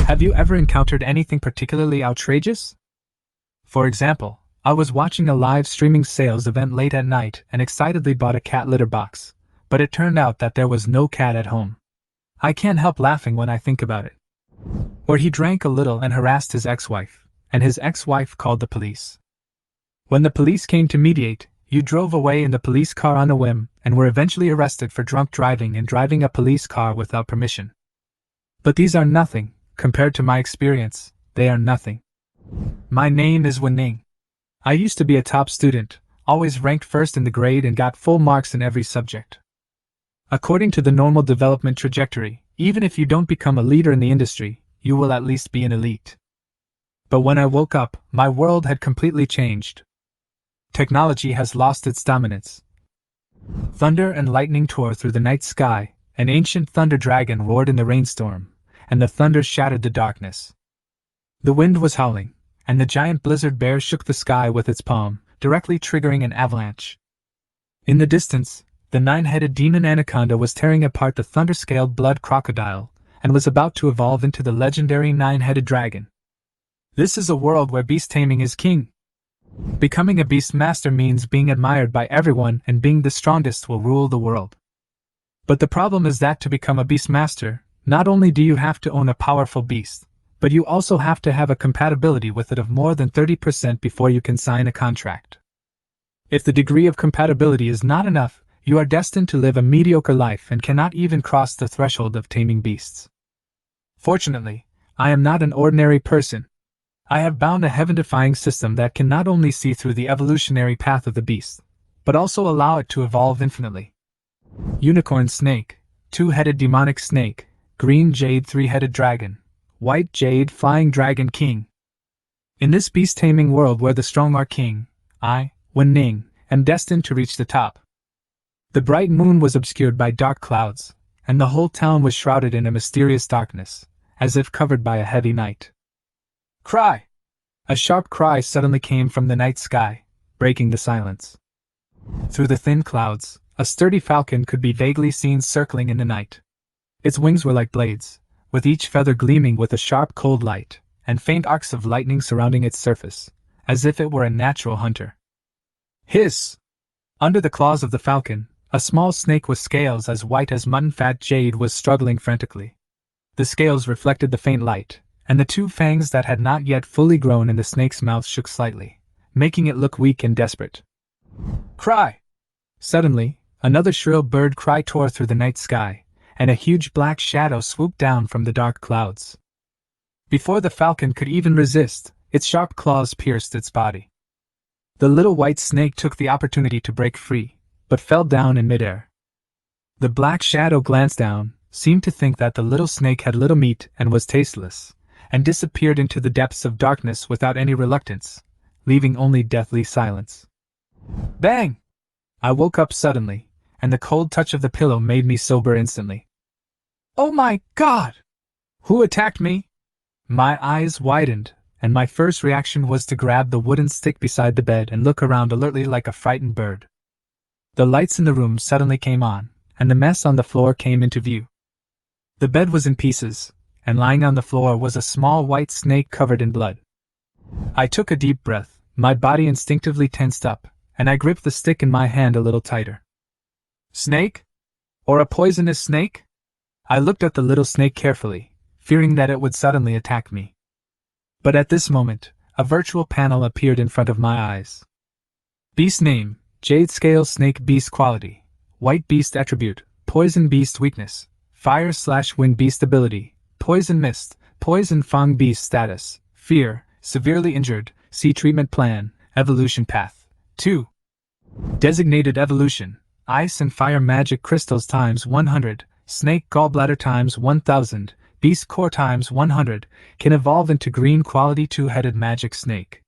Have you ever encountered anything particularly outrageous? For example, I was watching a live streaming sales event late at night and excitedly bought a cat litter box, but it turned out that there was no cat at home. I can't help laughing when I think about it. Or he drank a little and harassed his ex-wife, and his ex-wife called the police. When the police came to mediate, you drove away in the police car on a whim and were eventually arrested for drunk driving and driving a police car without permission. But these are nothing, compared to my experience, they are nothing. My name is Wu Ning. I used to be a top student, always ranked first in the grade and got full marks in every subject. According to the normal development trajectory, even if you don't become a leader in the industry, you will at least be an elite. But when I woke up, my world had completely changed. Technology has lost its dominance. Thunder and lightning tore through the night sky, an ancient thunder dragon roared in the rainstorm, and the thunder shattered the darkness. The wind was howling, and the giant blizzard bear shook the sky with its palm, directly triggering an avalanche. In the distance, the nine-headed demon anaconda was tearing apart the thunder-scaled blood crocodile, and was about to evolve into the legendary nine-headed dragon. This is a world where beast taming is king. Becoming a beast master means being admired by everyone, and being the strongest will rule the world. But the problem is that to become a beast master, not only do you have to own a powerful beast, but you also have to have a compatibility with it of more than 30% before you can sign a contract. If the degree of compatibility is not enough, you are destined to live a mediocre life and cannot even cross the threshold of taming beasts. Fortunately, I am not an ordinary person. I have bound a heaven-defying system that can not only see through the evolutionary path of the beast, but also allow it to evolve infinitely. Unicorn snake, two-headed demonic snake, green jade three-headed dragon, white jade flying dragon king. In this beast-taming world where the strong are king, I, Wu Ning, am destined to reach the top. The bright moon was obscured by dark clouds, and the whole town was shrouded in a mysterious darkness, as if covered by a heavy night. Cry! A sharp cry suddenly came from the night sky, breaking the silence. Through the thin clouds, a sturdy falcon could be vaguely seen circling in the night. Its wings were like blades, with each feather gleaming with a sharp cold light, and faint arcs of lightning surrounding its surface, as if it were a natural hunter. Hiss! Under the claws of the falcon, a small snake with scales as white as mutton fat jade was struggling frantically. The scales reflected the faint light, and the two fangs that had not yet fully grown in the snake's mouth shook slightly, making it look weak and desperate. Cry! Suddenly, another shrill bird cry tore through the night sky, and a huge black shadow swooped down from the dark clouds. Before the falcon could even resist, its sharp claws pierced its body. The little white snake took the opportunity to break free, but fell down in midair. The black shadow glanced down, seemed to think that the little snake had little meat and was tasteless, and disappeared into the depths of darkness without any reluctance, leaving only deathly silence. Bang! I woke up suddenly, and the cold touch of the pillow made me sober instantly. Oh my God! Who attacked me? My eyes widened, and my first reaction was to grab the wooden stick beside the bed and look around alertly like a frightened bird. The lights in the room suddenly came on, and the mess on the floor came into view. The bed was in pieces, and lying on the floor was a small white snake covered in blood. I took a deep breath, my body instinctively tensed up, and I gripped the stick in my hand a little tighter. Snake? Or a poisonous snake? I looked at the little snake carefully, fearing that it would suddenly attack me. But at this moment, a virtual panel appeared in front of my eyes. Beast name, Jade Scale Snake. Beast quality, White Beast attribute, Poison Beast weakness, Fire/Wind Beast ability, Poison Mist, Poison Fang. Beast status, Fear, severely injured, see treatment plan, evolution path. 2. Designated evolution, Ice and Fire Magic Crystals times 100, Snake Gallbladder times 1000, Beast Core times 100, can evolve into green quality two-headed magic snake.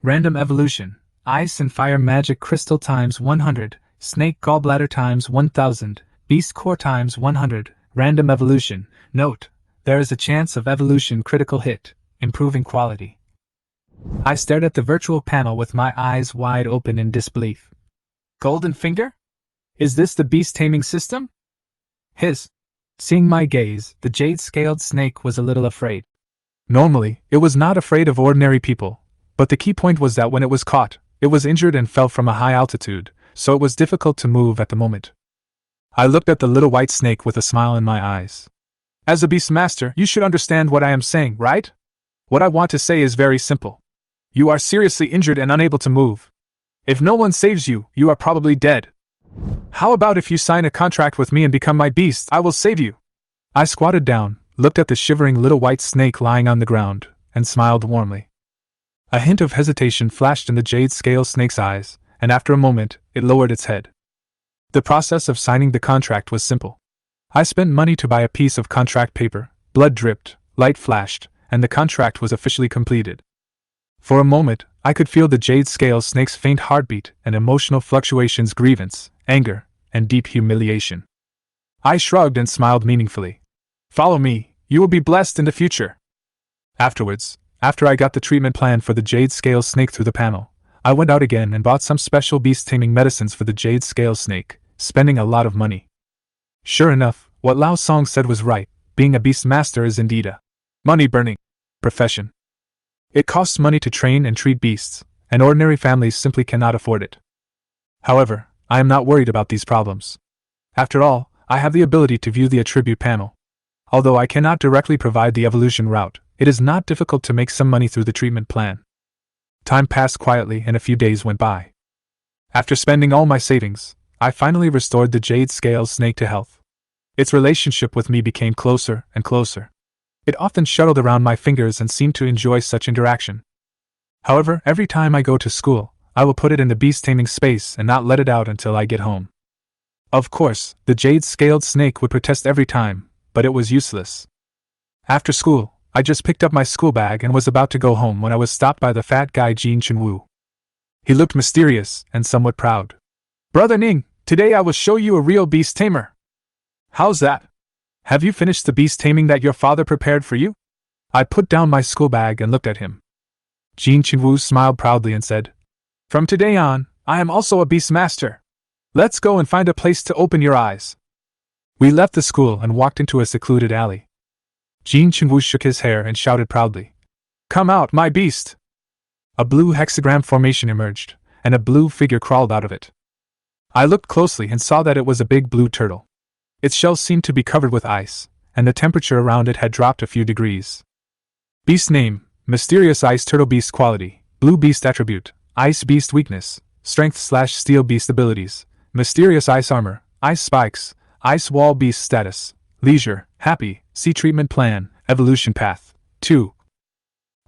Random evolution, Ice and Fire Magic Crystal times 100, Snake Gallbladder times 1000, Beast Core times 100, random evolution. Note, there is a chance of evolution critical hit, improving quality. I stared at the virtual panel with my eyes wide open in disbelief. Golden Finger? Is this the beast taming system? Seeing my gaze, the jade-scaled snake was a little afraid. Normally, it was not afraid of ordinary people, but the key point was that when it was caught, it was injured and fell from a high altitude, so it was difficult to move at the moment. I looked at the little white snake with a smile in my eyes. As a beast master, you should understand what I am saying, right? What I want to say is very simple. You are seriously injured and unable to move. If no one saves you, you are probably dead. How about if you sign a contract with me and become my beast? I will save you. I squatted down, looked at the shivering little white snake lying on the ground, and smiled warmly. A hint of hesitation flashed in the Jade Scale Snake's eyes, and after a moment, it lowered its head. The process of signing the contract was simple. I spent money to buy a piece of contract paper, blood dripped, light flashed, and the contract was officially completed. For a moment, I could feel the Jade Scale Snake's faint heartbeat and emotional fluctuations: grievance, anger, and deep humiliation. I shrugged and smiled meaningfully. Follow me, you will be blessed in the future. Afterwards, after I got the treatment plan for the Jade Scale Snake through the panel, I went out again and bought some special beast taming medicines for the Jade Scale Snake, spending a lot of money. Sure enough, what Lao Song said was right. Being a beast master is indeed a money-burning profession. It costs money to train and treat beasts, and ordinary families simply cannot afford it. However, I am not worried about these problems. After all, I have the ability to view the attribute panel. Although I cannot directly provide the evolution route, it is not difficult to make some money through the treatment plan. Time passed quietly and a few days went by. After spending all my savings, I finally restored the Jade Scale Snake to health. Its relationship with me became closer and closer. It often shuttled around my fingers and seemed to enjoy such interaction. However, every time I go to school, I will put it in the beast taming space and not let it out until I get home. Of course, the Jade-Scaled Snake would protest every time, but it was useless. After school, I just picked up my school bag and was about to go home when I was stopped by the fat guy Jin Chunwu. He looked mysterious and somewhat proud. Brother Ning, today I will show you a real beast tamer. How's that? Have you finished the beast taming that your father prepared for you? I put down my school bag and looked at him. Jin Chunwu smiled proudly and said, From today on, I am also a beast master. Let's go and find a place to open your eyes. We left the school and walked into a secluded alley. Jin Chunwu shook his hair and shouted proudly, Come out, my beast! A blue hexagram formation emerged, and a blue figure crawled out of it. I looked closely and saw that it was a big blue turtle. Its shell seemed to be covered with ice, and the temperature around it had dropped a few degrees. Beast name: Mysterious Ice Turtle. Beast quality: Blue Beast attribute: Ice Beast weakness: Strength/Steel Beast abilities: Mysterious Ice armor, Ice spikes, Ice wall. Beast status: Leisure, happy. See treatment plan, evolution path. 2.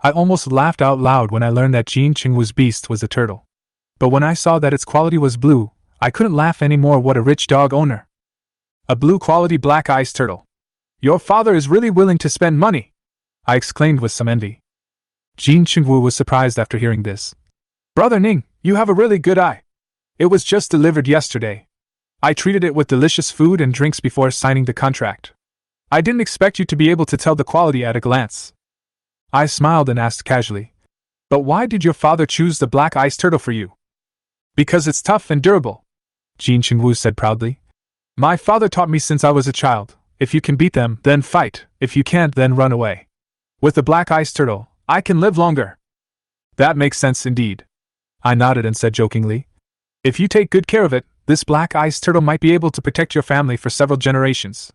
I almost laughed out loud when I learned that Jin Chunwu's beast was a turtle. But when I saw that its quality was blue, I couldn't laugh anymore. What a rich dog owner! A blue quality black ice turtle. Your father is really willing to spend money, I exclaimed with some envy. Jin Chunwu was surprised after hearing this. Brother Ning, you have a really good eye. It was just delivered yesterday. I treated it with delicious food and drinks before signing the contract. I didn't expect you to be able to tell the quality at a glance. I smiled and asked casually, But why did your father choose the black ice turtle for you? Because it's tough and durable, Jin Chunwu said proudly. My father taught me since I was a child, if you can beat them, then fight, if you can't, then run away. With the black ice turtle, I can live longer. That makes sense indeed. I nodded and said jokingly, If you take good care of it, this black ice turtle might be able to protect your family for several generations.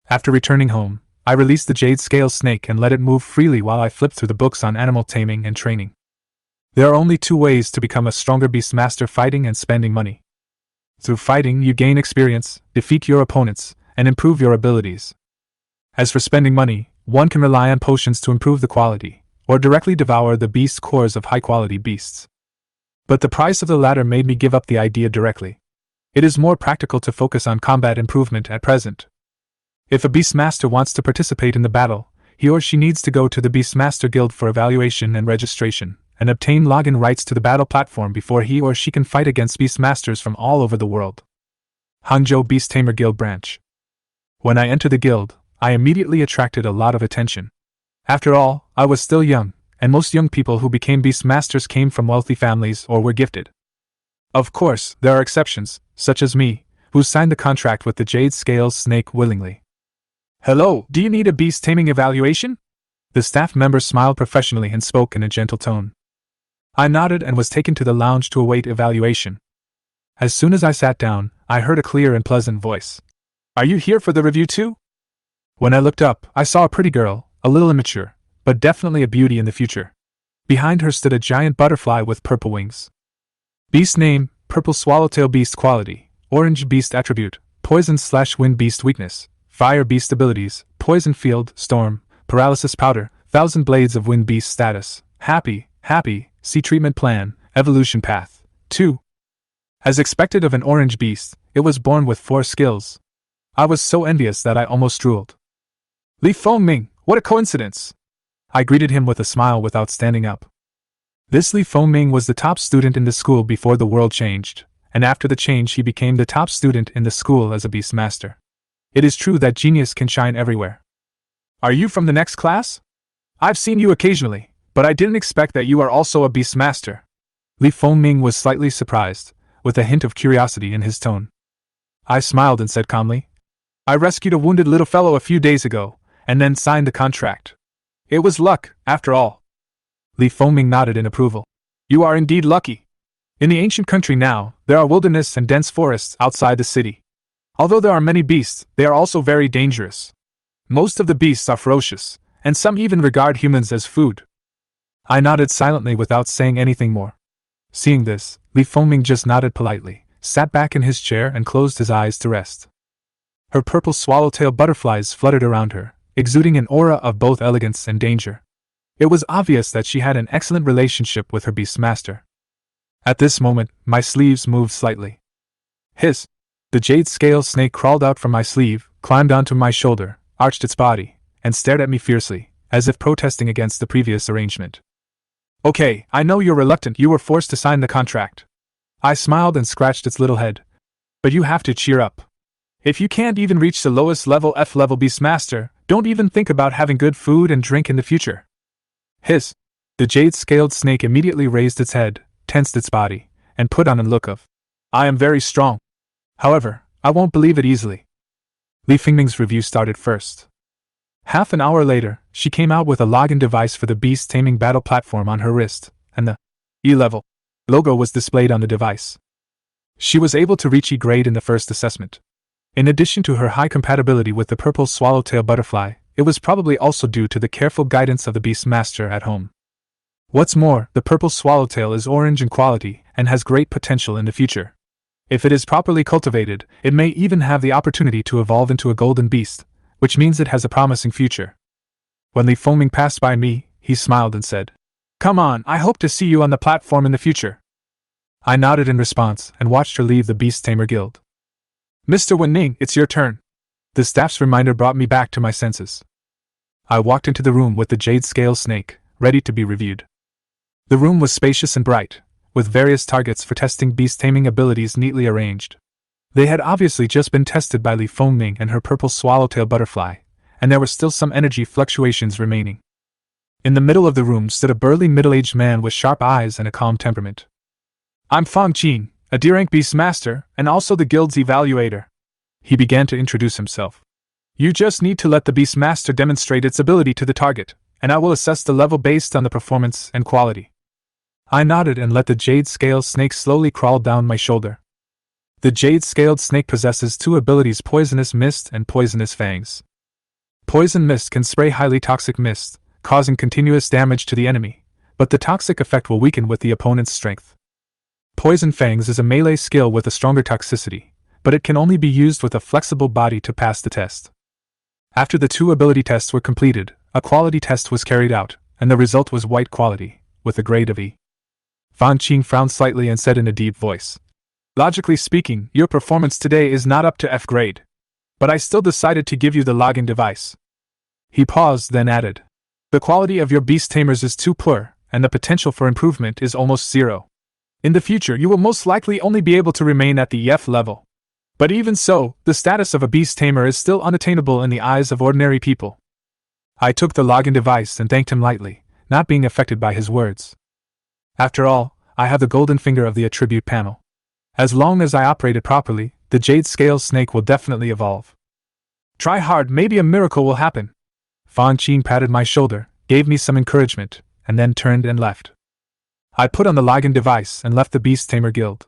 After returning home, I released the Jade Scale Snake and let it move freely while I flipped through the books on animal taming and training. There are only 2 ways to become a stronger beast master: fighting and spending money. Through fighting, you gain experience, defeat your opponents, and improve your abilities. As for spending money, one can rely on potions to improve the quality, or directly devour the beast cores of high-quality beasts. But the price of the latter made me give up the idea directly. It is more practical to focus on combat improvement at present. If a beast master wants to participate in the battle, he or she needs to go to the Beast Master Guild for evaluation and registration, and obtain login rights to the battle platform before he or she can fight against beast masters from all over the world. Hangzhou Beast Tamer Guild Branch. When I entered the guild, I immediately attracted a lot of attention. After all, I was still young, and most young people who became beast masters came from wealthy families or were gifted. Of course, there are exceptions, such as me, who signed the contract with the Jade Scale Snake willingly. Hello, do you need a beast taming evaluation? The staff member smiled professionally and spoke in a gentle tone. I nodded and was taken to the lounge to await evaluation. As soon as I sat down, I heard a clear and pleasant voice. Are you here for the review too? When I looked up, I saw a pretty girl, a little immature, but definitely a beauty in the future. Behind her stood a giant butterfly with purple wings. Beast name, purple swallowtail beast quality, orange beast attribute, poison/wind beast weakness, fire beast abilities, poison field, storm, paralysis powder, 1,000 blades of wind beast status, happy, see treatment plan, evolution path, 2. As expected of an orange beast, it was born with 4 skills. I was so envious that I almost drooled. Li Fengming, what a coincidence! I greeted him with a smile without standing up. This Li Fengming was the top student in the school before the world changed, and after the change he became the top student in the school as a beast master. It is true that genius can shine everywhere. Are you from the next class? I've seen you occasionally, but I didn't expect that you are also a beast master. Li Fengming was slightly surprised, with a hint of curiosity in his tone. I smiled and said calmly, I rescued a wounded little fellow a few days ago, and then signed the contract. It was luck, after all. Li Fengming nodded in approval. You are indeed lucky. In the ancient country now, there are wilderness and dense forests outside the city. Although there are many beasts, they are also very dangerous. Most of the beasts are ferocious, and some even regard humans as food. I nodded silently without saying anything more. Seeing this, Li Fengming just nodded politely, sat back in his chair and closed his eyes to rest. Her purple swallowtail butterflies fluttered around her, exuding an aura of both elegance and danger. It was obvious that she had an excellent relationship with her beast master. At this moment, my sleeves moved slightly. Hiss! The Jade Scale Snake crawled out from my sleeve, climbed onto my shoulder, arched its body, and stared at me fiercely, as if protesting against the previous arrangement. Okay, I know you're reluctant. You were forced to sign the contract. I smiled and scratched its little head. But you have to cheer up. If you can't even reach the lowest level F-level Beastmaster, don't even think about having good food and drink in the future. Hiss! The jade-scaled snake immediately raised its head, tensed its body, and put on a look of, I am very strong. However, I won't believe it easily. Li Fengming's review started first. Half an hour later, she came out with a login device for the beast taming battle platform on her wrist, and the E-level logo was displayed on the device. She was able to reach E grade in the first assessment. In addition to her high compatibility with the purple swallowtail butterfly, it was probably also due to the careful guidance of the beast master at home. What's more, the purple swallowtail is orange in quality and has great potential in the future. If it is properly cultivated, it may even have the opportunity to evolve into a golden beast, which means it has a promising future. When Li Fengming passed by me, he smiled and said, Come on, I hope to see you on the platform in the future. I nodded in response and watched her leave the Beast Tamer Guild. Mr. Wu Ning, it's your turn. The staff's reminder brought me back to my senses. I walked into the room with the Jade Scale Snake, ready to be reviewed. The room was spacious and bright, with various targets for testing beast taming abilities neatly arranged. They had obviously just been tested by Li Fengming and her purple swallowtail butterfly, and there were still some energy fluctuations remaining. In the middle of the room stood a burly middle-aged man with sharp eyes and a calm temperament. I'm Fang Qin, a D-rank beast master, and also the guild's evaluator. He began to introduce himself. You just need to let the beast master demonstrate its ability to the target, and I will assess the level based on the performance and quality. I nodded and let the Jade Scale Snake slowly crawl down my shoulder. The Jade-Scaled Snake possesses 2 abilities: Poisonous Mist and Poisonous Fangs. Poison Mist can spray highly toxic mist, causing continuous damage to the enemy, but the toxic effect will weaken with the opponent's strength. Poison Fangs is a melee skill with a stronger toxicity, but it can only be used with a flexible body to pass the test. After the 2 ability tests were completed, a quality test was carried out, and the result was white quality, with a grade of E. Fang Qin frowned slightly and said in a deep voice, Logically speaking, your performance today is not up to F grade. But I still decided to give you the login device. He paused, then added, The quality of your beast tamers is too poor, and the potential for improvement is almost 0. In the future you will most likely only be able to remain at the F level. But even so, the status of a beast tamer is still unattainable in the eyes of ordinary people. I took the login device and thanked him lightly, not being affected by his words. After all, I have the golden finger of the attribute panel. As long as I operate it properly, the Jade Scale Snake will definitely evolve. Try hard, maybe a miracle will happen. Fang Qin patted my shoulder, gave me some encouragement, and then turned and left. I put on the Ligan device and left the Beast Tamer Guild.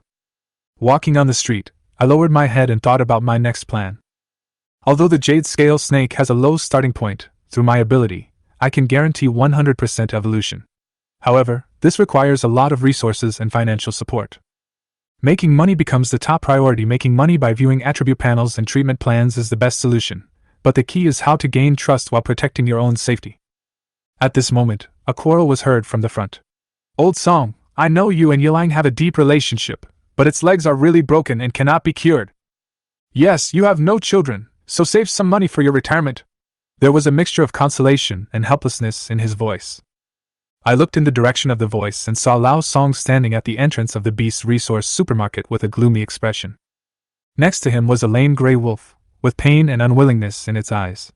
Walking on the street, I lowered my head and thought about my next plan. Although the Jade Scale Snake has a low starting point, through my ability, I can guarantee 100% evolution. However, this requires a lot of resources and financial support. Making money becomes the top priority. Making money by viewing attribute panels and treatment plans is the best solution, but the key is how to gain trust while protecting your own safety. At this moment, a quarrel was heard from the front. "Old Song, I know you and Yilang have a deep relationship, but its legs are really broken and cannot be cured. Yes, you have no children, so save some money for your retirement." There was a mixture of consolation and helplessness in his voice. I looked in the direction of the voice and saw Lao Song standing at the entrance of the Beast Resource supermarket with a gloomy expression. Next to him was a lame gray wolf, with pain and unwillingness in its eyes.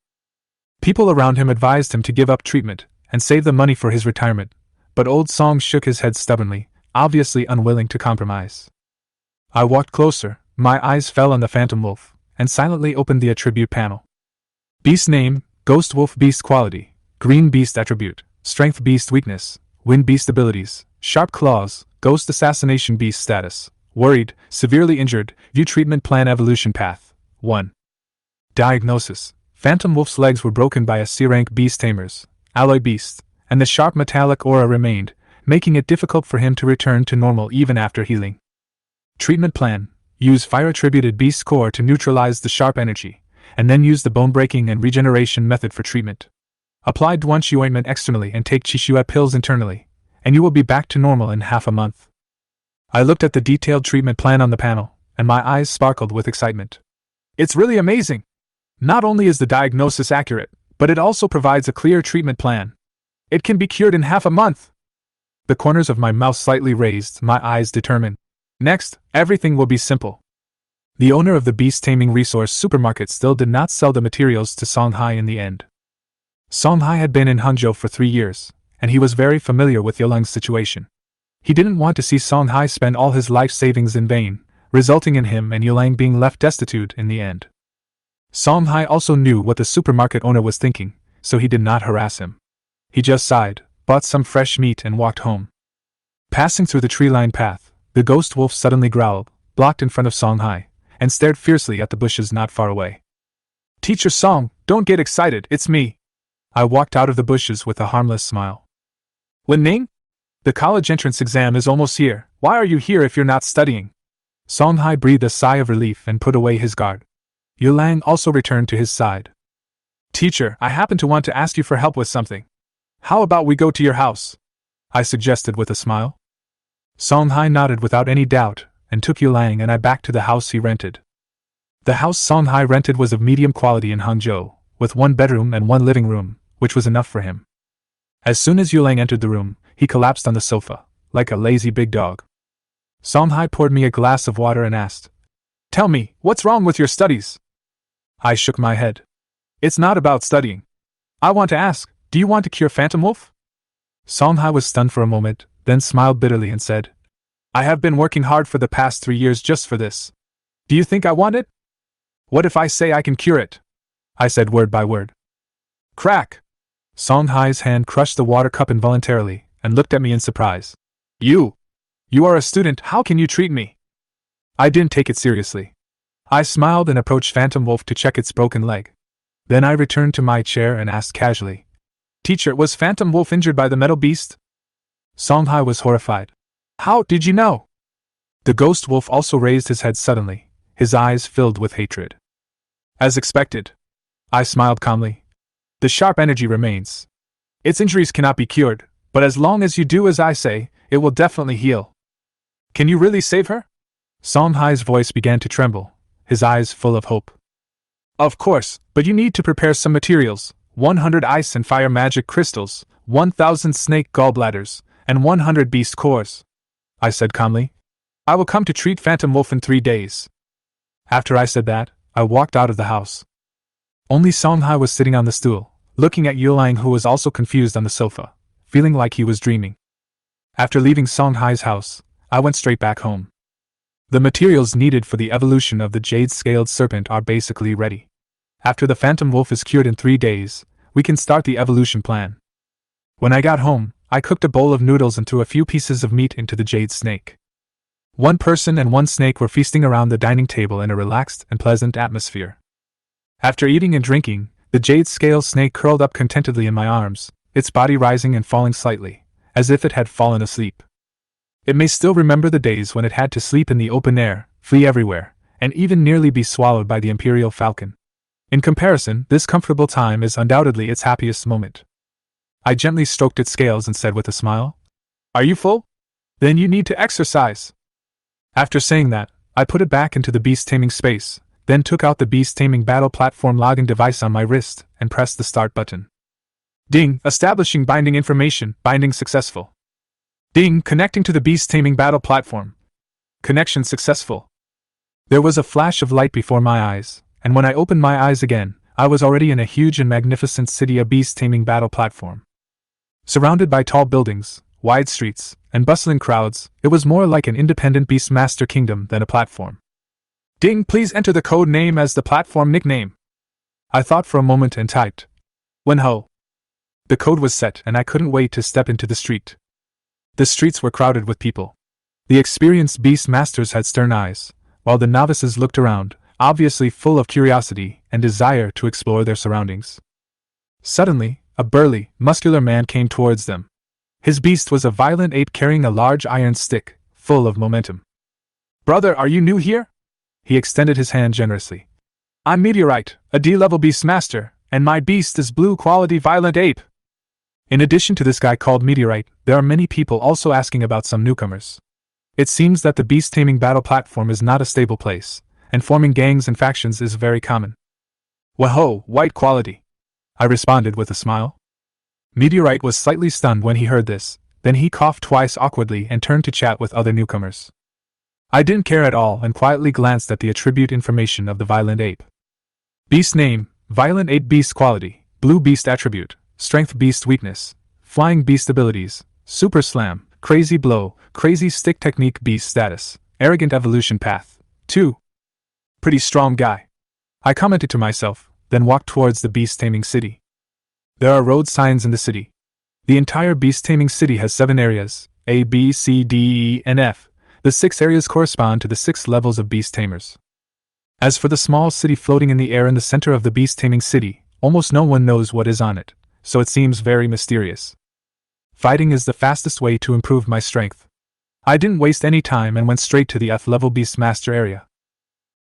People around him advised him to give up treatment and save the money for his retirement, but Old Song shook his head stubbornly, obviously unwilling to compromise. I walked closer, my eyes fell on the Phantom Wolf, and silently opened the attribute panel. Beast name, Ghost Wolf Beast quality, Green Beast attribute, Strength Beast weakness, Wind Beast abilities, Sharp Claws, Ghost Assassination Beast status, Worried, Severely injured, View treatment plan evolution path. 1. Diagnosis: Phantom Wolf's legs were broken by a C-rank beast tamers, alloy beast, and the sharp metallic aura remained, making it difficult for him to return to normal even after healing. Treatment plan: use fire-attributed beast core to neutralize the sharp energy, and then use the bone-breaking and regeneration method for treatment. Apply Duanxi ointment externally and take Qixue pills internally, and you will be back to normal in half a month. I looked at the detailed treatment plan on the panel, and my eyes sparkled with excitement. It's really amazing! Not only is the diagnosis accurate, but it also provides a clear treatment plan. It can be cured in half a month! The corners of my mouth slightly raised, my eyes determined. Next, everything will be simple. The owner of the Beast Taming Resource supermarket still did not sell the materials to Songhai in the end. Songhai had been in Hangzhou for 3 years, and he was very familiar with Yolang's situation. He didn't want to see Songhai spend all his life savings in vain, resulting in him and Yolang being left destitute in the end. Songhai also knew what the supermarket owner was thinking, so he did not harass him. He just sighed, bought some fresh meat and walked home. Passing through the tree-lined path, the ghost wolf suddenly growled, blocked in front of Songhai, and stared fiercely at the bushes not far away. "Teacher Song, don't get excited, it's me." I walked out of the bushes with a harmless smile. "Wu Ning? The college entrance exam is almost here. Why are you here if you're not studying?" Songhai breathed a sigh of relief and put away his guard. Yulang also returned to his side. "Teacher, I happen to want to ask you for help with something. How about we go to your house?" I suggested with a smile. Songhai nodded without any doubt, and took Yulang and I back to the house he rented. The house Songhai rented was of medium quality in Hangzhou, with 1 bedroom and 1 living room, which was enough for him. As soon as Yulang entered the room, he collapsed on the sofa, like a lazy big dog. Songhai poured me a glass of water and asked, "Tell me, what's wrong with your studies?" I shook my head. "It's not about studying. I want to ask, do you want to cure Phantom Wolf?" Songhai was stunned for a moment, then smiled bitterly and said, "I have been working hard for the past 3 years just for this. Do you think I want it? What if I say I can cure it?" I said word by word. Crack! Songhai's hand crushed the water cup involuntarily, and looked at me in surprise. You are a student, how can you treat me?" I didn't take it seriously. I smiled and approached Phantom Wolf to check its broken leg. Then I returned to my chair and asked casually, "Teacher, was Phantom Wolf injured by the metal beast?" Songhai was horrified. "How did you know?" The ghost wolf also raised his head suddenly, his eyes filled with hatred. "As expected." I smiled calmly. "The sharp energy remains. Its injuries cannot be cured, but as long as you do as I say, it will definitely heal. Can you really save her?" Songhai's voice began to tremble, his eyes full of hope. "Of course, but you need to prepare some materials, 100 ice and fire magic crystals, 1,000 snake gallbladders, and 100 beast cores," I said calmly. "I will come to treat Phantom Wolf in 3 days." After I said that, I walked out of the house. Only Songhai was sitting on the stool, looking at Yulang, who was also confused on the sofa, feeling like he was dreaming. After leaving Songhai's house, I went straight back home. The materials needed for the evolution of the Jade-Scaled Serpent are basically ready. After the Phantom Wolf is cured in 3 days, we can start the evolution plan. When I got home, I cooked a bowl of noodles and threw a few pieces of meat into the Jade Snake. One person and one snake were feasting around the dining table in a relaxed and pleasant atmosphere. After eating and drinking, the Jade Scale Snake curled up contentedly in my arms, its body rising and falling slightly, as if it had fallen asleep. It may still remember the days when it had to sleep in the open air, flee everywhere, and even nearly be swallowed by the Imperial Falcon. In comparison, this comfortable time is undoubtedly its happiest moment. I gently stroked its scales and said with a smile, "Are you full? Then you need to exercise." After saying that, I put it back into the beast taming space, then took out the beast taming battle platform logging device on my wrist and pressed the start button. Ding, establishing binding information, binding successful. Ding, connecting to the beast taming battle platform. Connection successful. There was a flash of light before my eyes, and when I opened my eyes again, I was already in a huge and magnificent city, a beast taming battle platform. Surrounded by tall buildings, wide streets, and bustling crowds, it was more like an independent Beastmaster kingdom than a platform. Ding, please enter the code name as the platform nickname. I thought for a moment and typed, Wenho. The code was set and I couldn't wait to step into the street. The streets were crowded with people. The experienced Beastmasters had stern eyes, while the novices looked around, obviously full of curiosity and desire to explore their surroundings. Suddenly, a burly, muscular man came towards them. His beast was a violent ape carrying a large iron stick, full of momentum. "Brother, are you new here?" He extended his hand generously. "I'm Meteorite, a D-level Beastmaster, and my beast is blue-quality violent ape." In addition to this guy called Meteorite, there are many people also asking about some newcomers. It seems that the beast-taming battle platform is not a stable place, and forming gangs and factions is very common. "Whoa, white quality," I responded with a smile. Meteorite was slightly stunned when he heard this, then he coughed twice awkwardly and turned to chat with other newcomers. I didn't care at all and quietly glanced at the attribute information of the violent ape. Beast name, violent ape beast quality, blue beast attribute, strength beast weakness, flying beast abilities, super slam, crazy blow, crazy stick technique beast status, arrogant evolution path, 2. Pretty strong guy. I commented to myself, then walked towards the beast taming city. There are road signs in the city. The entire beast taming city has 7 areas, A, B, C, D, E, and F. The 6 areas correspond to the 6 levels of beast tamers. As for the small city floating in the air in the center of the beast taming city, almost no one knows what is on it, so it seems very mysterious. Fighting is the fastest way to improve my strength. I didn't waste any time and went straight to the F-level Beastmaster area.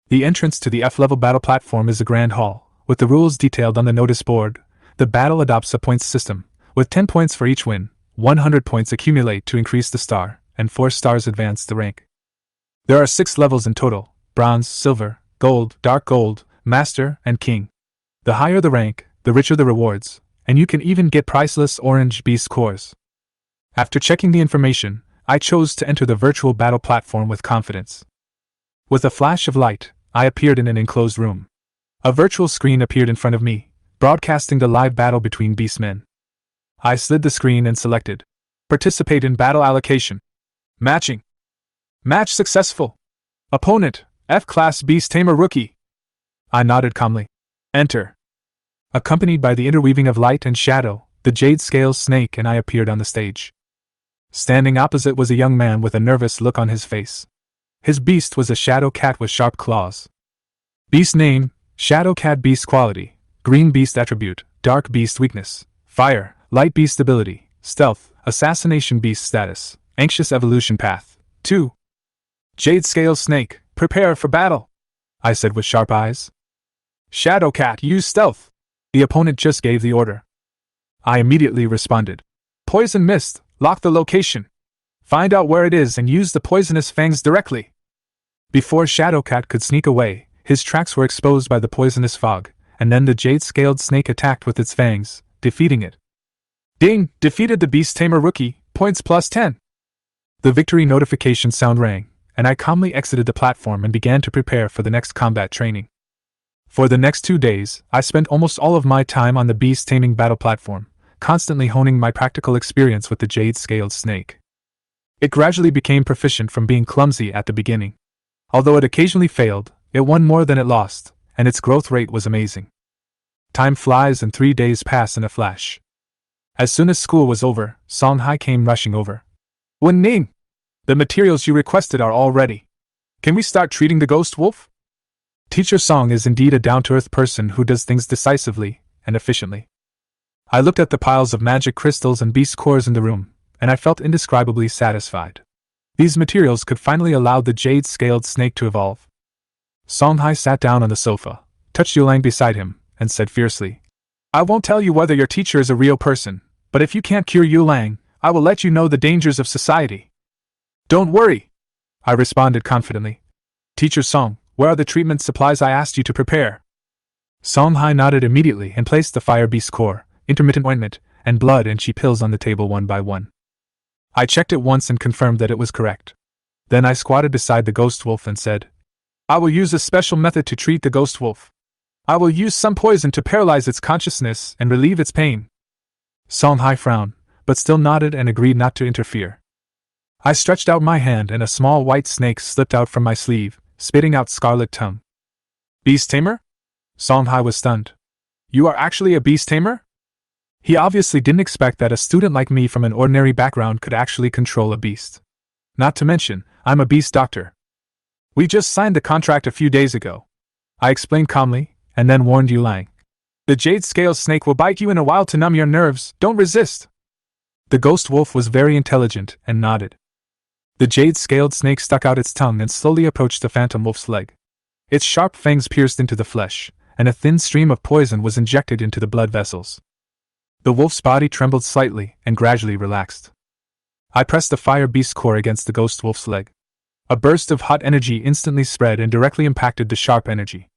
The entrance to the F-level battle platform is a grand hall, with the rules detailed on the notice board. The battle adopts a points system, with 10 points for each win, 100 points accumulate to increase the star, and 4 stars advance the rank. There are 6 levels in total: bronze, silver, gold, dark gold, master, and king. The higher the rank, the richer the rewards, and you can even get priceless orange beast cores. After checking the information, I chose to enter the virtual battle platform with confidence. With a flash of light, I appeared in an enclosed room. A virtual screen appeared in front of me, broadcasting the live battle between beastmen. I slid the screen and selected Participate in battle allocation. Matching. Match successful. Opponent, F-class beast tamer rookie. I nodded calmly. Enter. Accompanied by the interweaving of light and shadow, the Jade Scale Snake and I appeared on the stage. Standing opposite was a young man with a nervous look on his face. His beast was a shadow cat with sharp claws. Beast name, Shadow Cat beast quality, green beast attribute, dark beast weakness, fire, light beast ability, stealth, assassination beast status, anxious evolution path, 2. Jade Scale Snake, prepare for battle, I said with sharp eyes. Shadow Cat, use stealth. The opponent just gave the order. I immediately responded. Poison mist, lock the location. Find out where it is and use the poisonous fangs directly. Before Shadowcat could sneak away, his tracks were exposed by the poisonous fog, and then the jade-scaled snake attacked with its fangs, defeating it. Ding! Defeated the Beast Tamer rookie, points plus 10. The victory notification sound rang, and I calmly exited the platform and began to prepare for the next combat training. For the next 2 days, I spent almost all of my time on the beast taming battle platform, constantly honing my practical experience with the jade-scaled snake. It gradually became proficient from being clumsy at the beginning. Although it occasionally failed, it won more than it lost, and its growth rate was amazing. Time flies and 3 days pass in a flash. As soon as school was over, Song Hai came rushing over. Wu Ning! The materials you requested are all ready. Can we start treating the ghost wolf? Teacher Song is indeed a down-to-earth person who does things decisively and efficiently. I looked at the piles of magic crystals and beast cores in the room, and I felt indescribably satisfied. These materials could finally allow the Jade Scale Snake to evolve. Song Hai sat down on the sofa, touched Yu Lang beside him, and said fiercely, I won't tell you whether your teacher is a real person, but if you can't cure Yu Lang, I will let you know the dangers of society. Don't worry, I responded confidently. Teacher Song, where are the treatment supplies I asked you to prepare? Song Hai nodded immediately and placed the fire beast core, intermittent ointment, and blood and chi pills on the table one by one. I checked it once and confirmed that it was correct. Then I squatted beside the ghost wolf and said, I will use a special method to treat the ghost wolf. I will use some poison to paralyze its consciousness and relieve its pain. Song Hai frowned, but still nodded and agreed not to interfere. I stretched out my hand and a small white snake slipped out from my sleeve, spitting out scarlet tongue. Beast tamer? Song Hai was stunned. You are actually a beast tamer? He obviously didn't expect that a student like me from an ordinary background could actually control a beast. Not to mention, I'm a beast doctor. We just signed the contract a few days ago. I explained calmly, and then warned Yu Lang. The Jade Scale Snake will bite you in a while to numb your nerves, don't resist. The ghost wolf was very intelligent and nodded. The jade-scaled snake stuck out its tongue and slowly approached the phantom wolf's leg. Its sharp fangs pierced into the flesh, and a thin stream of poison was injected into the blood vessels. The wolf's body trembled slightly and gradually relaxed. I pressed the fire beast core against the ghost wolf's leg. A burst of hot energy instantly spread and directly impacted the sharp energy.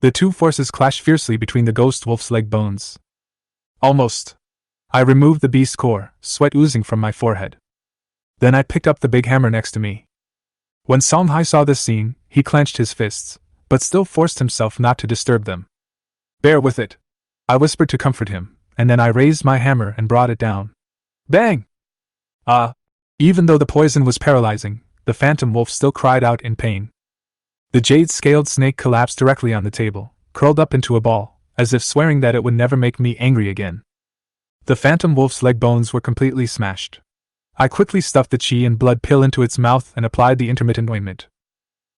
The two forces clashed fiercely between the ghost wolf's leg bones. Almost. I removed the beast core, sweat oozing from my forehead. Then I picked up the big hammer next to me. When Song Hai saw this scene, he clenched his fists, but still forced himself not to disturb them. Bear with it, I whispered to comfort him, and then I raised my hammer and brought it down. Bang! Even though the poison was paralyzing, the phantom wolf still cried out in pain. The jade-scaled snake collapsed directly on the table, curled up into a ball, as if swearing that it would never make me angry again. The phantom wolf's leg bones were completely smashed. I quickly stuffed the chi and blood pill into its mouth and applied the intermittent ointment.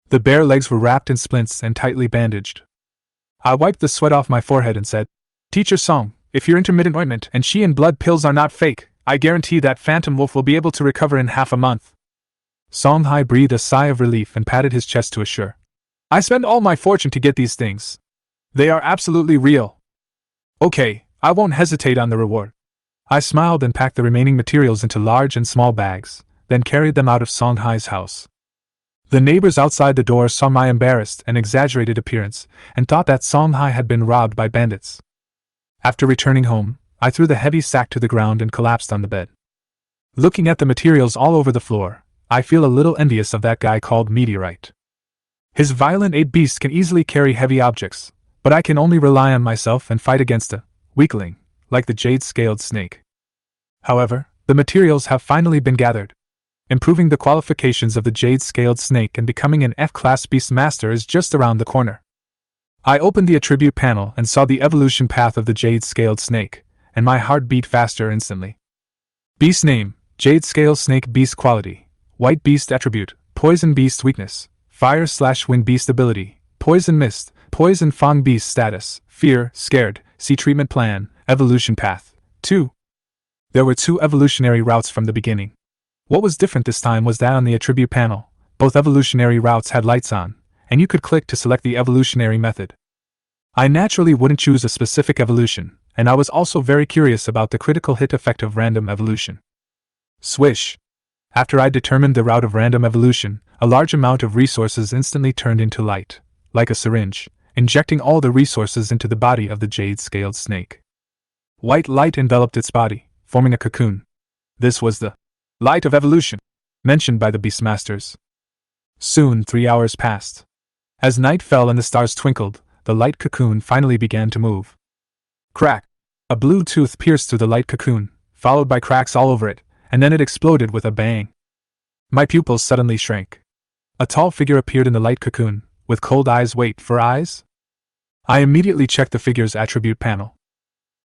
The bare legs were wrapped in splints and tightly bandaged. I wiped the sweat off my forehead and said, Teacher Song, if your intermittent ointment and chi and blood pills are not fake, I guarantee that phantom wolf will be able to recover in half a month. Song Hai breathed a sigh of relief and patted his chest to assure. I spend all my fortune to get these things. They are absolutely real. Okay, I won't hesitate on the reward. I smiled and packed the remaining materials into large and small bags, then carried them out of Song Hai's house. The neighbors outside the door saw my embarrassed and exaggerated appearance, and thought that Song Hai had been robbed by bandits. After returning home, I threw the heavy sack to the ground and collapsed on the bed. Looking at the materials all over the floor, I feel a little envious of that guy called Meteorite. His violent 8 beasts can easily carry heavy objects, but I can only rely on myself and fight against a weakling, like the jade-scaled snake. However, the materials have finally been gathered. Improving the qualifications of the jade-scaled snake and becoming an F-class beast master is just around the corner. I opened the attribute panel and saw the evolution path of the jade-scaled snake, and my heart beat faster instantly. Beast name, Jade Scale Snake. Beast quality, White Beast attribute, Poison Beast weakness, Fire/Wind Beast ability, Poison Mist, Poison Fang Beast status, Fear, Scared. See treatment plan, evolution path. 2. There were 2 evolutionary routes from the beginning. What was different this time was that on the attribute panel, both evolutionary routes had lights on, and you could click to select the evolutionary method. I naturally wouldn't choose a specific evolution, and I was also very curious about the critical hit effect of random evolution. Swish! After I determined the route of random evolution, a large amount of resources instantly turned into light, like a syringe, injecting all the resources into the body of the jade-scaled snake. White light enveloped its body, forming a cocoon. This was the light of evolution, mentioned by the Beastmasters. Soon 3 hours passed. As night fell and the stars twinkled, the light cocoon finally began to move. Crack! A blue tooth pierced through the light cocoon, followed by cracks all over it, and then it exploded with a bang. My pupils suddenly shrank. A tall figure appeared in the light cocoon, with cold eyes. Wait for eyes? I immediately checked the figure's attribute panel.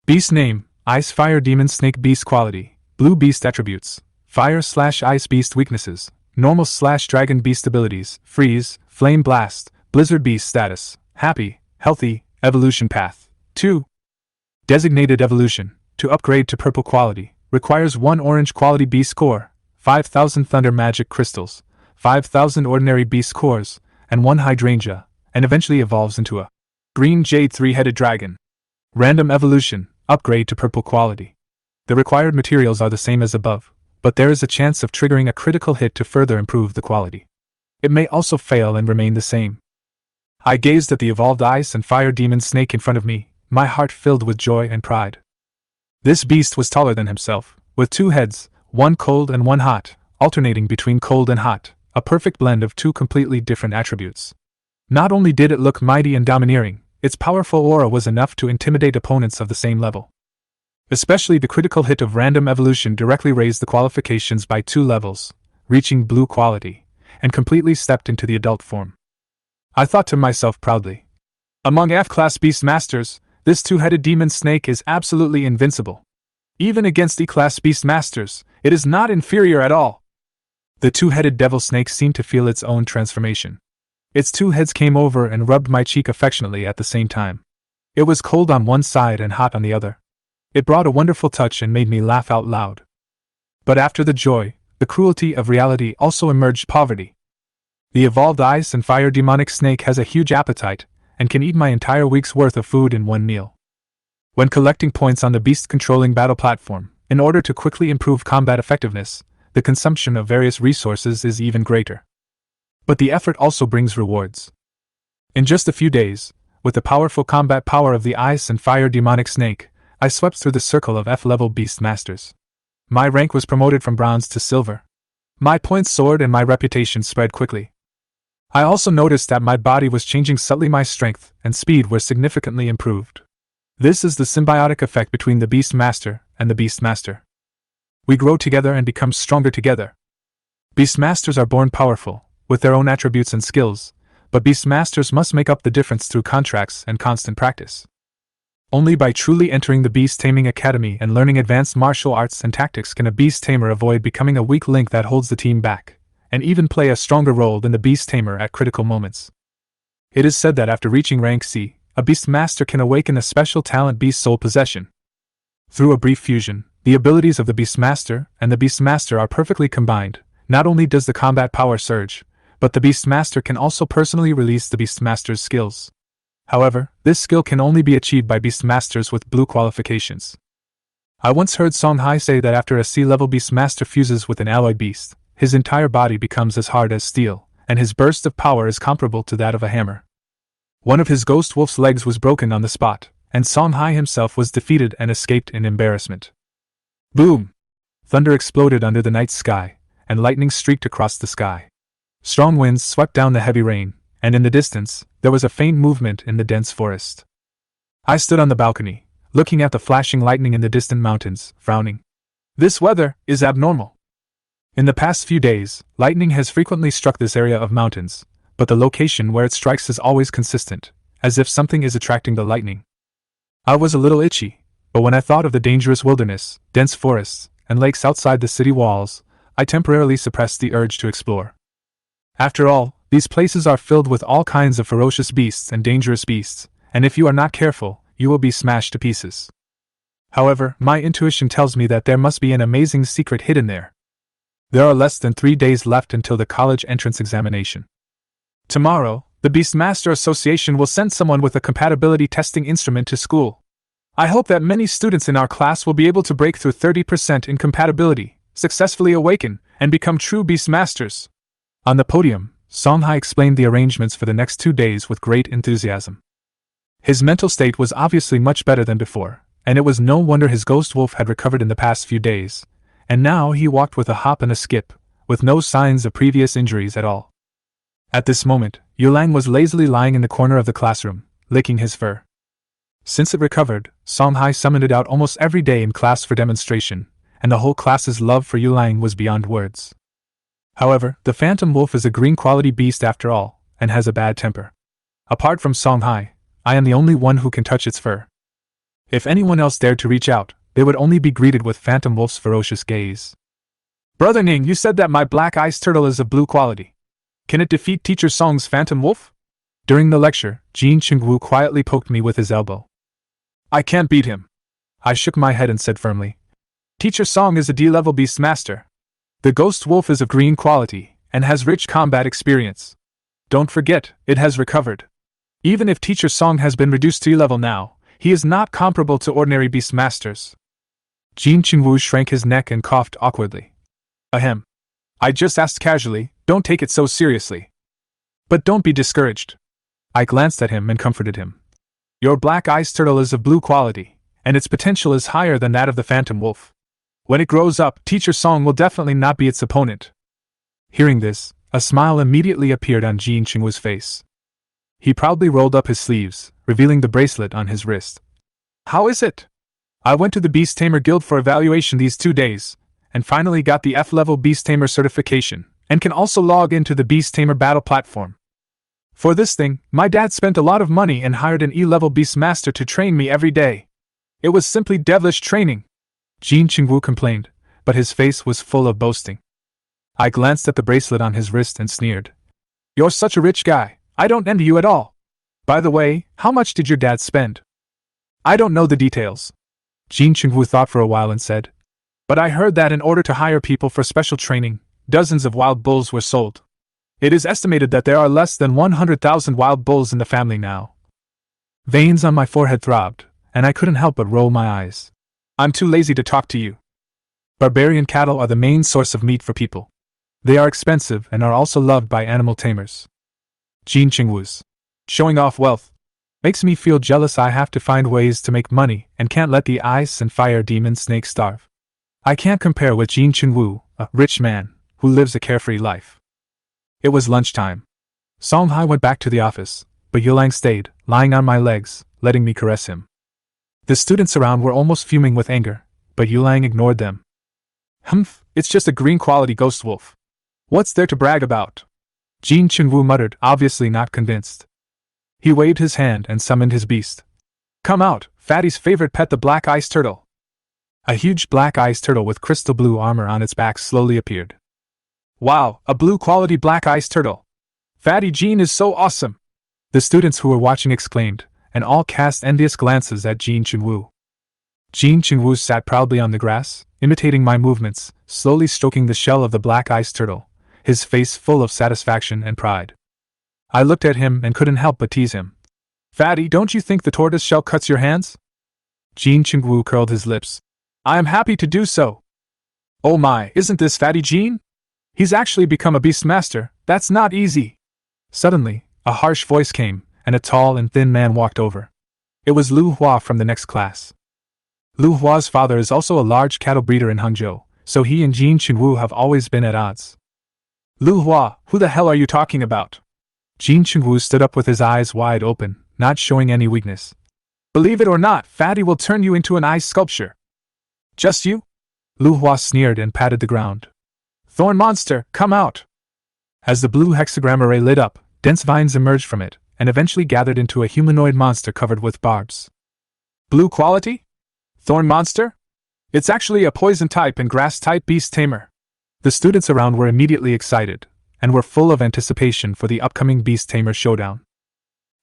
Beast name, Ice Fire Demon Snake Beast Quality, Blue Beast Attributes, Fire/Ice Beast Weaknesses, Normal/Dragon Beast Abilities, Freeze, Flame Blast, Blizzard Beast Status, Happy, Healthy, Evolution Path. 2. Designated Evolution, to upgrade to Purple Quality, requires 1 Orange Quality Beast Core, 5,000 Thunder Magic Crystals, 5,000 Ordinary Beast Cores, and 1 Hydrangea, and eventually evolves into a Green Jade 3-Headed Dragon. Random Evolution, upgrade to Purple Quality. The required materials are the same as above, but there is a chance of triggering a critical hit to further improve the quality. It may also fail and remain the same. I gazed at the evolved Ice and Fire Demon Snake in front of me, my heart filled with joy and pride. This beast was taller than himself, with 2 heads, 1 cold and 1 hot, alternating between cold and hot, a perfect blend of 2 completely different attributes. Not only did it look mighty and domineering, its powerful aura was enough to intimidate opponents of the same level. Especially the critical hit of Random Evolution directly raised the qualifications by 2 levels, reaching Blue Quality, and completely stepped into the adult form. I thought to myself proudly, among F-class Beast Masters, this 2-headed demon snake is absolutely invincible. Even against E-class Beast Masters, it is not inferior at all. The 2-headed devil snake seemed to feel its own transformation. Its 2 heads came over and rubbed my cheek affectionately at the same time. It was cold on one side and hot on the other. It brought a wonderful touch and made me laugh out loud. But after the joy, the cruelty of reality also emerged: poverty. The evolved Ice and Fire Demonic Snake has a huge appetite, and can eat my entire week's worth of food in one meal. When collecting points on the beast-controlling battle platform, in order to quickly improve combat effectiveness, the consumption of various resources is even greater. But the effort also brings rewards. In just a few days, with the powerful combat power of the Ice and Fire Demonic Snake, I swept through the circle of F-level Beast Masters. My rank was promoted from bronze to silver. My points soared and my reputation spread quickly. I also noticed that my body was changing subtly. My strength and speed were significantly improved. This is the symbiotic effect between the Beast Master and the Beast Master. We grow together and become stronger together. Beast Masters are born powerful, with their own attributes and skills, but Beast Masters must make up the difference through contracts and constant practice. Only by truly entering the Beast Taming Academy and learning advanced martial arts and tactics can a Beast Tamer avoid becoming a weak link that holds the team back, and even play a stronger role than the Beast Tamer at critical moments. It is said that after reaching rank C, a Beast Master can awaken a special talent: Beast Soul Possession. Through a brief fusion, the abilities of the Beast Master and the Beast Master are perfectly combined. Not only does the combat power surge, but the Beast Master can also personally release the Beast Master's skills. However, this skill can only be achieved by Beast Masters with blue qualifications. I once heard Song Hai say that after a C-level Beast Master fuses with an alloy beast, his entire body becomes as hard as steel, and his burst of power is comparable to that of a hammer. One of his ghost wolf's legs was broken on the spot, and Song Hai himself was defeated and escaped in embarrassment. Boom! Thunder exploded under the night sky, and lightning streaked across the sky. Strong winds swept down the heavy rain, and in the distance, there was a faint movement in the dense forest. I stood on the balcony, looking at the flashing lightning in the distant mountains, frowning. This weather is abnormal. In the past few days, lightning has frequently struck this area of mountains, but the location where it strikes is always consistent, as if something is attracting the lightning. I was a little itchy, but when I thought of the dangerous wilderness, dense forests, and lakes outside the city walls, I temporarily suppressed the urge to explore. After all, these places are filled with all kinds of ferocious beasts and dangerous beasts, and if you are not careful, you will be smashed to pieces. However, my intuition tells me that there must be an amazing secret hidden there. There are less than 3 days left until the college entrance examination. Tomorrow, the Beastmaster Association will send someone with a compatibility testing instrument to school. I hope that many students in our class will be able to break through 30% in compatibility, successfully awaken, and become true Beastmasters. On the podium, Song Hai explained the arrangements for the next 2 days with great enthusiasm. His mental state was obviously much better than before, and it was no wonder his ghost wolf had recovered in the past few days, and now he walked with a hop and a skip, with no signs of previous injuries at all. At this moment, Yulang was lazily lying in the corner of the classroom, licking his fur. Since it recovered, Song Hai summoned it out almost every day in class for demonstration, and the whole class's love for Yulang was beyond words. However, the phantom wolf is a green quality beast after all, and has a bad temper. Apart from Song Hai, I am the only one who can touch its fur. If anyone else dared to reach out, they would only be greeted with Phantom Wolf's ferocious gaze. Brother Ning, you said that my black ice turtle is of blue quality. Can it defeat Teacher Song's Phantom Wolf? During the lecture, Jin Chingwu quietly poked me with his elbow. I can't beat him. I shook my head and said firmly. Teacher Song is a D-level beast master. The ghost wolf is of green quality, and has rich combat experience. Don't forget, it has recovered. Even if Teacher Song has been reduced to E-level now, he is not comparable to ordinary beast masters. Jin Chingwu shrank his neck and coughed awkwardly. Ahem. I just asked casually, don't take it so seriously. But don't be discouraged. I glanced at him and comforted him. Your black ice turtle is of blue quality, and its potential is higher than that of the Phantom Wolf. When it grows up, Teacher Song will definitely not be its opponent. Hearing this, a smile immediately appeared on Jin Chingwu's face. He proudly rolled up his sleeves, revealing the bracelet on his wrist. How is it? I went to the Beast Tamer Guild for evaluation these 2 days, and finally got the F-level Beast Tamer certification, and can also log into the Beast Tamer battle platform. For this thing, my dad spent a lot of money and hired an E-level Beast Master to train me every day. It was simply devilish training, Jin Chingwu complained, but his face was full of boasting. I glanced at the bracelet on his wrist and sneered. You're such a rich guy, I don't envy you at all. By the way, how much did your dad spend? I don't know the details. Jin Chingwu thought for a while and said, but I heard that in order to hire people for special training, dozens of wild bulls were sold. It is estimated that there are less than 100,000 wild bulls in the family now. Veins on my forehead throbbed, and I couldn't help but roll my eyes. I'm too lazy to talk to you. Barbarian cattle are the main source of meat for people. They are expensive and are also loved by animal tamers. Jin Chingwu's showing off wealth makes me feel jealous. I have to find ways to make money and can't let the ice and fire demon snake starve. I can't compare with Jin Chingwu, a rich man who lives a carefree life. It was lunchtime. Songhai went back to the office, but Yulang stayed, lying on my legs, letting me caress him. The students around were almost fuming with anger, but Yulang ignored them. Humph, it's just a green quality ghost wolf. What's there to brag about? Jin Chingwu muttered, obviously not convinced. He waved his hand and summoned his beast. Come out, Fatty's favorite pet, the black ice turtle. A huge black ice turtle with crystal blue armor on its back slowly appeared. Wow, a blue quality black ice turtle. Fatty Jin is so awesome! The students who were watching exclaimed, and all cast envious glances at Jin Chingwu. Jin Chingwu sat proudly on the grass, imitating my movements, slowly stroking the shell of the black ice turtle, his face full of satisfaction and pride. I looked at him and couldn't help but tease him. Fatty, don't you think the tortoise shell cuts your hands? Jin Chingwu curled his lips. I am happy to do so. Oh my, isn't this Fatty Jin? He's actually become a beast master. That's not easy. Suddenly, a harsh voice came, and a tall and thin man walked over. It was Lu Hua from the next class. Lu Hua's father is also a large cattle breeder in Hangzhou, so he and Jin Chingwu have always been at odds. Lu Hua, who the hell are you talking about? Jin Chingwu stood up with his eyes wide open, not showing any weakness. Believe it or not, Fatty will turn you into an ice sculpture. Just you? Lu Hua sneered and patted the ground. Thorn monster, come out! As the blue hexagram array lit up, dense vines emerged from it, and eventually gathered into a humanoid monster covered with barbs. Blue quality? Thorn monster? It's actually a poison-type and grass-type beast tamer. The students around were immediately excited, and were full of anticipation for the upcoming beast tamer showdown.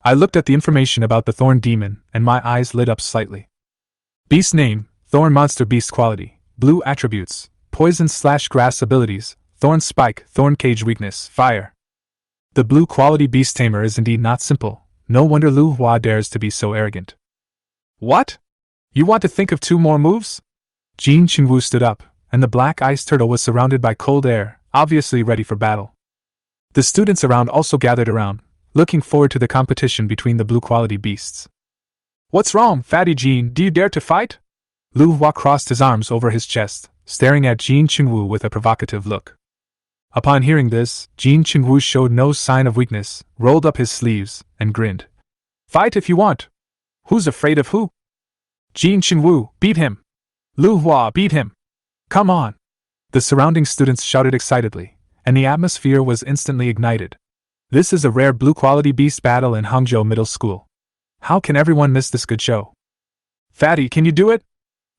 I looked at the information about the thorn demon, and my eyes lit up slightly. Beast name, thorn monster beast quality, blue attributes, poison/grass abilities, thorn spike, thorn cage weakness, fire. The blue quality beast tamer is indeed not simple. No wonder Lu Hua dares to be so arrogant. What? You want to think of 2 more moves? Jin Chingwu stood up, and the black ice turtle was surrounded by cold air, obviously ready for battle. The students around also gathered around, looking forward to the competition between the blue quality beasts. What's wrong, Fatty Jin? Do you dare to fight? Lu Hua crossed his arms over his chest, staring at Jin Chingwu with a provocative look. Upon hearing this, Jin Chingwu showed no sign of weakness, rolled up his sleeves, and grinned. Fight if you want. Who's afraid of who? Jin Chingwu, beat him! Lu Hua, beat him! Come on! The surrounding students shouted excitedly, and the atmosphere was instantly ignited. This is a rare blue quality beast battle in Hangzhou Middle School. How can everyone miss this good show? Fatty, can you do it?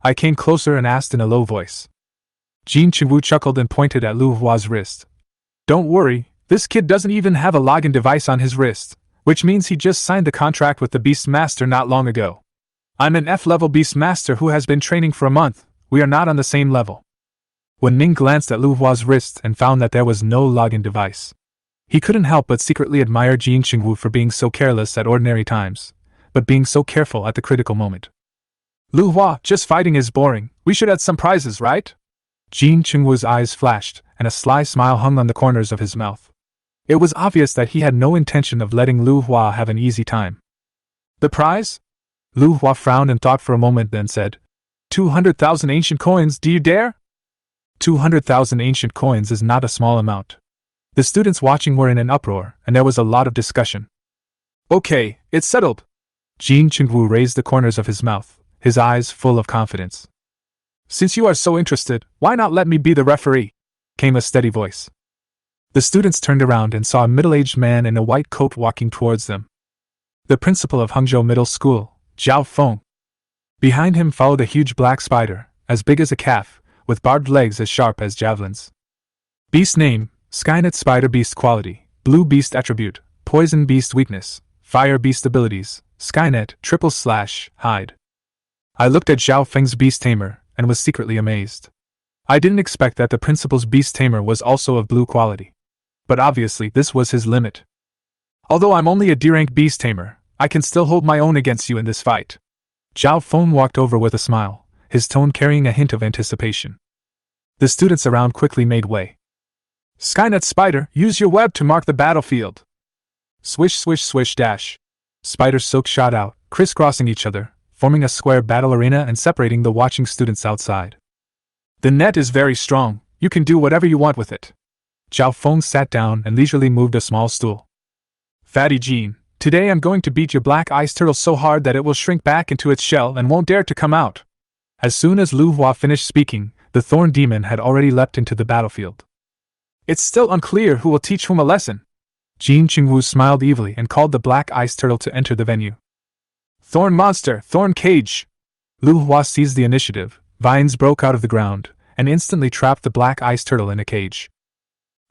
I came closer and asked in a low voice. Jin Chengwu chuckled and pointed at Lu Hua's wrist. Don't worry, this kid doesn't even have a login device on his wrist, which means he just signed the contract with the Beast Master not long ago. I'm an F-level Beast Master who has been training for a month. We are not on the same level. Wu Ning glanced at Lu Hua's wrist and found that there was no login device. He couldn't help but secretly admire Jin Chengwu for being so careless at ordinary times, but being so careful at the critical moment. Lu Hua, just fighting is boring. We should add some prizes, right? Jin Chengwu's eyes flashed, and a sly smile hung on the corners of his mouth. It was obvious that he had no intention of letting Lu Hua have an easy time. The prize? Lu Hua frowned and thought for a moment, then said, 200,000 ancient coins, do you dare? 200,000 ancient coins is not a small amount. The students watching were in an uproar, and there was a lot of discussion. Okay, it's settled. Jin Chengwu raised the corners of his mouth, his eyes full of confidence. Since you are so interested, why not let me be the referee? Came a steady voice. The students turned around and saw a middle-aged man in a white coat walking towards them. The principal of Hangzhou Middle School, Zhao Feng. Behind him followed a huge black spider, as big as a calf, with barbed legs as sharp as javelins. Beast name, Skynet Spider Beast quality, Blue Beast attribute, Poison Beast weakness, Fire Beast abilities, Skynet / hide. I looked at Zhao Feng's Beast Tamer, and was secretly amazed. I didn't expect that the principal's Beast Tamer was also of blue quality. But obviously this was his limit. Although I'm only a D-rank Beast Tamer, I can still hold my own against you in this fight. Zhao Feng walked over with a smile, his tone carrying a hint of anticipation. The students around quickly made way. Skynet Spider, use your web to mark the battlefield. Swish swish swish dash. Spider silk shot out, crisscrossing each other, forming a square battle arena and separating the watching students outside. The net is very strong, you can do whatever you want with it. Zhao Feng sat down and leisurely moved a small stool. Fatty Jean, today I'm going to beat your black ice turtle so hard that it will shrink back into its shell and won't dare to come out. As soon as Lu Hua finished speaking, the thorn demon had already leapt into the battlefield. It's still unclear who will teach whom a lesson. Jin Chengwu smiled evilly and called the black ice turtle to enter the venue. Thorn monster, thorn cage! Lu Hua seized the initiative, vines broke out of the ground, and instantly trapped the black ice turtle in a cage.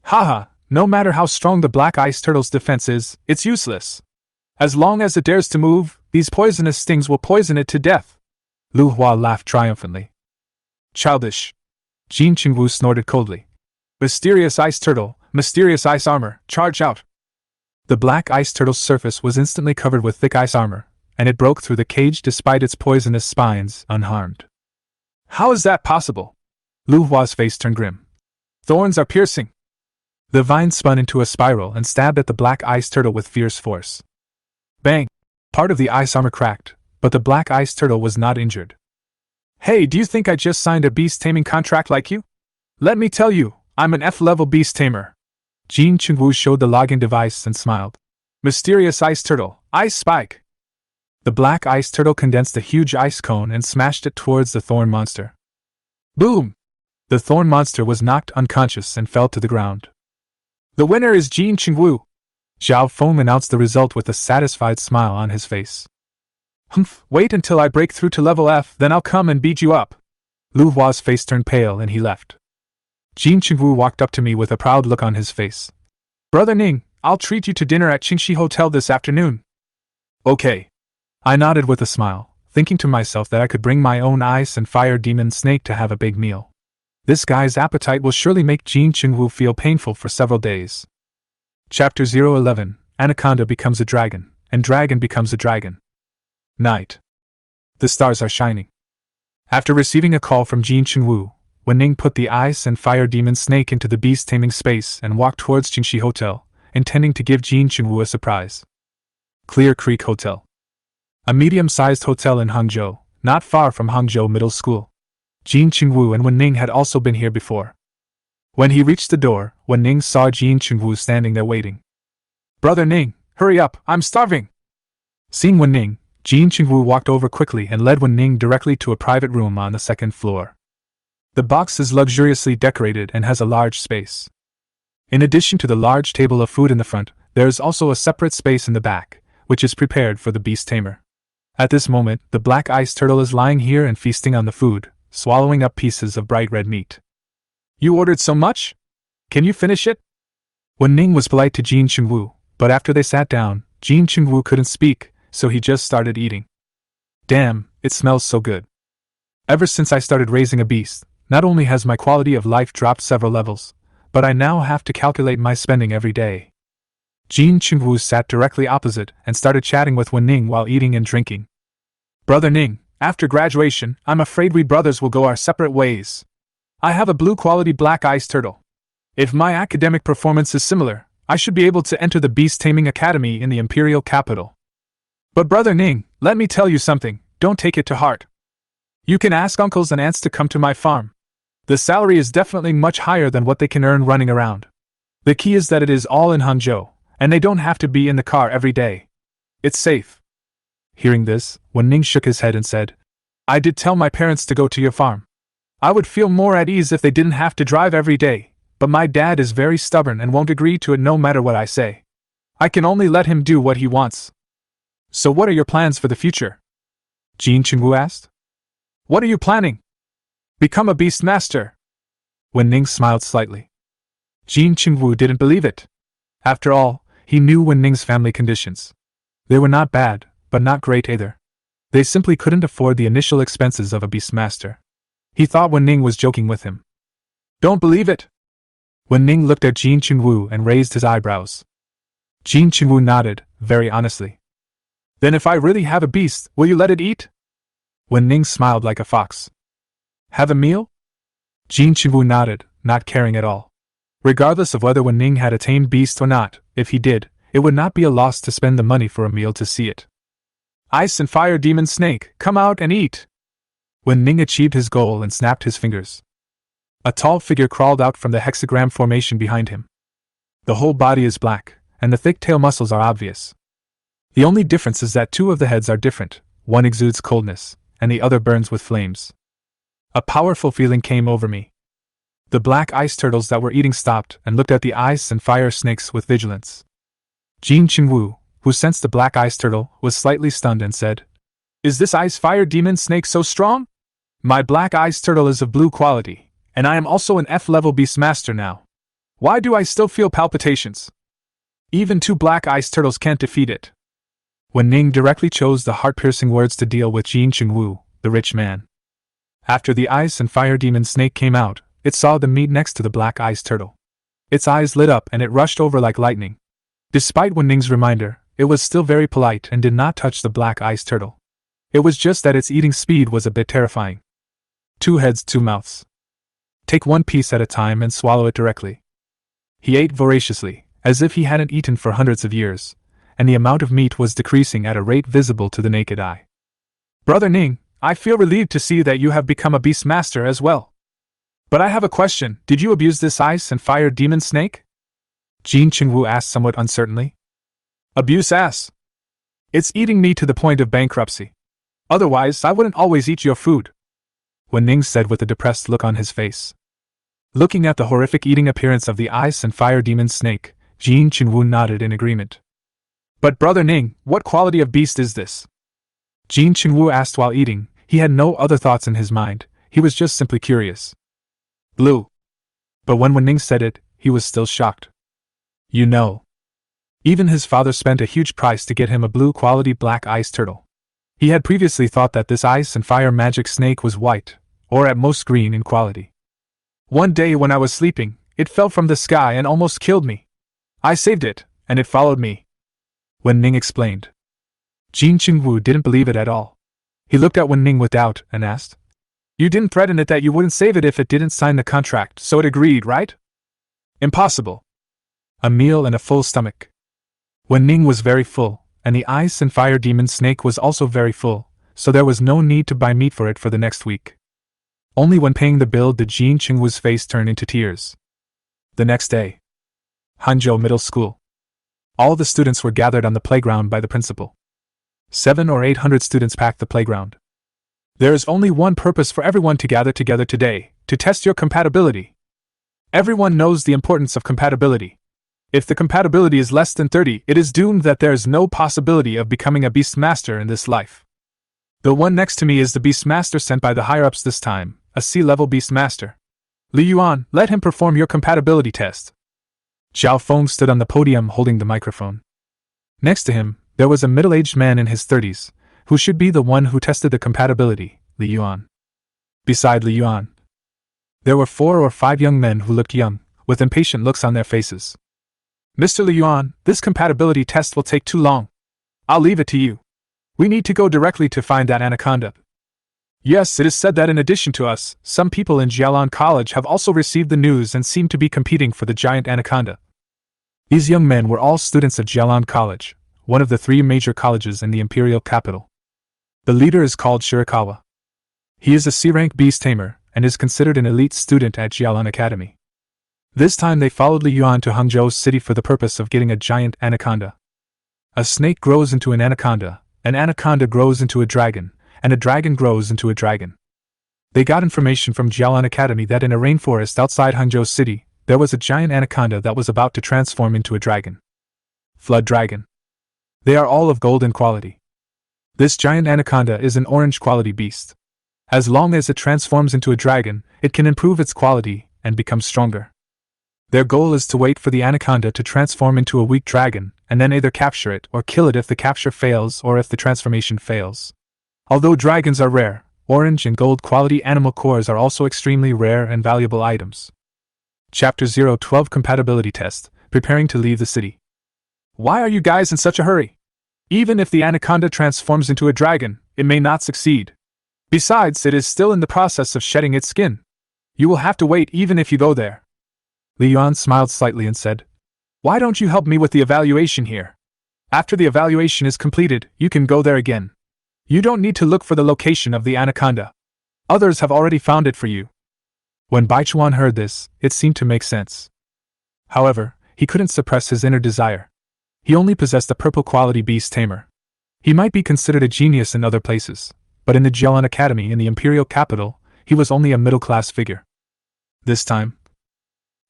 Haha, no matter how strong the black ice turtle's defense is, it's useless. As long as it dares to move, these poisonous stings will poison it to death. Lu Hua laughed triumphantly. Childish. Jin Chengwu snorted coldly. Mysterious ice turtle, mysterious ice armor, charge out! The black ice turtle's surface was instantly covered with thick ice armor, and it broke through the cage despite its poisonous spines, unharmed. How is that possible? Lu Hua's face turned grim. Thorns are piercing. The vine spun into a spiral and stabbed at the black ice turtle with fierce force. Bang! Part of the ice armor cracked, but the black ice turtle was not injured. Hey, do you think I just signed a beast taming contract like you? Let me tell you, I'm an F-level beast tamer. Jin Chengwu showed the login device and smiled. Mysterious ice turtle, ice spike! The black ice turtle condensed a huge ice cone and smashed it towards the thorn monster. Boom! The thorn monster was knocked unconscious and fell to the ground. The winner is Jin Chengwu. Zhao Feng announced the result with a satisfied smile on his face. Humph, wait until I break through to level F, then I'll come and beat you up. Lu Hua's face turned pale and he left. Jin Chengwu walked up to me with a proud look on his face. Brother Ning, I'll treat you to dinner at Qingxi Hotel this afternoon. Okay. I nodded with a smile, thinking to myself that I could bring my own ice and fire demon snake to have a big meal. This guy's appetite will surely make Jin Chengwu feel painful for several days. Chapter 011, Anaconda becomes a dragon, and dragon becomes a dragon. Night. The stars are shining. After receiving a call from Jin Chengwu, Wu Ning put the ice and fire demon snake into the beast taming space and walked towards Qingxi Hotel, intending to give Jin Chengwu a surprise. Clear Creek Hotel. A medium-sized hotel in Hangzhou, not far from Hangzhou Middle School. Jin Chengwu and Wu Ning had also been here before. When he reached the door, Wu Ning saw Jin Chengwu standing there waiting. Brother Ning, hurry up, I'm starving! Seeing Wu Ning, Jin Chengwu walked over quickly and led Wu Ning directly to a private room on the second floor. The box is luxuriously decorated and has a large space. In addition to the large table of food in the front, there is also a separate space in the back, which is prepared for the beast tamer. At this moment, the black ice turtle is lying here and feasting on the food, swallowing up pieces of bright red meat. You ordered so much? Can you finish it? Wu Ning was polite to Jin Chengwu, but after they sat down, Jin Chengwu couldn't speak, so he just started eating. Damn, it smells so good. Ever since I started raising a beast, not only has my quality of life dropped several levels, but I now have to calculate my spending every day. Jin Chengwu sat directly opposite and started chatting with Wu Ning while eating and drinking. Brother Ning, after graduation, I'm afraid we brothers will go our separate ways. I have a blue-quality black ice turtle. If my academic performance is similar, I should be able to enter the Beast Taming Academy in the Imperial Capital. But Brother Ning, let me tell you something, don't take it to heart. You can ask uncles and aunts to come to my farm. The salary is definitely much higher than what they can earn running around. The key is that it is all in Hangzhou, and they don't have to be in the car every day. It's safe. Hearing this, Wu Ning shook his head and said, I did tell my parents to go to your farm. I would feel more at ease if they didn't have to drive every day, but my dad is very stubborn and won't agree to it no matter what I say. I can only let him do what he wants. So what are your plans for the future? Jin Chengwu asked. What are you planning? Become a beast master. Wu Ning smiled slightly. Jin Chengwu didn't believe it. After all, he knew Wu Ning's family conditions. They were not bad, but not great either. They simply couldn't afford the initial expenses of a beast master. He thought Wu Ning was joking with him. Don't believe it? Wu Ning looked at Jin Chengwu and raised his eyebrows. Jin Chengwu nodded, very honestly. Then if I really have a beast, will you let it eat? Wu Ning smiled like a fox. Have a meal? Jin Chengwu nodded, not caring at all. Regardless of whether Wu Ning had a tamed beast or not, if he did, it would not be a loss to spend the money for a meal to see it. Ice and fire demon snake, come out and eat! Wu Ning achieved his goal and snapped his fingers. A tall figure crawled out from the hexagram formation behind him. The whole body is black, and the thick tail muscles are obvious. The only difference is that two of the heads are different, one exudes coldness, and the other burns with flames. A powerful feeling came over me. The black ice turtles that were eating stopped and looked at the ice and fire snakes with vigilance. Jin Chengwu, who sensed the black ice turtle, was slightly stunned and said, Is this ice fire demon snake so strong? My black ice turtle is of blue quality, and I am also an F-level beast master now. Why do I still feel palpitations? Even two black ice turtles can't defeat it. Wu Ning directly chose the heart-piercing words to deal with Jin Chengwu, the rich man. After the ice and fire demon snake came out, it saw the meat next to the black ice turtle. Its eyes lit up and it rushed over like lightning. Despite Wu Ning's reminder, it was still very polite and did not touch the black ice turtle. It was just that its eating speed was a bit terrifying. 2 heads, 2 mouths. Take one piece at a time and swallow it directly. He ate voraciously, as if he hadn't eaten for hundreds of years, and the amount of meat was decreasing at a rate visible to the naked eye. Brother Ning, I feel relieved to see that you have become a beast master as well. But I have a question, did you abuse this ice and fire demon snake? Jin Chengwu asked somewhat uncertainly. Abuse ass. It's eating me to the point of bankruptcy. Otherwise, I wouldn't always eat your food. Wu Ning said with a depressed look on his face. Looking at the horrific eating appearance of the ice and fire demon snake, Jin Chengwu nodded in agreement. But Brother Ning, what quality of beast is this? Jin Chengwu asked while eating. He had no other thoughts in his mind, he was just simply curious. Blue. But when Wu Ning said it, he was still shocked. You know. Even his father spent a huge price to get him a blue-quality black ice turtle. He had previously thought that this ice and fire magic snake was white, or at most green in quality. One day when I was sleeping, it fell from the sky and almost killed me. I saved it, and it followed me. Wu Ning explained. Jin Chengwu didn't believe it at all. He looked at Wu Ning with doubt and asked, You didn't threaten it that you wouldn't save it if it didn't sign the contract, so it agreed, right? Impossible. A meal and a full stomach. Wu Ning was very full, and the ice and fire demon snake was also very full, so there was no need to buy meat for it for the next week. Only when paying the bill did Jin Chengwu's face turn into tears. The next day. Hangzhou Middle School. All the students were gathered on the playground by the principal. 700 or 800 students packed the playground. There is only one purpose for everyone to gather together today, to test your compatibility. Everyone knows the importance of compatibility. If the compatibility is less than 30, it is doomed that there is no possibility of becoming a beast master in this life. The one next to me is the Beastmaster sent by the higher-ups this time, a sea-level Beastmaster. Li Yuan, let him perform your compatibility test. Zhao Feng stood on the podium holding the microphone. Next to him, there was a middle-aged man in his 30s, who should be the one who tested the compatibility, Li Yuan. Beside Li Yuan, there were 4 or 5 young men who looked young, with impatient looks on their faces. Mr. Li Yuan, this compatibility test will take too long. I'll leave it to you. We need to go directly to find that anaconda. Yes, it is said that in addition to us, some people in Jialan College have also received the news and seem to be competing for the giant anaconda. These young men were all students of Jialan College, one of the 3 major colleges in the imperial capital. The leader is called Shirakawa. He is a C-rank beast tamer and is considered an elite student at Jialan Academy. This time they followed Li Yuan to Hangzhou City for the purpose of getting a giant anaconda. A snake grows into an anaconda grows into a dragon, and a dragon grows into a dragon. They got information from Jialan Academy that in a rainforest outside Hangzhou City, there was a giant anaconda that was about to transform into a dragon. Flood dragon. They are all of golden quality. This giant anaconda is an orange quality beast. As long as it transforms into a dragon, it can improve its quality and become stronger. Their goal is to wait for the anaconda to transform into a weak dragon, and then either capture it or kill it if the capture fails or if the transformation fails. Although dragons are rare, orange and gold quality animal cores are also extremely rare and valuable items. Chapter 012 Compatibility Test, Preparing to Leave the City. Why are you guys in such a hurry? Even if the anaconda transforms into a dragon, it may not succeed. Besides, it is still in the process of shedding its skin. You will have to wait even if you go there. Li Yuan smiled slightly and said, Why don't you help me with the evaluation here? After the evaluation is completed, you can go there again. You don't need to look for the location of the anaconda. Others have already found it for you. When Baichuan heard this, it seemed to make sense. However, he couldn't suppress his inner desire. He only possessed a purple quality beast tamer. He might be considered a genius in other places, but in the Jialan Academy in the imperial capital, he was only a middle-class figure. This time,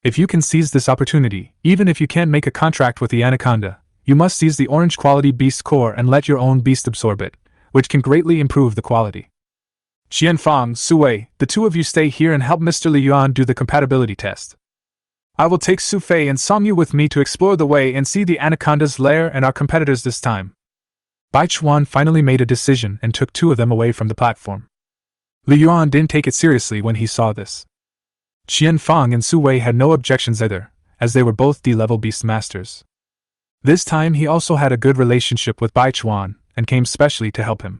if you can seize this opportunity, even if you can't make a contract with the anaconda, you must seize the orange quality beast core and let your own beast absorb it, which can greatly improve the quality. Qianfang, Suwei, the 2 of you stay here and help Mr. Li Yuan do the compatibility test. I will take Su Fei and Song Yu with me to explore the way and see the anaconda's lair and our competitors this time. Baichuan finally made a decision and took 2 of them away from the platform. Li Yuan didn't take it seriously when he saw this. Qianfang and Su Wei had no objections either, as they were both D-level beast masters. This time he also had a good relationship with Baichuan, and came specially to help him.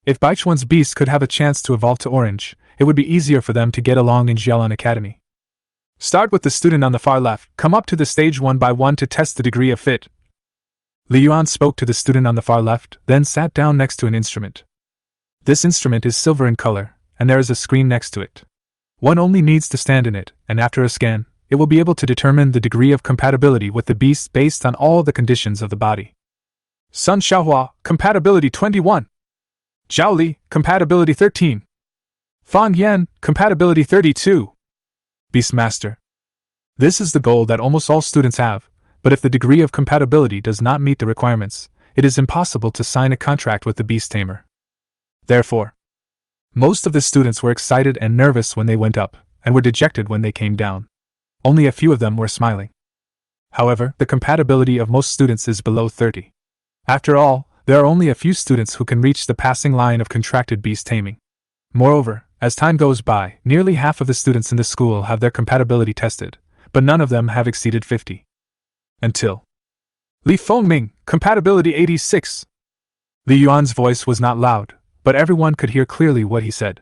If Baichuan's beast could have a chance to evolve to orange, it would be easier for them to get along in Jialan Academy. Start with the student on the far left, come up to the stage one by one to test the degree of fit. Li Yuan spoke to the student on the far left, then sat down next to an instrument. This instrument is silver in color, and there is a screen next to it. One only needs to stand in it, and after a scan, it will be able to determine the degree of compatibility with the beast based on all the conditions of the body. Sun Xiaohua, compatibility 21. Zhao Li, compatibility 13. Fan Yan, compatibility 32. Beastmaster. This is the goal that almost all students have, but if the degree of compatibility does not meet the requirements, it is impossible to sign a contract with the beast tamer. Therefore, most of the students were excited and nervous when they went up, and were dejected when they came down. Only a few of them were smiling. However, the compatibility of most students is below 30. After all, there are only a few students who can reach the passing line of contracted beast taming. Moreover, as time goes by, nearly half of the students in the school have their compatibility tested, but none of them have exceeded 50. Until Li Fengming, compatibility 86. Li Yuan's voice was not loud, but everyone could hear clearly what he said.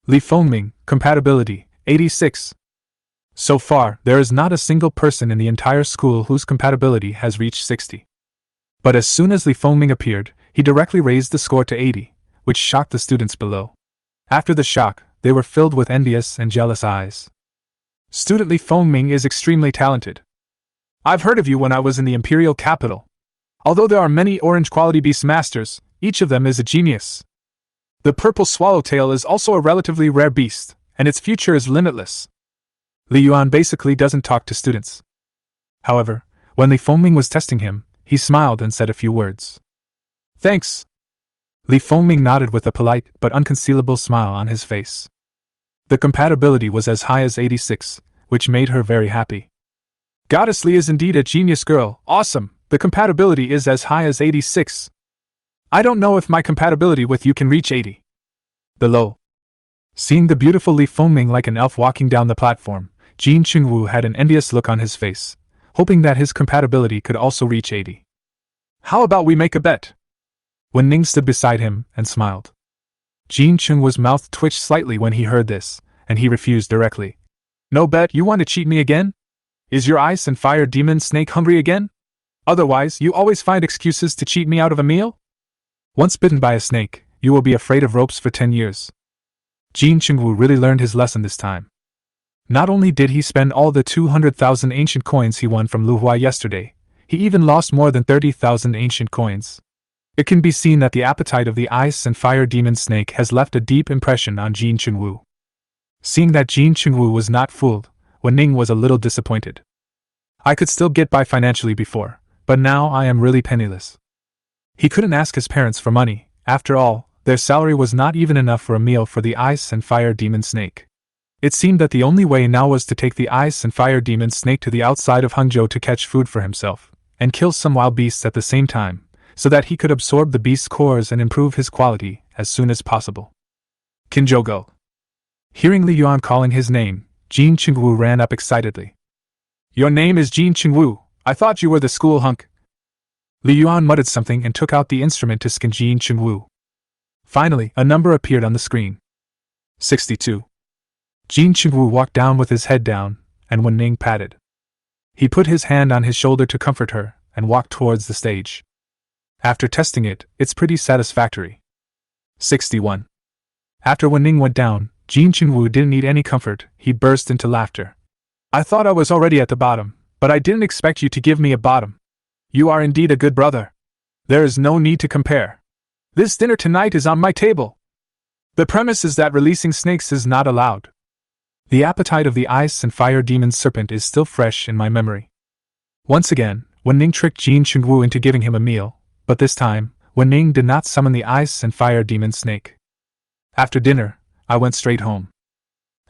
Li Fengming, compatibility 86. So far, there is not a single person in the entire school whose compatibility has reached 60. But as soon as Li Fengming appeared, he directly raised the score to 80, which shocked the students below. After the shock, they were filled with envious and jealous eyes. Student Li Fengming is extremely talented. I've heard of you when I was in the imperial capital. Although there are many orange quality beast masters, each of them is a genius. The purple swallowtail is also a relatively rare beast, and its future is limitless. Li Yuan basically doesn't talk to students. However, when Li Fengming was testing him, he smiled and said a few words. Thanks. Li Fengming nodded with a polite but unconcealable smile on his face. The compatibility was as high as 86, which made her very happy. Goddess Li is indeed a genius girl, awesome, the compatibility is as high as 86. I don't know if my compatibility with you can reach 80. Below. Seeing the beautiful Li Fengming like an elf walking down the platform, Jin Chengwu had an envious look on his face, hoping that his compatibility could also reach 80. How about we make a bet? Wu Ning stood beside him and smiled. Jin Chengwu's mouth twitched slightly when he heard this, and he refused directly. No bet, you want to cheat me again? Is your ice and fire demon snake hungry again? Otherwise, you always find excuses to cheat me out of a meal? Once bitten by a snake, you will be afraid of ropes for 10 years. Jin Chengwu really learned his lesson this time. Not only did he spend all the 200,000 ancient coins he won from Lu Hua yesterday, he even lost more than 30,000 ancient coins. It can be seen that the appetite of the ice and fire demon snake has left a deep impression on Jin Chengwu. Seeing that Jin Chengwu was not fooled, Wu Ning was a little disappointed. I could still get by financially before, but now I am really penniless. He couldn't ask his parents for money. After all, their salary was not even enough for a meal for the ice and fire demon snake. It seemed that the only way now was to take the ice and fire demon snake to the outside of Hangzhou to catch food for himself, and kill some wild beasts at the same time, so that he could absorb the beast's cores and improve his quality as soon as possible. Kinjogo. Hearing Li Yuan calling his name, Jin Chengwu ran up excitedly. Your name is Jin Chengwu, I thought you were the school hunk. Li Yuan muttered something and took out the instrument to scan Jin Chengwu. Finally, a number appeared on the screen. 62. Jin Chengwu walked down with his head down, and Wu Ning patted. He put his hand on his shoulder to comfort her, and walked towards the stage. After testing it, it's pretty satisfactory. 61. After Wu Ning went down, Jin Chengwu didn't need any comfort, he burst into laughter. I thought I was already at the bottom, but I didn't expect you to give me a bottom. You are indeed a good brother. There is no need to compare. This dinner tonight is on my table. The premise is that releasing snakes is not allowed. The appetite of the ice and fire demon serpent is still fresh in my memory. Once again, Wu Ning tricked Jin Chengwu into giving him a meal, but this time, Wu Ning did not summon the ice and fire demon snake. After dinner, I went straight home.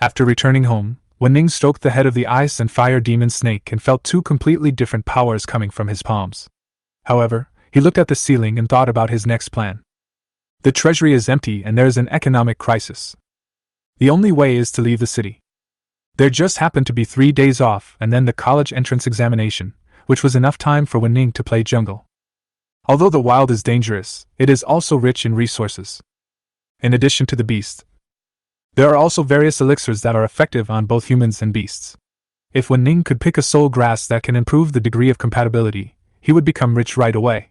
After returning home, Wu Ning stroked the head of the ice and fire demon snake and felt two completely different powers coming from his palms. However, he looked at the ceiling and thought about his next plan. The treasury is empty and there is an economic crisis. The only way is to leave the city. There just happened to be 3 days off and then the college entrance examination, which was enough time for Wu Ning to play jungle. Although the wild is dangerous, it is also rich in resources. In addition to the beast, there are also various elixirs that are effective on both humans and beasts. If Wu Ning could pick a soul grass that can improve the degree of compatibility, he would become rich right away.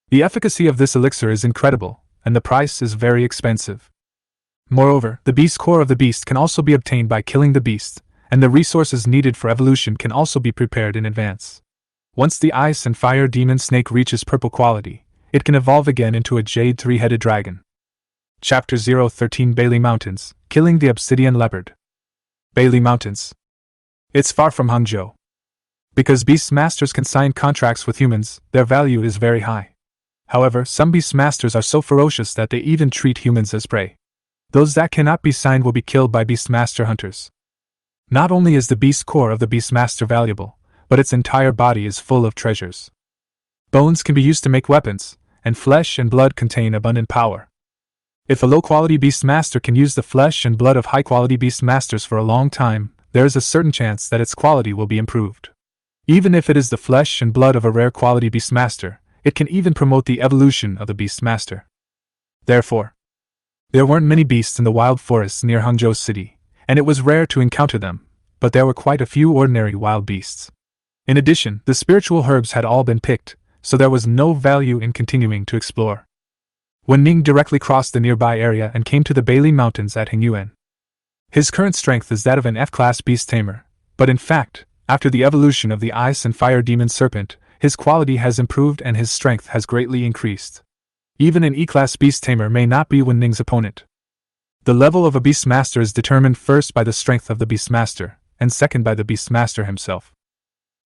The efficacy of this elixir is incredible, and the price is very expensive. Moreover, the beast core of the beast can also be obtained by killing the beast, and the resources needed for evolution can also be prepared in advance. Once the ice and fire demon snake reaches purple quality, it can evolve again into a jade three-headed dragon. Chapter 013 Bailey Mountains, Killing the Obsidian Leopard. Bailey Mountains. It's far from Hangzhou. Because beast masters can sign contracts with humans, their value is very high. However, some beast masters are so ferocious that they even treat humans as prey. Those that cannot be signed will be killed by beast master hunters. Not only is the beast core of the beast master valuable, but its entire body is full of treasures. Bones can be used to make weapons, and flesh and blood contain abundant power. If a low-quality beast master can use the flesh and blood of high-quality beast masters for a long time, there is a certain chance that its quality will be improved. Even if it is the flesh and blood of a rare quality beast master, it can even promote the evolution of the beast master. Therefore, there weren't many beasts in the wild forests near Hangzhou City, and it was rare to encounter them, but there were quite a few ordinary wild beasts. In addition, the spiritual herbs had all been picked, so there was no value in continuing to explore. Wu Ning directly crossed the nearby area and came to the Bailey Mountains at Hingyuan. His current strength is that of an F-class beast tamer, but in fact, after the evolution of the ice and fire demon serpent, his quality has improved and his strength has greatly increased. Even an E-class beast tamer may not be Wu Ning's opponent. The level of a beast master is determined first by the strength of the beast master, and second by the beast master himself.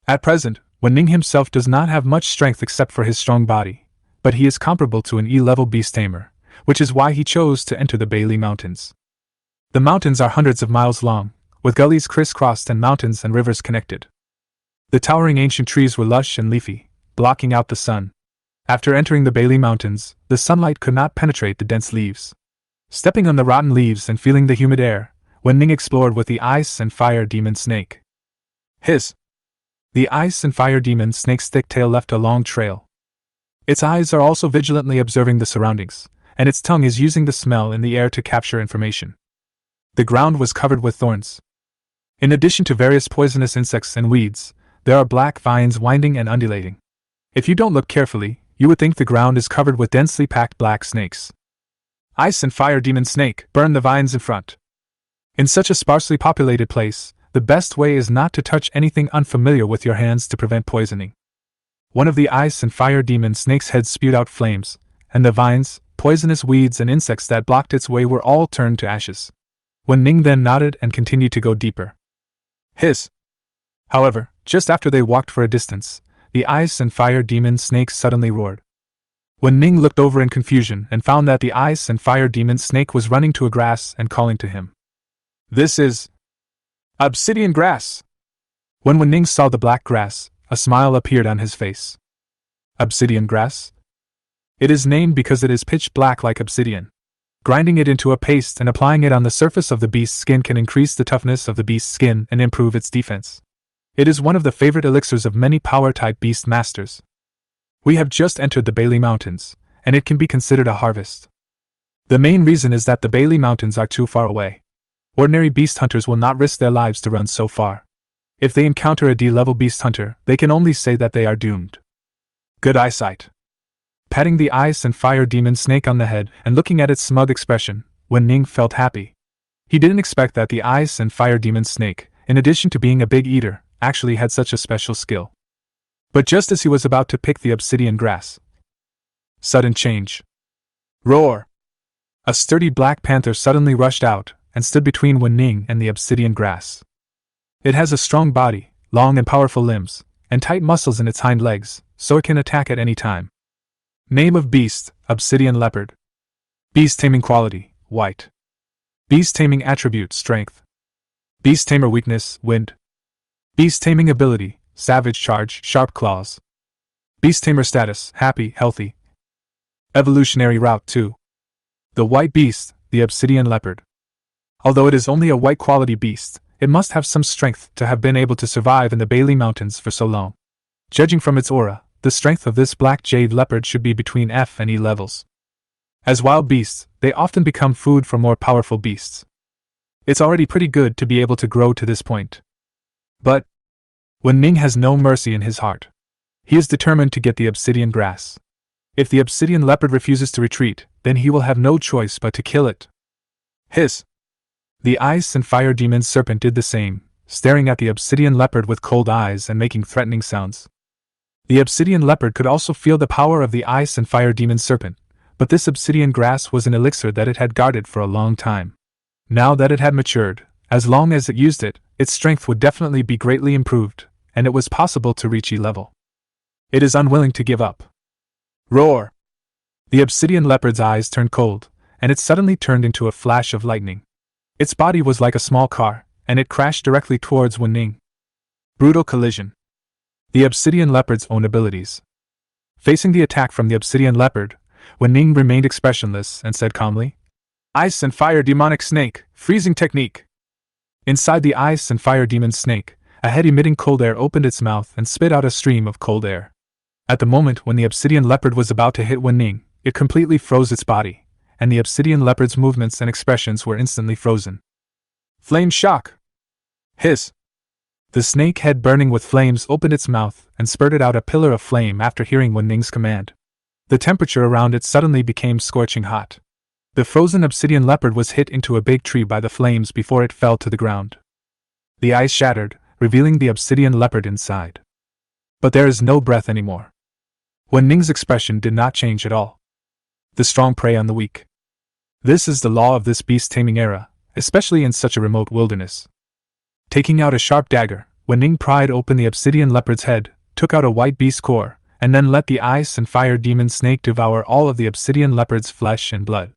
At present, Wu Ning himself does not have much strength except for his strong body, but he is comparable to an E-level beast tamer, which is why he chose to enter the Bailey Mountains. The mountains are hundreds of miles long, with gullies crisscrossed and mountains and rivers connected. The towering ancient trees were lush and leafy, blocking out the sun. After entering the Bailey Mountains, the sunlight could not penetrate the dense leaves. Stepping on the rotten leaves and feeling the humid air, Wu Ning explored with the ice and fire demon snake. The ice and fire demon snake's thick tail left a long trail. Its eyes are also vigilantly observing the surroundings, and its tongue is using the smell in the air to capture information. The ground was covered with thorns. In addition to various poisonous insects and weeds, there are black vines winding and undulating. If you don't look carefully, you would think the ground is covered with densely packed black snakes. Ice and fire demon snake, burn the vines in front. In such a sparsely populated place, the best way is not to touch anything unfamiliar with your hands to prevent poisoning. One of the ice and fire demon snake's heads spewed out flames, and the vines, poisonous weeds and insects that blocked its way were all turned to ashes. Wu Ning then nodded and continued to go deeper. However, just after they walked for a distance, the ice and fire demon snake suddenly roared. Wu Ning looked over in confusion and found that the ice and fire demon snake was running to a grass and calling to him. "This is obsidian grass!" When Wu Ning saw the black grass, a smile appeared on his face. Obsidian grass? It is named because it is pitch black like obsidian. Grinding it into a paste and applying it on the surface of the beast's skin can increase the toughness of the beast's skin and improve its defense. It is one of the favorite elixirs of many power-type beast masters. We have just entered the Bailey Mountains, and it can be considered a harvest. The main reason is that the Bailey Mountains are too far away. Ordinary beast hunters will not risk their lives to run so far. If they encounter a D-level beast hunter, they can only say that they are doomed. Good eyesight. Patting the ice and fire demon snake on the head and looking at its smug expression, Wu Ning felt happy. He didn't expect that the ice and fire demon snake, in addition to being a big eater, actually had such a special skill. But just as he was about to pick the obsidian grass, sudden change. Roar! A sturdy black panther suddenly rushed out and stood between Wu Ning and the obsidian grass. It has a strong body, long and powerful limbs, and tight muscles in its hind legs, so it can attack at any time. Name of beast, obsidian leopard. Beast taming quality, white. Beast taming attribute, strength. Beast tamer weakness, wind. Beast taming ability, savage charge, sharp claws. Beast tamer status, happy, healthy. Evolutionary route 2. The white beast, the obsidian leopard. Although it is only a white quality beast, it must have some strength to have been able to survive in the Bailey Mountains for so long. Judging from its aura, the strength of this black jade leopard should be between F and E levels. As wild beasts, they often become food for more powerful beasts. It's already pretty good to be able to grow to this point. But Wu Ning has no mercy in his heart. He is determined to get the obsidian grass. If the obsidian leopard refuses to retreat, then he will have no choice but to kill it. The ice and fire demon serpent did the same, staring at the obsidian leopard with cold eyes and making threatening sounds. The obsidian leopard could also feel the power of the ice and fire demon serpent, but this obsidian grass was an elixir that it had guarded for a long time. Now that it had matured, as long as it used it, its strength would definitely be greatly improved, and it was possible to reach E level. It is unwilling to give up. Roar! The obsidian leopard's eyes turned cold, and it suddenly turned into a flash of lightning. Its body was like a small car, and it crashed directly towards Wu Ning. Brutal collision. The obsidian leopard's own abilities. Facing the attack from the obsidian leopard, Wu Ning remained expressionless and said calmly, "Ice and fire demonic snake, freezing technique." Inside the ice and fire demon snake, a head emitting cold air opened its mouth and spit out a stream of cold air. At the moment when the obsidian leopard was about to hit Wu Ning, it completely froze its body, and the obsidian leopard's movements and expressions were instantly frozen. Flame shock! Hiss! The snake head burning with flames opened its mouth and spurted out a pillar of flame after hearing Wu Ning's command. The temperature around it suddenly became scorching hot. The frozen obsidian leopard was hit into a big tree by the flames before it fell to the ground. The ice shattered, revealing the obsidian leopard inside. But there is no breath anymore. Wu Ning's expression did not change at all. The strong prey on the weak. This is the law of this beast-taming era, especially in such a remote wilderness. Taking out a sharp dagger, Wu Ning pried open the obsidian leopard's head, took out a white beast core, and then let the ice and fire demon snake devour all of the obsidian leopard's flesh and blood.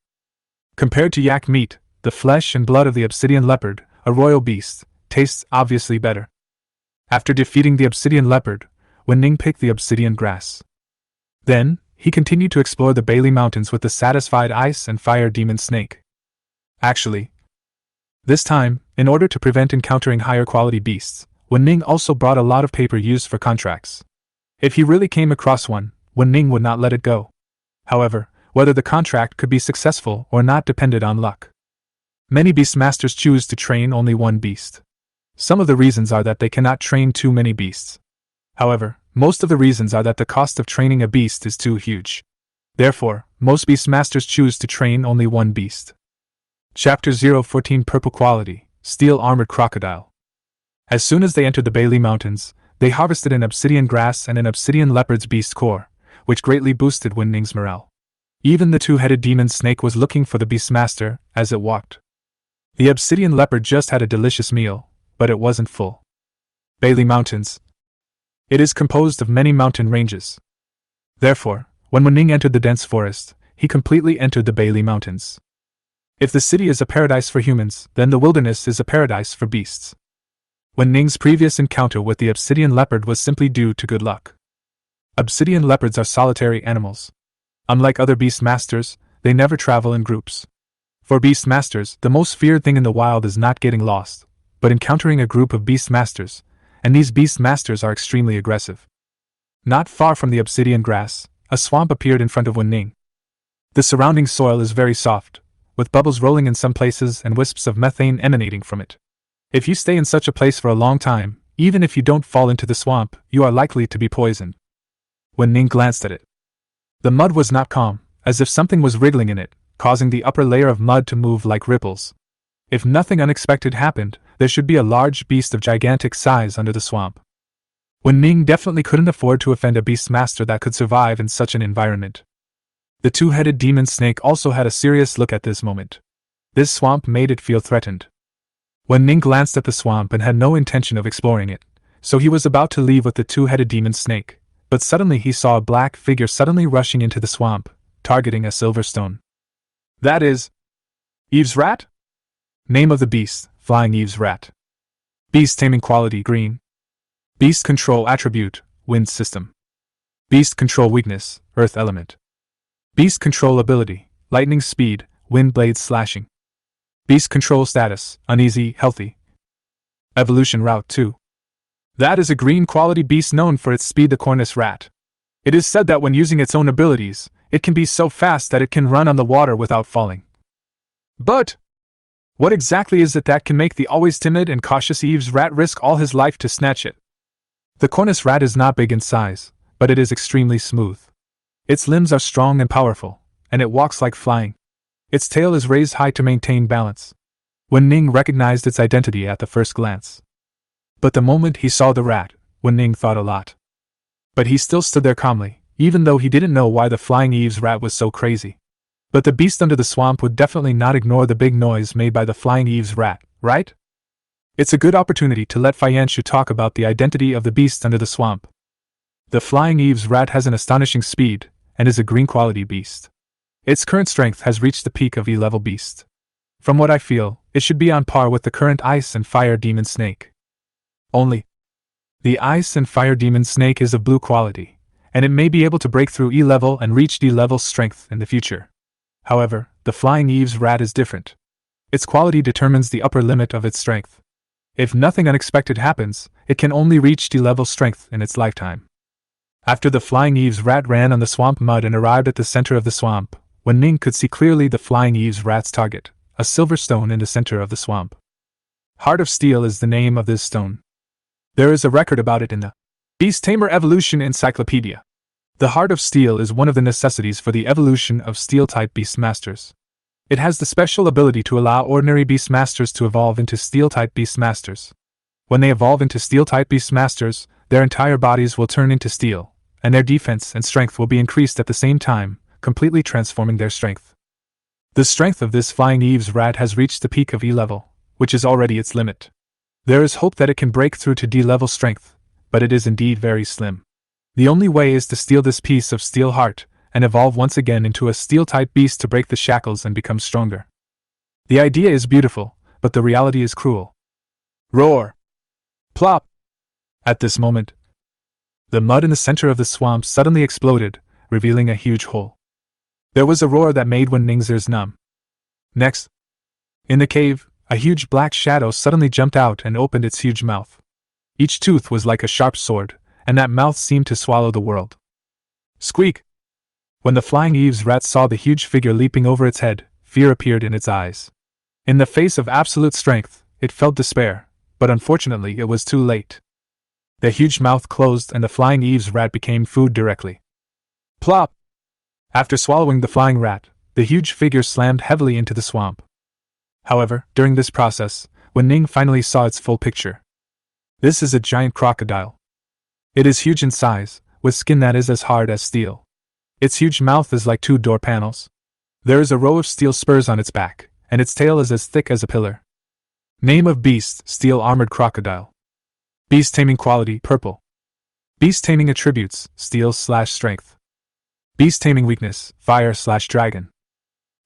Compared to yak meat, the flesh and blood of the obsidian leopard, a royal beast, tastes obviously better. After defeating the obsidian leopard, Wu Ning picked the obsidian grass. Then, he continued to explore the Bailey Mountains with the satisfied ice and fire demon snake. Actually, this time, in order to prevent encountering higher quality beasts, Wu Ning also brought a lot of paper used for contracts. If he really came across one, Wu Ning would not let it go. However, whether the contract could be successful or not depended on luck. Many beastmasters choose to train only one beast. Some of the reasons are that they cannot train too many beasts. However, most of the reasons are that the cost of training a beast is too huge. Therefore, most beastmasters choose to train only one beast. Chapter 014 Purple Quality, Steel Armored Crocodile. As soon as they entered the Bailey Mountains, they harvested an obsidian grass and an obsidian leopard's beast core, which greatly boosted Wu Ning's morale. Even the two-headed demon snake was looking for the beastmaster as it walked. The obsidian leopard just had a delicious meal, but it wasn't full. Bailey Mountains. It is composed of many mountain ranges. Therefore, when Wu Ning entered the dense forest, he completely entered the Bailey Mountains. If the city is a paradise for humans, then the wilderness is a paradise for beasts. Wu Ning's previous encounter with the obsidian leopard was simply due to good luck. Obsidian leopards are solitary animals. Unlike other beastmasters, they never travel in groups. For beastmasters, the most feared thing in the wild is not getting lost, but encountering a group of beastmasters, and these beastmasters are extremely aggressive. Not far from the obsidian grass, a swamp appeared in front of Wu Ning. The surrounding soil is very soft, with bubbles rolling in some places and wisps of methane emanating from it. If you stay in such a place for a long time, even if you don't fall into the swamp, you are likely to be poisoned. Wu Ning glanced at it. The mud was not calm, as if something was wriggling in it, causing the upper layer of mud to move like ripples. If nothing unexpected happened, there should be a large beast of gigantic size under the swamp. Wu Ning definitely couldn't afford to offend a beastmaster that could survive in such an environment. The two-headed demon snake also had a serious look at this moment. This swamp made it feel threatened. Wu Ning glanced at the swamp and had no intention of exploring it, so he was about to leave with the two-headed demon snake, but suddenly he saw a black figure suddenly rushing into the swamp, targeting a silver stone. That is Eve's rat? Name of the beast, Flying Eve's rat. Beast taming quality green. Beast control attribute, wind system. Beast control weakness, earth element. Beast control ability, lightning speed, wind blades slashing. Beast control status, uneasy, healthy. Evolution route 2. That is a green quality beast known for its speed, the Cornus rat. It is said that when using its own abilities, it can be so fast that it can run on the water without falling. But what exactly is it that can make the always timid and cautious Eve's rat risk all his life to snatch it? The Cornus rat is not big in size, but it is extremely smooth. Its limbs are strong and powerful, and it walks like flying. Its tail is raised high to maintain balance. Wu Ning recognized its identity at the first glance. But the moment he saw the rat, Wu Ning thought a lot. But he still stood there calmly, even though he didn't know why the Flying Eve's rat was so crazy. But the beast under the swamp would definitely not ignore the big noise made by the Flying Eve's rat, right? It's a good opportunity to let Fianshu talk about the identity of the beast under the swamp. The Flying Eve's rat has an astonishing speed, and is a green quality beast. Its current strength has reached the peak of E-level beast. From what I feel, it should be on par with the current Ice and Fire Demon Snake. Only, the Ice and Fire Demon Snake is of blue quality, and it may be able to break through E-level and reach D-level strength in the future. However, the Flying Eve's rat is different. Its quality determines the upper limit of its strength. If nothing unexpected happens, it can only reach D-level strength in its lifetime. After the Flying Eve's rat ran on the swamp mud and arrived at the center of the swamp, Wu Ning could see clearly the Flying Eve's rat's target, a silver stone in the center of the swamp. Heart of Steel is the name of this stone. There is a record about it in the Beast Tamer Evolution Encyclopedia. The Heart of Steel is one of the necessities for the evolution of Steel-type Beastmasters. It has the special ability to allow ordinary Beastmasters to evolve into Steel-type Beastmasters. When they evolve into Steel-type Beastmasters, their entire bodies will turn into steel, and their defense and strength will be increased at the same time, completely transforming their strength. The strength of this Flying Eve's rat has reached the peak of E-level, which is already its limit. There is hope that it can break through to D-level strength, but it is indeed very slim. The only way is to steal this piece of steel heart and evolve once again into a steel-type beast to break the shackles and become stronger. The idea is beautiful, but the reality is cruel. Roar! Plop! At this moment, the mud in the center of the swamp suddenly exploded, revealing a huge hole. There was a roar that made Wu Ning's ears numb. Next, in the cave, a huge black shadow suddenly jumped out and opened its huge mouth. Each tooth was like a sharp sword, and that mouth seemed to swallow the world. Squeak! When the flying Eve's rat saw the huge figure leaping over its head, fear appeared in its eyes. In the face of absolute strength, it felt despair, but unfortunately it was too late. The huge mouth closed and the flying Eve's rat became food directly. Plop! After swallowing the flying rat, the huge figure slammed heavily into the swamp. However, during this process, Wu Ning finally saw its full picture. This is a giant crocodile. It is huge in size, with skin that is as hard as steel. Its huge mouth is like 2 door panels. There is a row of steel spurs on its back, and its tail is as thick as a pillar. Name of beast: steel-armored crocodile. Beast taming quality: purple. Beast taming attributes: steel/strength. Beast taming weakness: fire/dragon.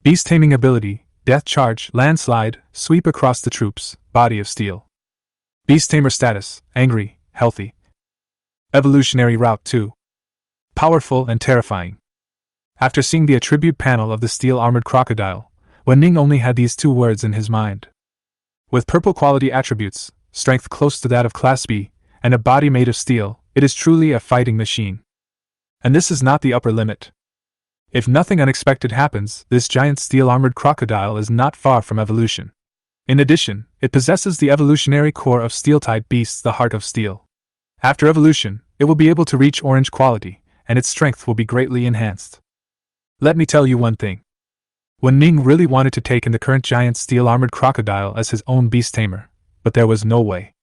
Beast taming ability: death charge, landslide, sweep across the troops, body of steel. Beast tamer status: angry, healthy. Evolutionary route 2. Powerful and terrifying. After seeing the attribute panel of the steel-armored crocodile, Wu Ning only had these 2 words in his mind. With purple quality attributes, strength close to that of Class B, and a body made of steel, it is truly a fighting machine. And this is not the upper limit. If nothing unexpected happens, this giant steel-armored crocodile is not far from evolution. In addition, it possesses the evolutionary core of steel-type beasts, the heart of steel. After evolution, it will be able to reach orange quality, and its strength will be greatly enhanced. Let me tell you one thing. Wu Ning really wanted to take in the current giant steel-armored crocodile as his own beast tamer, but there was no way.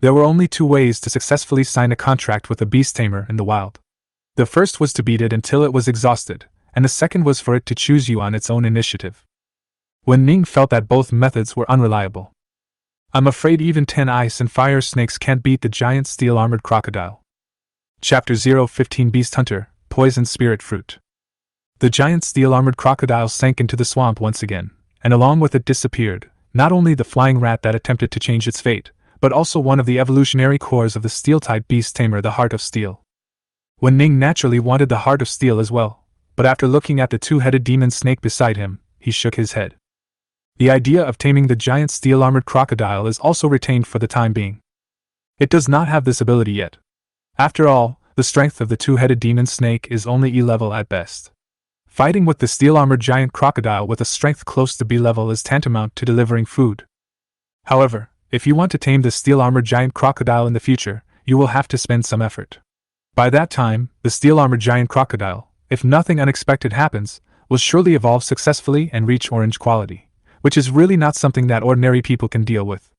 There were only 2 ways to successfully sign a contract with a beast tamer in the wild. The first was to beat it until it was exhausted, and the second was for it to choose you on its own initiative. Wu Ning felt that both methods were unreliable. I'm afraid even 10 ice and fire snakes can't beat the giant steel-armored crocodile. Chapter 015 Beast Hunter, Poison Spirit Fruit. The giant steel-armored crocodile sank into the swamp once again, and along with it disappeared, not only the flying rat that attempted to change its fate, but also one of the evolutionary cores of the steel-type beast tamer, the Heart of Steel. Wu Ning naturally wanted the Heart of Steel as well, but after looking at the 2-headed demon snake beside him, he shook his head. The idea of taming the giant steel-armored crocodile is also retained for the time being. It does not have this ability yet. After all, the strength of the 2-headed demon snake is only E level at best. Fighting with the steel-armored giant crocodile with a strength close to B level is tantamount to delivering food. However, if you want to tame the steel-armored giant crocodile in the future, you will have to spend some effort. By that time, the steel-armored giant crocodile, if nothing unexpected happens, will surely evolve successfully and reach orange quality, which is really not something that ordinary people can deal with.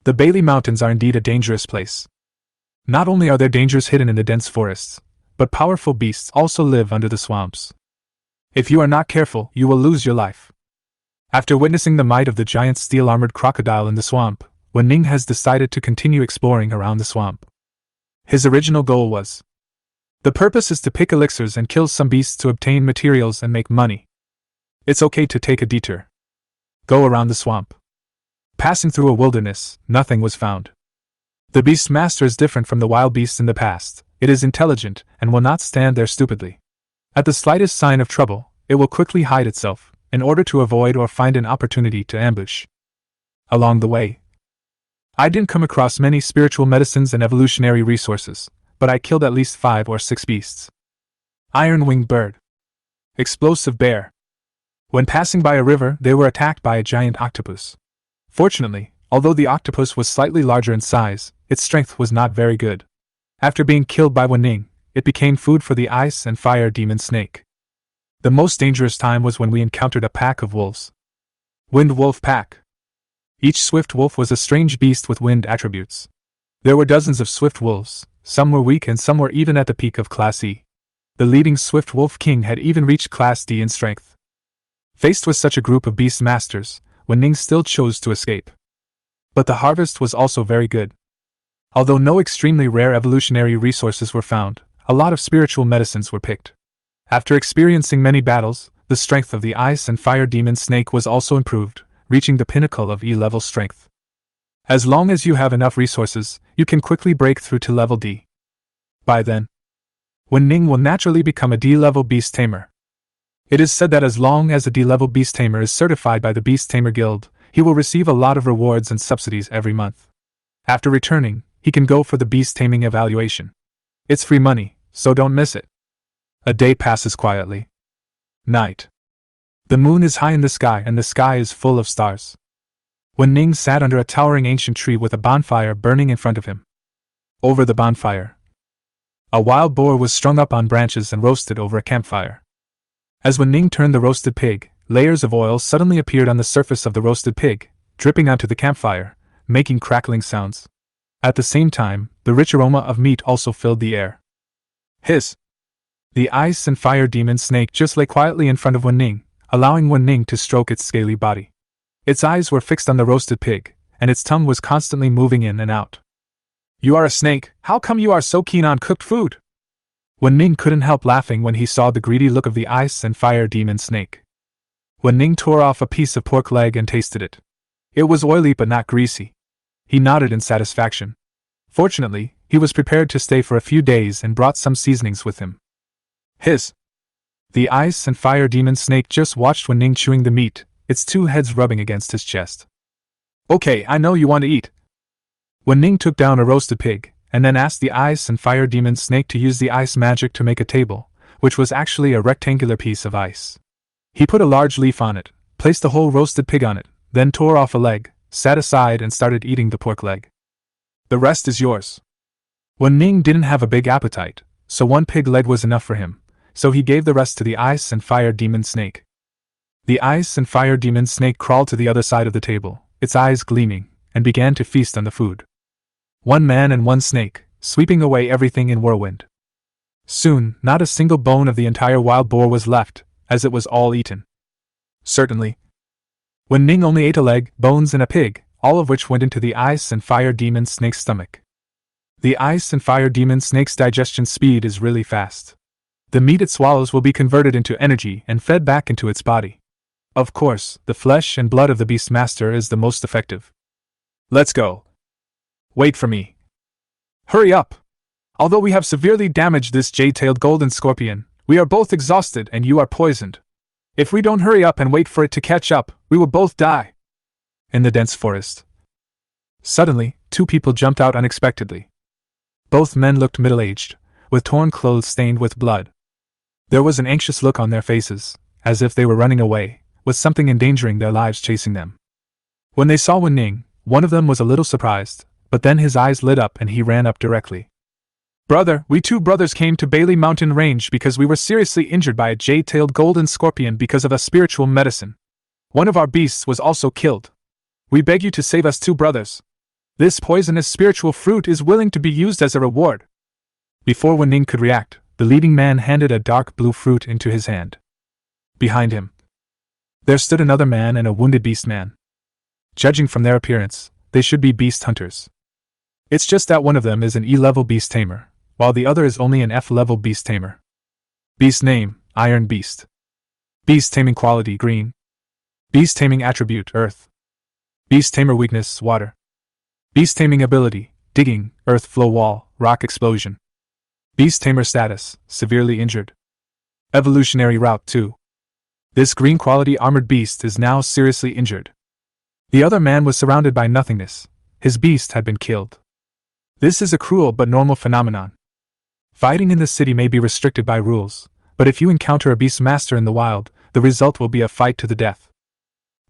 The Bailey Mountains are indeed a dangerous place. Not only are there dangers hidden in the dense forests, but powerful beasts also live under the swamps. If you are not careful, you will lose your life. After witnessing the might of the giant steel-armored crocodile in the swamp, Wu Ning has decided to continue exploring around the swamp. His original goal was: the purpose is to pick elixirs and kill some beasts to obtain materials and make money. It's okay to take a detour. Go around the swamp. Passing through a wilderness, nothing was found. The beast master is different from the wild beasts in the past. It is intelligent and will not stand there stupidly. At the slightest sign of trouble, it will quickly hide itself, in order to avoid or find an opportunity to ambush. Along the way, I didn't come across many spiritual medicines and evolutionary resources, but I killed at least 5 or 6 beasts. Iron-winged bird. Explosive bear. When passing by a river, they were attacked by a giant octopus. Fortunately, although the octopus was slightly larger in size, its strength was not very good. After being killed by Wu Ning, it became food for the ice and fire demon snake. The most dangerous time was when we encountered a pack of wolves. Wind Wolf Pack. Each swift wolf was a strange beast with wind attributes. There were dozens of swift wolves, some were weak and some were even at the peak of Class E. The leading swift wolf king had even reached Class D in strength. Faced with such a group of beast masters, Wu Ning still chose to escape. But the harvest was also very good. Although no extremely rare evolutionary resources were found, a lot of spiritual medicines were picked. After experiencing many battles, the strength of the ice and fire demon snake was also improved, reaching the pinnacle of E-level strength. As long as you have enough resources, you can quickly break through to level D. By then, Wu Ning will naturally become a D-level beast tamer. It is said that as long as a D-level beast tamer is certified by the Beast Tamer Guild, he will receive a lot of rewards and subsidies every month. After returning, he can go for the beast taming evaluation. It's free money, so don't miss it. A day passes quietly. Night. The moon is high in the sky and the sky is full of stars. Wu Ning sat under a towering ancient tree with a bonfire burning in front of him. Over the bonfire, a wild boar was strung up on branches and roasted over a campfire. As Wu Ning turned the roasted pig, layers of oil suddenly appeared on the surface of the roasted pig, dripping onto the campfire, making crackling sounds. At the same time, the rich aroma of meat also filled the air. Hiss! The ice and fire demon snake just lay quietly in front of Wu Ning, allowing Wu Ning to stroke its scaly body. Its eyes were fixed on the roasted pig, and its tongue was constantly moving in and out. You are a snake, how come you are so keen on cooked food? Wu Ning couldn't help laughing when he saw the greedy look of the ice and fire demon snake. Wu Ning tore off a piece of pork leg and tasted it. It was oily but not greasy. He nodded in satisfaction. Fortunately, he was prepared to stay for a few days and brought some seasonings with him. Hiss! The ice and fire demon snake just watched Wu Ning chewing the meat, its two heads rubbing against his chest. Okay, I know you want to eat. Wu Ning took down a roasted pig, and then asked the ice and fire demon snake to use the ice magic to make a table, which was actually a rectangular piece of ice. He put a large leaf on it, placed the whole roasted pig on it, then tore off a leg, sat aside and started eating the pork leg. The rest is yours. Wu Ning didn't have a big appetite, so one pig leg was enough for him, so he gave the rest to the ice and fire demon snake. The ice and fire demon snake crawled to the other side of the table, its eyes gleaming, and began to feast on the food. One man and one snake, sweeping away everything in whirlwind. Soon, not a single bone of the entire wild boar was left, as it was all eaten. Certainly. Wu Ning only ate a leg, bones and a pig, all of which went into the ice and fire demon snake's stomach. The ice and fire demon snake's digestion speed is really fast. The meat it swallows will be converted into energy and fed back into its body. Of course, the flesh and blood of the Beastmaster is the most effective. Let's go. Wait for me. Hurry up! Although we have severely damaged this jade-tailed golden scorpion, we are both exhausted and you are poisoned. If we don't hurry up and wait for it to catch up, we will both die. In the dense forest. Suddenly, two people jumped out unexpectedly. Both men looked middle-aged, with torn clothes stained with blood. There was an anxious look on their faces, as if they were running away, with something endangering their lives chasing them. When they saw Wu Ning, one of them was a little surprised, but then his eyes lit up and he ran up directly. Brother, we two brothers came to Bailey Mountain Range because we were seriously injured by a jade-tailed golden scorpion because of a spiritual medicine. One of our beasts was also killed. We beg you to save us two brothers. This poisonous spiritual fruit is willing to be used as a reward. Before Wu Ning could react, the leading man handed a dark blue fruit into his hand. Behind him, there stood another man and a wounded beast man. Judging from their appearance, they should be beast hunters. It's just that one of them is an E-level beast tamer, while the other is only an F-level beast tamer. Beast name, Iron Beast. Beast taming quality, green. Beast taming attribute, earth. Beast tamer weakness, water. Beast taming ability, digging, earth flow wall, rock explosion. Beast tamer status, severely injured. Evolutionary route 2. This green quality armored beast is now seriously injured. The other man was surrounded by nothingness. His beast had been killed. This is a cruel but normal phenomenon. Fighting in the city may be restricted by rules, but if you encounter a beast master in the wild, the result will be a fight to the death.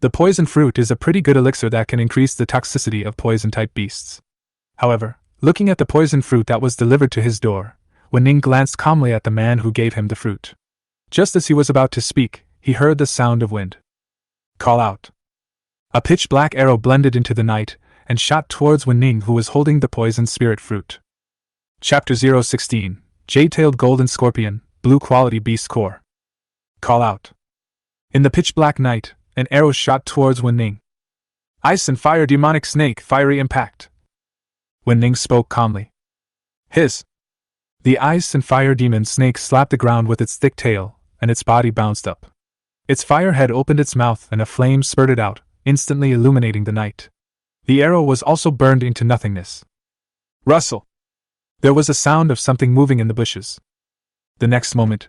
The poison fruit is a pretty good elixir that can increase the toxicity of poison-type beasts. However, looking at the poison fruit that was delivered to his door, Wu Ning glanced calmly at the man who gave him the fruit. Just as he was about to speak, he heard the sound of wind. Call out. A pitch-black arrow blended into the night and shot towards Wu Ning, who was holding the poison spirit fruit. Chapter 016, Jade-tailed Golden Scorpion, Blue Quality Beast Core. Call out. In the pitch-black night, an arrow shot towards Wu Ning. Ice and fire demonic snake, fiery impact. Wu Ning spoke calmly. Hiss. The ice and fire demon snake slapped the ground with its thick tail, and its body bounced up. Its fire head opened its mouth and a flame spurted out, instantly illuminating the night. The arrow was also burned into nothingness. Rustle! There was a sound of something moving in the bushes. The next moment,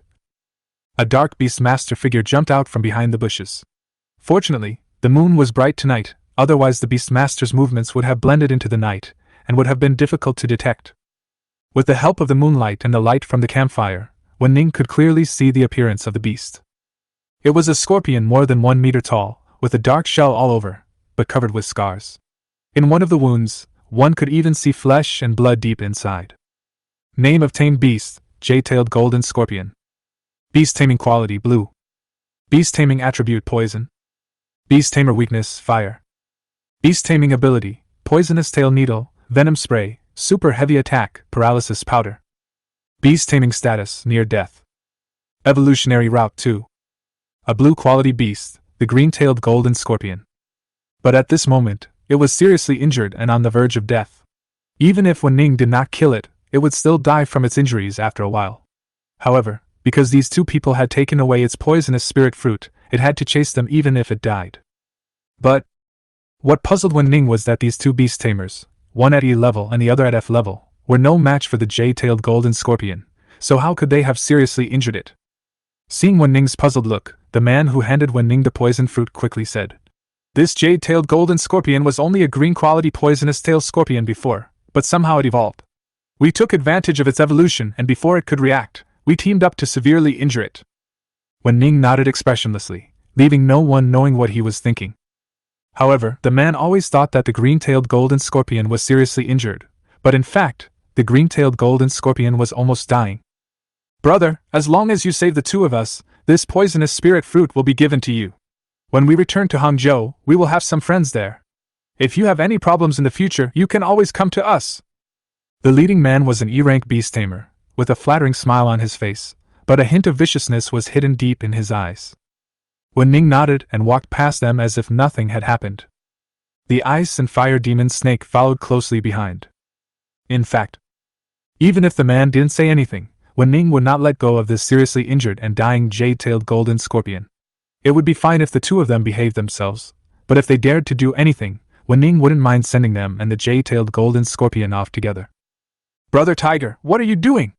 a dark beastmaster figure jumped out from behind the bushes. Fortunately, the moon was bright tonight, otherwise the beastmaster's movements would have blended into the night, and would have been difficult to detect. With the help of the moonlight and the light from the campfire, Wu Ning could clearly see the appearance of the beast. It was a scorpion more than 1 meter tall, with a dark shell all over, but covered with scars. In one of the wounds, one could even see flesh and blood deep inside. Name of tamed beast, Jade-tailed golden scorpion. Beast taming quality blue. Beast taming attribute poison. Beast tamer weakness fire. Beast taming ability, poisonous tail needle, venom spray, super heavy attack, paralysis powder. Beast taming status near death. Evolutionary route 2. A blue quality beast, the green-tailed golden scorpion. But at this moment, it was seriously injured and on the verge of death. Even if Wu Ning did not kill it, it would still die from its injuries after a while. However, because these two people had taken away its poisonous spirit fruit, it had to chase them even if it died. But what puzzled Wu Ning was that these two beast tamers, one at E level and the other at F level, were no match for the jade-tailed golden scorpion, so how could they have seriously injured it? Seeing Wu Ning's puzzled look, the man who handed Wu Ning the poison fruit quickly said, "This jade-tailed golden scorpion was only a green-quality poisonous-tailed scorpion before, but somehow it evolved. We took advantage of its evolution and before it could react, we teamed up to severely injure it." Wu Ning nodded expressionlessly, leaving no one knowing what he was thinking. However, the man always thought that the green-tailed golden scorpion was seriously injured, but in fact, the green-tailed golden scorpion was almost dying. "Brother, as long as you save the two of us, this poisonous spirit fruit will be given to you. When we return to Hangzhou, we will have some friends there. If you have any problems in the future, you can always come to us." The leading man was an E-rank beast tamer, with a flattering smile on his face, but a hint of viciousness was hidden deep in his eyes. Wu Ning nodded and walked past them as if nothing had happened. The ice and fire demon snake followed closely behind. In fact, even if the man didn't say anything, Wu Ning would not let go of this seriously injured and dying jade-tailed golden scorpion. It would be fine if the two of them behaved themselves, but if they dared to do anything, Wu Ning wouldn't mind sending them and the jade-tailed golden scorpion off together. "Brother Tiger, what are you doing?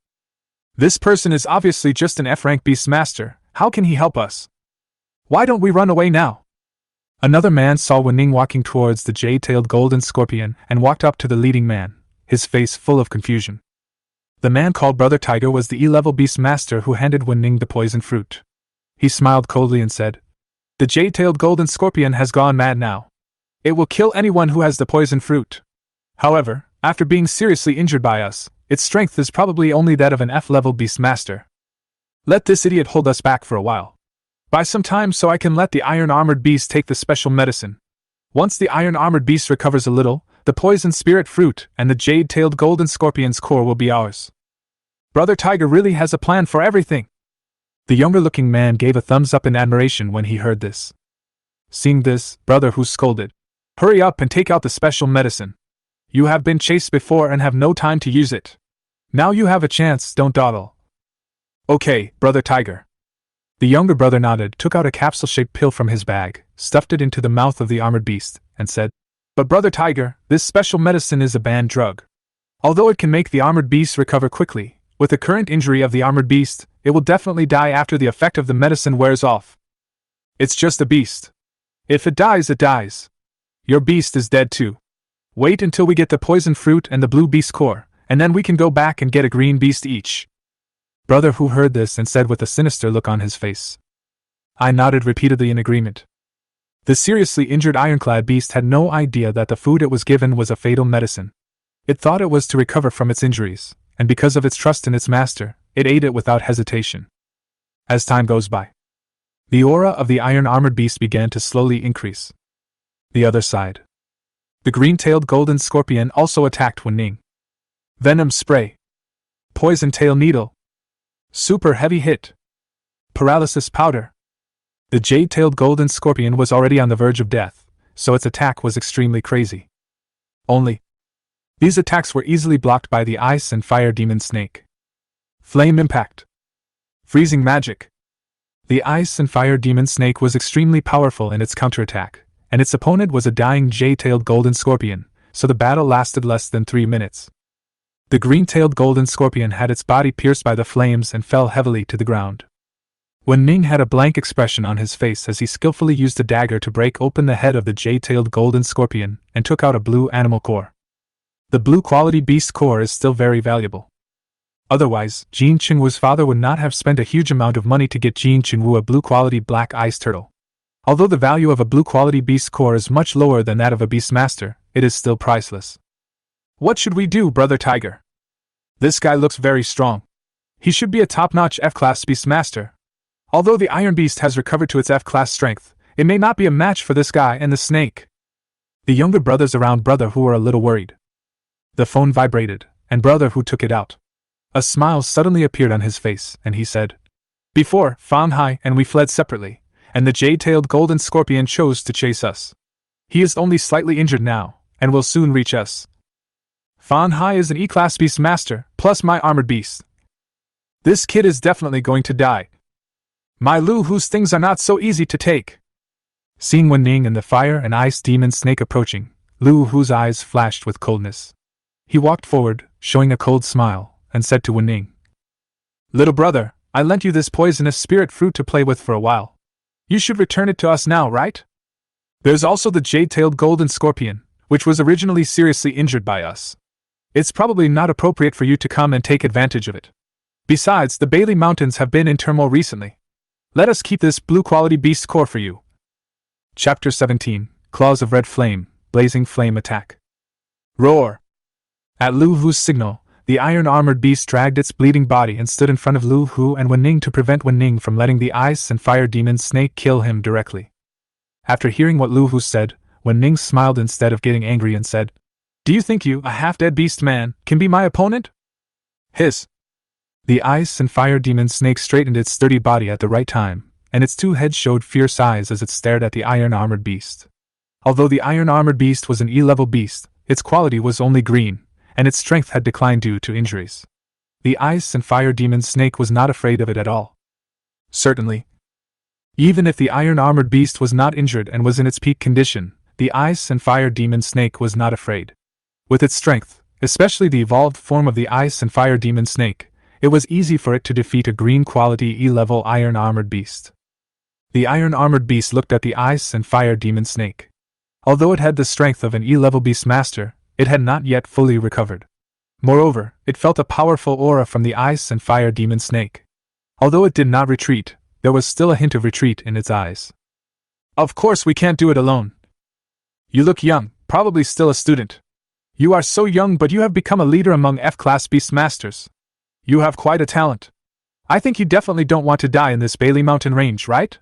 This person is obviously just an F-rank beastmaster, how can he help us? Why don't we run away now?" Another man saw Wu Ning walking towards the jade-tailed golden scorpion and walked up to the leading man, his face full of confusion. The man called Brother Tiger was the E-level beastmaster who handed Wu Ning the poison fruit. He smiled coldly and said, "The jade-tailed golden scorpion has gone mad now. It will kill anyone who has the poison fruit. However, after being seriously injured by us, its strength is probably only that of an F-level beastmaster. Let this idiot hold us back for a while. Buy some time so I can let the iron-armored beast take the special medicine. Once the iron-armored beast recovers a little, the poison spirit fruit and the jade-tailed golden scorpion's core will be ours. Brother Tiger really has a plan for everything." The younger-looking man gave a thumbs-up in admiration when he heard this. Seeing this, Brother Hu scolded, "Hurry up and take out the special medicine. You have been chased before and have no time to use it. Now you have a chance, don't dawdle." "Okay, Brother Tiger." The younger brother nodded, took out a capsule-shaped pill from his bag, stuffed it into the mouth of the armored beast, and said, "But Brother Tiger, this special medicine is a banned drug. Although it can make the armored beast recover quickly, with the current injury of the armored beast, it will definitely die after the effect of the medicine wears off. It's just a beast. If it dies, it dies. Your beast is dead too. Wait until we get the poison fruit and the blue beast core, and then we can go back and get a green beast each." Brother Hu heard this and said with a sinister look on his face. I nodded repeatedly in agreement. The seriously injured ironclad beast had no idea that the food it was given was a fatal medicine. It thought it was to recover from its injuries, and because of its trust in its master, it ate it without hesitation. As time goes by, the aura of the iron-armored beast began to slowly increase. The other side. The green-tailed golden scorpion also attacked Wu Ning. Venom spray. Poison tail needle. Super heavy hit. Paralysis powder. The jade-tailed golden scorpion was already on the verge of death, so its attack was extremely crazy. Only, these attacks were easily blocked by the ice and fire demon snake. Flame impact. Freezing magic. The ice and fire demon snake was extremely powerful in its counterattack, and its opponent was a dying jade-tailed golden scorpion, so the battle lasted less than 3 minutes. The green-tailed golden scorpion had its body pierced by the flames and fell heavily to the ground. Wu Ning had a blank expression on his face as he skillfully used a dagger to break open the head of the jade-tailed golden scorpion and took out a blue animal core. The blue quality beast core is still very valuable. Otherwise, Jin Chengwu's father would not have spent a huge amount of money to get Jin Chengwu a blue quality black ice turtle. Although the value of a blue quality beast core is much lower than that of a beastmaster, it is still priceless. What should we do, Brother Tiger? This guy looks very strong. He should be a top-notch F-class beastmaster. Although the Iron Beast has recovered to its F-class strength, it may not be a match for this guy and the snake. The younger brothers around Brother Hu were a little worried. The phone vibrated, and Brother Hu took it out. A smile suddenly appeared on his face, and he said, "Before, Fan Hai and we fled separately, and the jade-tailed golden scorpion chose to chase us. He is only slightly injured now, and will soon reach us. Fan Hai is an E-class beastmaster, plus my armored beast. This kid is definitely going to die. My Lu Hu's things are not so easy to take." Seeing Wu Ning and the fire and ice demon snake approaching, Lu Hu's eyes flashed with coldness. He walked forward, showing a cold smile, and said to Wu Ning, "Little brother, I lent you this poisonous spirit fruit to play with for a while. You should return it to us now, right? There's also the jade-tailed golden scorpion, which was originally seriously injured by us. It's probably not appropriate for you to come and take advantage of it. Besides, the Bailey Mountains have been in turmoil recently. Let us keep this blue-quality beast core for you." Chapter 17, Claws of Red Flame, Blazing Flame Attack. Roar! At Lu Hu's signal, the iron-armored beast dragged its bleeding body and stood in front of Lu Hu and Wu Ning to prevent Wu Ning from letting the ice and fire demon snake kill him directly. After hearing what Lu Hu said, Wu Ning smiled instead of getting angry and said, "Do you think you, a half-dead beast man, can be my opponent?" Hiss! The ice and fire demon snake straightened its sturdy body at the right time, and its 2 heads showed fierce eyes as it stared at the iron-armored beast. Although the iron-armored beast was an E-level beast, its quality was only green, and its strength had declined due to injuries. The ice and fire demon snake was not afraid of it at all. Certainly. Even if the iron-armored beast was not injured and was in its peak condition, the ice and fire demon snake was not afraid. With its strength, especially the evolved form of the ice and fire demon snake, it was easy for it to defeat a green-quality E-level iron-armored beast. The iron-armored beast looked at the ice and fire demon snake. Although it had the strength of an E-level beastmaster, it had not yet fully recovered. Moreover, it felt a powerful aura from the ice and fire demon snake. Although it did not retreat, there was still a hint of retreat in its eyes. "Of course we can't do it alone. You look young, probably still a student. You are so young, but you have become a leader among F-class beastmasters. You have quite a talent. I think you definitely don't want to die in this Bailey Mountain range, right?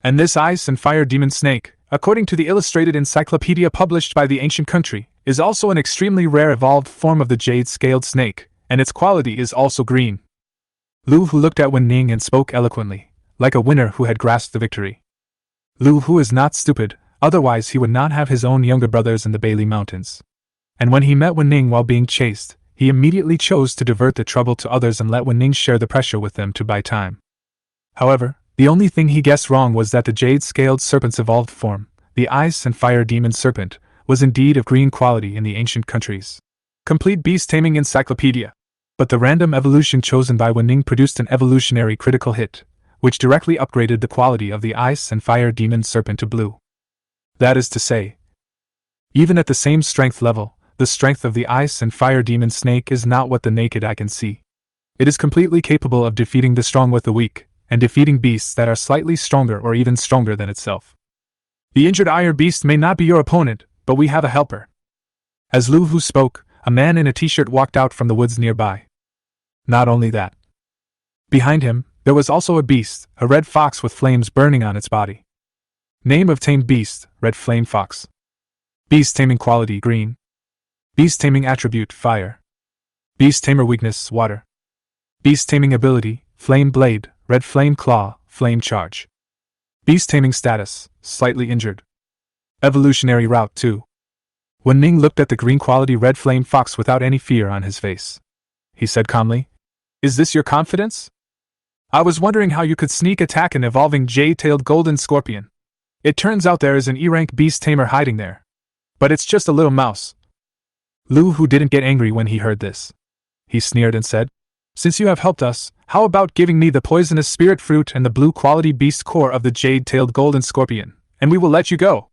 And this ice and fire demon snake, according to the illustrated encyclopedia published by the ancient country, is also an extremely rare evolved form of the Jade Scale Snake, and its quality is also green." Lu Hu looked at Wu Ning and spoke eloquently, like a winner who had grasped the victory. Lu Hu is not stupid, otherwise he would not have his own younger brothers in the Bailey Mountains. And when he met Wu Ning while being chased, he immediately chose to divert the trouble to others and let Wu Ning share the pressure with them to buy time. However, the only thing he guessed wrong was that the jade-scaled serpent's evolved form, the ice and fire demon serpent, was indeed of green quality in the ancient countries. Complete beast taming encyclopedia. But the random evolution chosen by Wu Ning produced an evolutionary critical hit, which directly upgraded the quality of the ice and fire demon serpent to blue. That is to say, even at the same strength level, the strength of the ice and fire demon snake is not what the naked eye can see. It is completely capable of defeating the strong with the weak, and defeating beasts that are slightly stronger or even stronger than itself. The injured iron beast may not be your opponent, but we have a helper. As Lu Hu spoke, a man in a t-shirt walked out from the woods nearby. Not only that. Behind him, there was also a beast, a red fox with flames burning on its body. Name of tamed beast, red flame fox. Beast taming quality, green. Beast taming attribute, fire. Beast tamer weakness, water. Beast taming ability, flame blade, red flame claw, flame charge. Beast taming status, slightly injured. Evolutionary route 2. Wu Ning looked at the green quality red flame fox without any fear on his face. He said calmly, Is this your confidence? I was wondering how you could sneak attack an evolving jade-tailed golden scorpion. It turns out there is an E-rank beast tamer hiding there. But it's just a little mouse. Lu Hu didn't get angry when he heard this. He sneered and said, Since you have helped us, how about giving me the poisonous spirit fruit and the blue-quality beast core of the jade-tailed golden scorpion, and we will let you go.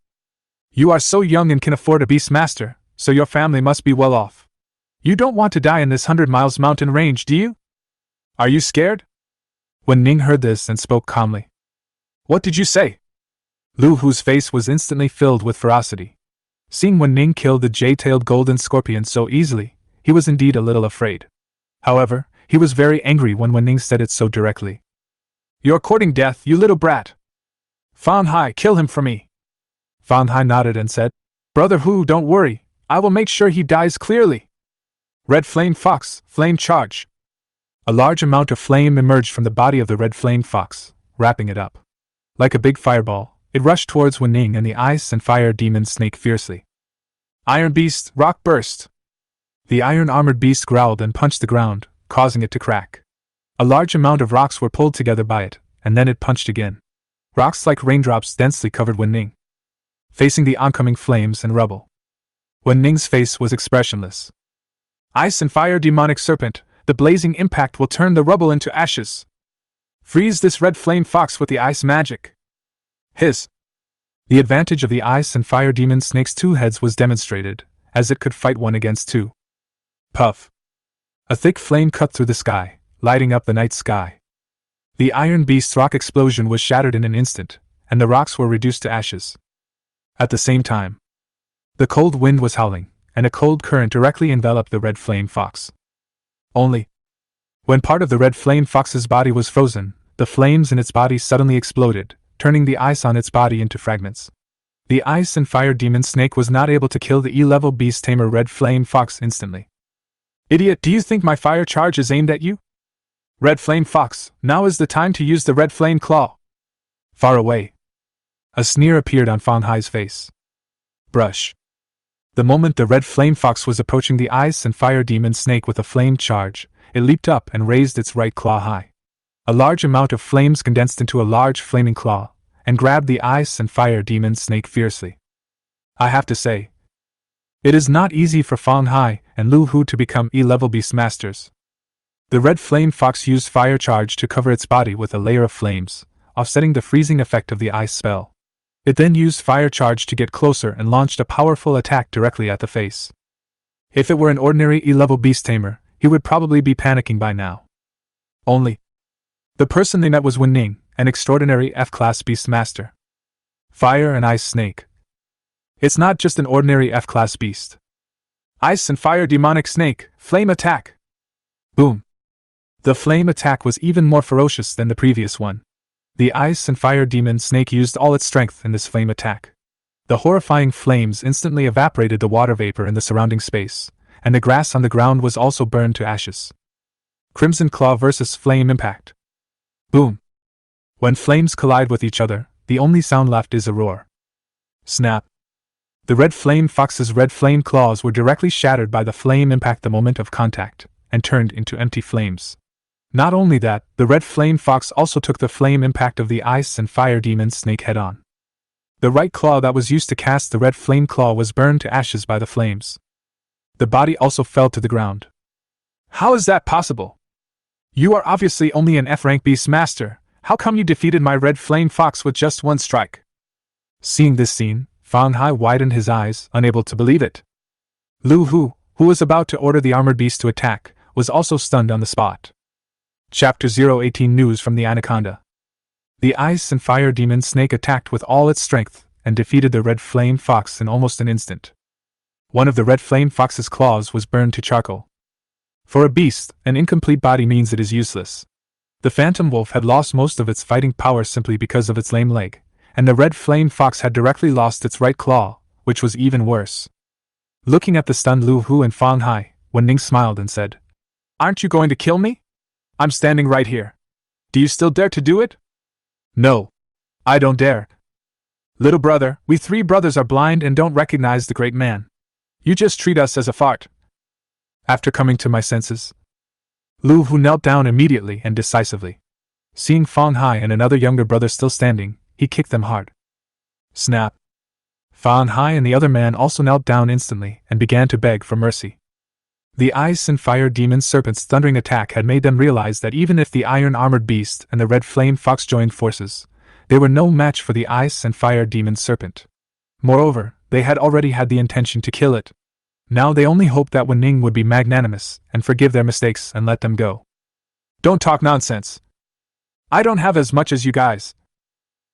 You are so young and can afford a beast master, so your family must be well off. You don't want to die in this 100 miles mountain range, do you? Are you scared? Wu Ning heard this and spoke calmly. What did you say? Lu Hu's face was instantly filled with ferocity. Seeing Wu Ning kill the jade-tailed golden scorpion so easily, he was indeed a little afraid. However, he was very angry when Wu Ning said it so directly. You're courting death, you little brat. Fan Hai, kill him for me. Fan Hai nodded and said, Brother Hu, don't worry, I will make sure he dies clearly. Red Flame Fox, flame charge. A large amount of flame emerged from the body of the red flame fox, wrapping it up. Like a big fireball, it rushed towards Wu Ning and the ice and fire demon snake fiercely. Iron Beast, rock burst. The iron-armored beast growled and punched the ground, causing it to crack. A large amount of rocks were pulled together by it, and then it punched again. Rocks like raindrops densely covered Wu Ning, facing the oncoming flames and rubble. Wu Ning's face was expressionless. Ice and fire demonic serpent, the blazing impact will turn the rubble into ashes. Freeze this red flame fox with the ice magic. Hiss. The advantage of the ice and fire demon snake's two heads was demonstrated, as it could fight one against two. Puff. A thick flame cut through the sky, lighting up the night sky. The iron beast's rock explosion was shattered in an instant, and the rocks were reduced to ashes. At the same time, the cold wind was howling, and a cold current directly enveloped the red flame fox. Only, when part of the red flame fox's body was frozen, the flames in its body suddenly exploded, turning the ice on its body into fragments. The ice and fire demon snake was not able to kill the E-level beast tamer red flame fox instantly. Idiot, do you think my fire charge is aimed at you? Red flame fox, now is the time to use the red flame claw. Far away. A sneer appeared on Fan Hai's face. Brush. The moment the red flame fox was approaching the ice and fire demon snake with a flame charge, it leaped up and raised its right claw high. A large amount of flames condensed into a large flaming claw, and grabbed the ice and fire demon snake fiercely. I have to say, it is not easy for Fan Hai and Lu Hu to become E-level beast masters. The red flame fox used fire charge to cover its body with a layer of flames, offsetting the freezing effect of the ice spell. It then used fire charge to get closer and launched a powerful attack directly at the face. If it were an ordinary E-level beast tamer, he would probably be panicking by now. Only, the person they met was Wu Ning, an extraordinary F-class beast master. Fire and Ice Snake. It's not just an ordinary F-class beast. Ice and Fire Demonic Snake, Flame Attack! Boom! The flame attack was even more ferocious than the previous one. The ice and fire demon snake used all its strength in this flame attack. The horrifying flames instantly evaporated the water vapor in the surrounding space, and the grass on the ground was also burned to ashes. Crimson Claw vs. Flame Impact. Boom! When flames collide with each other, the only sound left is a roar. Snap! The red flame fox's red flame claws were directly shattered by the flame impact the moment of contact, and turned into empty flames. Not only that, the red flame fox also took the flame impact of the ice and fire demon snake head-on. The right claw that was used to cast the red flame claw was burned to ashes by the flames. The body also fell to the ground. How is that possible? You are obviously only an F-rank beast master. How come you defeated my red flame fox with just one strike? Seeing this scene, Fan Hai widened his eyes, unable to believe it. Lu Hu, who was about to order the armored beast to attack, was also stunned on the spot. Chapter 018 News from the Anaconda. The ice and fire demon snake attacked with all its strength and defeated the red flame fox in almost an instant. One of the red flame fox's claws was burned to charcoal. For a beast, an incomplete body means it is useless. The phantom wolf had lost most of its fighting power simply because of its lame leg, and the red flame fox had directly lost its right claw, which was even worse. Looking at the stunned Lu Hu and Fan Hai, Wu Ning smiled and said, "Aren't you going to kill me? I'm standing right here. Do you still dare to do it?" "No. I don't dare. Little brother, we three brothers are blind and don't recognize the great man. You just treat us as a fart." After coming to my senses, Lu Hu knelt down immediately and decisively. Seeing Fang Hai and another younger brother still standing, he kicked them hard. Snap! Fang Hai and the other man also knelt down instantly and began to beg for mercy. The ice and fire demon serpent's thundering attack had made them realize that even if the iron-armored beast and the red flame fox joined forces, they were no match for the ice and fire demon serpent. Moreover, they had already had the intention to kill it. Now they only hoped that Wu Ning would be magnanimous and forgive their mistakes and let them go. Don't talk nonsense. I don't have as much as you guys.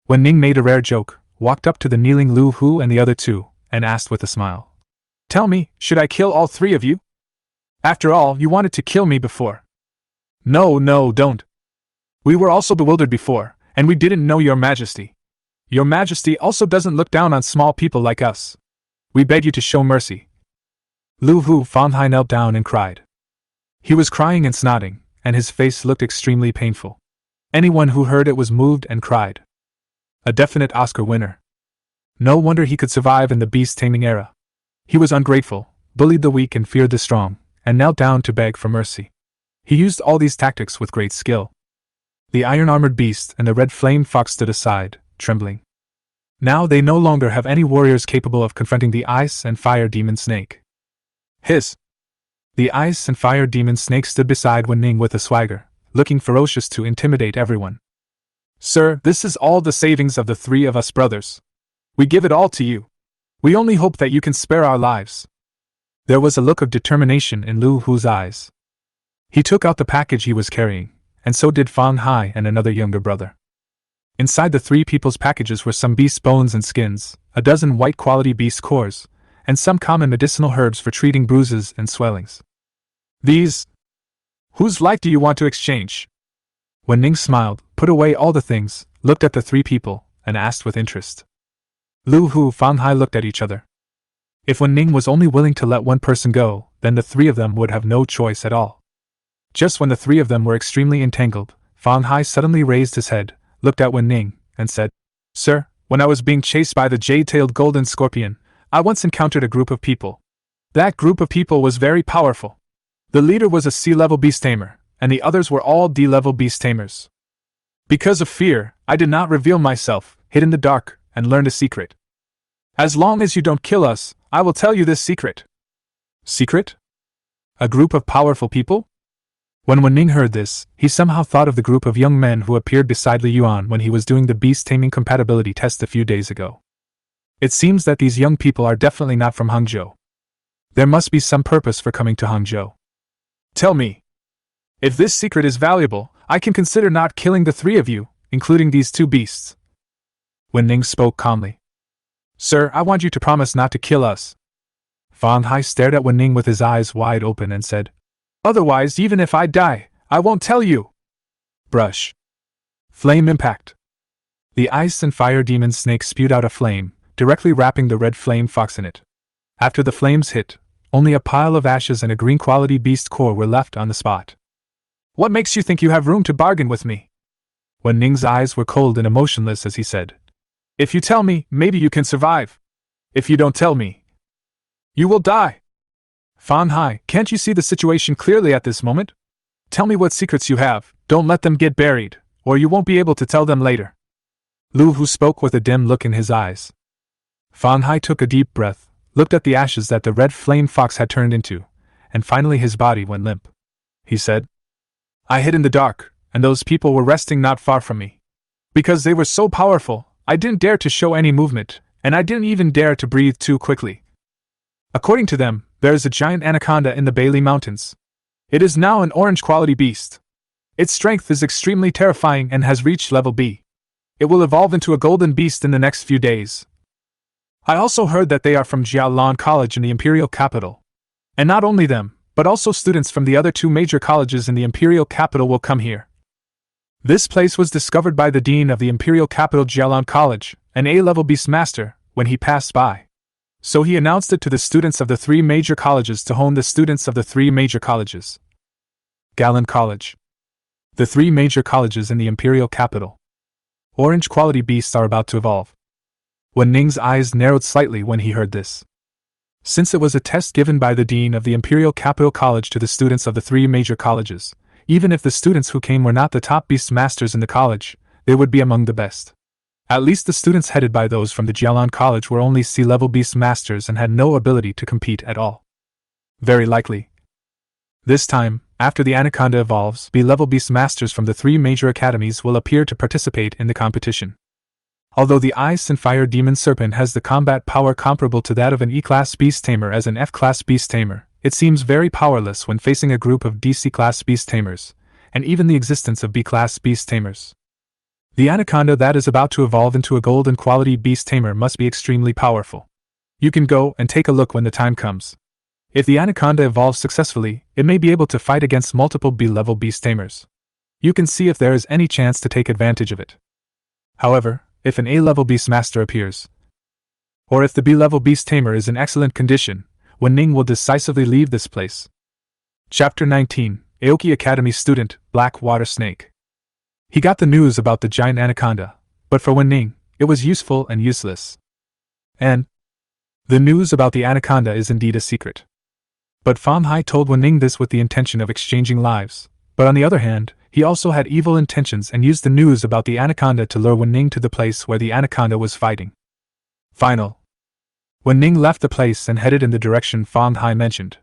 Wu Ning made a rare joke, walked up to the kneeling Lu Hu and the other two, and asked with a smile. Tell me, should I kill all three of you? After all, you wanted to kill me before. No, don't. We were also bewildered before, and we didn't know your majesty. Your majesty also doesn't look down on small people like us. We beg you to show mercy. Lu Hu Fang Hai knelt down and cried. He was crying and snotting, and his face looked extremely painful. Anyone who heard it was moved and cried. A definite Oscar winner. No wonder he could survive in the beast taming era. He was ungrateful, bullied the weak and feared the strong, and knelt down to beg for mercy. He used all these tactics with great skill. The iron-armored beast and the red flame fox stood aside, trembling. Now they no longer have any warriors capable of confronting the ice and fire demon snake. Hiss! The ice and fire demon snake stood beside Wu Ning with a swagger, looking ferocious to intimidate everyone. Sir, this is all the savings of the three of us brothers. We give it all to you. We only hope that you can spare our lives. There was a look of determination in Lu Hu's eyes. He took out the package he was carrying, and so did Fang Hai and another younger brother. Inside the three people's packages were some beast bones and skins, a dozen white-quality beast cores, and some common medicinal herbs for treating bruises and swellings. These? Whose life do you want to exchange? Wu Ning smiled, put away all the things, looked at the three people, and asked with interest. Lu Hu Fang Hai looked at each other. If Wu Ning was only willing to let one person go, then the three of them would have no choice at all. Just when the three of them were extremely entangled, Fang Hai suddenly raised his head, looked at Wu Ning, and said, Sir, when I was being chased by the jade-tailed golden scorpion, I once encountered a group of people. That group of people was very powerful. The leader was a C-level beast tamer, and the others were all D-level beast tamers. Because of fear, I did not reveal myself, hid in the dark, and learned a secret. As long as you don't kill us, I will tell you this secret. Secret? A group of powerful people? When Wu Ning heard this, he somehow thought of the group of young men who appeared beside Li Yuan when he was doing the beast taming compatibility test a few days ago. It seems that these young people are definitely not from Hangzhou. There must be some purpose for coming to Hangzhou. Tell me. If this secret is valuable, I can consider not killing the three of you, including these two beasts. Wu Ning spoke calmly. Sir, I want you to promise not to kill us. Fang Hai stared at Wu Ning with his eyes wide open and said, Otherwise, even if I die, I won't tell you. Brush. Flame impact. The ice and fire demon snake spewed out a flame, directly wrapping the red flame fox in it. After the flames hit, only a pile of ashes and a green quality beast core were left on the spot. What makes you think you have room to bargain with me? Wu Ning's eyes were cold and emotionless as he said, If you tell me, maybe you can survive. If you don't tell me, you will die. Fang Hai, can't you see the situation clearly at this moment? Tell me what secrets you have, don't let them get buried, or you won't be able to tell them later. Lu Hu spoke with a dim look in his eyes. Fang Hai took a deep breath, looked at the ashes that the red flame fox had turned into, and finally his body went limp. He said, I hid in the dark, and those people were resting not far from me. Because they were so powerful, I didn't dare to show any movement, and I didn't even dare to breathe too quickly. According to them, there is a giant anaconda in the Bailey Mountains. It is now an orange-quality beast. Its strength is extremely terrifying and has reached level B. It will evolve into a golden beast in the next few days. I also heard that they are from Jialan College in the imperial capital. And not only them, but also students from the other two major colleges in the imperial capital will come here. This place was discovered by the dean of the imperial capital Jialan College, an A-level beast master, when he passed by. So he announced it to the students of the three major colleges to hone the students of the three major colleges. Galan College. The three major colleges in the imperial capital. Orange-quality beasts are about to evolve. Wu Ning's eyes narrowed slightly when he heard this. Since it was a test given by the dean of the imperial capital college to the students of the three major colleges, Even if the students who came were not the top beast masters in the college, they would be among the best. At least the students headed by those from the Jialan College were only C-level beast masters and had no ability to compete at all. Very likely. This time, after the Anaconda evolves, B-level beast masters from the 3 major academies will appear to participate in the competition. Although the Ice and Fire Demon Serpent has the combat power comparable to that of an E-class beast tamer as an F-class beast tamer, it seems very powerless when facing a group of DC-class beast tamers, and even the existence of B-class beast tamers. The Anaconda that is about to evolve into a golden quality beast tamer must be extremely powerful. You can go and take a look when the time comes. If the Anaconda evolves successfully, it may be able to fight against multiple B-level beast tamers. You can see if there is any chance to take advantage of it. However, if an A-level beast master appears, or if the B-level beast tamer is in excellent condition, Wu Ning will decisively leave this place. Chapter 19, Aoki Academy Student, Black Water Snake. He got the news about the giant anaconda, but for Wu Ning, it was useful and useless. And the news about the anaconda is indeed a secret. But Fan Hai told Wu Ning this with the intention of exchanging lives, but on the other hand, he also had evil intentions and used the news about the anaconda to lure Wu Ning to the place where the anaconda was fighting. Wu Ning left the place and headed in the direction Fan Hai mentioned.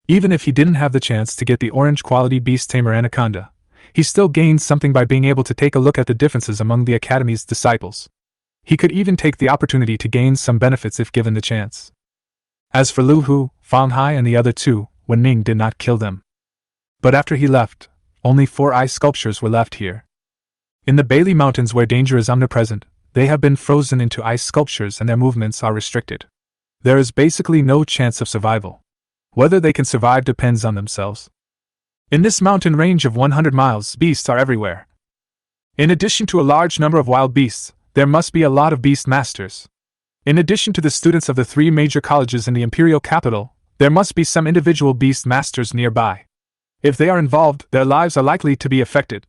Even if he didn't have the chance to get the orange quality beast tamer anaconda, he still gained something by being able to take a look at the differences among the Academy's disciples. He could even take the opportunity to gain some benefits if given the chance. As for Lu Hu, Fan Hai and the other 2, Wu Ning did not kill them. But after he left, only 4 ice sculptures were left here. In the Bailey Mountains where danger is omnipresent, they have been frozen into ice sculptures and their movements are restricted. There is basically no chance of survival. Whether they can survive depends on themselves. In this mountain range of 100 miles, beasts are everywhere. In addition to a large number of wild beasts, there must be a lot of beast masters. In addition to the students of the 3 major colleges in the imperial capital, there must be some individual beast masters nearby. If they are involved, their lives are likely to be affected.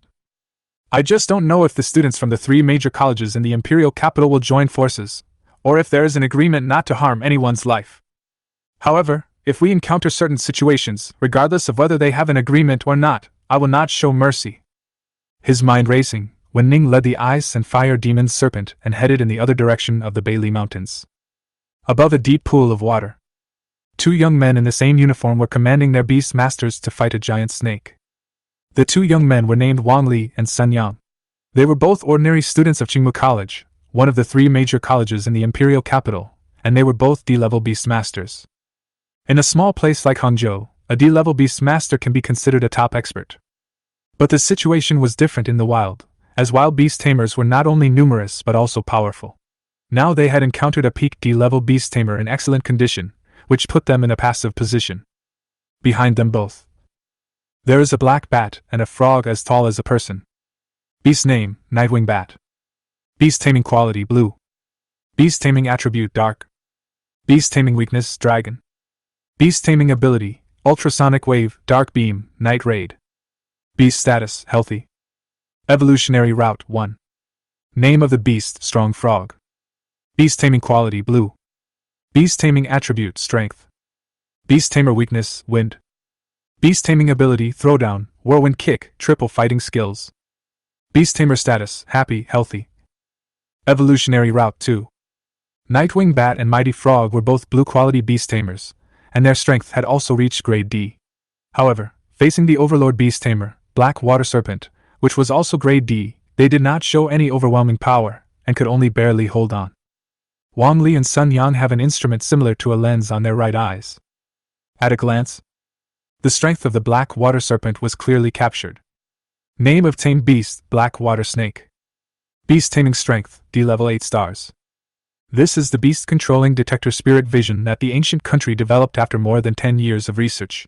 I just don't know if the students from the 3 major colleges in the imperial capital will join forces, or if there is an agreement not to harm anyone's life. However, if we encounter certain situations, regardless of whether they have an agreement or not, I will not show mercy. His mind racing, Wu Ning led the Ice and Fire Demon Serpent and headed in the other direction of the Bailey Mountains. Above a deep pool of water, 2 young men in the same uniform were commanding their beast masters to fight a giant snake. The 2 young men were named Wang Li and Sun Yang. They were both ordinary students of Qingmu College, one of the 3 major colleges in the imperial capital, and they were both D-level beast masters. In a small place like Hangzhou, a D-level beast master can be considered a top expert. But the situation was different in the wild, as wild beast tamers were not only numerous but also powerful. Now they had encountered a peak D-level beast tamer in excellent condition, which put them in a passive position. Behind them both, there is a black bat and a frog as tall as a person. Beast name, Nightwing Bat. Beast taming quality, blue. Beast taming attribute, dark. Beast taming weakness, dragon. Beast taming ability, ultrasonic wave, dark beam, night raid. Beast status, healthy. Evolutionary route, 1. Name of the beast, strong frog. Beast taming quality, blue. Beast taming attribute, strength. Beast tamer weakness, wind. Beast taming ability, throwdown, whirlwind kick, triple fighting skills. Beast tamer status, happy, healthy. Evolutionary route, 2. Nightwing Bat and Mighty Frog were both blue quality beast tamers, and their strength had also reached grade D. However, facing the Overlord Beast Tamer, Black Water Serpent, which was also grade D, they did not show any overwhelming power, and could only barely hold on. Wang Li and Sun Yang have an instrument similar to a lens on their right eyes. At a glance, the strength of the Black Water Serpent was clearly captured. Name of tamed beast, Black Water Snake. Beast taming strength, D level 8 stars. This is the beast-controlling detector spirit vision that the ancient country developed after more than 10 years of research.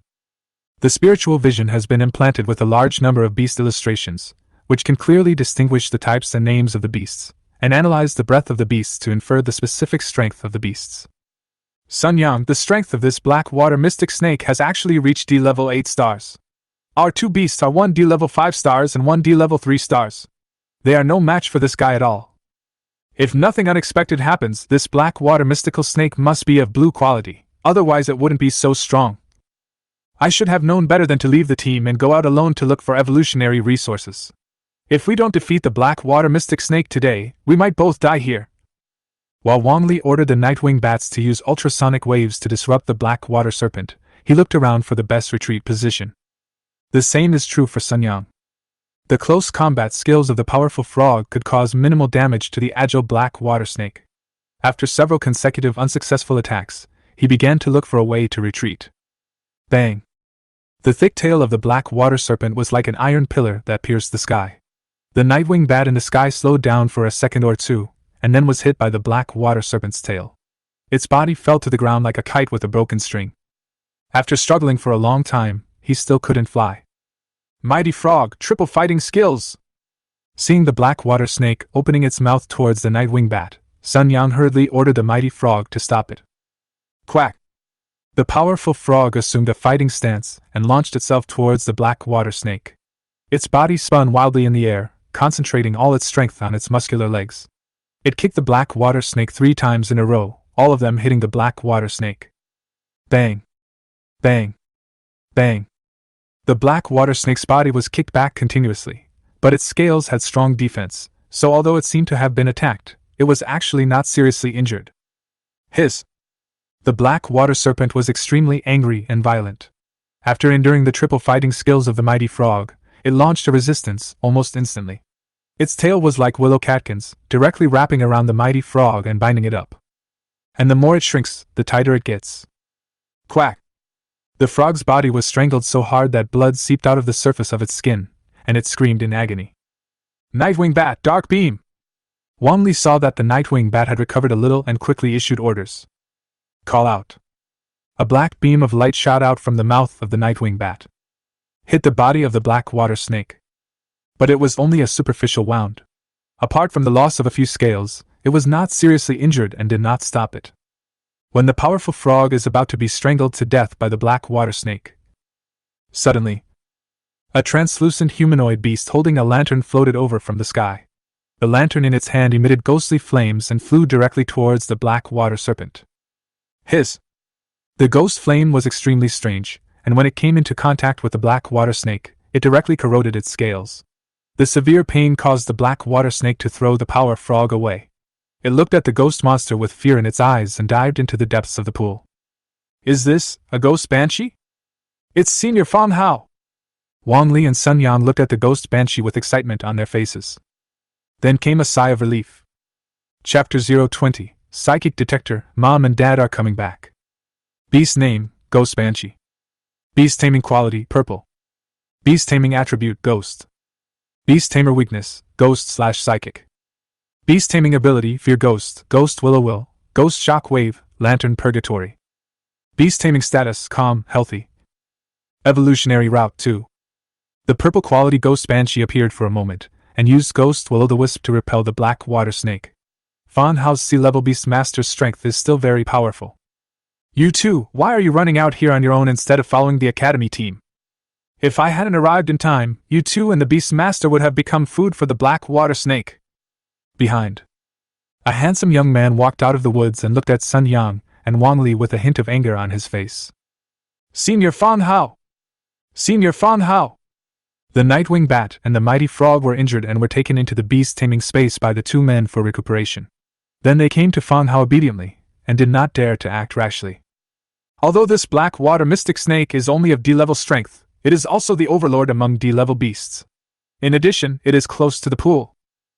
The spiritual vision has been implanted with a large number of beast illustrations, which can clearly distinguish the types and names of the beasts, and analyze the breadth of the beasts to infer the specific strength of the beasts. Sun Yang, the strength of this black water mystic snake has actually reached D level 8 stars. Our 2 beasts are 1 D level 5 stars and 1 D level 3 stars. They are no match for this guy at all. If nothing unexpected happens, this black water mystical snake must be of blue quality, otherwise it wouldn't be so strong. I should have known better than to leave the team and go out alone to look for evolutionary resources. If we don't defeat the black water mystic snake today, we might both die here. While Wang Li ordered the Nightwing bats to use ultrasonic waves to disrupt the black water serpent, he looked around for the best retreat position. The same is true for Sun Yang. The close combat skills of the powerful frog could cause minimal damage to the agile black water snake. After several consecutive unsuccessful attacks, he began to look for a way to retreat. Bang! The thick tail of the black water serpent was like an iron pillar that pierced the sky. The Nightwing bat in the sky slowed down for a second or two, and then was hit by the black water serpent's tail. Its body fell to the ground like a kite with a broken string. After struggling for a long time, he still couldn't fly. Mighty Frog, triple fighting skills! Seeing the black water snake opening its mouth towards the Nightwing bat, Sun Yang hurriedly ordered the mighty frog to stop it. Quack! The powerful frog assumed a fighting stance and launched itself towards the black water snake. Its body spun wildly in the air, concentrating all its strength on its muscular legs. It kicked the black water snake 3 times in a row, all of them hitting the black water snake. Bang! Bang! Bang! The black water snake's body was kicked back continuously, but its scales had strong defense, so although it seemed to have been attacked, it was actually not seriously injured. Hiss! The black water serpent was extremely angry and violent. After enduring the triple fighting skills of the mighty frog, it launched a resistance almost instantly. Its tail was like willow catkins, directly wrapping around the mighty frog and binding it up. And the more it shrinks, the tighter it gets. Quack! The frog's body was strangled so hard that blood seeped out of the surface of its skin, and it screamed in agony. Nightwing bat, dark beam! Wang Li saw that the Nightwing bat had recovered a little and quickly issued orders. Call out. A black beam of light shot out from the mouth of the Nightwing bat. Hit the body of the black water snake. But it was only a superficial wound. Apart from the loss of a few scales, it was not seriously injured and did not stop it. When the powerful frog is about to be strangled to death by the black water snake. Suddenly, a translucent humanoid beast holding a lantern floated over from the sky. The lantern in its hand emitted ghostly flames and flew directly towards the black water serpent. Hiss! The ghost flame was extremely strange, and when it came into contact with the black water snake, it directly corroded its scales. The severe pain caused the black water snake to throw the power frog away. It looked at the ghost monster with fear in its eyes and dived into the depths of the pool. Is this a ghost banshee? It's Senior Fan Hao! Wang Li and Sun Yang looked at the ghost banshee with excitement on their faces. Then came a sigh of relief. Chapter 020, Psychic Detector, Mom and Dad are coming back. Beast name, Ghost Banshee. Beast taming quality, purple. Beast taming attribute, ghost. Beast tamer weakness, ghost/psychic. Beast taming ability, fear ghost, ghost will-o-will, ghost shock wave, lantern purgatory. Beast taming status, calm, healthy. Evolutionary route 2. The purple quality ghost banshee appeared for a moment, and used ghost will-o'-the-wisp to repel the black water snake. Fan Hao's sea-level beast master's strength is still very powerful. You two, why are you running out here on your own instead of following the academy team? If I hadn't arrived in time, you two and the beast master would have become food for the black water snake. Behind. A handsome young man walked out of the woods and looked at Sun Yang and Wang Li with a hint of anger on his face. Senior Fan Hao! Senior Fan Hao! The Nightwing bat and the mighty frog were injured and were taken into the beast-taming space by the 2 men for recuperation. Then they came to Fan Hao obediently, and did not dare to act rashly. Although this black water mystic snake is only of D-level strength, it is also the overlord among D-level beasts. In addition, it is close to the pool.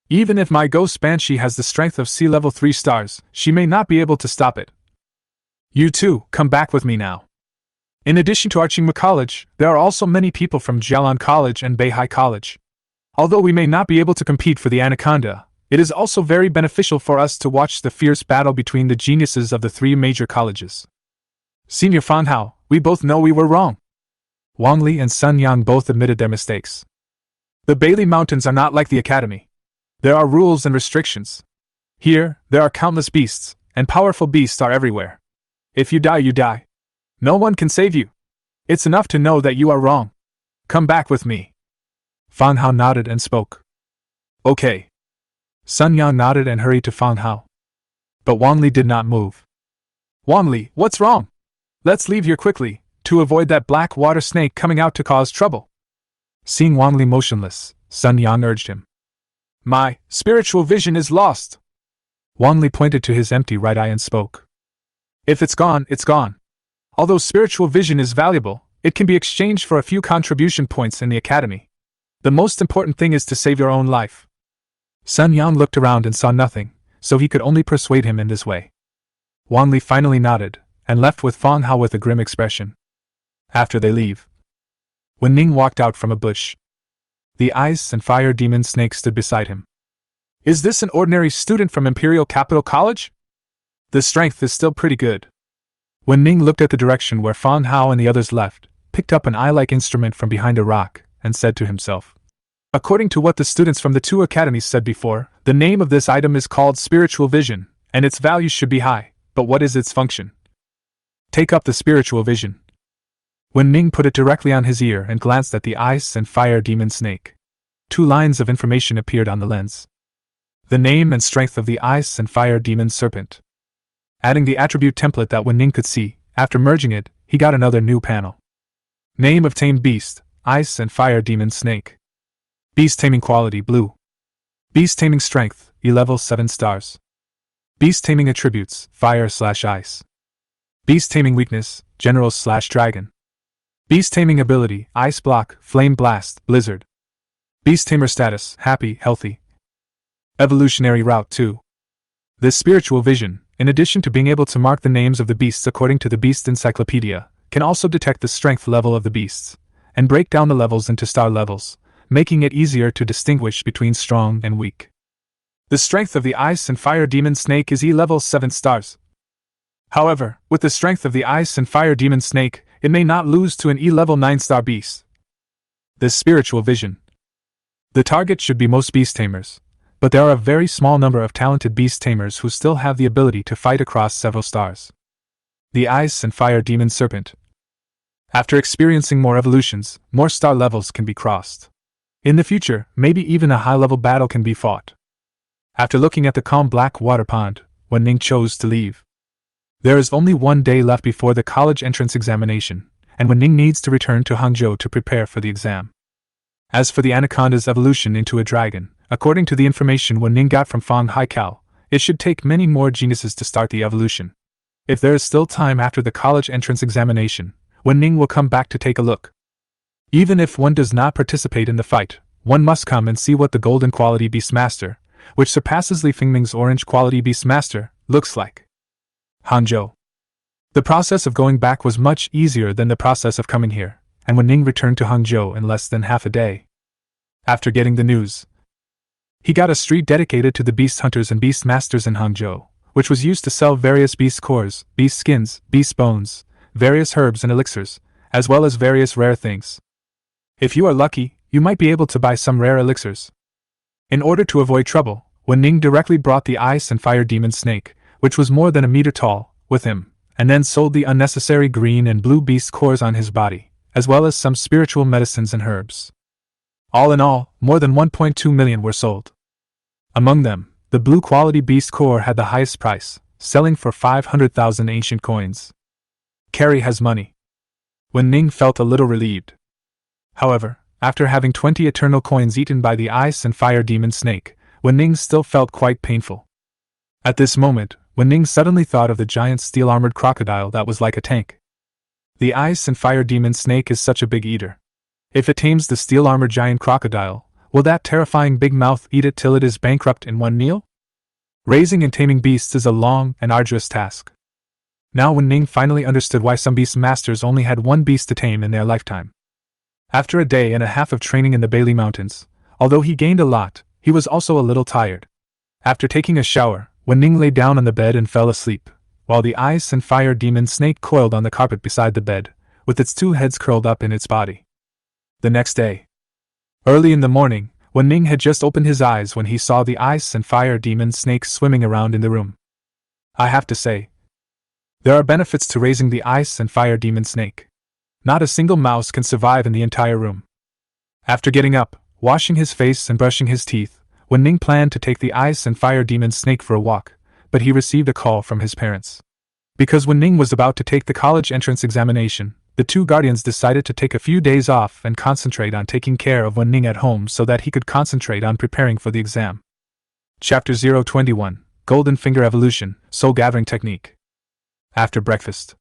Even if my ghost banshee has the strength of sea-level 3 stars, she may not be able to stop it. You two, come back with me now. In addition to Archingma College, there are also many people from Jialan College and Beihai College. Although we may not be able to compete for the Anaconda, it is also very beneficial for us to watch the fierce battle between the geniuses of the 3 major colleges. Senior Fan Hao, we both know we were wrong. Wang Li and Sun Yang both admitted their mistakes. The Bailey Mountains are not like the Academy. There are rules and restrictions. Here, there are countless beasts, and powerful beasts are everywhere. If you die, you die. No one can save you. It's enough to know that you are wrong. Come back with me. Fan Hao nodded and spoke. Okay. Sun Yang nodded and hurried to Fan Hao. But Wang Li did not move. Wang Li, what's wrong? Let's leave here quickly. to avoid that black water snake coming out to cause trouble. Seeing Wang Li motionless, Sun Yang urged him. My spiritual vision is lost. Wang Li pointed to his empty right eye and spoke. If it's gone, it's gone. Although spiritual vision is valuable, it can be exchanged for a few contribution points in the academy. The most important thing is to save your own life. Sun Yang looked around and saw nothing, so he could only persuade him in this way. Wang Li finally nodded, and left with Fang Hao with a grim expression. After they leave, Wu Ning walked out from a bush. The ice and fire demon snake stood beside him. Is this an ordinary student from Imperial Capital College? The strength is still pretty good. Wu Ning looked at the direction where Fang Hao and the others left, picked up an eye-like instrument from behind a rock, and said to himself. According to what the students from the 2 academies said before, the name of this item is called spiritual vision, and its value should be high, but what is its function? Take up the spiritual vision. Wu Ning put it directly on his ear and glanced at the ice and fire demon snake. 2 lines of information appeared on the lens. The name and strength of the ice and fire demon serpent. Adding the attribute template that Wu Ning could see, after merging it, he got another new panel. Name of tamed beast, ice and fire demon snake. Beast taming quality blue. Beast taming strength, E-level 7 stars. Beast taming attributes, fire/ice. Beast taming weakness, general/dragon. Beast taming ability, ice block, flame blast, blizzard. Beast tamer status, happy, healthy. Evolutionary route 2. This spiritual vision, in addition to being able to mark the names of the beasts according to the Beast Encyclopedia, can also detect the strength level of the beasts, and break down the levels into star levels, making it easier to distinguish between strong and weak. The strength of the ice and fire demon snake is E-level 7 stars. However, with the strength of the ice and fire demon snake, it may not lose to an E-level 9 star beast. This spiritual vision. The target should be most beast tamers, but there are a very small number of talented beast tamers who still have the ability to fight across several stars. The ice and fire demon serpent. After experiencing more evolutions, more star levels can be crossed. In the future, maybe even a high-level battle can be fought. After looking at the calm black water pond, Wu Ning chose to leave. There is only 1 day left before the college entrance examination, and Wu Ning needs to return to Hangzhou to prepare for the exam. As for the anaconda's evolution into a dragon, according to the information Wu Ning got from Fang Haikao, it should take many more geniuses to start the evolution. If there is still time after the college entrance examination, Wu Ning will come back to take a look. Even if one does not participate in the fight, one must come and see what the golden quality Beastmaster, which surpasses Li Fengming's orange quality Beastmaster, looks like. Hangzhou. The process of going back was much easier than the process of coming here, and Wu Ning returned to Hangzhou in less than half a day. After getting the news, he got a street dedicated to the beast hunters and beast masters in Hangzhou, which was used to sell various beast cores, beast skins, beast bones, various herbs and elixirs, as well as various rare things. If you are lucky, you might be able to buy some rare elixirs. In order to avoid trouble, Wu Ning directly brought the ice and fire demon snake, which was more than a meter tall, with him, and then sold the unnecessary green and blue beast cores on his body, as well as some spiritual medicines and herbs. All in all, more than 1.2 million were sold. Among them, the blue quality beast core had the highest price, selling for 500,000 ancient coins. Carrie has money. Wu Ning felt a little relieved. However, after having 20 eternal coins eaten by the ice and fire demon snake, Wu Ning still felt quite painful. At this moment, Wu Ning suddenly thought of the giant steel-armored crocodile that was like a tank. The ice and fire demon snake is such a big eater. If it tames the steel-armored giant crocodile, will that terrifying big mouth eat it till it is bankrupt in one meal? Raising and taming beasts is a long and arduous task. Now Wu Ning finally understood why some beast masters only had 1 beast to tame in their lifetime. After a day and a half of training in the Bailey Mountains, although he gained a lot, he was also a little tired. After taking a shower, Wu Ning lay down on the bed and fell asleep, while the ice and fire demon snake coiled on the carpet beside the bed, with its 2 heads curled up in its body. The next day, early in the morning, Wu Ning had just opened his eyes when he saw the ice and fire demon snake swimming around in the room. I have to say, there are benefits to raising the ice and fire demon snake. Not a single mouse can survive in the entire room. After getting up, washing his face and brushing his teeth, Wu Ning planned to take the ice and fire demon snake for a walk, but he received a call from his parents. Because Wu Ning was about to take the college entrance examination, the two guardians decided to take a few days off and concentrate on taking care of Wu Ning at home so that he could concentrate on preparing for the exam. Chapter 021, Golden Finger Evolution, Soul Gathering Technique. After breakfast,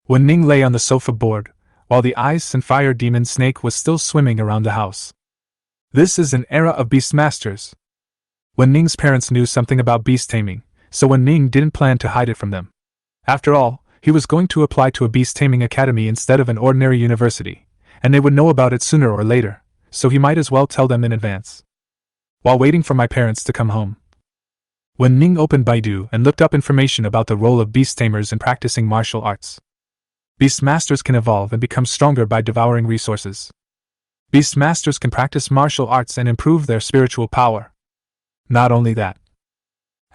Wu Ning lay on the sofa bored, while the ice and fire demon snake was still swimming around the house. This is an era of beastmasters. Wu Ning's parents knew something about beast taming, so Wu Ning didn't plan to hide it from them. After all, he was going to apply to a beast taming academy instead of an ordinary university, and they would know about it sooner or later, so he might as well tell them in advance. While waiting for my parents to come home, Wu Ning opened Baidu and looked up information about the role of beast tamers in practicing martial arts. Beastmasters can evolve and become stronger by devouring resources. Beastmasters can practice martial arts and improve their spiritual power. Not only that,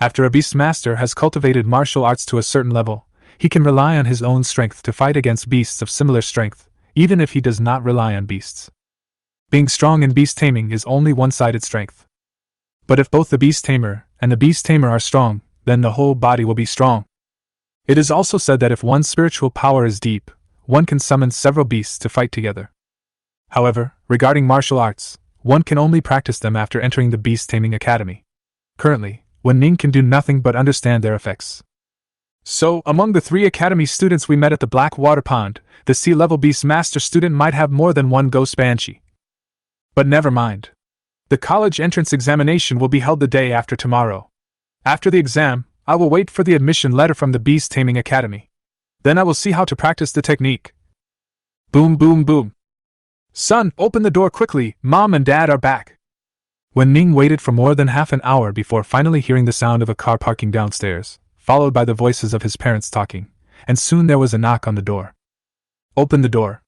after a beastmaster has cultivated martial arts to a certain level, he can rely on his own strength to fight against beasts of similar strength, even if he does not rely on beasts. Being strong in beast taming is only one-sided strength. But if both the beast tamer and the beast tamer are strong, then the whole body will be strong. It is also said that if one's spiritual power is deep, one can summon several beasts to fight together. However, regarding martial arts, one can only practice them after entering the beast taming academy. Currently, Wu Ning can do nothing but understand their effects. So, among the 3 academy students we met at the Black Water Pond, the sea-level beastmaster student might have more than one ghost banshee. But never mind. The college entrance examination will be held the day after tomorrow. After the exam, I will wait for the admission letter from the Beast Taming Academy. Then I will see how to practice the technique. Boom, boom, boom. Son, open the door quickly, Mom and Dad are back. Wu Ning waited for more than half an hour before finally hearing the sound of a car parking downstairs, followed by the voices of his parents talking, and soon there was a knock on the door. Open the door.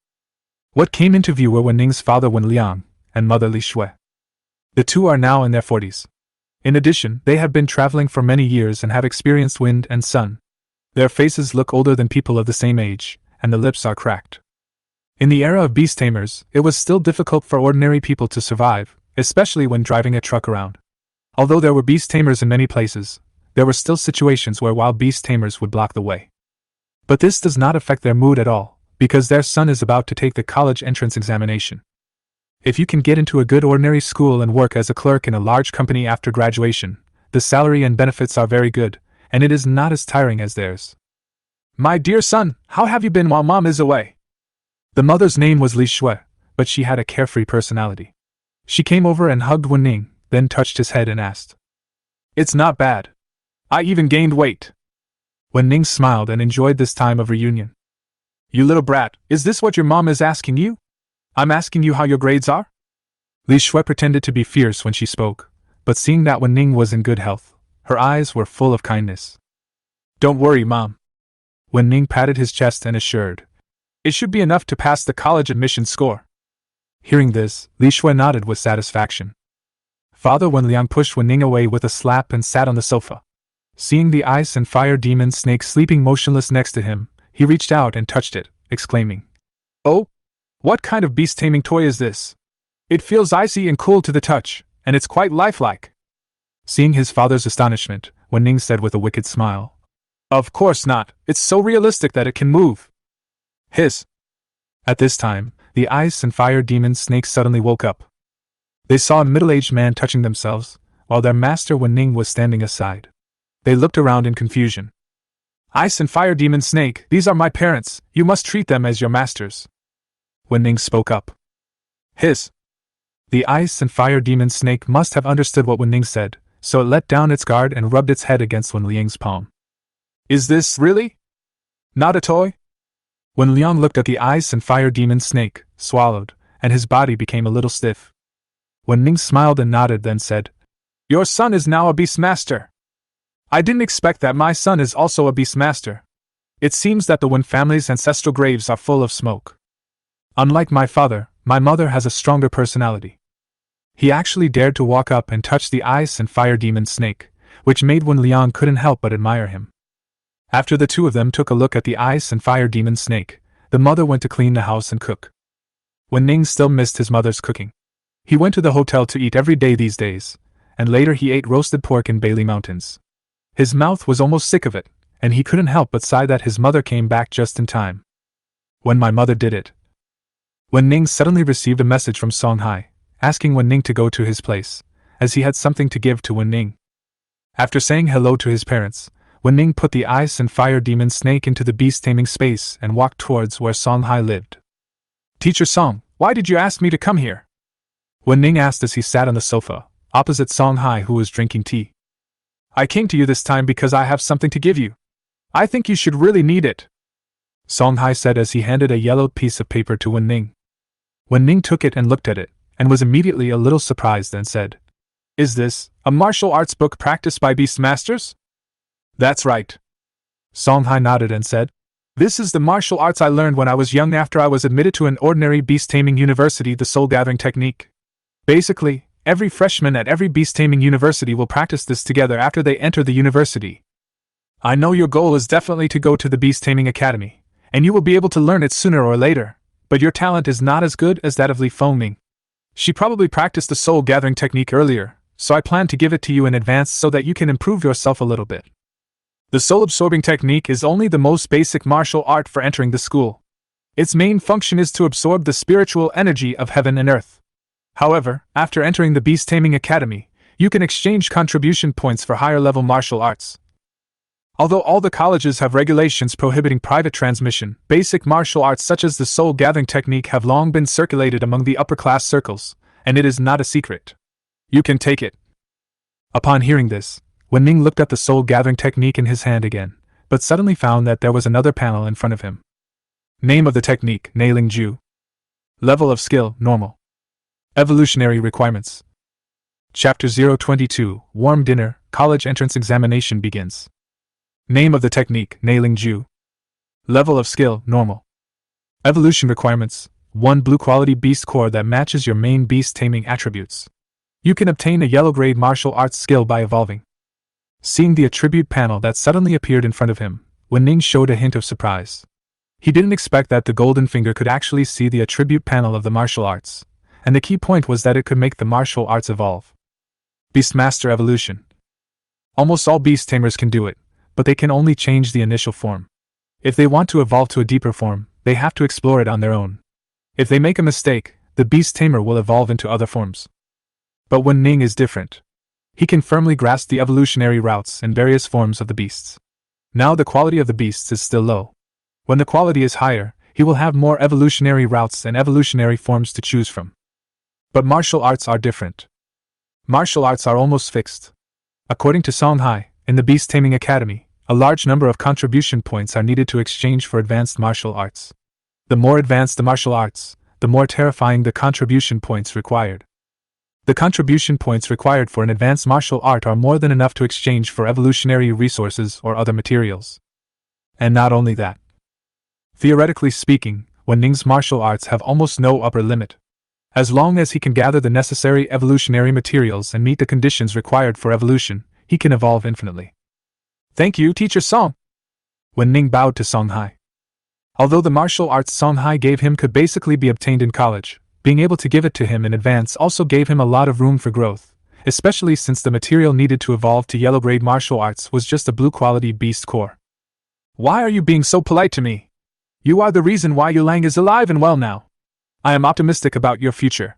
What came into view were Wu Ning's father Wen Liang and mother Li Shui. The two are now in their 40s. In addition, they have been traveling for many years and have experienced wind and sun. Their faces look older than people of the same age, and the lips are cracked. In the era of beast tamers, it was still difficult for ordinary people to survive, especially when driving a truck around. Although there were beast tamers in many places, there were still situations where wild beast tamers would block the way. But this does not affect their mood at all, because their son is about to take the college entrance examination. If you can get into a good ordinary school and work as a clerk in a large company after graduation, the salary and benefits are very good, and it is not as tiring as theirs. My dear son, how have you been while Mom is away? The mother's name was Li Shui, but she had a carefree personality. She came over and hugged Wu Ning, then touched his head and asked, It's not bad. I even gained weight. Wu Ning smiled and enjoyed this time of reunion. You little brat, is this what your mom is asking you? I'm asking you how your grades are? Li Shui pretended to be fierce when she spoke, but seeing that Wu Ning was in good health, her eyes were full of kindness. Don't worry, Mom. Wu Ning patted his chest and assured, It should be enough to pass the college admission score. Hearing this, Li Shui nodded with satisfaction. Father Wen Liang pushed Wu Ning away with a slap and sat on the sofa. Seeing the ice and fire demon snake sleeping motionless next to him, he reached out and touched it, exclaiming, Oh! What kind of beast-taming toy is this? It feels icy and cool to the touch, and it's quite lifelike. Seeing his father's astonishment, Wu Ning said with a wicked smile, Of course not, it's so realistic that it can move. Hiss! At this time, the ice and fire demon snake suddenly woke up. They saw a middle-aged man touching themselves, while their master Wu Ning was standing aside. They looked around in confusion. Ice and fire demon snake, these are my parents, you must treat them as your masters. Wu Ning spoke up. Hiss! The ice and fire demon snake must have understood what Wu Ning said, so it let down its guard and rubbed its head against Wen Liang's palm. Is this really not a toy? Wen Liang looked at the ice and fire demon snake, swallowed, and his body became a little stiff. Wu Ning smiled and nodded, then said, Your son is now a beastmaster. I didn't expect that my son is also a beastmaster. It seems that the Wen family's ancestral graves are full of smoke. Unlike my father, my mother has a stronger personality. He actually dared to walk up and touch the ice and fire demon snake, which made Wen Liang couldn't help but admire him. After the two of them took a look at the ice and fire demon snake, the mother went to clean the house and cook. Wu Ning still missed his mother's cooking. He went to the hotel to eat every day these days, and later he ate roasted pork in Bailey Mountains. His mouth was almost sick of it, and he couldn't help but sigh that his mother came back just in time. When my mother did it. Wu Ning suddenly received a message from Songhai, asking Wu Ning to go to his place, as he had something to give to Wu Ning. After saying hello to his parents, Wu Ning put the ice and fire demon snake into the beast taming space and walked towards where Songhai lived. Teacher Song, why did you ask me to come here? Wu Ning asked as he sat on the sofa, opposite Songhai, who was drinking tea. I came to you this time because I have something to give you. I think you should really need it, Songhai said as he handed a yellowed piece of paper to Wu Ning. Wu Ning took it and looked at it, and was immediately a little surprised and said, Is this a martial arts book practiced by beast masters? That's right. Songhai nodded and said, This is the martial arts I learned when I was young after I was admitted to an ordinary beast taming university, the soul gathering technique. Basically, every freshman at every beast taming university will practice this together after they enter the university. I know your goal is definitely to go to the beast taming academy, and you will be able to learn it sooner or later, but your talent is not as good as that of Li Fengming. She probably practiced the soul gathering technique earlier, so I plan to give it to you in advance so that you can improve yourself a little bit. The soul absorbing technique is only the most basic martial art for entering the school. Its main function is to absorb the spiritual energy of heaven and earth. However, after entering the beast taming academy, you can exchange contribution points for higher level martial arts. Although all the colleges have regulations prohibiting private transmission, basic martial arts such as the soul gathering technique have long been circulated among the upper class circles, and it is not a secret. You can take it. Upon hearing this, Wu Ning looked at the soul gathering technique in his hand again, but suddenly found that there was another panel in front of him. Name of the technique, Nailing Ju. Level of skill, normal. Evolutionary requirements. Chapter 022, Warm Dinner, College Entrance Examination begins. Name of the technique, Nailing Ju. Level of skill, normal. Evolution requirements, 1 blue quality beast core that matches your main beast taming attributes. You can obtain a yellow grade martial arts skill by evolving. Seeing the attribute panel that suddenly appeared in front of him, Wu Ning showed a hint of surprise. He didn't expect that the golden finger could actually see the attribute panel of the martial arts, and the key point was that it could make the martial arts evolve. Beastmaster Evolution. Almost all beast tamers can do it, but they can only change the initial form. If they want to evolve to a deeper form, they have to explore it on their own. If they make a mistake, the beast tamer will evolve into other forms. But Wu Ning is different. He can firmly grasp the evolutionary routes and various forms of the beasts. Now the quality of the beasts is still low. When the quality is higher, he will have more evolutionary routes and evolutionary forms to choose from. But martial arts are different. Martial arts are almost fixed. According to Songhai, in the Beast Taming Academy, a large number of contribution points are needed to exchange for advanced martial arts. The more advanced the martial arts, the more terrifying the contribution points required. The contribution points required for an advanced martial art are more than enough to exchange for evolutionary resources or other materials. And not only that. Theoretically speaking, Wu Ning's martial arts have almost no upper limit. As long as he can gather the necessary evolutionary materials and meet the conditions required for evolution, he can evolve infinitely. Thank you, Teacher Song. Wu Ning bowed to Songhai. Although the martial arts Songhai gave him could basically be obtained in college, being able to give it to him in advance also gave him a lot of room for growth, especially since the material needed to evolve to yellow grade martial arts was just a blue quality beast core. Why are you being so polite to me? You are the reason why Yu Lang is alive and well now. I am optimistic about your future.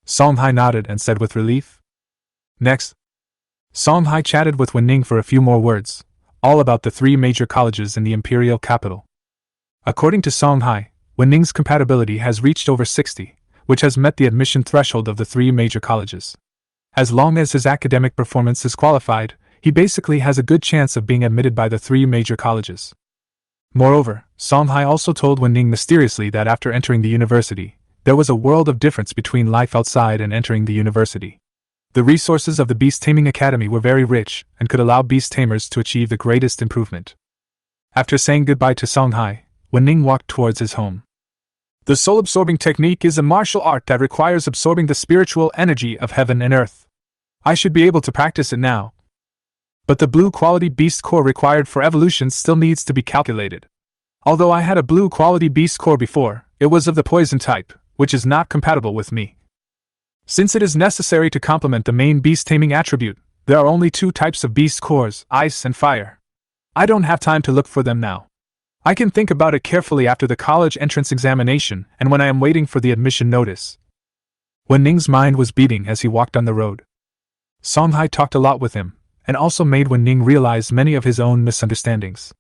Songhai nodded and said with relief. Next. Songhai chatted with Wu Ning for a few more words, all about the 3 major colleges in the imperial capital. According to Songhai, Wu Ning's compatibility has reached over 60, which has met the admission threshold of the 3 major colleges. As long as his academic performance is qualified, he basically has a good chance of being admitted by the 3 major colleges. Moreover, Songhai also told Wu Ning mysteriously that after entering the university, there was a world of difference between life outside and entering the university. The resources of the Beast Taming Academy were very rich and could allow beast tamers to achieve the greatest improvement. After saying goodbye to Songhai, Wu Ning walked towards his home. The soul-absorbing technique is a martial art that requires absorbing the spiritual energy of heaven and earth. I should be able to practice it now. But the blue quality beast core required for evolution still needs to be calculated. Although I had a blue quality beast core before, it was of the poison type, which is not compatible with me. Since it is necessary to complement the main beast taming attribute, there are only 2 types of beast cores, ice and fire. I don't have time to look for them now. I can think about it carefully after the college entrance examination and when I am waiting for the admission notice. Wu Ning's mind was beating as he walked on the road. Songhai talked a lot with him, and also made Wu Ning realize many of his own misunderstandings.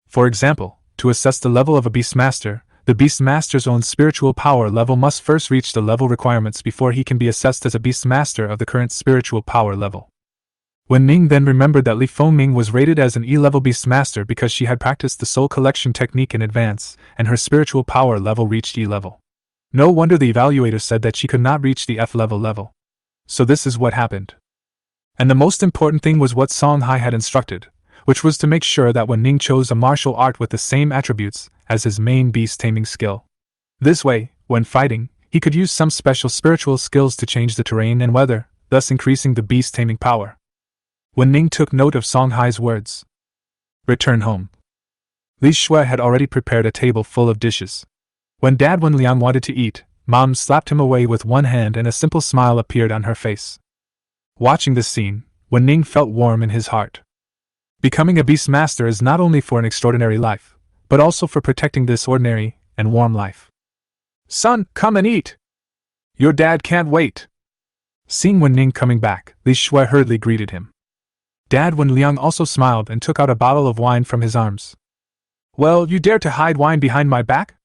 For example, to assess the level of a Beastmaster, the Beastmaster's own spiritual power level must first reach the level requirements before he can be assessed as a Beastmaster of the current spiritual power level. Wu Ning then remembered that Li Fengming was rated as an E-level Beastmaster because she had practiced the soul collection technique in advance, and her spiritual power level reached E-level. No wonder the evaluator said that she could not reach the F-level. So this is what happened. And the most important thing was what Songhai had instructed, which was to make sure that Wu Ning chose a martial art with the same attributes as his main beast taming skill. This way, when fighting, he could use some special spiritual skills to change the terrain and weather, thus increasing the beast taming power. Wu Ning took note of Songhai's words. Return home. Li Shui had already prepared a table full of dishes. When Dad Wen Liang wanted to eat, Mom slapped him away with one hand and a simple smile appeared on her face. Watching this scene, Wu Ning felt warm in his heart. Becoming a Beastmaster is not only for an extraordinary life, but also for protecting this ordinary and warm life. Son, come and eat! Your dad can't wait! Seeing Wu Ning coming back, Li Shui hurriedly greeted him. Dad Wen Liang also smiled and took out a bottle of wine from his arms. Well, you dare to hide wine behind my back?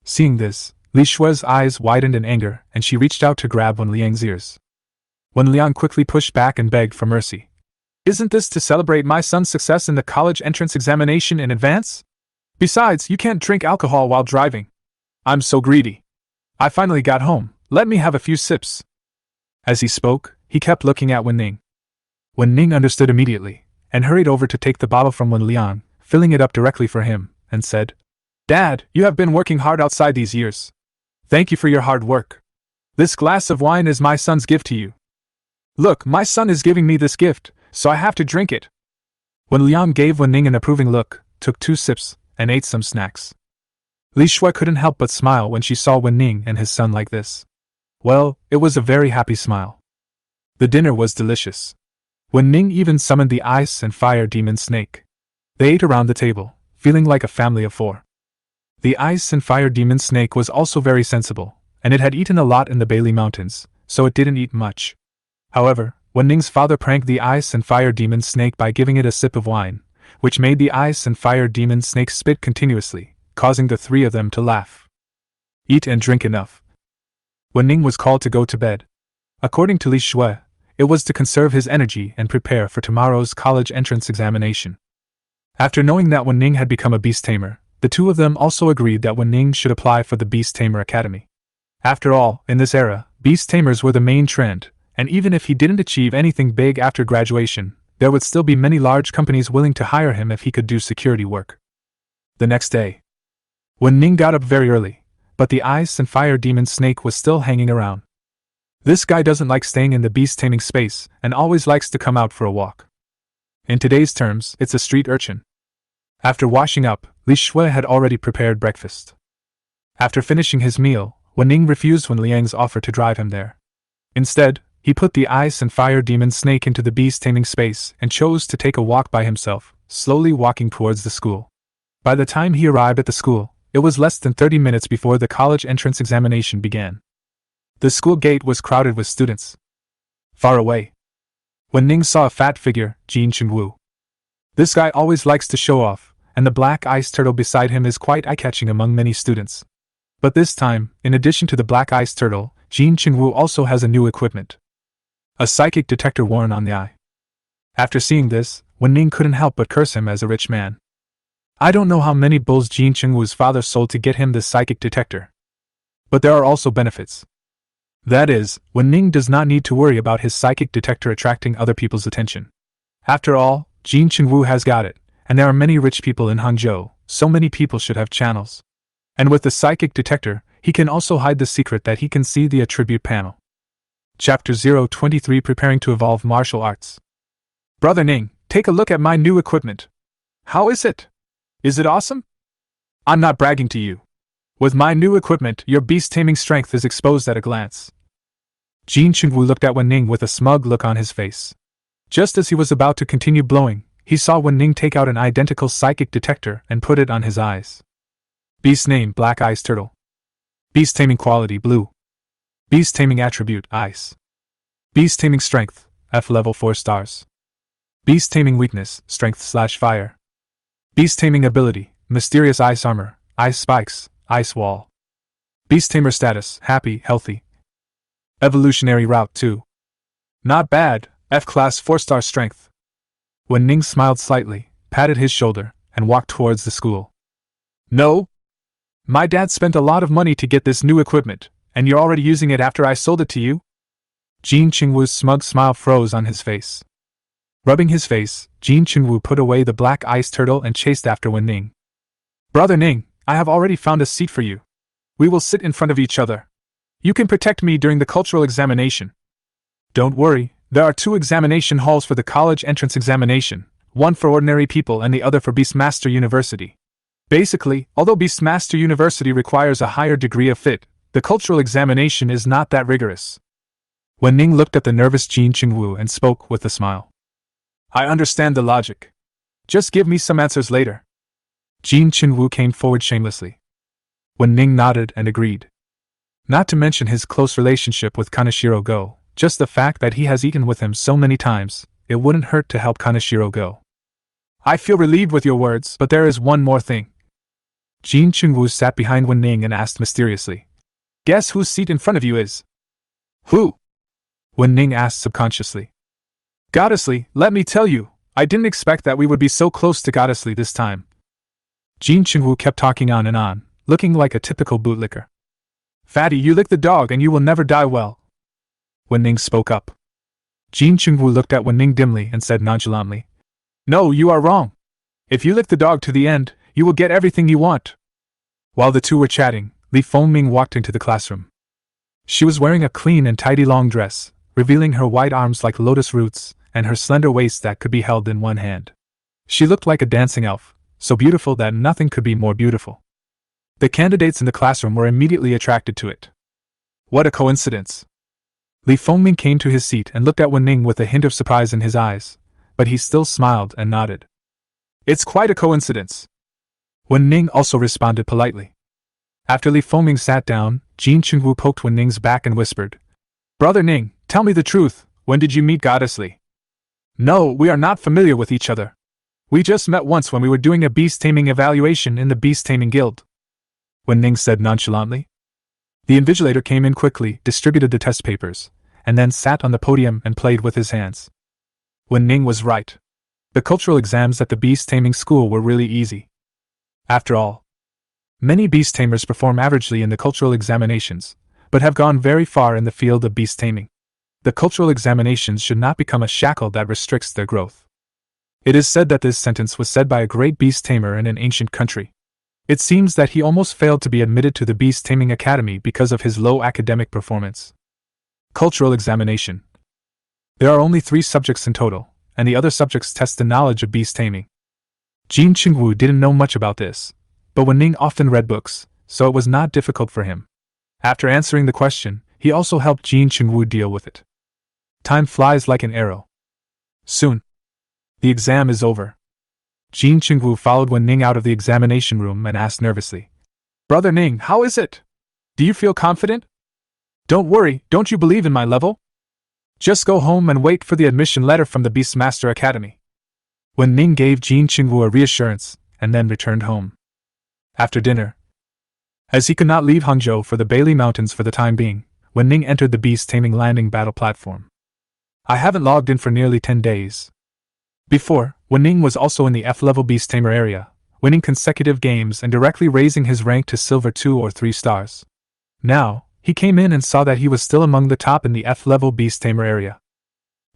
Seeing this, Li Shui's eyes widened in anger and she reached out to grab Wen Liang's ears. Wen Liang quickly pushed back and begged for mercy. Isn't this to celebrate my son's success in the college entrance examination in advance? Besides, you can't drink alcohol while driving. I'm so greedy. I finally got home, let me have a few sips. As he spoke, he kept looking at Wu Ning. Wu Ning understood immediately, and hurried over to take the bottle from Wen Liang, filling it up directly for him, and said, Dad, you have been working hard outside these years. Thank you for your hard work. This glass of wine is my son's gift to you. Look, my son is giving me this gift, so I have to drink it. Wen Liang gave Wu Ning an approving look, took 2 sips, and ate some snacks. Li Shui couldn't help but smile when she saw Wu Ning and his son like this. Well, it was a very happy smile. The dinner was delicious. Wu Ning even summoned the ice and fire demon snake. They ate around the table, feeling like a family of 4. The ice and fire demon snake was also very sensible, and it had eaten a lot in the Bailey Mountains, so it didn't eat much. However, Wu Ning's father pranked the ice and fire demon snake by giving it a sip of wine, which made the ice and fire demon snake spit continuously, causing the 3 of them to laugh. Eat and drink enough. Wu Ning was called to go to bed. According to Li Shui, it was to conserve his energy and prepare for tomorrow's college entrance examination. After knowing that Wu Ning had become a beast tamer, the 2 of them also agreed that Wu Ning should apply for the Beast Tamer Academy. After all, in this era, beast tamers were the main trend, and even if he didn't achieve anything big after graduation, there would still be many large companies willing to hire him if he could do security work. The next day, Wu Ning got up very early, but the ice and fire demon snake was still hanging around. This guy doesn't like staying in the beast taming space and always likes to come out for a walk. In today's terms, it's a street urchin. After washing up, Li Shui had already prepared breakfast. After finishing his meal, Wu Ning refused Wen Liang's offer to drive him there. Instead, he put the ice and fire demon snake into the beast taming space and chose to take a walk by himself, slowly walking towards the school. By the time he arrived at the school, it was less than 30 minutes before the college entrance examination began. The school gate was crowded with students. Far away, Wu Ning saw a fat figure, Jin Chengwu. This guy always likes to show off, and the black ice turtle beside him is quite eye-catching among many students. But this time, in addition to the black ice turtle, Jin Chengwu also has a new equipment. A psychic detector worn on the eye. After seeing this, Wu Ning couldn't help but curse him as a rich man. I don't know how many bulls Jin Chengwu's father sold to get him this psychic detector. But there are also benefits. That is, Wu Ning does not need to worry about his psychic detector attracting other people's attention. After all, Jin Chengwu has got it, and there are many rich people in Hangzhou, so many people should have channels. And with the psychic detector, he can also hide the secret that he can see the attribute panel. Chapter 023 Preparing to Evolve Martial Arts. Brother Ning, take a look at my new equipment. How is it? Is it awesome? I'm not bragging to you. With my new equipment, your beast taming strength is exposed at a glance. Jin Chengwu looked at Wu Ning with a smug look on his face. Just as he was about to continue blowing, he saw Wu Ning take out an identical psychic detector and put it on his eyes. Beast name Black Ice Turtle. Beast taming quality Blue. Beast taming attribute Ice. Beast taming strength F level 4 stars. Beast taming weakness Strength/Fire. Beast taming ability Mysterious Ice Armor, Ice Spikes, Ice Wall. Beast tamer status Happy, Healthy. Evolutionary route 2. Not bad, F class 4-star strength. Wu Ning smiled slightly, patted his shoulder, and walked towards the school. No? My dad spent a lot of money to get this new equipment, and you're already using it after I sold it to you? Jin Qingwu's smug smile froze on his face. Rubbing his face, Jin Qingwu put away the black ice turtle and chased after Wu Ning. Brother Ning, I have already found a seat for you. We will sit in front of each other. You can protect me during the cultural examination. Don't worry, there are 2 examination halls for the college entrance examination, one for ordinary people and the other for Beastmaster University. Basically, although Beastmaster University requires a higher degree of fit, the cultural examination is not that rigorous. Wu Ning looked at the nervous Jin Qingwu and spoke with a smile. I understand the logic. Just give me some answers later. Jin Qingwu came forward shamelessly. Wu Ning nodded and agreed. Not to mention his close relationship with Kaneshiro Go, just the fact that he has eaten with him so many times, it wouldn't hurt to help Kaneshiro Go. I feel relieved with your words, but there is one more thing. Jin Qingwu sat behind Wu Ning and asked mysteriously. Guess whose seat in front of you is? Who? Wu Ning asked subconsciously. Goddessly, let me tell you, I didn't expect that we would be so close to Goddessly this time. Jin Qingwu kept talking on and on, looking like a typical bootlicker. Fatty, you lick the dog and you will never die well. Wu Ning spoke up. Jin Qingwu looked at Wu Ning dimly and said nonchalantly. No, you are wrong. If you lick the dog to the end, you will get everything you want. While the two were chatting, Li Fengming walked into the classroom. She was wearing a clean and tidy long dress, revealing her white arms like lotus roots, and her slender waist that could be held in one hand. She looked like a dancing elf, so beautiful that nothing could be more beautiful. The candidates in the classroom were immediately attracted to it. What a coincidence! Li Fengming came to his seat and looked at Wu Ning with a hint of surprise in his eyes, but he still smiled and nodded. It's quite a coincidence. Wu Ning also responded politely. After Li Fengming sat down, Jin Qingwu poked Wu Ning's back and whispered, Brother Ning, tell me the truth, when did you meet Goddess Li? No, we are not familiar with each other. We just met once when we were doing a beast taming evaluation in the Beast Taming Guild. Wu Ning said nonchalantly. The invigilator came in quickly, distributed the test papers, and then sat on the podium and played with his hands. Wu Ning was right. The cultural exams at the beast taming school were really easy. After all, many beast tamers perform averagely in the cultural examinations, but have gone very far in the field of beast taming. The cultural examinations should not become a shackle that restricts their growth. It is said that this sentence was said by a great beast tamer in an ancient country. It seems that he almost failed to be admitted to the Beast Taming Academy because of his low academic performance. Cultural examination. There are only 3 subjects in total, and the other subjects test the knowledge of beast taming. Jin Qingwu didn't know much about this, but Wu Ning often read books, so it was not difficult for him. After answering the question, he also helped Jin Qingwu deal with it. Time flies like an arrow. Soon, the exam is over. Jin Qingwu followed Wu Ning out of the examination room and asked nervously, Brother Ning, how is it? Do you feel confident? Don't worry, don't you believe in my level? Just go home and wait for the admission letter from the Beastmaster Academy. Wu Ning gave Jin Qingwu a reassurance, and then returned home. After dinner, as he could not leave Hangzhou for the Bailey Mountains for the time being, Wu Ning entered the beast taming landing battle platform. I haven't logged in for nearly 10 days. Before, Wu Ning was also in the F-level beast tamer area, winning consecutive games and directly raising his rank to silver 2 or 3 stars. Now, he came in and saw that he was still among the top in the F-level beast tamer area.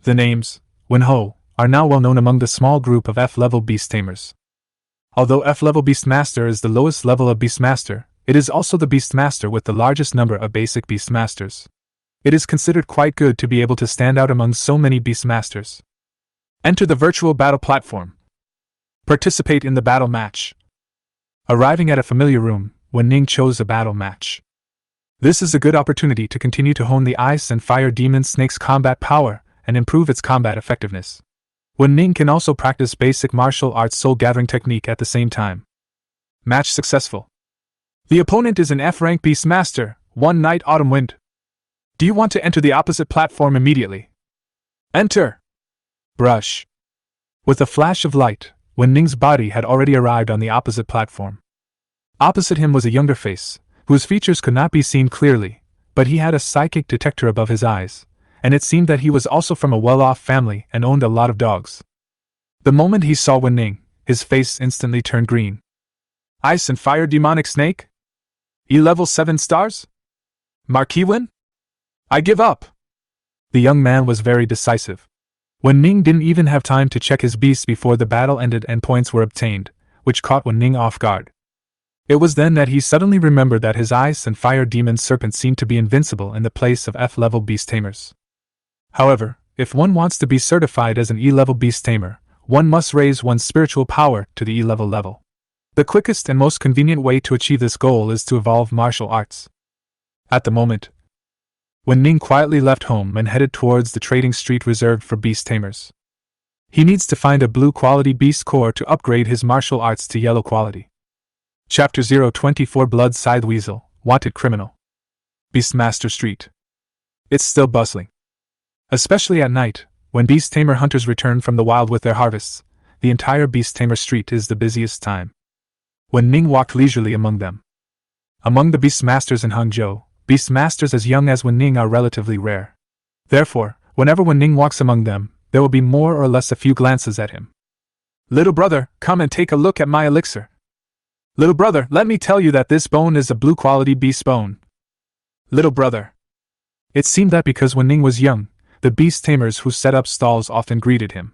The names, Wen Ho, are now well known among the small group of F-level beast tamers. Although F-level Beastmaster is the lowest level of Beastmaster, it is also the Beastmaster with the largest number of basic Beastmasters. It is considered quite good to be able to stand out among so many Beastmasters. Enter the virtual battle platform. Participate in the battle match. Arriving at a familiar room, Wu Ning chose a battle match. This is a good opportunity to continue to hone the Ice and Fire Demon Snake's combat power and improve its combat effectiveness. Wu Ning can also practice basic martial arts soul gathering technique at the same time. Match successful. The opponent is an F-rank Beast Master, 1 Night Autumn Wind. Do you want to enter the opposite platform immediately? Enter! Brush. With a flash of light, Wu Ning's body had already arrived on the opposite platform. Opposite him was a younger face, whose features could not be seen clearly, but he had a psychic detector above his eyes, and it seemed that he was also from a well-off family and owned a lot of dogs. The moment he saw Wu Ning, his face instantly turned green. Ice and Fire Demonic Snake? E-level 7 stars? Marquis win? I give up! The young man was very decisive. Wu Ning didn't even have time to check his beast before the battle ended and points were obtained, which caught Wu Ning off guard. It was then that he suddenly remembered that his Ice and Fire Demon Serpent seemed to be invincible in the place of F-level beast tamers. However, if one wants to be certified as an E-level beast tamer, one must raise one's spiritual power to the E-level level. The quickest and most convenient way to achieve this goal is to evolve martial arts. At the moment, Wu Ning quietly left home and headed towards the trading street reserved for beast tamers. He needs to find a blue quality beast core to upgrade his martial arts to yellow quality. Chapter 024 Blood Scythe Weasel, Wanted Criminal. Beastmaster Street. It's still bustling. Especially at night, when beast tamer hunters return from the wild with their harvests, the entire beast tamer street is the busiest time. Wu Ning walked leisurely among them. Among the beastmasters in Hangzhou, beastmasters as young as Wu Ning are relatively rare. Therefore, whenever Wu Ning walks among them, there will be more or less a few glances at him. Little brother, come and take a look at my elixir. Little brother, let me tell you that this bone is a blue quality beast bone. Little brother. It seemed that because Wu Ning was young, the beast tamers who set up stalls often greeted him.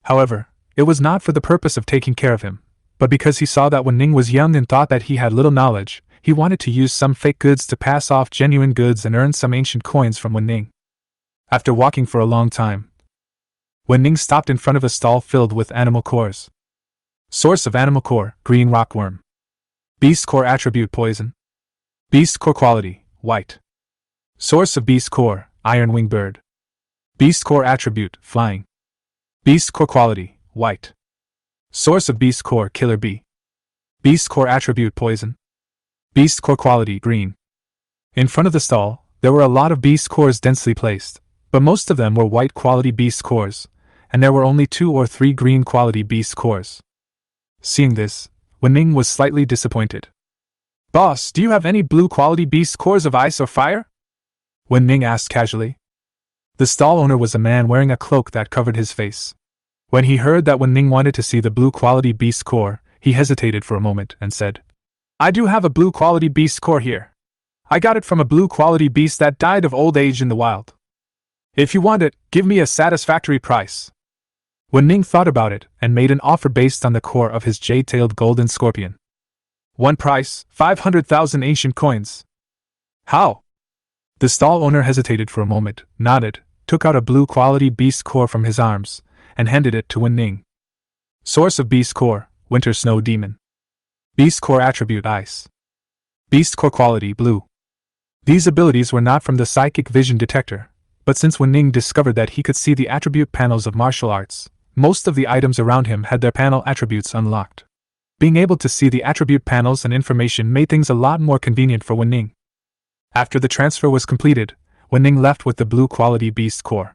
However, it was not for the purpose of taking care of him, but because he saw that Wu Ning was young and thought that he had little knowledge, he wanted to use some fake goods to pass off genuine goods and earn some ancient coins from Wu Ning. After walking for a long time, Wu Ning stopped in front of a stall filled with animal cores. Source of animal core, green rockworm. Beast core attribute, poison. Beast core quality, white. Source of beast core, iron wing bird. Beast core attribute, flying. Beast core quality, white. Source of beast core, killer bee. Beast core attribute, poison. Beast core quality, green. In front of the stall, there were a lot of beast cores densely placed, but most of them were white quality beast cores, and there were only 2 or 3 green quality beast cores. Seeing this, Wu Ning was slightly disappointed. Boss, do you have any blue quality beast cores of ice or fire? Wu Ning asked casually. The stall owner was a man wearing a cloak that covered his face. When he heard that Wu Ning wanted to see the blue quality beast core, he hesitated for a moment and said, I do have a blue quality beast core here. I got it from a blue quality beast that died of old age in the wild. If you want it, give me a satisfactory price. Wu Ning thought about it and made an offer based on the core of his jade-tailed golden scorpion. One price, 500,000 ancient coins. How? The stall owner hesitated for a moment, nodded, took out a blue quality beast core from his arms, and handed it to Wu Ning. Source of beast core, winter snow demon. Beast core attribute, ice. Beast core quality, blue. These abilities were not from the psychic vision detector, but since Wu Ning discovered that he could see the attribute panels of martial arts, most of the items around him had their panel attributes unlocked. Being able to see the attribute panels and information made things a lot more convenient for Wu Ning. After the transfer was completed, Wu Ning left with the blue quality beast core.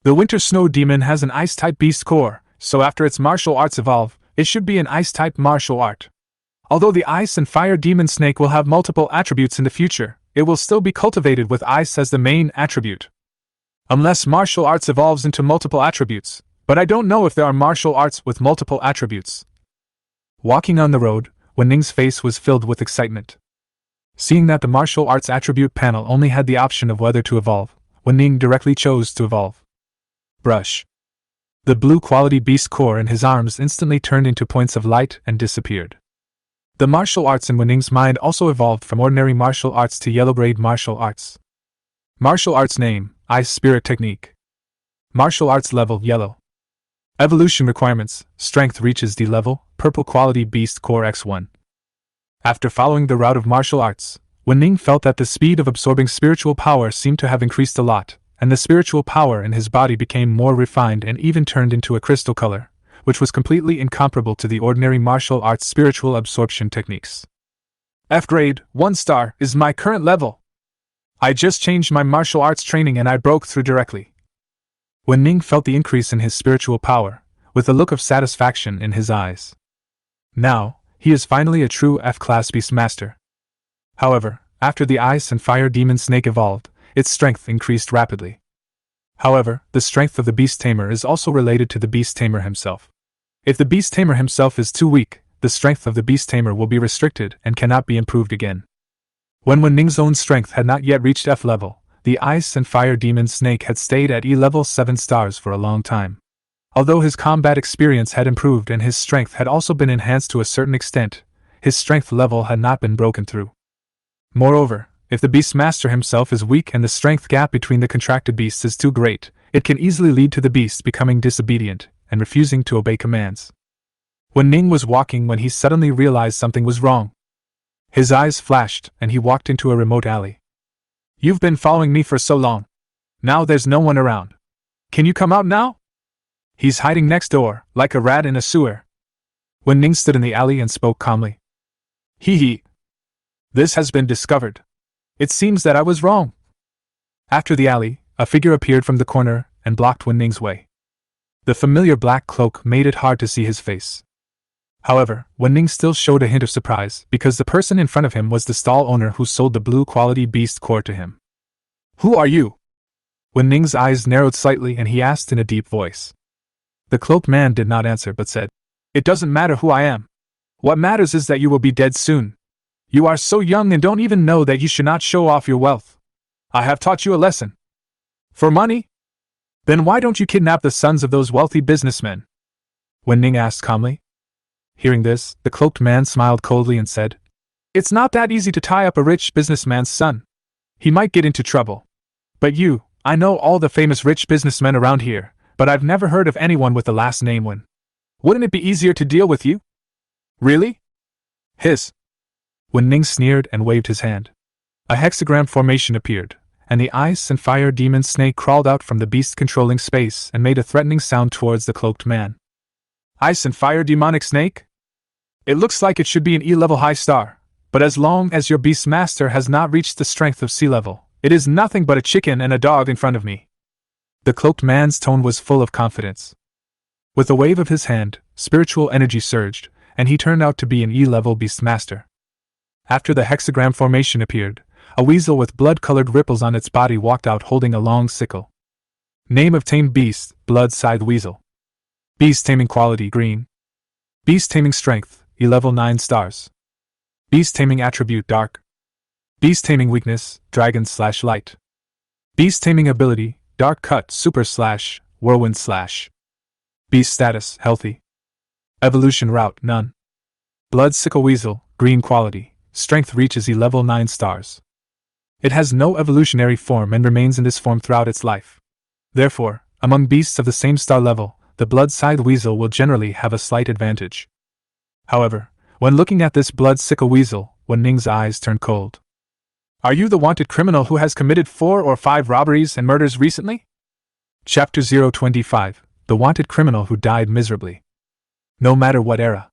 The winter snow demon has an ice-type beast core, so after its martial arts evolve, it should be an ice-type martial art. Although the ice and fire demon snake will have multiple attributes in the future, it will still be cultivated with ice as the main attribute. Unless martial arts evolves into multiple attributes, but I don't know if there are martial arts with multiple attributes. Walking on the road, Wu Ning's face was filled with excitement. Seeing that the martial arts attribute panel only had the option of whether to evolve, Wu Ning directly chose to evolve. Brush. The blue quality beast core in his arms instantly turned into points of light and disappeared. The martial arts in Wu Ning's mind also evolved from ordinary martial arts to yellow grade martial arts. Martial arts name, Ice Spirit Technique. Martial arts level, yellow. Evolution requirements, strength reaches D level, purple quality beast core X1. After following the route of martial arts, Wu Ning felt that the speed of absorbing spiritual power seemed to have increased a lot, and the spiritual power in his body became more refined and even turned into a crystal color, which was completely incomparable to the ordinary martial arts spiritual absorption techniques. F grade, 1 star, is my current level. I just changed my martial arts training and I broke through directly. Wu Ning felt the increase in his spiritual power, with a look of satisfaction in his eyes. Now, he is finally a true F-class beast master. However, after the ice and fire demon snake evolved, its strength increased rapidly. However, the strength of the beast tamer is also related to the beast tamer himself. If the beast tamer himself is too weak, the strength of the beast tamer will be restricted and cannot be improved again. When Wu Ning's own strength had not yet reached F level, the ice and fire demon snake had stayed at E level 7 stars for a long time. Although his combat experience had improved and his strength had also been enhanced to a certain extent, his strength level had not been broken through. Moreover, if the beast master himself is weak and the strength gap between the contracted beasts is too great, it can easily lead to the beast becoming disobedient and refusing to obey commands. Wu Ning was walking when he suddenly realized something was wrong. His eyes flashed and he walked into a remote alley. You've been following me for so long. Now there's no one around. Can you come out now? He's hiding next door, like a rat in a sewer. Wu Ning stood in the alley and spoke calmly. Hee hee. This has been discovered. It seems that I was wrong. After the alley, a figure appeared from the corner and blocked Wu Ning's way. The familiar black cloak made it hard to see his face. However, Wu Ning still showed a hint of surprise because the person in front of him was the stall owner who sold the blue-quality beast core to him. Who are you? Wu Ning's eyes narrowed slightly and he asked in a deep voice. The cloaked man did not answer but said, It doesn't matter who I am. What matters is that you will be dead soon. You are so young and don't even know that you should not show off your wealth. I have taught you a lesson. For money? Then why don't you kidnap the sons of those wealthy businessmen? Wu Ning asked calmly. Hearing this, the cloaked man smiled coldly and said, It's not that easy to tie up a rich businessman's son. He might get into trouble. But you, I know all the famous rich businessmen around here, but I've never heard of anyone with the last name Wu. Wouldn't it be easier to deal with you? Really? Hiss. Wu Ning sneered and waved his hand. A hexagram formation appeared, and the ice and fire demon snake crawled out from the beast controlling space and made a threatening sound towards the cloaked man. Ice and fire demonic snake? It looks like it should be an E-level high star, but as long as your beast master has not reached the strength of C-level, it is nothing but a chicken and a dog in front of me. The cloaked man's tone was full of confidence. With a wave of his hand, spiritual energy surged, and he turned out to be an E-level beast master. After the hexagram formation appeared, a weasel with blood-colored ripples on its body walked out holding a long sickle. Name of tamed beast, blood-scythe weasel. Beast taming quality, green. Beast taming strength, E-level 9 stars. Beast taming attribute, dark. Beast taming weakness, dragon/light. Beast taming ability, dark cut super/whirlwind/. Beast status, healthy. Evolution route, none. Blood sickle weasel, green quality, strength reaches E-level 9 stars. It has no evolutionary form and remains in this form throughout its life. Therefore, among beasts of the same star level, the blood-scythe weasel will generally have a slight advantage. However, when looking at this blood sickle weasel, Wu Ning's eyes turned cold. Are you the wanted criminal who has committed 4 or 5 robberies and murders recently? Chapter 025, The Wanted Criminal Who Died Miserably. No matter what era.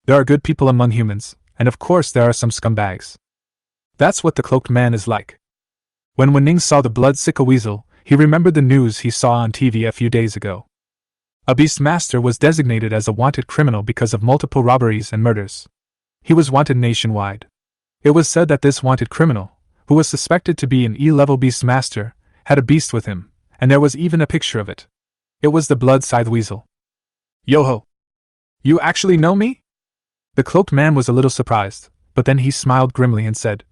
There are good people among humans, and of course there are some scumbags. That's what the cloaked man is like. When Wu Ning saw the blood sickle weasel, he remembered the news he saw on TV a few days ago. A beast master was designated as a wanted criminal because of multiple robberies and murders. He was wanted nationwide. It was said that this wanted criminal, who was suspected to be an E-level beast master, had a beast with him, and there was even a picture of it. It was the blood-scythe weasel. Yo-ho! You actually know me? The cloaked man was a little surprised, but then he smiled grimly and said,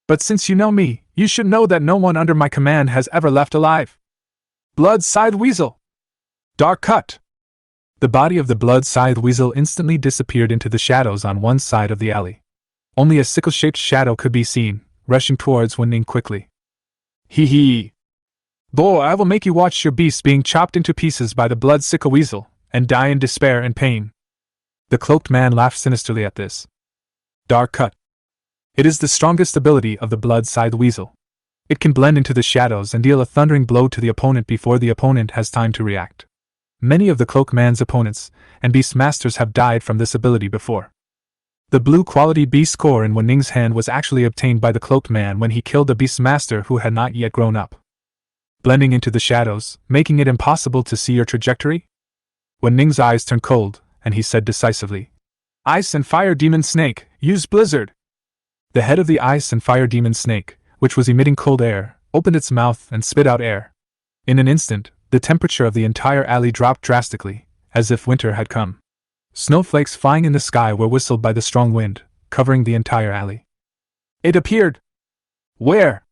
But since you know me, you should know that no one under my command has ever left alive. Blood-scythe weasel! Dark cut! The body of the blood-scythe weasel instantly disappeared into the shadows on one side of the alley. Only a sickle-shaped shadow could be seen, rushing towards Wu Ning quickly. Hee hee! Boy, I will make you watch your beast being chopped into pieces by the blood sickle weasel, and die in despair and pain. The cloaked man laughed sinisterly at this. Dark cut. It is the strongest ability of the blood-scythe weasel. It can blend into the shadows and deal a thundering blow to the opponent before the opponent has time to react. Many of the Cloaked Man's opponents and Beast Masters have died from this ability before. The blue quality Beast core in Wu Ning's hand was actually obtained by the Cloaked Man when he killed a Beast Master who had not yet grown up. Blending into the shadows, making it impossible to see your trajectory? Wu Ning's eyes turned cold, and he said decisively, "Ice and Fire Demon Snake, use Blizzard!" The head of the Ice and Fire Demon Snake, which was emitting cold air, opened its mouth and spit out air. In an instant, the temperature of the entire alley dropped drastically, as if winter had come. Snowflakes flying in the sky were whistled by the strong wind, covering the entire alley. It appeared! Where?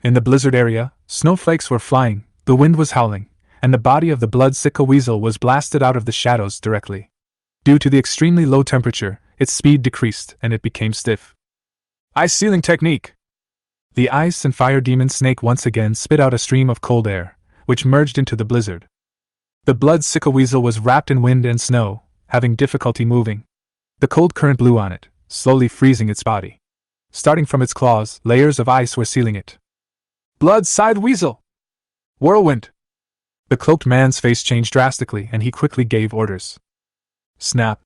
In the blizzard area, snowflakes were flying, the wind was howling, and the body of the blood-sickle weasel was blasted out of the shadows directly. Due to the extremely low temperature, its speed decreased and it became stiff. Ice sealing technique! The Ice and Fire Demon Snake once again spit out a stream of cold air, which merged into the blizzard. The blood-sickle weasel was wrapped in wind and snow, having difficulty moving. The cold current blew on it, slowly freezing its body. Starting from its claws, layers of ice were sealing it. Blood-side weasel! Whirlwind! The Cloaked Man's face changed drastically and he quickly gave orders. Snap!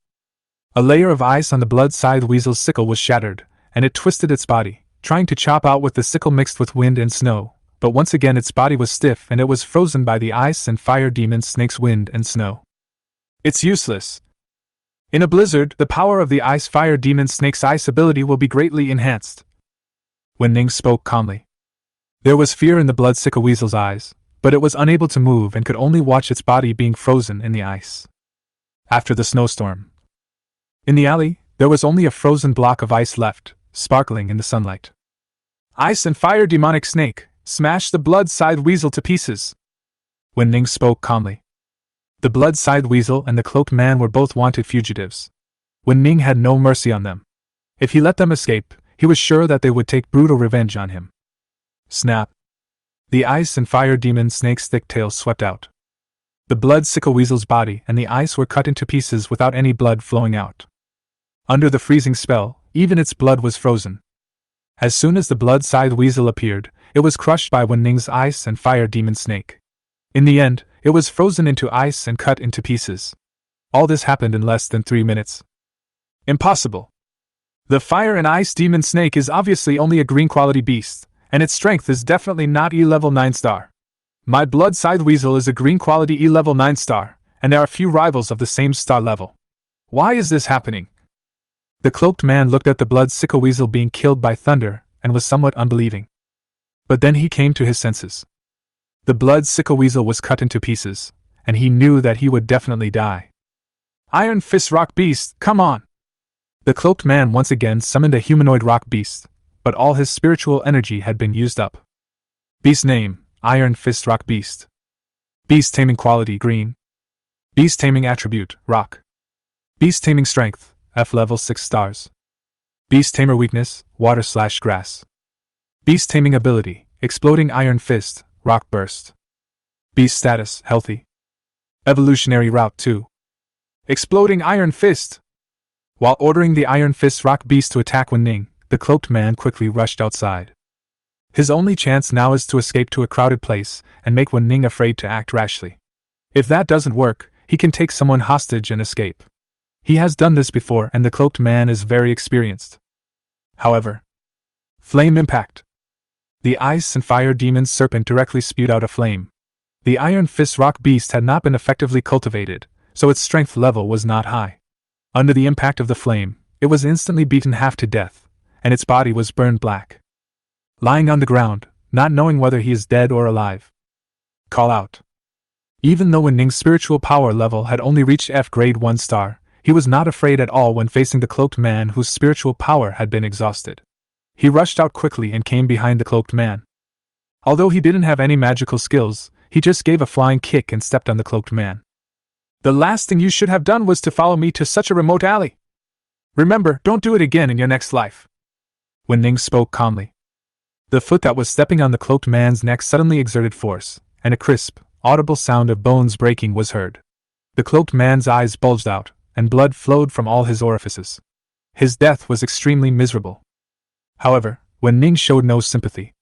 A layer of ice on the blood-side weasel's sickle was shattered, and it twisted its body, trying to chop out with the sickle mixed with wind and snow, but once again its body was stiff and it was frozen by the Ice and Fire Demon Snake's wind and snow. It's useless. In a blizzard, the power of the Ice Fire Demon Snake's ice ability will be greatly enhanced. Wu Ning spoke calmly. There was fear in the blood-sickle weasel's eyes, but it was unable to move and could only watch its body being frozen in the ice. After the snowstorm. In the alley, there was only a frozen block of ice left, sparkling in the sunlight. Ice and Fire Demonic Snake, smash the blood-side weasel to pieces. Wu Ning spoke calmly. The blood-side weasel and the Cloaked Man were both wanted fugitives. Wu Ning had no mercy on them. If he let them escape, he was sure that they would take brutal revenge on him. Snap! The Ice and Fire Demon Snake's thick tail swept out. The blood-sickle weasel's body and the ice were cut into pieces without any blood flowing out. Under the freezing spell, even its blood was frozen. As soon as the blood-side weasel appeared, it was crushed by Wu Ning's Ice and Fire Demon Snake. In the end, it was frozen into ice and cut into pieces. All this happened in less than 3 minutes. Impossible! The Fire and Ice Demon Snake is obviously only a green quality beast, and its strength is definitely not E-level 9-star. My blood-side weasel is a green quality E-level 9-star, and there are few rivals of the same star level. Why is this happening? The Cloaked Man looked at the blood-sickle weasel being killed by thunder and was somewhat unbelieving. But then he came to his senses. The blood-sickle weasel was cut into pieces, and he knew that he would definitely die. Iron Fist Rock Beast, come on! The Cloaked Man once again summoned a humanoid rock beast, but all his spiritual energy had been used up. Beast name, Iron Fist Rock Beast. Beast taming quality, green. Beast taming attribute, rock. Beast taming strength, F level 6 stars. Beast tamer weakness, water/grass. Beast taming ability, exploding iron fist, rock burst. Beast status, healthy. Evolutionary route 2. Exploding iron fist. While ordering the Iron Fist Rock Beast to attack Wu Ning, the Cloaked Man quickly rushed outside. His only chance now is to escape to a crowded place and make Wu Ning afraid to act rashly. If that doesn't work, he can take someone hostage and escape. He has done this before and the Cloaked Man is very experienced. However, flame impact. The Ice and Fire Demon Serpent directly spewed out a flame. The Iron Fist Rock Beast had not been effectively cultivated, so its strength level was not high. Under the impact of the flame, it was instantly beaten half to death, and its body was burned black. Lying on the ground, not knowing whether he is dead or alive. Call out. Even though Wu Ning's spiritual power level had only reached F grade 1 star, he was not afraid at all when facing the Cloaked Man whose spiritual power had been exhausted. He rushed out quickly and came behind the Cloaked Man. Although he didn't have any magical skills, he just gave a flying kick and stepped on the Cloaked Man. The last thing you should have done was to follow me to such a remote alley. Remember, don't do it again in your next life. Wu Ning spoke calmly. The foot that was stepping on the Cloaked Man's neck suddenly exerted force, and a crisp, audible sound of bones breaking was heard. The Cloaked Man's eyes bulged out, and blood flowed from all his orifices. His death was extremely miserable. However, Wu Ning showed no sympathy.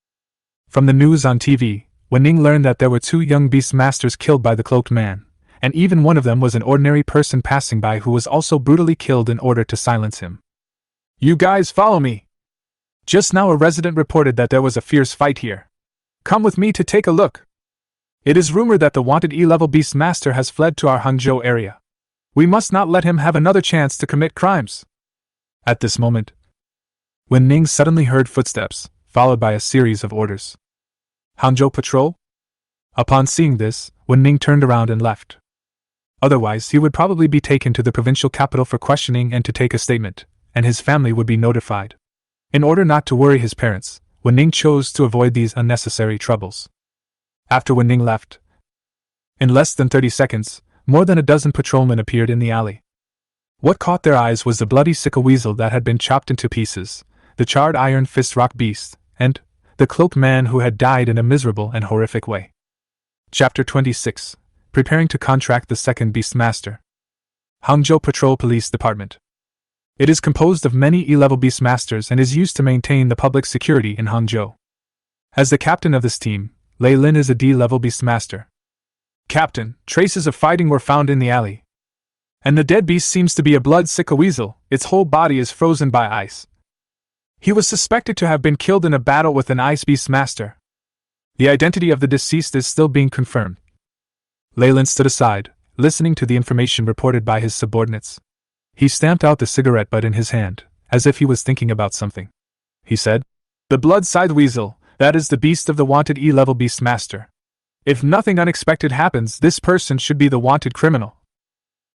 From the news on TV, Wu Ning learned that there were 2 young beast masters killed by the cloaked man, and even one of them was an ordinary person passing by who was also brutally killed in order to silence him. "You guys follow me! Just now a resident reported that there was a fierce fight here. Come with me to take a look. It is rumored that the wanted E-level beast master has fled to our Hangzhou area. We must not let him have another chance to commit crimes." At this moment, Wu Ning suddenly heard footsteps, followed by a series of orders. "Hangzhou patrol?" Upon seeing this, Wu Ning turned around and left. Otherwise, he would probably be taken to the provincial capital for questioning and to take a statement, and his family would be notified. In order not to worry his parents, Wu Ning chose to avoid these unnecessary troubles. After Wu Ning left, in less than 30 seconds, more than a dozen patrolmen appeared in the alley. What caught their eyes was the bloody sickle weasel that had been chopped into pieces, the charred iron fist rock beast, and the cloaked man who had died in a miserable and horrific way. Chapter 26. Preparing to contract the second beast master. Hangzhou Patrol Police Department. It is composed of many E-level beast masters and is used to maintain the public security in Hangzhou. As the captain of this team, Lei Lin is a D-level beast master. "Captain, traces of fighting were found in the alley. And the dead beast seems to be a blood-sickle weasel, its whole body is frozen by ice. He was suspected to have been killed in a battle with an ice beast master. The identity of the deceased is still being confirmed." Lei Lin stood aside, listening to the information reported by his subordinates. He stamped out the cigarette butt in his hand, as if he was thinking about something. He said, "The blood-scythe weasel, that is the beast of the wanted E-level beast master. If nothing unexpected happens, this person should be the wanted criminal.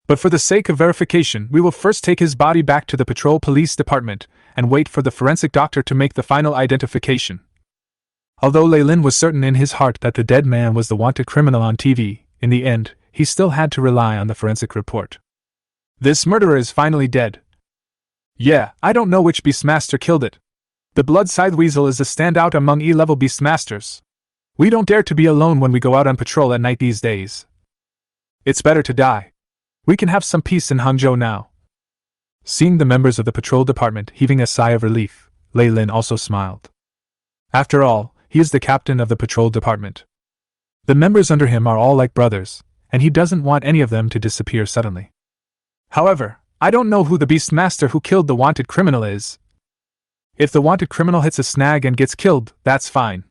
But for the sake of verification, we will first take his body back to the patrol police department and wait for the forensic doctor to make the final identification." Although Lei Lin was certain in his heart that the dead man was the wanted criminal on TV, in the end, he still had to rely on the forensic report. "This murderer is finally dead. Yeah, I don't know which beastmaster killed it. The blood-scythe weasel is a standout among E-level beastmasters. We don't dare to be alone when we go out on patrol at night these days. It's better to die. We can have some peace in Hangzhou now." Seeing the members of the patrol department heaving a sigh of relief, Lei Lin also smiled. After all, he is the captain of the patrol department. The members under him are all like brothers, and he doesn't want any of them to disappear suddenly. "However, I don't know who the beastmaster who killed the wanted criminal is. If the wanted criminal hits a snag and gets killed, that's fine.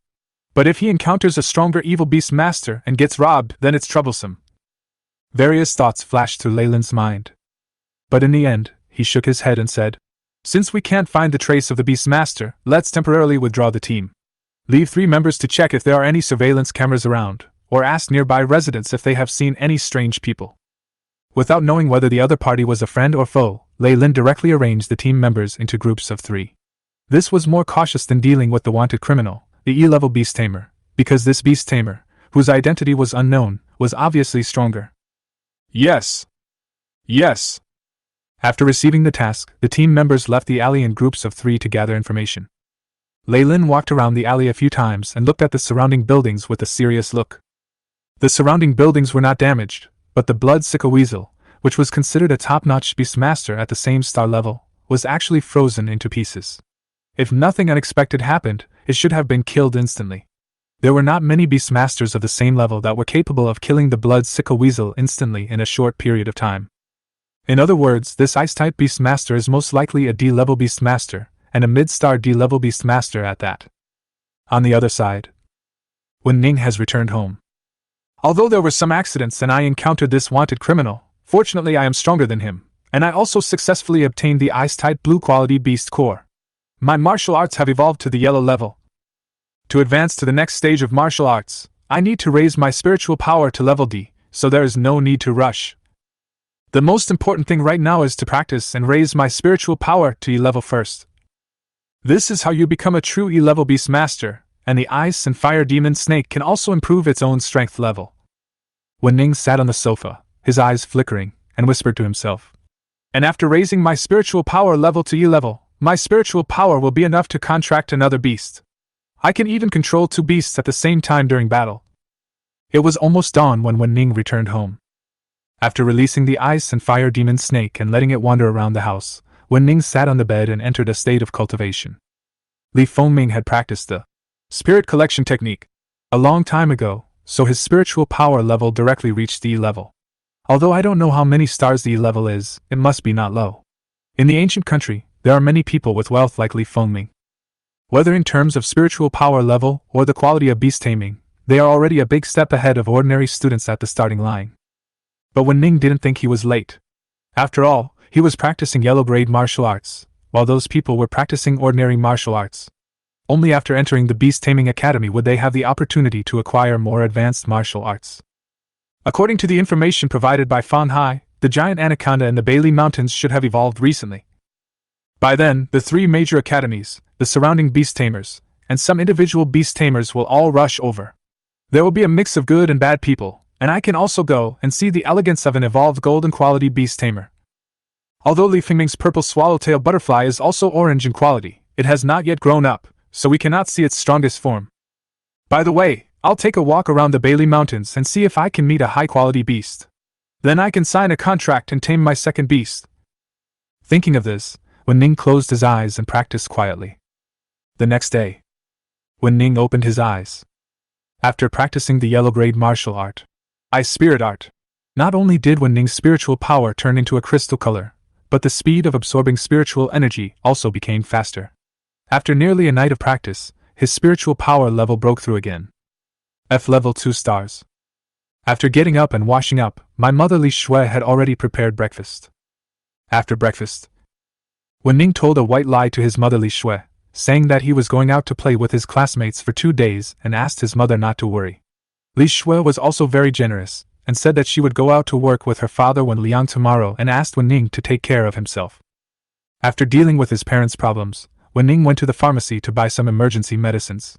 But if he encounters a stronger evil beastmaster and gets robbed, then it's troublesome." Various thoughts flashed through Lei Lin's mind. But in the end, he shook his head and said, "Since we can't find the trace of the beastmaster, let's temporarily withdraw the team. Leave 3 members to check if there are any surveillance cameras around, or ask nearby residents if they have seen any strange people." Without knowing whether the other party was a friend or foe, Lei Lin directly arranged the team members into groups of 3. This was more cautious than dealing with the wanted criminal, the E-level beast tamer, because this beast tamer, whose identity was unknown, was obviously stronger. Yes. After receiving the task, the team members left the alley in groups of 3 to gather information. Lei Lin walked around the alley a few times and looked at the surrounding buildings with a serious look. The surrounding buildings were not damaged, but the blood-sickle weasel, which was considered a top-notch beastmaster at the same star level, was actually frozen into pieces. If nothing unexpected happened, it should have been killed instantly. There were not many beastmasters of the same level that were capable of killing the blood-sickle weasel instantly in a short period of time. In other words, this ice-type beastmaster is most likely a D-level beastmaster, and a mid-star D-level beastmaster at that. On the other side, Wu Ning has returned home. "Although there were some accidents and I encountered this wanted criminal, fortunately I am stronger than him, and I also successfully obtained the ice-type blue-quality beast core. My martial arts have evolved to the yellow level. To advance to the next stage of martial arts, I need to raise my spiritual power to level D, so there is no need to rush. The most important thing right now is to practice and raise my spiritual power to E-level first. This is how you become a true E-level beastmaster, and the ice and fire demon snake can also improve its own strength level." Wu Ning sat on the sofa, his eyes flickering, and whispered to himself, "And after raising my spiritual power level to E-level, my spiritual power will be enough to contract another beast. I can even control 2 beasts at the same time during battle." It was almost dawn when Wu Ning returned home. After releasing the ice and fire demon snake and letting it wander around the house, Wu Ning sat on the bed and entered a state of cultivation. Li Fengming had practiced the Spirit collection technique. A long time ago, so his spiritual power level directly reached E level. Although I don't know how many stars the E level is, it must be not low. In the ancient country, there are many people with wealth like Li Fengming. Whether in terms of spiritual power level or the quality of beast taming, they are already a big step ahead of ordinary students at the starting line. But Wu Ning didn't think he was late. After all, he was practicing yellow-grade martial arts, while those people were practicing ordinary martial arts. Only after entering the Beast Taming Academy would they have the opportunity to acquire more advanced martial arts. According to the information provided by Fan Hai, the giant anaconda in the Bailey Mountains should have evolved recently. By then, the 3 major academies, the surrounding beast tamers, and some individual beast tamers will all rush over. There will be a mix of good and bad people, and I can also go and see the elegance of an evolved golden quality beast tamer. Although Li Fengming's purple swallowtail butterfly is also orange in quality, it has not yet grown up, so we cannot see its strongest form. By the way, I'll take a walk around the Bailey Mountains and see if I can meet a high-quality beast. Then I can sign a contract and tame my second beast. Thinking of this, Wu Ning closed his eyes and practiced quietly. The next day, Wu Ning opened his eyes. After practicing the yellow-grade martial art, spirit art, not only did Wu Ning's spiritual power turn into a crystal color, but the speed of absorbing spiritual energy also became faster. After nearly a night of practice, his spiritual power level broke through again. F level 2 stars. After getting up and washing up, my mother Li Shui had already prepared breakfast. After breakfast, Wu Ning told a white lie to his mother Li Shui, saying that he was going out to play with his classmates for 2 days and asked his mother not to worry. Li Shui was also very generous, and said that she would go out to work with her father when Liang tomorrow and asked Wu Ning to take care of himself. After dealing with his parents' problems, Wu Ning went to the pharmacy to buy some emergency medicines.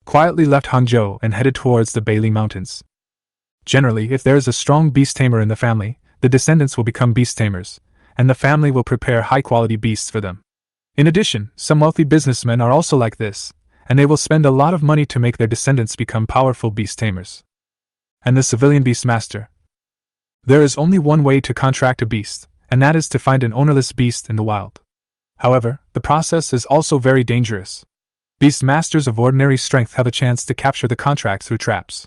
Quietly left Hangzhou and headed towards the Bailey Mountains. Generally, if there is a strong beast tamer in the family, the descendants will become beast tamers, and the family will prepare high-quality beasts for them. In addition, some wealthy businessmen are also like this, and they will spend a lot of money to make their descendants become powerful beast tamers. And the civilian beast master. There is only one way to contract a beast, and that is to find an ownerless beast in the wild. However, the process is also very dangerous. Beast masters of ordinary strength have a chance to capture the contract through traps.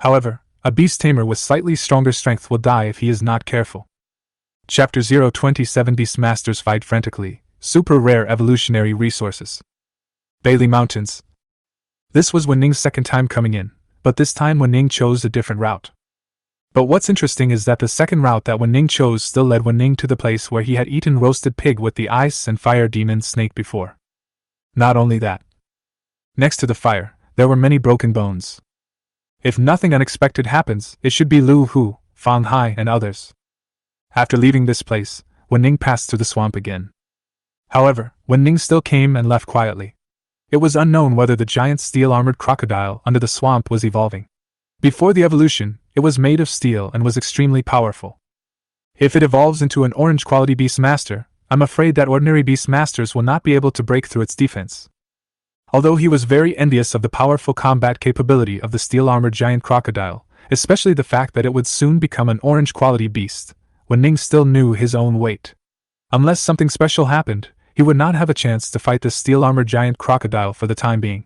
However, a beast tamer with slightly stronger strength will die if he is not careful. Chapter 027 Beast Masters Fight Frantically, Super Rare Evolutionary Resources. Bailey Mountains. This was Wu Ning's second time coming in, but this time Wu Ning chose a different route. But what's interesting is that the second route that Wu Ning chose still led Wu Ning to the place where he had eaten roasted pig with the ice and fire demon snake before. Not only that. Next to the fire, there were many broken bones. If nothing unexpected happens, it should be Lu Hu, Fang Hai, and others. After leaving this place, Wu Ning passed through the swamp again. However, Wu Ning still came and left quietly. It was unknown whether the giant steel-armored crocodile under the swamp was evolving. Before the evolution, it was made of steel and was extremely powerful. If it evolves into an orange-quality beast master, I'm afraid that ordinary beast masters will not be able to break through its defense. Although he was very envious of the powerful combat capability of the steel-armored giant crocodile, especially the fact that it would soon become an orange-quality beast, Wu Ning still knew his own weight. Unless something special happened, he would not have a chance to fight the steel-armored giant crocodile for the time being.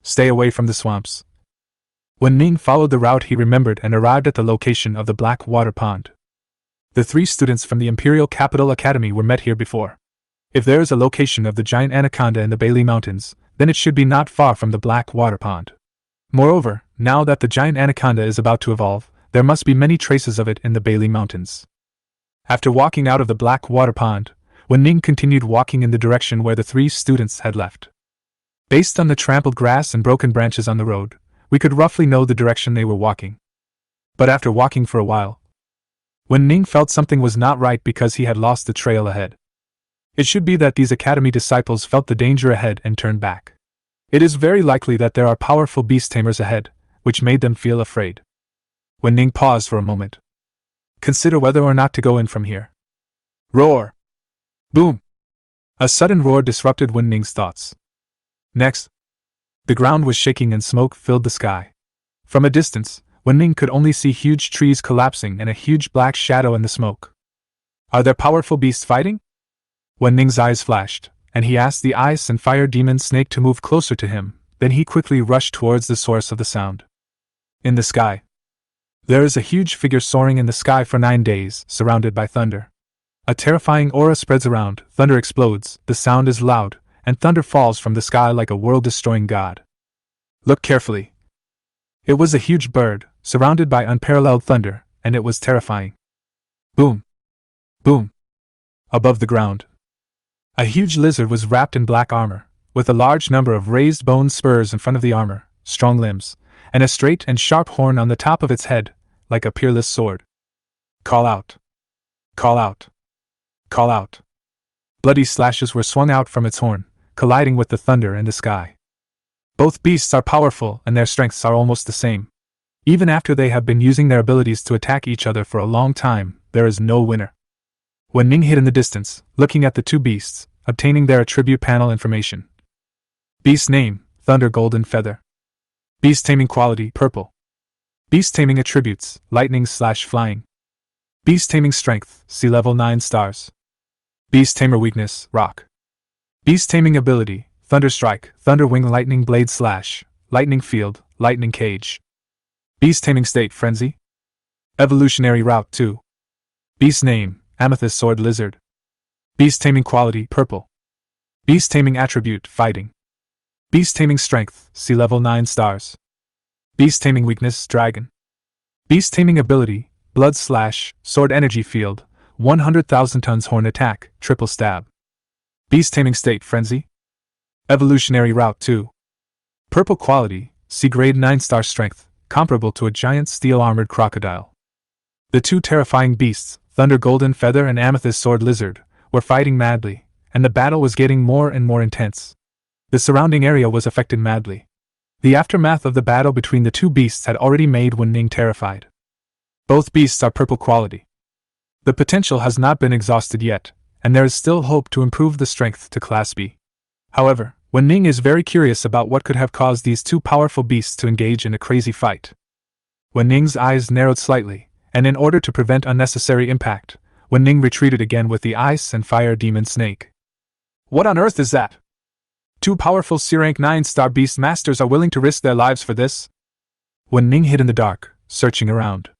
Stay away from the swamps. Wu Ning followed the route he remembered and arrived at the location of the Black Water Pond. The 3 students from the Imperial Capital Academy were met here before. If there is a location of the giant anaconda in the Bailey Mountains, then it should be not far from the Black Water Pond. Moreover, now that the giant anaconda is about to evolve, there must be many traces of it in the Bailey Mountains. After walking out of the Black Water Pond, Wu Ning continued walking in the direction where the 3 students had left. Based on the trampled grass and broken branches on the road, we could roughly know the direction they were walking. But after walking for a while, Wu Ning felt something was not right because he had lost the trail ahead. It should be that these academy disciples felt the danger ahead and turned back. It is very likely that there are powerful beast tamers ahead, which made them feel afraid. Wu Ning paused for a moment. Consider whether or not to go in from here. Roar! Boom! A sudden roar disrupted Wu Ning's thoughts. Next, the ground was shaking and smoke filled the sky. From a distance, Wu Ning could only see huge trees collapsing and a huge black shadow in the smoke. Are there powerful beasts fighting? Wu Ning's eyes flashed, and he asked the ice and fire demon snake to move closer to him, then he quickly rushed towards the source of the sound. In the sky. There is a huge figure soaring in the sky for 9 days, surrounded by thunder. A terrifying aura spreads around, thunder explodes, the sound is loud, and thunder falls from the sky like a world-destroying god. Look carefully. It was a huge bird, surrounded by unparalleled thunder, and it was terrifying. Boom! Boom! Above the ground. A huge lizard was wrapped in black armor, with a large number of raised bone spurs in front of the armor, strong limbs, and a straight and sharp horn on the top of its head, like a peerless sword. Call out! Call out! Call out! Bloody slashes were swung out from its horn, colliding with the thunder in the sky. Both beasts are powerful and their strengths are almost the same. Even after they have been using their abilities to attack each other for a long time, there is no winner. Wu Ning hid in the distance, looking at the two beasts, obtaining their attribute panel information. Beast name, Thunder Golden Feather. Beast taming quality, Purple. Beast taming attributes, Lightning/Flying. Beast taming strength, Sea level 9 stars. Beast tamer weakness, Rock. Beast taming ability, Thunder Strike, Thunder Wing Lightning Blade Slash, Lightning Field, Lightning Cage. Beast taming state, Frenzy. Evolutionary route 2. Beast name, Amethyst Sword Lizard. Beast taming quality, Purple. Beast taming attribute, Fighting. Beast taming strength, Sea level 9 stars. Beast taming weakness, Dragon. Beast taming ability, Blood Slash, Sword Energy Field, 100,000 tons horn attack, triple stab. Beast taming state, Frenzy. Evolutionary route 2. Purple quality, Sea grade 9 star strength, comparable to a giant steel armored crocodile. The two terrifying beasts, Thunder Golden Feather and Amethyst Sword Lizard, were fighting madly, and the battle was getting more and more intense. The surrounding area was affected madly. The aftermath of the battle between the two beasts had already made Wu Ning terrified. Both beasts are purple quality. The potential has not been exhausted yet, and there is still hope to improve the strength to Class B. However, Wu Ning is very curious about what could have caused these two powerful beasts to engage in a crazy fight. Wu Ning's eyes narrowed slightly, and in order to prevent unnecessary impact, Wu Ning retreated again with the Ice and Fire Demon Snake. What on earth is that? Two powerful C-rank 9-star beast masters are willing to risk their lives for this? Wu Ning hid in the dark, searching around.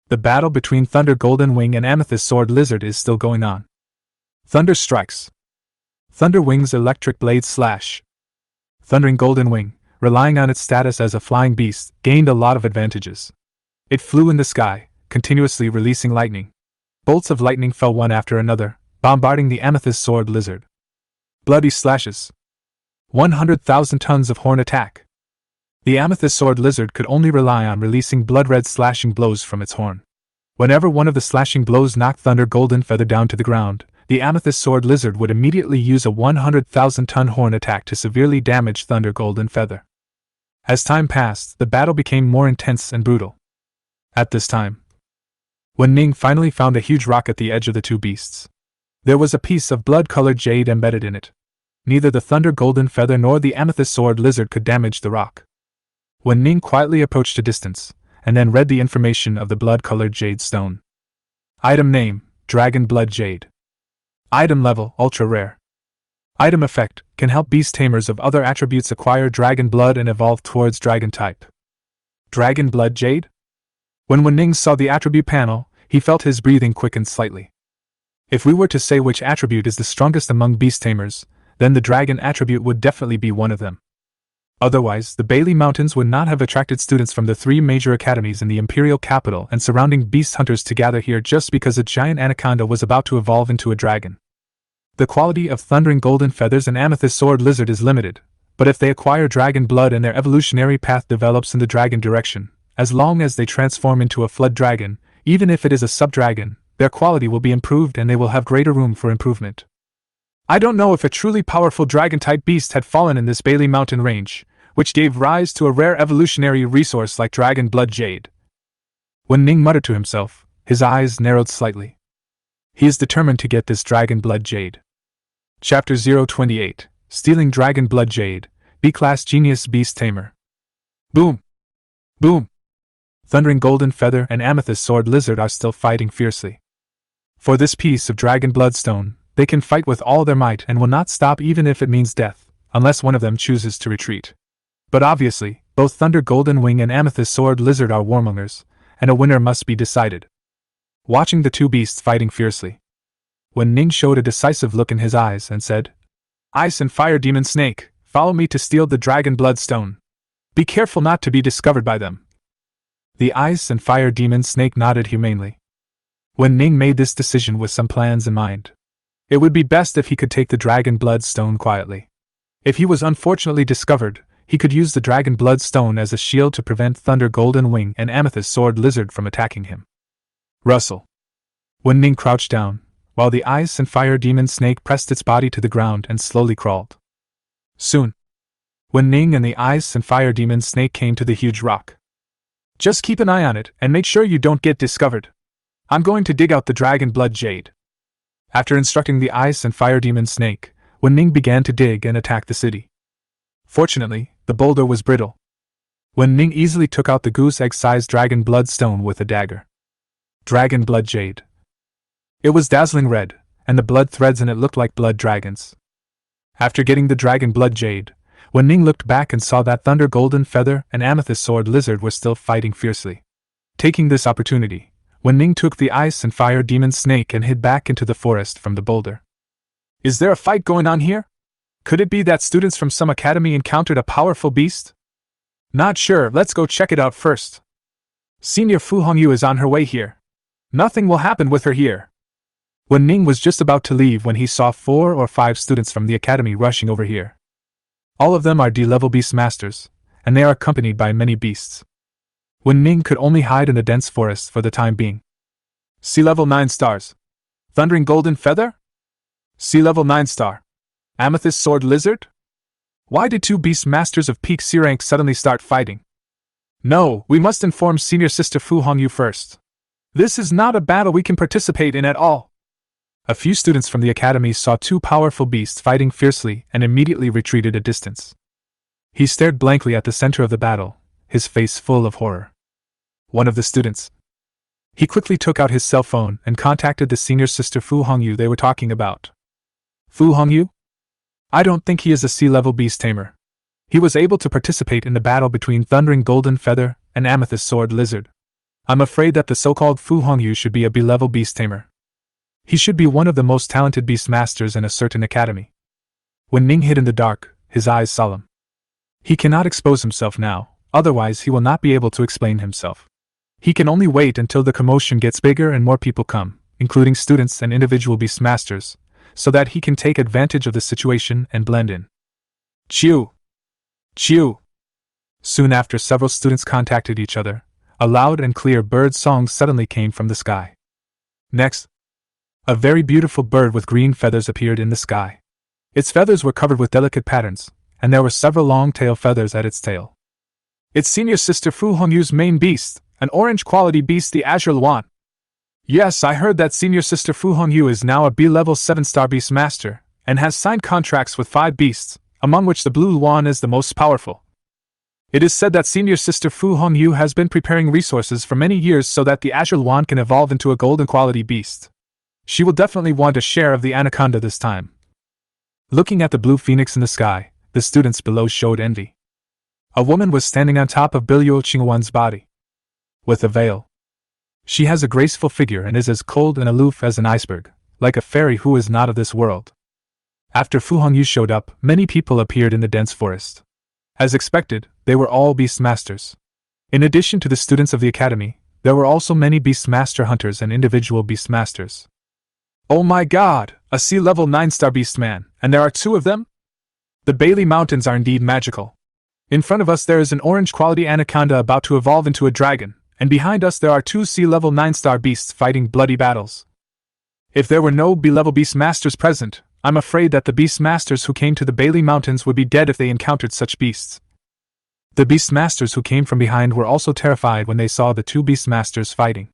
The battle between Thunder Golden Wing and Amethyst Sword Lizard is still going on. Thunder strikes. Thunder Wing's electric blade slash. Thundering Golden Wing, relying on its status as a flying beast, gained a lot of advantages. It flew in the sky, continuously releasing lightning. Bolts of lightning fell one after another, bombarding the Amethyst Sword Lizard. Bloody slashes. 100,000 tons of horn attack. The Amethyst Sword Lizard could only rely on releasing blood-red slashing blows from its horn. Whenever one of the slashing blows knocked Thunder Golden Feather down to the ground, the Amethyst Sword Lizard would immediately use a 100,000-ton horn attack to severely damage Thunder Golden Feather. As time passed, the battle became more intense and brutal. At this time, Wu Ning finally found a huge rock at the edge of the two beasts. There was a piece of blood-colored jade embedded in it. Neither the Thunder Golden Feather nor the Amethyst Sword Lizard could damage the rock. Wu Ning quietly approached a distance, and then read the information of the blood-colored jade stone. Item name, Dragon Blood Jade. Item level, ultra rare. Item effect, can help beast tamers of other attributes acquire dragon blood and evolve towards dragon type. Dragon Blood Jade? When Wu Ning saw the attribute panel, he felt his breathing quicken slightly. If we were to say which attribute is the strongest among beast tamers, then the dragon attribute would definitely be one of them. Otherwise, the Bailey Mountains would not have attracted students from the 3 major academies in the imperial capital and surrounding beast hunters to gather here just because a giant anaconda was about to evolve into a dragon. The quality of Thundering Golden Feathers and Amethyst Sword Lizard is limited, but if they acquire dragon blood and their evolutionary path develops in the dragon direction, as long as they transform into a flood dragon, even if it is a sub-dragon, their quality will be improved and they will have greater room for improvement. I don't know if a truly powerful dragon-type beast had fallen in this Bailey Mountain range, which gave rise to a rare evolutionary resource like Dragon Blood Jade. Wu Ning muttered to himself, his eyes narrowed slightly. He is determined to get this Dragon Blood Jade. Chapter 028, Stealing Dragon Blood Jade, B-Class Genius Beast Tamer. Boom! Boom! Thundering Golden Feather and Amethyst Sword Lizard are still fighting fiercely. For this piece of Dragon Bloodstone, they can fight with all their might and will not stop even if it means death, unless one of them chooses to retreat. But obviously, both Thunder Golden Wing and Amethyst Sword Lizard are warmongers, and a winner must be decided. Watching the two beasts fighting fiercely, Wu Ning showed a decisive look in his eyes and said, "Ice and Fire Demon Snake, follow me to steal the Dragon Blood Stone. Be careful not to be discovered by them." The Ice and Fire Demon Snake nodded humanely. Wu Ning made this decision with some plans in mind. It would be best if he could take the Dragon Blood Stone quietly. If he was unfortunately discovered, he could use the Dragon Blood Stone as a shield to prevent Thunder Golden Wing and Amethyst Sword Lizard from attacking him. Rustle. Wu Ning crouched down, while the Ice and Fire Demon Snake pressed its body to the ground and slowly crawled. Soon, Wu Ning and the Ice and Fire Demon Snake came to the huge rock. "Just keep an eye on it and make sure you don't get discovered. I'm going to dig out the Dragon Blood Jade." After instructing the Ice and Fire Demon Snake, Wu Ning began to dig and attack the city. Fortunately, the boulder was brittle. Wu Ning easily took out the goose egg-sized Dragon Blood Stone with a dagger. Dragon Blood Jade. It was dazzling red, and the blood threads in it looked like blood dragons. After getting the Dragon Blood Jade, Wu Ning looked back and saw that Thunder Golden Feather and Amethyst Sword Lizard were still fighting fiercely. Taking this opportunity, Wu Ning took the Ice and Fire Demon Snake and hid back into the forest from the boulder. "Is there a fight going on here? Could it be that students from some academy encountered a powerful beast?" "Not sure, let's go check it out first. Senior Fu Hongyu is on her way here. Nothing will happen with her here." Wu Ning was just about to leave when he saw 4 or 5 students from the academy rushing over here. All of them are D-level beast masters, and they are accompanied by many beasts. Wu Ning could only hide in the dense forest for the time being. Sea level 9 stars. Thundering Golden Feather? Sea level 9 star. Amethyst Sword Lizard? Why did 2 beast masters of peak C rank suddenly start fighting? No, we must inform Senior Sister Fu Hongyu first. This is not a battle we can participate in at all. A few students from the academy saw 2 powerful beasts fighting fiercely and immediately retreated a distance. He stared blankly at the center of the battle, his face full of horror. One of the students. He quickly took out his cell phone and contacted the Senior Sister Fu Hongyu they were talking about. "Fu Hongyu? I don't think he is a sea-level beast tamer. He was able to participate in the battle between Thundering Golden Feather and Amethyst Sword Lizard. I'm afraid that the so-called Fu Hongyu should be a B-level beast tamer. He should be one of the most talented beast masters in a certain academy." Wu Ning hid in the dark, his eyes solemn. He cannot expose himself now, otherwise he will not be able to explain himself. He can only wait until the commotion gets bigger and more people come, including students and individual beast masters, so that he can take advantage of the situation and blend in. Chew! Chew! Soon after, several students contacted each other. A loud and clear bird song suddenly came from the sky. Next, a very beautiful bird with green feathers appeared in the sky. Its feathers were covered with delicate patterns, and there were several long tail feathers at its tail. It's Senior Sister Fu Hongyu's main beast, an orange quality beast, the Azure Luan. Yes, I heard that Senior Sister Fu Hongyu is now a B-level 7-star beast master, and has signed contracts with 5 beasts, among which the Blue Luan is the most powerful. It is said that Senior Sister Fu Hongyu has been preparing resources for many years so that the Azure Luan can evolve into a golden quality beast. She will definitely want a share of the anaconda this time. Looking at the blue phoenix in the sky, the students below showed envy. A woman was standing on top of Biluo Qingwan's body. With a veil. She has a graceful figure and is as cold and aloof as an iceberg, like a fairy who is not of this world. After Fu Hongyu showed up, many people appeared in the dense forest. As expected, they were all beast masters. In addition to the students of the academy, there were also many beast master hunters and individual beast masters. Oh my god, a sea level 9-star beast man, and there are 2 of them? The Bailey Mountains are indeed magical. In front of us there is an orange quality anaconda about to evolve into a dragon, and behind us there are 2 sea level 9-star beasts fighting bloody battles. If there were no B-level beast masters present, I'm afraid that the beast masters who came to the Bailey Mountains would be dead if they encountered such beasts. The beast masters who came from behind were also terrified when they saw the 2 beast masters fighting.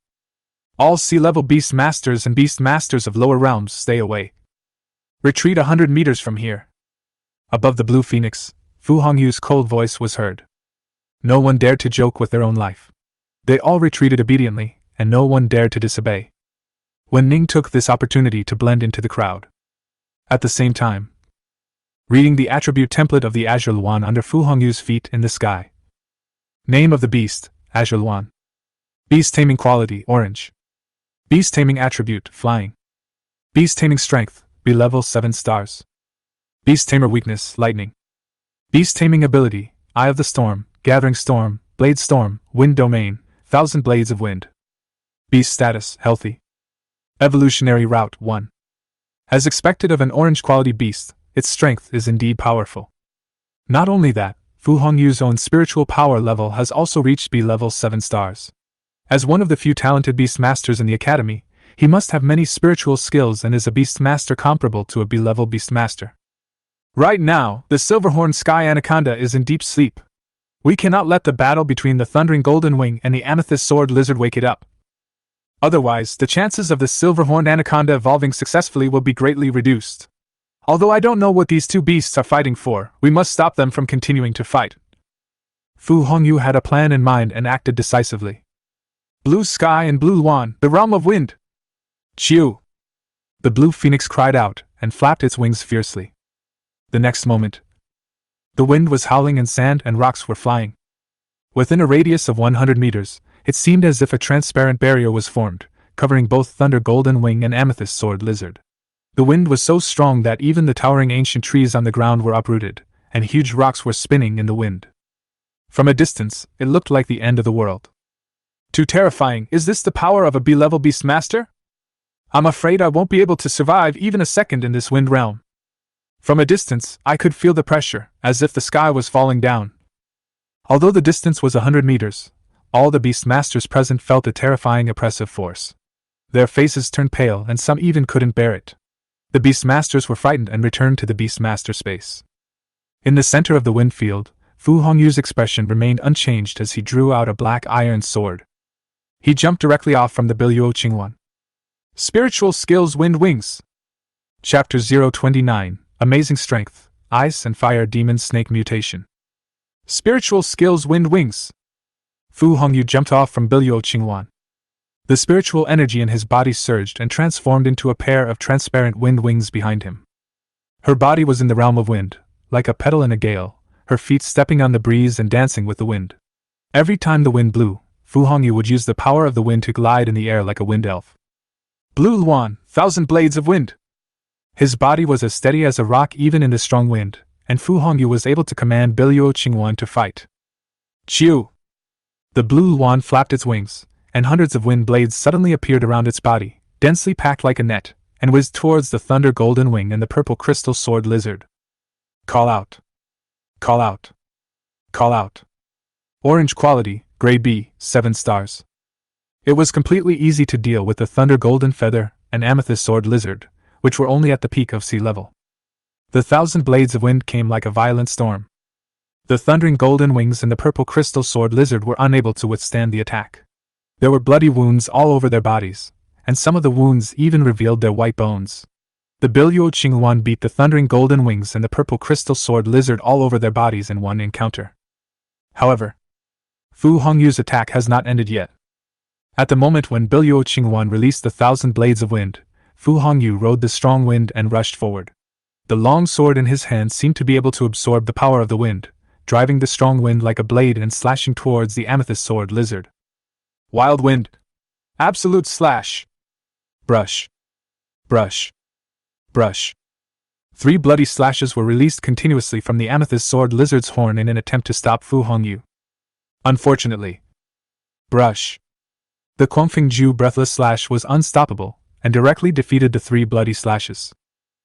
All sea-level beast masters and beast masters of lower realms, stay away. Retreat 100 meters from here. Above the blue phoenix, Fu Hongyu's cold voice was heard. No one dared to joke with their own life. They all retreated obediently, and no one dared to disobey. Wu Ning took this opportunity to blend into the crowd. At the same time, reading the attribute template of the Azure Luan under Fu Hongyu's feet in the sky. Name of the beast, Azure Luan. Beast taming quality, orange. Beast taming attribute, flying. Beast taming strength, B level 7 stars. Beast tamer weakness, lightning. Beast taming ability, Eye of the Storm, Gathering Storm, Blade Storm, Wind Domain, 1000 Blades of Wind. Beast status, healthy. Evolutionary route 1. As expected of an orange quality beast, its strength is indeed powerful. Not only that, Fu Hongyu's own spiritual power level has also reached B level 7 stars. As one of the few talented beast masters in the academy, he must have many spiritual skills and is a beast master comparable to a B level beast master. Right now, the Silverhorn Sky Anaconda is in deep sleep. We cannot let the battle between the Thundering Golden Wing and the Amethyst Sword Lizard wake it up. Otherwise, the chances of the Silverhorn Anaconda evolving successfully will be greatly reduced. Although I don't know what these two beasts are fighting for, we must stop them from continuing to fight. Fu Hongyu had a plan in mind and acted decisively. Blue Sky and Blue Luan, the realm of wind! Chiu! The blue phoenix cried out and flapped its wings fiercely. The next moment, the wind was howling and sand and rocks were flying. Within a radius of 100 meters, it seemed as if a transparent barrier was formed, covering both Thunder Golden Wing and Amethyst Sword Lizard. The wind was so strong that even the towering ancient trees on the ground were uprooted, and huge rocks were spinning in the wind. From a distance, it looked like the end of the world. Too terrifying. Is this the power of a B-level beast master? I'm afraid I won't be able to survive even a second in this wind realm. From a distance, I could feel the pressure, as if the sky was falling down. Although the distance was 100 meters, all the beast masters present felt a terrifying oppressive force. Their faces turned pale and some even couldn't bear it. The beast masters were frightened and returned to the beast master space. In the center of the wind field, Fu Hongyu's expression remained unchanged as he drew out a black iron sword. He jumped directly off from the Biluo Qingwan. Spiritual Skills Wind Wings. Chapter 029. Amazing Strength, Ice and Fire Demon Snake Mutation. Spiritual Skills Wind Wings. Fu Hongyu jumped off from Biluo Qingwan. The spiritual energy in his body surged and transformed into a pair of transparent wind wings behind him. Her body was in the realm of wind, like a petal in a gale, her feet stepping on the breeze and dancing with the wind. Every time the wind blew, Fu Hongyu would use the power of the wind to glide in the air like a wind elf. Blue Luan, 1000 Blades of Wind. His body was as steady as a rock even in the strong wind, and Fu Hongyu was able to command Biluo Qingwan to fight. Chiu! The blue Luan flapped its wings, and hundreds of wind blades suddenly appeared around its body, densely packed like a net, and whizzed towards the Thunder Golden Wing and the Purple Crystal Sword Lizard. Call out! Call out! Call out! Orange quality, grade B, 7 stars. It was completely easy to deal with the Thunder Golden Feather and Amethyst Sword Lizard, which were only at the peak of sea level. The 1000 Blades of Wind came like a violent storm. The Thundering Golden Wings and the Purple Crystal Sword Lizard were unable to withstand the attack. There were bloody wounds all over their bodies, and some of the wounds even revealed their white bones. The Biluo Qingwan beat the Thundering Golden Wings and the Purple Crystal Sword Lizard all over their bodies in one encounter. However, Fu Hongyu's attack has not ended yet. At the moment when Biluo Qingwan released the 1000 Blades of Wind, Fu Hongyu rode the strong wind and rushed forward. The long sword in his hand seemed to be able to absorb the power of the wind, driving the strong wind like a blade and slashing towards the Amethyst Sword Lizard. Wild Wind! Absolute Slash! Brush! Brush! Brush! 3 bloody slashes were released continuously from the Amethyst Sword Lizard's horn in an attempt to stop Fu Hongyu. Unfortunately, Brush! The Quangfingju Breathless Slash was unstoppable, and directly defeated the 3 bloody slashes.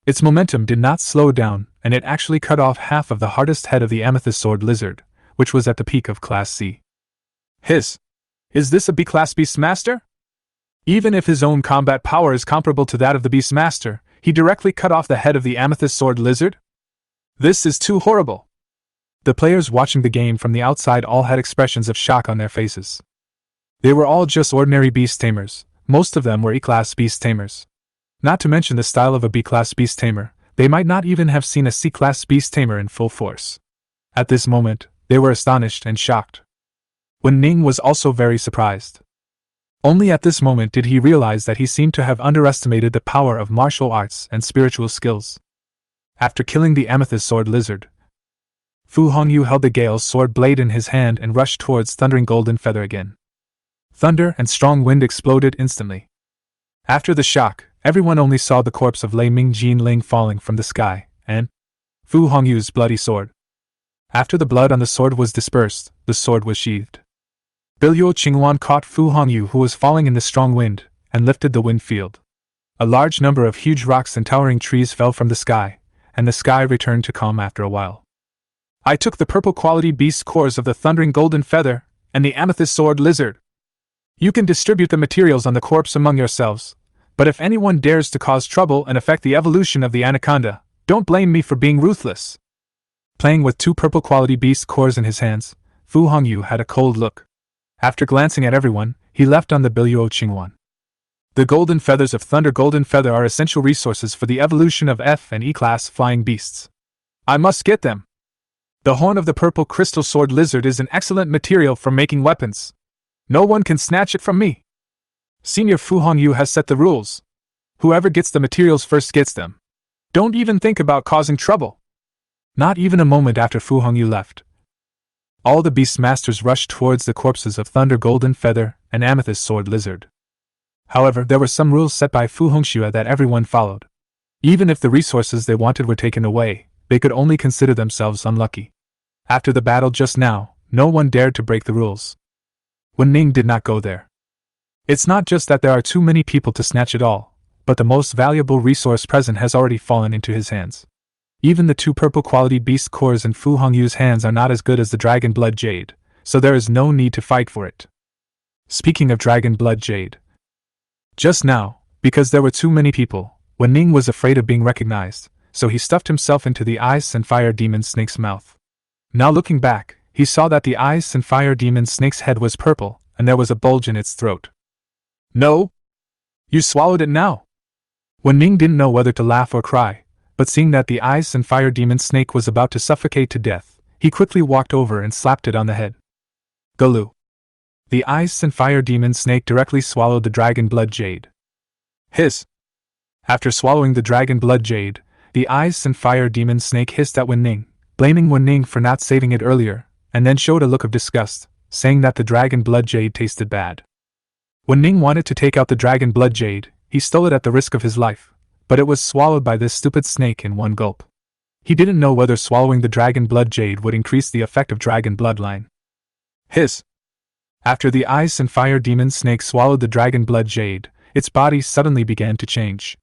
Its momentum did not slow down, and it actually cut off half of the hardest head of the Amethyst Sword Lizard, which was at the peak of Class C. Hiss! Is this a B-Class Beast Master? Even if his own combat power is comparable to that of the Beast Master, he directly cut off the head of the Amethyst Sword Lizard? This is too horrible! The players watching the game from the outside all had expressions of shock on their faces. They were all just ordinary beast tamers. Most of them were E-Class Beast Tamers. Not to mention the style of a B-Class Beast Tamer, they might not even have seen a C-Class Beast Tamer in full force. At this moment, they were astonished and shocked. Wu Ning was also very surprised. Only at this moment did he realize that he seemed to have underestimated the power of martial arts and spiritual skills. After killing the amethyst sword lizard, Fu Hongyu held the Gale's sword blade in his hand and rushed towards thundering golden feather again. Thunder and strong wind exploded instantly. After the shock, everyone only saw the corpse of Lei Ming Jinling falling from the sky, and Fu Hongyu's bloody sword. After the blood on the sword was dispersed, the sword was sheathed. Biluo Qingwan caught Fu Hongyu, who was falling in the strong wind, and lifted the wind field. A large number of huge rocks and towering trees fell from the sky, and the sky returned to calm after a while. I took the purple quality beast cores of the thundering golden feather and the amethyst sword lizard. You can distribute the materials on the corpse among yourselves, but if anyone dares to cause trouble and affect the evolution of the anaconda, don't blame me for being ruthless. Playing with 2 purple quality beast cores in his hands, Fu Hongyu had a cold look. After glancing at everyone, he left on the Biluo Qingwan. The golden feathers of Thunder Golden Feather are essential resources for the evolution of F and E-class flying beasts. I must get them. The horn of the purple crystal sword lizard is an excellent material for making weapons. No one can snatch it from me. Senior Fu Hongyu has set the rules. Whoever gets the materials first gets them. Don't even think about causing trouble. Not even a moment after Fu Hongyu left, all the beast masters rushed towards the corpses of Thunder Golden Feather and Amethyst Sword Lizard. However, there were some rules set by Fu Hongxue that everyone followed. Even if the resources they wanted were taken away, they could only consider themselves unlucky. After the battle just now, no one dared to break the rules. Wu Ning did not go there. It's not just that there are too many people to snatch it all, but the most valuable resource present has already fallen into his hands. Even the 2 purple quality beast cores in Fu Hongyu's hands are not as good as the Dragon Blood Jade, so there is no need to fight for it. Speaking of Dragon Blood Jade, just now, because there were too many people, Wu Ning was afraid of being recognized, so he stuffed himself into the Ice and Fire Demon Snake's mouth. Now looking back, he saw that the Ice and Fire Demon Snake's head was purple, and there was a bulge in its throat. No! You swallowed it now! Wu Ning didn't know whether to laugh or cry, but seeing that the Ice and Fire Demon Snake was about to suffocate to death, he quickly walked over and slapped it on the head. Galu! The Ice and Fire Demon Snake directly swallowed the Dragon Blood Jade. Hiss! After swallowing the Dragon Blood Jade, the Ice and Fire Demon Snake hissed at Wu Ning, blaming Wu Ning for not saving it earlier, and then showed a look of disgust, saying that the Dragon Blood Jade tasted bad. Wu Ning wanted to take out the Dragon Blood Jade. He stole it at the risk of his life, but it was swallowed by this stupid snake in one gulp. He didn't know whether swallowing the Dragon Blood Jade would increase the effect of Dragon Bloodline. Hiss! After the Ice and Fire Demon Snake swallowed the Dragon Blood Jade, its body suddenly began to change.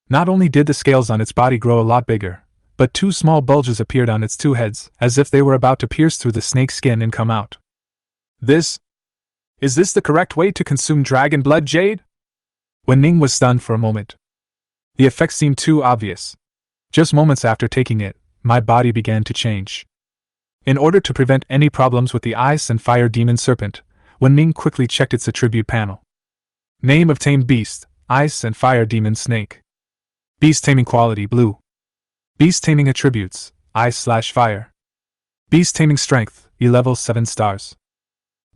Not only did the scales on its body grow a lot bigger, but 2 small bulges appeared on its 2 heads, as if they were about to pierce through the snake's skin and come out. Is this the correct way to consume Dragon Blood Jade? Wu Ning was stunned for a moment. The effect seemed too obvious. Just moments after taking it, my body began to change. In order to prevent any problems with the Ice and Fire Demon Serpent, Wu Ning quickly checked its attribute panel. Name of tamed beast, Ice and Fire Demon Snake. Beast taming quality blue. Beast taming attributes, Ice/Fire. Beast taming strength, E-level 7 stars.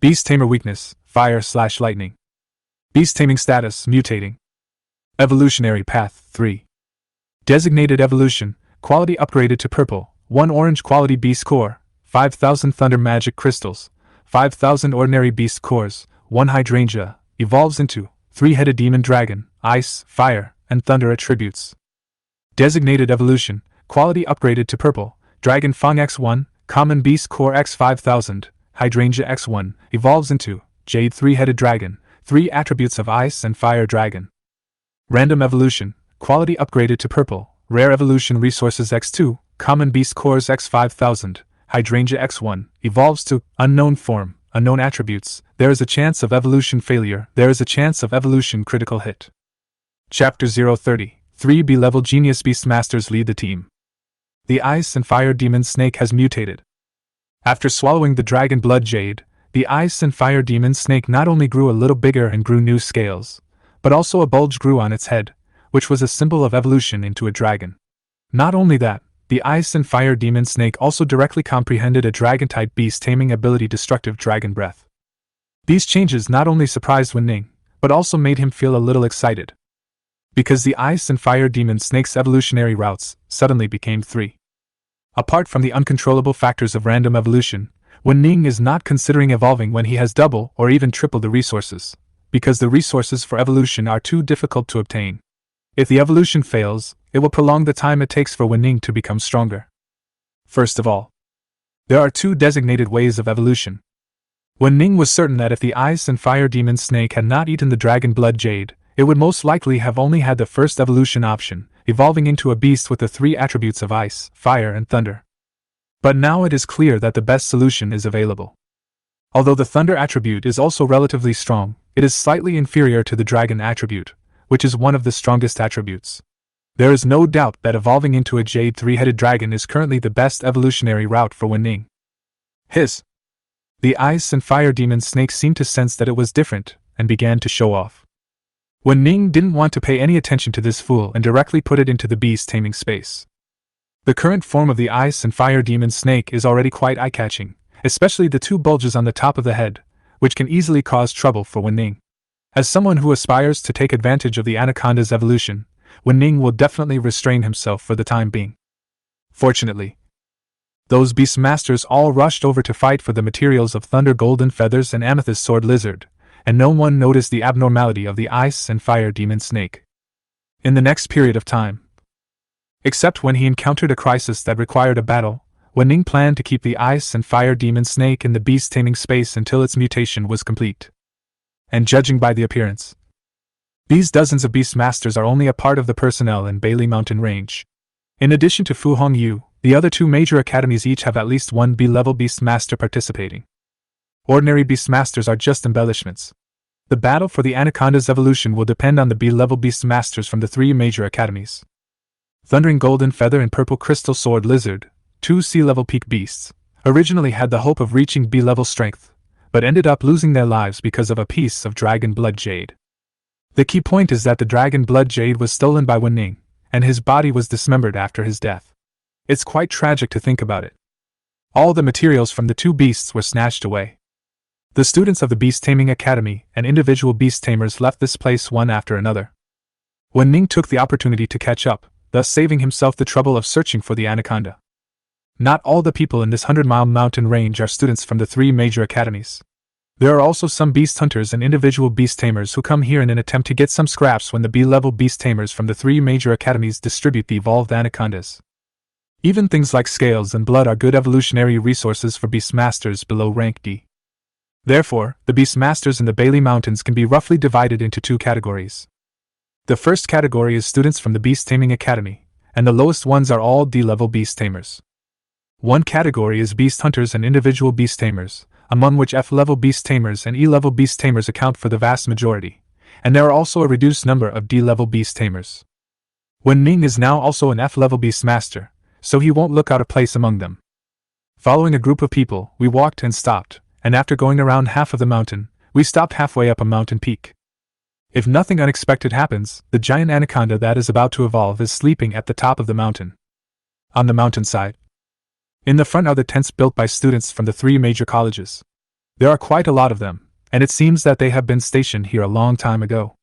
Beast tamer weakness, Fire/Lightning. Beast taming status, mutating. Evolutionary path, 3. Designated evolution, quality upgraded to purple, 1 orange quality beast core, 5,000 thunder magic crystals, 5,000 ordinary beast cores, 1 hydrangea, evolves into 3-headed demon dragon, ice, fire, and thunder attributes. Designated evolution, quality upgraded to purple, dragon fang X1, common beast core X 5000, hydrangea X1, evolves into jade 3-headed dragon, 3 attributes of ice and fire dragon. Random evolution, quality upgraded to purple, rare evolution resources X2, common beast cores X 5000, hydrangea X1, evolves to unknown form, unknown attributes, there is a chance of evolution failure, there is a chance of evolution critical hit. Chapter 030, 3B level genius beast masters lead the team. The Ice and Fire Demon Snake has mutated. After swallowing the Dragon Blood Jade, the Ice and Fire Demon Snake not only grew a little bigger and grew new scales, but also a bulge grew on its head, which was a symbol of evolution into a dragon. Not only that, the Ice and Fire Demon Snake also directly comprehended a dragon-type beast taming ability Destructive Dragon Breath. These changes not only surprised Wu Ning, but also made him feel a little excited. because the ice and fire demon snake's evolutionary routes suddenly became 3. Apart from the uncontrollable factors of random evolution, Wu Ning is not considering evolving when he has double or even triple the resources, because the resources for evolution are too difficult to obtain. If the evolution fails, it will prolong the time it takes for Wu Ning to become stronger. First of all, there are 2 designated ways of evolution. Wu Ning was certain that if the ice and fire demon snake had not eaten the dragon blood jade, it would most likely have only had the first evolution option, evolving into a beast with the 3 attributes of ice, fire, and thunder. But now it is clear that the best solution is available. Although the thunder attribute is also relatively strong, it is slightly inferior to the dragon attribute, which is one of the strongest attributes. There is no doubt that evolving into a jade 3-headed dragon is currently the best evolutionary route for Wu Ning. The ice and fire demon snake seemed to sense that it was different, and began to show off. Wu Ning didn't want to pay any attention to this fool and directly put it into the beast taming space. The current form of the ice and fire demon snake is already quite eye-catching, especially the 2 bulges on the top of the head, which can easily cause trouble for Wu Ning. As someone who aspires to take advantage of the anaconda's evolution, Wu Ning will definitely restrain himself for the time being. Fortunately, those beast masters all rushed over to fight for the materials of thunder golden feathers and amethyst sword lizard, and no one noticed the abnormality of the ice and fire demon snake. In the next period of time, except when he encountered a crisis that required a battle, Wu Ning planned to keep the ice and fire demon snake in the beast taming space until its mutation was complete. And judging by the appearance, these dozens of beast masters are only a part of the personnel in Bailey Mountain Range. In addition to Fu Hongyu, the other 2 major academies each have at least 1 B-level beast master participating. Ordinary beast masters are just embellishments. The battle for the anaconda's evolution will depend on the B-level beast masters from the 3 major academies. Thundering Golden Feather and Purple Crystal Sword Lizard, 2 C-level peak beasts, originally had the hope of reaching B-level strength, but ended up losing their lives because of a piece of dragon blood jade. The key point is that the dragon blood jade was stolen by Wu Ning, and his body was dismembered after his death. It's quite tragic to think about it. All the materials from the 2 beasts were snatched away. The students of the Beast Taming Academy and individual beast tamers left this place one after another. Wu Ning took the opportunity to catch up, thus saving himself the trouble of searching for the anaconda. Not all the people in this 100-mile mountain range are students from the 3 major academies. There are also some beast hunters and individual beast tamers who come here in an attempt to get some scraps when the B-level beast tamers from the 3 major academies distribute the evolved anacondas. Even things like scales and blood are good evolutionary resources for beast masters below rank D. Therefore, the beast masters in the Bailey Mountains can be roughly divided into 2 categories. The first category is students from the Beast Taming Academy, and the lowest ones are all D-level beast tamers. One category is beast hunters and individual beast tamers, among which F-level beast tamers and E-level beast tamers account for the vast majority, and there are also a reduced number of D-level beast tamers. Wu Ning is now also an F-level beast master, so he won't look out of place among them. Following a group of people, we walked and stopped, and after going around half of the mountain, we stopped halfway up a mountain peak. If nothing unexpected happens, the giant anaconda that is about to evolve is sleeping at the top of the mountain. On the mountainside, in the front are the tents built by students from the 3 major colleges. There are quite a lot of them, and it seems that they have been stationed here a long time ago.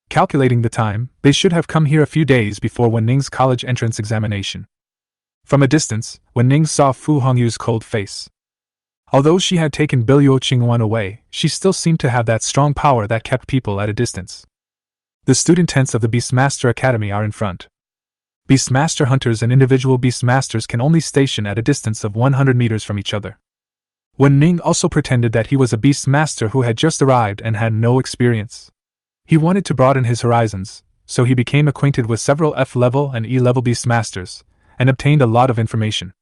Calculating the time, they should have come here a few days before Wu Ning's college entrance examination. From a distance, Wu Ning saw Fu Hongyu's cold face. Although she had taken Biluo Qingwan away, she still seemed to have that strong power that kept people at a distance. The student tents of the Beastmaster Academy are in front. Beastmaster hunters and individual Beastmasters can only station at a distance of 100 meters from each other. Wu Ning also pretended that he was a Beastmaster who had just arrived and had no experience. He wanted to broaden his horizons, so he became acquainted with several F-level and E-level Beastmasters, and obtained a lot of information.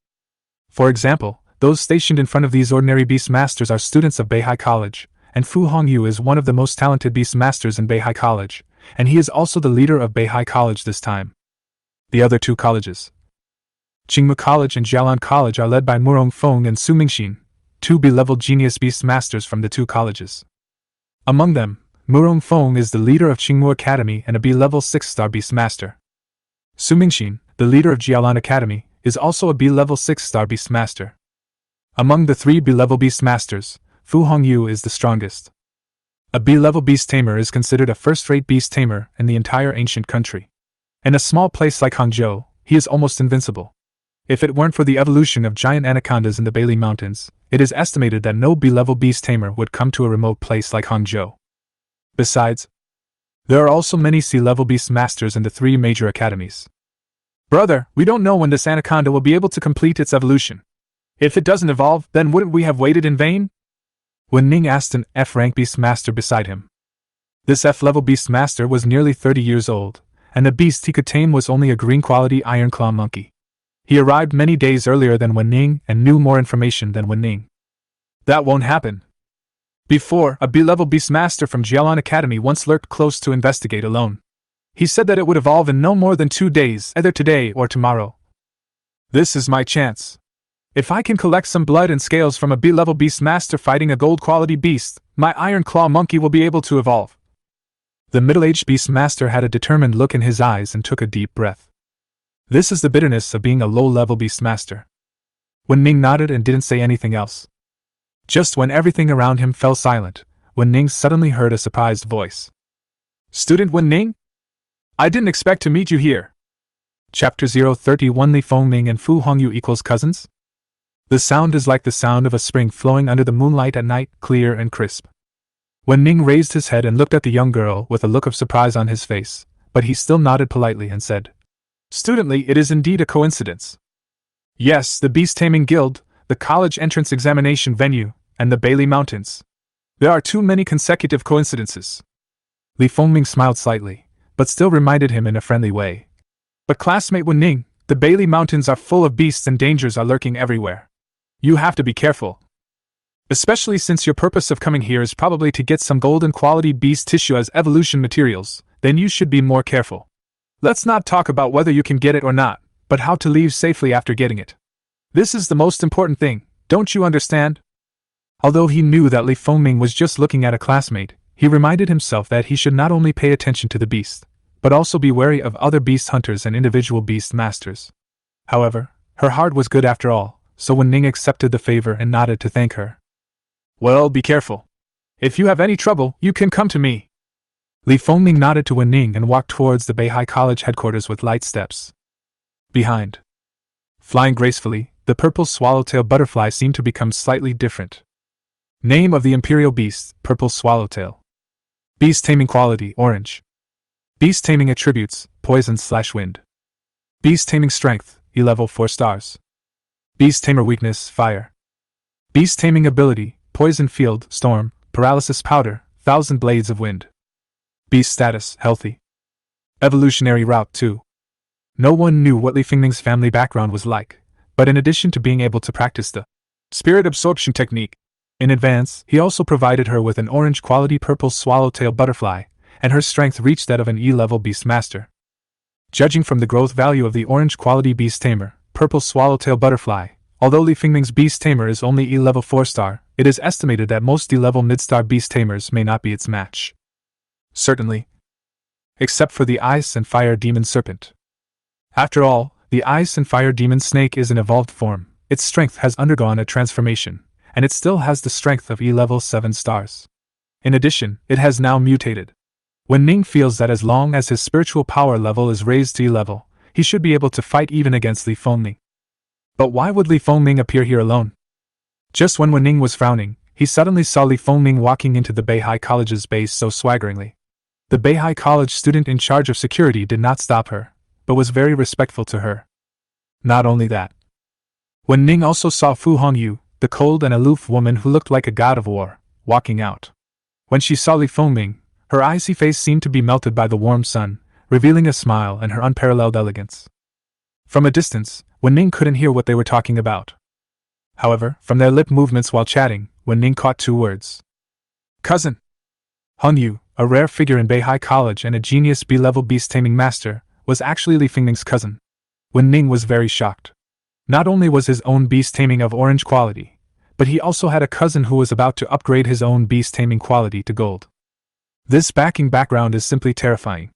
For example, those stationed in front of these ordinary Beastmasters are students of Beihai College, and Fu Hongyu is one of the most talented Beastmasters in Beihai College, and he is also the leader of Beihai College this time. The other 2 colleges, Qingmu College and Jialan College, are led by Murong Feng and Su Mingxin, 2 B-level genius Beastmasters from the 2 colleges. Among them, Murong Feng is the leader of Qingmu Academy and a B-level 6-star Beastmaster. Su Mingxin, the leader of Jialan Academy, is also a B-level 6-star Beastmaster. Among the 3 B-level Beastmasters, Fu Hongyu is the strongest. A B-level beast tamer is considered a first-rate beast tamer in the entire ancient country. In a small place like Hangzhou, he is almost invincible. If it weren't for the evolution of giant anacondas in the Bailey Mountains, it is estimated that no B-level beast tamer would come to a remote place like Hangzhou. Besides, there are also many C-level beast masters in the 3 major academies. Brother, we don't know when this anaconda will be able to complete its evolution. If it doesn't evolve, then wouldn't we have waited in vain? Wu Ning asked an F-rank beast master beside him. This F-level beast master was nearly 30 years old, and the beast he could tame was only a green-quality iron claw monkey. He arrived many days earlier than Wu Ning and knew more information than Wu Ning. That won't happen. Before, a B-level beastmaster from Jialan Academy once lurked close to investigate alone. He said that it would evolve in no more than 2 days, either today or tomorrow. This is my chance. If I can collect some blood and scales from a B-level beastmaster fighting a gold-quality beast, my iron claw monkey will be able to evolve. The middle-aged beastmaster had a determined look in his eyes and took a deep breath. This is the bitterness of being a low-level beastmaster. Wu Ning nodded and didn't say anything else. Just when everything around him fell silent, Wu Ning suddenly heard a surprised voice. Student Wu Ning? I didn't expect to meet you here. Chapter 031 Li Fengming and Fu Hongyu equals cousins? The sound is like the sound of a spring flowing under the moonlight at night, clear and crisp. Wu Ning raised his head and looked at the young girl with a look of surprise on his face, but he still nodded politely and said, Student Li, it is indeed a coincidence. Yes, the Beast Taming Guild, the college entrance examination venue, and the Bailey Mountains. There are too many consecutive coincidences. Li Fengming smiled slightly, but still reminded him in a friendly way. But classmate Wu Ning, the Bailey Mountains are full of beasts and dangers are lurking everywhere. You have to be careful. Especially since your purpose of coming here is probably to get some golden quality beast tissue as evolution materials, then you should be more careful. Let's not talk about whether you can get it or not, but how to leave safely after getting it. This is the most important thing, don't you understand? Although he knew that Li Fengming was just looking at a classmate, he reminded himself that he should not only pay attention to the beast, but also be wary of other beast hunters and individual beast masters. However, her heart was good after all, so Wu Ning accepted the favor and nodded to thank her. Well, be careful. If you have any trouble, you can come to me. Li Fengming nodded to Wu Ning and walked towards the Beihai College headquarters with light steps. Behind, flying gracefully, the purple swallowtail butterfly seemed to become slightly different. Name of the imperial beast, purple swallowtail. Beast taming quality, orange. Beast taming attributes, poison/wind. Beast taming strength, E-level 4 stars. Beast tamer weakness, fire. Beast taming ability, poison field, storm, paralysis powder, 1,000 blades of wind. Beast status, healthy. Evolutionary route 2. No one knew what Li Fengming's family background was like, but in addition to being able to practice the spirit absorption technique in advance, he also provided her with an orange-quality purple swallowtail butterfly, and her strength reached that of an E-level beast master. Judging from the growth value of the orange-quality beast tamer, purple swallowtail butterfly, although Li Fengming's beast tamer is only E-level 4-star, it is estimated that most E-level mid-star beast tamers may not be its match. Certainly. Except for the ice and fire demon serpent. After all, the ice and fire demon snake is an evolved form, its strength has undergone a transformation, and it still has the strength of E-level 7 stars. In addition, it has now mutated. Wu Ning feels that as long as his spiritual power level is raised to E-level, he should be able to fight even against Li Fengming. But why would Li Fengming appear here alone? Just when Wu Ning was frowning, he suddenly saw Li Fengming walking into the Beihai College's base so swaggeringly. The Beihai College student in charge of security did not stop her, but was very respectful to her. Not only that. Wu Ning also saw Fu Hongyu, the cold and aloof woman who looked like a god of war, walking out. When she saw Li Fengming, her icy face seemed to be melted by the warm sun, revealing a smile and her unparalleled elegance. From a distance, Wu Ning couldn't hear what they were talking about. However, from their lip movements while chatting, Wu Ning caught 2 words. Cousin. Hongyu, a rare figure in Beihai College and a genius B-level beast taming master, was actually Li Fengming's cousin. Wu Ning was very shocked. Not only was his own beast taming of orange quality, but he also had a cousin who was about to upgrade his own beast taming quality to gold. This background is simply terrifying.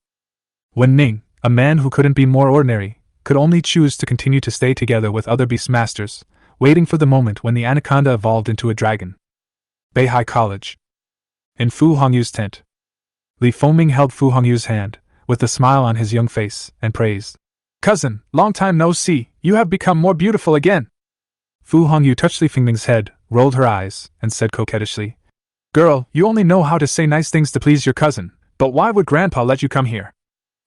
Wu Ning, a man who couldn't be more ordinary, could only choose to continue to stay together with other beast masters, waiting for the moment when the anaconda evolved into a dragon. Beihai College. In Fu Hongyu's tent. Li Fengming held Fu Hongyu's hand, with a smile on his young face, and praised. Cousin, long time no see, you have become more beautiful again. Fu Hongyu touched Li Fengming's head, rolled her eyes, and said coquettishly, Girl, you only know how to say nice things to please your cousin, but why would Grandpa let you come here?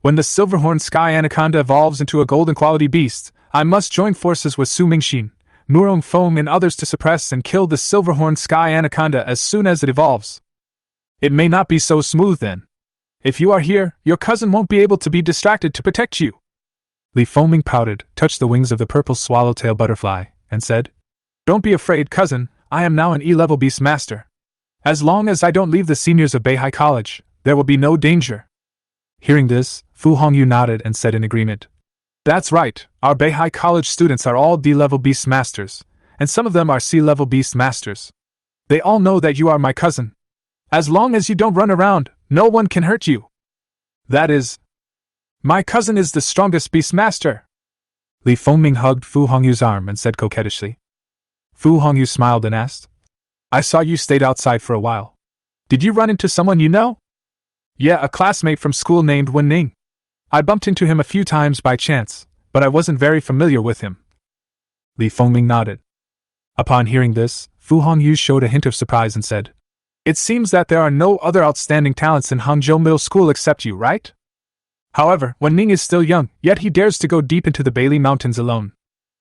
When the silver-horned sky anaconda evolves into a golden quality beast, I must join forces with Su Mingxin, Murong Feng and others to suppress and kill the silver-horned sky anaconda as soon as it evolves. It may not be so smooth then. If you are here, your cousin won't be able to be distracted to protect you. Li Fengming pouted, touched the wings of the purple swallowtail butterfly, and said, Don't be afraid, cousin, I am now an E-level beast master. As long as I don't leave the seniors of Beihai College, there will be no danger. Hearing this, Fu Hongyu nodded and said in agreement, That's right, our Beihai College students are all D-level beast masters, and some of them are C-level beast masters. They all know that you are my cousin. As long as you don't run around, no one can hurt you. That is, my cousin is the strongest beast master. Li Fengming hugged Fu Hongyu's arm and said coquettishly. Fu Hongyu smiled and asked, I saw you stayed outside for a while. Did you run into someone you know? Yeah, a classmate from school named Wu Ning. I bumped into him a few times by chance, but I wasn't very familiar with him. Li Fengming nodded. Upon hearing this, Fu Hongyu showed a hint of surprise and said, It seems that there are no other outstanding talents in Hangzhou Middle School except you, right? However, Wu Ning is still young, yet he dares to go deep into the Bailey Mountains alone.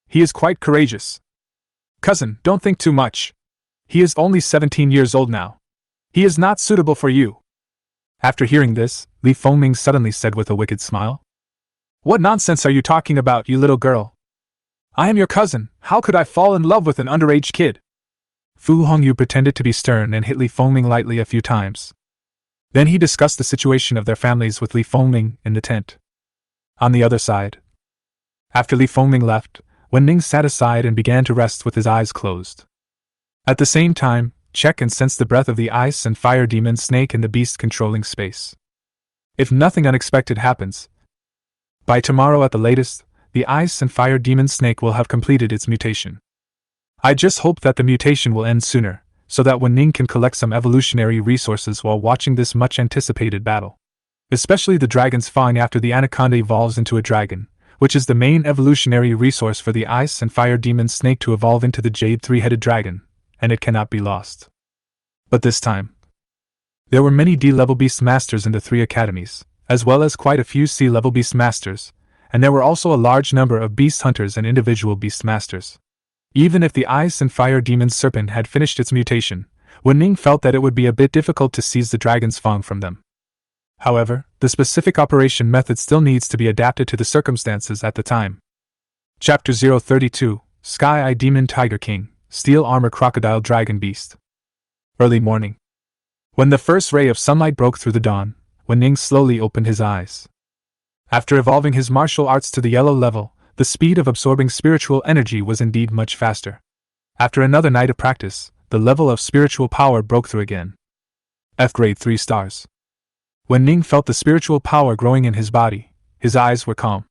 He is quite courageous. Cousin, don't think too much. He is only 17 years old now. He is not suitable for you. After hearing this, Li Fengming suddenly said with a wicked smile, What nonsense are you talking about, you little girl? I am your cousin, how could I fall in love with an underage kid? Fu Hongyu pretended to be stern and hit Li Fengming lightly a few times. Then he discussed the situation of their families with Li Fengming in the tent. On the other side. After Li Fengming left, Wu Ning sat aside and began to rest with his eyes closed. At the same time, check and sense the breath of the ice and fire demon snake in the beast controlling space. If nothing unexpected happens, by tomorrow at the latest, the ice and fire demon snake will have completed its mutation. I just hope that the mutation will end sooner, so that Wu Ning can collect some evolutionary resources while watching this much anticipated battle. Especially the dragon's fang after the anaconda evolves into a dragon, which is the main evolutionary resource for the ice and fire demon snake to evolve into the jade three-headed dragon, and it cannot be lost. But this time, there were many D-level beast masters in the three academies, as well as quite a few C-level beast masters, and there were also a large number of beast hunters and individual beast masters. Even if the ice and fire demon serpent had finished its mutation, Wu Ning felt that it would be a bit difficult to seize the dragon's fang from them. However, the specific operation method still needs to be adapted to the circumstances at the time. Chapter 032, Sky-Eye Demon Tiger King, Steel Armor Crocodile Dragon Beast. Early morning. When the first ray of sunlight broke through the dawn, Wu Ning slowly opened his eyes. After evolving his martial arts to the yellow level, the speed of absorbing spiritual energy was indeed much faster. After another night of practice, the level of spiritual power broke through again. F grade 3 stars. When Ning felt the spiritual power growing in his body, his eyes were calm.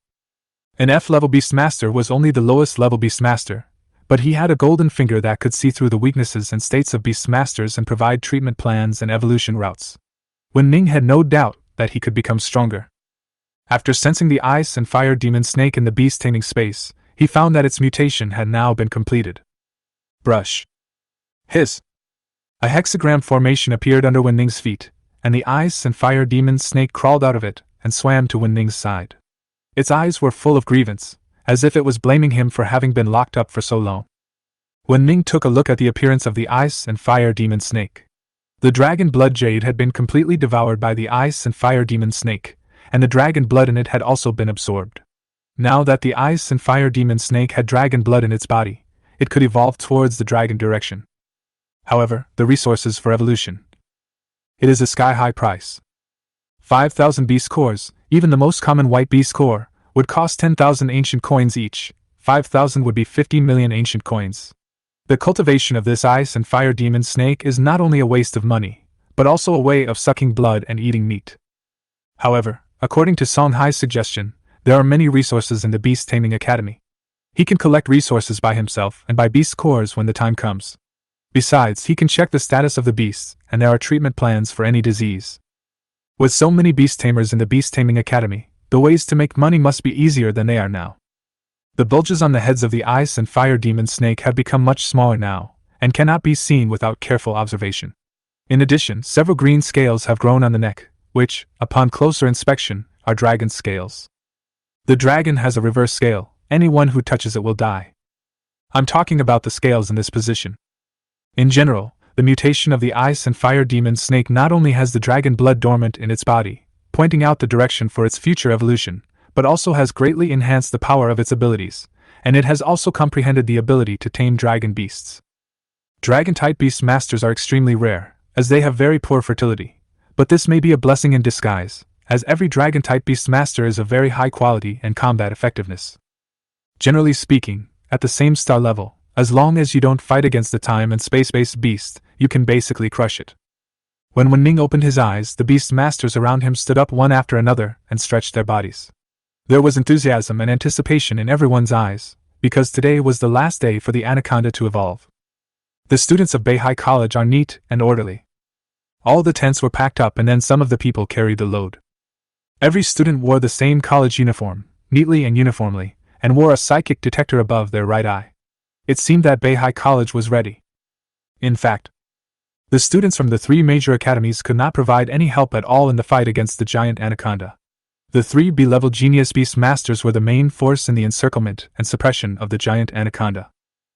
An F-level Beastmaster was only the lowest level Beastmaster, but he had a golden finger that could see through the weaknesses and states of Beastmasters and provide treatment plans and evolution routes. When Ning had no doubt that he could become stronger. After sensing the ice and fire demon snake in the beast taming space, he found that its mutation had now been completed. Brush. Hiss. A hexagram formation appeared under Wu Ning's feet, and the ice and fire demon snake crawled out of it and swam to Wu Ning's side. Its eyes were full of grievance, as if it was blaming him for having been locked up for so long. Wu Ning took a look at the appearance of the ice and fire demon snake. The dragon blood jade had been completely devoured by the ice and fire demon snake, and the dragon blood in it had also been absorbed. Now that the ice and fire demon snake had dragon blood in its body, it could evolve towards the dragon direction. However, the resources for evolution. It is a sky-high price. 5,000 beast cores, even the most common white beast core, would cost 10,000 ancient coins each. 5,000 would be 50 million ancient coins. The cultivation of this ice and fire demon snake is not only a waste of money, but also a way of sucking blood and eating meat. However, according to Song Hai's suggestion, there are many resources in the Beast Taming Academy. He can collect resources by himself and by beast cores when the time comes. Besides, he can check the status of the beasts, and there are treatment plans for any disease. With so many beast tamers in the Beast Taming Academy, the ways to make money must be easier than they are now. The bulges on the heads of the ice and fire demon snake have become much smaller now, and cannot be seen without careful observation. In addition, several green scales have grown on the neck, which, upon closer inspection, are dragon scales. The dragon has a reverse scale. Anyone who touches it will die. I'm talking about the scales in this position. In general, the mutation of the ice and fire demon snake not only has the dragon blood dormant in its body, pointing out the direction for its future evolution, but also has greatly enhanced the power of its abilities, and it has also comprehended the ability to tame dragon beasts. Dragon-type beast masters are extremely rare, as they have very poor fertility, but this may be a blessing in disguise, as every dragon-type beast master is of very high quality and combat effectiveness. Generally speaking, at the same star level, as long as you don't fight against the time and space-based beast, you can basically crush it. When Wu Ning opened his eyes, the beast masters around him stood up one after another and stretched their bodies. There was enthusiasm and anticipation in everyone's eyes, because today was the last day for the anaconda to evolve. The students of Beihai College are neat and orderly. All the tents were packed up and then some of the people carried the load. Every student wore the same college uniform, neatly and uniformly, and wore a psychic detector above their right eye. It seemed that Beihai College was ready. In fact, the students from the 3 major academies could not provide any help at all in the fight against the giant anaconda. The 3 B-level genius beast masters were the main force in the encirclement and suppression of the giant anaconda.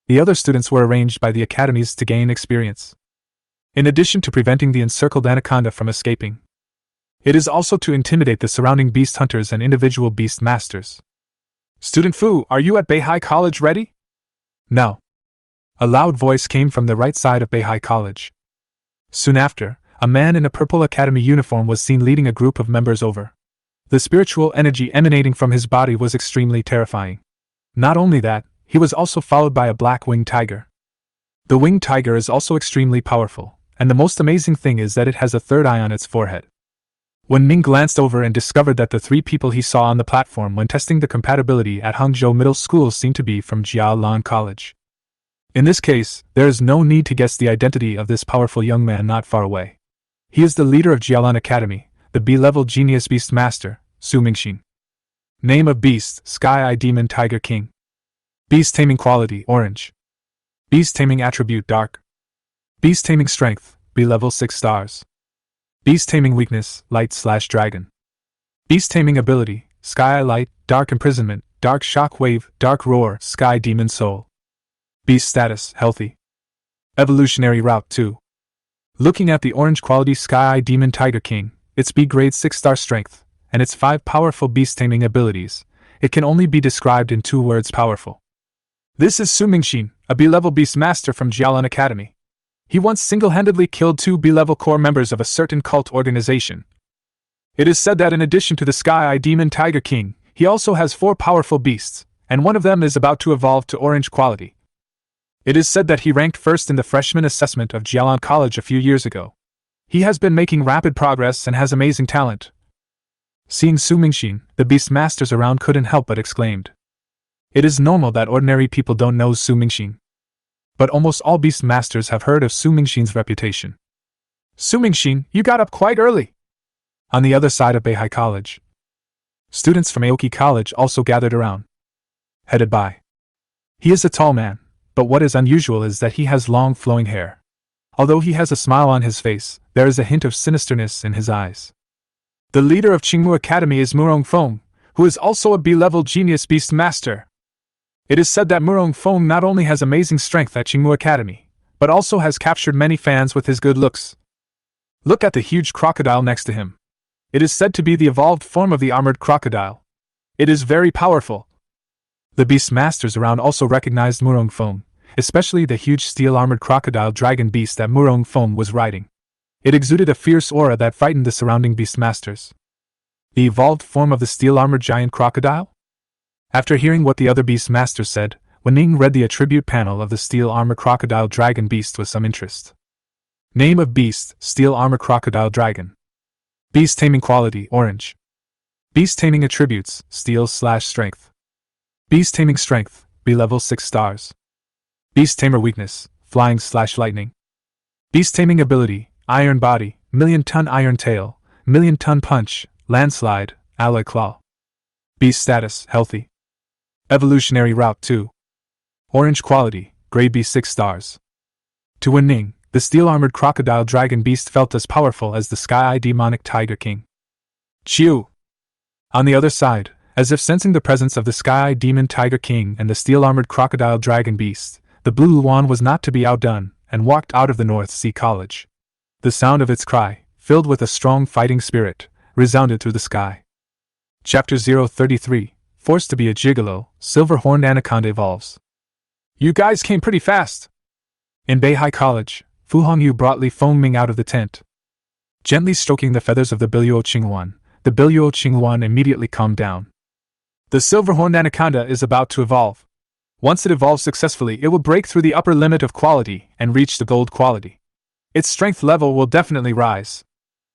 The other students were arranged by the academies to gain experience. In addition to preventing the encircled anaconda from escaping, it is also to intimidate the surrounding beast hunters and individual beast masters. Student Fu, are you at Beihai College ready? No. A loud voice came from the right side of Beihai College. Soon after, a man in a purple academy uniform was seen leading a group of members over. The spiritual energy emanating from his body was extremely terrifying. Not only that, he was also followed by a black winged tiger. The winged tiger is also extremely powerful, and the most amazing thing is that it has a third eye on its forehead. When Ning glanced over and discovered that the 3 people he saw on the platform when testing the compatibility at Hangzhou Middle School seemed to be from Jialan College. In this case, there is no need to guess the identity of this powerful young man not far away. He is the leader of Jialan Academy, the B-level genius beast master, Su Mingxin. Name of beast, Sky-Eye Demon Tiger King. Beast taming quality, orange. Beast taming attribute, dark. Beast taming strength, B-level 6 stars. Beast taming weakness, light/dragon. Beast taming ability, Sky-Eye Light, dark imprisonment, dark shock wave, dark roar, sky demon soul. Beast status, healthy. Evolutionary route 2. Looking at the orange quality Sky-Eye Demon Tiger King, its B grade 6-star strength, and its 5 powerful beast taming abilities, it can only be described in 2 words: powerful. This is Su Mingxin, a B-level beast master from Jialan Academy. He once single-handedly killed 2 B-level core members of a certain cult organization. It is said that in addition to the Sky-Eye Demon Tiger King, he also has 4 powerful beasts, and one of them is about to evolve to orange quality. It is said that he ranked first in the freshman assessment of Jialan College a few years ago. He has been making rapid progress and has amazing talent. Seeing Su Mingxin, the beast masters around couldn't help but exclaimed. It is normal that ordinary people don't know Su Mingxin. But almost all beast masters have heard of Su Mingxin's reputation. Su Mingxin, you got up quite early. On the other side of Beihai College, students from Aoki College also gathered around. Headed by. He is a tall man, but what is unusual is that he has long flowing hair. Although he has a smile on his face, there is a hint of sinisterness in his eyes. The leader of Qingmu Academy is Murong Feng, who is also a B-level genius beast master. It is said that Murong Feng not only has amazing strength at Qingmu Academy, but also has captured many fans with his good looks. Look at the huge crocodile next to him. It is said to be the evolved form of the armored crocodile. It is very powerful. The beast masters around also recognized Murong Feng, especially the huge steel-armored crocodile dragon beast that Murong Feng was riding. It exuded a fierce aura that frightened the surrounding beast masters. The evolved form of the steel-armored giant crocodile? After hearing what the other beast masters said, Wu Ning read the attribute panel of the steel-armored crocodile dragon beast with some interest. Name of beast, steel-armored crocodile dragon. Beast taming quality, orange. Beast taming attributes, steel/strength. Beast taming strength, B-level 6 stars. Beast tamer weakness, flying/lightning. Beast taming ability, iron body, million-ton iron tail, million-ton punch, landslide, alloy claw. Beast status, healthy. Evolutionary route 2. Orange quality, grade B 6 stars. To Wu Ning, the steel-armored crocodile dragon beast felt as powerful as the sky-eye demonic tiger king. Chew! On the other side, as if sensing the presence of the sky-eye demon tiger king and the steel-armored crocodile dragon beast, the blue Luan was not to be outdone, and walked out of the North Sea College. The sound of its cry, filled with a strong fighting spirit, resounded through the sky. Chapter 033, Forced to be a gigolo, Silver-Horned Anaconda evolves. You guys came pretty fast! In Beihai College, Fu Hongyu brought Li Fengming out of the tent. Gently stroking the feathers of the Biluo Qinghuan, the Biluo Qinghuan immediately calmed down. The silver-horned anaconda is about to evolve. Once it evolves successfully, it will break through the upper limit of quality and reach the gold quality. Its strength level will definitely rise.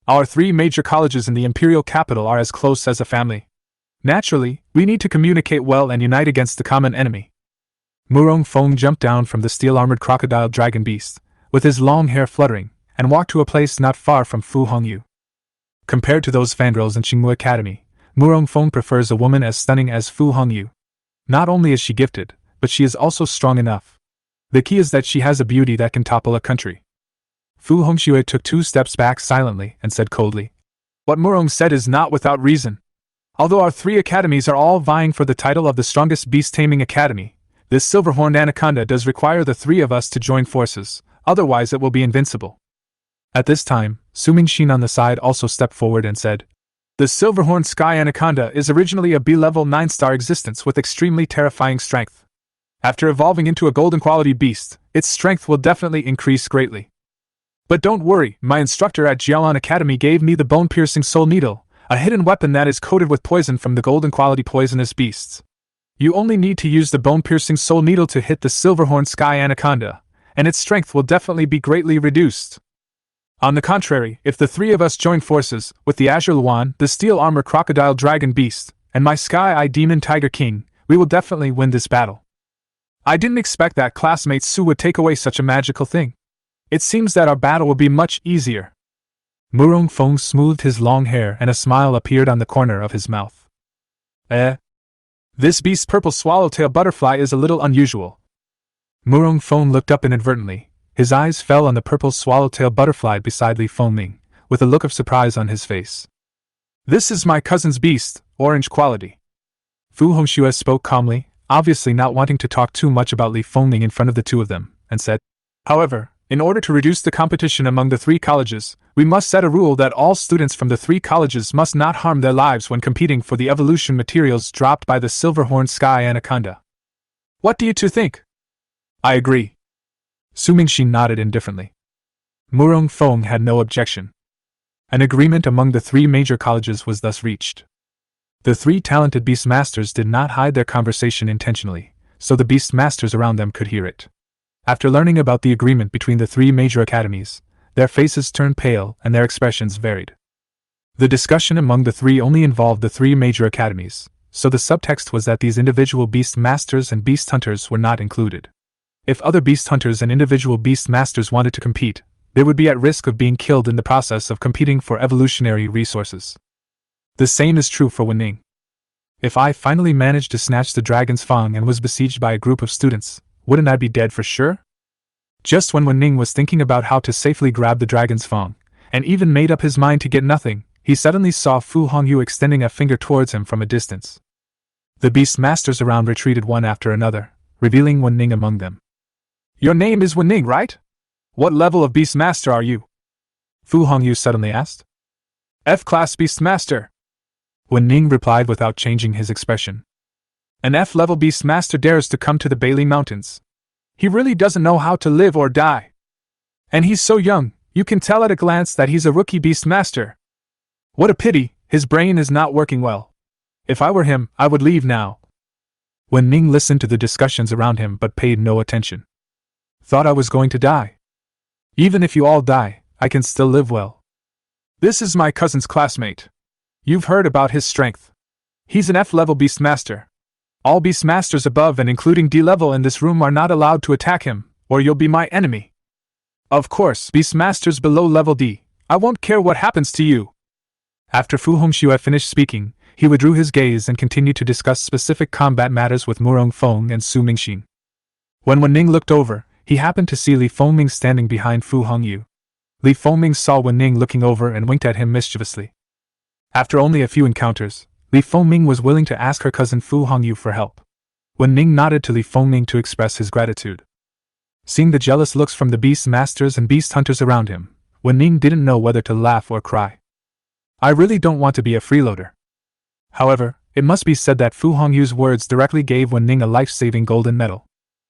Our 3 major colleges in the imperial capital are as close as a family. Naturally, we need to communicate well and unite against the common enemy. Murong Feng jumped down from the steel-armored crocodile dragon beast, with his long hair fluttering, and walked to a place not far from Fu Hongyu. Compared to those fangirls in Qingmu Academy, Murong Feng prefers a woman as stunning as Fu Hongyu. Not only is she gifted, but she is also strong enough. The key is that she has a beauty that can topple a country. Fu Hongxue took 2 steps back silently and said coldly, "What Murong said is not without reason. Although our 3 academies are all vying for the title of the strongest beast-taming academy, this silver-horned anaconda does require the 3 of us to join forces, otherwise it will be invincible." At this time, Su Mingxin on the side also stepped forward and said, "The silver-horned sky anaconda is originally a B-level 9-star existence with extremely terrifying strength. After evolving into a golden-quality beast, its strength will definitely increase greatly. But don't worry, my instructor at Jiaolan Academy gave me the bone-piercing soul needle, a hidden weapon that is coated with poison from the golden-quality poisonous beasts. You only need to use the bone-piercing soul needle to hit the silver-horned sky anaconda, and its strength will definitely be greatly reduced. On the contrary, if the 3 of us join forces, with the Azure Luan, the Steel Armor Crocodile Dragon Beast, and my Sky-Eye Demon Tiger King, we will definitely win this battle." I didn't expect that classmate Su would take away such a magical thing. It seems that our battle will be much easier. Murong Feng smoothed his long hair and a smile appeared on the corner of his mouth. This beast's purple swallowtail butterfly is a little unusual. Murong Feng looked up inadvertently. His eyes fell on the purple swallowtail butterfly beside Li Fengming, with a look of surprise on his face. "This is my cousin's beast, orange quality." Fu Hongxue spoke calmly, obviously not wanting to talk too much about Li Fengming in front of the 2 of them, and said, "However, in order to reduce the competition among the 3 colleges, we must set a rule that all students from the 3 colleges must not harm their lives when competing for the evolution materials dropped by the silver-horned sky anaconda. What do you 2 think?" "I agree." Su Mingxin nodded indifferently. Murong Feng had no objection. An agreement among the 3 major colleges was thus reached. The 3 talented beast masters did not hide their conversation intentionally, so the beast masters around them could hear it. After learning about the agreement between the 3 major academies, their faces turned pale and their expressions varied. The discussion among the 3 only involved the 3 major academies, so the subtext was that these individual beast masters and beast hunters were not included. If other beast hunters and individual beast masters wanted to compete, they would be at risk of being killed in the process of competing for evolutionary resources. The same is true for Wu Ning. If I finally managed to snatch the dragon's fang and was besieged by a group of students, wouldn't I be dead for sure? Just when Wu Ning was thinking about how to safely grab the dragon's fang, and even made up his mind to get nothing, he suddenly saw Fu Hongyu extending a finger towards him from a distance. The beast masters around retreated one after another, revealing Wu Ning among them. "Your name is Wu Ning, right? What level of beast master are you?" Fu Hongyu suddenly asked. "F-class beast master," Wu Ning replied without changing his expression. "An F-level beast master dares to come to the Bailey Mountains. He really doesn't know how to live or die. And he's so young, you can tell at a glance that he's a rookie beast master. What a pity, his brain is not working well. If I were him, I would leave now." Wu Ning listened to the discussions around him but paid no attention. "Thought I was going to die. Even if you all die, I can still live well. This is my cousin's classmate. You've heard about his strength. He's an F-level beast master. All beast masters above and including D-level in this room are not allowed to attack him, or you'll be my enemy. Of course, Beastmasters below level D, I won't care what happens to you. After Fu Hongxiu had finished speaking, he withdrew his gaze and continued to discuss specific combat matters with Murong Feng and Su Mingxin. When Wu Ning looked over, he happened to see Li Fengming standing behind Fu Hongyu. Li Fengming saw Wu Ning looking over and winked at him mischievously. After only a few encounters, Li Fengming was willing to ask her cousin Fu Hongyu for help. Wu Ning nodded to Li Fengming to express his gratitude. Seeing the jealous looks from the beast masters and beast hunters around him, Wu Ning didn't know whether to laugh or cry. I really don't want to be a freeloader. However, it must be said that Fu Hongyu's words directly gave Wu Ning a life-saving golden medal.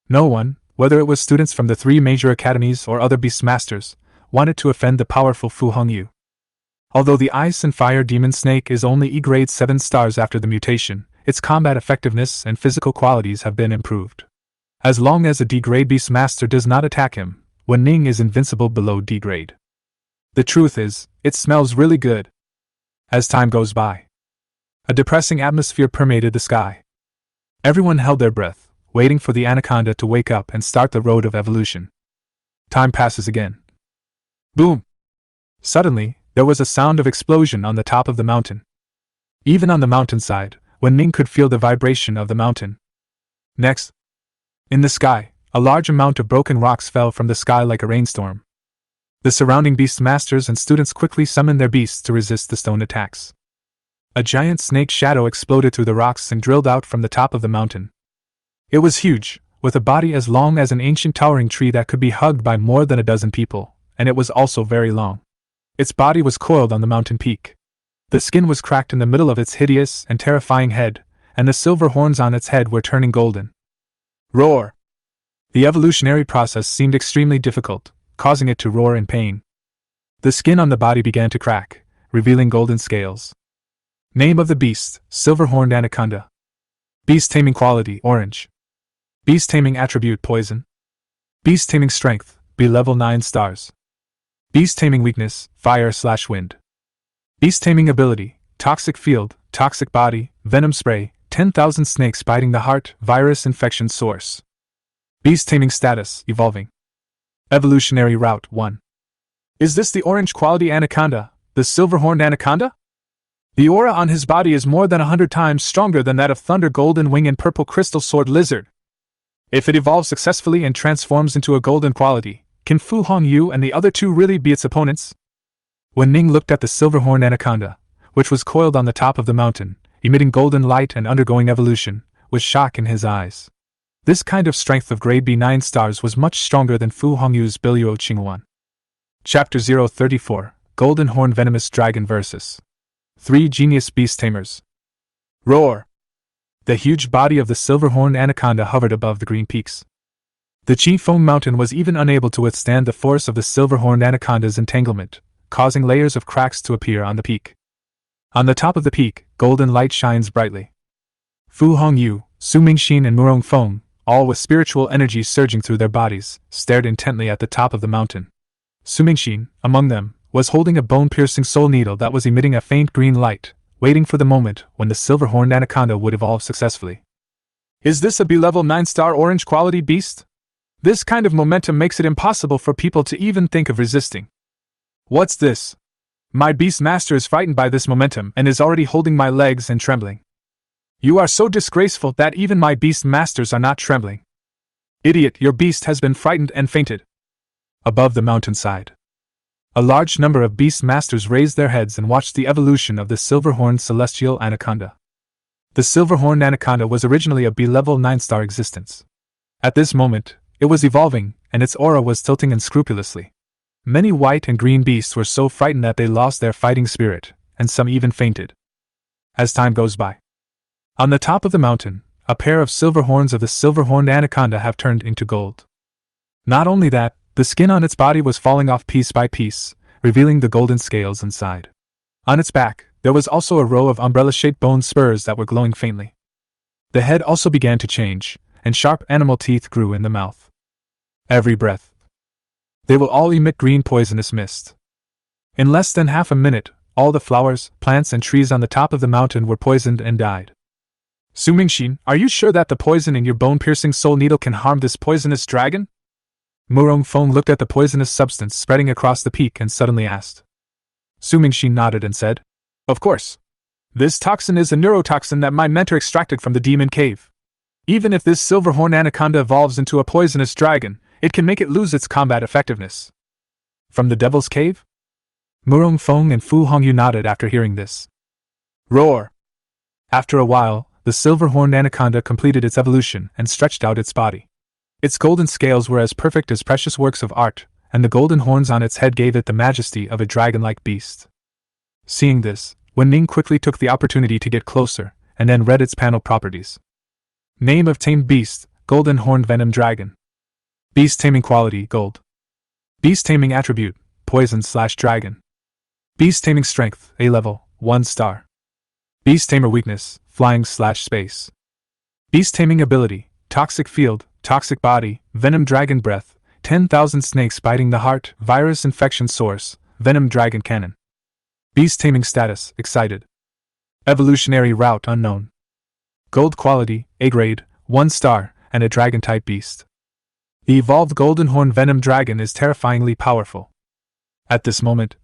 No one, whether it was students from the 3 major academies or other beastmasters, wanted to offend the powerful Fu Hongyu. Although the Ice and Fire Demon Snake is only E-grade 7 stars after the mutation, its combat effectiveness and physical qualities have been improved. As long as a D-grade beastmaster does not attack him, Wu Ning is invincible below D-grade. The truth is, it smells really good. As time goes by, a depressing atmosphere permeated the sky. Everyone held their breath, waiting for the anaconda to wake up and start the road of evolution. Time passes again. Boom! Suddenly, there was a sound of explosion on the top of the mountain. Even on the mountainside, Wu Ning could feel the vibration of the mountain. Next, in the sky, a large amount of broken rocks fell from the sky like a rainstorm. The surrounding beastmasters and students quickly summoned their beasts to resist the stone attacks. A giant snake shadow exploded through the rocks and drilled out from the top of the mountain. It was huge, with a body as long as an ancient towering tree that could be hugged by more than a dozen people, and it was also very long. Its body was coiled on the mountain peak. The skin was cracked in the middle of its hideous and terrifying head, and the silver horns on its head were turning golden. Roar! The evolutionary process seemed extremely difficult, causing it to roar in pain. The skin on the body began to crack, revealing golden scales. Name of the beast, Silver-horned anaconda. Beast taming quality, orange. Beast taming attribute, poison. Beast taming strength, B level 9 stars. Beast taming weakness, fire/wind. Beast taming ability, toxic field, toxic body, venom spray, 10,000 snakes biting the heart, virus infection source. Beast taming status, evolving. Evolutionary route 1. Is this the orange quality anaconda, the silver-horned anaconda? The aura on his body is more than 100 times stronger than that of Thunder Golden Wing and Purple Crystal Sword Lizard. If it evolves successfully and transforms into a golden quality, can Fu Hongyu and the other 2 really be its opponents? Wu Ning looked at the silver-horned anaconda, which was coiled on the top of the mountain, emitting golden light and undergoing evolution, with shock in his eyes. This kind of strength of grade B 9 stars was much stronger than Fu Hongyu's Biluo Qingwan. Chapter 034, Golden Horn Venomous Dragon vs. 3 Genius Beast Tamers. Roar! The huge body of the silver-horned anaconda hovered above the green peaks. The Qifeng mountain was even unable to withstand the force of the silver-horned anaconda's entanglement, causing layers of cracks to appear on the peak. On the top of the peak, golden light shines brightly. Fu Hongyu, Su Mingxin and Murong Feng, all with spiritual energy surging through their bodies, stared intently at the top of the mountain. Su Mingxin, among them, was holding a bone-piercing soul needle that was emitting a faint green light, waiting for the moment when the silver-horned anaconda would evolve successfully. Is this a B-level 9-star orange quality beast? This kind of momentum makes it impossible for people to even think of resisting. What's this? My beast master is frightened by this momentum and is already holding my legs and trembling. You are so disgraceful that even my beast masters are not trembling. Idiot, your beast has been frightened and fainted. Above the mountainside, a large number of beast masters raised their heads and watched the evolution of the silver-horned celestial anaconda. The silver-horned anaconda was originally a B-level 9-star existence. At this moment, it was evolving, and its aura was tilting unscrupulously. Many white and green beasts were so frightened that they lost their fighting spirit, and some even fainted. As time goes by, on the top of the mountain, a pair of silver horns of the silver-horned anaconda have turned into gold. Not only that, the skin on its body was falling off piece by piece, revealing the golden scales inside. On its back, there was also a row of umbrella-shaped bone spurs that were glowing faintly. The head also began to change, and sharp animal teeth grew in the mouth. Every breath, they will all emit green poisonous mist. In less than half a minute, all the flowers, plants and trees on the top of the mountain were poisoned and died. Su Mingxin, are you sure that the poison in your bone-piercing soul needle can harm this poisonous dragon? Murong Feng looked at the poisonous substance spreading across the peak and suddenly asked. Su Mingxin nodded and said, "Of course. This toxin is a neurotoxin that my mentor extracted from the demon cave. Even if this silverhorn anaconda evolves into a poisonous dragon, it can make it lose its combat effectiveness." From the devil's cave? Murong Feng and Fu Hongyu nodded after hearing this. Roar! After a while, the silver-horned anaconda completed its evolution and stretched out its body. Its golden scales were as perfect as precious works of art, and the golden horns on its head gave it the majesty of a dragon-like beast. Seeing this, Wu Ning quickly took the opportunity to get closer, and then read its panel properties. Name of tamed beast, golden horned venom dragon. Beast taming quality, gold. Beast taming attribute, poison/dragon. Beast taming strength, A level, 1 star. Beast tamer weakness, flying/space. Beast taming ability, toxic field, toxic body, venom dragon breath, 10,000 snakes biting the heart, virus infection source, venom dragon cannon. Beast taming status, excited. Evolutionary route unknown. Gold quality, A grade, 1 star, and a dragon-type beast. The evolved golden horn venom dragon is terrifyingly powerful. At this moment,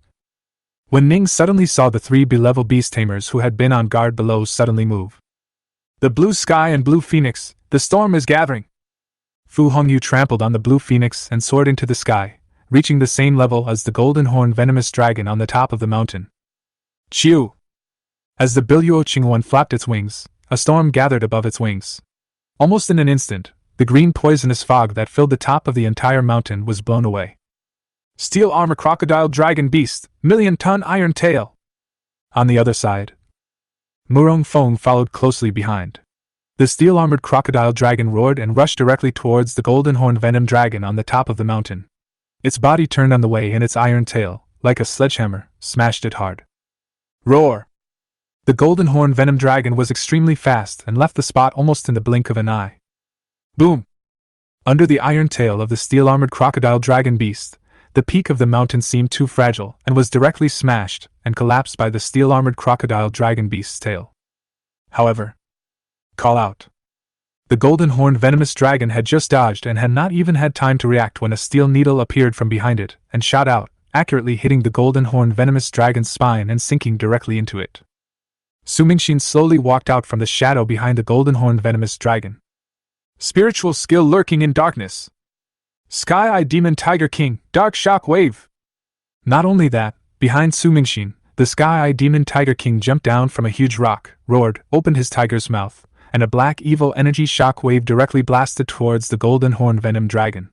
Wu Ning suddenly saw the 3 B-level beast tamers who had been on guard below suddenly move. The blue sky and blue phoenix, the storm is gathering. Fu Hongyu trampled on the blue phoenix and soared into the sky, reaching the same level as the golden horn venomous dragon on the top of the mountain. Chiu! As the Biluo Qingwan flapped its wings, a storm gathered above its wings. Almost in an instant, the green poisonous fog that filled the top of the entire mountain was blown away. Steel armor crocodile dragon beast, million-ton iron tail. On the other side, Murong Feng followed closely behind. The steel-armored crocodile dragon roared and rushed directly towards the golden horned venom dragon on the top of the mountain. Its body turned on the way and its iron tail, like a sledgehammer, smashed it hard. Roar! The golden horned venom dragon was extremely fast and left the spot almost in the blink of an eye. Boom! Under the iron tail of the steel-armored crocodile dragon beast, the peak of the mountain seemed too fragile and was directly smashed and collapsed by the steel-armored crocodile dragon beast's tail. However, call out. The golden horned venomous dragon had just dodged and had not even had time to react when a steel needle appeared from behind it and shot out, accurately hitting the golden horned venomous dragon's spine and sinking directly into it. Su Mingxin slowly walked out from the shadow behind the golden horned venomous dragon. Spiritual skill lurking in darkness. Sky-Eye Demon Tiger King, Dark Shock Wave. Not only that, behind Su Mingxin, the Sky-Eye Demon Tiger King jumped down from a huge rock, roared, opened his tiger's mouth, and a black evil energy shock wave directly blasted towards the golden horned venom dragon.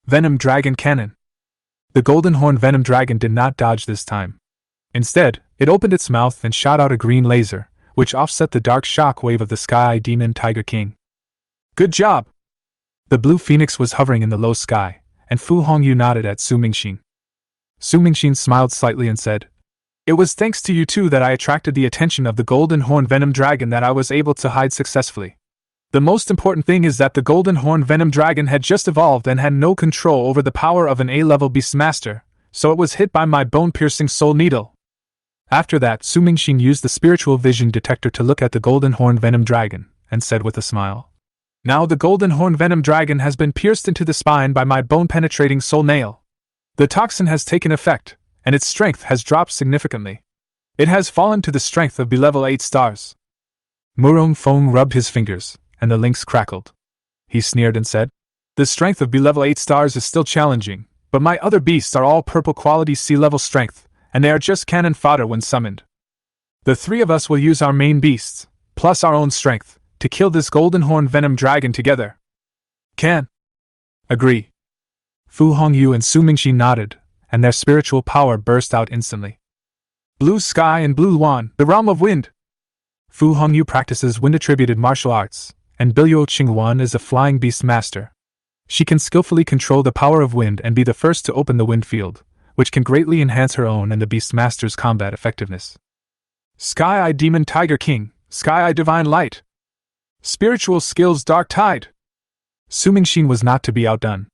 Venom Dragon Cannon. The golden horned venom dragon did not dodge this time. Instead, it opened its mouth and shot out a green laser, which offset the dark shock wave of the Sky-Eye Demon Tiger King. Good job! The blue phoenix was hovering in the low sky, and Fu Hongyu nodded at Su Mingxin. Su Mingxin smiled slightly and said, "It was thanks to you two that I attracted the attention of the golden horn venom dragon that I was able to hide successfully. The most important thing is that the golden horn venom dragon had just evolved and had no control over the power of an A-level beastmaster, so it was hit by my bone-piercing soul needle." After that, Su Mingxin used the spiritual vision detector to look at the golden horn venom dragon, and said with a smile, "Now the golden horn venom dragon has been pierced into the spine by my bone-penetrating soul nail. The toxin has taken effect, and its strength has dropped significantly. It has fallen to the strength of B-level 8 stars." Murong Feng rubbed his fingers, and the links crackled. He sneered and said, "The strength of B-level 8 stars is still challenging, but my other beasts are all purple quality C-level strength, and they are just cannon fodder when summoned. The 3 of us will use our main beasts, plus our own strength, to kill this golden horn venom dragon together." Can agree. Fu Hongyu and Su Mingxin nodded, and their spiritual power burst out instantly. Blue Sky and Blue Luan, the realm of wind. Fu Hongyu practices wind-attributed martial arts, and Biluo Qingwan is a flying beast master. She can skillfully control the power of wind and be the first to open the wind field, which can greatly enhance her own and the beast master's combat effectiveness. Sky-Eye Demon Tiger King, Sky-Eye Divine Light. Spiritual skills Dark Tide. Su Mingxin was not to be outdone.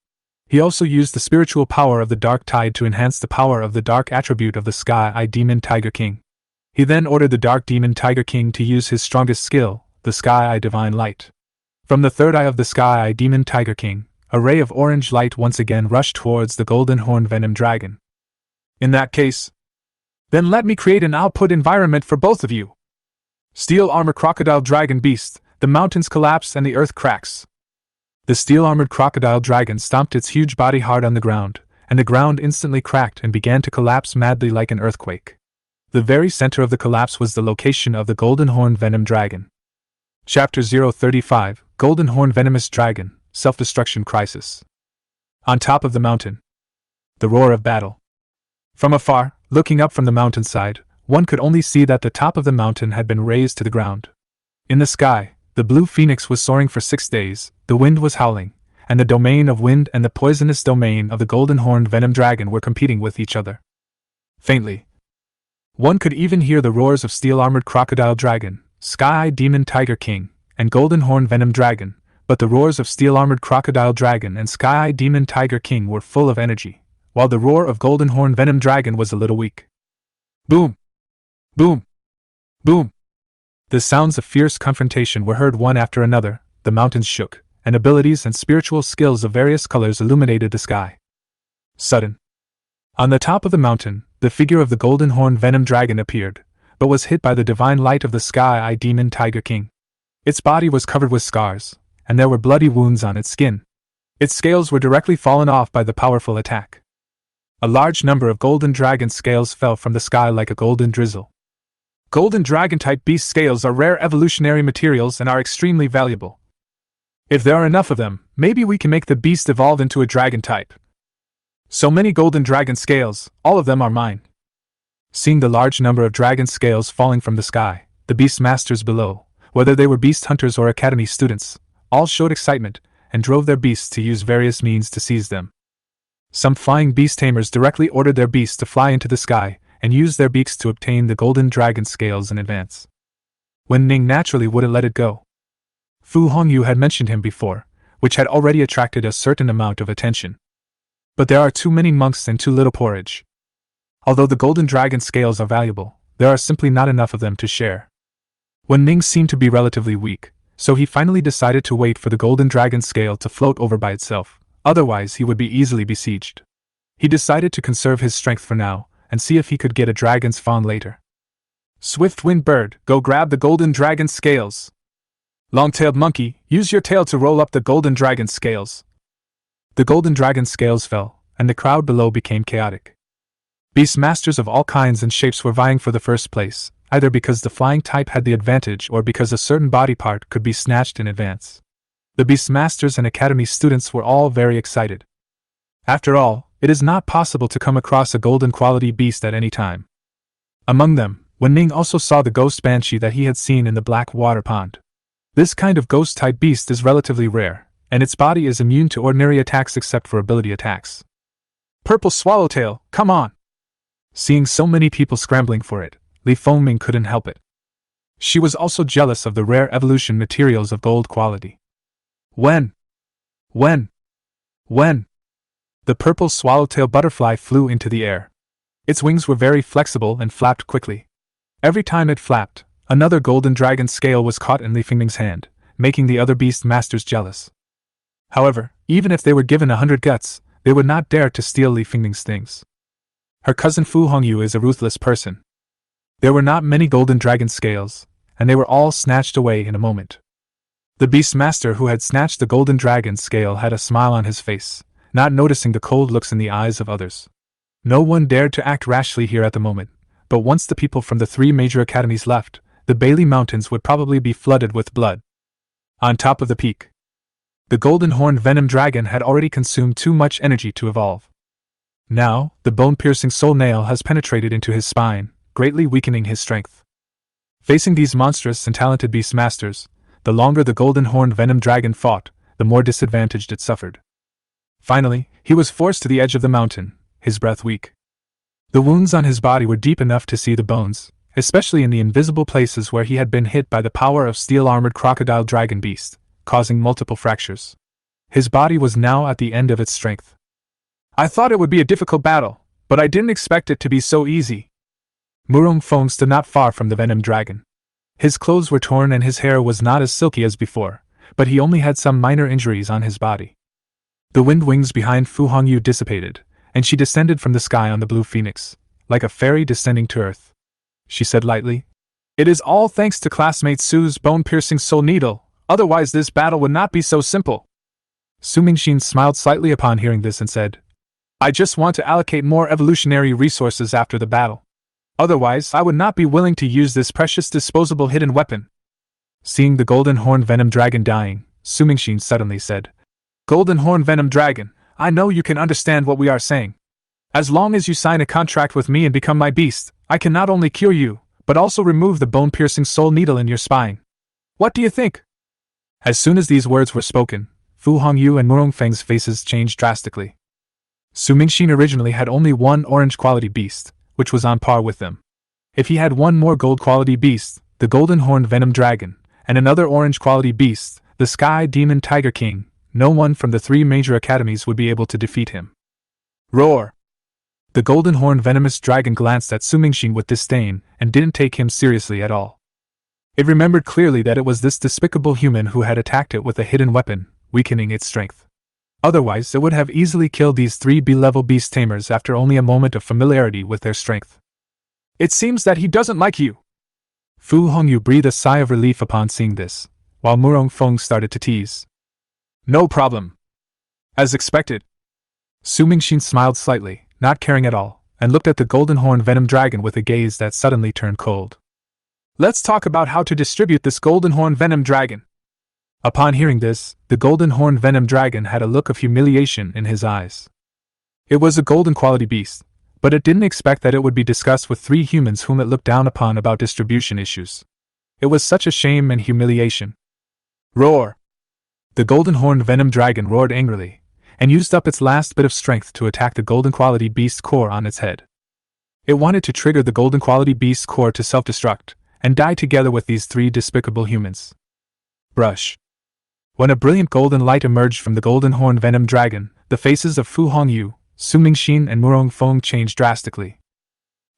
He also used the spiritual power of the Dark Tide to enhance the power of the dark attribute of the Sky-Eye Demon Tiger King. He then ordered the Dark Demon Tiger King to use his strongest skill, the Sky-Eye Divine Light. From the third eye of the Sky-Eye Demon Tiger King, a ray of orange light once again rushed towards the golden horned venom dragon. In that case, then let me create an output environment for both of you. Steel armor crocodile dragon beast, the mountains collapse and the earth cracks. The steel-armored crocodile dragon stomped its huge body hard on the ground, and the ground instantly cracked and began to collapse madly like an earthquake. The very center of the collapse was the location of the golden horned venom dragon. Chapter 035, Golden Horned Venomous Dragon, Self-Destruction Crisis. On top of the mountain. The roar of battle. From afar, looking up from the mountainside, one could only see that the top of the mountain had been razed to the ground. In the sky, the blue phoenix was soaring for 6 days, the wind was howling, and the domain of wind and the poisonous domain of the golden horned venom dragon were competing with each other. Faintly, one could even hear the roars of steel-armored crocodile dragon, sky-eyed demon tiger king, and golden horned venom dragon, but the roars of steel-armored crocodile dragon and sky-eyed demon tiger king were full of energy, while the roar of golden horned venom dragon was a little weak. Boom! Boom! Boom! The sounds of fierce confrontation were heard one after another, the mountains shook, and abilities and spiritual skills of various colors illuminated the sky. Sudden. On the top of the mountain, the figure of the golden horned venom dragon appeared, but was hit by the divine light of the sky-eyed demon tiger king. Its body was covered with scars, and there were bloody wounds on its skin. Its scales were directly fallen off by the powerful attack. A large number of golden dragon scales fell from the sky like a golden drizzle. Golden dragon-type beast scales are rare evolutionary materials and are extremely valuable. If there are enough of them, maybe we can make the beast evolve into a dragon type. So many golden dragon scales, all of them are mine. Seeing the large number of dragon scales falling from the sky, the beast masters below, whether they were beast hunters or academy students, all showed excitement and drove their beasts to use various means to seize them. Some flying beast tamers directly ordered their beasts to fly into the sky and use their beaks to obtain the golden dragon scales in advance. Wu Ning naturally wouldn't let it go. Fu Hongyu had mentioned him before, which had already attracted a certain amount of attention. But there are too many monks and too little porridge. Although the golden dragon scales are valuable, there are simply not enough of them to share. Wu Ning seemed to be relatively weak, so he finally decided to wait for the golden dragon scale to float over by itself, otherwise he would be easily besieged. He decided to conserve his strength for now, and see if he could get a dragon's fawn later. Swift-winged bird, go grab the golden dragon scales. Long-tailed monkey, use your tail to roll up the golden dragon scales. The golden dragon scales fell, and the crowd below became chaotic. Beast masters of all kinds and shapes were vying for the first place, either because the flying type had the advantage or because a certain body part could be snatched in advance. The beast masters and academy students were all very excited. After all, it is not possible to come across a golden quality beast at any time. Among them, Wu Ning also saw the ghost banshee that he had seen in the black water pond. This kind of ghost-type beast is relatively rare, and its body is immune to ordinary attacks except for ability attacks. Purple swallowtail, come on! Seeing so many people scrambling for it, Li Fengming couldn't help it. She was also jealous of the rare evolution materials of gold quality. When? The purple swallowtail butterfly flew into the air. Its wings were very flexible and flapped quickly. Every time it flapped, another golden dragon scale was caught in Li Fengming's hand, making the other beast masters jealous. However, even if they were given 100 guts, they would not dare to steal Li Fengming's things. Her cousin Fu Hongyu is a ruthless person. There were not many golden dragon scales, and they were all snatched away in a moment. The beast master who had snatched the golden dragon scale had a smile on his face, not noticing the cold looks in the eyes of others. No one dared to act rashly here at the moment, but once the people from the 3 major academies left, the Bailey Mountains would probably be flooded with blood. On top of the peak, the golden horned venom dragon had already consumed too much energy to evolve. Now, the bone-piercing soul nail has penetrated into his spine, greatly weakening his strength. Facing these monstrous and talented beast masters, the longer the golden horned venom dragon fought, the more disadvantaged it suffered. Finally, he was forced to the edge of the mountain, his breath weak. The wounds on his body were deep enough to see the bones, especially in the invisible places where he had been hit by the power of steel-armored crocodile dragon beast, causing multiple fractures. His body was now at the end of its strength. I thought it would be a difficult battle, but I didn't expect it to be so easy. Murong Feng stood not far from the venom dragon. His clothes were torn and his hair was not as silky as before, but he only had some minor injuries on his body. The wind wings behind Fu Hongyu dissipated, and she descended from the sky on the blue phoenix, like a fairy descending to earth. She said lightly, "It is all thanks to classmate Su's bone-piercing soul needle, otherwise this battle would not be so simple." Su Mingxin smiled slightly upon hearing this and said, "I just want to allocate more evolutionary resources after the battle. Otherwise, I would not be willing to use this precious disposable hidden weapon." Seeing the Golden Horn Venom Dragon dying, Su Mingxin suddenly said, "Golden Horn Venom Dragon, I know you can understand what we are saying. As long as you sign a contract with me and become my beast, I can not only cure you, but also remove the bone-piercing soul needle in your spine. What do you think?" As soon as these words were spoken, Fu Hongyu and Murong Feng's faces changed drastically. Su Mingxin originally had only one orange-quality beast, which was on par with them. If he had one more gold-quality beast, the Golden Horned Venom Dragon, and another orange-quality beast, the Sky Demon Tiger King, no one from the three major academies would be able to defeat him. Roar! The Golden Horned Venomous Dragon glanced at Su Mingxin with disdain and didn't take him seriously at all. It remembered clearly that it was this despicable human who had attacked it with a hidden weapon, weakening its strength. Otherwise, it would have easily killed these three B-level beast tamers after only a moment of familiarity with their strength. "It seems that he doesn't like you." Fu Hongyu breathed a sigh of relief upon seeing this, while Murong Feng started to tease. "No problem." As expected. Su Mingxin smiled slightly, not caring at all, and looked at the Golden Horn Venom Dragon with a gaze that suddenly turned cold. "Let's talk about how to distribute this Golden Horn Venom Dragon." Upon hearing this, the Golden Horn Venom Dragon had a look of humiliation in his eyes. It was a golden quality beast, but it didn't expect that it would be discussed with three humans whom it looked down upon about distribution issues. It was such a shame and humiliation. Roar! The Golden Horned Venom Dragon roared angrily, and used up its last bit of strength to attack the golden quality beast core on its head. It wanted to trigger the golden quality beast core to self-destruct, and die together with these three despicable humans. Brush. When a brilliant golden light emerged from the Golden Horned Venom Dragon, the faces of Fu Hongyu, Su Mingxin and Murong Feng changed drastically.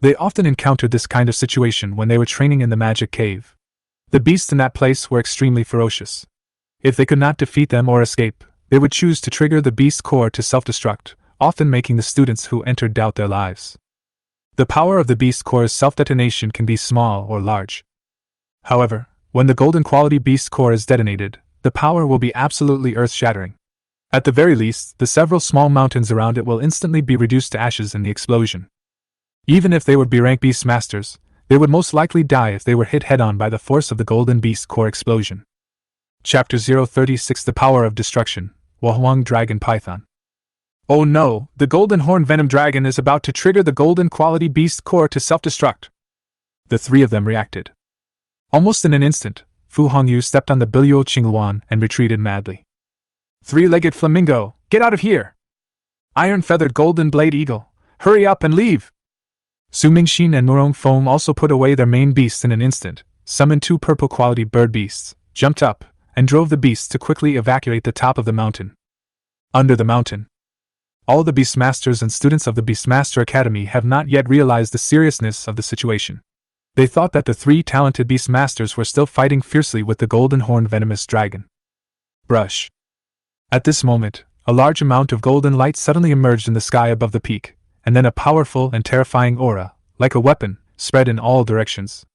They often encountered this kind of situation when they were training in the magic cave. The beasts in that place were extremely ferocious. If they could not defeat them or escape, they would choose to trigger the beast core to self-destruct, often making the students who entered doubt their lives. The power of the beast core's self-detonation can be small or large. However, when the golden quality beast core is detonated, the power will be absolutely earth-shattering. At the very least, the several small mountains around it will instantly be reduced to ashes in the explosion. Even if they were B-rank beast masters, they would most likely die if they were hit head-on by the force of the golden beast core explosion. Chapter 036 The Power of Destruction, Wahuang Dragon Python. Oh no, the Golden Horn Venom Dragon is about to trigger the golden quality beast core to self-destruct. The three of them reacted. Almost in an instant, Fu Hongyu stepped on the Biluo Qingluan and retreated madly. "Three-legged flamingo, get out of here! Iron-feathered golden blade eagle, hurry up and leave!" Su Mingxin and Murong Feng also put away their main beasts in an instant, summoned two purple-quality bird beasts, jumped up, and drove the beasts to quickly evacuate the top of the mountain. Under the mountain. All the Beastmasters and students of the Beastmaster Academy have not yet realized the seriousness of the situation. They thought that the three talented Beastmasters were still fighting fiercely with the Golden Horned Venomous Dragon. Brush. At this moment, a large amount of golden light suddenly emerged in the sky above the peak, and then a powerful and terrifying aura, like a weapon, spread in all directions.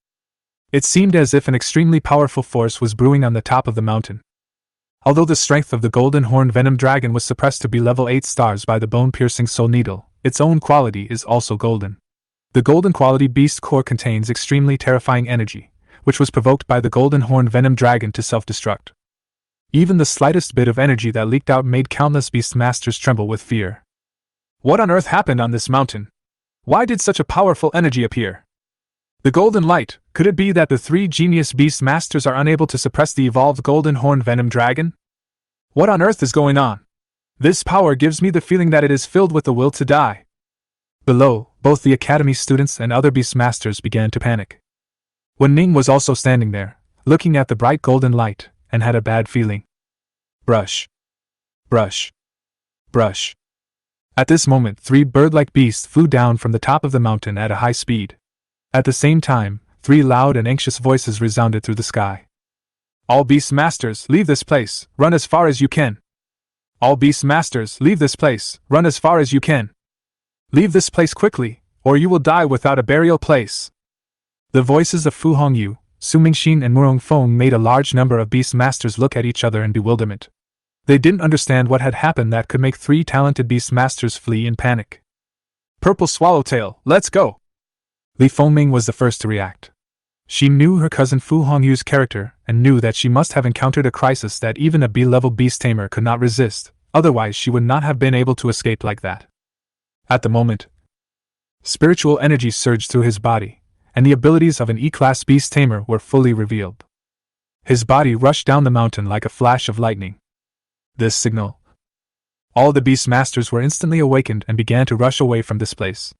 It seemed as if an extremely powerful force was brewing on the top of the mountain. Although the strength of the Golden Horned Venom Dragon was suppressed to be level 8 stars by the bone-piercing soul needle, its own quality is also golden. The golden quality beast core contains extremely terrifying energy, which was provoked by the Golden Horned Venom Dragon to self-destruct. Even the slightest bit of energy that leaked out made countless Beastmasters tremble with fear. What on earth happened on this mountain? Why did such a powerful energy appear? The golden light, could it be that the three genius Beastmasters are unable to suppress the evolved Golden Horned Venom Dragon? What on earth is going on? This power gives me the feeling that it is filled with the will to die. Below, both the Academy students and other Beastmasters began to panic. Wu Ning was also standing there, looking at the bright golden light, and had a bad feeling. Brush. Brush. Brush. At this moment, three bird-like beasts flew down from the top of the mountain at a high speed. At the same time, three loud and anxious voices resounded through the sky. "All Beastmasters, leave this place, run as far as you can." All beast masters, leave this place, run as far as you can. Leave this place quickly, or you will die without a burial place. The voices of Fu Hongyu, Su Mingxin and Murong Feng made a large number of beast masters look at each other in bewilderment. They didn't understand what had happened that could make three talented beast masters flee in panic. Purple Swallowtail, let's go! Li Fengming was the first to react. She knew her cousin Fu Hongyu's character and knew that she must have encountered a crisis that even a B-level beast tamer could not resist, otherwise she would not have been able to escape like that. At the moment, spiritual energy surged through his body, and the abilities of an E-class beast tamer were fully revealed. His body rushed down the mountain like a flash of lightning. This signal. All the beast masters were instantly awakened and began to rush away from this place.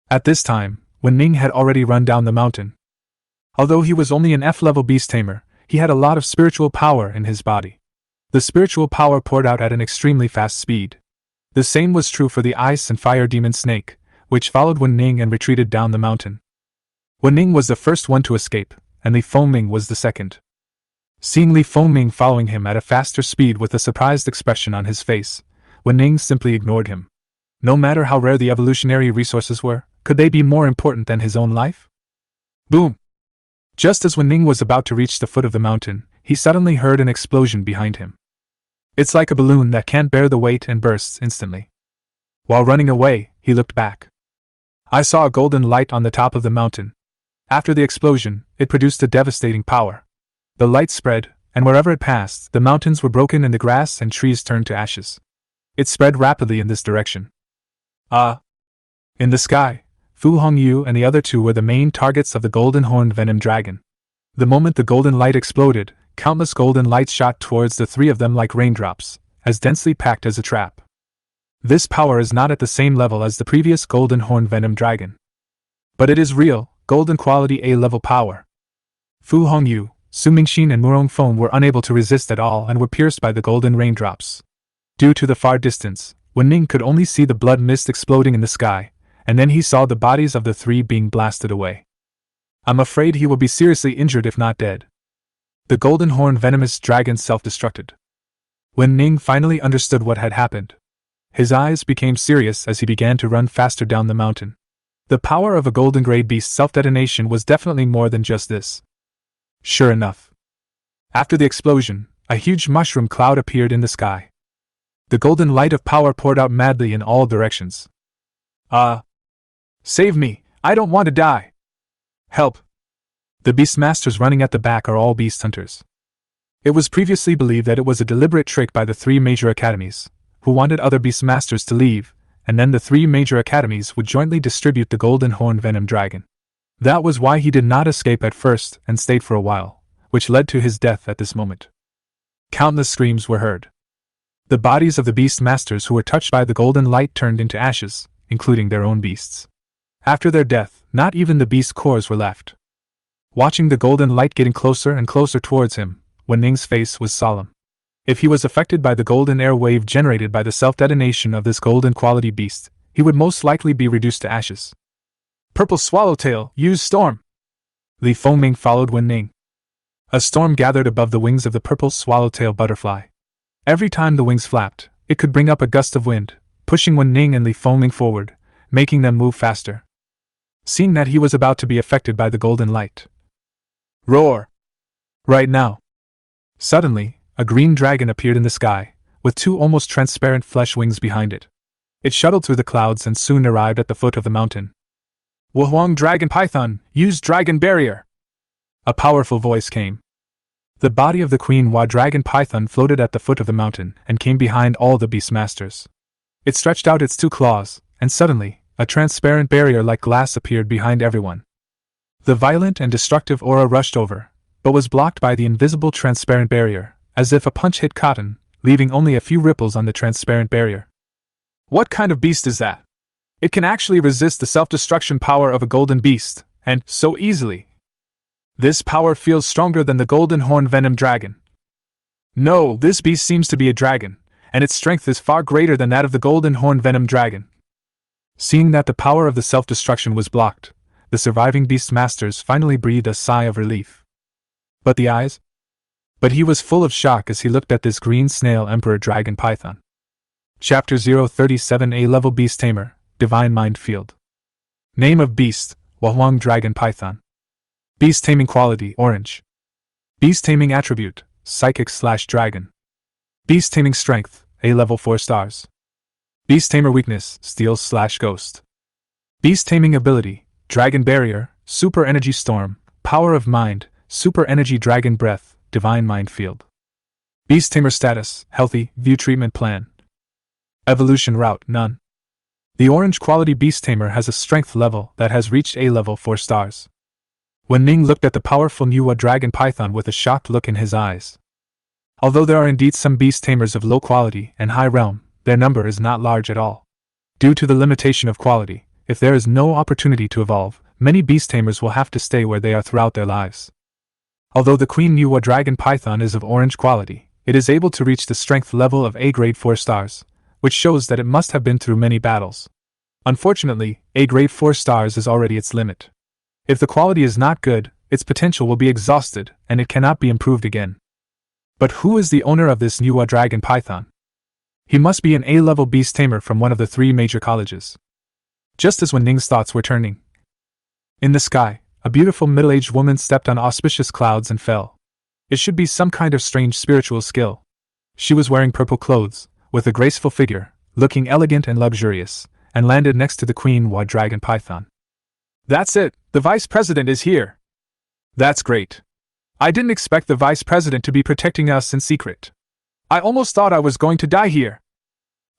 At this time, Wu Ning had already run down the mountain. Although he was only an F-level beast tamer, he had a lot of spiritual power in his body. The spiritual power poured out at an extremely fast speed. The same was true for the ice and fire demon snake, which followed Wu Ning and retreated down the mountain. Wu Ning was the first one to escape, and Li Fengming was the second. Seeing Li Fengming following him at a faster speed with a surprised expression on his face, Wu Ning simply ignored him. No matter how rare the evolutionary resources were, could they be more important than his own life? Boom! Just as Wu Ning was about to reach the foot of the mountain, he suddenly heard an explosion behind him. It's like a balloon that can't bear the weight and bursts instantly. While running away, he looked back. I saw a golden light on the top of the mountain. After the explosion, it produced a devastating power. The light spread, and wherever it passed, the mountains were broken and the grass and trees turned to ashes. It spread rapidly in this direction. In the sky, Fu Hongyu and the other two were the main targets of the golden horned venom dragon. The moment the golden light exploded, countless golden lights shot towards the three of them like raindrops, as densely packed as a trap. This power is not at the same level as the previous golden horned venom dragon. But it is real, golden quality A-level power. Fu Hongyu, Su Mingxin and Murong Feng were unable to resist at all and were pierced by the golden raindrops. Due to the far distance, Wu Ning could only see the blood mist exploding in the sky, and then he saw the bodies of the three being blasted away. I'm afraid he will be seriously injured if not dead. The golden horned venomous dragon self-destructed. Wu Ning finally understood what had happened. His eyes became serious as he began to run faster down the mountain. The power of a golden grade beast self-detonation was definitely more than just this. Sure enough. After the explosion, a huge mushroom cloud appeared in the sky. The golden light of power poured out madly in all directions. Save me, I don't want to die. Help. The beast masters running at the back are all beast hunters. It was previously believed that it was a deliberate trick by the three major academies, who wanted other beast masters to leave, and then the three major academies would jointly distribute the golden horned venom dragon. That was why he did not escape at first and stayed for a while, which led to his death at this moment. Countless screams were heard. The bodies of the beast masters who were touched by the golden light turned into ashes, including their own beasts. After their death, not even the beast cores were left. Watching the golden light getting closer and closer towards him, Wu Ning's face was solemn. If he was affected by the golden air wave generated by the self-detonation of this golden quality beast, he would most likely be reduced to ashes. Purple Swallowtail, use storm! Li Fengming followed Wu Ning. A storm gathered above the wings of the purple swallowtail butterfly. Every time the wings flapped, it could bring up a gust of wind, pushing Wu Ning and Li Fengming forward, making them move faster. Seeing that he was about to be affected by the golden light. Roar! Right now! Suddenly, a green dragon appeared in the sky, with two almost transparent flesh wings behind it. It shuttled through the clouds and soon arrived at the foot of the mountain. Wuhuang Dragon Python, use Dragon Barrier! A powerful voice came. The body of the Queen Hua Dragon Python floated at the foot of the mountain and came behind all the beast masters. It stretched out its two claws, and suddenly, a transparent barrier like glass appeared behind everyone. The violent and destructive aura rushed over, but was blocked by the invisible transparent barrier, as if a punch hit cotton, leaving only a few ripples on the transparent barrier. What kind of beast is that? It can actually resist the self-destruction power of a golden beast, and so easily. This power feels stronger than the golden horn venom dragon. No, this beast seems to be a dragon, and its strength is far greater than that of the golden horn venom dragon. Seeing that the power of the self-destruction was blocked, the surviving beast masters finally breathed a sigh of relief. But the eyes? But he was full of shock as he looked at this green snail emperor dragon python. Chapter 037 A-Level Beast Tamer, Divine Mind Field. Name of Beast, Wu Ning Dragon Python. Beast Taming Quality, Orange. Beast Taming Attribute, Psychic/Dragon. Beast Taming Strength, A-Level 4 stars. Beast Tamer Weakness, Steel/Ghost. Beast Taming Ability, Dragon Barrier, Super Energy Storm, Power of Mind, Super Energy Dragon Breath, Divine Mind Field. Beast Tamer Status, Healthy, View Treatment Plan. Evolution Route, None. The Orange Quality Beast Tamer has a strength level that has reached A-Level 4 stars. Wu Ning looked at the powerful Wu Dragon Python with a shocked look in his eyes. Although there are indeed some beast tamers of low quality and high realm, their number is not large at all. Due to the limitation of quality, if there is no opportunity to evolve, many beast tamers will have to stay where they are throughout their lives. Although the Queen Wu Dragon Python is of orange quality, it is able to reach the strength level of A-grade 4 stars, which shows that it must have been through many battles. Unfortunately, A-grade 4 stars is already its limit. If the quality is not good, its potential will be exhausted and it cannot be improved again. But who is the owner of this Wu Dragon Python? He must be an A-level beast tamer from one of the 3 major colleges. Just as Wu Ning's thoughts were turning. In the sky, a beautiful middle-aged woman stepped on auspicious clouds and fell. It should be some kind of strange spiritual skill. She was wearing purple clothes, with a graceful figure, looking elegant and luxurious, and landed next to the Queen Wu Dragon Python. That's it, the Vice President is here. That's great. I didn't expect the Vice President to be protecting us in secret. I almost thought I was going to die here.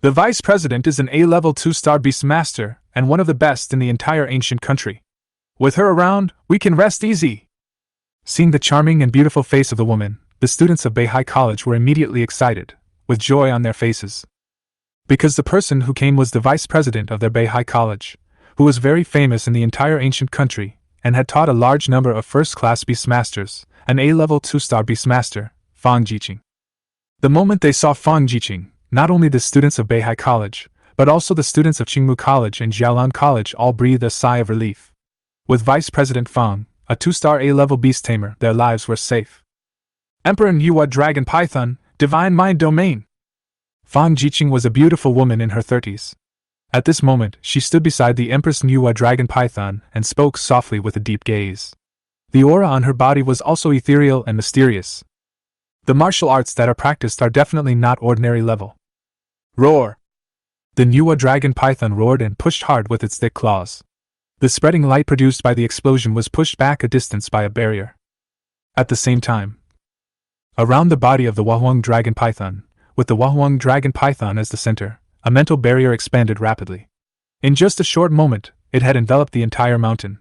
The Vice President is an A-level 2-star Beast Master, and one of the best in the entire ancient country. With her around, we can rest easy. Seeing the charming and beautiful face of the woman, the students of Beihai College were immediately excited, with joy on their faces. Because the person who came was the Vice President of their Beihai College, who was very famous in the entire ancient country, and had taught a large number of first-class Beastmasters, an A-level 2-star Beastmaster, Fang Jiqing. The moment they saw Fang Jiqing, not only the students of Beihai College, but also the students of Qingmu College and Jialan College all breathed a sigh of relief. With Vice President Fang, a 2-star A-level beast tamer, their lives were safe. Emperor Wu Dragon Python, Divine Mind Domain. Fang Jiqing was a beautiful woman in her 30s. At this moment, she stood beside the Empress Wu Dragon Python and spoke softly with a deep gaze. The aura on her body was also ethereal and mysterious. The martial arts that are practiced are definitely not ordinary level. Roar! The Wu Dragon Python roared and pushed hard with its thick claws. The spreading light produced by the explosion was pushed back a distance by a barrier. At the same time, around the body of the Wu Ning Dragon Python, with the Wu Ning Dragon Python as the center, a mental barrier expanded rapidly. In just a short moment, it had enveloped the entire mountain.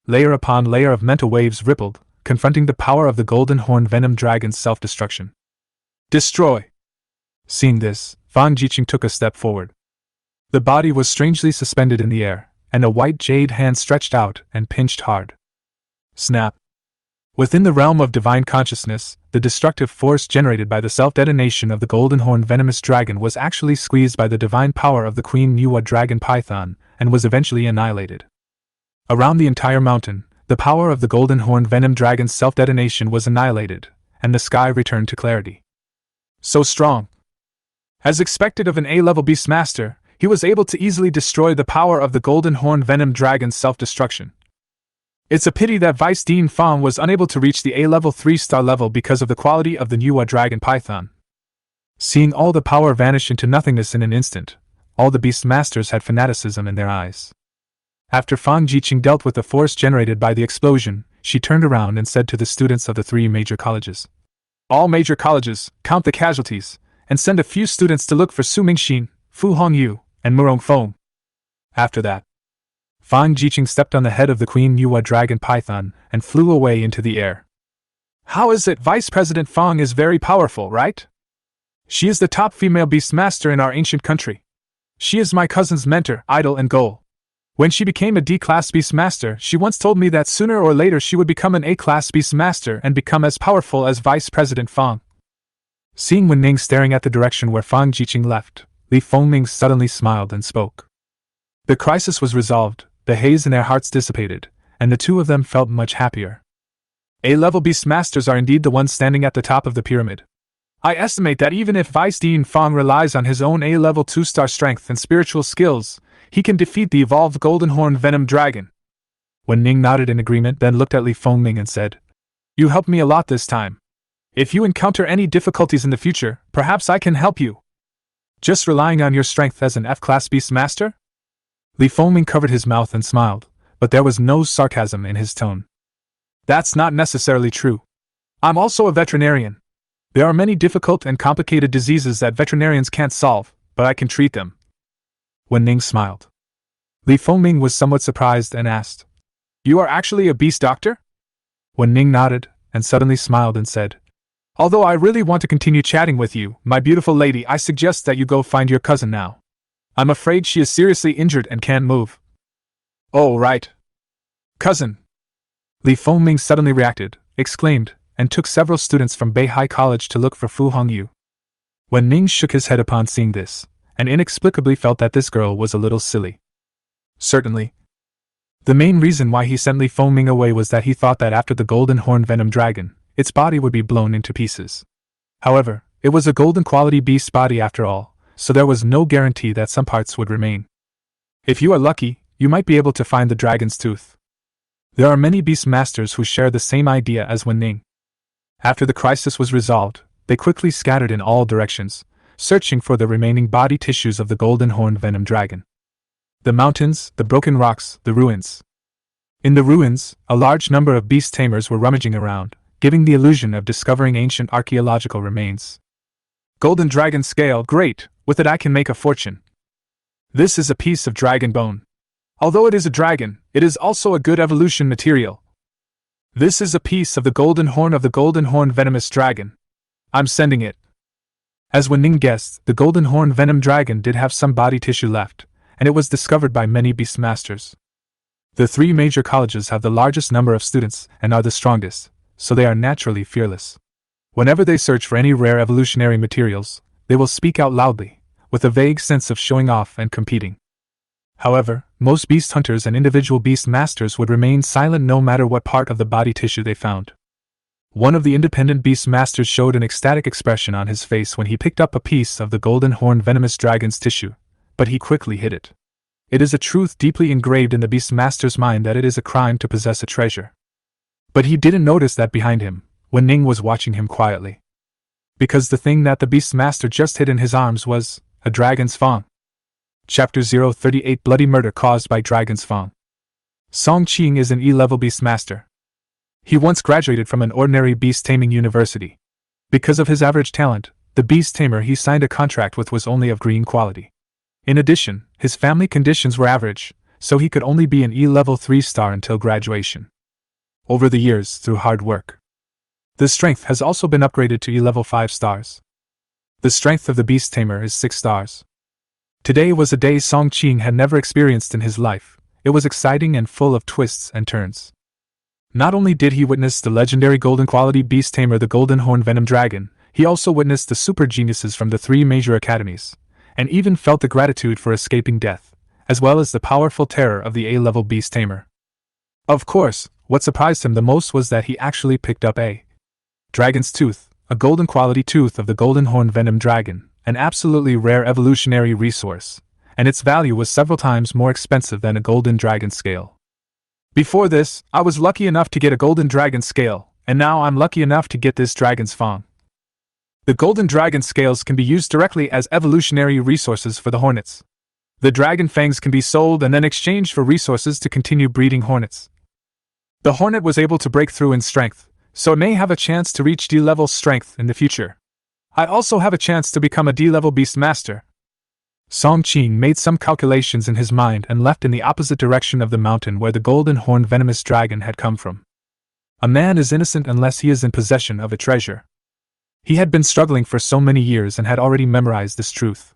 Layer upon layer of mental waves rippled, confronting the power of the golden horn venom dragon's self-destruction. Destroy! Seeing this, Fang Jiqing took a step forward. The body was strangely suspended in the air, and a white jade hand stretched out and pinched hard. Snap! Within the realm of divine consciousness, the destructive force generated by the self-detonation of the golden horn venomous dragon was actually squeezed by the divine power of the Queen Wu Dragon Python, and was eventually annihilated. Around the entire mountain, the power of the golden horn venom dragon's self-detonation was annihilated, and the sky returned to clarity. So strong! As expected of an A-level Beastmaster, he was able to easily destroy the power of the golden horn venom dragon's self-destruction. It's a pity that Vice Dean Fang was unable to reach the A-level 3-star level because of the quality of the Wu Dragon Python. Seeing all the power vanish into nothingness in an instant, all the Beastmasters had fanaticism in their eyes. After Fang Jiqing dealt with the force generated by the explosion, she turned around and said to the students of the 3 major colleges, "All major colleges, count the casualties, and send a few students to look for Su Mingxin, Fu Hongyu, and Murong Feng." After that, Fang Jiqing stepped on the head of the Queen Wu Dragon Python and flew away into the air. How is it Vice President Fang is very powerful, right? She is the top female Beastmaster in our ancient country. She is my cousin's mentor, idol, and goal. When she became a D-class Beastmaster, she once told me that sooner or later she would become an A-class Beastmaster and become as powerful as Vice President Fang. Seeing Wu Ning staring at the direction where Fang Jiqing left, Li Fengming suddenly smiled and spoke. The crisis was resolved, the haze in their hearts dissipated, and the two of them felt much happier. A-level beast masters are indeed the ones standing at the top of the pyramid. I estimate that even if Vice-Dean Fong relies on his own A-level 2-star strength and spiritual skills, he can defeat the evolved Golden Horn Venom Dragon. Wu Ning nodded in agreement, then looked at Li Fengming and said, "You helped me a lot this time. If you encounter any difficulties in the future, perhaps I can help you." "Just relying on your strength as an F-class beast master?" Li Fengming covered his mouth and smiled, but there was no sarcasm in his tone. "That's not necessarily true. I'm also a veterinarian. There are many difficult and complicated diseases that veterinarians can't solve, but I can treat them." Wu Ning smiled. Li Fengming was somewhat surprised and asked, "You are actually a beast doctor?" Wu Ning nodded, and suddenly smiled and said, "Although I really want to continue chatting with you, my beautiful lady, I suggest that you go find your cousin now. I'm afraid she is seriously injured and can't move." "Oh, right. Cousin." Li Fengming suddenly reacted, exclaimed, and took several students from Beihai College to look for Fu Hongyu. Wu Ning shook his head upon seeing this, and inexplicably felt that this girl was a little silly. Certainly. The main reason why he sent Li Fengming away was that he thought that after the Golden Horn Venom Dragon, its body would be blown into pieces. However, it was a golden quality beast body after all, so there was no guarantee that some parts would remain. If you are lucky, you might be able to find the dragon's tooth. There are many beast masters who share the same idea as Wu Ning. After the crisis was resolved, they quickly scattered in all directions, searching for the remaining body tissues of the Golden Horn Venom Dragon. The mountains, the broken rocks, the ruins. In the ruins, a large number of beast tamers were rummaging around, giving the illusion of discovering ancient archaeological remains. "Golden dragon scale, great! With it I can make a fortune. This is a piece of dragon bone. Although it is a dragon, it is also a good evolution material. This is a piece of the golden horn venomous dragon. I'm sending it." As Wu Ning guessed, the Golden Horn Venom Dragon did have some body tissue left, and it was discovered by many beast masters. The three major colleges have the largest number of students and are the strongest, so they are naturally fearless. Whenever they search for any rare evolutionary materials, they will speak out loudly, with a vague sense of showing off and competing. However, most beast hunters and individual beast masters would remain silent no matter what part of the body tissue they found. One of the independent beast masters showed an ecstatic expression on his face when he picked up a piece of the Golden Horn Venomous Dragon's tissue, but he quickly hid it. It is a truth deeply engraved in the beast master's mind that it is a crime to possess a treasure. But he didn't notice that behind him, Wu Ning was watching him quietly. Because the thing that the beast master just hid in his arms was a dragon's fang. Chapter 038 Bloody Murder Caused by Dragon's Fang. Song Qing is an E-level beast master. He once graduated from an ordinary beast taming university. Because of his average talent, the beast tamer he signed a contract with was only of green quality. In addition, his family conditions were average, so he could only be an E-level 3-star until graduation. Over the years, through hard work, the strength has also been upgraded to E-level 5 stars. The strength of the beast tamer is 6 stars. Today was a day Song Qing had never experienced in his life. It was exciting and full of twists and turns. Not only did he witness the legendary golden quality beast tamer the Golden Horn Venom Dragon, he also witnessed the super geniuses from the three major academies, and even felt the gratitude for escaping death, as well as the powerful terror of the A-level beast tamer. Of course, what surprised him the most was that he actually picked up a dragon's tooth, a golden quality tooth of the Golden Horn Venom Dragon, an absolutely rare evolutionary resource, and its value was several times more expensive than a golden dragon scale. Before this, I was lucky enough to get a golden dragon scale, and now I'm lucky enough to get this dragon's fang. The golden dragon scales can be used directly as evolutionary resources for the hornets. The dragon fangs can be sold and then exchanged for resources to continue breeding hornets. The hornet was able to break through in strength, so it may have a chance to reach D-level strength in the future. I also have a chance to become a D-level beast master. Song Qing made some calculations in his mind and left in the opposite direction of the mountain where the Golden Horn Venomous Dragon had come from. A man is innocent unless he is in possession of a treasure. He had been struggling for so many years and had already memorized this truth.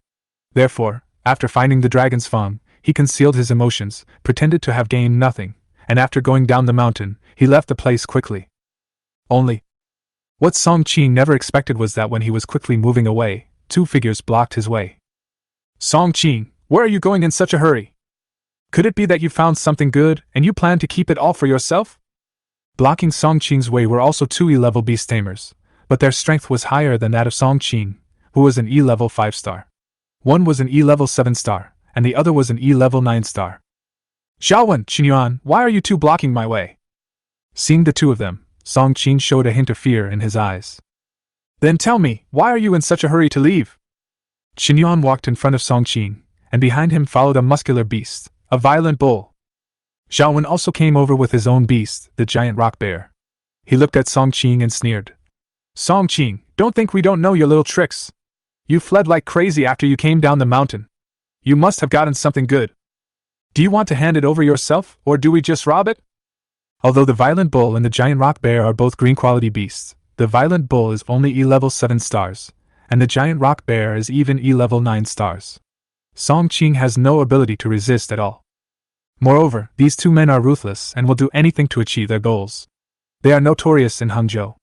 Therefore, after finding the dragon's fang, he concealed his emotions, pretended to have gained nothing, and after going down the mountain, he left the place quickly. Only, what Song Qing never expected was that when he was quickly moving away, two figures blocked his way. Song Qing, where are you going in such a hurry? Could it be that you found something good, and you plan to keep it all for yourself? Blocking Song Qing's way were also two E-level beast tamers, but their strength was higher than that of Song Qing, who was an E-level 5-star. One was an E-level 7-star, and the other was an E-level 9-star. Xiaowen, Qinyuan, why are you two blocking my way? Seeing the two of them, Song Qing showed a hint of fear in his eyes. Then tell me, why are you in such a hurry to leave? Qinyuan walked in front of Song Qing, and behind him followed a muscular beast, a violent bull. Xiaowen also came over with his own beast, the giant rock bear. He looked at Song Qing and sneered. Song Qing, don't think we don't know your little tricks. You fled like crazy after you came down the mountain. You must have gotten something good. Do you want to hand it over yourself, or do we just rob it? Although the violent bull and the giant rock bear are both green quality beasts, the violent bull is only E-level 7 stars, and the giant rock bear is even E-level 9 stars. Song Qing has no ability to resist at all. Moreover, these two men are ruthless and will do anything to achieve their goals. They are notorious in Hangzhou.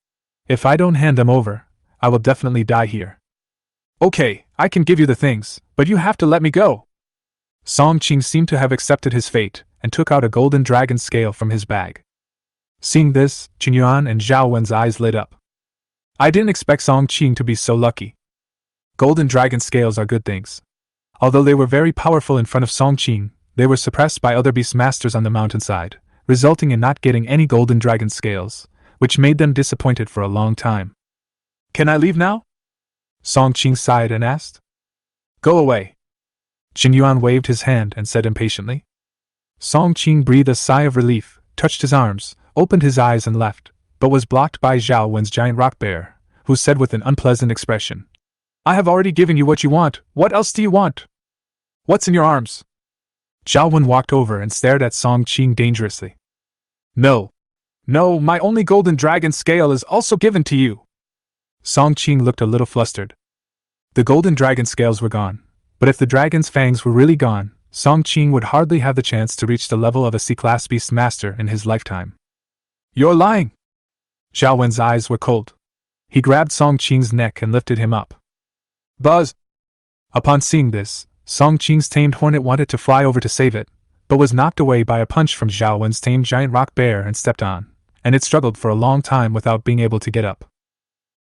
If I don't hand them over, I will definitely die here. Okay, I can give you the things, but you have to let me go. Song Qing seemed to have accepted his fate, and took out a golden dragon scale from his bag. Seeing this, Qinyuan and Zhao Wen's eyes lit up. I didn't expect Song Qing to be so lucky. Golden dragon scales are good things. Although they were very powerful in front of Song Qing, they were suppressed by other beast masters on the mountainside, resulting in not getting any golden dragon scales, which made them disappointed for a long time. Can I leave now? Song Qing sighed and asked. Go away. Qinyuan waved his hand and said impatiently. Song Qing breathed a sigh of relief, touched his arms, opened his eyes and left, but was blocked by Zhao Wen's giant rock bear, who said with an unpleasant expression, I have already given you what you want, what else do you want? What's in your arms? Zhao Wen walked over and stared at Song Qing dangerously. No, my only golden dragon scale is also given to you. Song Qing looked a little flustered. The golden dragon scales were gone, but if the dragon's fangs were really gone, Song Qing would hardly have the chance to reach the level of a C-class beast master in his lifetime. You're lying! Zhao Wen's eyes were cold. He grabbed Song Qing's neck and lifted him up. Buzz! Upon seeing this, Song Qing's tamed hornet wanted to fly over to save it, but was knocked away by a punch from Zhao Wen's tamed giant rock bear and stepped on, and it struggled for a long time without being able to get up.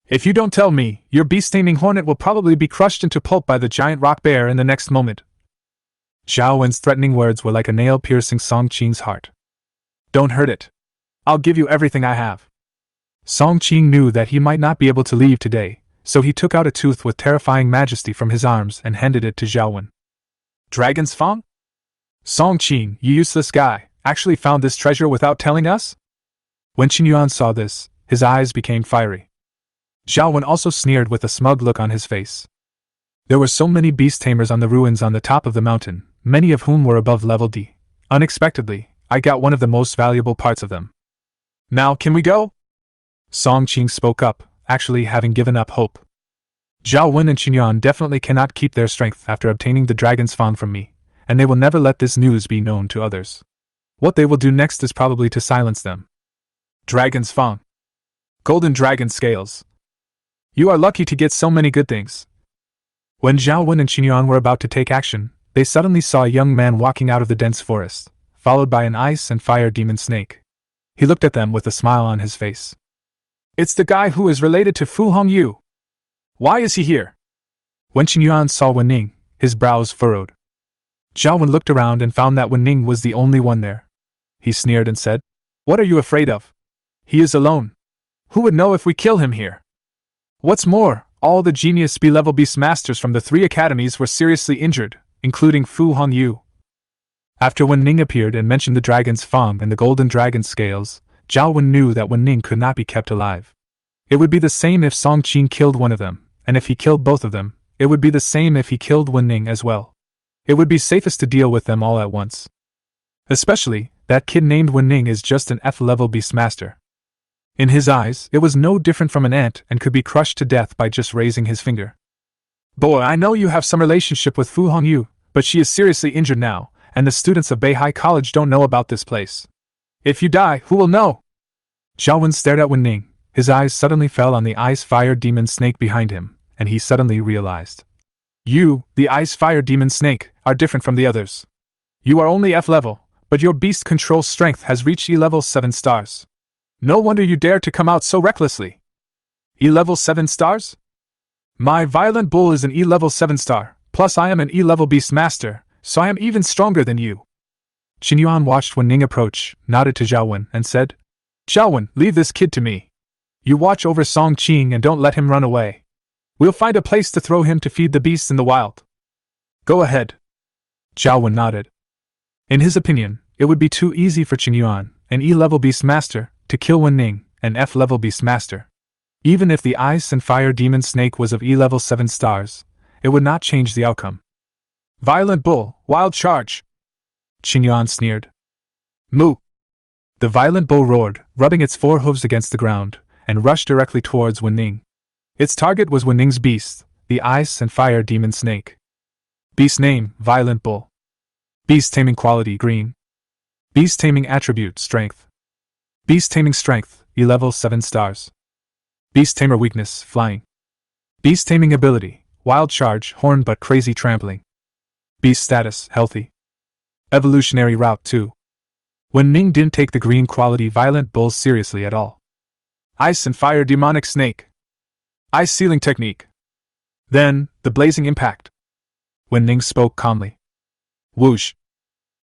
If you don't tell me, your beast-taming hornet will probably be crushed into pulp by the giant rock bear in the next moment. Zhao Wen's threatening words were like a nail piercing Song Qing's heart. Don't hurt it. I'll give you everything I have. Song Qing knew that he might not be able to leave today, so he took out a tooth with terrifying majesty from his arms and handed it to Zhao Wen. Dragon's Fang? Song Qing, you useless guy, actually found this treasure without telling us? When Qinyuan saw this, his eyes became fiery. Zhao Wen also sneered with a smug look on his face. There were so many beast tamers on the ruins on the top of the mountain, many of whom were above level D. Unexpectedly, I got one of the most valuable parts of them. Now can we go? Song Qing spoke up, actually having given up hope. Zhao Wen and Qinyuan definitely cannot keep their strength after obtaining the dragon's fang from me, and they will never let this news be known to others. What they will do next is probably to silence them. Dragon's fang. Golden dragon scales. You are lucky to get so many good things. When Zhao Wen and Qinyuan were about to take action, they suddenly saw a young man walking out of the dense forest, followed by an ice and fire demon snake. He looked at them with a smile on his face. It's the guy who is related to Fu Hongyu. Why is he here? When Qinyuan saw Wu Ning, his brows furrowed. Zhao Wen looked around and found that Wu Ning was the only one there. He sneered and said, What are you afraid of? He is alone. Who would know if we kill him here? What's more, all the genius B-level beast masters from the 3 academies were seriously injured, including Fu Hongyu. After Wu Ning appeared and mentioned the dragon's fang and the golden dragon scales, Zhao Wen knew that Wu Ning could not be kept alive. It would be the same if Song Qing killed one of them, and if he killed both of them, it would be the same if he killed Wu Ning as well. It would be safest to deal with them all at once. Especially, that kid named Wu Ning is just an F-level beastmaster. In his eyes, it was no different from an ant and could be crushed to death by just raising his finger. Boy, I know you have some relationship with Fu Hongyu, but she is seriously injured now, and the students of Beihai College don't know about this place. If you die, who will know? Zhao Wen stared at Wu Ning. His eyes suddenly fell on the ice-fire demon snake behind him, and he suddenly realized. You, the ice-fire demon snake, are different from the others. You are only F-level, but your beast control strength has reached E-level 7 stars. No wonder you dare to come out so recklessly. E-level 7 stars? My violent bull is an E-level 7 star, plus I am an E-level beast master, so I am even stronger than you. Qingyuan watched Wu Ning approach, nodded to Zhao Wen, and said, Zhao Wen, leave this kid to me. You watch over Song Qing and don't let him run away. We'll find a place to throw him to feed the beasts in the wild. Go ahead. Zhao Wen nodded. In his opinion, it would be too easy for Qingyuan, an E-level beast master, to kill Wu Ning, an F-level beast master. Even if the ice and fire demon snake was of E-level 7 stars, it would not change the outcome. Violent bull, wild charge! Qingyuan sneered. Moo! The violent bull roared, rubbing its four hooves against the ground, and rushed directly towards Wu Ning. Its target was Wu Ning's beast, the ice and fire demon snake. Beast name, Violent Bull. Beast taming quality, green. Beast taming attribute, strength. Beast taming strength, E-level 7 stars. Beast tamer weakness, flying. Beast taming ability, wild charge, horn but crazy trampling. Beast status, healthy. Evolutionary route 2. Wu Ning didn't take the green quality Violent Bull seriously at all. Ice and fire demonic snake. Ice sealing technique. Then, the blazing impact. Wu Ning spoke calmly. Whoosh!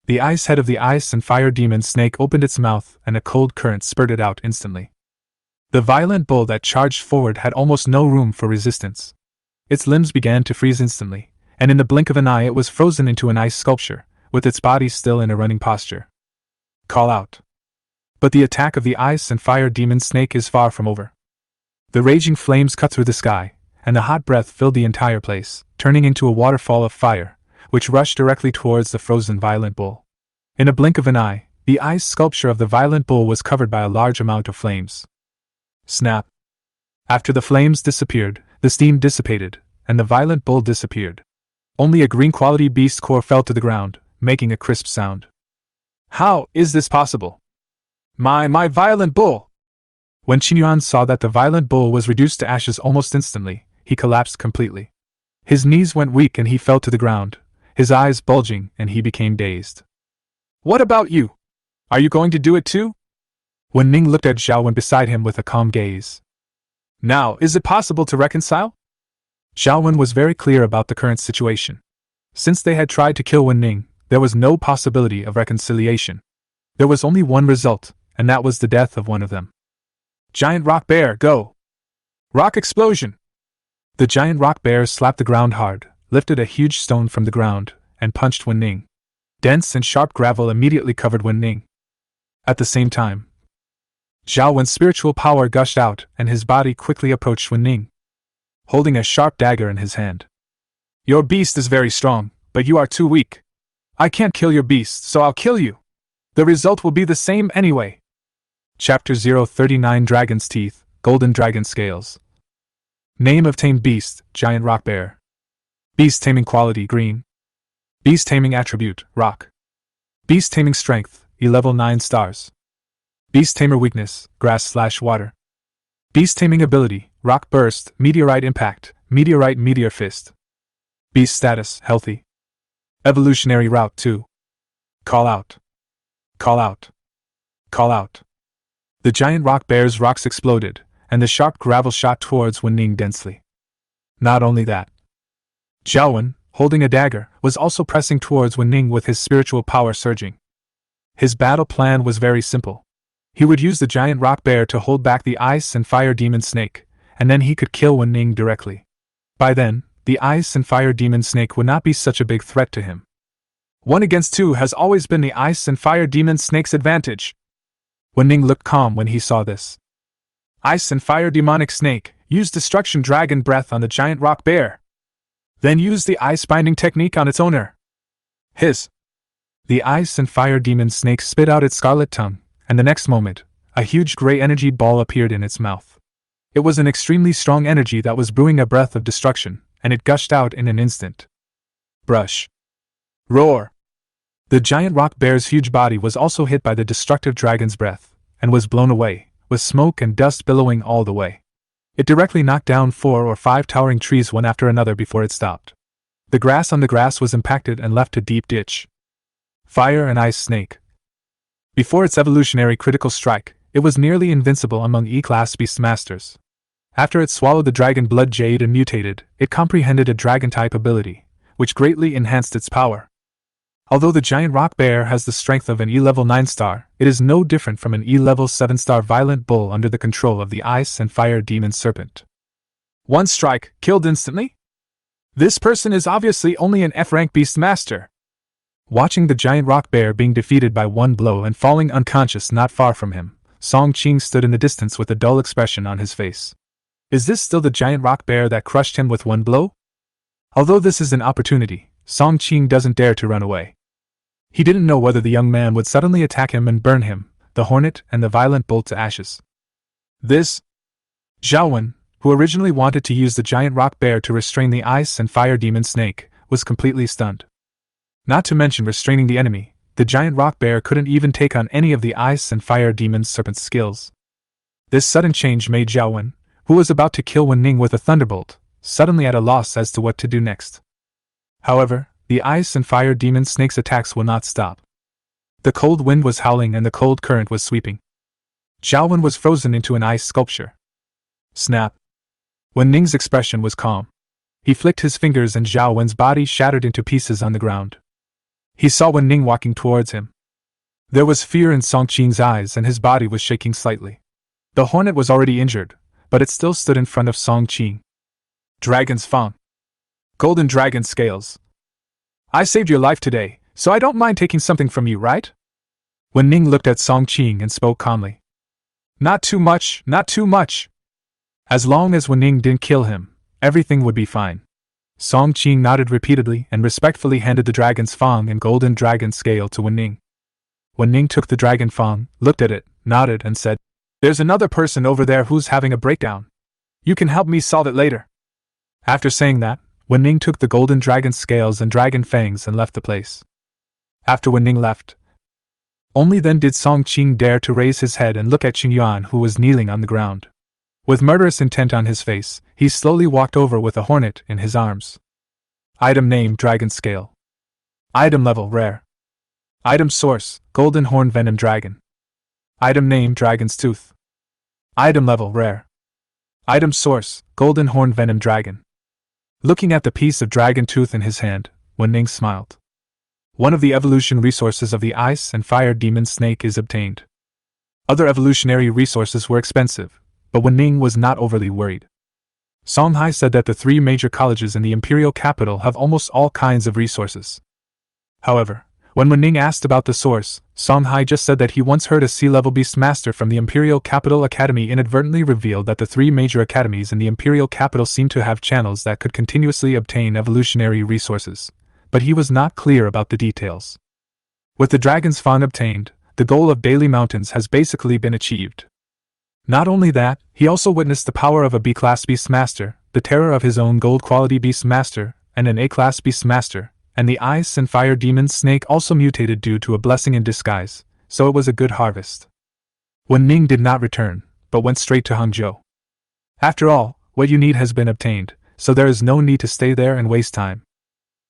The ice head of the ice and fire demon snake opened its mouth and a cold current spurted out instantly. The violent bull that charged forward had almost no room for resistance. Its limbs began to freeze instantly, and in the blink of an eye it was frozen into an ice sculpture, with its body still in a running posture. Call out. But the attack of the ice and fire demon snake is far from over. The raging flames cut through the sky, and the hot breath filled the entire place, turning into a waterfall of fire, which rushed directly towards the frozen violent bull. In a blink of an eye, the ice sculpture of the violent bull was covered by a large amount of flames. Snap! After the flames disappeared, the steam dissipated, and the violent bull disappeared. Only a green quality beast core fell to the ground, making a crisp sound. How is this possible? My violent bull! When Qingyuan saw that the violent bull was reduced to ashes almost instantly, he collapsed completely. His knees went weak and he fell to the ground, his eyes bulging, and he became dazed. What about you? Are you going to do it too? Wu Ning looked at Zhao Wen beside him with a calm gaze. Now, is it possible to reconcile? Zhao Wen was very clear about the current situation. Since they had tried to kill Wu Ning, there was no possibility of reconciliation. There was only one result, and that was the death of one of them. Giant rock bear, go! Rock explosion! The giant rock bear slapped the ground hard, lifted a huge stone from the ground, and punched Wu Ning. Dense and sharp gravel immediately covered Wu Ning. At the same time, Zhao Wen's spiritual power gushed out, and his body quickly approached Wu Ning, holding a sharp dagger in his hand. Your beast is very strong, but you are too weak. I can't kill your beast, so I'll kill you. The result will be the same anyway. Chapter 039 Dragon's Teeth, Golden Dragon Scales. Name of tamed beast, Giant Rock Bear. Beast taming quality, green. Beast taming attribute, rock. Beast taming strength, E-level 9 stars. Beast tamer weakness, grass/water. Beast taming ability, rock burst, meteorite impact, meteorite meteor fist. Beast status, healthy. Evolutionary route 2. Call out. Call out. Call out. The giant rock bear's rocks exploded, and the sharp gravel shot towards Wu Ning densely. Not only that. Zhao Wen, holding a dagger, was also pressing towards Wu Ning with his spiritual power surging. His battle plan was very simple. He would use the giant rock bear to hold back the ice and fire demon snake, and then he could kill Wu Ning directly. By then, the ice and fire demon snake would not be such a big threat to him. 1 against 2 has always been the ice and fire demon snake's advantage. Wu Ning looked calm when he saw this. Ice and fire demonic snake, use destruction dragon breath on the giant rock bear. Then use the ice binding technique on its owner. Hiss. The ice and fire demon snake spit out its scarlet tongue, and the next moment, a huge gray energy ball appeared in its mouth. It was an extremely strong energy that was brewing a breath of destruction, and it gushed out in an instant. Brush. Roar. The giant rock bear's huge body was also hit by the destructive dragon's breath, and was blown away, with smoke and dust billowing all the way. It directly knocked down 4 or 5 towering trees one after another before it stopped. The grass on the grass was impacted and left a deep ditch. Fire and Ice Snake. Before its evolutionary critical strike, It was nearly invincible among E-class beastmasters. After it swallowed the dragon blood jade and mutated, it comprehended a dragon-type ability, which greatly enhanced its power. Although the giant rock bear has the strength of an E-level 9-star, it is no different from an E-level 7-star violent bull under the control of the ice and fire demon serpent. One strike, killed instantly? This person is obviously only an F-rank beastmaster. Watching the giant rock bear being defeated by one blow and falling unconscious not far from him, Song Qing stood in the distance with a dull expression on his face. Is this still the giant rock bear that crushed him with one blow? Although this is an opportunity, Song Qing doesn't dare to run away. He didn't know whether the young man would suddenly attack him and burn him, the hornet and the violent bolt to ashes. This Zhaowen, who originally wanted to use the giant rock bear to restrain the ice and fire demon snake, was completely stunned. Not to mention restraining the enemy, the giant rock bear couldn't even take on any of the ice and fire demon serpent's skills. This sudden change made Zhaowen, who was about to kill Wu Ning with a thunderbolt, suddenly at a loss as to what to do next. However, the ice and fire demon snake's attacks will not stop. The cold wind was howling and the cold current was sweeping. Zhaowen was frozen into an ice sculpture. Snap! Wu Ning's expression was calm. He flicked his fingers and Zhaowen's body shattered into pieces on the ground. He saw Wu Ning walking towards him. There was fear in Song Qing's eyes and his body was shaking slightly. The hornet was already injured, but it still stood in front of Song Qing. Dragon's Fang. Golden dragon scales. I saved your life today, so I don't mind taking something from you, right? Wu Ning looked at Song Qing and spoke calmly. Not too much, not too much. As long as Wu Ning didn't kill him, everything would be fine. Song Qing nodded repeatedly and respectfully handed the dragon's fang and golden dragon scale to Wu Ning. Wu Ning took the dragon fang, looked at it, nodded and said, There's another person over there who's having a breakdown. You can help me solve it later. After saying that, Wu Ning took the golden dragon scales and dragon fangs and left the place. After Wu Ning left, only then did Song Qing dare to raise his head and look at Qing Yuan, who was kneeling on the ground. With murderous intent on his face, he slowly walked over with a hornet in his arms. Item name Dragon Scale. Item level Rare. Item source Golden Horn Venom Dragon. Item name Dragon's Tooth. Item level Rare. Item source Golden Horn Venom Dragon. Looking at the piece of dragon tooth in his hand, Wu Ning smiled. One of the evolution resources of the ice and fire demon snake is obtained. Other evolutionary resources were expensive, but Wu Ning was not overly worried. Songhai said that the 3 major colleges in the imperial capital have almost all kinds of resources. However, when Wu Ning asked about the source, Songhai just said that he once heard a sea-level beastmaster from the Imperial Capital Academy inadvertently revealed that the 3 major academies in the imperial capital seemed to have channels that could continuously obtain evolutionary resources, but he was not clear about the details. With the dragon's fang obtained, the goal of Daily Mountains has basically been achieved. Not only that, he also witnessed the power of a B-class beastmaster, the terror of his own gold-quality beastmaster, and an A-class beastmaster, and the ice and fire demon snake also mutated due to a blessing in disguise, so it was a good harvest. Wu Ning did not return, but went straight to Hangzhou. After all, what you need has been obtained, so there is no need to stay there and waste time.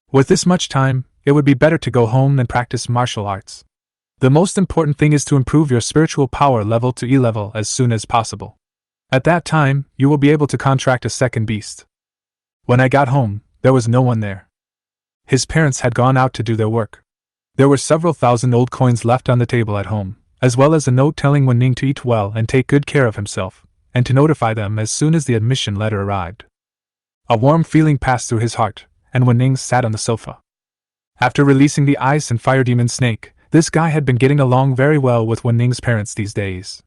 With this much time, it would be better to go home and practice martial arts. The most important thing is to improve your spiritual power level to E level as soon as possible. At that time, you will be able to contract a second beast. When I got home, there was no one there. His parents had gone out to do their work. There were several thousand old coins left on the table at home, as well as a note telling Wu Ning to eat well and take good care of himself, and to notify them as soon as the admission letter arrived. A warm feeling passed through his heart, and Wu Ning sat on the sofa. After releasing the ice and fire demon snake, this guy had been getting along very well with Wu Ning's parents these days.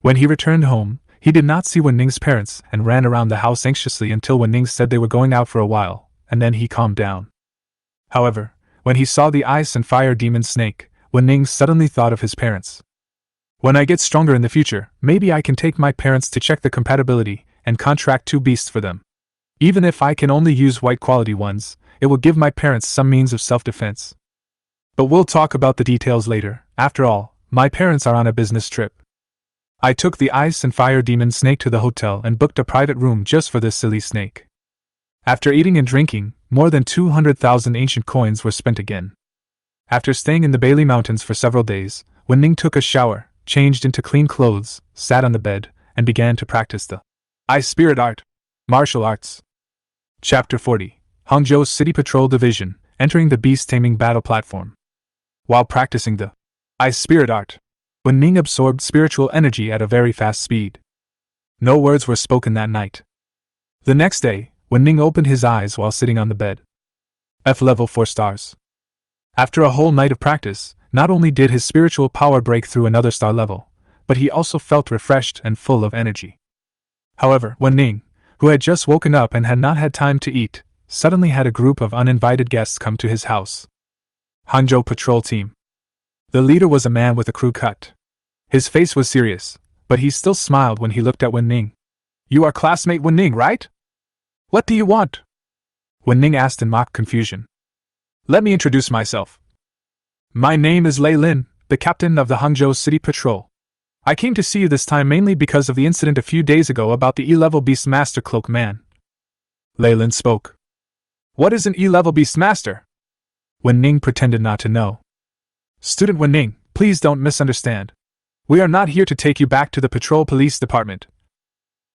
When he returned home, he did not see Wu Ning's parents and ran around the house anxiously until Wu Ning said they were going out for a while, and then he calmed down. However, when he saw the ice and fire demon snake, Wu Ning suddenly thought of his parents. When I get stronger in the future, maybe I can take my parents to check the compatibility and contract 2 beasts for them. Even if I can only use white quality ones, it will give my parents some means of self-defense. But we'll talk about the details later. After all, my parents are on a business trip. I took the ice and fire demon snake to the hotel and booked a private room just for this silly snake. After eating and drinking, more than 200,000 ancient coins were spent again. After staying in the Bailey Mountains for several days, Wu Ning took a shower, changed into clean clothes, sat on the bed, and began to practice the Ice Spirit Art, martial arts. Chapter 40. Hangzhou's City Patrol Division, entering the beast taming battle platform. While practicing the Ice Spirit Art, Wu Ning absorbed spiritual energy at a very fast speed. No words were spoken that night. The next day, Wu Ning opened his eyes while sitting on the bed. F level 4 stars. After a whole night of practice, not only did his spiritual power break through another star level, but he also felt refreshed and full of energy. However, Wu Ning, who had just woken up and had not had time to eat, suddenly had a group of uninvited guests come to his house. Hangzhou Patrol Team. The leader was a man with a crew cut. His face was serious, but he still smiled when he looked at Wu Ning. "You are classmate Wu Ning, right? What do you want?" Wu Ning asked in mock confusion. "Let me introduce myself. My name is Lei Lin, the captain of the Hangzhou City Patrol. I came to see you this time mainly because of the incident a few days ago about the E-level Beast Master Cloak Man." Lei Lin spoke. "What is an E-level Beast Master?" Wu Ning pretended not to know. "Student Wu Ning, please don't misunderstand. We are not here to take you back to the Patrol Police Department."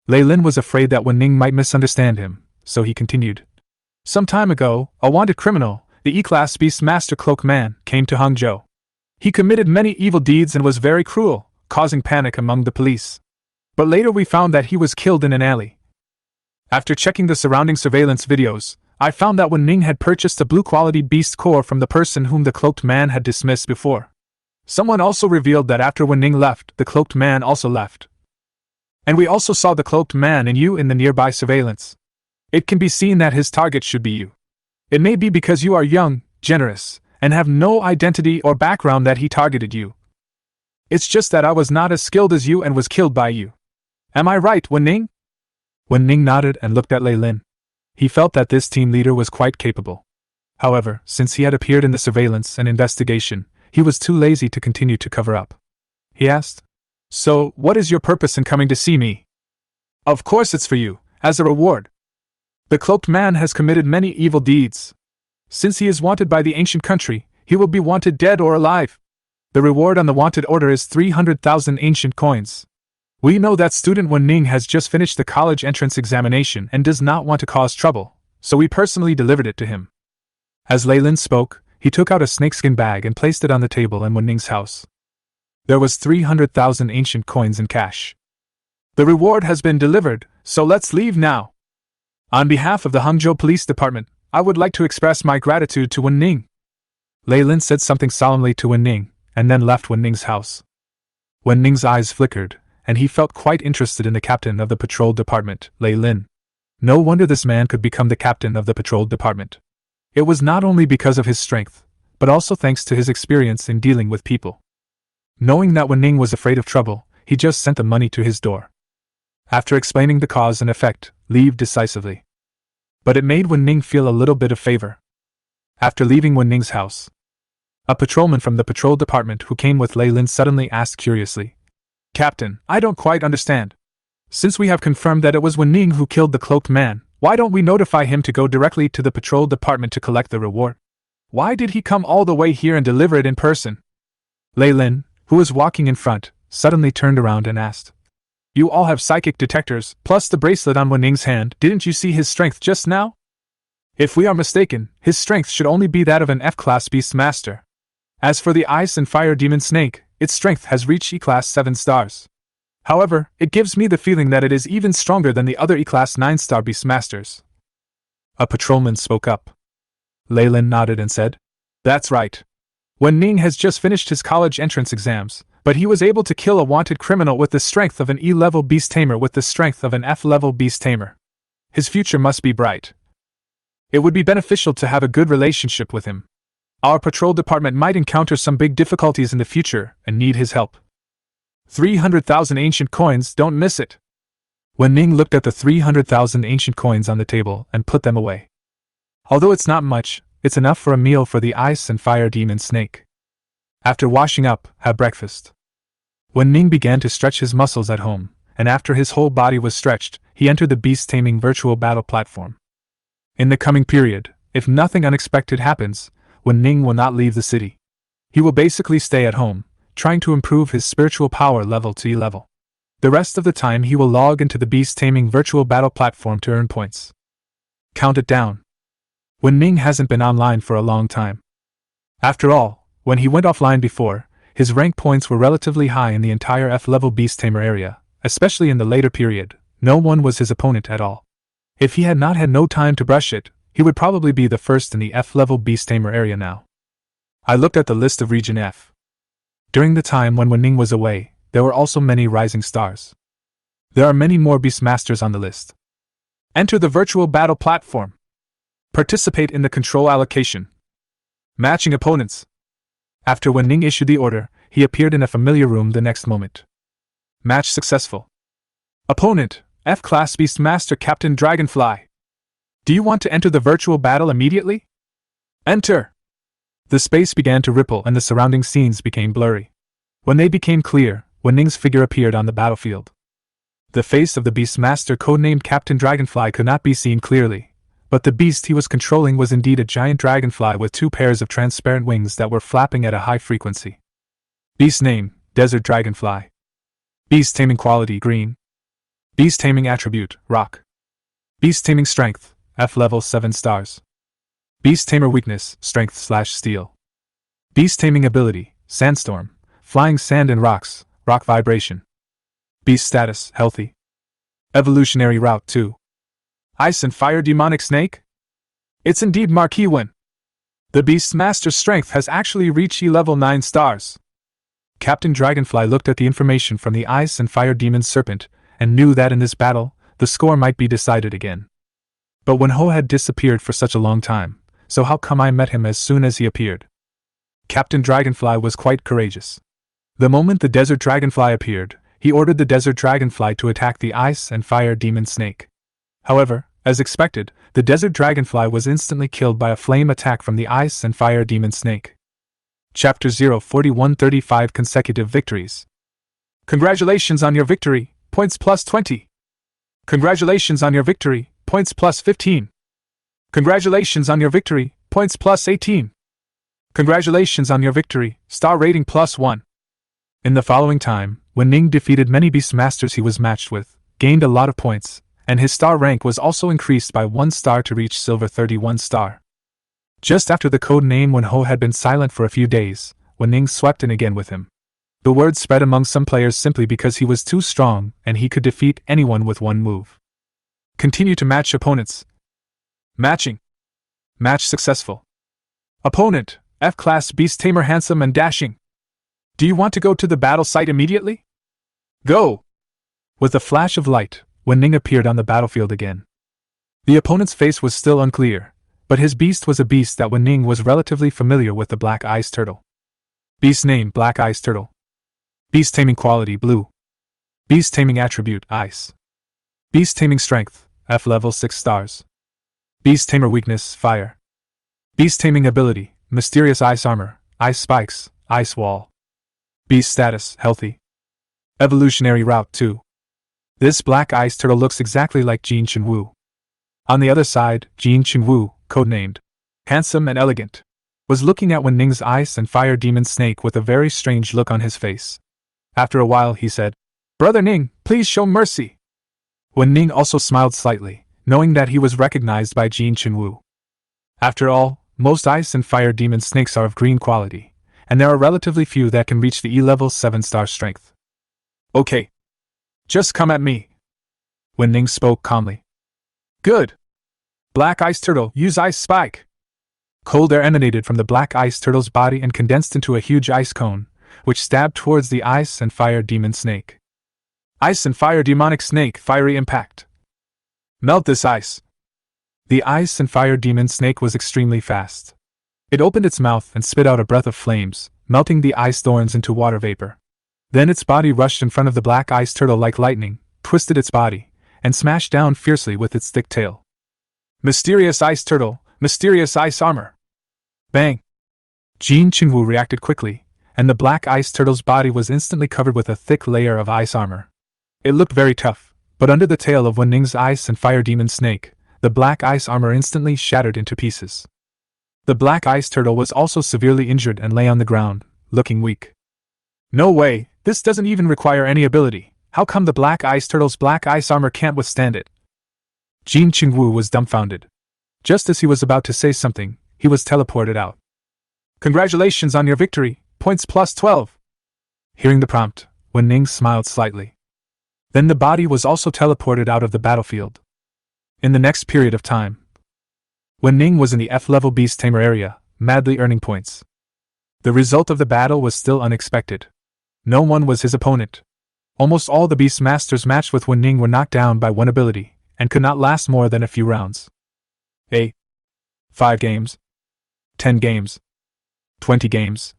Lei Lin was afraid that Wu Ning might misunderstand him, so he continued. "Some time ago, a wanted criminal, the E-Class Beast Master Cloak Man, came to Hangzhou. He committed many evil deeds and was very cruel, causing panic among the police. But later we found that he was killed in an alley. After checking the surrounding surveillance videos, I found that Wu Ning had purchased a blue-quality beast core from the person whom the cloaked man had dismissed before. Someone also revealed that after Wu Ning left, the cloaked man also left. And we also saw the cloaked man and you in the nearby surveillance. It can be seen that his target should be you. It may be because you are young, generous, and have no identity or background that he targeted you. It's just that I was not as skilled as you and was killed by you. Am I right, Wu Ning?" Wu Ning nodded and looked at Lei Lin. He felt that this team leader was quite capable. However, since he had appeared in the surveillance and investigation, he was too lazy to continue to cover up. He asked, "So, what is your purpose in coming to see me?" "Of course it's for you, as a reward. The cloaked man has committed many evil deeds. Since he is wanted by the ancient country, he will be wanted dead or alive. The reward on the wanted order is 300,000 ancient coins. We know that student Wu Ning has just finished the college entrance examination and does not want to cause trouble, so we personally delivered it to him." As Lei Lin spoke, he took out a snakeskin bag and placed it on the table in Wu Ning's house. There was 300,000 ancient coins in cash. "The reward has been delivered, so let's leave now. On behalf of the Hangzhou Police Department, I would like to express my gratitude to Wu Ning." Lei Lin said something solemnly to Wu Ning, and then left Wu Ning's house. Wu Ning's eyes flickered, and he felt quite interested in the captain of the patrol department, Lei Lin. No wonder this man could become the captain of the patrol department. It was not only because of his strength, but also thanks to his experience in dealing with people. Knowing that Wu Ning was afraid of trouble, he just sent the money to his door. After explaining the cause and effect, leave decisively. But it made Wu Ning feel a little bit of favor. After leaving Wu Ning's house, a patrolman from the patrol department who came with Lei Lin suddenly asked curiously, "Captain, I don't quite understand. Since we have confirmed that it was Wu Ning who killed the cloaked man, why don't we notify him to go directly to the patrol department to collect the reward? Why did he come all the way here and deliver it in person?" Lei Lin, who was walking in front, suddenly turned around and asked, "You all have psychic detectors, plus the bracelet on Wu Ning's hand. Didn't you see his strength just now? If we are mistaken, his strength should only be that of an F-class beast master. As for the Ice and Fire Demon Snake, its strength has reached E-class 7 stars. However, it gives me the feeling that it is even stronger than the other E-class 9-star beast masters." A patrolman spoke up. Lei Lin nodded and said, "That's right. Wu Ning has just finished his college entrance exams, but he was able to kill a wanted criminal with the strength of an E-level beast tamer with the strength of an F-level beast tamer. His future must be bright. It would be beneficial to have a good relationship with him. Our patrol department might encounter some big difficulties in the future and need his help. 300,000 ancient coins, don't miss it." Wu Ning looked at the 300,000 ancient coins on the table and put them away. Although it's not much, it's enough for a meal for the Ice and Fire Demon Snake. After washing up, had breakfast. Wu Ning began to stretch his muscles at home, and after his whole body was stretched, he entered the beast taming virtual battle platform. In the coming period, if nothing unexpected happens, Wu Ning will not leave the city. He will basically stay at home, trying to improve his spiritual power level to E level. The rest of the time he will log into the beast taming virtual battle platform to earn points. Count it down. Wu Ning hasn't been online for a long time. After all, when he went offline before, his rank points were relatively high in the entire F-level beast tamer area, especially in the later period. No one was his opponent at all. If he had not had no time to brush it, he would probably be the first in the F-level beast tamer area now. I looked at the list of Region F. During the time when Wu Ning was away, there were also many rising stars. There are many more Beastmasters on the list. Enter the virtual battle platform. Participate in the control allocation. Matching opponents. After Wu Ning issued the order, he appeared in a familiar room the next moment. Match successful. Opponent, F-Class Beastmaster Captain Dragonfly. Do you want to enter the virtual battle immediately? Enter! The space began to ripple and the surrounding scenes became blurry. When they became clear, Wu Ning's figure appeared on the battlefield. The face of the Beastmaster codenamed Captain Dragonfly could not be seen clearly, but the beast he was controlling was indeed a giant dragonfly with 2 pairs of transparent wings that were flapping at a high frequency. Beast name, Desert Dragonfly. Beast taming quality, green. Beast taming attribute, rock. Beast taming strength, F level 7 stars. Beast tamer weakness, strength/steel. Beast taming ability, sandstorm, flying sand and rocks, rock vibration. Beast status, healthy. Evolutionary route 2. Ice and fire demonic snake? It's indeed Marquis Wen. The Beastmaster's strength has actually reached E level 9 stars. Captain Dragonfly looked at the information from the ice and fire demon serpent and knew that in this battle, the score might be decided again. But Wen Ho had disappeared for such a long time, so how come I met him as soon as he appeared? Captain Dragonfly was quite courageous. The moment the Desert Dragonfly appeared, he ordered the Desert Dragonfly to attack the ice and fire demon snake. However, as expected, the Desert Dragonfly was instantly killed by a flame attack from the ice and fire demon snake. Chapter 04135 Consecutive Victories. Congratulations on your victory, points plus 20. Congratulations on your victory, points plus 15. Congratulations on your victory, points plus 18. Congratulations on your victory, star rating plus 1. In the following time, Wu Ning defeated many Beastmasters he was matched with, gained a lot of points, and his star rank was also increased by 1 star to reach silver 31 star. Just after the code name Wen Ho had been silent for a few days, Wu Ning swept in again with him. The word spread among some players simply because he was too strong and he could defeat anyone with 1 move. Continue to match opponents. Matching. Match successful. Opponent, F-Class Beast Tamer handsome and dashing. Do you want to go to the battle site immediately? Go! With a flash of light, Wu Ning appeared on the battlefield again. The opponent's face was still unclear, but his beast was a beast that Wu Ning was relatively familiar with, the Black Ice Turtle. Beast name, Black Ice Turtle. Beast taming quality, blue. Beast taming attribute, ice. Beast taming strength, F level 6 stars. Beast tamer weakness, fire. Beast taming ability, mysterious ice armor, ice spikes, ice wall. Beast status, healthy. Evolutionary route 2. This Black Ice Turtle looks exactly like Jin Chunwu. On the other side, Jin Chunwu, codenamed handsome and elegant, was looking at Wu Ning's ice and fire demon snake with a very strange look on his face. After a while he said, "Brother Ning, please show mercy." Wu Ning also smiled slightly, knowing that he was recognized by Jin Chunwu. After all, most ice and fire demon snakes are of green quality, and there are relatively few that can reach the E level 7 star strength. Okay. Just come at me. Wu Ning spoke calmly. Good. Black Ice Turtle, use Ice Spike. Cold air emanated from the Black Ice Turtle's body and condensed into a huge ice cone, which stabbed towards the ice and fire demon snake. Ice and fire demonic snake, fiery impact. Melt this ice. The ice and fire demon snake was extremely fast. It opened its mouth and spit out a breath of flames, melting the ice thorns into water vapor. Then its body rushed in front of the Black Ice Turtle like lightning, twisted its body, and smashed down fiercely with its thick tail. Mysterious Ice Turtle, mysterious ice armor. Bang! Jin Chunwu reacted quickly, and the Black Ice Turtle's body was instantly covered with a thick layer of ice armor. It looked very tough, but under the tail of Wu Ning's ice and fire demon snake, the black ice armor instantly shattered into pieces. The Black Ice Turtle was also severely injured and lay on the ground, looking weak. No way, this doesn't even require any ability. How come the Black Ice Turtle's Black Ice armor can't withstand it? Jin Qingwu was dumbfounded. Just as he was about to say something, he was teleported out. Congratulations on your victory, points plus 12. Hearing the prompt, Wu Ning smiled slightly. Then the body was also teleported out of the battlefield. In the next period of time, Wu Ning was in the F-level Beast Tamer area, madly earning points. The result of the battle was still unexpected. No one was his opponent. Almost all the Beast Masters matched with Wu Ning were knocked down by one ability, and could not last more than a few rounds. 5 games. 10 games. 20 games.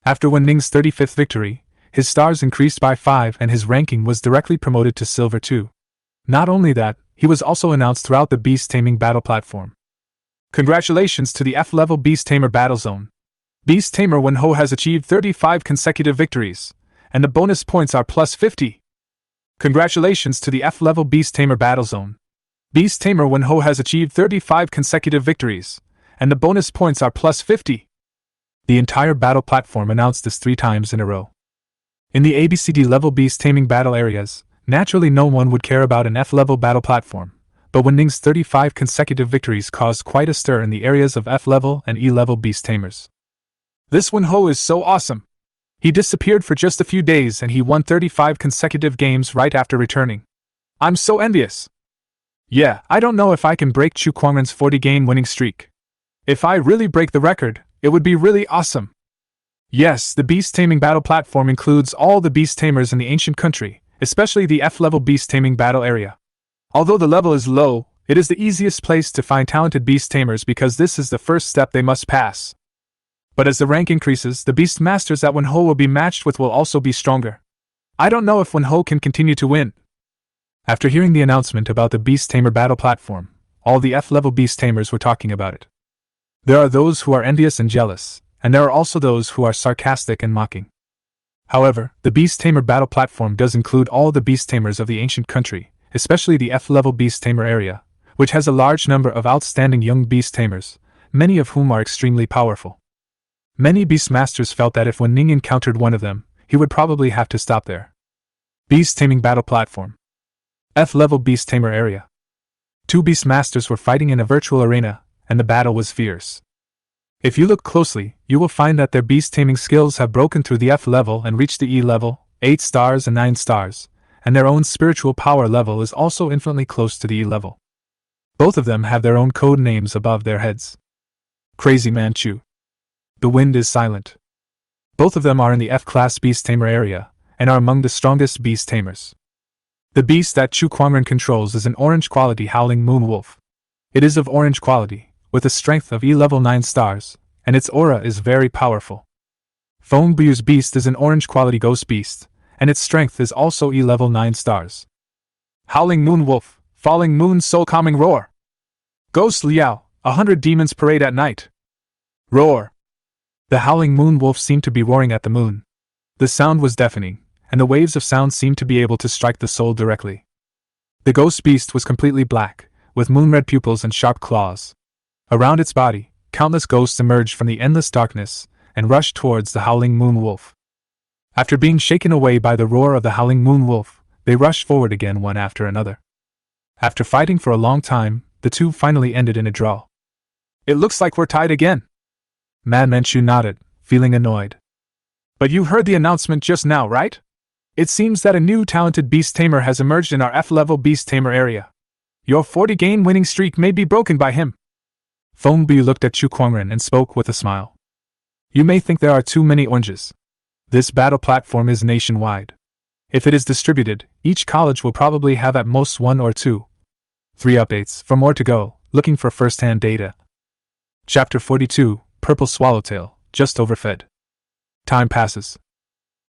After Wu Ning's 35th victory, his stars increased by 5 and his ranking was directly promoted to Silver 2. Not only that, he was also announced throughout the Beast Taming battle platform. Congratulations to the F-level Beast Tamer battle zone. Beast Tamer Wen Ho has achieved 35 consecutive victories, and the bonus points are plus 50. Congratulations to the F-level Beast Tamer battle zone. Beast Tamer Wen Ho has achieved 35 consecutive victories, and the bonus points are plus 50. The entire battle platform announced this 3 times in a row. In the ABCD level Beast Taming battle areas, naturally no one would care about an F-level battle platform, but Wu Ning's 35 consecutive victories caused quite a stir in the areas of F-level and E-level Beast Tamers. This Wen Ho is so awesome! He disappeared for just a few days and he won 35 consecutive games right after returning. I'm so envious! Yeah, I don't know if I can break Chu Kuangren's 40-game winning streak. If I really break the record, it would be really awesome. Yes, the Beast Taming battle platform includes all the Beast Tamers in the ancient country, especially the F-level Beast Taming battle area. Although the level is low, it is the easiest place to find talented Beast Tamers because this is the first step they must pass. But as the rank increases, the Beast Masters that Wen Ho will be matched with will also be stronger. I don't know if Wen Ho can continue to win. After hearing the announcement about the Beast Tamer battle platform, all the F-level Beast Tamers were talking about it. There are those who are envious and jealous, and there are also those who are sarcastic and mocking. However, the Beast Tamer battle platform does include all the Beast Tamers of the ancient country, especially the F-level Beast Tamer area, which has a large number of outstanding young Beast Tamers, many of whom are extremely powerful. Many Beast Masters felt that if Wu Ning encountered one of them, he would probably have to stop there. Beast Taming battle platform. F-level Beast Tamer area. 2 Beast Masters were fighting in a virtual arena, and the battle was fierce. If you look closely, you will find that their beast taming skills have broken through the F level and reached the E level, 8 stars and 9 stars, and their own spiritual power level is also infinitely close to the E level. Both of them have their own code names above their heads. Crazy Manchu. The wind is silent. Both of them are in the F-class Beast Tamer area, and are among the strongest Beast Tamers. The beast that Chu Kuangren controls is an orange quality Howling Moon Wolf. It is of orange quality, with a strength of E-level 9 stars, and its aura is very powerful. Feng Buyu's beast is an orange quality Ghost Beast, and its strength is also E-level 9 stars. Howling Moon Wolf, Falling Moon Soul Calming Roar. Ghost Liao, 100 demons parade at night. Roar. The Howling Moon Wolf seemed to be roaring at the moon. The sound was deafening, and the waves of sound seemed to be able to strike the soul directly. The Ghost Beast was completely black, with moonred pupils and sharp claws. Around its body, countless ghosts emerged from the endless darkness and rushed towards the Howling Moon Wolf. After being shaken away by the roar of the Howling Moon Wolf, they rushed forward again one after another. After fighting for a long time, the two finally ended in a draw. It looks like we're tied again. Mad Manchu nodded, feeling annoyed. But you heard the announcement just now, right? It seems that a new talented Beast Tamer has emerged in our F-level Beast Tamer area. Your 40-game winning streak may be broken by him. Feng Bu looked at Chu Kuangren and spoke with a smile. You may think there are too many oranges. This battle platform is nationwide. If it is distributed, each college will probably have at most 1 or 2. 3 updates, for more to go, looking for first-hand data. Chapter 42, Purple Swallowtail, just overfed. Time passes.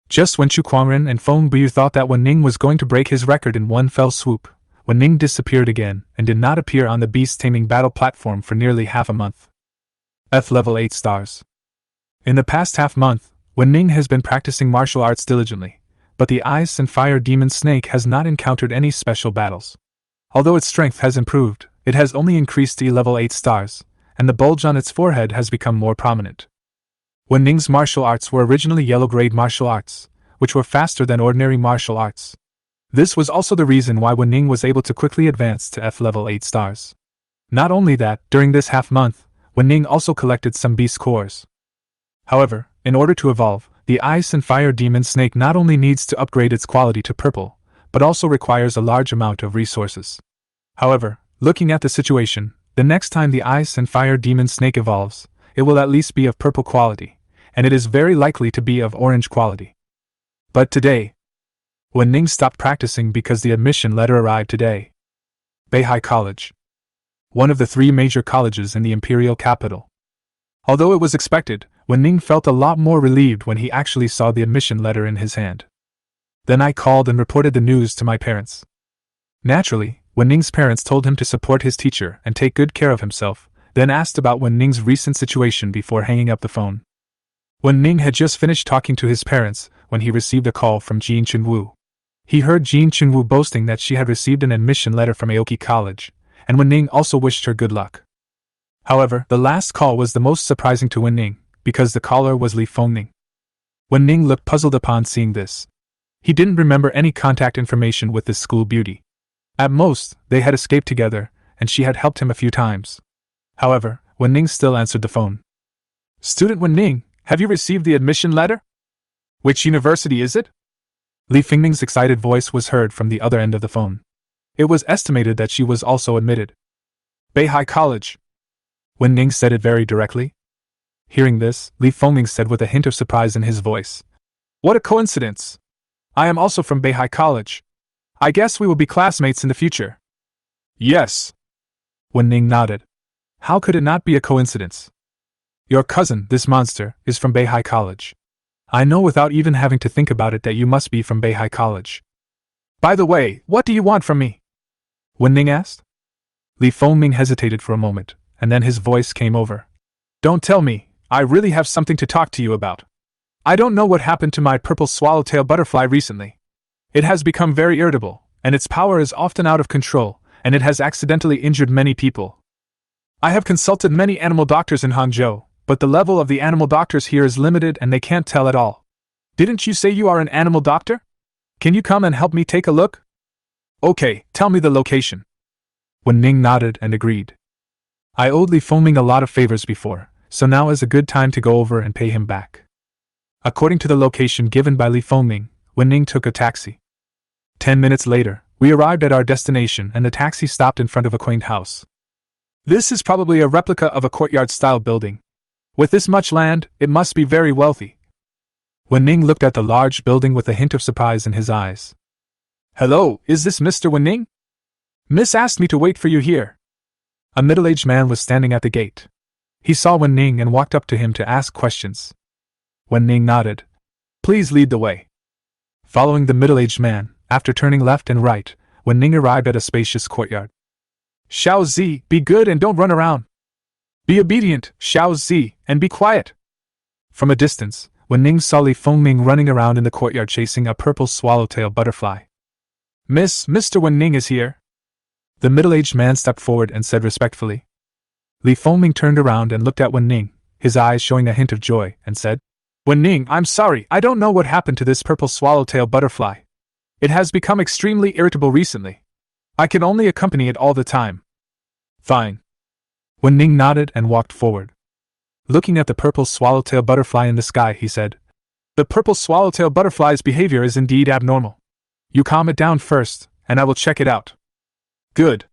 Just when Chu Kuangren and Feng Bu thought that Wu Ning was going to break his record in one fell swoop, Wu Ning disappeared again and did not appear on the Beast Taming battle platform for nearly half a month. F-level 8 stars. In the past half month, Wu Ning has been practicing martial arts diligently, but the Ice and Fire Demon Snake has not encountered any special battles. Although its strength has improved, it has only increased to level 8 stars, and the bulge on its forehead has become more prominent. Wu Ning's martial arts were originally yellow-grade martial arts, which were faster than ordinary martial arts. This was also the reason why Wu Ning was able to quickly advance to F level 8 stars. Not only that, during this half-month, Wu Ning also collected some beast cores. However, in order to evolve, the Ice and Fire Demon Snake not only needs to upgrade its quality to purple, but also requires a large amount of resources. However, looking at the situation, the next time the Ice and Fire Demon Snake evolves, it will at least be of purple quality, and it is very likely to be of orange quality. But today, Wu Ning stopped practicing because the admission letter arrived today. Beihai College, one of the 3 major colleges in the imperial capital. Although it was expected, Wu Ning felt a lot more relieved when he actually saw the admission letter in his hand. Then I called and reported the news to my parents. Naturally, Wu Ning's parents told him to support his teacher and take good care of himself, then asked about Wu Ning's recent situation before hanging up the phone. Wu Ning had just finished talking to his parents when he received a call from Jin Chunwu. He heard Jin Chunwu boasting that she had received an admission letter from Aoki College, and Wu Ning also wished her good luck. However, the last call was the most surprising to Wu Ning, because the caller was Li Fengning. Wu Ning looked puzzled upon seeing this. He didn't remember any contact information with this school beauty. At most, they had escaped together, and she had helped him a few times. However, Wu Ning still answered the phone. "Student Wu Ning, have you received the admission letter? Which university is it?" Li Fengning's excited voice was heard from the other end of the phone. It was estimated that she was also admitted. "Beihai College." Wu Ning said it very directly. Hearing this, Li Fengning said with a hint of surprise in his voice, "What a coincidence! I am also from Beihai College. I guess we will be classmates in the future." "Yes." Wu Ning nodded. How could it not be a coincidence? Your cousin, this monster, is from Beihai College. I know without even having to think about it that you must be from Beihai College. By the way, what do you want from me? Wu Ning asked. Li Fengning hesitated for a moment, and then his voice came over. Don't tell me, I really have something to talk to you about. I don't know what happened to my purple swallowtail butterfly recently. It has become very irritable, and its power is often out of control, and it has accidentally injured many people. I have consulted many animal doctors in Hangzhou, but the level of the animal doctors here is limited and they can't tell at all. Didn't you say you are an animal doctor? Can you come and help me take a look? Okay, tell me the location. Wu Ning nodded and agreed. I owed Li Fengning a lot of favors before, so now is a good time to go over and pay him back. According to the location given by Li Fengning, Wu Ning took a taxi. 10 minutes later, we arrived at our destination and the taxi stopped in front of a quaint house. This is probably a replica of a courtyard-style building. With this much land, it must be very wealthy. Wu Ning looked at the large building with a hint of surprise in his eyes. Hello, is this Mr. Wu Ning? Miss asked me to wait for you here. A middle-aged man was standing at the gate. He saw Wu Ning and walked up to him to ask questions. Wu Ning nodded. Please lead the way. Following the middle-aged man, after turning left and right, Wu Ning arrived at a spacious courtyard. Xiao Zi, be good and don't run around. Be obedient, Xiao Zi, and be quiet. From a distance, Wu Ning saw Li Fengning running around in the courtyard chasing a purple swallowtail butterfly. Mr. Wu Ning is here. The middle-aged man stepped forward and said respectfully. Li Fengning turned around and looked at Wu Ning, his eyes showing a hint of joy, and said, Wu Ning, I'm sorry, I don't know what happened to this purple swallowtail butterfly. It has become extremely irritable recently. I can only accompany it all the time. Fine. Wu Ning nodded and walked forward. Looking at the purple swallowtail butterfly in the sky, he said, The purple swallowtail butterfly's behavior is indeed abnormal. You calm it down first, and I will check it out. Good.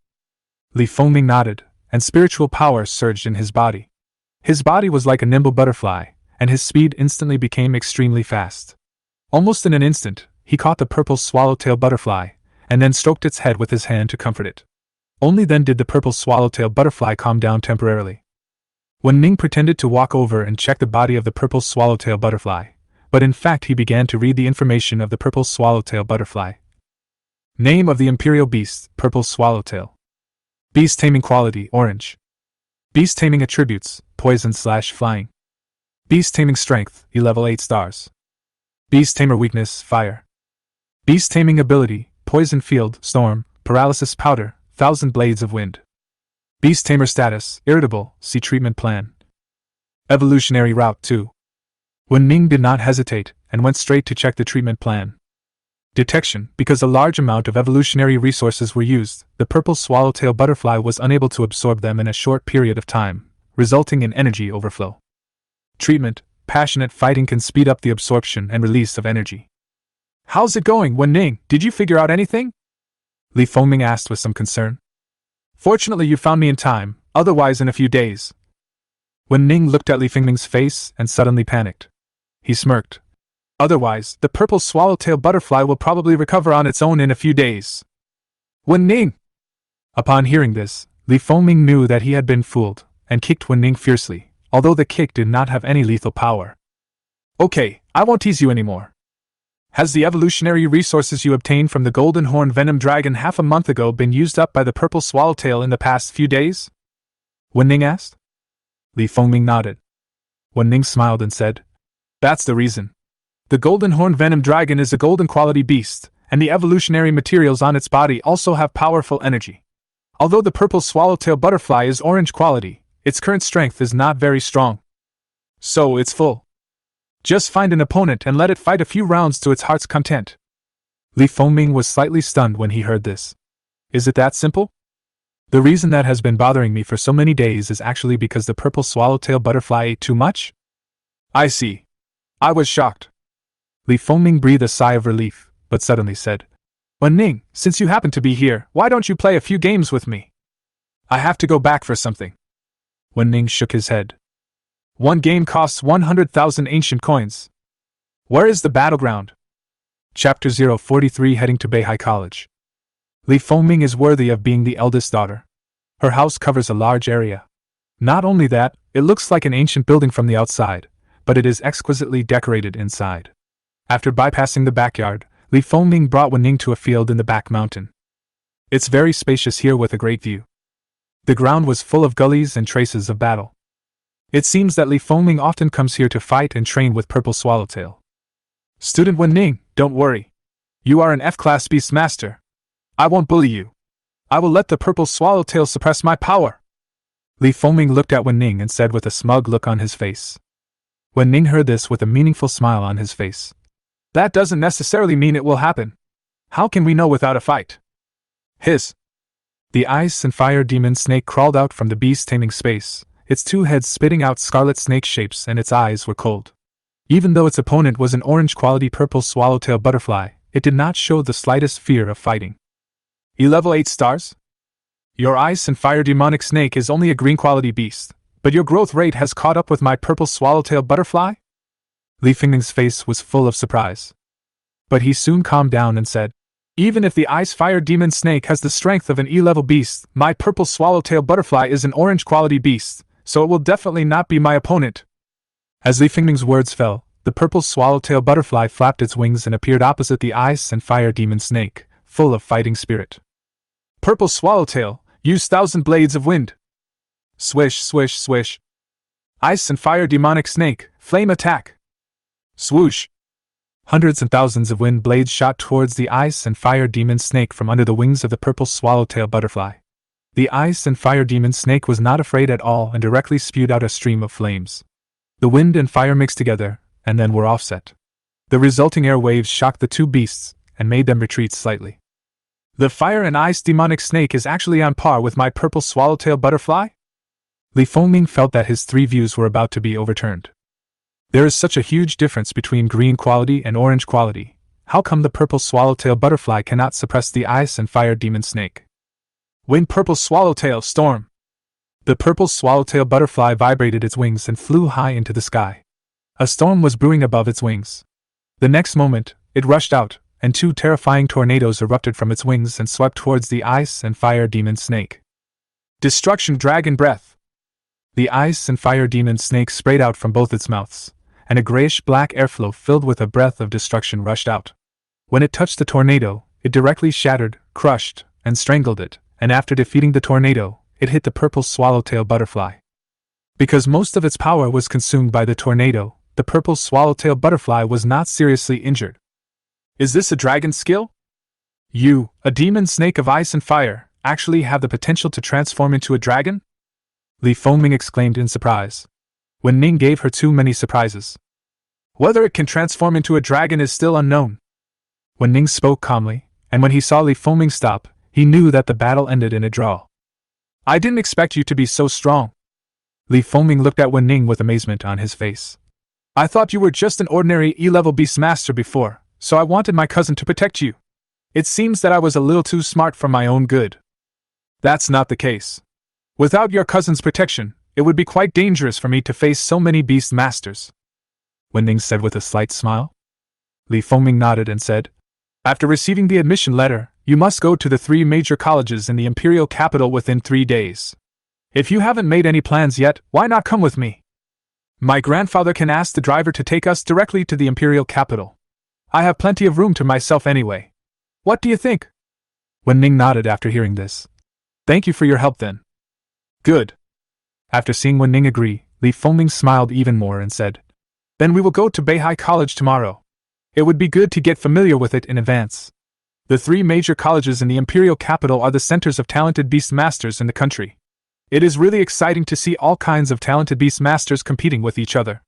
Li Fengning nodded, and spiritual power surged in his body. His body was like a nimble butterfly, and his speed instantly became extremely fast. Almost in an instant, he caught the purple swallowtail butterfly, and then stroked its head with his hand to comfort it. Only then did the purple swallowtail butterfly calm down temporarily. Wu Ning pretended to walk over and check the body of the purple swallowtail butterfly, but in fact he began to read the information of the purple swallowtail butterfly. Name of the imperial beast, purple swallowtail. Beast taming quality, orange. Beast taming attributes, poison/flying. Beast taming strength, level 8 stars. Beast tamer weakness, fire. Beast taming ability, poison field, storm, paralysis powder, 1,000 blades of wind. Beast tamer status, irritable, see treatment plan. Evolutionary route 2. Wu Ning did not hesitate, and went straight to check the treatment plan. Detection. Because a large amount of evolutionary resources were used, the purple swallowtail butterfly was unable to absorb them in a short period of time, resulting in energy overflow. Treatment. Passionate fighting can speed up the absorption and release of energy. How's it going, Wu Ning? Did you figure out anything? Li Fengming asked with some concern. Fortunately you found me in time, otherwise in a few days. Wu Ning looked at Li Fengming's face and suddenly panicked. He smirked. Otherwise, the purple swallowtail butterfly will probably recover on its own in a few days. Wu Ning! Upon hearing this, Li Fengming knew that he had been fooled, and kicked Wu Ning fiercely, although the kick did not have any lethal power. Okay, I won't tease you anymore. Has the evolutionary resources you obtained from the golden horn venom dragon half a month ago been used up by the purple swallowtail in the past few days? Wu Ning asked. Li Fengming nodded. Wu Ning smiled and said, That's the reason. The golden horn venom dragon is a golden quality beast, and the evolutionary materials on its body also have powerful energy. Although the purple swallowtail butterfly is orange quality, its current strength is not very strong. So it's full. Just find an opponent and let it fight a few rounds to its heart's content. Li Fengming was slightly stunned when he heard this. Is it that simple? The reason that has been bothering me for so many days is actually because the purple swallowtail butterfly ate too much? I see. I was shocked. Li Fengming breathed a sigh of relief, but suddenly said, Wu Ning, since you happen to be here, why don't you play a few games with me? I have to go back for something. Wu Ning shook his head. One game costs 100,000 ancient coins. Where is the battleground? Chapter 043 Heading to Beihai College. Li Fengming is worthy of being the eldest daughter. Her house covers a large area. Not only that, it looks like an ancient building from the outside, but it is exquisitely decorated inside. After bypassing the backyard, Li Fengming brought Wu Ning to a field in the back mountain. It's very spacious here with a great view. The ground was full of gullies and traces of battle. It seems that Li Fengming often comes here to fight and train with purple swallowtail. Student Wu Ning, don't worry. You are an F-class beast master. I won't bully you. I will let the purple swallowtail suppress my power. Li Fengming looked at Wu Ning and said with a smug look on his face. Wu Ning heard this with a meaningful smile on his face. That doesn't necessarily mean it will happen. How can we know without a fight? Hiss. The ice and fire demon snake crawled out from the beast taming space, its two heads spitting out scarlet snake shapes, and its eyes were cold. Even though its opponent was an orange-quality purple swallowtail butterfly, it did not show the slightest fear of fighting. E-level 8 stars? Your ice and fire demonic snake is only a green-quality beast, but your growth rate has caught up with my purple swallowtail butterfly? Li Fengming's face was full of surprise. But he soon calmed down and said, Even if the ice-fire demon snake has the strength of an E-level beast, my purple swallowtail butterfly is an orange-quality beast, so it will definitely not be my opponent. As Li Fengming's words fell, the purple swallowtail butterfly flapped its wings and appeared opposite the ice and fire demon snake, full of fighting spirit. Purple swallowtail, use 1,000 blades of wind. Swish, swish, swish. Ice and fire demonic snake, flame attack. Swoosh. Hundreds and thousands of wind blades shot towards the ice and fire demon snake from under the wings of the purple swallowtail butterfly. The ice and fire demon snake was not afraid at all and directly spewed out a stream of flames. The wind and fire mixed together, and then were offset. The resulting air waves shocked the two beasts, and made them retreat slightly. The fire and ice demonic snake is actually on par with my purple swallowtail butterfly? Li Fengming felt that his three views were about to be overturned. There is such a huge difference between green quality and orange quality. How come the purple swallowtail butterfly cannot suppress the ice and fire demon snake? Wind purple swallowtail storm. The purple swallowtail butterfly vibrated its wings and flew high into the sky. A storm was brewing above its wings. The next moment, it rushed out, and two terrifying tornadoes erupted from its wings and swept towards the ice and fire demon snake. Destruction dragon breath. The ice and fire demon snake sprayed out from both its mouths, and a grayish-black airflow filled with a breath of destruction rushed out. When it touched the tornado, it directly shattered, crushed, and strangled it, and after defeating the tornado, it hit the purple swallowtail butterfly. Because most of its power was consumed by the tornado, the purple swallowtail butterfly was not seriously injured. Is this a dragon skill? You, a demon snake of ice and fire, actually have the potential to transform into a dragon? Li Fengming exclaimed in surprise. Wu Ning gave her too many surprises. Whether it can transform into a dragon is still unknown. Wu Ning spoke calmly, and when he saw Li Fengming stop, he knew that the battle ended in a draw. I didn't expect you to be so strong. Li Fengming looked at Wu Ning with amazement on his face. I thought you were just an ordinary E-level Beastmaster before, so I wanted my cousin to protect you. It seems that I was a little too smart for my own good. That's not the case. Without your cousin's protection, it would be quite dangerous for me to face so many Beastmasters. Wu Ning said with a slight smile. Li Fengming nodded and said, After receiving the admission letter, you must go to the 3 major colleges in the imperial capital within 3 days. If you haven't made any plans yet, why not come with me? My grandfather can ask the driver to take us directly to the imperial capital. I have plenty of room to myself anyway. What do you think? Wu Ning nodded after hearing this. Thank you for your help then. Good. After seeing Wu Ning agree, Li Fengming smiled even more and said, Then we will go to Beihai College tomorrow. It would be good to get familiar with it in advance. The 3 major colleges in the imperial capital are the centers of talented Beastmasters in the country. It is really exciting to see all kinds of talented Beastmasters competing with each other.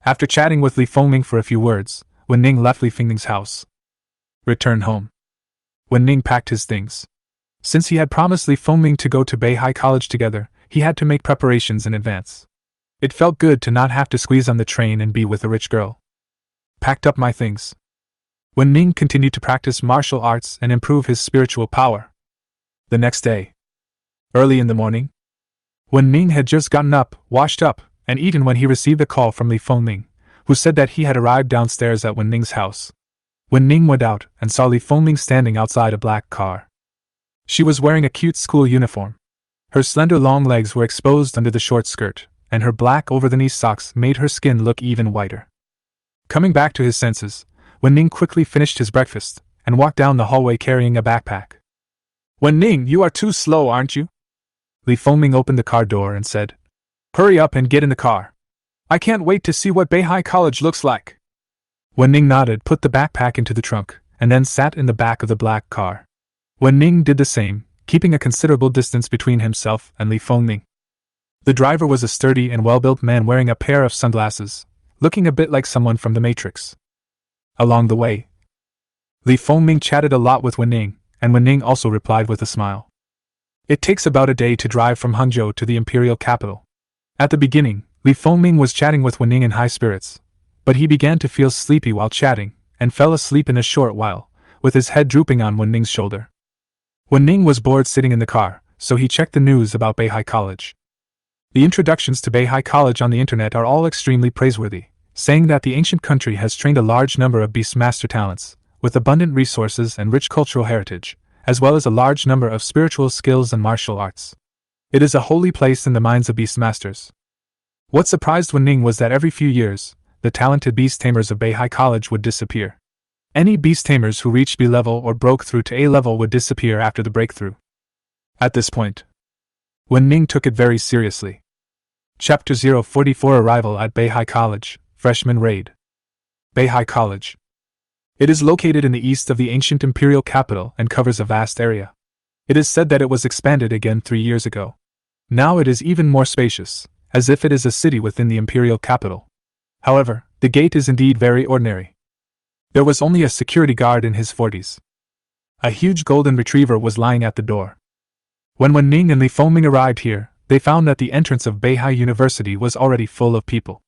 After chatting with Li Fengming for a few words, Wu Ning left Li Fengming's house. Return home. Wu Ning packed his things. Since he had promised Li Fengming to go to Beihai College together, he had to make preparations in advance. It felt good to not have to squeeze on the train and be with a rich girl. Packed up my things. Wu Ning continued to practice martial arts and improve his spiritual power. The next day. Early in the morning. Wu Ning had just gotten up, washed up, and eaten when he received a call from Li Fengming, who said that he had arrived downstairs at Wu Ning's house. Wu Ning went out and saw Li Fengming standing outside a black car. She was wearing a cute school uniform. Her slender long legs were exposed under the short skirt, and her black over-the-knee socks made her skin look even whiter. Coming back to his senses, Wu Ning quickly finished his breakfast and walked down the hallway carrying a backpack. Wu Ning, you are too slow, aren't you? Li Fengming opened the car door and said, Hurry up and get in the car. I can't wait to see what Beihai College looks like. Wu Ning nodded, put the backpack into the trunk, and then sat in the back of the black car. Wu Ning did the same, keeping a considerable distance between himself and Li Fengming. The driver was a sturdy and well-built man wearing a pair of sunglasses, looking a bit like someone from the Matrix. Along the way, Li Fengming chatted a lot with Wu Ning, and Wu Ning also replied with a smile. It takes about a day to drive from Hangzhou to the imperial capital. At the beginning, Li Fengming was chatting with Wu Ning in high spirits, but he began to feel sleepy while chatting, and fell asleep in a short while, with his head drooping on Wu Ning's shoulder. Wu Ning was bored sitting in the car, so he checked the news about Beihai College. The introductions to Beihai College on the internet are all extremely praiseworthy, saying that the ancient country has trained a large number of Beastmaster talents, with abundant resources and rich cultural heritage, as well as a large number of spiritual skills and martial arts. It is a holy place in the minds of Beastmasters. What surprised Wu Ning was that every few years, the talented beast tamers of Beihai College would disappear. Any beast tamers who reached B level or broke through to A level would disappear after the breakthrough. At this point, Wu Ning took it very seriously. Chapter 044 Arrival at Beihai College, Freshman Raid. Beihai College. It is located in the east of the ancient imperial capital and covers a vast area. It is said that it was expanded again 3 years ago. Now it is even more spacious, as if it is a city within the imperial capital. However, the gate is indeed very ordinary. There was only a security guard in his 40s. A huge golden retriever was lying at the door. When Wu Ning and Li Fengming arrived here, they found that the entrance of Beihai University was already full of people.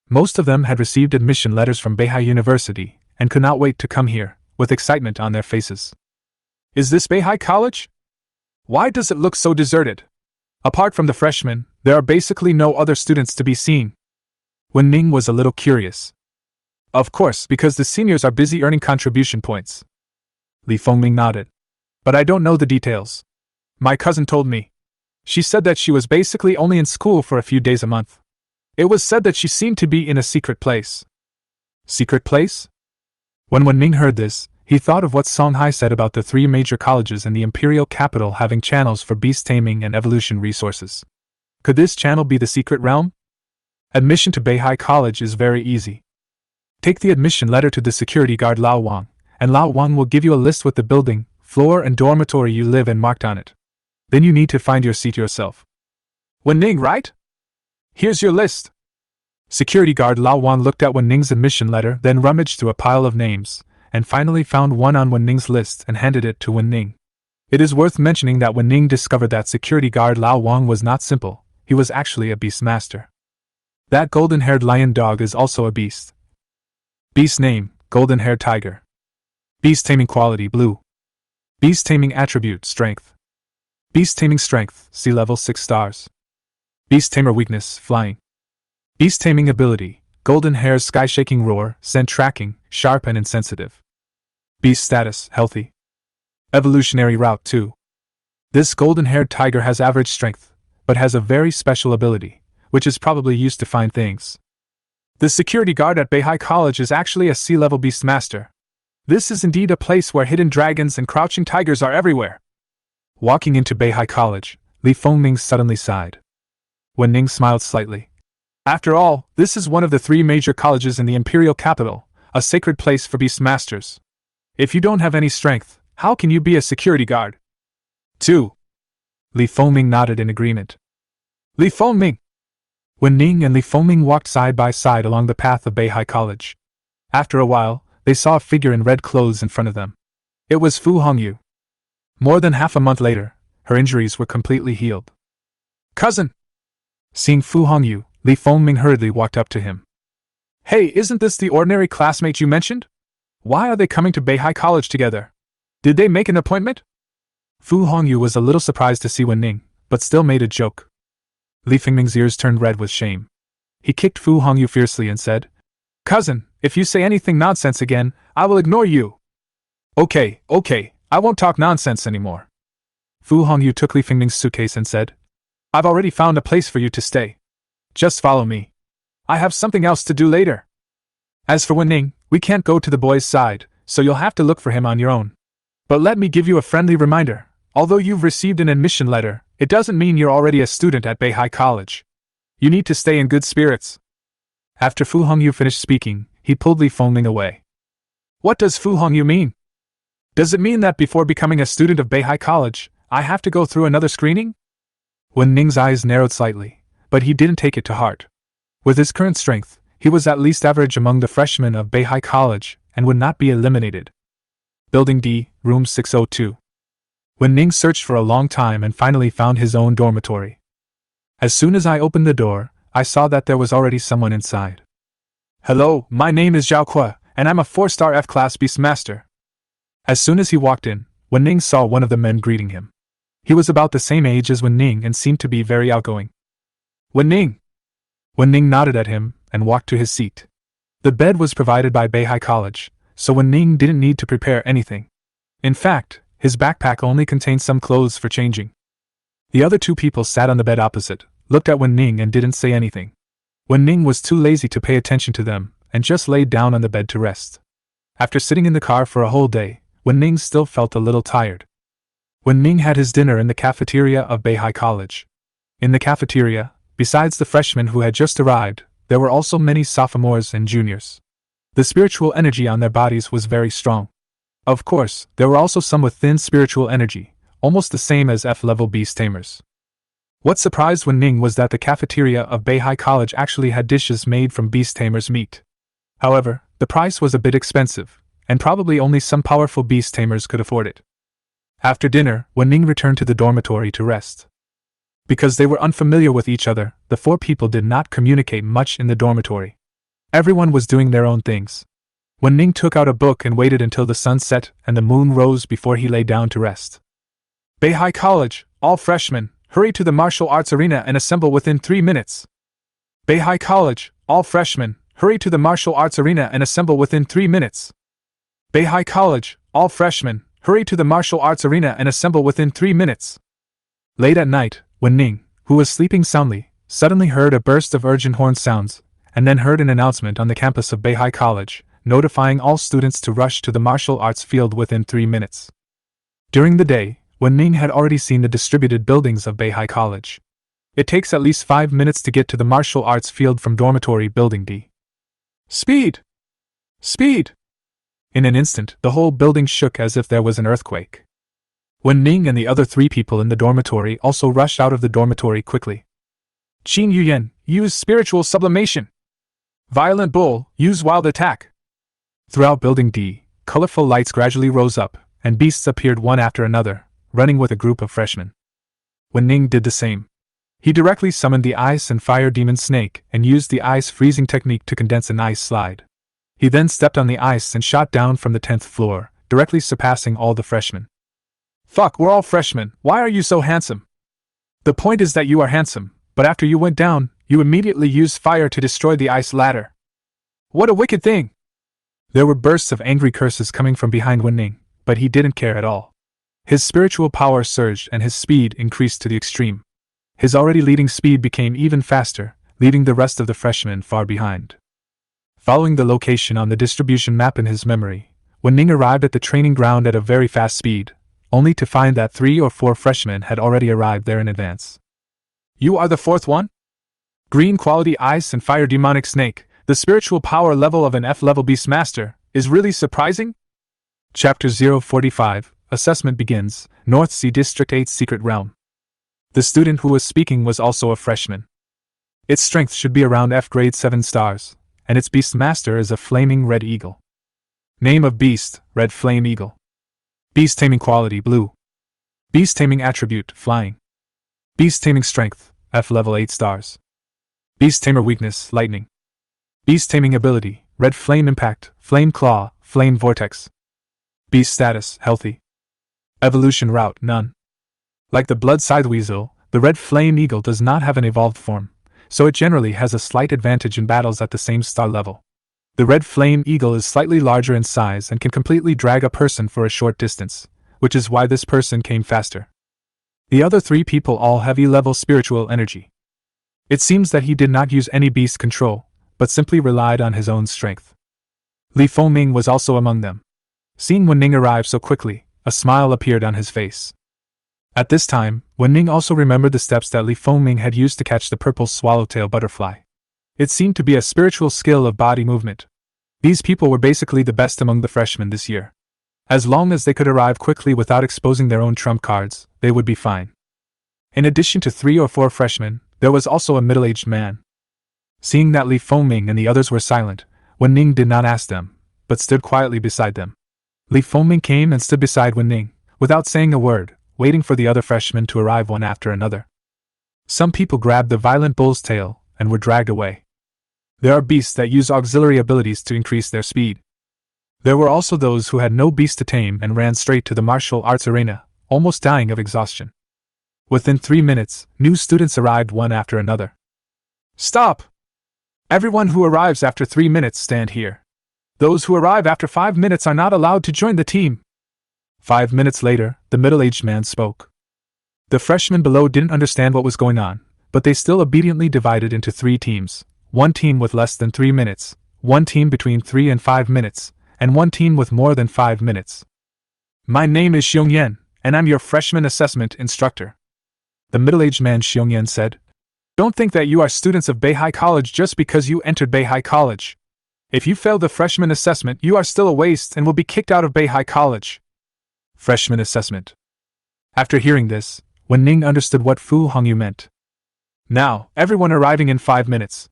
Most of them had received admission letters from Beihai University, and could not wait to come here, with excitement on their faces. Is this Beihai College? Why does it look so deserted? Apart from the freshmen, there are basically no other students to be seen. Wu Ning was a little curious. Of course, because the seniors are busy earning contribution points. Li Fengming nodded. But I don't know the details. My cousin told me. She said that she was basically only in school for a few days a month. It was said that she seemed to be in a secret place. Secret place? When Wu Ning heard this, he thought of what Songhai said about the 3 major colleges in the imperial capital having channels for beast taming and evolution resources. Could this channel be the secret realm? Admission to Beihai College is very easy. Take the admission letter to the security guard Lao Wang, and Lao Wang will give you a list with the building, floor and dormitory you live in marked on it. Then you need to find your seat yourself. Wu Ning, right? Here's your list. Security guard Lao Wan looked at Wu Ning's admission letter, then rummaged through a pile of names, and finally found one on Wu Ning's list and handed it to Wu Ning. It is worth mentioning that Wu Ning discovered that security guard Lao Wan was not simple, he was actually a beast master. That golden-haired lion dog is also a beast. Beast name, golden-haired tiger. Beast taming quality, blue. Beast taming attribute, strength. Beast taming strength, sea level 6 stars. Beast tamer weakness, flying. Beast taming ability, golden hair, sky-shaking roar, scent tracking, sharp and insensitive. Beast status, healthy. Evolutionary route 2. This golden-haired tiger has average strength, but has a very special ability, which is probably used to find things. The security guard at Beihai College is actually a sea-level beast master. This is indeed a place where hidden dragons and crouching tigers are everywhere. Walking into Beihai College, Li Fengming suddenly sighed. Wu Ning smiled slightly. After all, this is one of the 3 major colleges in the imperial capital, a sacred place for beast masters. If you don't have any strength, how can you be a security guard? 2. Li Fengming nodded in agreement. Li Fengming! Wu Ning and Li Fengming walked side by side along the path of Beihai College. After a while, they saw a figure in red clothes in front of them. It was Fu Hongyu. More than half a month later, her injuries were completely healed. Cousin! Seeing Fu Hongyu, Li Fengming hurriedly walked up to him. Hey, isn't this the ordinary classmate you mentioned? Why are they coming to Beihai College together? Did they make an appointment? Fu Hongyu was a little surprised to see Wu Ning, but still made a joke. Li Fengming's ears turned red with shame. He kicked Fu Hongyu fiercely and said, Cousin, if you say anything nonsense again, I will ignore you. Okay, I won't talk nonsense anymore. Fu Hongyu took Li Fengming's suitcase and said, I've already found a place for you to stay. Just follow me. I have something else to do later. As for Wu Ning, we can't go to the boy's side, so you'll have to look for him on your own. But let me give you a friendly reminder. Although you've received an admission letter, it doesn't mean you're already a student at Beihai College. You need to stay in good spirits. After Fu Hongyu finished speaking, he pulled Li Fengming away. What does Fu Hongyu mean? Does it mean that before becoming a student of Beihai College, I have to go through another screening? Wu Ning's eyes narrowed slightly, but he didn't take it to heart. With his current strength, he was at least average among the freshmen of Beihai College and would not be eliminated. Building D, Room 602. Wu Ning searched for a long time and finally found his own dormitory. As soon as I opened the door, I saw that there was already someone inside. Hello, my name is Zhao Kua, and I'm a 4-star F-class beast master. As soon as he walked in, Wu Ning saw one of the men greeting him. He was about the same age as Wu Ning and seemed to be very outgoing. Wu Ning! Wu Ning nodded at him and walked to his seat. The bed was provided by Beihai College, so Wu Ning didn't need to prepare anything. In fact, his backpack only contained some clothes for changing. The other 2 people sat on the bed opposite, looked at Wu Ning and didn't say anything. Wu Ning was too lazy to pay attention to them, and just laid down on the bed to rest. After sitting in the car for a whole day, Wu Ning still felt a little tired. Wu Ning had his dinner in the cafeteria of Beihai College. In the cafeteria, besides the freshmen who had just arrived, there were also many sophomores and juniors. The spiritual energy on their bodies was very strong. Of course, there were also some with thin spiritual energy, almost the same as F-level beast tamers. What surprised Wu Ning was that the cafeteria of Beihai College actually had dishes made from beast tamers' meat. However, the price was a bit expensive, and probably only some powerful beast tamers could afford it. After dinner, Wu Ning returned to the dormitory to rest. Because they were unfamiliar with each other, the 4 people did not communicate much in the dormitory. Everyone was doing their own things. Wu Ning took out a book and waited until the sun set and the moon rose before he lay down to rest. Beihai College, all freshmen, hurry to the martial arts arena and assemble within 3 minutes. Beihai College, all freshmen, hurry to the martial arts arena and assemble within 3 minutes. Beihai College, all freshmen, hurry to the martial arts arena and assemble within 3 minutes. Late at night, Wu Ning, who was sleeping soundly, suddenly heard a burst of urgent horn sounds, and then heard an announcement on the campus of Beihai College, notifying all students to rush to the martial arts field within 3 minutes. During the day, Wu Ning had already seen the distributed buildings of Beihai College. It takes at least 5 minutes to get to the martial arts field from dormitory building D. Speed! Speed! In an instant, the whole building shook as if there was an earthquake. Wu Ning and the other 3 people in the dormitory also rushed out of the dormitory quickly. Qin Yuyan, use spiritual sublimation! Violent Bull, use wild attack. Throughout Building D, colorful lights gradually rose up, and beasts appeared one after another, running with a group of freshmen. Wu Ning did the same. He directly summoned the Ice and Fire Demon Snake and used the ice freezing technique to condense an ice slide. He then stepped on the ice and shot down from the 10th floor, directly surpassing all the freshmen. Fuck, we're all freshmen, why are you so handsome? The point is that you are handsome, but after you went down, you immediately used fire to destroy the ice ladder. What a wicked thing! There were bursts of angry curses coming from behind Wu Ning, but he didn't care at all. His spiritual power surged and his speed increased to the extreme. His already leading speed became even faster, leaving the rest of the freshmen far behind. Following the location on the distribution map in his memory, Wu Ning arrived at the training ground at a very fast speed, only to find that 3 or 4 freshmen had already arrived there in advance. You are the 4th one? Green quality Ice and Fire Demonic Snake, the spiritual power level of an F-level Beastmaster, is really surprising? Chapter 045, Assessment begins, North Sea District 8 Secret Realm. The student who was speaking was also a freshman. Its strength should be around F grade 7 stars, and its Beastmaster is a flaming red eagle. Name of beast, Red Flame Eagle. Beast taming quality, Blue. Beast taming attribute, Flying. Beast taming strength, F level 8 stars. Beast tamer weakness, Lightning. Beast taming ability, Red Flame Impact, Flame Claw, Flame Vortex. Beast status, Healthy. Evolution route, None. Like the Blood Scythe Weasel, the Red Flame Eagle does not have an evolved form, so it generally has a slight advantage in battles at the same star level. The Red Flame Eagle is slightly larger in size and can completely drag a person for a short distance, which is why this person came faster. The other 3 people all have E-level spiritual energy. It seems that he did not use any beast control, but simply relied on his own strength. Li Fengming was also among them. Seeing Wu Ning arrive so quickly, a smile appeared on his face. At this time, Wu Ning also remembered the steps that Li Fengming had used to catch the purple swallowtail butterfly. It seemed to be a spiritual skill of body movement. These people were basically the best among the freshmen this year. As long as they could arrive quickly without exposing their own trump cards, they would be fine. In addition to 3 or 4 freshmen, there was also a middle-aged man. Seeing that Li Fengming and the others were silent, Wu Ning did not ask them, but stood quietly beside them. Li Fengming came and stood beside Wu Ning, without saying a word, waiting for the other freshmen to arrive one after another. Some people grabbed the violent bull's tail and were dragged away. There are beasts that use auxiliary abilities to increase their speed. There were also those who had no beast to tame and ran straight to the martial arts arena, almost dying of exhaustion. Within 3 minutes, new students arrived one after another. Stop! Everyone who arrives after 3 minutes stand here. Those who arrive after 5 minutes are not allowed to join the team. 5 minutes later, the middle-aged man spoke. The freshmen below didn't understand what was going on, but they still obediently divided into 3 teams. 1 team with less than 3 minutes, 1 team between 3 and 5 minutes, and 1 team with more than 5 minutes. My name is Xiongyan, and I'm your freshman assessment instructor. The middle-aged man Xiongyan said. Don't think that you are students of Beihai College just because you entered Beihai College. If you failed the freshman assessment, you are still a waste and will be kicked out of Beihai College. Freshman assessment. After hearing this, Wu Ning understood what Fu Hongyu meant. Now, everyone arriving in 5 minutes.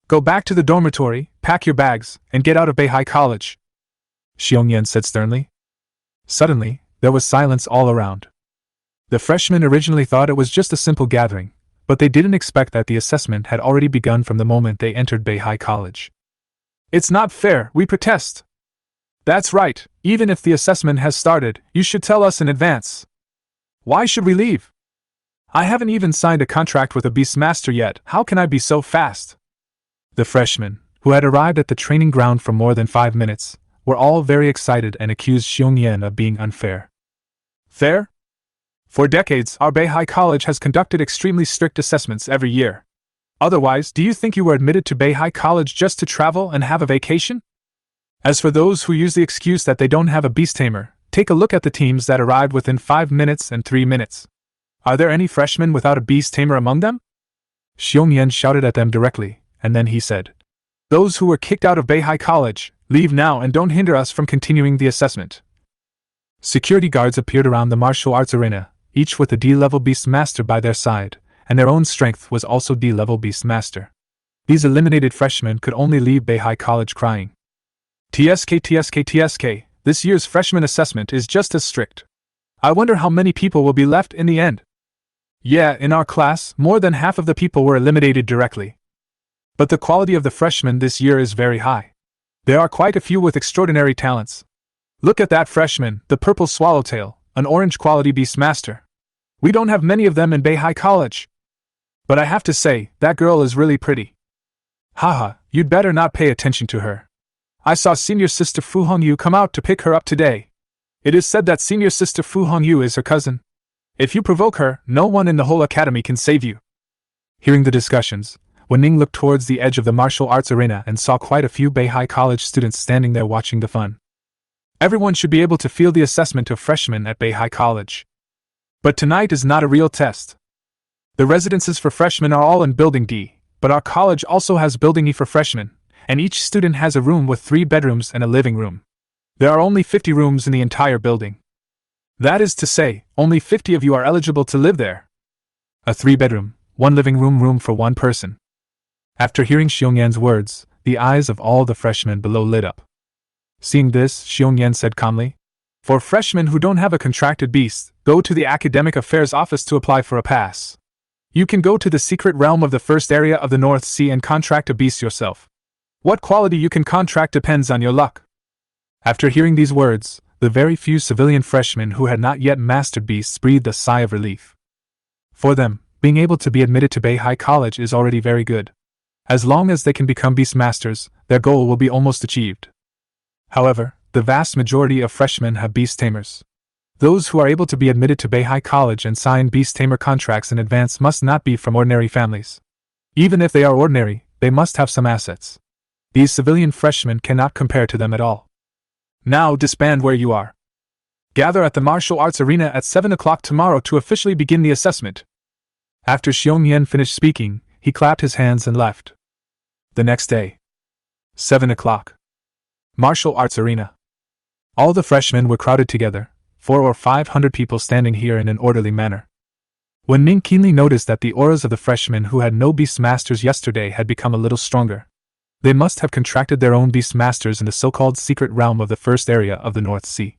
Go back to the dormitory, pack your bags, and get out of Beihai College, Xiongyan said sternly. Suddenly, there was silence all around. The freshmen originally thought it was just a simple gathering, but they didn't expect that the assessment had already begun from the moment they entered Beihai College. It's not fair, we protest. That's right, even if the assessment has started, you should tell us in advance. Why should we leave? I haven't even signed a contract with a Beastmaster yet, how can I be so fast? The freshmen, who had arrived at the training ground for more than 5 minutes, were all very excited and accused Xiongyan of being unfair. Fair? For decades, our Beihai College has conducted extremely strict assessments every year. Otherwise, do you think you were admitted to Beihai College just to travel and have a vacation? As for those who use the excuse that they don't have a beast tamer, take a look at the teams that arrived within 5 minutes and 3 minutes. Are there any freshmen without a beast tamer among them? Xiongyan shouted at them directly, and then he said, Those who were kicked out of Beihai College, leave now and don't hinder us from continuing the assessment. Security guards appeared around the martial arts arena, each with a D-level Beastmaster by their side, and their own strength was also D-level Beastmaster. These eliminated freshmen could only leave Beihai College crying. TSK, this year's freshman assessment is just as strict. I wonder how many people will be left in the end. Yeah, in our class, more than half of the people were eliminated directly. But the quality of the freshmen this year is very high. There are quite a few with extraordinary talents. Look at that freshman, the purple swallowtail, an orange quality beastmaster. We don't have many of them in Beihai College. But I have to say, that girl is really pretty. Haha, you'd better not pay attention to her. I saw senior sister Fu Hongyu come out to pick her up today. It is said that senior sister Fu Hongyu is her cousin. If you provoke her, no one in the whole academy can save you. Hearing the discussions, Wu Ning looked towards the edge of the martial arts arena and saw quite a few Beihai College students standing there watching the fun. Everyone should be able to feel the assessment of freshmen at Beihai College. But tonight is not a real test. The residences for freshmen are all in Building D, but our college also has Building E for freshmen, and each student has a room with 3 bedrooms and a living room. There are only 50 rooms in the entire building. That is to say, only 50 of you are eligible to live there. A 3-bedroom, 1 living room for 1 person. After hearing Xiongyan's words, the eyes of all the freshmen below lit up. Seeing this, Xiongyan said calmly, "For freshmen who don't have a contracted beast, go to the Academic Affairs office to apply for a pass. You can go to the secret realm of the first area of the North Sea and contract a beast yourself. What quality you can contract depends on your luck." After hearing these words, the very few civilian freshmen who had not yet mastered beasts breathed a sigh of relief. For them, being able to be admitted to Beihai College is already very good. As long as they can become beast masters, their goal will be almost achieved. However, the vast majority of freshmen have beast tamers. Those who are able to be admitted to Beihai College and sign beast tamer contracts in advance must not be from ordinary families. Even if they are ordinary, they must have some assets. These civilian freshmen cannot compare to them at all. Now disband where you are. Gather at the martial arts arena at 7 o'clock tomorrow to officially begin the assessment. After Xiongyan finished speaking, he clapped his hands and left. The next day. 7 o'clock. Martial arts arena. All the freshmen were crowded together, 400 or 500 people standing here in an orderly manner. Wu Ning keenly noticed that the auras of the freshmen who had no beast masters yesterday had become a little stronger. They must have contracted their own beast masters in the so-called secret realm of the first area of the North Sea.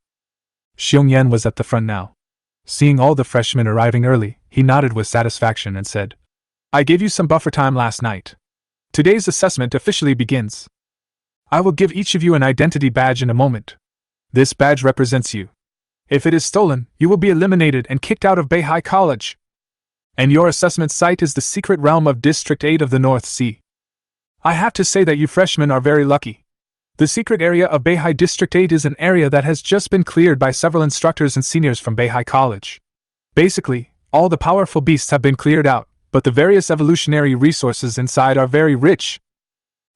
Xiongyan was at the front now. Seeing all the freshmen arriving early, he nodded with satisfaction and said, "I gave you some buffer time last night. Today's assessment officially begins. I will give each of you an identity badge in a moment. This badge represents you. If it is stolen, you will be eliminated and kicked out of Beihai College. And your assessment site is the secret realm of District 8 of the North Sea. I have to say that you freshmen are very lucky. The secret area of Beihai District 8 is an area that has just been cleared by several instructors and seniors from Beihai College. Basically, all the powerful beasts have been cleared out, but the various evolutionary resources inside are very rich."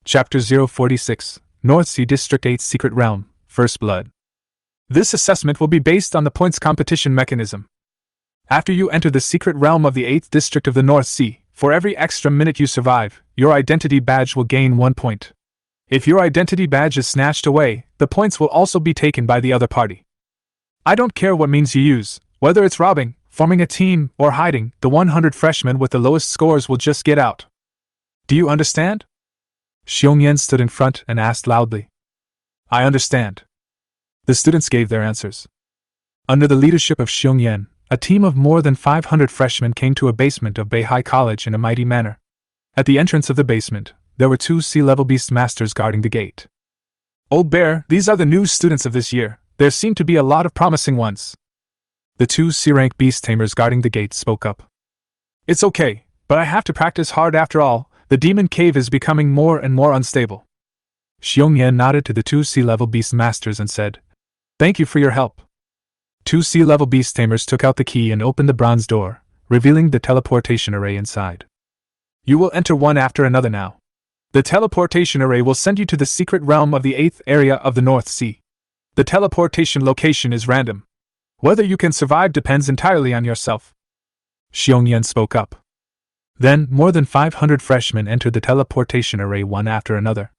Chapter 046, North Sea District 8 Secret Realm, First Blood. This assessment will be based on the points competition mechanism. After you enter the secret realm of the 8th district of the North Sea, for every extra minute you survive, your identity badge will gain 1 point. If your identity badge is snatched away, the points will also be taken by the other party. I don't care what means you use, whether it's robbing, forming a team, or hiding, the 100 freshmen with the lowest scores will just get out. Do you understand? Xiongyan stood in front and asked loudly. I understand. The students gave their answers. Under the leadership of Xiongyan, a team of more than 500 freshmen came to a basement of Beihai College in a mighty manner. At the entrance of the basement, there were 2 sea-level beast masters guarding the gate. Old Bear, these are the new students of this year. There seem to be a lot of promising ones. The 2 C-rank beast tamers guarding the gate spoke up. It's okay, but I have to practice hard after all. The demon cave is becoming more and more unstable. Xiongyan nodded to the 2 sea-level beast masters and said, Thank you for your help. 2 sea-level beast tamers took out the key and opened the bronze door, revealing the teleportation array inside. You will enter one after another now. The teleportation array will send you to the secret realm of the 8th area of the North Sea. The teleportation location is random. Whether you can survive depends entirely on yourself. Xiongyan spoke up. Then, more than 500 freshmen entered the teleportation array one after another.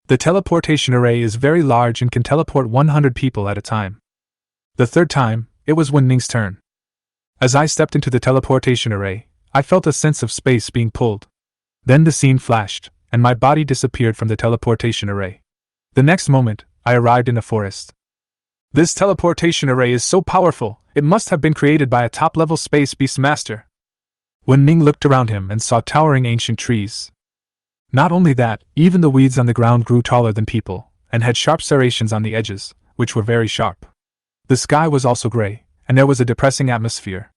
The teleportation array is very large and can teleport 100 people at a time. The third time, it was Wu Ning's turn. As I stepped into the teleportation array, I felt a sense of space being pulled. Then the scene flashed. and my body disappeared from the teleportation array. The next moment, I arrived in a forest. This teleportation array is so powerful, it must have been created by a top-level space beast master. Wu Ning looked around him and saw towering ancient trees. Not only that, even the weeds on the ground grew taller than people, and had sharp serrations on the edges, which were very sharp. The sky was also gray, and there was a depressing atmosphere.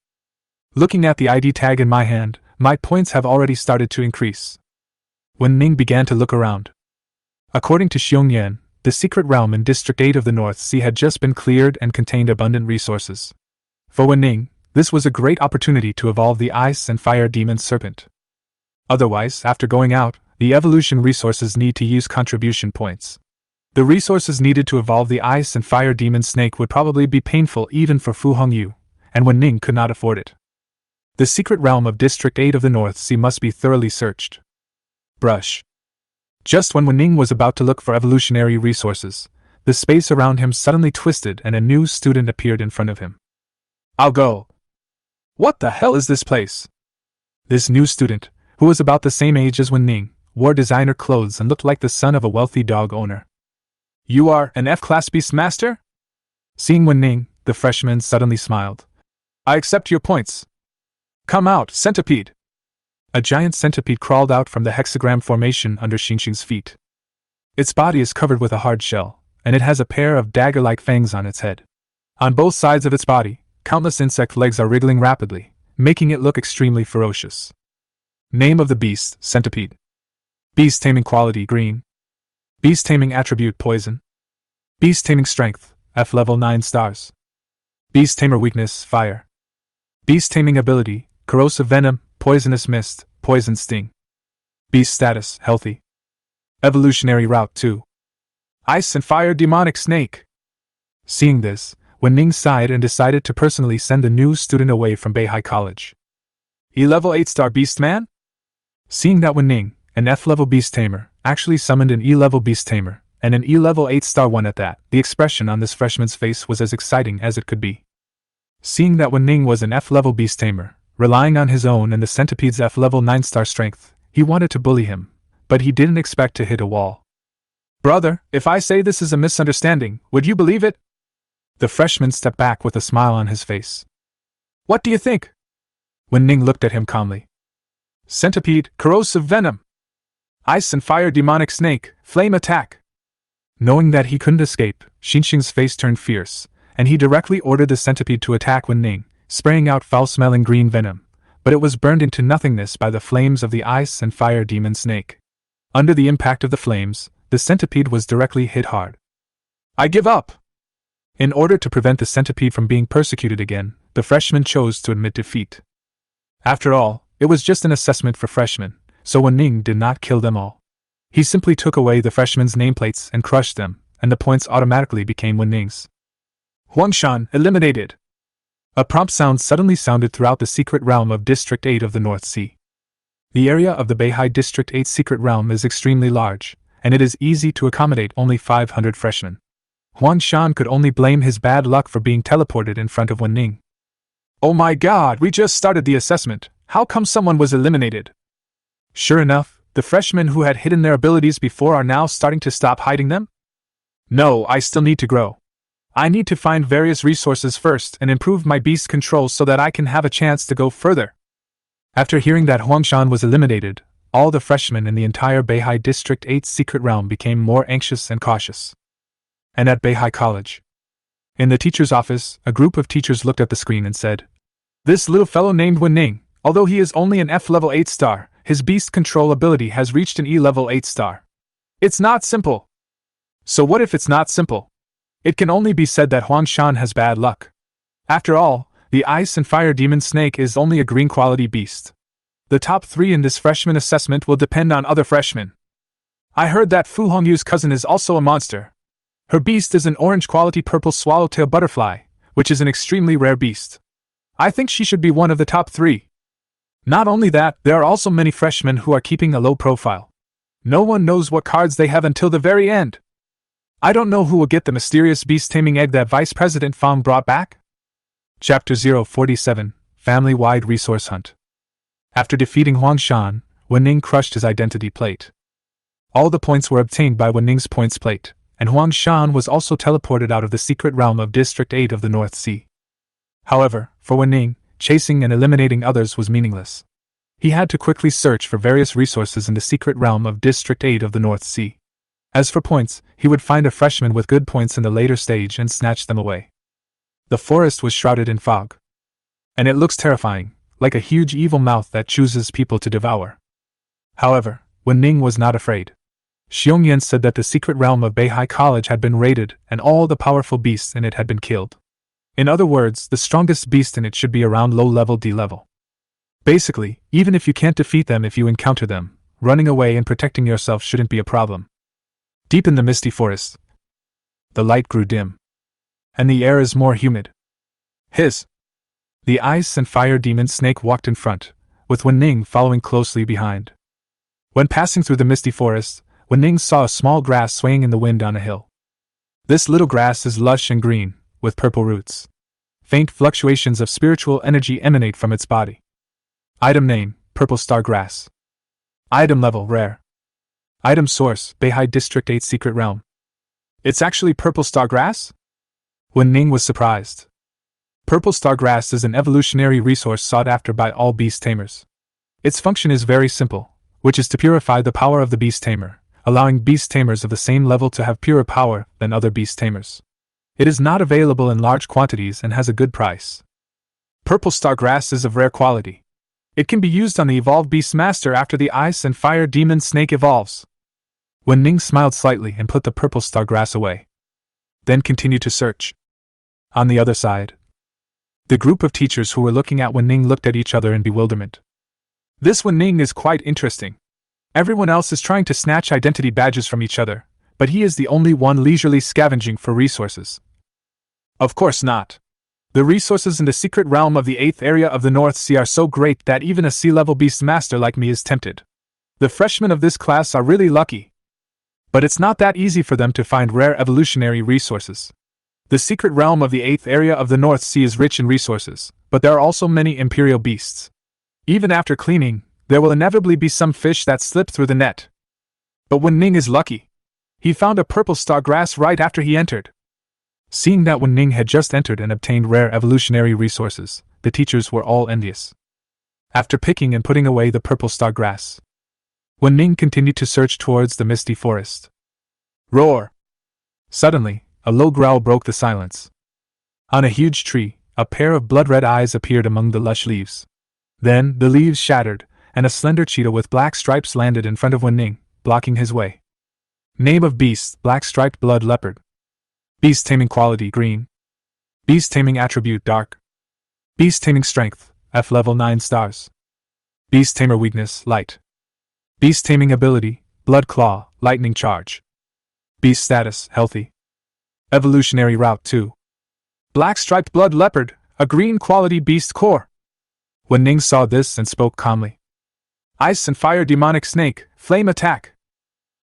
Looking at the ID tag in my hand, my points have already started to increase. Wu Ning began to look around. According to Xiongyan, the secret realm in District 8 of the North Sea had just been cleared and contained abundant resources. For Wu Ning, this was a great opportunity to evolve the Ice and Fire Demon Serpent. Otherwise, after going out, the evolution resources need to use contribution points. The resources needed to evolve the Ice and Fire Demon Snake would probably be painful even for Fu Hongyu, and Wu Ning could not afford it. The secret realm of District 8 of the North Sea must be thoroughly searched. Brush. Just when Wu Ning was about to look for evolutionary resources, the space around him suddenly twisted and a new student appeared in front of him. I'll go. What the hell is this place? This new student, who was about the same age as Wu Ning, wore designer clothes and looked like the son of a wealthy dog owner. You are an F-class beast master? Seeing Wu Ning, the freshman suddenly smiled. I accept your points. Come out, centipede. A giant centipede crawled out from the hexagram formation under Xingxing's feet. Its body is covered with a hard shell, and it has a pair of dagger-like fangs on its head. On both sides of its body, countless insect legs are wriggling rapidly, making it look extremely ferocious. Name of the beast, centipede. Beast taming quality, green. Beast taming attribute, poison. Beast taming strength, F level 9 stars. Beast tamer weakness, fire. Beast taming ability, corrosive venom, poisonous mist, poison sting. Beast status, healthy. Evolutionary route 2. Ice and Fire Demonic Snake. Seeing this, Wu Ning sighed and decided to personally send the new student away from Beihai College. E-level 8-star beast man? Seeing that Wu Ning, an F-level beast tamer, actually summoned an E-level beast tamer, and an E-level 8-star one at that, the expression on this freshman's face was as exciting as it could be. Seeing that Wu Ning was an F-level beast tamer, relying on his own and the centipede's F-level 9-star strength, he wanted to bully him, but he didn't expect to hit a wall. Brother, if I say this is a misunderstanding, would you believe it? The freshman stepped back with a smile on his face. What do you think? Wu Ning looked at him calmly. Centipede, corrosive venom. Ice and Fire Demonic Snake, flame attack. Knowing that he couldn't escape, Xingxing's face turned fierce, and he directly ordered the centipede to attack Wu Ning, spraying out foul-smelling green venom, but it was burned into nothingness by the flames of the Ice and Fire Demon Snake. Under the impact of the flames, the centipede was directly hit hard. I give up! In order to prevent the centipede from being persecuted again, the freshman chose to admit defeat. After all, it was just an assessment for freshmen, so Wu Ning did not kill them all. He simply took away the freshmen's nameplates and crushed them, and the points automatically became Wu Ning's. Huangshan eliminated! A prompt sound suddenly sounded throughout the secret realm of District 8 of the North Sea. The area of the Beihai District 8 secret realm is extremely large, and it is easy to accommodate only 500 freshmen. Huangshan could only blame his bad luck for being teleported in front of Wu Ning. Oh my god, we just started the assessment. How come someone was eliminated? Sure enough, the freshmen who had hidden their abilities before are now starting to stop hiding them? No, I still need to grow. I need to find various resources first and improve my beast control so that I can have a chance to go further. After hearing that Huangshan was eliminated, all the freshmen in the entire Beihai District 8 secret realm became more anxious and cautious. And at Beihai College. In the teacher's office, a group of teachers looked at the screen and said, This little fellow named Wu Ning, although he is only an F-level 8-star, his beast control ability has reached an E-level 8-star. It's not simple. So what if it's not simple? It can only be said that Huangshan has bad luck. After all, the Ice and Fire Demon Snake is only a green quality beast. The top 3 in this freshman assessment will depend on other freshmen. I heard that Fu Hongyu's cousin is also a monster. Her beast is an orange quality purple swallowtail butterfly, which is an extremely rare beast. I think she should be one of the top 3. Not only that, there are also many freshmen who are keeping a low profile. No one knows what cards they have until the very end. I don't know who will get the mysterious beast taming egg that Vice President Fang brought back. Chapter 047, Family-Wide Resource Hunt. After defeating Huangshan, Wu Ning crushed his identity plate. All the points were obtained by Wu Ning's points plate, and Huang Shan was also teleported out of the secret realm of District 8 of the North Sea. However, for Wu Ning, chasing and eliminating others was meaningless. He had to quickly search for various resources in the secret realm of District 8 of the North Sea. As for points, he would find a freshman with good points in the later stage and snatch them away. The forest was shrouded in fog. And it looks terrifying, like a huge evil mouth that chooses people to devour. However, Wu Ning was not afraid. Xiongyan said that the secret realm of Beihai College had been raided and all the powerful beasts in it had been killed. In other words, the strongest beast in it should be around low-level D level. Basically, even if you can't defeat them if you encounter them, running away and protecting yourself shouldn't be a problem. Deep in the misty forest, the light grew dim. And the air is more humid. The ice and fire demon snake walked in front, with Wu Ning following closely behind. When passing through the misty forest, Wu Ning saw a small grass swaying in the wind on a hill. This little grass is lush and green, with purple roots. Faint fluctuations of spiritual energy emanate from its body. Item name, Purple Star Grass. Item level, Rare. Item source, Beihai District 8 Secret Realm. It's actually Purple Star Grass? Wu Ning was surprised. Purple Star Grass is an evolutionary resource sought after by all beast tamers. Its function is very simple, which is to purify the power of the beast tamer, allowing beast tamers of the same level to have purer power than other beast tamers. It is not available in large quantities and has a good price. Purple Star Grass is of rare quality. It can be used on the evolved beast master after the ice and fire demon snake evolves. Wu Ning smiled slightly and put the Purple Star Grass away. Then continued to search. On the other side, the group of teachers who were looking at Wu Ning looked at each other in bewilderment. This Wu Ning is quite interesting. Everyone else is trying to snatch identity badges from each other, but he is the only one leisurely scavenging for resources. Of course not. The resources in the secret realm of the 8th area of the North Sea are so great that even a sea-level beast master like me is tempted. The freshmen of this class are really lucky. But it's not that easy for them to find rare evolutionary resources. The secret realm of the 8th area of the North Sea is rich in resources, but there are also many imperial beasts. Even after cleaning, there will inevitably be some fish that slip through the net. But Wu Ning is lucky. He found a purple star grass right after he entered. Seeing that Wu Ning had just entered and obtained rare evolutionary resources, the teachers were all envious. After picking and putting away the purple star grass, Wu Ning continued to search towards the misty forest. Roar! Suddenly, a low growl broke the silence. On a huge tree, a pair of blood-red eyes appeared among the lush leaves. Then, the leaves shattered, and a slender cheetah with black stripes landed in front of Wu Ning, blocking his way. Name of beast, black-striped blood leopard. Beast taming quality, green. Beast taming attribute, dark. Beast taming strength, F level 9 stars. Beast tamer weakness, light. Beast taming ability, blood claw, lightning charge. Beast status, healthy. Evolutionary route 2. Black-striped blood leopard, a green quality beast core. Wu Ning saw this and spoke calmly. Ice and fire demonic snake, flame attack.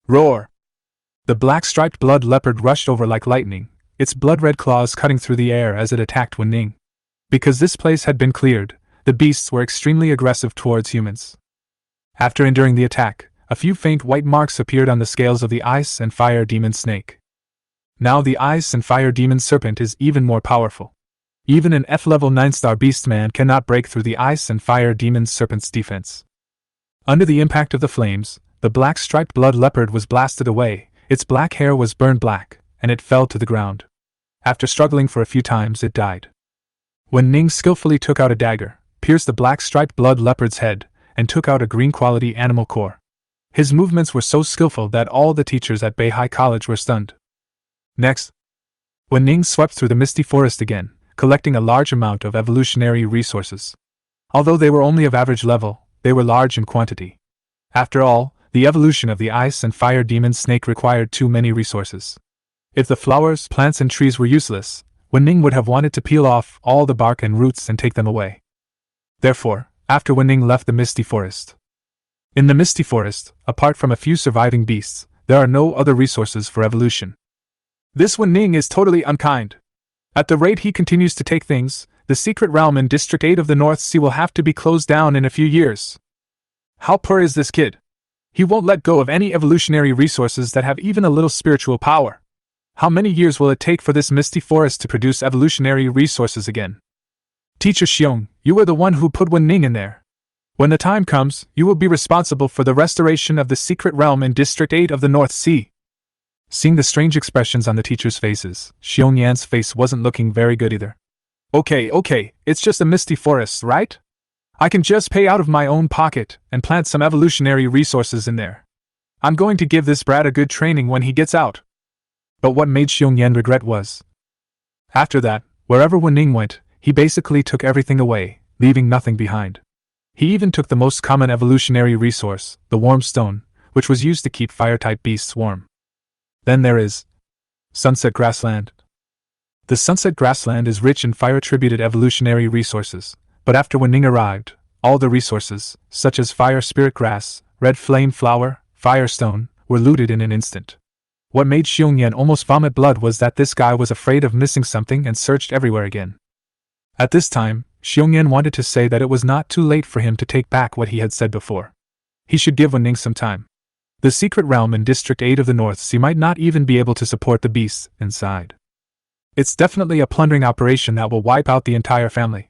Roar! The black-striped blood leopard rushed over like lightning, its blood-red claws cutting through the air as it attacked Wu Ning. Because this place had been cleared, the beasts were extremely aggressive towards humans. After enduring the attack, a few faint white marks appeared on the scales of the ice and fire demon snake. Now the ice and fire demon serpent is even more powerful. Even an F-level 9-star beastman cannot break through the ice and fire demon serpent's defense. Under the impact of the flames, the black-striped blood leopard was blasted away. Its black hair was burned black, and it fell to the ground. After struggling for a few times, it died. Wu Ning skillfully took out a dagger, pierced the black-striped blood leopard's head, and took out a green-quality animal core. His movements were so skillful that all the teachers at Beihai College were stunned. Next, Wu Ning swept through the misty forest again, collecting a large amount of evolutionary resources. Although they were only of average level, they were large in quantity. After all, the evolution of the ice and fire demon snake required too many resources. If the flowers, plants, and trees were useless, Wu Ning would have wanted to peel off all the bark and roots and take them away. Therefore, after Wu Ning left the misty forest. In the misty forest, apart from a few surviving beasts, there are no other resources for evolution. This Wu Ning is totally unkind. At the rate he continues to take things, the secret realm in District 8 of the North Sea will have to be closed down in a few years. How poor is this kid? He won't let go of any evolutionary resources that have even a little spiritual power. How many years will it take for this misty forest to produce evolutionary resources again? Teacher Xiong, you were the one who put Wu Ning in there. When the time comes, you will be responsible for the restoration of the secret realm in District 8 of the North Sea. Seeing the strange expressions on the teachers' faces, Xiong Yan's face wasn't looking very good either. Okay, it's just a misty forest, right? I can just pay out of my own pocket and plant some evolutionary resources in there. I'm going to give this brat a good training when he gets out. But what made Xiong Yan regret was, after that, wherever Wu Ning went, he basically took everything away, leaving nothing behind. He even took the most common evolutionary resource, the warm stone, which was used to keep fire-type beasts warm. Then there is Sunset Grassland. The Sunset Grassland is rich in fire-attributed evolutionary resources, but after Wu Ning arrived, all the resources, such as fire spirit grass, red flame flower, firestone, were looted in an instant. What made Xiong Yan almost vomit blood was that this guy was afraid of missing something and searched everywhere again. At this time, Xiong Yan wanted to say that it was not too late for him to take back what he had said before. He should give Wu Ning some time. The secret realm in District 8 of the North Sea might not even be able to support the beasts inside. It's definitely a plundering operation that will wipe out the entire family.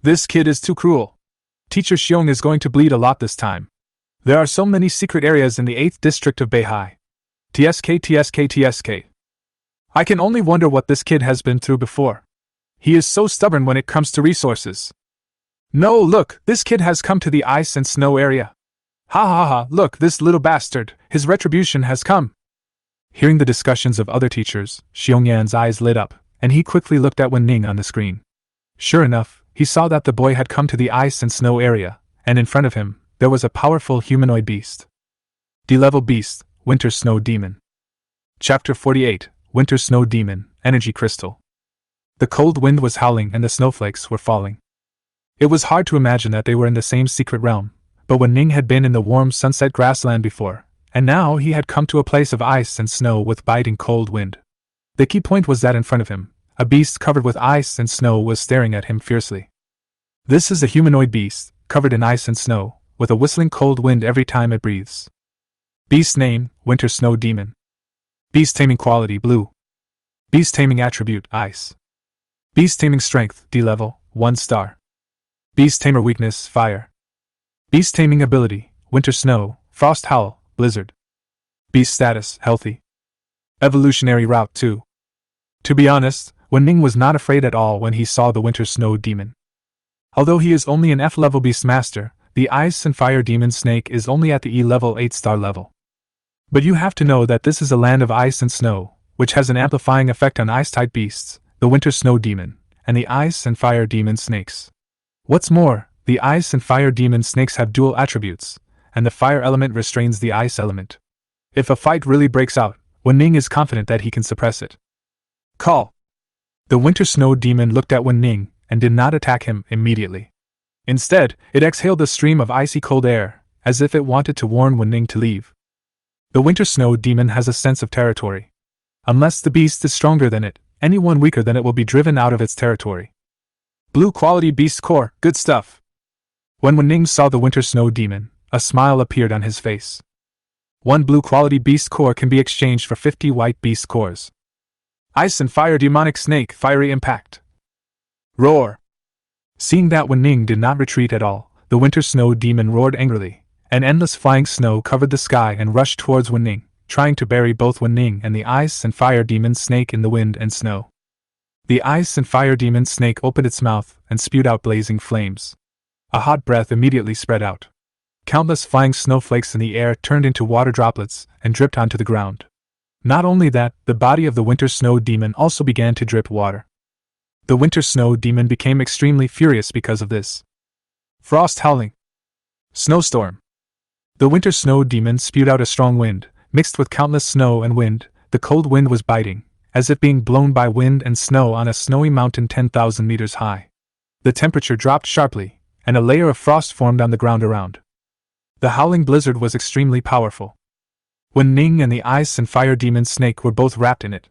This kid is too cruel. Teacher Xiong is going to bleed a lot this time. There are so many secret areas in the 8th district of Beihai. TSK. I can only wonder what this kid has been through before. He is so stubborn when it comes to resources. No, look, this kid has come to the ice and snow area. Ha, look, this little bastard, his retribution has come. Hearing the discussions of other teachers, Xiong Yan's eyes lit up, and he quickly looked at Wu Ning on the screen. Sure enough, he saw that the boy had come to the ice and snow area, and in front of him, there was a powerful humanoid beast. D-level beast, Winter Snow Demon. Chapter 48, Winter Snow Demon, Energy Crystal. The cold wind was howling and the snowflakes were falling. It was hard to imagine that they were in the same secret realm, but Wu Ning had been in the warm sunset grassland before, and now he had come to a place of ice and snow with biting cold wind. The key point was that in front of him, a beast covered with ice and snow was staring at him fiercely. This is a humanoid beast, covered in ice and snow, with a whistling cold wind every time it breathes. Beast name, Winter Snow Demon. Beast taming quality, blue. Beast taming attribute, ice. Beast taming strength, D-level, 1 star. Beast tamer weakness, fire. Beast taming ability, winter snow, frost howl, blizzard. Beast status, healthy. Evolutionary route 2. To be honest, Wu Ning was not afraid at all when he saw the Winter Snow Demon. Although he is only an F-level beast master, the Ice and Fire Demon Snake is only at the E-level 8-star level. But you have to know that this is a land of ice and snow, which has an amplifying effect on ice-type beasts, the Winter Snow Demon, and the Ice and Fire Demon Snakes. What's more, the Ice and Fire Demon Snakes have dual attributes, and the fire element restrains the ice element. If a fight really breaks out, Wu Ning is confident that he can suppress it. Call! The Winter Snow Demon looked at Wu Ning and did not attack him immediately. Instead, it exhaled a stream of icy cold air, as if it wanted to warn Wu Ning to leave. The Winter Snow Demon has a sense of territory. Unless the beast is stronger than it, anyone weaker than it will be driven out of its territory. Blue quality beast core, good stuff. When Wu Ning saw the Winter Snow Demon, a smile appeared on his face. 1 blue quality beast core can be exchanged for 50 white beast cores. Ice and Fire Demonic Snake, fiery impact. Roar! Seeing that Wu Ning did not retreat at all, the Winter Snow Demon roared angrily. An endless flying snow covered the sky and rushed towards Wu Ning, trying to bury both Wu Ning and the Ice and Fire Demon Snake in the wind and snow. The Ice and Fire Demon Snake opened its mouth and spewed out blazing flames. A hot breath immediately spread out. Countless flying snowflakes in the air turned into water droplets and dripped onto the ground. Not only that, the body of the Winter Snow Demon also began to drip water. The Winter Snow Demon became extremely furious because of this. Frost howling. Snowstorm. The Winter Snow Demon spewed out a strong wind, mixed with countless snow and wind. The cold wind was biting, as if being blown by wind and snow on a snowy mountain 10,000 meters high. The temperature dropped sharply, and a layer of frost formed on the ground around. The howling blizzard was extremely powerful. Wu Ning and the Ice and Fire Demon Snake were both wrapped in it.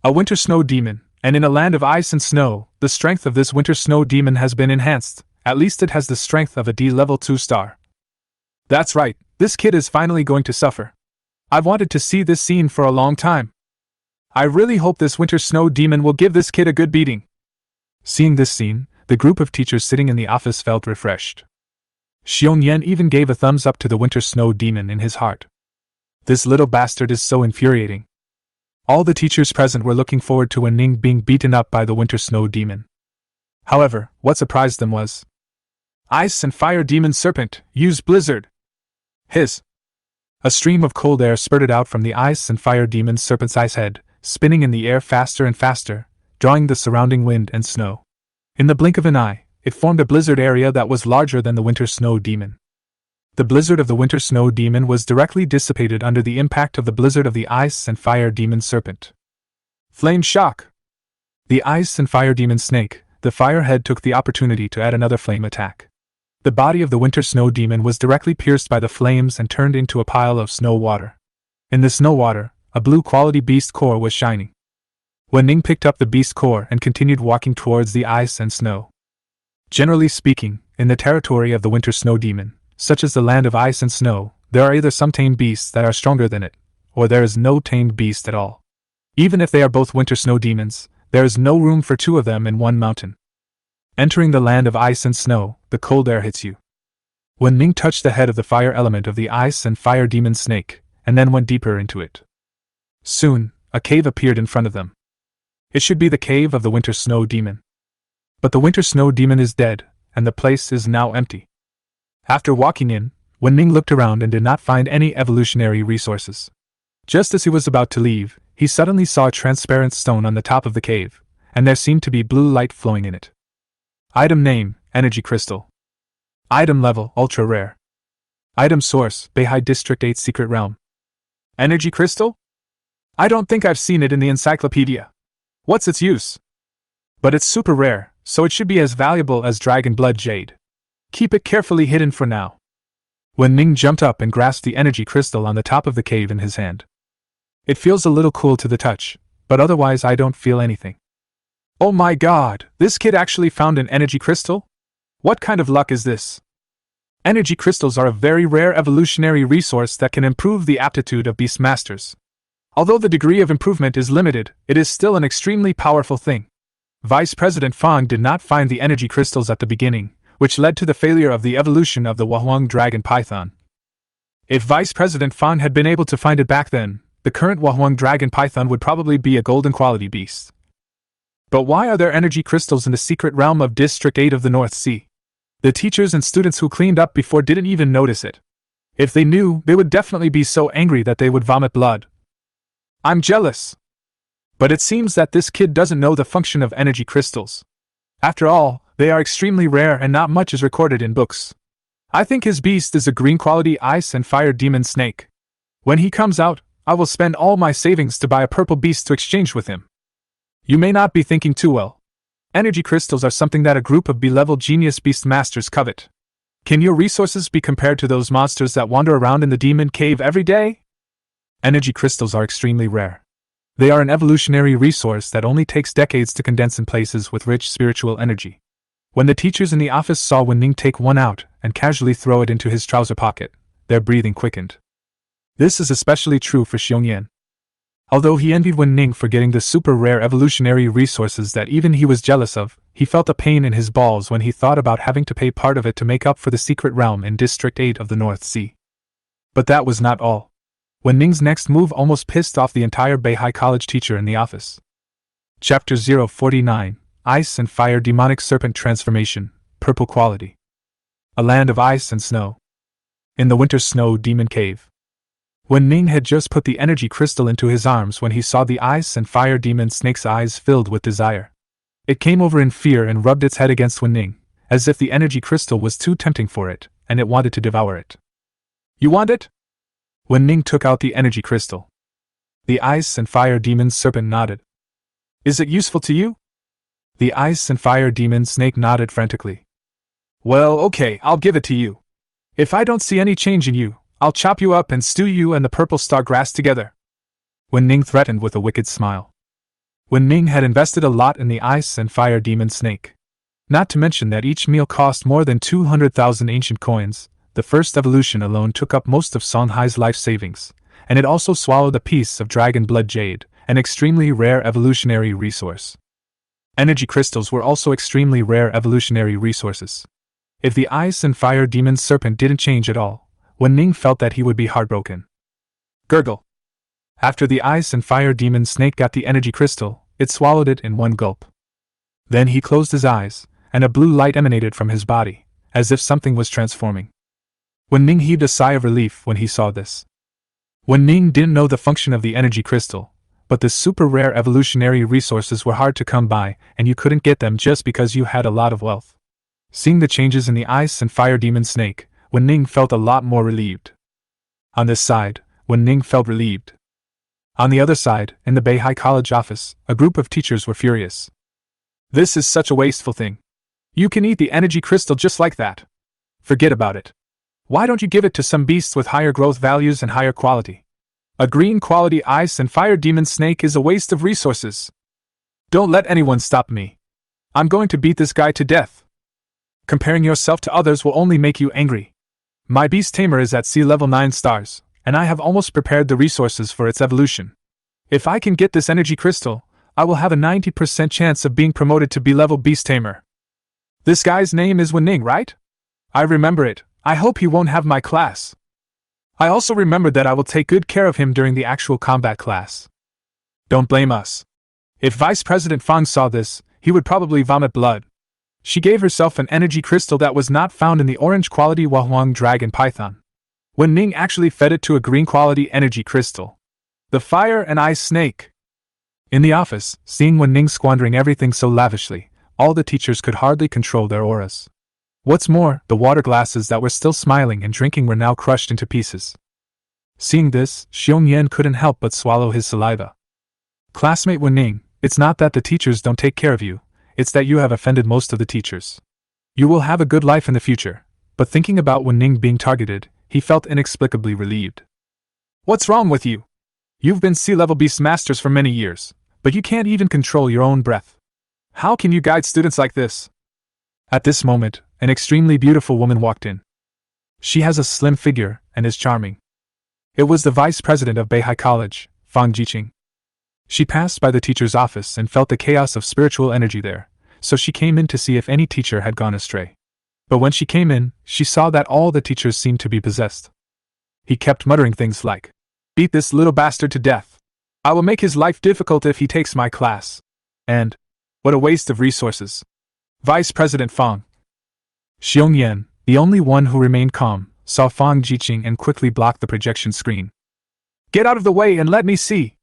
A Winter Snow Demon, and in a land of ice and snow, the strength of this Winter Snow Demon has been enhanced. At least it has the strength of a D-level 2 star. That's right, This kid is finally going to suffer. I've wanted to see this scene for a long time. I really hope this winter snow demon will give this kid a good beating. Seeing this scene, the group of teachers sitting in the office felt refreshed. Xiongyan even gave a thumbs up to the winter snow demon in his heart. This little bastard is so infuriating. All the teachers present were looking forward to Wu Ning being beaten up by the winter snow demon. However, what surprised them was Ice and Fire Demon Serpent, use Blizzard. Hiss. A stream of cold air spurted out from the Ice and Fire Demon Serpent's ice head, spinning in the air faster and faster, drawing the surrounding wind and snow. In the blink of an eye, it formed a blizzard area that was larger than the winter snow demon. The blizzard of the winter snow demon was directly dissipated under the impact of the blizzard of the Ice and Fire Demon Serpent. Flame Shock! The Ice and Fire Demon Snake, the firehead, took the opportunity to add another flame attack. The body of the winter snow demon was directly pierced by the flames and turned into a pile of snow water. In the snow water, a blue quality beast core was shining. Wu Ning picked up the beast core and continued walking towards the ice and snow. Generally speaking, in the territory of the winter snow demon, such as the land of ice and snow, there are either some tamed beasts that are stronger than it, or there is no tamed beast at all. Even if they are both winter snow demons, there is no room for two of them in one mountain. Entering the land of ice and snow, the cold air hits you. Wu Ning touched the head of the fire element of the Ice and Fire Demon Snake, and then went deeper into it. Soon, a cave appeared in front of them. It should be the cave of the winter snow demon. But the winter snow demon is dead, and the place is now empty. After walking in, Wu Ning looked around and did not find any evolutionary resources. Just as he was about to leave, he suddenly saw a transparent stone on the top of the cave, and there seemed to be blue light flowing in it. Item name, Energy Crystal. Item level, Ultra Rare. Item source, Beihai District 8 Secret Realm. Energy Crystal? I don't think I've seen it in the encyclopedia. What's its use? But it's super rare, so it should be as valuable as Dragon Blood Jade. Keep it carefully hidden for now. Wu Ning jumped up and grasped the energy crystal on the top of the cave in his hand. It feels a little cool to the touch, but otherwise I don't feel anything. Oh my god, this kid actually found an energy crystal? What kind of luck is this? Energy crystals are a very rare evolutionary resource that can improve the aptitude of beastmasters. Although the degree of improvement is limited, it is still an extremely powerful thing. Vice President Fang did not find the energy crystals at the beginning, which led to the failure of the evolution of the Wahuang Dragon Python. If Vice President Fang had been able to find it back then, the current Wahuang Dragon Python would probably be a golden quality beast. But why are there energy crystals in the secret realm of District 8 of the North Sea? The teachers and students who cleaned up before didn't even notice it. If they knew, they would definitely be so angry that they would vomit blood. I'm jealous. But it seems that this kid doesn't know the function of energy crystals. After all, they are extremely rare and not much is recorded in books. I think his beast is a green quality Ice and Fire Demon Snake. When he comes out, I will spend all my savings to buy a purple beast to exchange with him. You may not be thinking too well. Energy crystals are something that a group of B-level genius beast masters covet. Can your resources be compared to those monsters that wander around in the demon cave every day? Energy crystals are extremely rare. They are an evolutionary resource that only takes decades to condense in places with rich spiritual energy. When the teachers in the office saw Wu Ning take one out and casually throw it into his trouser pocket, their breathing quickened. This is especially true for Xiongyan. Although he envied Wu Ning for getting the super rare evolutionary resources that even he was jealous of, he felt a pain in his balls when he thought about having to pay part of it to make up for the secret realm in District 8 of the North Sea. But that was not all. Wu Ning's next move almost pissed off the entire Beihai College teacher in the office. Chapter 049, Ice and Fire Demonic Serpent Transformation, Purple Quality. A land of ice and snow. In the winter snow demon cave. Wu Ning had just put the energy crystal into his arms when he saw the Ice and Fire Demon Snake's eyes filled with desire. It came over in fear and rubbed its head against Wu Ning, as if the energy crystal was too tempting for it, and it wanted to devour it. You want it? Wu Ning took out the energy crystal. The Ice and Fire Demon Serpent nodded. Is it useful to you? The Ice and Fire Demon Snake nodded frantically. Well, okay, I'll give it to you. If I don't see any change in you, I'll chop you up and stew you and the purple star grass together. Wu Ning threatened with a wicked smile. Wu Ning had invested a lot in the Ice and Fire Demon Snake. Not to mention that each meal cost more than 200,000 ancient coins, the first evolution alone took up most of Songhai's life savings, and it also swallowed a piece of dragon blood jade, an extremely rare evolutionary resource. Energy crystals were also extremely rare evolutionary resources. If the ice and fire demon serpent didn't change at all, Wu Ning felt that he would be heartbroken. Gurgle. After the ice and fire demon snake got the energy crystal, it swallowed it in one gulp. Then he closed his eyes, and a blue light emanated from his body, as if something was transforming. Wu Ning heaved a sigh of relief when he saw this. Wu Ning didn't know the function of the energy crystal, but the super rare evolutionary resources were hard to come by, and you couldn't get them just because you had a lot of wealth. Seeing the changes in the ice and fire demon snake, Wu Ning felt a lot more relieved. On this side, Wu Ning felt relieved. On the other side, in the Beihai College office, a group of teachers were furious. This is such a wasteful thing. You can eat the energy crystal just like that. Forget about it. Why don't you give it to some beasts with higher growth values and higher quality? A green quality ice and fire demon snake is a waste of resources. Don't let anyone stop me. I'm going to beat this guy to death. Comparing yourself to others will only make you angry. My beast tamer is at sea level 9 stars, and I have almost prepared the resources for its evolution. If I can get this energy crystal, I will have a 90% chance of being promoted to B-level beast tamer. This guy's name is Wu Ning, right? I remember it. I hope he won't have my class. I also remembered that I will take good care of him during the actual combat class. Don't blame us. If Vice President Fang saw this, he would probably vomit blood. She gave herself an energy crystal that was not found in the orange quality Wahuang dragon python. Wu Ning actually fed it to a green quality energy crystal. The fire and ice snake. In the office, seeing Wu Ning squandering everything so lavishly, all the teachers could hardly control their auras. What's more, the water glasses that were still smiling and drinking were now crushed into pieces. Seeing this, Xiongyan couldn't help but swallow his saliva. Classmate Wu Ning, it's not that the teachers don't take care of you, it's that you have offended most of the teachers. You will have a good life in the future, but thinking about Wu Ning being targeted, he felt inexplicably relieved. What's wrong with you? You've been sea-level beast masters for many years, but you can't even control your own breath. How can you guide students like this? At this moment, an extremely beautiful woman walked in. She has a slim figure and is charming. It was the vice president of Beihai College, Fang Jiqing. She passed by the teacher's office and felt the chaos of spiritual energy there, so she came in to see if any teacher had gone astray. But when she came in, she saw that all the teachers seemed to be possessed. He kept muttering things like, "Beat this little bastard to death. I will make his life difficult if he takes my class." And, "What a waste of resources. Vice President Fang." Xiongyan, the only one who remained calm, saw Fang Jiqing and quickly blocked the projection screen. "Get out of the way and let me see."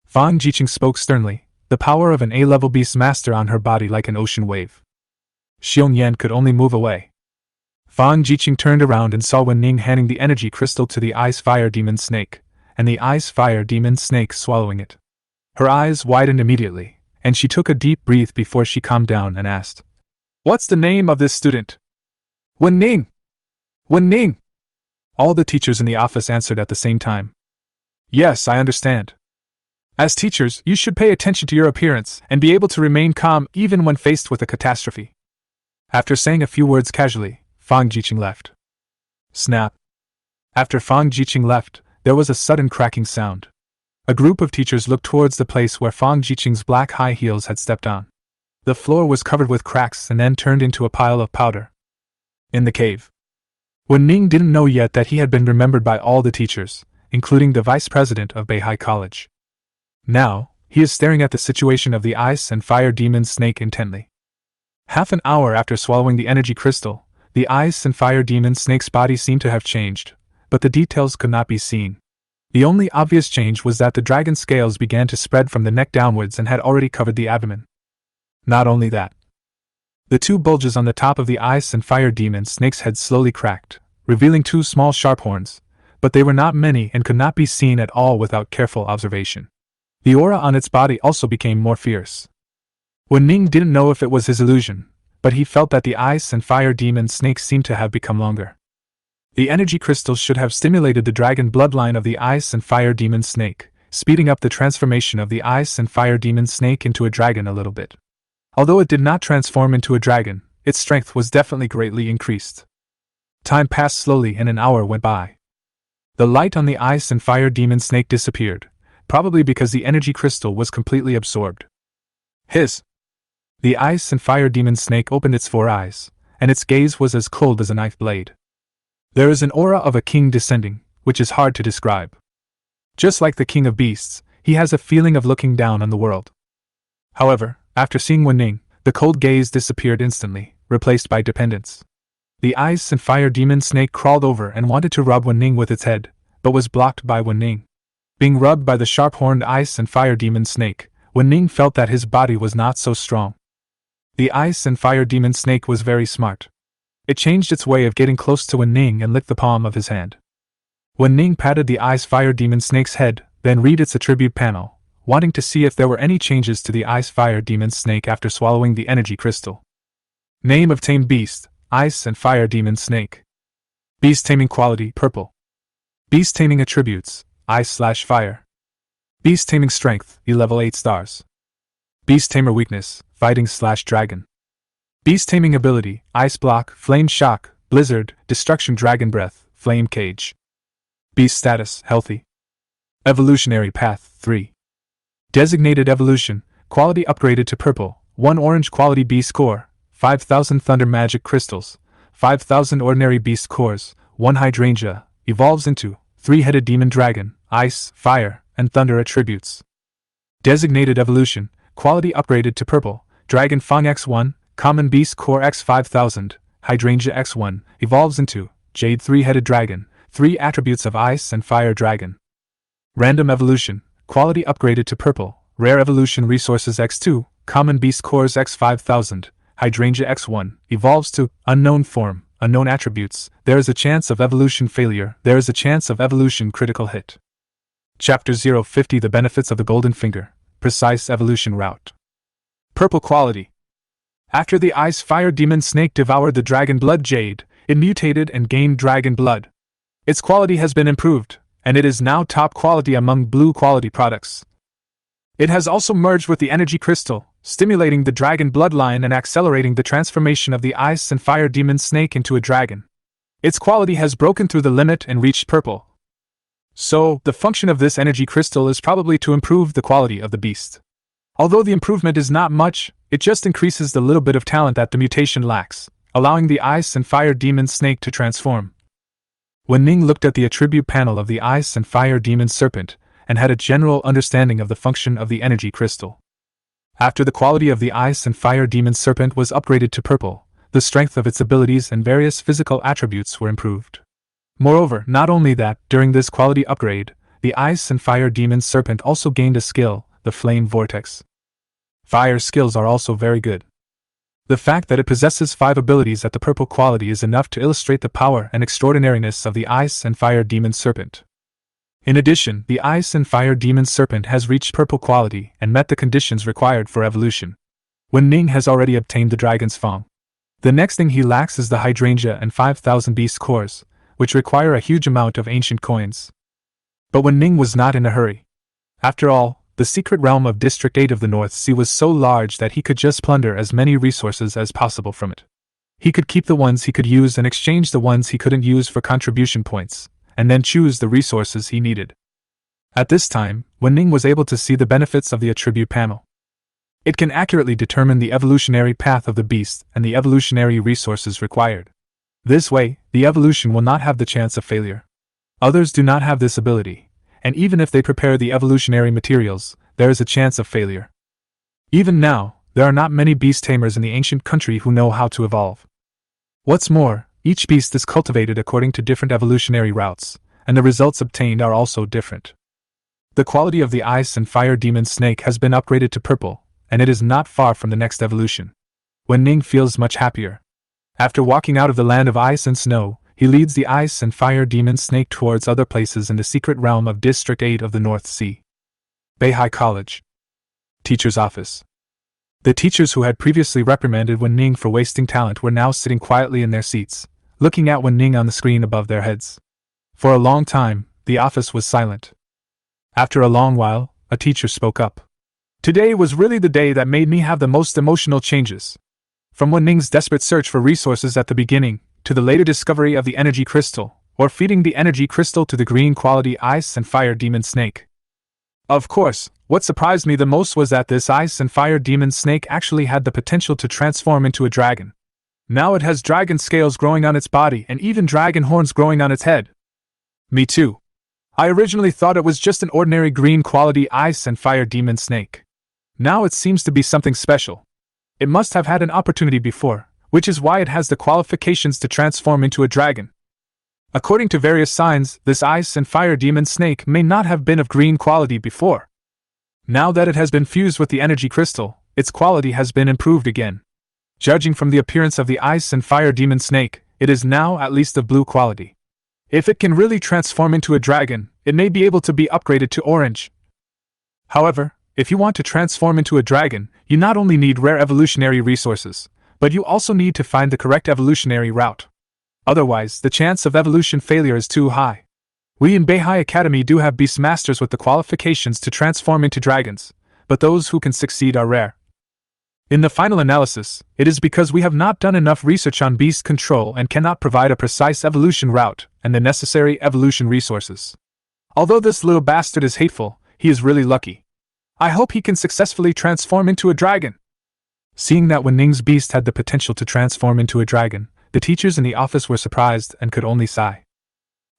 Fang Jiqing spoke sternly, the power of an A-level beast master on her body like an ocean wave. Xiongyan could only move away. Fang Jiqing turned around and saw Wu Ning handing the energy crystal to the ice-fire demon snake, and the ice-fire demon snake swallowing it. Her eyes widened immediately, and she took a deep breath before she calmed down and asked, "What's the name of this student?" "Wu Ning! Wu Ning!" All the teachers in the office answered at the same time. "Yes, I understand. As teachers, you should pay attention to your appearance and be able to remain calm even when faced with a catastrophe." After saying a few words casually, Fang Jiqing left. Snap. After Fang Jiqing left, there was a sudden cracking sound. A group of teachers looked towards the place where Fang Jiqing's black high heels had stepped on. The floor was covered with cracks and then turned into a pile of powder. In the cave. Wu Ning didn't know yet that he had been remembered by all the teachers, including the vice president of Beihai College. Now, he is staring at the situation of the ice and fire demon snake intently. Half an hour after swallowing the energy crystal, the ice and fire demon snake's body seemed to have changed, but the details could not be seen. The only obvious change was that the dragon scales began to spread from the neck downwards and had already covered the abdomen. Not only that. The two bulges on the top of the ice and fire demon snake's head slowly cracked, revealing two small sharp horns, but they were not many and could not be seen at all without careful observation. The aura on its body also became more fierce. Wu Ning didn't know if it was his illusion, but he felt that the ice and fire demon snake seemed to have become longer. The energy crystals should have stimulated the dragon bloodline of the ice and fire demon snake, speeding up the transformation of the ice and fire demon snake into a dragon a little bit. Although it did not transform into a dragon, its strength was definitely greatly increased. Time passed slowly and an hour went by. The light on the ice and fire demon snake disappeared, probably because the energy crystal was completely absorbed. Hiss! The ice and fire demon snake opened its 4 eyes, and its gaze was as cold as a knife blade. There is an aura of a king descending, which is hard to describe. Just like the king of beasts, he has a feeling of looking down on the world. However, after seeing Wu Ning, the cold gaze disappeared instantly, replaced by dependence. The ice and fire demon snake crawled over and wanted to rub Wu Ning with its head, but was blocked by Wu Ning. Being rubbed by the sharp-horned ice and fire demon snake, Wu Ning felt that his body was not so strong. The ice and fire demon snake was very smart. It changed its way of getting close to Wu Ning and licked the palm of his hand. Wu Ning patted the ice fire demon snake's head, then read its attribute panel, wanting to see if there were any changes to the ice fire demon snake after swallowing the energy crystal. Name of tamed beast: Ice and Fire Demon Snake. Beast taming quality: purple. Beast taming attributes: ice/fire. Beast taming strength: level 8 stars. Beast tamer weakness: fighting/dragon. Beast taming ability: ice block, flame shock, blizzard, destruction, dragon breath, flame cage. Beast status: healthy. Evolutionary path: 3. Designated evolution: quality upgraded to purple, 1 orange quality beast core, 5,000 thunder magic crystals, 5,000 ordinary beast cores, 1 hydrangea, evolves into 3-headed demon dragon, ice, fire, and thunder attributes. Designated evolution: quality upgraded to purple, dragon fang x1, common beast core x 5000, hydrangea x1, evolves into jade 3-headed dragon, 3 attributes of ice and fire dragon. Random evolution: quality upgraded to purple, rare evolution resources x2, common beast cores x 5000, hydrangea x1, evolves to unknown form, unknown attributes. There is a chance of evolution failure, there is a chance of evolution critical hit. Chapter 050: The benefits of the golden finger, precise evolution route. Purple quality. After the ice fire demon snake devoured the dragon blood jade, it mutated and gained dragon blood. Its quality has been improved, and it is now top quality among blue quality products. It has also merged with the energy crystal, stimulating the dragon bloodline and accelerating the transformation of the ice and fire demon snake into a dragon. Its quality has broken through the limit and reached purple. So, the function of this energy crystal is probably to improve the quality of the beast. Although the improvement is not much, it just increases the little bit of talent that the mutation lacks, allowing the ice and fire demon snake to transform. Wu Ning looked at the attribute panel of the ice and fire demon serpent, and had a general understanding of the function of the energy crystal. After the quality of the ice and fire demon serpent was upgraded to purple, the strength of its abilities and various physical attributes were improved. Moreover, not only that, during this quality upgrade, the ice and fire demon serpent also gained a skill, the flame vortex. Fire skills are also very good. The fact that it possesses 5 abilities at the purple quality is enough to illustrate the power and extraordinariness of the ice and fire demon serpent. In addition, the ice and fire demon serpent has reached purple quality and met the conditions required for evolution. Wu Ning has already obtained the dragon's fang. The next thing he lacks is the hydrangea and 5,000 beast cores, which require a huge amount of ancient coins. But Wu Ning was not in a hurry. After all, the secret realm of District 8 of the North Sea was so large that he could just plunder as many resources as possible from it. He could keep the ones he could use and exchange the ones he couldn't use for contribution points, and then choose the resources he needed. At this time, Wu Ning was able to see the benefits of the attribute panel. It can accurately determine the evolutionary path of the beast and the evolutionary resources required. This way, the evolution will not have the chance of failure. Others do not have this ability, and even if they prepare the evolutionary materials, there is a chance of failure. Even now, there are not many beast tamers in the ancient country who know how to evolve. What's more, each beast is cultivated according to different evolutionary routes, and the results obtained are also different. The quality of the ice and fire demon snake has been upgraded to purple, and it is not far from the next evolution. Wu Ning feels much happier. After walking out of the land of ice and snow, he leads the ice and fire demon snake towards other places in the secret realm of District 8 of the North Sea. Beihai College. Teacher's office. The teachers who had previously reprimanded Wu Ning for wasting talent were now sitting quietly in their seats, looking at Wu Ning on the screen above their heads. For a long time, the office was silent. After a long while, a teacher spoke up. Today was really the day that made me have the most emotional changes. From Wu Ning's desperate search for resources at the beginning, to the later discovery of the energy crystal, or feeding the energy crystal to the green quality ice and fire demon snake. Of course, what surprised me the most was that this ice and fire demon snake actually had the potential to transform into a dragon. Now it has dragon scales growing on its body and even dragon horns growing on its head. Me too. I originally thought it was just an ordinary green quality ice and fire demon snake. Now it seems to be something special. It must have had an opportunity before, which is why it has the qualifications to transform into a dragon. According to various signs, this ice and fire demon snake may not have been of green quality before. Now that it has been fused with the energy crystal, its quality has been improved again. Judging from the appearance of the ice and fire demon snake, it is now at least of blue quality. If it can really transform into a dragon, it may be able to be upgraded to orange. However, if you want to transform into a dragon, you not only need rare evolutionary resources, but you also need to find the correct evolutionary route. Otherwise, the chance of evolution failure is too high. We in Beihai Academy do have beast masters with the qualifications to transform into dragons, but those who can succeed are rare. In the final analysis, it is because we have not done enough research on beast control and cannot provide a precise evolution route and the necessary evolution resources. Although this little bastard is hateful, he is really lucky. I hope he can successfully transform into a dragon. Seeing that Wu Ning's beast had the potential to transform into a dragon, the teachers in the office were surprised and could only sigh.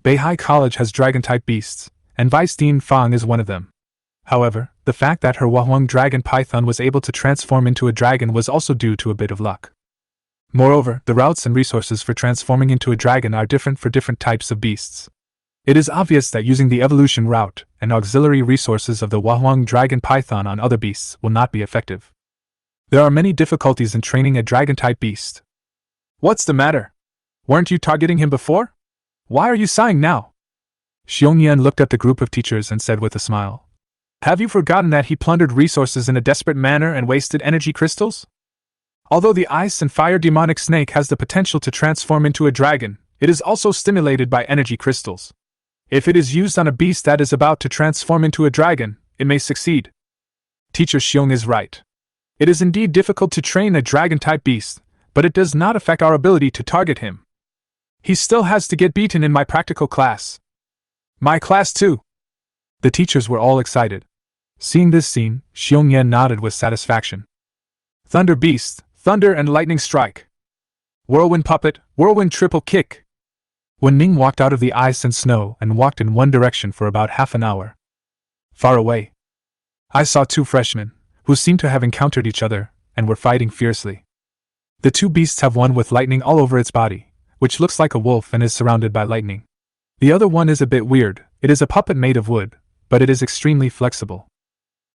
Beihai College has dragon-type beasts, and Vice Dean Fang is one of them. However, the fact that her Wahuang dragon python was able to transform into a dragon was also due to a bit of luck. Moreover, the routes and resources for transforming into a dragon are different for different types of beasts. It is obvious that using the evolution route and auxiliary resources of the Wahuang dragon python on other beasts will not be effective. There are many difficulties in training a dragon-type beast. What's the matter? Weren't you targeting him before? Why are you sighing now? Xiongyan looked at the group of teachers and said with a smile. Have you forgotten that he plundered resources in a desperate manner and wasted energy crystals? Although the ice and fire demonic snake has the potential to transform into a dragon, it is also stimulated by energy crystals. If it is used on a beast that is about to transform into a dragon, it may succeed. Teacher Xiong is right. It is indeed difficult to train a dragon-type beast, but it does not affect our ability to target him. He still has to get beaten in my practical class. My class too. The teachers were all excited. Seeing this scene, Xiongyan nodded with satisfaction. Thunder Beast, Thunder and Lightning Strike. Whirlwind Puppet, Whirlwind Triple Kick. Wu Ning walked out of the ice and snow and walked in one direction for about half an hour. Far away, I saw two freshmen, who seemed to have encountered each other, and were fighting fiercely. The two beasts have one with lightning all over its body, which looks like a wolf and is surrounded by lightning. The other one is a bit weird. It is a puppet made of wood, but it is extremely flexible.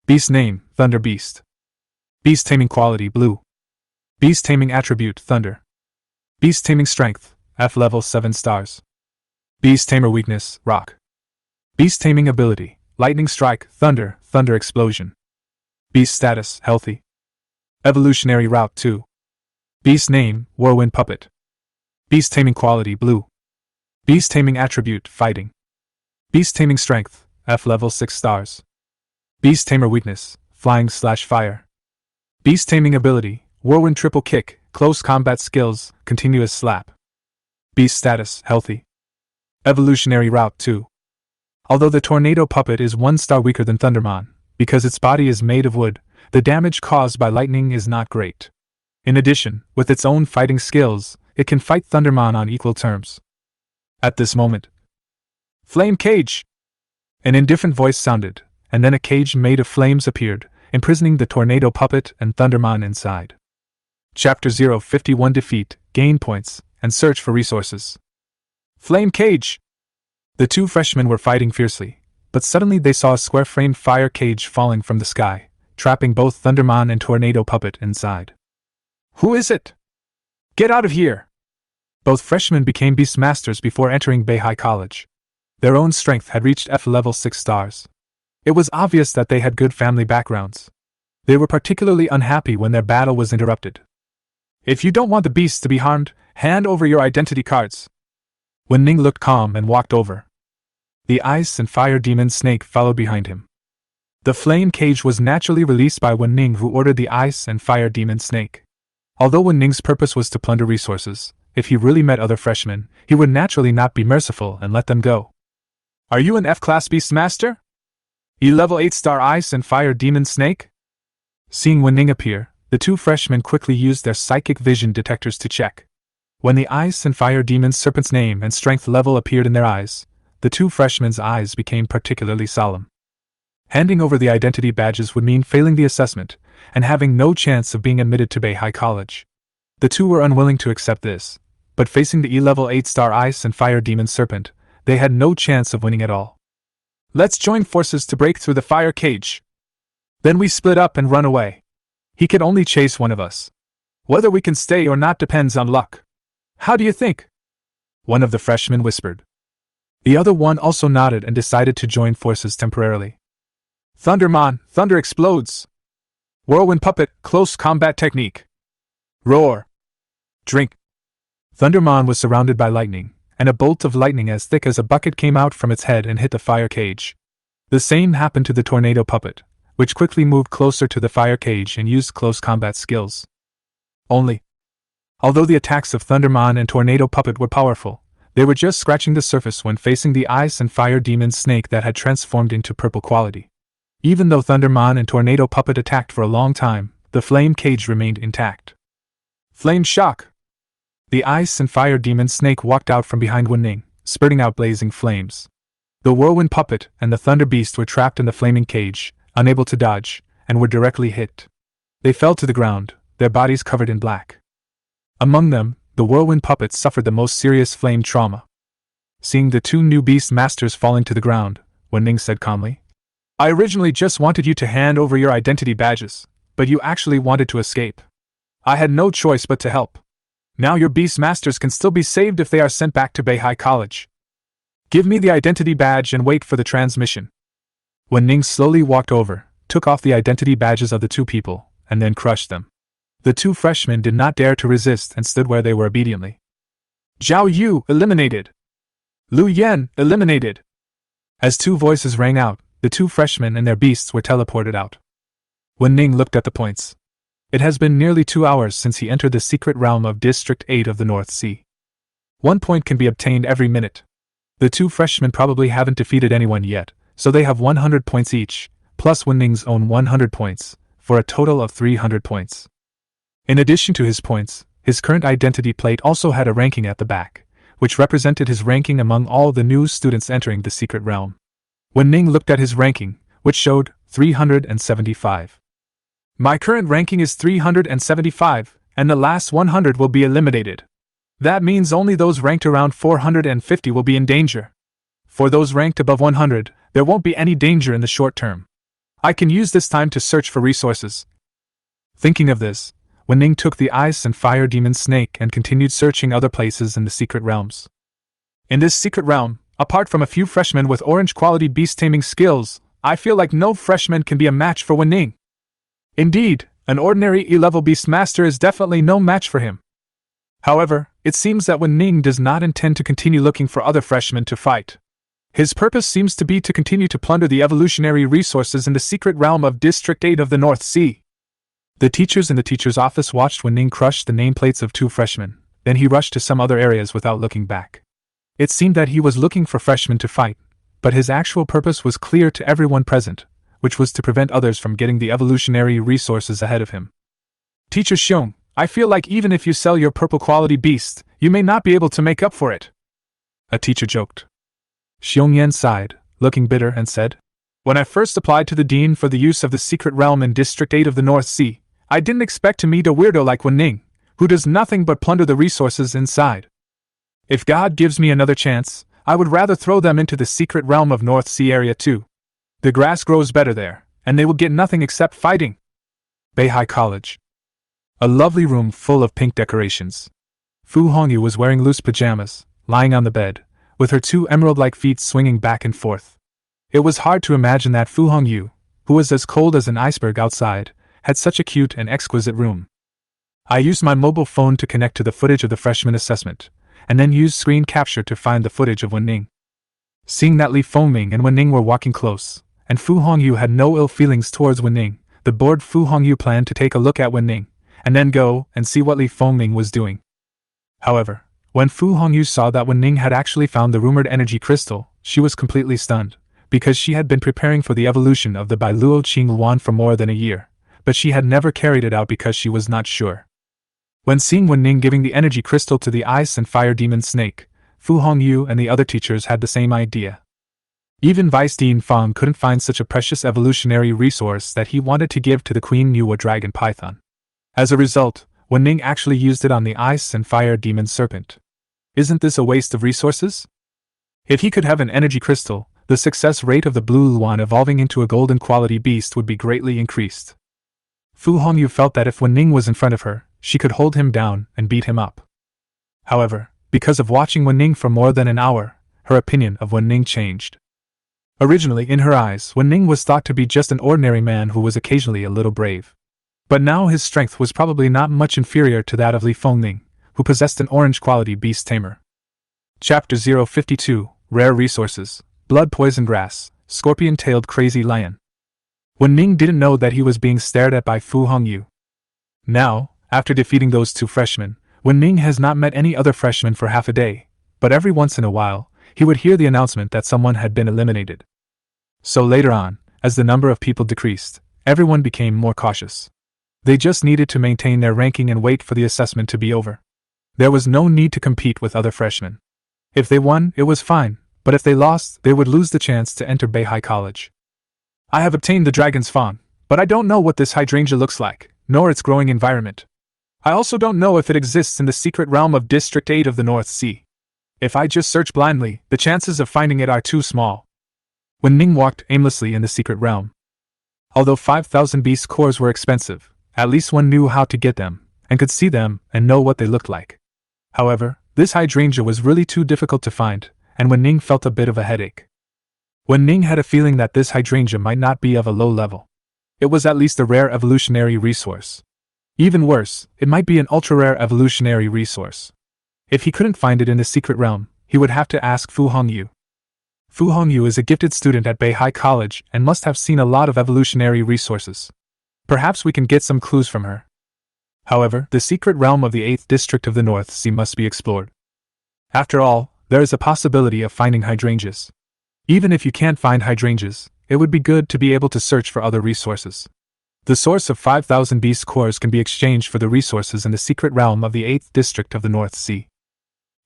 Beast name, Thunder Beast. Beast taming quality, Blue. Beast taming attribute, Thunder. Beast taming strength, F level 7 stars. Beast tamer weakness, Rock. Beast taming ability, Lightning Strike, Thunder, Thunder Explosion. Beast status, Healthy. Evolutionary route 2. Beast name, Whirlwind Puppet. Beast taming quality, Blue. Beast taming attribute, Fighting. Beast taming strength, F level 6 stars. Beast tamer weakness, Flying/Fire. Beast taming ability, Whirlwind Triple Kick, Close combat skills, Continuous Slap. Beast status, Healthy. Evolutionary route 2. Although the Tornado Puppet is 1 star weaker than Thundermon, because its body is made of wood, the damage caused by lightning is not great. In addition, with its own fighting skills, it can fight Thundermon on equal terms. At this moment, Flame Cage! An indifferent voice sounded, and then a cage made of flames appeared, imprisoning the Tornado Puppet and Thundermon inside. Chapter 051 Defeat, Gain Points, and Search for Resources. Flame Cage! The two freshmen were fighting fiercely, but suddenly they saw a square-framed fire cage falling from the sky, trapping both Thundermon and Tornado Puppet inside. Who is it? Get out of here! Both freshmen became beast masters before entering Beihai College. Their own strength had reached F level 6 stars. It was obvious that they had good family backgrounds. They were particularly unhappy when their battle was interrupted. If you don't want the beasts to be harmed, hand over your identity cards. Wu Ning looked calm and walked over. The ice and fire demon snake followed behind him. The flame cage was naturally released by Wu Ning, who ordered the ice and fire demon snake. Although Wu Ning's purpose was to plunder resources, if he really met other freshmen, he would naturally not be merciful and let them go. Are you an F-Class Beastmaster? E-level 8-star Ice and Fire Demon Snake? Seeing Wu Ning appear, the two freshmen quickly used their psychic vision detectors to check. When the Ice and Fire Demon Serpent's name and strength level appeared in their eyes, the two freshmen's eyes became particularly solemn. Handing over the identity badges would mean failing the assessment and having no chance of being admitted to Beihai College. The two were unwilling to accept this, but facing the E-level 8-star Ice and Fire Demon Serpent, they had no chance of winning at all. Let's join forces to break through the fire cage. Then we split up and run away. He can only chase one of us. Whether we can stay or not depends on luck. How do you think? One of the freshmen whispered. The other one also nodded and decided to join forces temporarily. Thundermon, thunder explodes. Whirlwind puppet, close combat technique. Roar. Drink. Thundermon was surrounded by lightning, and a bolt of lightning as thick as a bucket came out from its head and hit the fire cage. The same happened to the tornado puppet, which quickly moved closer to the fire cage and used close combat skills. Although the attacks of Thundermon and Tornado Puppet were powerful, they were just scratching the surface when facing the Ice and Fire Demon Snake that had transformed into purple quality. Even though Thundermon and Tornado Puppet attacked for a long time, the flame cage remained intact. Flame shock! The Ice and Fire Demon Snake walked out from behind Wu Ning, spurting out blazing flames. The Whirlwind Puppet and the Thunder Beast were trapped in the flaming cage, unable to dodge, and were directly hit. They fell to the ground, their bodies covered in black. Among them, the Whirlwind Puppet suffered the most serious flame trauma. Seeing the two new Beast Masters falling to the ground, Wu Ning said calmly, I originally just wanted you to hand over your identity badges, but you actually wanted to escape. I had no choice but to help. Now your Beast Masters can still be saved if they are sent back to Beihai College. Give me the identity badge and wait for the transmission. Wu Ning slowly walked over, took off the identity badges of the two people, and then crushed them. The two freshmen did not dare to resist and stood where they were obediently. Zhao Yu eliminated. Lu Yan eliminated. As two voices rang out, the two freshmen and their beasts were teleported out. Wu Ning looked at the points. It has been nearly 2 hours since he entered the secret realm of District 8 of the North Sea. 1 point can be obtained every minute. The two freshmen probably haven't defeated anyone yet, so they have 100 points each, plus Wu Ning's own 100 points, for a total of 300 points. In addition to his points, his current identity plate also had a ranking at the back, which represented his ranking among all the new students entering the secret realm. Wu Ning looked at his ranking, which showed 375. My current ranking is 375, and the last 100 will be eliminated. That means only those ranked around 450 will be in danger. For those ranked above 100, there won't be any danger in the short term. I can use this time to search for resources. Thinking of this, Wu Ning took the Ice and Fire Demon Snake and continued searching other places in the secret realms. In this secret realm, apart from a few freshmen with orange-quality beast-taming skills, I feel like no freshman can be a match for Wu Ning. Indeed, an ordinary E-level Beastmaster is definitely no match for him. However, it seems that Wu Ning does not intend to continue looking for other freshmen to fight. His purpose seems to be to continue to plunder the evolutionary resources in the secret realm of District 8 of the North Sea. The teachers in the teacher's office watched Wu Ning crush the nameplates of two freshmen, then he rushed to some other areas without looking back. It seemed that he was looking for freshmen to fight, but his actual purpose was clear to everyone present, which was to prevent others from getting the evolutionary resources ahead of him. Teacher Xiong, I feel like even if you sell your purple quality beast, you may not be able to make up for it. A teacher joked. Xiong Yan sighed, looking bitter, and said, When I first applied to the dean for the use of the secret realm in District 8 of the North Sea, I didn't expect to meet a weirdo like Wu Ning, who does nothing but plunder the resources inside. If God gives me another chance, I would rather throw them into the secret realm of North Sea area too. The grass grows better there, and they will get nothing except fighting. Beihai College. A lovely room full of pink decorations. Fu Hongyu was wearing loose pajamas, lying on the bed, with her two emerald-like feet swinging back and forth. It was hard to imagine that Fu Hongyu, who was as cold as an iceberg outside, had such a cute and exquisite room. I used my mobile phone to connect to the footage of the freshman assessment, and then used screen capture to find the footage of Wu Ning. Seeing that Li Fengming and Wu Ning were walking close, and Fu Hongyu had no ill feelings towards Wu Ning, the bored Fu Hongyu planned to take a look at Wu Ning, and then go and see what Li Fengming was doing. However, When Fu Hongyu saw that Wu Ning had actually found the rumored energy crystal, she was completely stunned, because she had been preparing for the evolution of the Bailuo Qing wand for more than a year, but she had never carried it out because she was not sure. When seeing Wu Ning giving the energy crystal to the ice and fire demon snake, Fu Hongyu and the other teachers had the same idea. Even Vice Dean Fang couldn't find such a precious evolutionary resource that he wanted to give to the Queen Nuwa dragon python. As a result, Wu Ning actually used it on the ice and fire demon serpent. Isn't this a waste of resources? If he could have an energy crystal, the success rate of the blue Luan evolving into a golden quality beast would be greatly increased. Fu Hongyu felt that if Wu Ning was in front of her, she could hold him down and beat him up. However, because of watching Wu Ning for more than an hour, her opinion of Wu Ning changed. Originally, in her eyes, Wu Ning was thought to be just an ordinary man who was occasionally a little brave. But now his strength was probably not much inferior to that of Li Fengning, who possessed an orange-quality beast tamer. Chapter 052, Rare Resources, Blood Poison Grass, Scorpion-Tailed Crazy Lion. Wu Ning didn't know that he was being stared at by Fu Hongyu. Now, after defeating those two freshmen, Wu Ning has not met any other freshmen for half a day, but every once in a while, he would hear the announcement that someone had been eliminated. So later on, as the number of people decreased, everyone became more cautious. They just needed to maintain their ranking and wait for the assessment to be over. There was no need to compete with other freshmen. If they won, it was fine, but if they lost, they would lose the chance to enter Beihai College. I have obtained the dragon's fawn, but I don't know what this hydrangea looks like, nor its growing environment. I also don't know if it exists in the secret realm of District 8 of the North Sea. If I just search blindly, the chances of finding it are too small. Wu Ning walked aimlessly in the secret realm. Although 5,000 beast cores were expensive, at least one knew how to get them, and could see them and know what they looked like. However, this hydrangea was really too difficult to find, and Wu Ning felt a bit of a headache. Wu Ning had a feeling that this hydrangea might not be of a low level. It was at least a rare evolutionary resource. Even worse, it might be an ultra-rare evolutionary resource. If he couldn't find it in the secret realm, he would have to ask Fu Hongyu. Fu Hongyu is a gifted student at Beihai College and must have seen a lot of evolutionary resources. Perhaps we can get some clues from her. However, the secret realm of the 8th district of the North Sea must be explored. After all, there is a possibility of finding hydrangeas. Even if you can't find hydrangeas, it would be good to be able to search for other resources. The source of 5,000 beast cores can be exchanged for the resources in the secret realm of the 8th district of the North Sea.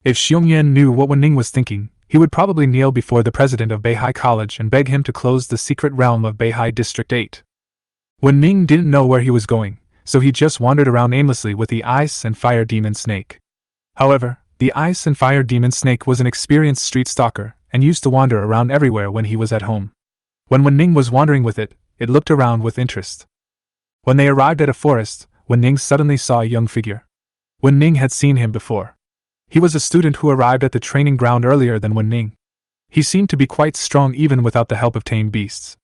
If Xiongyan knew what Wu Ning was thinking, he would probably kneel before the president of Beihai College and beg him to close the secret realm of Beihai District 8. Wu Ning didn't know where he was going, so he just wandered around aimlessly with the ice and fire demon snake. However, the ice and fire demon snake was an experienced street stalker and used to wander around everywhere when he was at home. When Wu Ning was wandering with it, it looked around with interest. When they arrived at a forest, Wu Ning suddenly saw a young figure. Wu Ning had seen him before. He was a student who arrived at the training ground earlier than Wu Ning. He seemed to be quite strong even without the help of tamed beasts.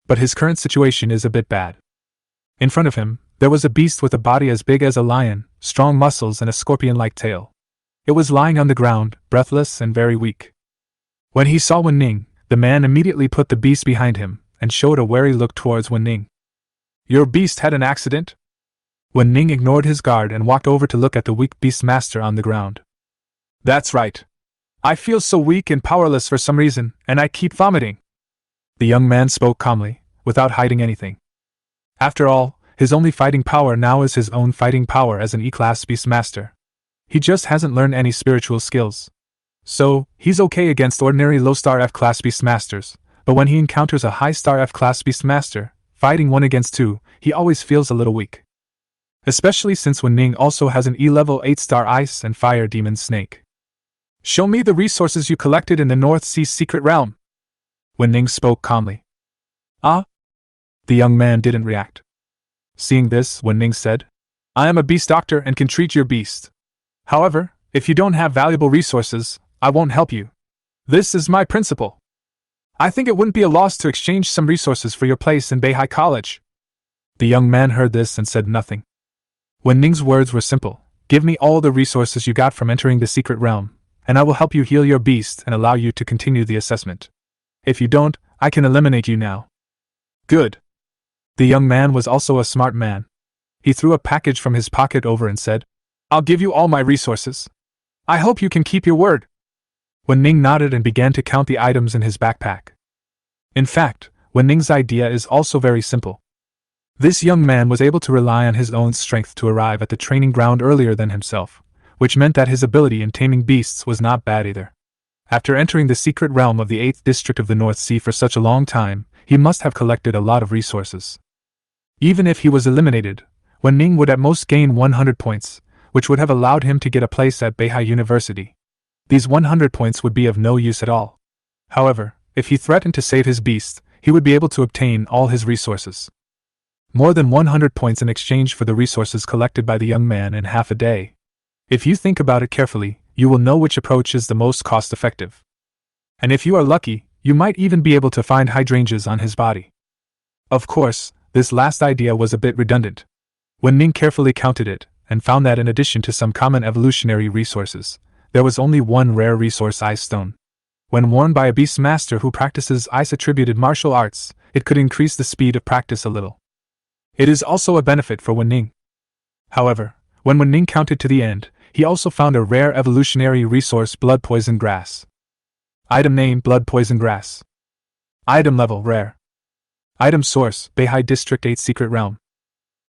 But his current situation is a bit bad. In front of him, there was a beast with a body as big as a lion, strong muscles and a scorpion-like tail. It was lying on the ground, breathless and very weak. When he saw Wu Ning, the man immediately put the beast behind him and showed a wary look towards Wu Ning. Your beast had an accident? Wu Ning ignored his guard and walked over to look at the weak beast master on the ground. That's right. I feel so weak and powerless for some reason, and I keep vomiting. The young man spoke calmly, without hiding anything. After all, his only fighting power now is his own fighting power as an E-class beast master. He just hasn't learned any spiritual skills. So, he's okay against ordinary low-star F-class beast masters, but when he encounters a high-star F-class beast master, fighting 1 against 2, he always feels a little weak. Especially since Wu Ning also has an E-level 8-star ice and fire demon snake. Show me the resources you collected in the North Sea secret realm. Wu Ning spoke calmly. Ah? The young man didn't react. Seeing this, Wu Ning said, I am a beast doctor and can treat your beast. However, if you don't have valuable resources, I won't help you. This is my principle. I think it wouldn't be a loss to exchange some resources for your place in Beihai College. The young man heard this and said nothing. Wu Ning's words were simple. Give me all the resources you got from entering the secret realm, and I will help you heal your beast and allow you to continue the assessment. If you don't, I can eliminate you now. Good. The young man was also a smart man. He threw a package from his pocket over and said, I'll give you all my resources. I hope you can keep your word. Wu Ning nodded and began to count the items in his backpack. In fact, Wu Ning's idea is also very simple. This young man was able to rely on his own strength to arrive at the training ground earlier than himself, which meant that his ability in taming beasts was not bad either. After entering the secret realm of the 8th district of the North Sea for such a long time, he must have collected a lot of resources. Even if he was eliminated, Wu Ning would at most gain 100 points, which would have allowed him to get a place at Beihai University. These 100 points would be of no use at all. However, if he threatened to save his beast, he would be able to obtain all his resources. More than 100 points in exchange for the resources collected by the young man in half a day. If you think about it carefully, you will know which approach is the most cost-effective. And if you are lucky, you might even be able to find hydrangeas on his body. Of course, this last idea was a bit redundant. Wu Ning carefully counted it, and found that in addition to some common evolutionary resources, there was only one rare resource, Ice Stone. When worn by a beast master who practices ice-attributed martial arts, it could increase the speed of practice a little. It is also a benefit for Wu Ning. However, when Wu Ning counted to the end, he also found a rare evolutionary resource, Blood Poison Grass. Item name: Blood Poison Grass. Item level: Rare. Item source: Beihai District 8 Secret Realm.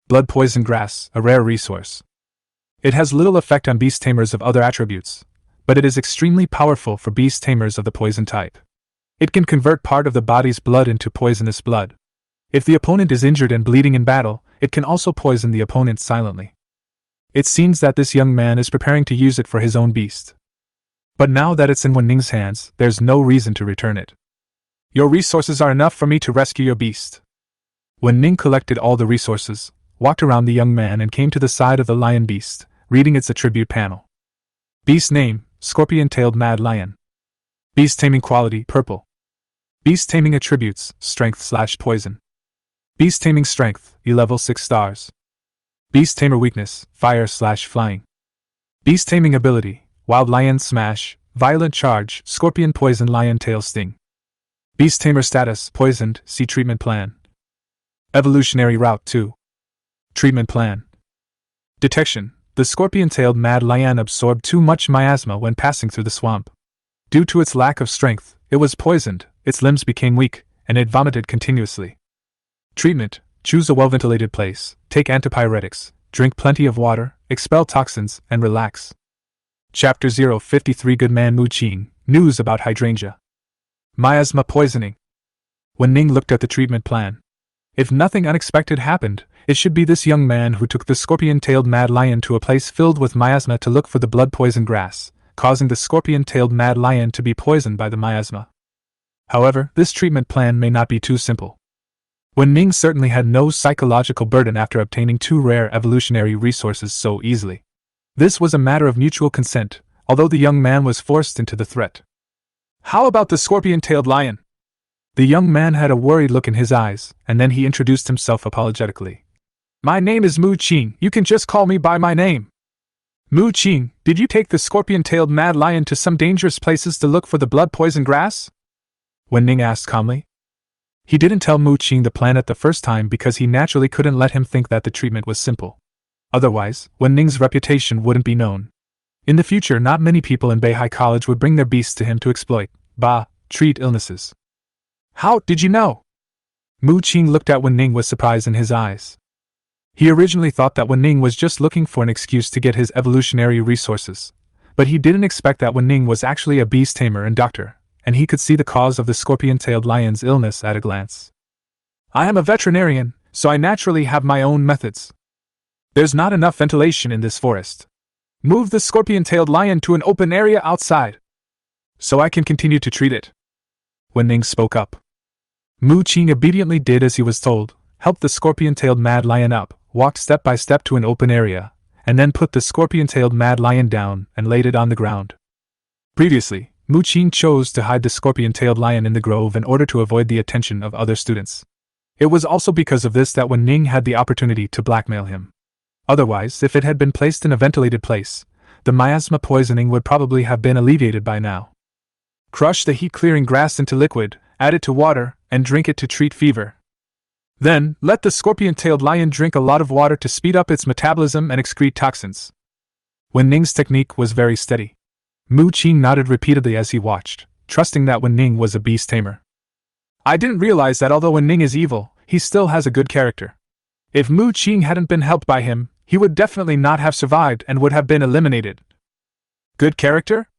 Blood Poison Grass, a rare resource. It has little effect on beast tamers of other attributes, but it is extremely powerful for beast tamers of the poison type. It can convert part of the body's blood into poisonous blood. If the opponent is injured and bleeding in battle, it can also poison the opponent silently. It seems that this young man is preparing to use it for his own beast. But now that it's in Wu Ning's hands, there's no reason to return it. Your resources are enough for me to rescue your beast. Wu Ning collected all the resources, walked around the young man and came to the side of the lion beast, reading its attribute panel. Beast name: Scorpion-tailed mad lion. Beast taming quality: purple. Beast taming attributes: strength/poison. Beast taming strength: level 6 stars. Beast tamer weakness: fire/flying. Beast taming ability: wild lion smash, violent charge, scorpion poison, lion tail sting. Beast tamer status: poisoned, see treatment plan. Evolutionary route 2. Treatment plan. Detection: the scorpion-tailed mad lion absorbed too much miasma when passing through the swamp. Due to its lack of strength, it was poisoned, its limbs became weak, and it vomited continuously. Treatment: choose a well-ventilated place, take antipyretics, drink plenty of water, expel toxins, and relax. Chapter 053 Good Man Mu Qing, News about Hydrangea. Miasma poisoning. Wu Ning looked at the treatment plan. If nothing unexpected happened, it should be this young man who took the scorpion-tailed mad lion to a place filled with miasma to look for the blood poison grass, causing the scorpion-tailed mad lion to be poisoned by the miasma. However, this treatment plan may not be too simple. Wu Ning certainly had no psychological burden after obtaining 2 rare evolutionary resources so easily. This was a matter of mutual consent, although the young man was forced into the threat. How about the scorpion-tailed lion? The young man had a worried look in his eyes, and then he introduced himself apologetically. My name is Mu Qing, you can just call me by my name. Mu Qing, did you take the scorpion-tailed mad lion to some dangerous places to look for the blood poison grass? Wu Ning asked calmly. He didn't tell Mu Qing the plan at the first time because he naturally couldn't let him think that the treatment was simple. Otherwise, Wu Ning's reputation wouldn't be known. In the future, not many people in Beihai College would bring their beasts to him to exploit, treat illnesses. How did you know? Mu Qing looked at Wu Ning with surprise in his eyes. He originally thought that Wu Ning was just looking for an excuse to get his evolutionary resources, but he didn't expect that Wu Ning was actually a beast tamer and doctor, and he could see the cause of the scorpion-tailed lion's illness at a glance. I am a veterinarian, so I naturally have my own methods. There's not enough ventilation in this forest. Move the scorpion-tailed lion to an open area outside, so I can continue to treat it. Wu Ning spoke up. Mu Qing obediently did as he was told, helped the scorpion-tailed mad lion up, walked step by step to an open area, and then put the scorpion-tailed mad lion down and laid it on the ground. Previously, Mu Qing chose to hide the scorpion-tailed lion in the grove in order to avoid the attention of other students. It was also because of this that Wu Ning had the opportunity to blackmail him. Otherwise, if it had been placed in a ventilated place, the miasma poisoning would probably have been alleviated by now. Crush the heat-clearing grass into liquid, add it to water, and drink it to treat fever. Then, let the scorpion-tailed lion drink a lot of water to speed up its metabolism and excrete toxins. Wu Ning's technique was very steady. Mu Qing nodded repeatedly as he watched, trusting that Wu Ning was a beast tamer. I didn't realize that although Wu Ning is evil, he still has a good character. If Mu Qing hadn't been helped by him, he would definitely not have survived and would have been eliminated. Good character?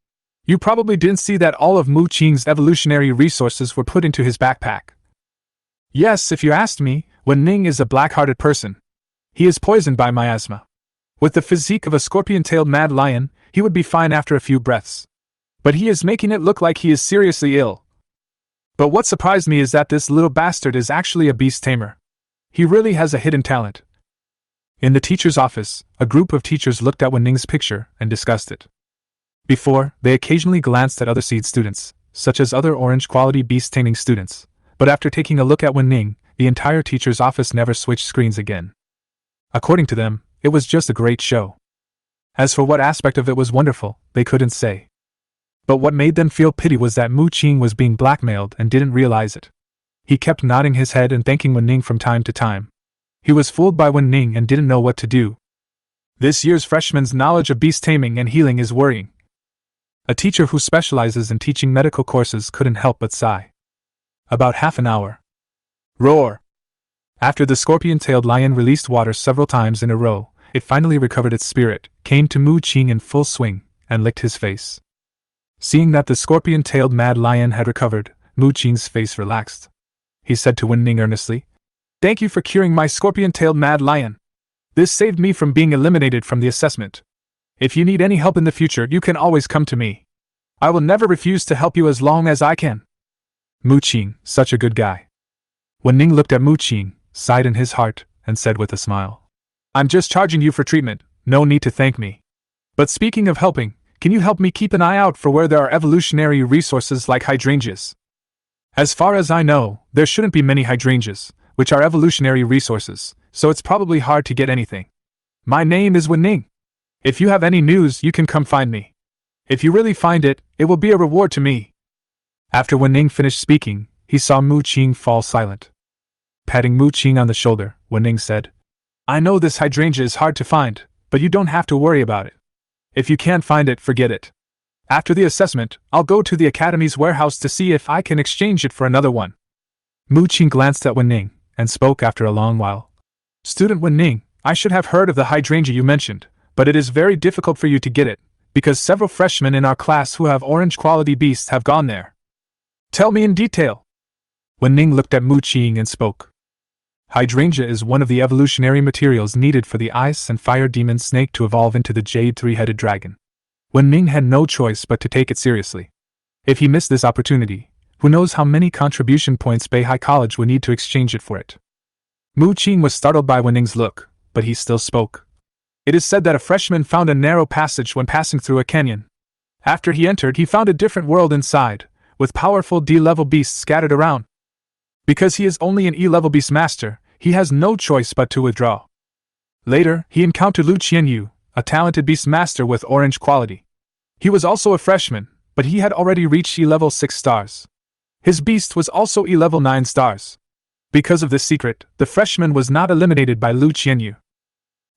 You probably didn't see that all of Mu Qing's evolutionary resources were put into his backpack. Yes, if you asked me, Wu Ning is a black-hearted person. He is poisoned by miasma. With the physique of a scorpion-tailed mad lion, he would be fine after a few breaths. But he is making it look like he is seriously ill. But what surprised me is that this little bastard is actually a beast tamer. He really has a hidden talent. In the teacher's office, a group of teachers looked at Wu Ning's picture and discussed it. Before, they occasionally glanced at other seed students, such as other orange-quality beast-taming students, but after taking a look at Wu Ning, the entire teacher's office never switched screens again. According to them, it was just a great show. As for what aspect of it was wonderful, they couldn't say. But what made them feel pity was that Mu Qing was being blackmailed and didn't realize it. He kept nodding his head and thanking Wu Ning from time to time. He was fooled by Wu Ning and didn't know what to do. This year's freshman's knowledge of beast taming and healing is worrying. A teacher who specializes in teaching medical courses couldn't help but sigh. About half an hour. Roar! After the scorpion-tailed lion released water several times in a row, it finally recovered its spirit, came to Mu Qing in full swing, and licked his face. Seeing that the scorpion-tailed mad lion had recovered, Mu Qing's face relaxed. He said to Wu Ning earnestly, "Thank you for curing my scorpion-tailed mad lion. This saved me from being eliminated from the assessment. If you need any help in the future, you can always come to me. I will never refuse to help you as long as I can." Mu Qing, such a good guy. Wu Ning looked at Mu Qing, sighed in his heart, and said with a smile, "I'm just charging you for treatment, no need to thank me. But speaking of helping, can you help me keep an eye out for where there are evolutionary resources like hydrangeas? As far as I know, there shouldn't be many hydrangeas, which are evolutionary resources, so it's probably hard to get anything. My name is Wu Ning. If you have any news, you can come find me. If you really find it, it will be a reward to me." After Wu Ning finished speaking, he saw Mu Qing fall silent. Patting Mu Qing on the shoulder, Wu Ning said, "I know this hydrangea is hard to find, but you don't have to worry about it. If you can't find it, forget it. After the assessment, I'll go to the Academy's warehouse to see if I can exchange it for another one." Mu Qing glanced at Wu Ning, and spoke after a long while. "Student Wu Ning, I should have heard of the hydrangea you mentioned, but it is very difficult for you to get it, because several freshmen in our class who have orange-quality beasts have gone there. Tell me in detail." Wu Ning looked at Mu Qing and spoke. Hydrangea is one of the evolutionary materials needed for the ice and fire demon snake to evolve into the jade three-headed dragon. Wu Ning had no choice but to take it seriously. If he missed this opportunity, who knows how many contribution points Beihai College would need to exchange it for it. Mu Qing was startled by Wu Ning's look, but he still spoke. "It is said that a freshman found a narrow passage when passing through a canyon. After he entered, he found a different world inside, with powerful D-level beasts scattered around. Because he is only an E-level beast master, he has no choice but to withdraw. Later, he encountered Lu Qianyu, a talented beast master with orange quality. He was also a freshman, but he had already reached E-level 6 stars. His beast was also E-level 9 stars. Because of this secret, the freshman was not eliminated by Lu Qianyu.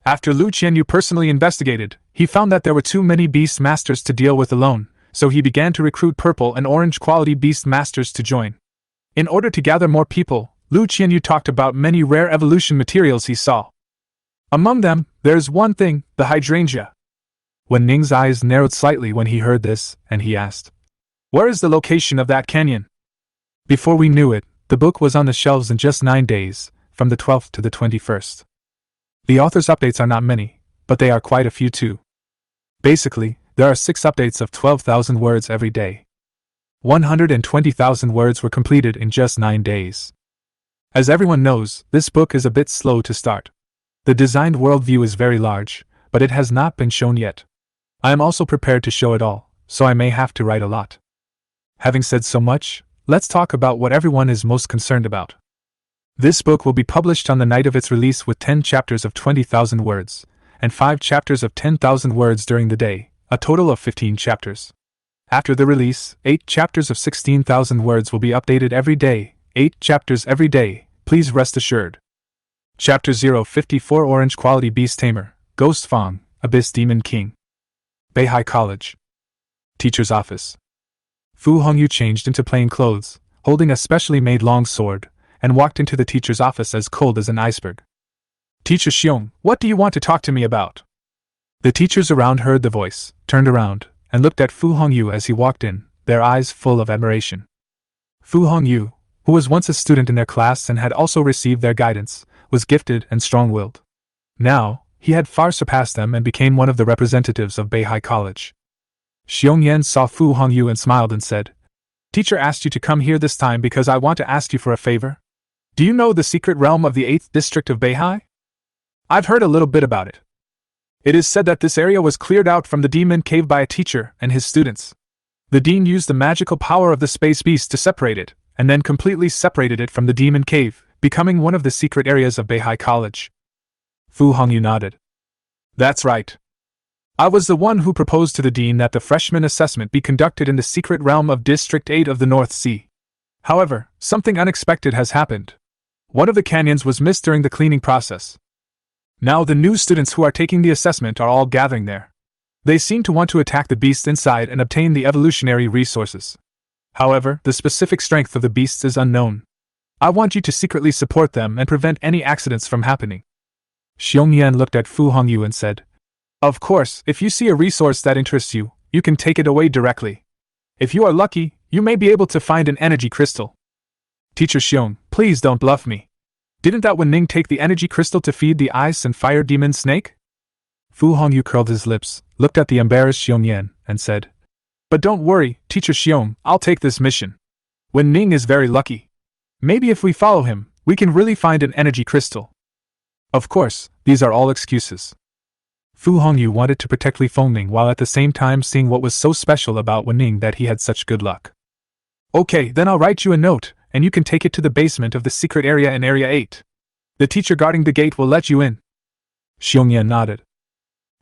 After Lu Qianyu personally investigated, he found that there were too many beast masters to deal with alone, so he began to recruit purple and orange quality beast masters to join. In order to gather more people, Lu Qianyu talked about many rare evolution materials he saw. Among them, there's one thing, the hydrangea." Wu Ning's eyes narrowed slightly when he heard this, and he asked, "Where is the location of that canyon?" Before we knew it, the book was on the shelves in just 9 days, from the 12th to the 21st. The author's updates are not many, but they are quite a few too. Basically, there are 6 updates of 12,000 words every day. 120,000 words were completed in just 9 days. As everyone knows, this book is a bit slow to start. The designed worldview is very large, but it has not been shown yet. I am also prepared to show it all, so I may have to write a lot. Having said so much, let's talk about what everyone is most concerned about. This book will be published on the night of its release with 10 chapters of 20,000 words, and 5 chapters of 10,000 words during the day, a total of 15 chapters. After the release, 8 chapters of 16,000 words will be updated every day, 8 chapters every day, please rest assured. Chapter 054 Orange Quality Beast Tamer, Ghost Fang, Abyss Demon King. Beihai College. Teacher's office. Fu Hongyu changed into plain clothes, holding a specially made long sword, and walked into the teacher's office as cold as an iceberg. Teacher Xiong, what do you want to talk to me about? The teachers around heard the voice, turned around, and looked at Fu Hongyu as he walked in, their eyes full of admiration. Fu Hongyu, who was once a student in their class and had also received their guidance, was gifted and strong-willed. Now, he had far surpassed them and became one of the representatives of Beihai College. Xiong Yan saw Fu Hongyu and smiled and said, Teacher asked you to come here this time because I want to ask you for a favor. Do you know the secret realm of the 8th district of Beihai? I've heard a little bit about it. It is said that this area was cleared out from the demon cave by a teacher and his students. The dean used the magical power of the space beast to separate it, and then completely separated it from the demon cave, becoming one of the secret areas of Beihai College. Fu Hongyu nodded. That's right. I was the one who proposed to the dean that the freshman assessment be conducted in the secret realm of District 8 of the North Sea. However, something unexpected has happened. One of the canyons was missed during the cleaning process. Now the new students who are taking the assessment are all gathering there. They seem to want to attack the beasts inside and obtain the evolutionary resources. However, the specific strength of the beasts is unknown. I want you to secretly support them and prevent any accidents from happening. Xiong Yan looked at Fu Hongyu and said, Of course, if you see a resource that interests you, you can take it away directly. If you are lucky, you may be able to find an energy crystal. Teacher Xiong, please don't bluff me. Didn't that Wu Ning take the energy crystal to feed the ice and fire demon snake? Fu Hongyu curled his lips, looked at the embarrassed Xiong Yan, and said, But don't worry, Teacher Xiong, I'll take this mission. Wu Ning is very lucky. Maybe if we follow him, we can really find an energy crystal. Of course, these are all excuses. Fu Hongyu wanted to protect Li Fengling while at the same time seeing what was so special about Wu Ning that he had such good luck. Okay, then I'll write you a note, and you can take it to the basement of the secret area in Area 8. The teacher guarding the gate will let you in. Xiong Yan nodded.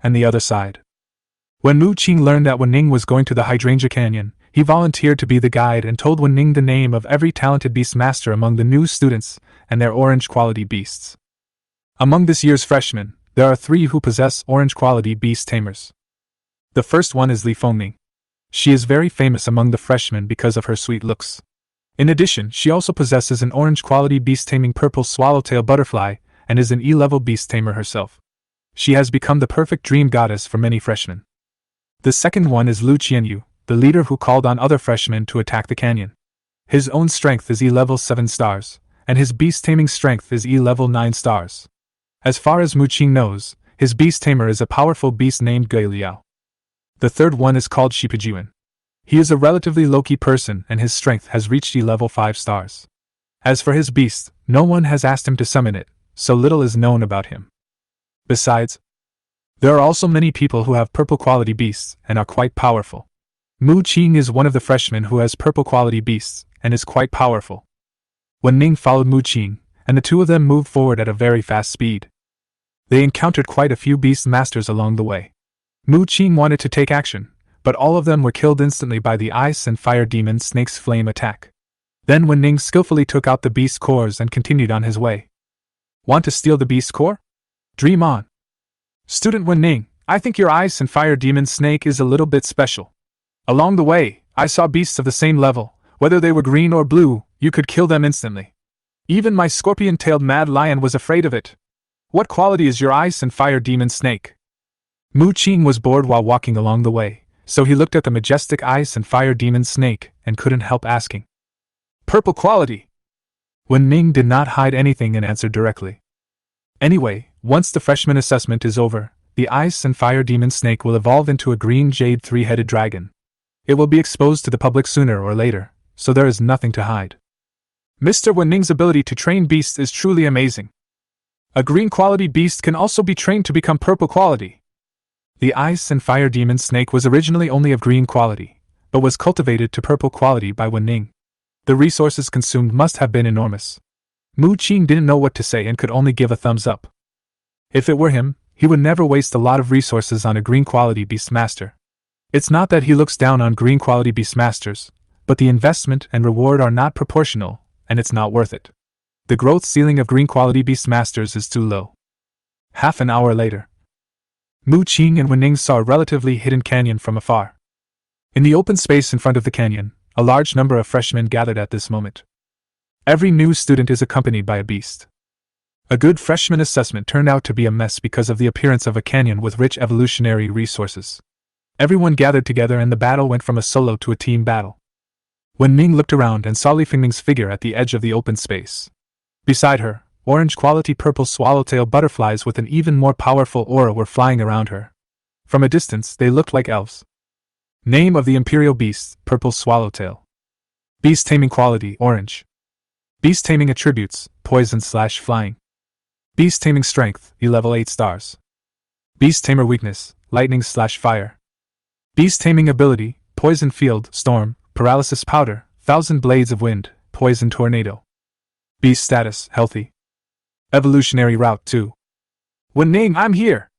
And the other side. When Mu Qing learned that Wu Ning was going to the Hydrangea Canyon, he volunteered to be the guide and told Wu Ning the name of every talented beast master among the new students and their orange-quality beasts. Among this year's freshmen, there are 3 who possess orange-quality beast tamers. The first one is Li Fengling. She is very famous among the freshmen because of her sweet looks. In addition, she also possesses an orange-quality beast-taming purple swallowtail butterfly and is an E-level beast-tamer herself. She has become the perfect dream goddess for many freshmen. The second one is Lu Qianyu, the leader who called on other freshmen to attack the canyon. His own strength is E-level 7 stars, and his beast-taming strength is E-level 9 stars. As far as Mu Qing knows, his beast-tamer is a powerful beast named Gui Liao. The third one is called Shipajuan. He is a relatively low-key person and his strength has reached E-level 5 stars. As for his beast, no one has asked him to summon it, so little is known about him. Besides, there are also many people who have purple-quality beasts and are quite powerful. Mu Qing is one of the freshmen who has purple-quality beasts and is quite powerful. Wu Ning followed Mu Qing, and the two of them moved forward at a very fast speed. They encountered quite a few beast masters along the way. Mu Qing wanted to take action, but all of them were killed instantly by the ice and fire demon snake's flame attack. Then Wu Ning skillfully took out the beast cores and continued on his way. Want to steal the beast core? Dream on. Student Wu Ning, I think your ice and fire demon snake is a little bit special. Along the way, I saw beasts of the same level. Whether they were green or blue, you could kill them instantly. Even my scorpion-tailed mad lion was afraid of it. What quality is your ice and fire demon snake? Mu Qing was bored while walking along the way, so he looked at the majestic ice and fire demon snake and couldn't help asking. Purple quality! Wu Ning did not hide anything and answered directly. Anyway, once the freshman assessment is over, the ice and fire demon snake will evolve into a green jade 3-headed dragon. It will be exposed to the public sooner or later, so there is nothing to hide. Mr. Wu Ning's ability to train beasts is truly amazing. A green quality beast can also be trained to become purple quality. The ice and fire demon snake was originally only of green quality, but was cultivated to purple quality by Wu Ning. The resources consumed must have been enormous. Mu Qing didn't know what to say and could only give a thumbs up. If it were him, he would never waste a lot of resources on a green quality beast master. It's not that he looks down on green quality beast masters, but the investment and reward are not proportional, and it's not worth it. The growth ceiling of green quality beast masters is too low. Half an hour later, Mu Qing and Wu Ning saw a relatively hidden canyon from afar. In the open space in front of the canyon, a large number of freshmen gathered at this moment. Every new student is accompanied by a beast. A good freshman assessment turned out to be a mess because of the appearance of a canyon with rich evolutionary resources. Everyone gathered together and the battle went from a solo to a team battle. Wu Ning looked around and saw Li Fengming's figure at the edge of the open space. Beside her, orange-quality purple swallowtail butterflies with an even more powerful aura were flying around her. From a distance, they looked like elves. Name of the Imperial Beast, Purple Swallowtail. Beast Taming Quality, Orange. Beast Taming Attributes, Poison/Flying. Beast Taming Strength, E-level 8 stars. Beast Tamer Weakness, Lightning/Fire. Beast Taming Ability, Poison Field, Storm, Paralysis Powder, Thousand Blades of Wind, Poison Tornado. Beast Status, Healthy. Evolutionary Route 2. Wu Ning, I'm here!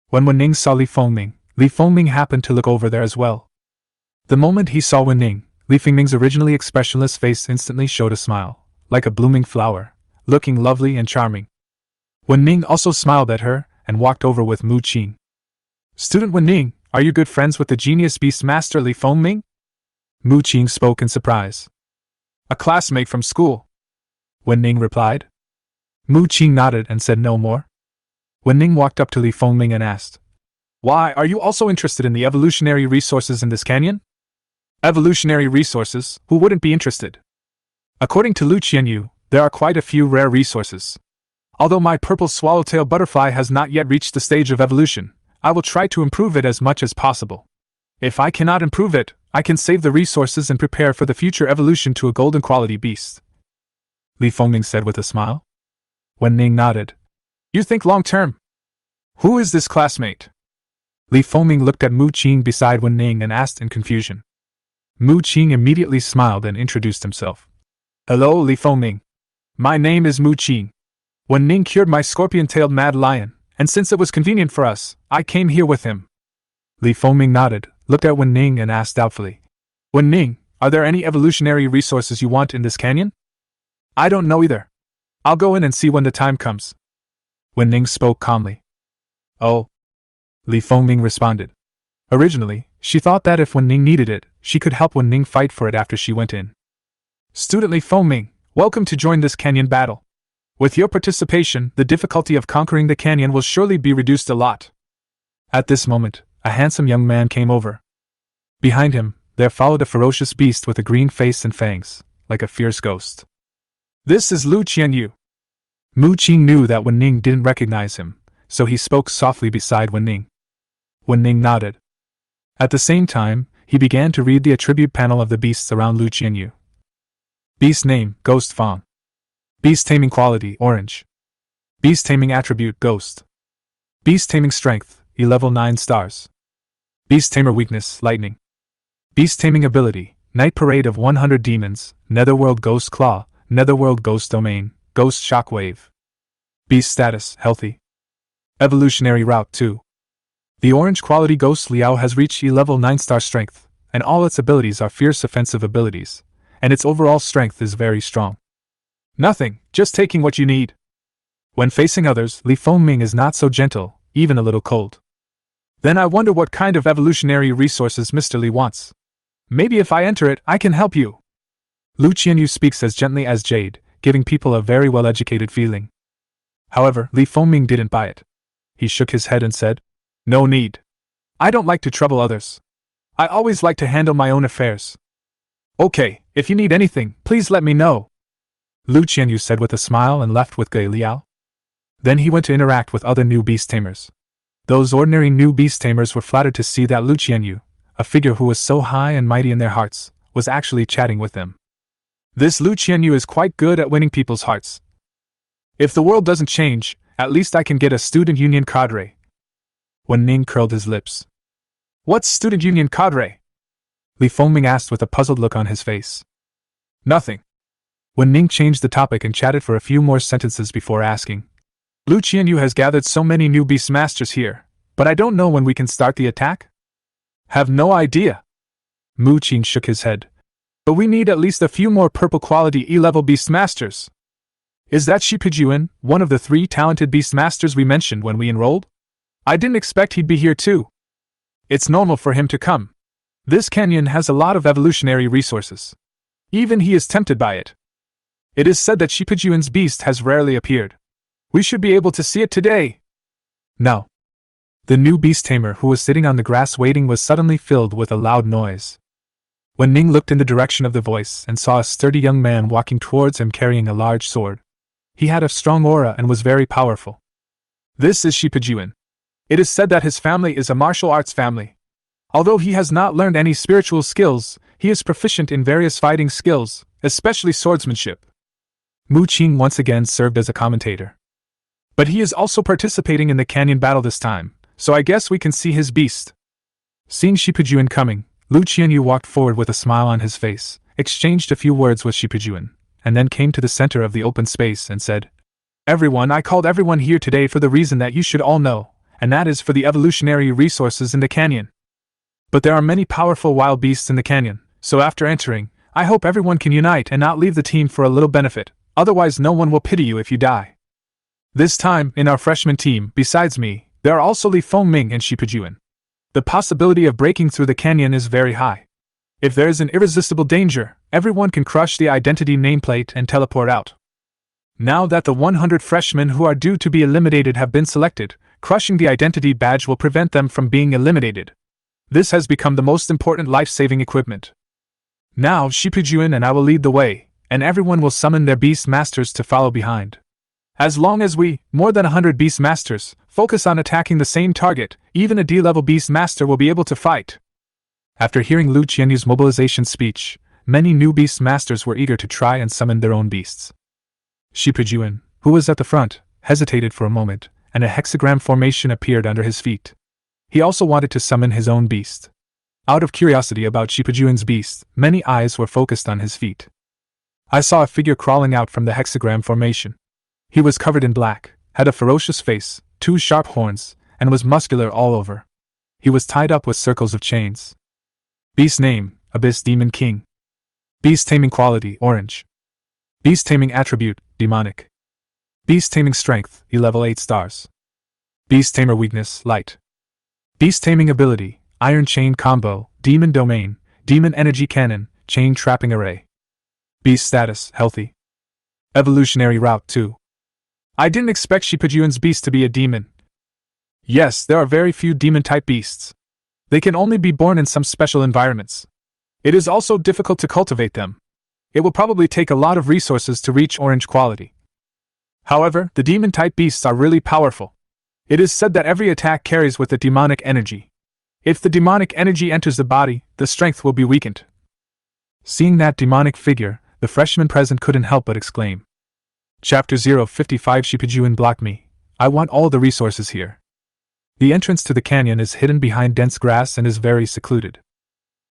When Wu Ning saw Li Fengming happened to look over there as well. The moment he saw Wu Ning, Li Fengming's originally expressionless face instantly showed a smile, like a blooming flower, looking lovely and charming. Wu Ning also smiled at her and walked over with Mu Qing. Student Wu Ning, are you good friends with the genius beast master Li Fengming? Mu Qing spoke in surprise. A classmate from school. Wu Ning replied. Mu Qing nodded and said no more. Wu Ning walked up to Li Fengming and asked, why, are you also interested in the evolutionary resources in this canyon? Evolutionary resources, who wouldn't be interested? According to Lu Qianyu, there are quite a few rare resources. Although my purple swallowtail butterfly has not yet reached the stage of evolution, I will try to improve it as much as possible. If I cannot improve it, I can save the resources and prepare for the future evolution to a golden quality beast. Li Fengming said with a smile. Wu Ning nodded. You think long term? Who is this classmate? Li Fengming looked at Mu Qing beside Wu Ning and asked in confusion. Mu Qing immediately smiled and introduced himself. Hello, Li Fengming. My name is Mu Qing. Wu Ning cured my scorpion-tailed mad lion, and since it was convenient for us, I came here with him. Li Fengming nodded, looked at Wu Ning and asked doubtfully. Wu Ning, are there any evolutionary resources you want in this canyon? I don't know either. I'll go in and see when the time comes. Wu Ning spoke calmly. Oh. Li Fengming responded. Originally, she thought that if Wu Ning needed it, she could help Wu Ning fight for it after she went in. Student Li Fengming, welcome to join this canyon battle. With your participation, the difficulty of conquering the canyon will surely be reduced a lot. At this moment, a handsome young man came over. Behind him, there followed a ferocious beast with a green face and fangs, like a fierce ghost. This is Lu Qianyu. Mu Qing knew that Wu Ning didn't recognize him, so he spoke softly beside Wu Ning. Wu Ning nodded. At the same time, he began to read the attribute panel of the beasts around Lu Qianyu. Beast name, Ghost Fawn. Beast taming quality, Orange. Beast taming attribute, Ghost. Beast taming strength, E-level 9 stars. Beast tamer weakness, Lightning. Beast taming ability, Night Parade of 100 Demons, Netherworld Ghost Claw, Netherworld Ghost Domain, Ghost Shockwave. Beast status, Healthy. Evolutionary Route 2. The orange quality Ghost Liao has reached E-level 9 star strength, and all its abilities are fierce offensive abilities, and its overall strength is very strong. Nothing, just taking what you need. When facing others, Li Fengming is not so gentle, even a little cold. Then I wonder what kind of evolutionary resources Mr. Li wants. Maybe if I enter it, I can help you. Lu Qianyu speaks as gently as Jade, giving people a very well-educated feeling. However, Li Fengming didn't buy it. He shook his head and said, no need. I don't like to trouble others. I always like to handle my own affairs. Okay, if you need anything, please let me know. Lu Qianyu said with a smile and left with Gai Liao. Then he went to interact with other new beast tamers. Those ordinary new beast tamers were flattered to see that Lu Qianyu, a figure who was so high and mighty in their hearts, was actually chatting with them. This Lu Qianyu is quite good at winning people's hearts. If the world doesn't change, at least I can get a student union cadre. Wu Ning curled his lips. What's student union cadre? Li Fengming asked with a puzzled look on his face. Nothing. Wu Ning changed the topic and chatted for a few more sentences before asking. Lu Qianyu has gathered so many new beast masters here, but I don't know when we can start the attack? Have no idea. Mu Qing shook his head. But we need at least a few more purple quality E-level beast masters. Is that Shipijuan, one of the 3 talented beast masters we mentioned when we enrolled? I didn't expect he'd be here too. It's normal for him to come. This canyon has a lot of evolutionary resources. Even he is tempted by it. It is said that Shipijuan's beast has rarely appeared. We should be able to see it today. No. The new beast tamer who was sitting on the grass waiting was suddenly filled with a loud noise. Wu Ning looked in the direction of the voice and saw a sturdy young man walking towards him carrying a large sword. He had a strong aura and was very powerful. This is Shipijuan. It is said that his family is a martial arts family. Although he has not learned any spiritual skills, he is proficient in various fighting skills, especially swordsmanship. Mu Qing once again served as a commentator. But he is also participating in the canyon battle this time, so I guess we can see his beast. Seeing Shipijuan coming, Lu Qianyu walked forward with a smile on his face, exchanged a few words with Shipijuan, and then came to the center of the open space and said, "Everyone, I called everyone here today for the reason that you should all know, and that is for the evolutionary resources in the canyon. But there are many powerful wild beasts in the canyon, so after entering, I hope everyone can unite and not leave the team for a little benefit, otherwise no one will pity you if you die. This time, in our freshman team, besides me, there are also Li Fengming and Shipijuan. The possibility of breaking through the canyon is very high. If there is an irresistible danger, everyone can crush the identity nameplate and teleport out. Now that the 100 freshmen who are due to be eliminated have been selected, crushing the identity badge will prevent them from being eliminated. This has become the most important life-saving equipment. Now Shipijuan and I will lead the way, and everyone will summon their beast masters to follow behind. As long as we, more than 100 beast masters, focus on attacking the same target, even a D-level beast master will be able to fight." After hearing Lu Qianyu's mobilization speech, many new beast masters were eager to try and summon their own beasts. Shipijuan, who was at the front, hesitated for a moment, and a hexagram formation appeared under his feet. He also wanted to summon his own beast. Out of curiosity about Shipijuan's beast, many eyes were focused on his feet. I saw a figure crawling out from the hexagram formation. He was covered in black, had a ferocious face, 2 sharp horns, and was muscular all over. He was tied up with circles of chains. Beast name, Abyss Demon King. Beast taming quality, orange. Beast taming attribute, demonic. Beast taming strength, level 8 stars. Beast tamer weakness, light. Beast taming ability, iron chain combo, demon domain, demon energy cannon, chain trapping array. Beast status, healthy. Evolutionary route 2. I didn't expect Shipijuan's beast to be a demon. Yes, there are very few demon-type beasts. They can only be born in some special environments. It is also difficult to cultivate them. It will probably take a lot of resources to reach orange quality. However, the demon-type beasts are really powerful. It is said that every attack carries with it demonic energy. If the demonic energy enters the body, the strength will be weakened. Seeing that demonic figure, the freshman present couldn't help but exclaim. Chapter 055 Shipijuan blocked me. I want all the resources here. The entrance to the canyon is hidden behind dense grass and is very secluded.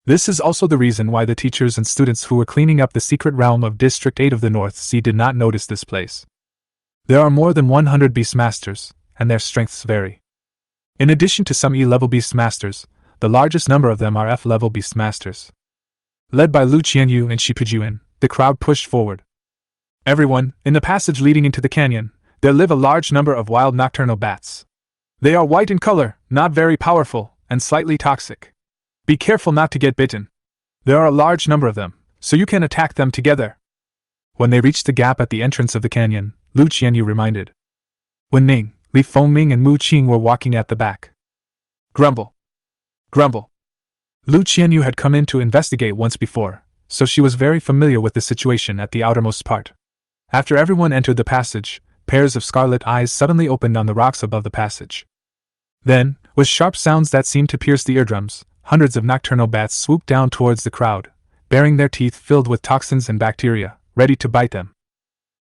This is also the reason why the teachers and students who were cleaning up the secret realm of District 8 of the North Sea did not notice this place. There are more than 100 beast masters, and their strengths vary. In addition to some E-level beast masters, the largest number of them are F-level beast masters. Led by Lu Qianyu and Shipijuan, the crowd pushed forward. Everyone, in the passage leading into the canyon, there live a large number of wild nocturnal bats. They are white in color, not very powerful, and slightly toxic. Be careful not to get bitten. There are a large number of them, so you can attack them together. When they reached the gap at the entrance of the canyon, Lu Qianyu reminded. Wu Ning, Li Fengming and Mu Qing were walking at the back. Grumble. Grumble. Lu Qianyu had come in to investigate once before, so she was very familiar with the situation at the outermost part. After everyone entered the passage, pairs of scarlet eyes suddenly opened on the rocks above the passage. Then, with sharp sounds that seemed to pierce the eardrums, hundreds of nocturnal bats swooped down towards the crowd, bearing their teeth filled with toxins and bacteria, ready to bite them.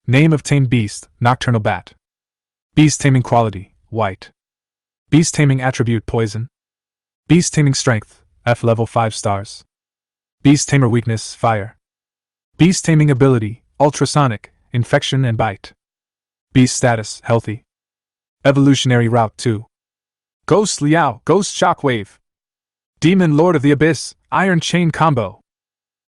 Name of tamed beast, nocturnal bat. Beast taming quality, white. Beast taming attribute, poison. Beast taming strength, F level 5 stars. Beast tamer weakness, fire. Beast taming ability, ultrasonic, infection and bite. Beast status, healthy. Evolutionary route 2. Ghost Liao, Ghost Shockwave. Demon Lord of the Abyss, Iron Chain Combo.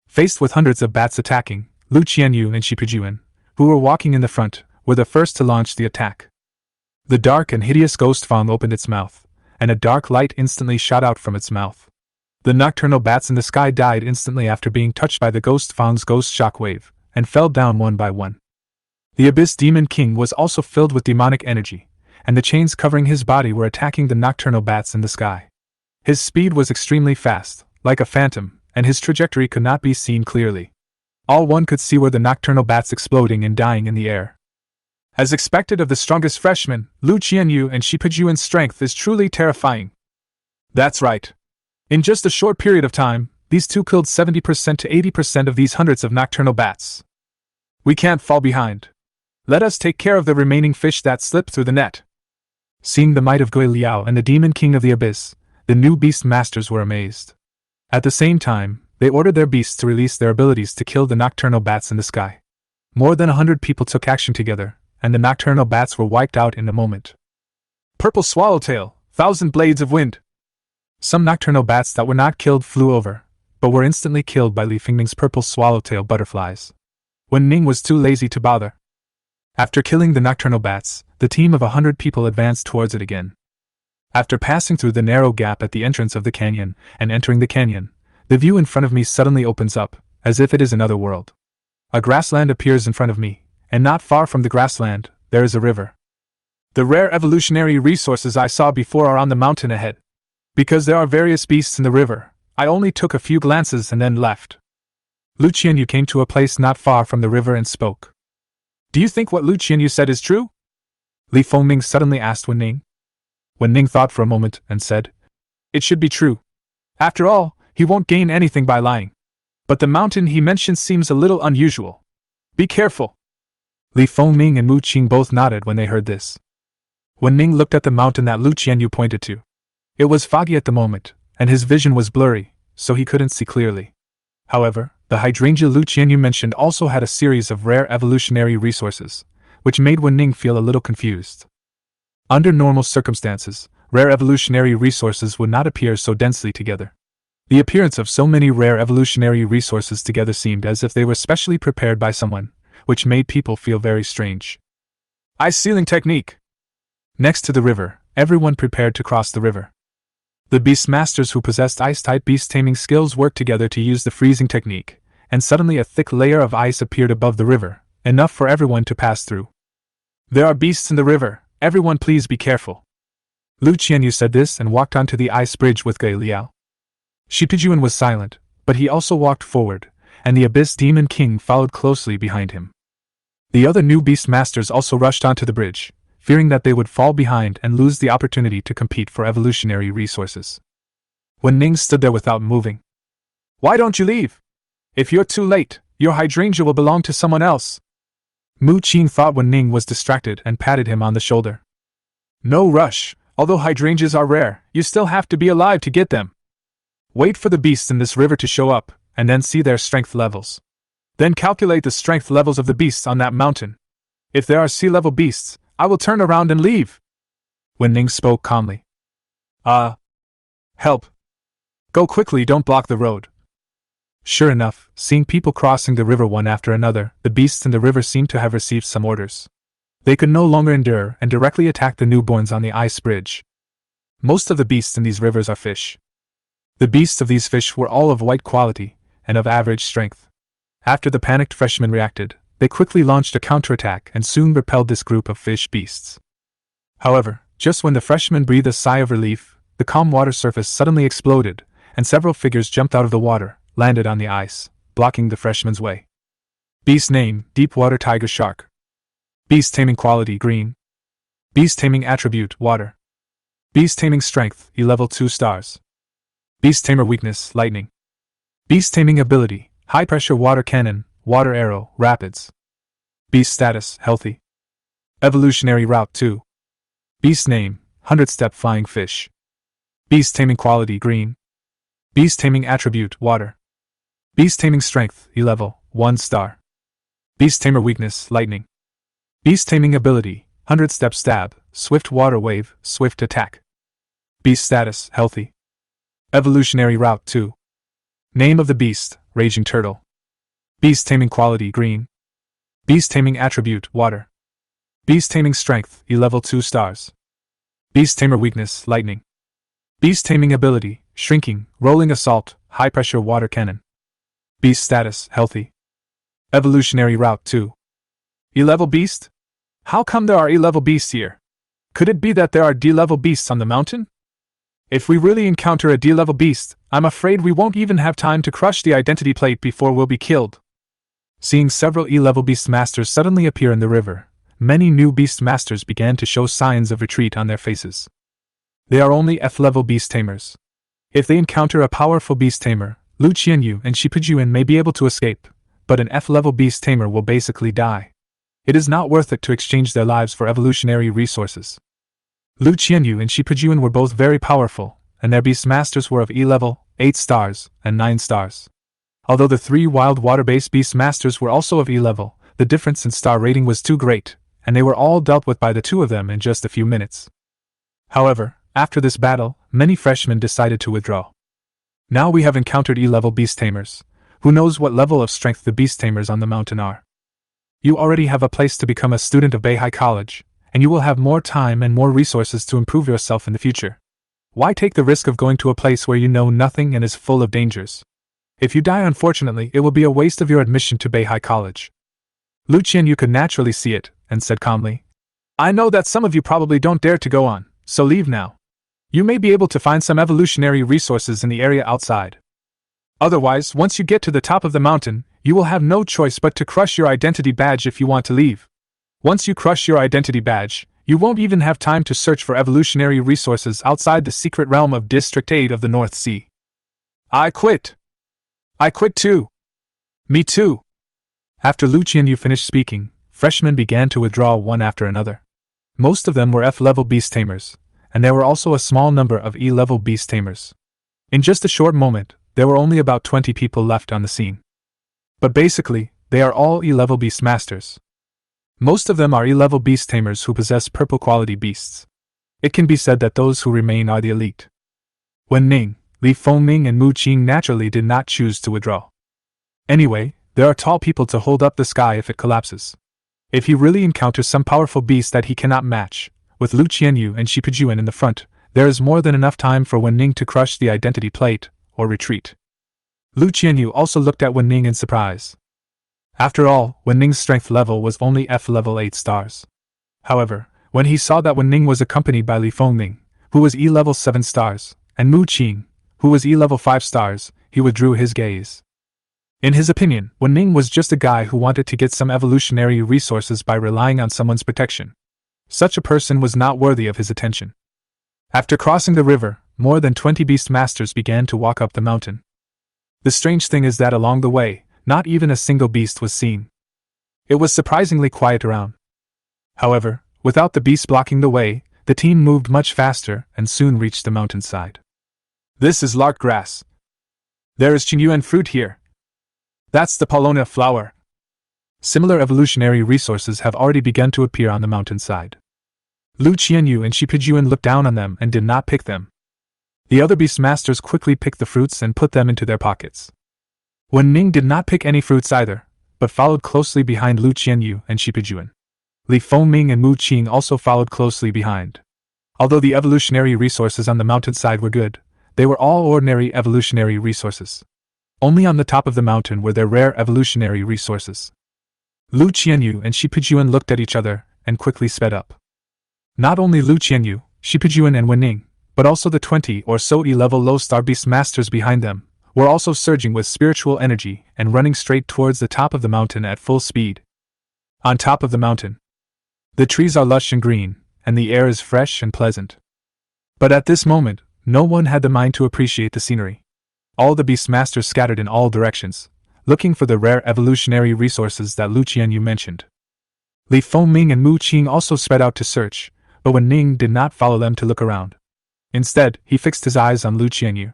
Faced with hundreds of bats attacking, Lu Qianyu and Shipijuan, who were walking in the front, were the first to launch the attack. The dark and hideous ghost fang opened its mouth, and a dark light instantly shot out from its mouth. The nocturnal bats in the sky died instantly after being touched by the Ghost Fang's ghost shockwave, and fell down one by one. The Abyss Demon King was also filled with demonic energy, and the chains covering his body were attacking the nocturnal bats in the sky. His speed was extremely fast, like a phantom, and his trajectory could not be seen clearly. All one could see were the nocturnal bats exploding and dying in the air. As expected of the strongest freshman, Lu Qianyu and Shipijuan's strength is truly terrifying. That's right. In just a short period of time, these two killed 70% to 80% of these hundreds of nocturnal bats. We can't fall behind. Let us take care of the remaining fish that slipped through the net. Seeing the might of Gui Liao and the Demon King of the Abyss, the new beast masters were amazed. At the same time, they ordered their beasts to release their abilities to kill the nocturnal bats in the sky. More than 100 people took action together, and the nocturnal bats were wiped out in a moment. Purple Swallowtail, 1,000 blades of wind. Some nocturnal bats that were not killed flew over, but were instantly killed by Li Fingning's purple swallowtail butterflies. Wu Ning was too lazy to bother. After killing the nocturnal bats, the team of 100 people advanced towards it again. After passing through the narrow gap at the entrance of the canyon and entering the canyon, the view in front of me suddenly opens up, as if it is another world. A grassland appears in front of me, and not far from the grassland, there is a river. The rare evolutionary resources I saw before are on the mountain ahead. Because there are various beasts in the river, I only took a few glances and then left. Lu Qianyu came to a place not far from the river and spoke. Do you think what Lu Qianyu said is true? Li Fengming suddenly asked Wu Ning. Wu Ning thought for a moment and said, It should be true. After all, he won't gain anything by lying. But the mountain he mentioned seems a little unusual. Be careful. Li Fengming and Mu Qing both nodded when they heard this. Wu Ning looked at the mountain that Lu Qianyu pointed to. It was foggy at the moment, and his vision was blurry, so he couldn't see clearly. However, the hydrangea Lu Qianyu mentioned also had a series of rare evolutionary resources, which made Wu Ning feel a little confused. Under normal circumstances, rare evolutionary resources would not appear so densely together. The appearance of so many rare evolutionary resources together seemed as if they were specially prepared by someone, which made people feel very strange. Ice sealing technique. Next to the river, everyone prepared to cross the river. The beast masters who possessed ice-type beast taming skills worked together to use the freezing technique, and suddenly a thick layer of ice appeared above the river, enough for everyone to pass through. There are beasts in the river, everyone please be careful. Lu Qianyu said this and walked onto the ice bridge with Gui Liao. Shipijuan was silent, but he also walked forward, and the Abyss Demon King followed closely behind him. The other new beast masters also rushed onto the bridge, fearing that they would fall behind and lose the opportunity to compete for evolutionary resources. Wu Ning stood there without moving. Why don't you leave? If you're too late, your hydrangea will belong to someone else. Mu Qing thought Wu Ning was distracted and patted him on the shoulder. No rush, although hydrangeas are rare, you still have to be alive to get them. Wait for the beasts in this river to show up, and then see their strength levels. Then calculate the strength levels of the beasts on that mountain. If there are sea-level beasts, I will turn around and leave. Wu Ning spoke calmly. Help. Go quickly, don't block the road. Sure enough, seeing people crossing the river one after another, the beasts in the river seemed to have received some orders. They could no longer endure and directly attacked the newborns on the ice bridge. Most of the beasts in these rivers are fish. The beasts of these fish were all of white quality and of average strength. After the panicked freshmen reacted, they quickly launched a counterattack and soon repelled this group of fish beasts. However, just when the freshmen breathed a sigh of relief, the calm water surface suddenly exploded, and several figures jumped out of the water, landed on the ice, blocking the freshmen's way. Beast name, Deepwater Tiger Shark. Beast taming quality, green. Beast taming attribute, water. Beast taming strength, level 2 stars. Beast tamer weakness, lightning. Beast taming ability, high pressure water cannon, water arrow, rapids. Beast status, healthy. Evolutionary route 2. Beast name, 100-step flying fish. Beast taming quality, green. Beast taming attribute, water. Beast taming strength, level 1 star. Beast tamer weakness, lightning. Beast taming ability, 100-step stab, swift water wave, swift attack. Beast status, healthy. Evolutionary route 2. Name of the beast, raging turtle. Beast taming quality, green. Beast taming attribute, water. Beast taming strength, level 2 stars. Beast tamer weakness, lightning. Beast taming ability, shrinking, rolling assault, high-pressure water cannon. Beast status, healthy. Evolutionary route 2. E-level beast? How come there are E-level beasts here? Could it be that there are D-level beasts on the mountain? If we really encounter a D-level beast, I'm afraid we won't even have time to crush the identity plate before we'll be killed. Seeing several E-level beast masters suddenly appear in the river, many new beast masters began to show signs of retreat on their faces. They are only F-level beast tamers. If they encounter a powerful beast tamer, Lu Qianyu and Shipujuan may be able to escape, but an F-level beast tamer will basically die. It is not worth it to exchange their lives for evolutionary resources. Lu Qianyu and Shipujuan were both very powerful, and their beast masters were of E-level, 8 stars, and 9 stars. Although the 3 wild water-based beast masters were also of E-level, the difference in star rating was too great, and they were all dealt with by the 2 of them in just a few minutes. However, after this battle, many freshmen decided to withdraw. Now we have encountered E-level beast tamers. Who knows what level of strength the beast tamers on the mountain are? You already have a place to become a student of Beihai College, and you will have more time and more resources to improve yourself in the future. Why take the risk of going to a place where you know nothing and is full of dangers? If you die unfortunately, it will be a waste of your admission to Beihai College. Lu Qianyu could naturally see it, and said calmly, I know that some of you probably don't dare to go on, so leave now. You may be able to find some evolutionary resources in the area outside. Otherwise, once you get to the top of the mountain, you will have no choice but to crush your identity badge if you want to leave. Once you crush your identity badge, you won't even have time to search for evolutionary resources outside the secret realm of District 8 of the North Sea. I quit. I quit too. Me too. After Lu Qianyu finished speaking, freshmen began to withdraw one after another. Most of them were F-level beast tamers, and there were also a small number of E-level beast tamers. In just a short moment, there were only about 20 people left on the scene. But basically, they are all E-level beast masters. Most of them are E-level beast tamers who possess purple quality beasts. It can be said that those who remain are the elite. Wu Ning, Li Fengming and Mu Qing naturally did not choose to withdraw. Anyway, there are tall people to hold up the sky if it collapses. If he really encounters some powerful beast that he cannot match, with Lu Qianyu and Shipujuan in the front, there is more than enough time for Wu Ning to crush the identity plate, or retreat. Lu Qianyu also looked at Wu Ning in surprise. After all, Wu Ning's strength level was only F-level 8 stars. However, when he saw that Wu Ning was accompanied by Li Fengming, who was E-level 7 stars, and Mu Qing, who was E-level 5 stars, he withdrew his gaze. In his opinion, Wu Ning was just a guy who wanted to get some evolutionary resources by relying on someone's protection. Such a person was not worthy of his attention. After crossing the river, more than 20 beast masters began to walk up the mountain. The strange thing is that along the way, not even a single beast was seen. It was surprisingly quiet around. However, without the beast blocking the way, the team moved much faster and soon reached the mountainside. This is lark grass. There is Qingyuan fruit here. That's the Paulownia flower. Similar evolutionary resources have already begun to appear on the mountainside. Lu Qianyu and Shipujuan looked down on them and did not pick them. The other beast masters quickly picked the fruits and put them into their pockets. Wu Ning did not pick any fruits either, but followed closely behind Lu Qianyu and Shipujuan. Li Fengming and Mu Qing also followed closely behind. Although the evolutionary resources on the mountainside were good, they were all ordinary evolutionary resources. Only on the top of the mountain were there rare evolutionary resources. Lu Qianyu and Shipujuan looked at each other and quickly sped up. Not only Lu Qianyu, Shipujuan and Wu Ning, but also the 20 or so E-level low-star beast masters behind them, were also surging with spiritual energy and running straight towards the top of the mountain at full speed. On top of the mountain, the trees are lush and green, and the air is fresh and pleasant. But at this moment, no one had the mind to appreciate the scenery. All the beast masters scattered in all directions, looking for the rare evolutionary resources that Lu Qianyu mentioned. Li Fengming and Mu Qing also sped out to search, but Wu Ning did not follow them to look around. Instead, he fixed his eyes on Lu Qianyu.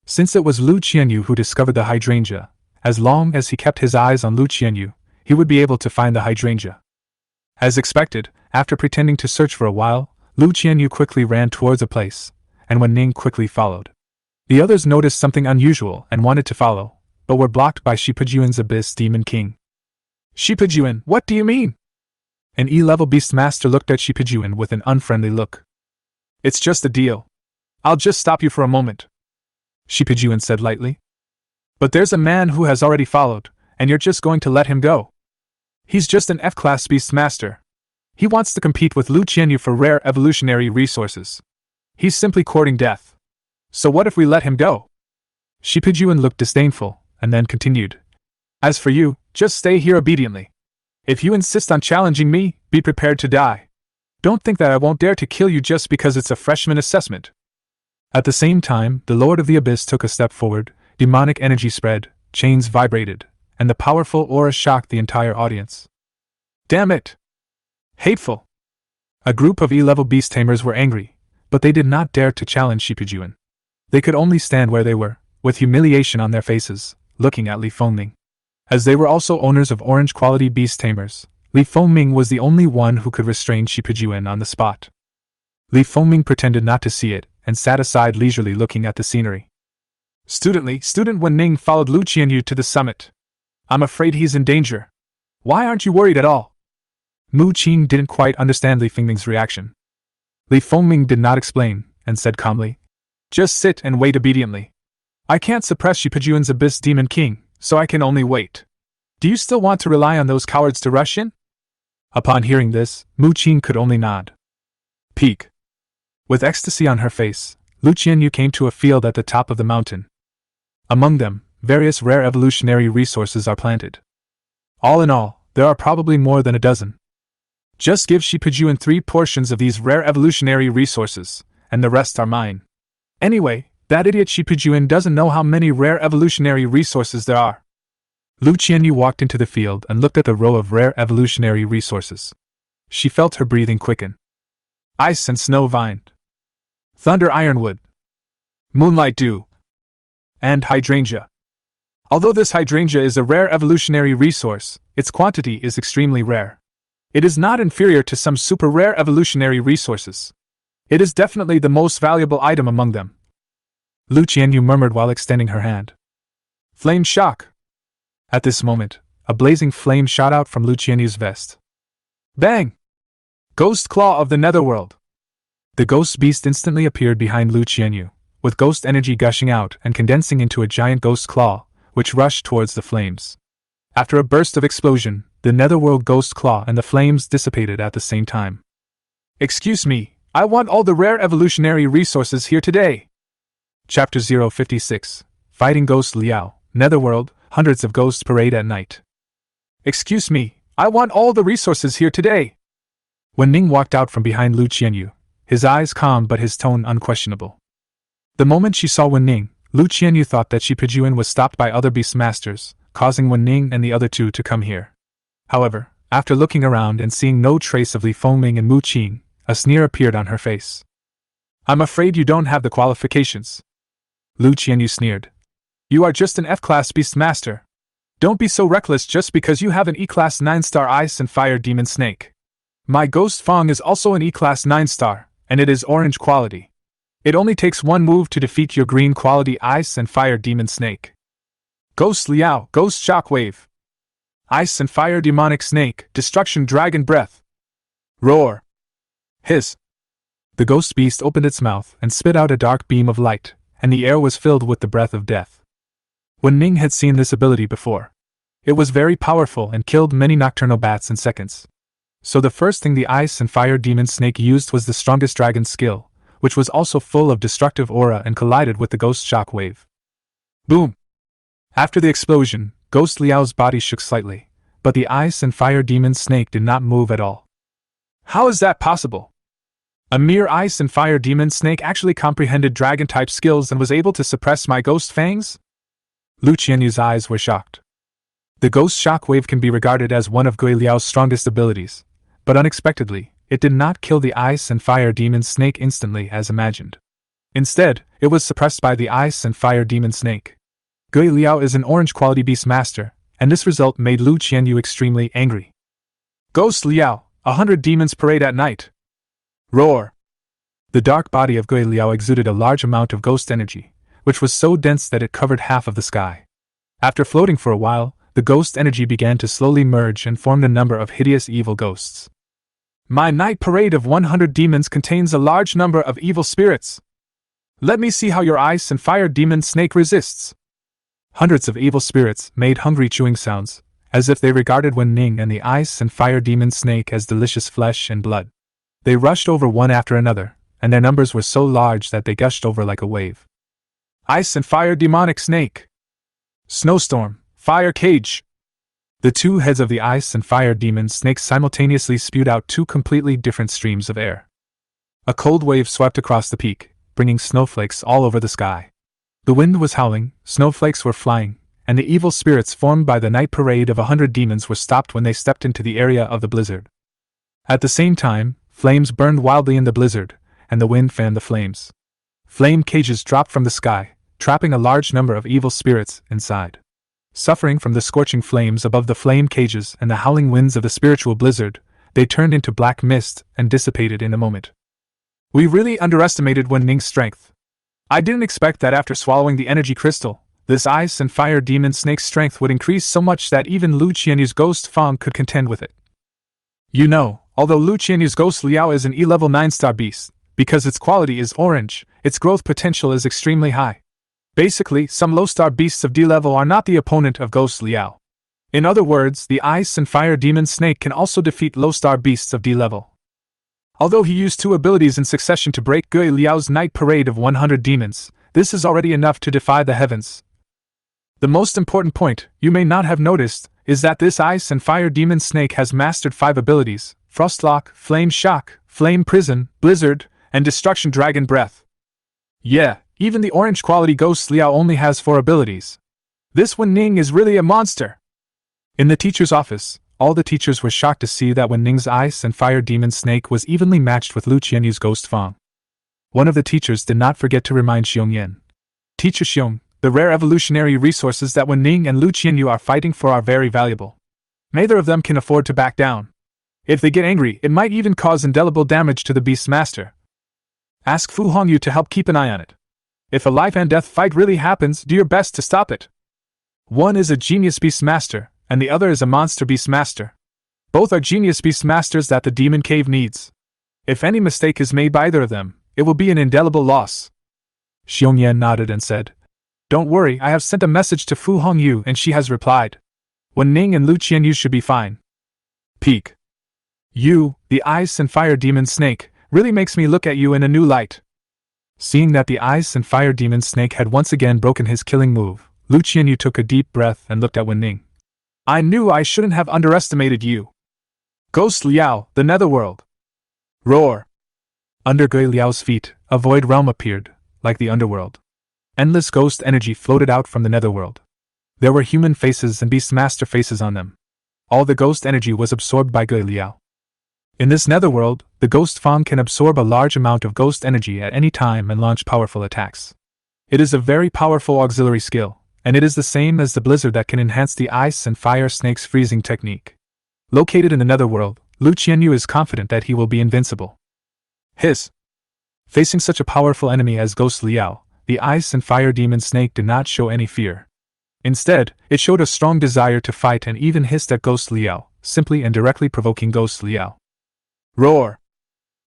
Since it was Lu Qianyu who discovered the hydrangea, as long as he kept his eyes on Lu Qianyu, he would be able to find the hydrangea. As expected, after pretending to search for a while, Lu Qianyu quickly ran towards a place, and Wu Ning quickly followed. The others noticed something unusual and wanted to follow, but were blocked by Shipujuan's Abyss Demon King. Shipujuan, what do you mean? An E-level beast master looked at Shipujuan with an unfriendly look. It's just a deal. I'll just stop you for a moment. Shipijuan said lightly. But there's a man who has already followed, and you're just going to let him go. He's just an F-class beast master. He wants to compete with Lu Qianyu for rare evolutionary resources. He's simply courting death. So what if we let him go? Shipijuan looked disdainful, and then continued. As for you, just stay here obediently. If you insist on challenging me, be prepared to die. Don't think that I won't dare to kill you just because it's a freshman assessment. At the same time, the Lord of the Abyss took a step forward, demonic energy spread, chains vibrated, and the powerful aura shocked the entire audience. Damn it! Hateful! A group of E-level beast tamers were angry, but they did not dare to challenge Shipijuan. They could only stand where they were, with humiliation on their faces, looking at Li Fengming. As they were also owners of orange-quality beast tamers, Li Fengming was the only one who could restrain Shipijuan on the spot. Li Fengming pretended not to see it, and sat aside leisurely looking at the scenery. Student Wu Ning followed Lu Qianyu to the summit. I'm afraid he's in danger. Why aren't you worried at all? Mu Qing didn't quite understand Li Fengming's reaction. Li Fengming did not explain, and said calmly, just sit and wait obediently. I can't suppress Shipijuan's Abyss Demon King, so I can only wait. Do you still want to rely on those cowards to rush in? Upon hearing this, Mu Qing could only nod. Peak. With ecstasy on her face, Lu Qianyu came to a field at the top of the mountain. Among them, various rare evolutionary resources are planted. All in all, there are probably more than a dozen. Just give Shipijuan 3 portions of these rare evolutionary resources, and the rest are mine. Anyway, that idiot Shipijuan doesn't know how many rare evolutionary resources there are. Lu Qianyu walked into the field and looked at the row of rare evolutionary resources. She felt her breathing quicken. Ice and Snow Vine, Thunder Ironwood, Moonlight Dew, and Hydrangea. Although this hydrangea is a rare evolutionary resource, its quantity is extremely rare. It is not inferior to some super rare evolutionary resources. It is definitely the most valuable item among them. Lu Qianyu murmured while extending her hand. Flame shock! At this moment, a blazing flame shot out from Lu Qianyu's vest. Bang! Ghost Claw of the Netherworld! The ghost beast instantly appeared behind Lu Qianyu, with ghost energy gushing out and condensing into a giant ghost claw, which rushed towards the flames. After a burst of explosion, the Netherworld Ghost Claw and the flames dissipated at the same time. Excuse me, I want all the rare evolutionary resources here today! Chapter 056, Fighting Ghost Liao, Netherworld, Hundreds of Ghosts Parade at Night. Excuse me, I want all the resources here today! When Ning walked out from behind Lu Qianyu, his eyes calm but his tone unquestionable. The moment she saw Wu Ning, Lu Qianyu thought that Shipijuan was stopped by other beast masters, causing Wu Ning and the other 2 to come here. However, after looking around and seeing no trace of Li Fengming and Mu Qing, a sneer appeared on her face. I'm afraid you don't have the qualifications. Lu Qianyu sneered. You are just an F-class beast master. Don't be so reckless just because you have an E-class 9-star Ice and Fire Demon Snake. My Ghost Fang is also an E-class 9-star, and it is orange quality. It only takes 1 move to defeat your green quality Ice and Fire Demon Snake. Ghost Liao, Ghost Shockwave. Ice and Fire Demonic Snake, Destruction Dragon Breath. Roar. Hiss. The ghost beast opened its mouth and spit out a dark beam of light, and the air was filled with the breath of death. Wu Ning had seen this ability before. It was very powerful and killed many nocturnal bats in seconds. So the first thing the Ice and Fire Demon Snake used was the strongest dragon skill, which was also full of destructive aura and collided with the ghost shockwave. Boom! After the explosion, Ghost Liao's body shook slightly, but the Ice and Fire Demon Snake did not move at all. How is that possible? A mere Ice and Fire Demon Snake actually comprehended dragon-type skills and was able to suppress my ghost fangs? Lu Qianyu's eyes were shocked. The ghost shockwave can be regarded as one of Gui Liao's strongest abilities, but unexpectedly, it did not kill the Ice and Fire Demon Snake instantly as imagined. Instead, it was suppressed by the Ice and Fire Demon Snake. Gui Liao is an orange-quality beast master, and this result made Lu Qianyu extremely angry. Ghost Liao, 100 demons parade at night! Roar! The dark body of Gui Liao exuded a large amount of ghost energy, which was so dense that it covered half of the sky. After floating for a while, the ghost energy began to slowly merge and formed a number of hideous evil ghosts. My night parade of 100 demons contains a large number of evil spirits. Let me see how your ice and fire demon snake resists. Hundreds of evil spirits made hungry chewing sounds, as if they regarded Wu Ning and the ice and fire demon snake as delicious flesh and blood. They rushed over one after another, and their numbers were so large that they gushed over like a wave. Ice and fire demonic snake! Snowstorm, fire cage! The two heads of the ice and fire demon snake simultaneously spewed out two completely different streams of air. A cold wave swept across the peak, bringing snowflakes all over the sky. The wind was howling, snowflakes were flying, and the evil spirits formed by the night parade of 100 demons were stopped when they stepped into the area of the blizzard. At the same time, flames burned wildly in the blizzard, and the wind fanned the flames. Flame cages dropped from the sky, trapping a large number of evil spirits inside. Suffering from the scorching flames above the flame cages and the howling winds of the spiritual blizzard, they turned into black mist and dissipated in a moment. We really underestimated Wu Ning's strength. I didn't expect that after swallowing the energy crystal, this ice and fire demon snake's strength would increase so much that even Lu Qianyu's ghost Fang could contend with it. You know, although Lu Qianyu's ghost Liao is an E-level 9-star beast, because its quality is orange, its growth potential is extremely high. Basically, some low-star beasts of D-level are not the opponent of ghost Liao. In other words, the ice and fire demon snake can also defeat low-star beasts of D-level. Although he used two abilities in succession to break Gui Liao's night parade of 100 demons, this is already enough to defy the heavens. The most important point, you may not have noticed, is that this ice and fire demon snake has mastered 5 abilities: Frostlock, Flame Shock, Flame Prison, Blizzard, and Destruction Dragon Breath. Yeah, even the orange quality ghost Liao only has 4 abilities. This Wu Ning is really a monster! In the teacher's office, all the teachers were shocked to see that Wu Ning's ice and fire demon snake was evenly matched with Lu Qianyu's ghost Fang. One of the teachers did not forget to remind Xiongyan. Teacher Xiong, the rare evolutionary resources that Wu Ning and Lu Qianyu are fighting for are very valuable. Neither of them can afford to back down. If they get angry, it might even cause indelible damage to the beast's master. Ask Fu Hongyu to help keep an eye on it. If a life and death fight really happens, do your best to stop it. One is a genius beast master, and the other is a monster beast master. Both are genius beast masters that the demon cave needs. If any mistake is made by either of them, it will be an indelible loss. Xiongyan nodded and said, "Don't worry, I have sent a message to Fu Hongyu and she has replied. Wu Ning and Lu Qianyu should be fine." Peak. You, the ice and fire demon snake, really makes me look at you in a new light. Seeing that the ice and fire demon snake had once again broken his killing move, Lu Qianyu took a deep breath and looked at Wu Ning. I knew I shouldn't have underestimated you. Ghost Liao, the Netherworld. Roar. Under Gui Liao's feet, a void realm appeared, like the underworld. Endless ghost energy floated out from the Netherworld. There were human faces and beast master faces on them. All the ghost energy was absorbed by Gui Liao. In this Netherworld, the ghost Fang can absorb a large amount of ghost energy at any time and launch powerful attacks. It is a very powerful auxiliary skill, and it is the same as the blizzard that can enhance the ice and fire snake's freezing technique. Located in the Netherworld, Lu Qianyu is confident that he will be invincible. Facing such a powerful enemy as Ghost Liao, the ice and fire demon snake did not show any fear. Instead, it showed a strong desire to fight and even hissed at Ghost Liao, simply and directly provoking Ghost Liao. Roar!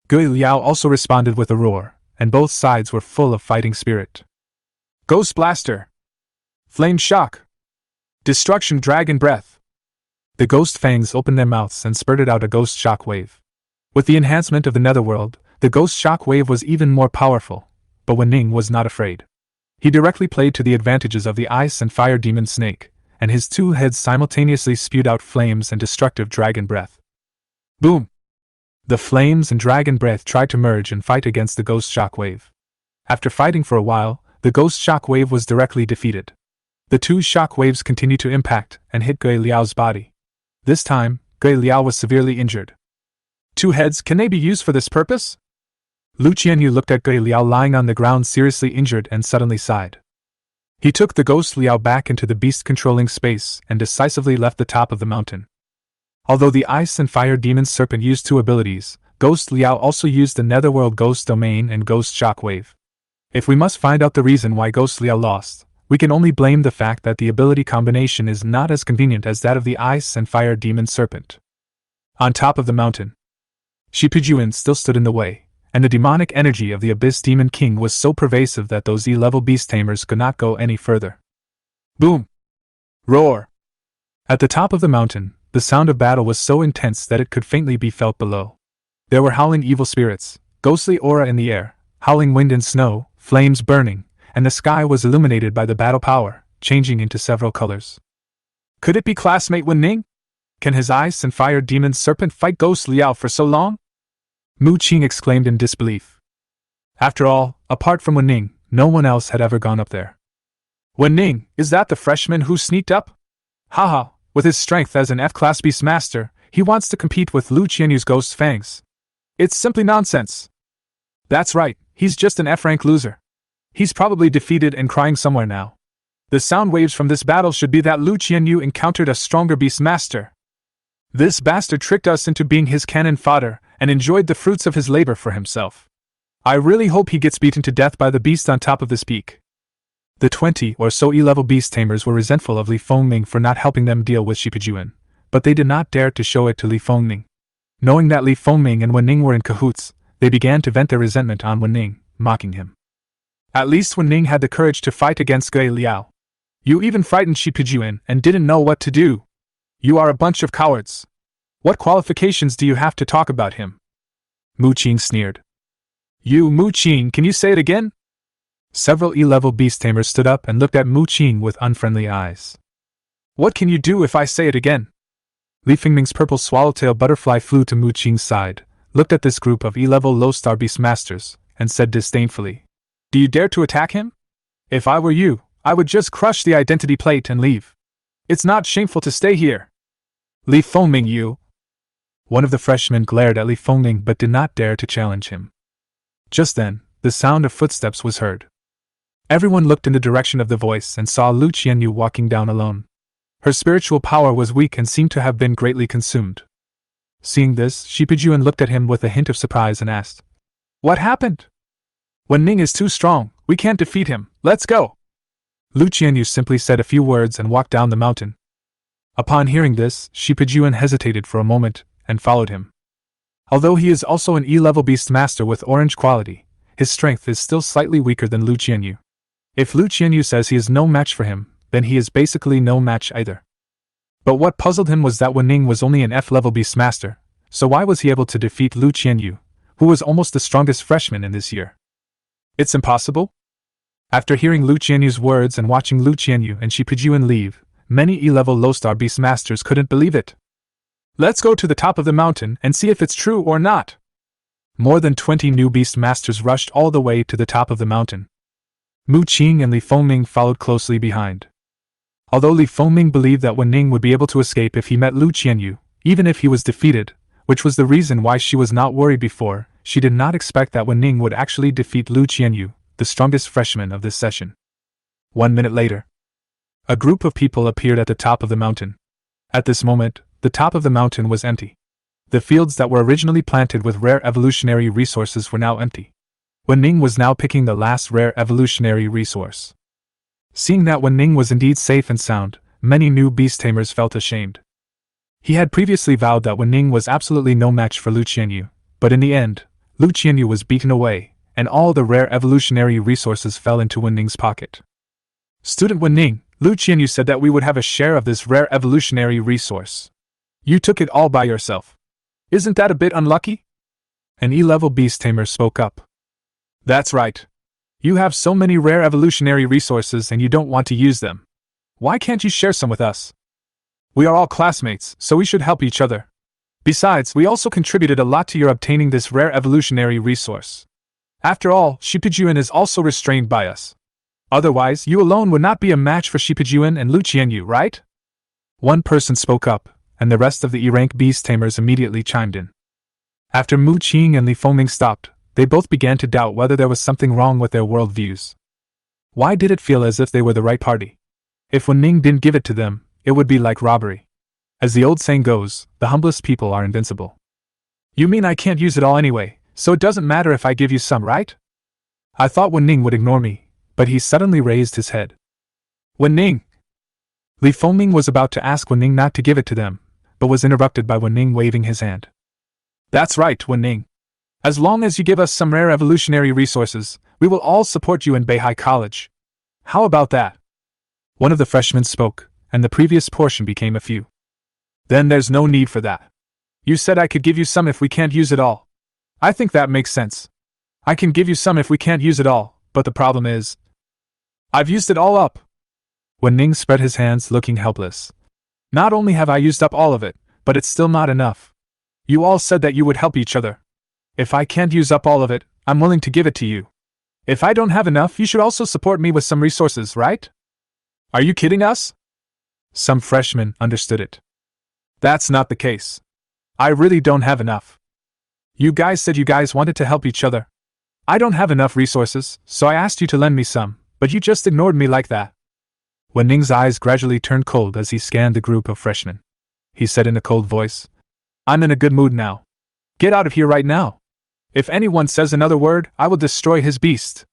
Gui Liao also responded with a roar, and both sides were full of fighting spirit. Ghost Blaster! Flame Shock! Destruction Dragon Breath! The ghost fangs opened their mouths and spurted out a ghost shock wave. With the enhancement of the Netherworld, the ghost shock wave was even more powerful, but Wu Ning was not afraid. He directly played to the advantages of the ice and fire demon snake, and his two heads simultaneously spewed out flames and destructive dragon breath. Boom! The flames and dragon breath tried to merge and fight against the ghost shock wave. After fighting for a while, the ghost shock wave was directly defeated. The two shock waves continued to impact and hit Gui Liao's body. This time, Gui Liao was severely injured. Two heads, can they be used for this purpose? Lu Qianyu looked at Gui Liao lying on the ground seriously injured and suddenly sighed. He took the ghost Liao back into the beast-controlling space and decisively left the top of the mountain. Although the ice and fire demon serpent used two abilities, Ghost Liao also used the Netherworld Ghost Domain and Ghost Shockwave. If we must find out the reason why Ghost Liao lost, we can only blame the fact that the ability combination is not as convenient as that of the ice and fire demon serpent. On top of the mountain, Shipujuan still stood in the way, and the demonic energy of the Abyss Demon King was so pervasive that those E-level beast tamers could not go any further. Boom! Roar! At the top of the mountain, the sound of battle was so intense that it could faintly be felt below. There were howling evil spirits, ghostly aura in the air, howling wind and snow, flames burning, and the sky was illuminated by the battle power, changing into several colors. Could it be classmate Wu Ning? Can his ice and fire demon serpent fight Ghost Liao for so long? Mu Qing exclaimed in disbelief. After all, apart from Wu Ning, no one else had ever gone up there. Wu Ning, is that the freshman who sneaked up? Haha, with his strength as an F-class beast master, he wants to compete with Lu Qianyu's ghost fangs. It's simply nonsense. That's right, he's just an F-rank loser. He's probably defeated and crying somewhere now. The sound waves from this battle should be that Lu Qianyu encountered a stronger beast master. This bastard tricked us into being his cannon fodder and enjoyed the fruits of his labor for himself. I really hope he gets beaten to death by the beast on top of this peak. The 20 or so E-level beast tamers were resentful of Li Fengming for not helping them deal with Shipijuan, but they did not dare to show it to Li Fengming. Knowing that Li Fengming and Wu Ning were in cahoots, they began to vent their resentment on Wu Ning, mocking him. At least Wu Ning had the courage to fight against Gui Liao. You even frightened Shipijuan and didn't know what to do. You are a bunch of cowards. What qualifications do you have to talk about him? Mu Qing sneered. You, Mu Qing, can you say it again? Several E-level beast tamers stood up and looked at Mu Qing with unfriendly eyes. What can you do if I say it again? Li Fengming's purple swallowtail butterfly flew to Mu Qing's side, looked at this group of E-level low-star beast masters, and said disdainfully, Do you dare to attack him? If I were you, I would just crush the identity plate and leave. It's not shameful to stay here. Li Fengming, you! One of the freshmen glared at Li Fengming but did not dare to challenge him. Just then, the sound of footsteps was heard. Everyone looked in the direction of the voice and saw Lu Qianyu walking down alone. Her spiritual power was weak and seemed to have been greatly consumed. Seeing this, Shipijuan looked at him with a hint of surprise and asked, What happened? Wu Ning is too strong, we can't defeat him, let's go! Lu Qianyu simply said a few words and walked down the mountain. Upon hearing this, Shipijuan hesitated for a moment, and followed him. Although he is also an E-level beast master with orange quality, his strength is still slightly weaker than Lu Qianyu. If Lu Qianyu says he is no match for him, then he is basically no match either. But what puzzled him was that Wu Ning was only an F-level beast master, so why was he able to defeat Lu Qianyu, who was almost the strongest freshman in this year? It's impossible? After hearing Lu Qianyu's words and watching Lu Qianyu and Shipijuan leave, many E-level low-star beast masters couldn't believe it. Let's go to the top of the mountain and see if it's true or not. More than 20 new beast masters rushed all the way to the top of the mountain. Mu Qing and Li Fengming followed closely behind. Although Li Fengming believed that Wu Ning would be able to escape if he met Lu Qianyu, even if he was defeated, which was the reason why she was not worried before, she did not expect that Wu Ning would actually defeat Lu Qianyu, the strongest freshman of this session. 1 minute later, a group of people appeared at the top of the mountain. At this moment, the top of the mountain was empty. The fields that were originally planted with rare evolutionary resources were now empty. Wu Ning was now picking the last rare evolutionary resource. Seeing that Wu Ning was indeed safe and sound, many new beast tamers felt ashamed. He had previously vowed that Wu Ning was absolutely no match for Lu Qianyu, but in the end, Lu Qianyu was beaten away, and all the rare evolutionary resources fell into Wu Ning's pocket. Student Wu Ning, Lu Qianyu said that we would have a share of this rare evolutionary resource. You took it all by yourself. Isn't that a bit unlucky? An E-level beast tamer spoke up. That's right. You have so many rare evolutionary resources and you don't want to use them. Why can't you share some with us? We are all classmates, so we should help each other. Besides, we also contributed a lot to your obtaining this rare evolutionary resource. After all, Shipijuan is also restrained by us. Otherwise, you alone would not be a match for Shipijuan and Lu Qianyu, right? One person spoke up, and the rest of the E-rank beast tamers immediately chimed in. After Mu Qing and Li Fengming stopped, they both began to doubt whether there was something wrong with their worldviews. Why did it feel as if they were the right party? If Wu Ning didn't give it to them, it would be like robbery. As the old saying goes, the humblest people are invincible. You mean I can't use it all anyway, so it doesn't matter if I give you some, right? I thought Wu Ning would ignore me, but he suddenly raised his head. Wu Ning! Li Fengming was about to ask Wu Ning not to give it to them, but was interrupted by Wu Ning waving his hand. That's right, Wu Ning. As long as you give us some rare evolutionary resources, we will all support you in Beihai College. How about that? One of the freshmen spoke, and the previous portion became a few. Then there's no need for that. You said I could give you some if we can't use it all. I think that makes sense. I can give you some if we can't use it all, but the problem is, I've used it all up. Wu Ning spread his hands, looking helpless. Not only have I used up all of it, but it's still not enough. You all said that you would help each other. If I can't use up all of it, I'm willing to give it to you. If I don't have enough, you should also support me with some resources, right? Are you kidding us? Some freshmen understood it. That's not the case. I really don't have enough. You guys said you guys wanted to help each other. I don't have enough resources, so I asked you to lend me some, but you just ignored me like that. Wu Ning's eyes gradually turned cold as he scanned the group of freshmen. He said in a cold voice, I'm in a good mood now. Get out of here right now. If anyone says another word, I will destroy his beast.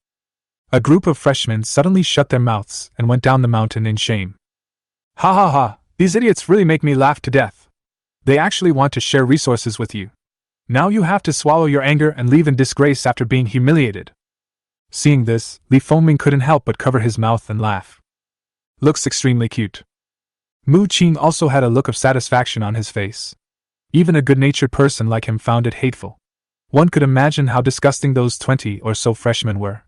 A group of freshmen suddenly shut their mouths and went down the mountain in shame. Ha ha ha, these idiots really make me laugh to death. They actually want to share resources with you. Now you have to swallow your anger and leave in disgrace after being humiliated. Seeing this, Li Fengming couldn't help but cover his mouth and laugh. Looks extremely cute. Mu Qing also had a look of satisfaction on his face. Even a good-natured person like him found it hateful. One could imagine how disgusting those 20 or so freshmen were.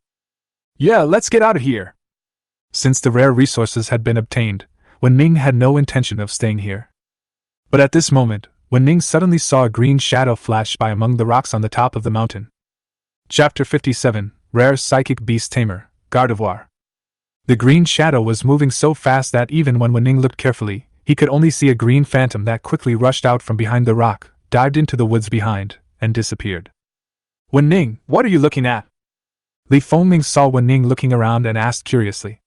Yeah, let's get out of here. Since the rare resources had been obtained, Wu Ning had no intention of staying here. But at this moment, Wu Ning suddenly saw a green shadow flash by among the rocks on the top of the mountain. Chapter 57, Rare Psychic Beast Tamer, Gardevoir. The green shadow was moving so fast that even when Wu Ning looked carefully, he could only see a green phantom that quickly rushed out from behind the rock, dived into the woods behind, and disappeared. Wu Ning, what are you looking at? Li Fengming saw Wu Ning looking around and asked curiously.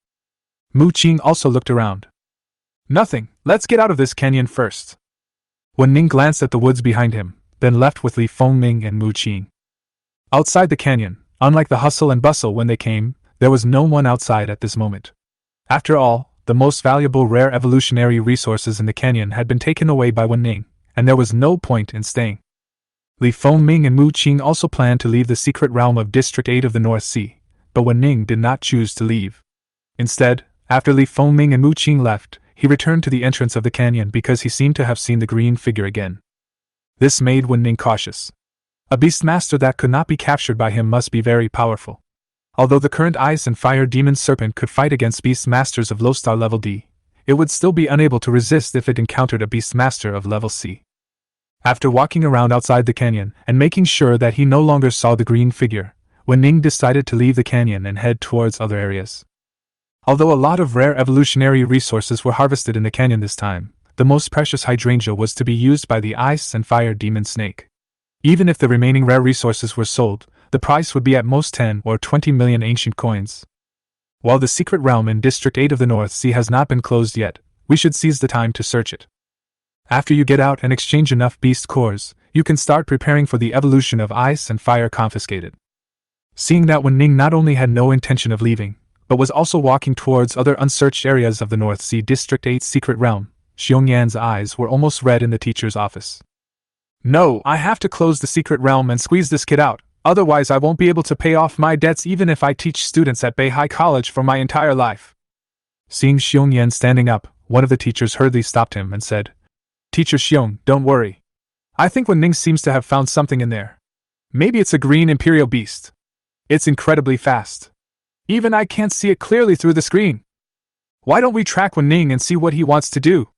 Mu Qing also looked around. Nothing, let's get out of this canyon first. Wu Ning glanced at the woods behind him, then left with Li Fengming and Mu Qing. Outside the canyon, unlike the hustle and bustle when they came, there was no one outside at this moment. After all, the most valuable rare evolutionary resources in the canyon had been taken away by Wu Ning, and there was no point in staying. Li Fengming and Mu Qing also planned to leave the secret realm of District 8 of the North Sea, but Wu Ning did not choose to leave. Instead, after Li Fengming and Mu Qing left, he returned to the entrance of the canyon because he seemed to have seen the green figure again. This made Wu Ning cautious. A beastmaster that could not be captured by him must be very powerful. Although the current ice and fire demon serpent could fight against beastmasters of low star level D, it would still be unable to resist if it encountered a beastmaster of level C. After walking around outside the canyon and making sure that he no longer saw the green figure, Wu Ning decided to leave the canyon and head towards other areas. Although a lot of rare evolutionary resources were harvested in the canyon this time, the most precious hydrangea was to be used by the ice and fire demon snake. Even if the remaining rare resources were sold, the price would be at most 10 or 20 million ancient coins. While the secret realm in District 8 of the North Sea has not been closed yet, we should seize the time to search it. After you get out and exchange enough beast cores, you can start preparing for the evolution of ice and fire confiscated. Seeing that Wu Ning not only had no intention of leaving, but was also walking towards other unsearched areas of the North Sea District 8 secret realm, Xiongyan's eyes were almost red in the teacher's office. No, I have to close the secret realm and squeeze this kid out, otherwise I won't be able to pay off my debts even if I teach students at Beihai College for my entire life. Seeing Xiongyan standing up, one of the teachers hurriedly stopped him and said, Teacher Xiong, don't worry. I think Wu Ning seems to have found something in there. Maybe it's a green imperial beast. It's incredibly fast. Even I can't see it clearly through the screen. Why don't we track Wu Ning and see what he wants to do?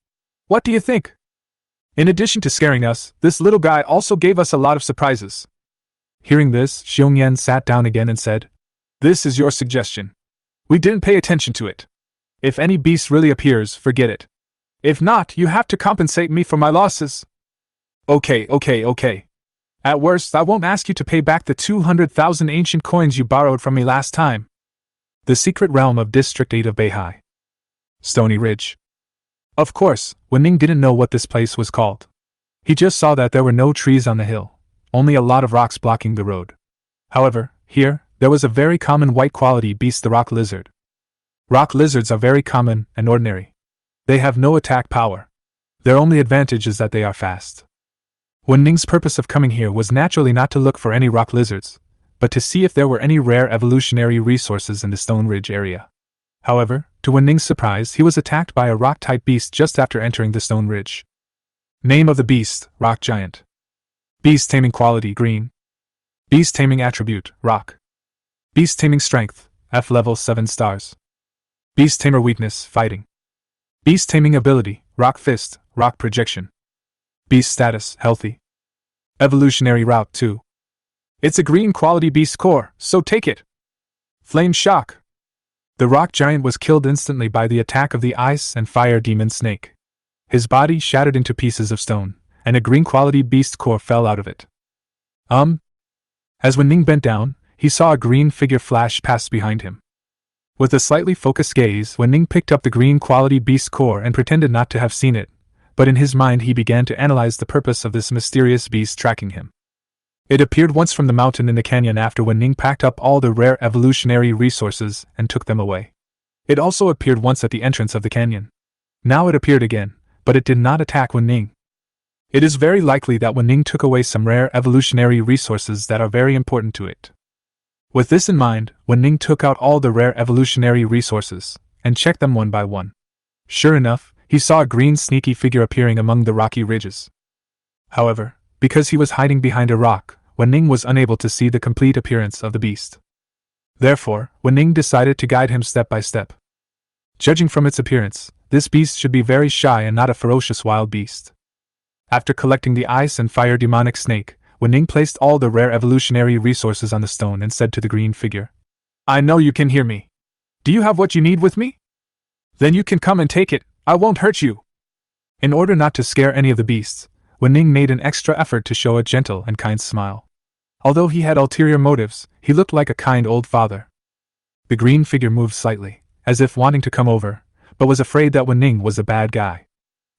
What do you think? In addition to scaring us, this little guy also gave us a lot of surprises. Hearing this, Xiongyan sat down again and said, This is your suggestion. We didn't pay attention to it. If any beast really appears, forget it. If not, you have to compensate me for my losses. Okay. At worst, I won't ask you to pay back the 200,000 ancient coins you borrowed from me last time. The secret realm of District 8 of Beihai. Stony Ridge. Of course, Wu Ning didn't know what this place was called. He just saw that there were no trees on the hill, only a lot of rocks blocking the road. However, here, there was a very common white-quality beast, the rock lizard. Rock lizards are very common and ordinary. They have no attack power. Their only advantage is that they are fast. Wu Ning's purpose of coming here was naturally not to look for any rock lizards, but to see if there were any rare evolutionary resources in the Stone Ridge area. However, to Wu Ning's surprise, he was attacked by a rock-type beast just after entering the Stone Ridge. Name of the beast: Rock Giant. Beast taming quality: Green. Beast taming attribute: Rock. Beast taming strength: F level 7 stars. Beast tamer weakness: Fighting. Beast taming ability: Rock Fist, Rock Projection. Beast status: Healthy. Evolutionary route: 2. It's a green quality beast core, so take it. Flame shock. The rock giant was killed instantly by the attack of the ice and fire demon snake. His body shattered into pieces of stone, and a green quality beast core fell out of it. As Wu Ning bent down, he saw a green figure flash past behind him. With a slightly focused gaze, Wu Ning picked up the green quality beast core and pretended not to have seen it, but in his mind he began to analyze the purpose of this mysterious beast tracking him. It appeared once from the mountain in the canyon after Wu Ning packed up all the rare evolutionary resources and took them away. It also appeared once at the entrance of the canyon. Now it appeared again, but it did not attack Wu Ning. It is very likely that Wu Ning took away some rare evolutionary resources that are very important to it. With this in mind, Wu Ning took out all the rare evolutionary resources and checked them one by one. Sure enough, he saw a green sneaky figure appearing among the rocky ridges. However, because he was hiding behind a rock, Wu Ning was unable to see the complete appearance of the beast. Therefore, Wu Ning decided to guide him step by step. Judging from its appearance, this beast should be very shy and not a ferocious wild beast. After collecting the ice and fire demonic snake, Wu Ning placed all the rare evolutionary resources on the stone and said to the green figure, "I know you can hear me. Do you have what you need with me? Then you can come and take it, I won't hurt you." In order not to scare any of the beasts, Wu Ning made an extra effort to show a gentle and kind smile. Although he had ulterior motives, he looked like a kind old father. The green figure moved slightly, as if wanting to come over, but was afraid that Wu Ning was a bad guy.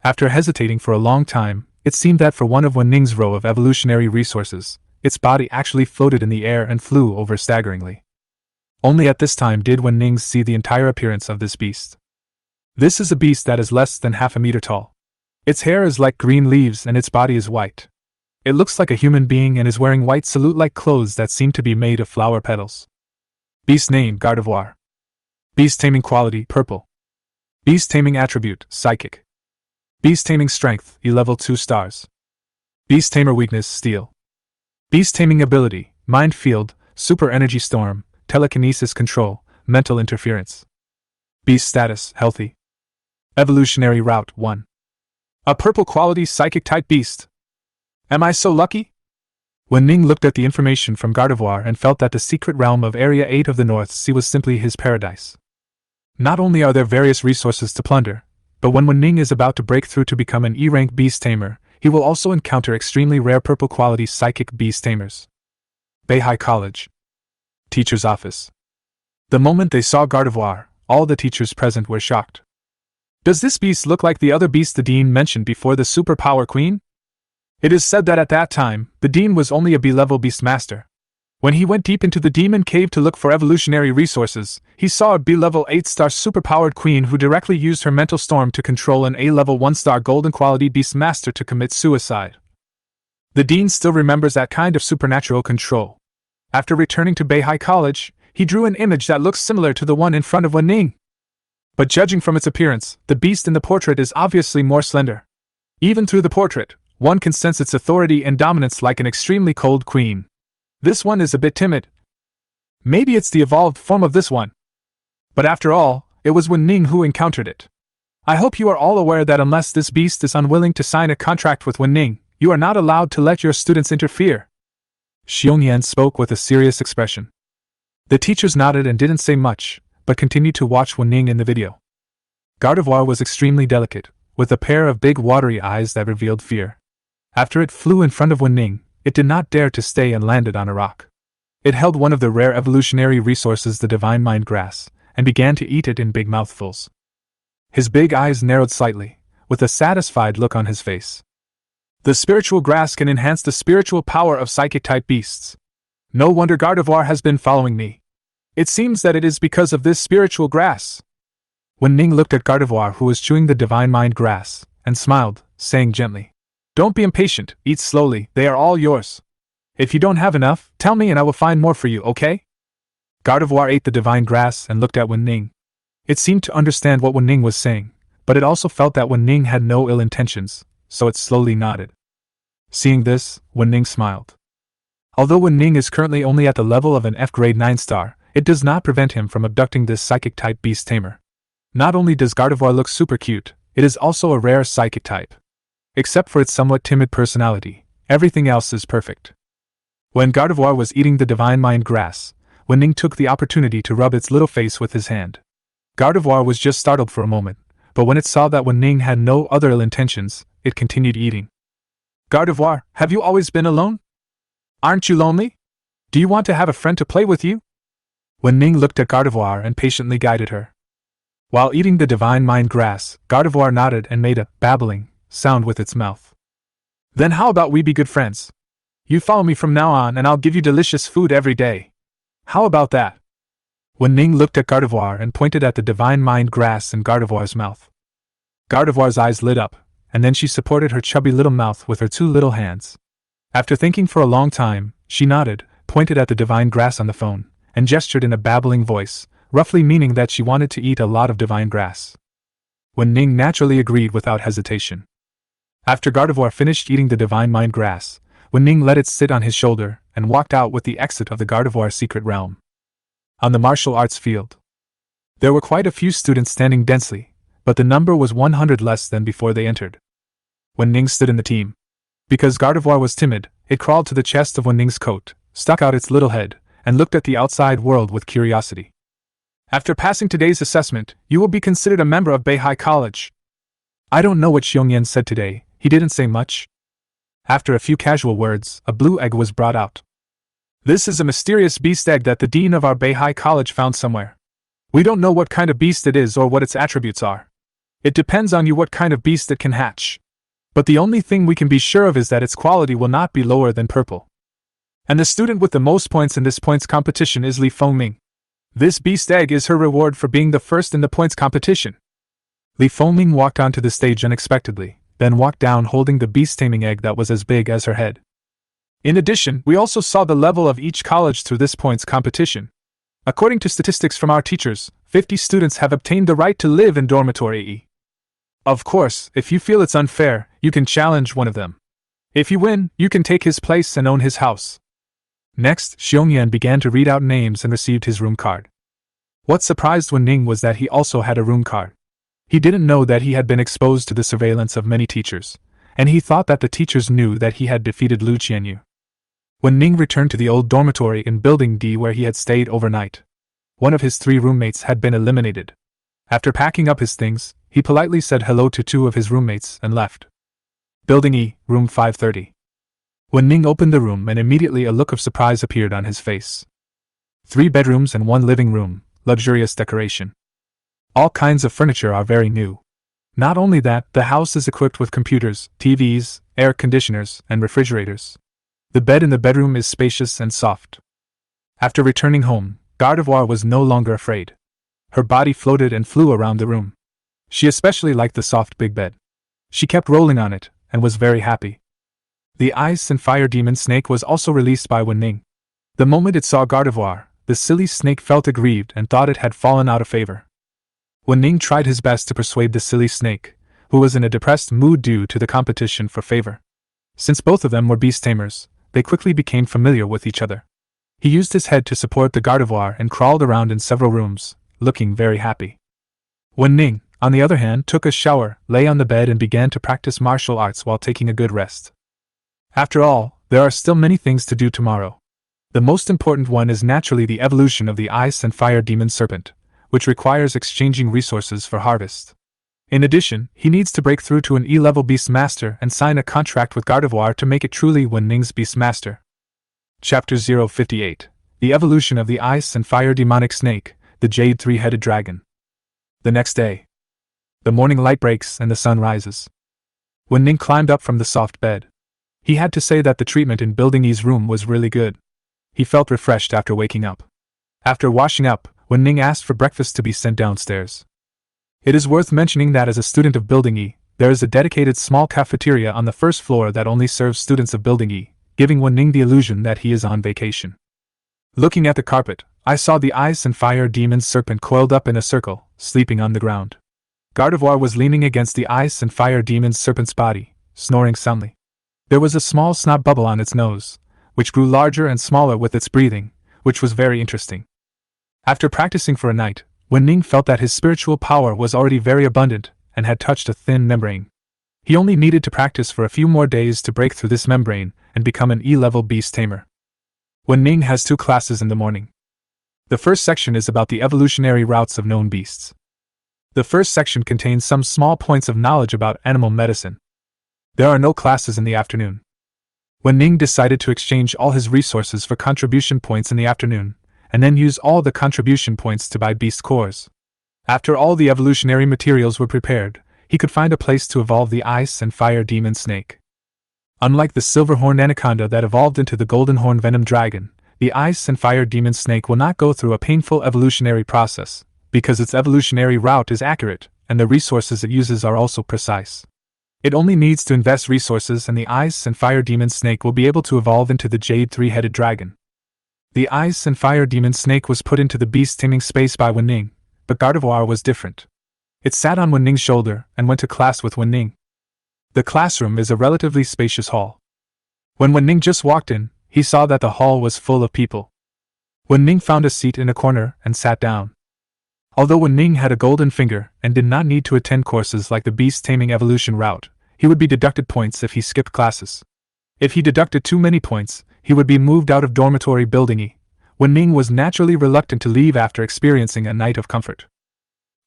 After hesitating for a long time, it seemed that for one of Wu Ning's row of evolutionary resources, its body actually floated in the air and flew over staggeringly. Only at this time did Wu Ning see the entire appearance of this beast. This is a beast that is less than half a meter tall. Its hair is like green leaves and its body is white. It looks like a human being and is wearing white salute-like clothes that seem to be made of flower petals. Beast name: Gardevoir. Beast taming quality: Purple. Beast taming attribute: Psychic. Beast taming strength: level 2 stars. Beast tamer weakness: Steel. Beast taming ability: Mind Field, Super Energy Storm, Telekinesis Control, Mental Interference. Beast status: Healthy. Evolutionary route: 1. A purple quality psychic type beast. Am I so lucky? Wu Ning looked at the information from Gardevoir and felt that the secret realm of Area 8 of the North Sea was simply his paradise. Not only are there various resources to plunder, but when Wu Ning is about to break through to become an E-rank beast tamer, he will also encounter extremely rare purple quality psychic beast tamers. Beihai College. Teacher's office. The moment they saw Gardevoir, all the teachers present were shocked. Does this beast look like the other beast the dean mentioned before, the superpower queen? It is said that at that time, the dean was only a B-level beastmaster. When he went deep into the demon cave to look for evolutionary resources, he saw a B-level 8-star superpowered queen who directly used her mental storm to control an A-level 1-star golden quality beastmaster to commit suicide. The dean still remembers that kind of supernatural control. After returning to Beihai College, he drew an image that looks similar to the one in front of Wu Ning. But judging from its appearance, the beast in the portrait is obviously more slender. Even through the portrait, one can sense its authority and dominance like an extremely cold queen. This one is a bit timid. Maybe it's the evolved form of this one. But after all, it was Wu Ning who encountered it. I hope you are all aware that unless this beast is unwilling to sign a contract with Wu Ning, you are not allowed to let your students interfere. Xiongyan spoke with a serious expression. The teachers nodded and didn't say much, but continued to watch Wu Ning in the video. Gardevoir was extremely delicate, with a pair of big watery eyes that revealed fear. After it flew in front of Wu Ning, it did not dare to stay and landed on a rock. It held one of the rare evolutionary resources, the Divine Mind Grass, and began to eat it in big mouthfuls. His big eyes narrowed slightly, with a satisfied look on his face. The spiritual grass can enhance the spiritual power of psychic-type beasts. No wonder Gardevoir has been following me. It seems that it is because of this spiritual grass. Wu Ning looked at Gardevoir, who was chewing the Divine Mind Grass, and smiled, saying gently, Don't be impatient, eat slowly, they are all yours. If you don't have enough, tell me and I will find more for you, okay? Gardevoir ate the divine grass and looked at Wu Ning. It seemed to understand what Wu Ning was saying, but it also felt that Wu Ning had no ill intentions, so it slowly nodded. Seeing this, Wu Ning smiled. Although Wu Ning is currently only at the level of an F grade 9 star, it does not prevent him from abducting this psychic type beast tamer. Not only does Gardevoir look super cute, it is also a rare psychic type. Except for its somewhat timid personality, everything else is perfect. When Gardevoir was eating the divine mind grass, Wu Ning took the opportunity to rub its little face with his hand. Gardevoir was just startled for a moment, but when it saw that Wu Ning had no other ill intentions, it continued eating. Gardevoir, have you always been alone? Aren't you lonely? Do you want to have a friend to play with you? Wu Ning looked at Gardevoir and patiently guided her. While eating the divine mind grass, Gardevoir nodded and made a babbling sound with its mouth. Then how about we be good friends? You follow me from now on and I'll give you delicious food every day. How about that? Wu Ning looked at Gardevoir and pointed at the divine mind grass in Gardevoir's mouth. Gardevoir's eyes lit up, and then she supported her chubby little mouth with her two little hands. After thinking for a long time, she nodded, pointed at the divine grass on the phone, and gestured in a babbling voice, roughly meaning that she wanted to eat a lot of divine grass. Wu Ning naturally agreed without hesitation. After Gardevoir finished eating the divine mind grass, Wu Ning let it sit on his shoulder and walked out with the exit of the Gardevoir secret realm. On the martial arts field, there were quite a few students standing densely, but the number was 100 less than before they entered. Wu Ning stood in the team. Because Gardevoir was timid, it crawled to the chest of Wu Ning's coat, stuck out its little head, and looked at the outside world with curiosity. After passing today's assessment, you will be considered a member of Beihai College. I don't know what Xiongyan said today, he didn't say much. After a few casual words, a blue egg was brought out. This is a mysterious beast egg that the dean of our Beihai College found somewhere. We don't know what kind of beast it is or what its attributes are. It depends on you what kind of beast it can hatch. But the only thing we can be sure of is that its quality will not be lower than purple. And the student with the most points in this points competition is Li Fengming. This beast egg is her reward for being the first in the points competition. Li Fengming walked onto the stage unexpectedly, then walked down holding the beast taming egg that was as big as her head. In addition, we also saw the level of each college through this points competition. According to statistics from our teachers, 50 students have obtained the right to live in dormitory E. Of course, if you feel it's unfair, you can challenge one of them. If you win, you can take his place and own his house. Next, Xiongyan began to read out names and received his room card. What surprised Wu Ning was that he also had a room card. He didn't know that he had been exposed to the surveillance of many teachers, and he thought that the teachers knew that he had defeated Lu Qianyu. Wu Ning returned to the old dormitory in Building D where he had stayed overnight. One of his 3 roommates had been eliminated. After packing up his things, he politely said hello to 2 of his roommates and left. Building E, room 530. Wu Ning opened the room and immediately a look of surprise appeared on his face. 3 bedrooms and 1 living room, luxurious decoration. All kinds of furniture are very new. Not only that, the house is equipped with computers, TVs, air conditioners, and refrigerators. The bed in the bedroom is spacious and soft. After returning home, Gardevoir was no longer afraid. Her body floated and flew around the room. She especially liked the soft big bed. She kept rolling on it, and was very happy. The ice and fire demon snake was also released by Wu Ning. The moment it saw Gardevoir, the silly snake felt aggrieved and thought it had fallen out of favor. Wu Ning tried his best to persuade the silly snake, who was in a depressed mood due to the competition for favor. Since both of them were beast tamers, they quickly became familiar with each other. He used his head to support the Gardevoir and crawled around in several rooms, looking very happy. Wu Ning, on the other hand, took a shower, lay on the bed and began to practice martial arts while taking a good rest. After all, there are still many things to do tomorrow. The most important one is naturally the evolution of the ice and fire demon serpent, which requires exchanging resources for harvest. In addition, he needs to break through to an E-level Beast Master and sign a contract with Gardevoir to make it truly Wu Ning's Beast Master. Chapter 058. The Evolution of the Ice and Fire Demonic Snake, the Jade Three-Headed Dragon. The next day. The morning light breaks and the sun rises. Wu Ning climbed up from the soft bed. He had to say that the treatment in Building E's room was really good. He felt refreshed after waking up. After washing up, Wu Ning asked for breakfast to be sent downstairs. It is worth mentioning that as a student of Building E, there is a dedicated small cafeteria on the first floor that only serves students of Building E, giving Wu Ning the illusion that he is on vacation. Looking at the carpet, I saw the ice and fire demon's serpent coiled up in a circle, sleeping on the ground. Gardevoir was leaning against the ice and fire demon's serpent's body, snoring soundly. There was a small snot bubble on its nose, which grew larger and smaller with its breathing, which was very interesting. After practicing for a night, Wu Ning felt that his spiritual power was already very abundant and had touched a thin membrane. He only needed to practice for a few more days to break through this membrane and become an E-level beast tamer. Wu Ning has 2 classes in the morning. The first section is about the evolutionary routes of known beasts. The first section contains some small points of knowledge about animal medicine. There are no classes in the afternoon. Wu Ning decided to exchange all his resources for contribution points in the afternoon, and then use all the contribution points to buy beast cores. After all the evolutionary materials were prepared, he could find a place to evolve the ice and fire demon snake. Unlike the silver-horned anaconda that evolved into the golden-horned venom dragon, the ice and fire demon snake will not go through a painful evolutionary process, because its evolutionary route is accurate, and the resources it uses are also precise. It only needs to invest resources, and the ice and fire demon snake will be able to evolve into the jade 3-headed dragon. The ice and fire demon snake was put into the beast taming space by Wu Ning, but Gardevoir was different. It sat on Wu Ning's shoulder and went to class with Wu Ning. The classroom is a relatively spacious hall. When Wu Ning just walked in, he saw that the hall was full of people. Wu Ning found a seat in a corner and sat down. Although Wu Ning had a golden finger and did not need to attend courses like the beast taming evolution route, he would be deducted points if he skipped classes. If he deducted too many points, he would be moved out of dormitory building E. Wu Ning was naturally reluctant to leave after experiencing a night of comfort.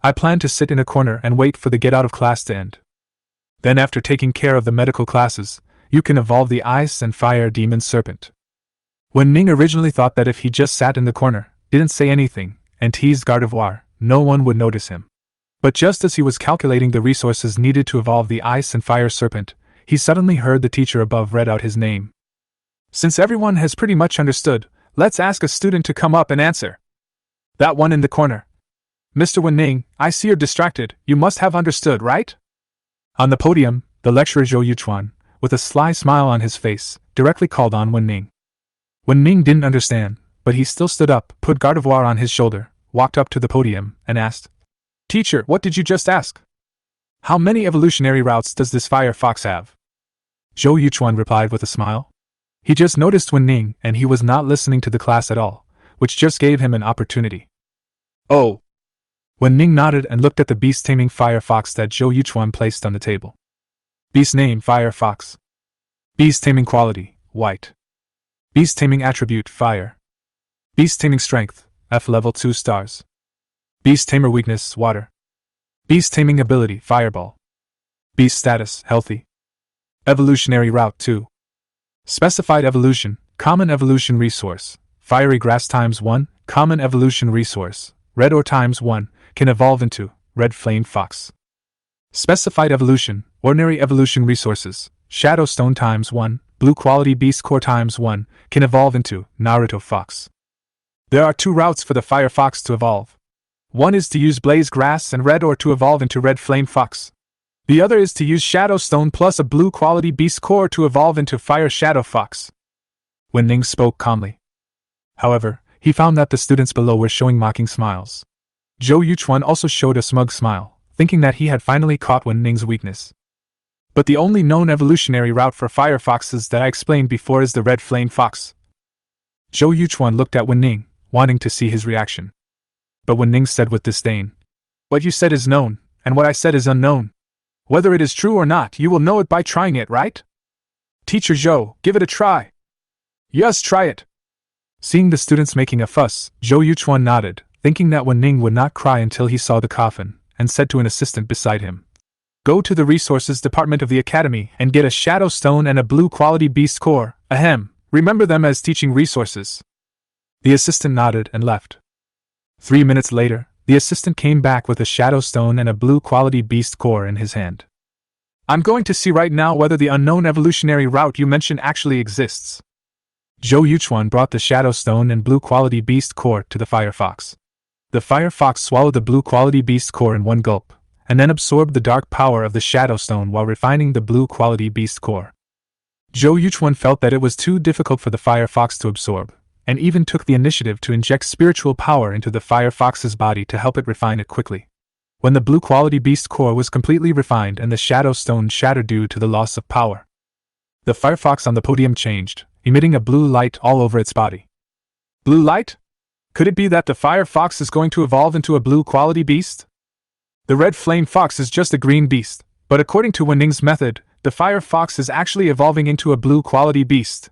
I planned to sit in a corner and wait for the get out of class to end. Then, after taking care of the medical classes, you can evolve the ice and fire demon serpent. Wu Ning originally thought that if he just sat in the corner, didn't say anything, and teased Gardevoir, no one would notice him. But just as he was calculating the resources needed to evolve the ice and fire serpent, he suddenly heard the teacher above read out his name. Since everyone has pretty much understood, let's ask a student to come up and answer. That one in the corner. Mr. Wu Ning, I see you're distracted, you must have understood, right? On the podium, the lecturer Zhou Yuchuan, with a sly smile on his face, directly called on Wu Ning. Wu Ning didn't understand, but he still stood up, put Gardevoir on his shoulder, walked up to the podium, and asked, "Teacher, what did you just ask? How many evolutionary routes does this fire fox have?" Zhou Yuchuan replied with a smile. He just noticed Wu Ning, and he was not listening to the class at all, which just gave him an opportunity. "Oh." Wu Ning nodded and looked at the beast-taming fire fox that Zhou Yuchuan placed on the table. Beast name Fire Fox. Beast taming quality, White. Beast taming attribute Fire. Beast taming strength, F level 2 stars. Beast tamer weakness, Water. Beast taming ability, Fireball. Beast status, Healthy. Evolutionary route 2. Specified evolution, Common evolution resource, Fiery grass times 1, Common evolution resource, Red ore times 1, can evolve into Red flame fox. Specified evolution, Ordinary evolution resources, Shadow stone times 1, Blue quality beast core times 1, can evolve into Naruto fox. There are 2 routes for the fire fox to evolve. One is to use blaze grass and red ore to evolve into Red flame fox. The other is to use Shadow stone plus a blue quality beast core to evolve into Fire shadow fox. Wu Ning spoke calmly. However, he found that the students below were showing mocking smiles. Zhou Yuchuan also showed a smug smile, thinking that he had finally caught Wu Ning's weakness. But the only known evolutionary route for fire foxes that I explained before is the Red flame fox. Zhou Yuchuan looked at Wu Ning, wanting to see his reaction. But Wu Ning said with disdain, "What you said is known, and what I said is unknown. Whether it is true or not, you will know it by trying it, right? Teacher Zhou, give it a try." "Yes, try it." Seeing the students making a fuss, Zhou Yuchuan nodded, thinking that Wu Ning would not cry until he saw the coffin, and said to an assistant beside him, "Go to the resources department of the academy and get a shadow stone and a blue quality beast core, ahem, remember them as teaching resources." The assistant nodded and left. 3 minutes later, the assistant came back with a shadow stone and a blue quality beast core in his hand. "I'm going to see right now whether the unknown evolutionary route you mentioned actually exists." Zhou Yuchuan brought the shadow stone and blue quality beast core to the fire fox. The fire fox swallowed the blue quality beast core in one gulp, and then absorbed the dark power of the Shadow Stone while refining the blue quality beast core. Zhou Yuchuan felt that it was too difficult for the Fire Fox to absorb, and even took the initiative to inject spiritual power into the Fire Fox's body to help it refine it quickly. When the blue quality beast core was completely refined and the Shadow Stone shattered due to the loss of power, the Fire Fox on the podium changed, emitting a blue light all over its body. Blue light? Could it be that the Fire Fox is going to evolve into a blue quality beast? The Red Flame Fox is just a green beast, but according to Wu Ning's method, the Fire Fox is actually evolving into a blue quality beast.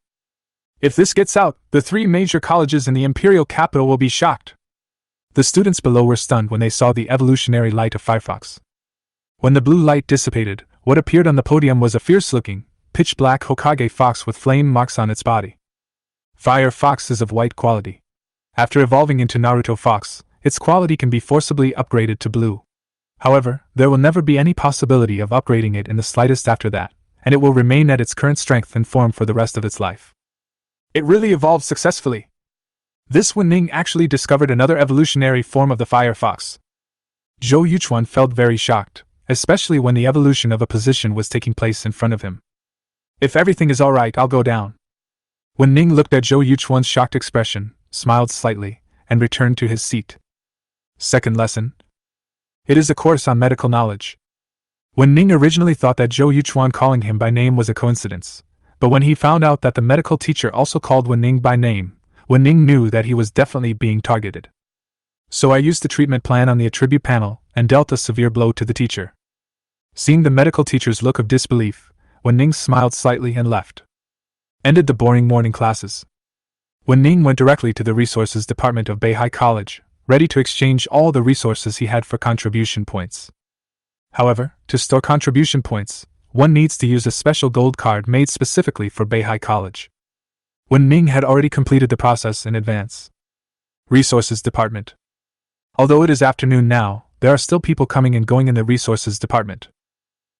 If this gets out, the 3 major colleges in the imperial capital will be shocked. The students below were stunned when they saw the evolutionary light of Firefox. When the blue light dissipated, what appeared on the podium was a fierce-looking, pitch-black Hokage fox with flame marks on its body. Fire Fox is of white quality. After evolving into Naruto Fox, its quality can be forcibly upgraded to blue. However, there will never be any possibility of upgrading it in the slightest after that, and it will remain at its current strength and form for the rest of its life. It really evolved successfully. This Wu Ning actually discovered another evolutionary form of the Fire Fox. Zhou Yuchuan felt very shocked, especially when the evolution of a position was taking place in front of him. If everything is alright, I'll go down. Wu Ning looked at Zhou Yuchuan's shocked expression, smiled slightly, and returned to his seat. Second lesson. It is a course on medical knowledge. Wu Ning originally thought that Zhou Yuchuan calling him by name was a coincidence, but when he found out that the medical teacher also called Wu Ning by name, Wu Ning knew that he was definitely being targeted. So I used the treatment plan on the attribute panel and dealt a severe blow to the teacher. Seeing the medical teacher's look of disbelief, Wu Ning smiled slightly and left. Ended the boring morning classes. Wu Ning went directly to the resources department of Beihai College, ready to exchange all the resources he had for contribution points. However, to store contribution points, one needs to use a special gold card made specifically for Beihai College. Wu Ning had already completed the process in advance. Resources Department. Although it is afternoon now, there are still people coming and going in the Resources Department.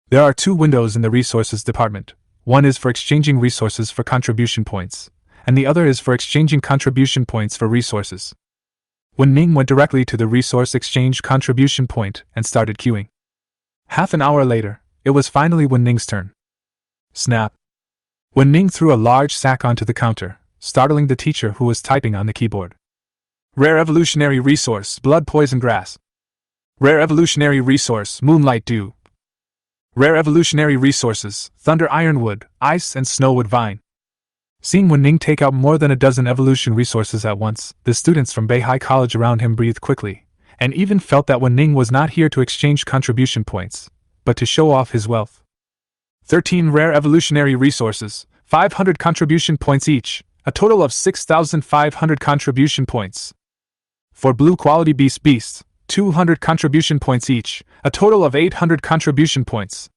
There are 2 windows in the Resources Department. One is for exchanging resources for contribution points, and the other is for exchanging contribution points for resources. Wu Ning went directly to the resource exchange contribution point and started queuing. Half an hour later, it was finally Wu Ning's turn. Snap! Wu Ning threw a large sack onto the counter, startling the teacher who was typing on the keyboard. Rare evolutionary resource, Blood Poison Grass. Rare evolutionary resource, Moonlight Dew. Rare evolutionary resources, Thunder Ironwood, Ice and Snowwood Vine. Seeing Wu Ning take out more than a dozen evolution resources at once, the students from Beihai College around him breathed quickly, and even felt that Wu Ning was not here to exchange contribution points, but to show off his wealth. 13 rare evolutionary resources, 500 contribution points each, a total of 6,500 contribution points. For blue quality beasts, 200 contribution points each, a total of 800 contribution points.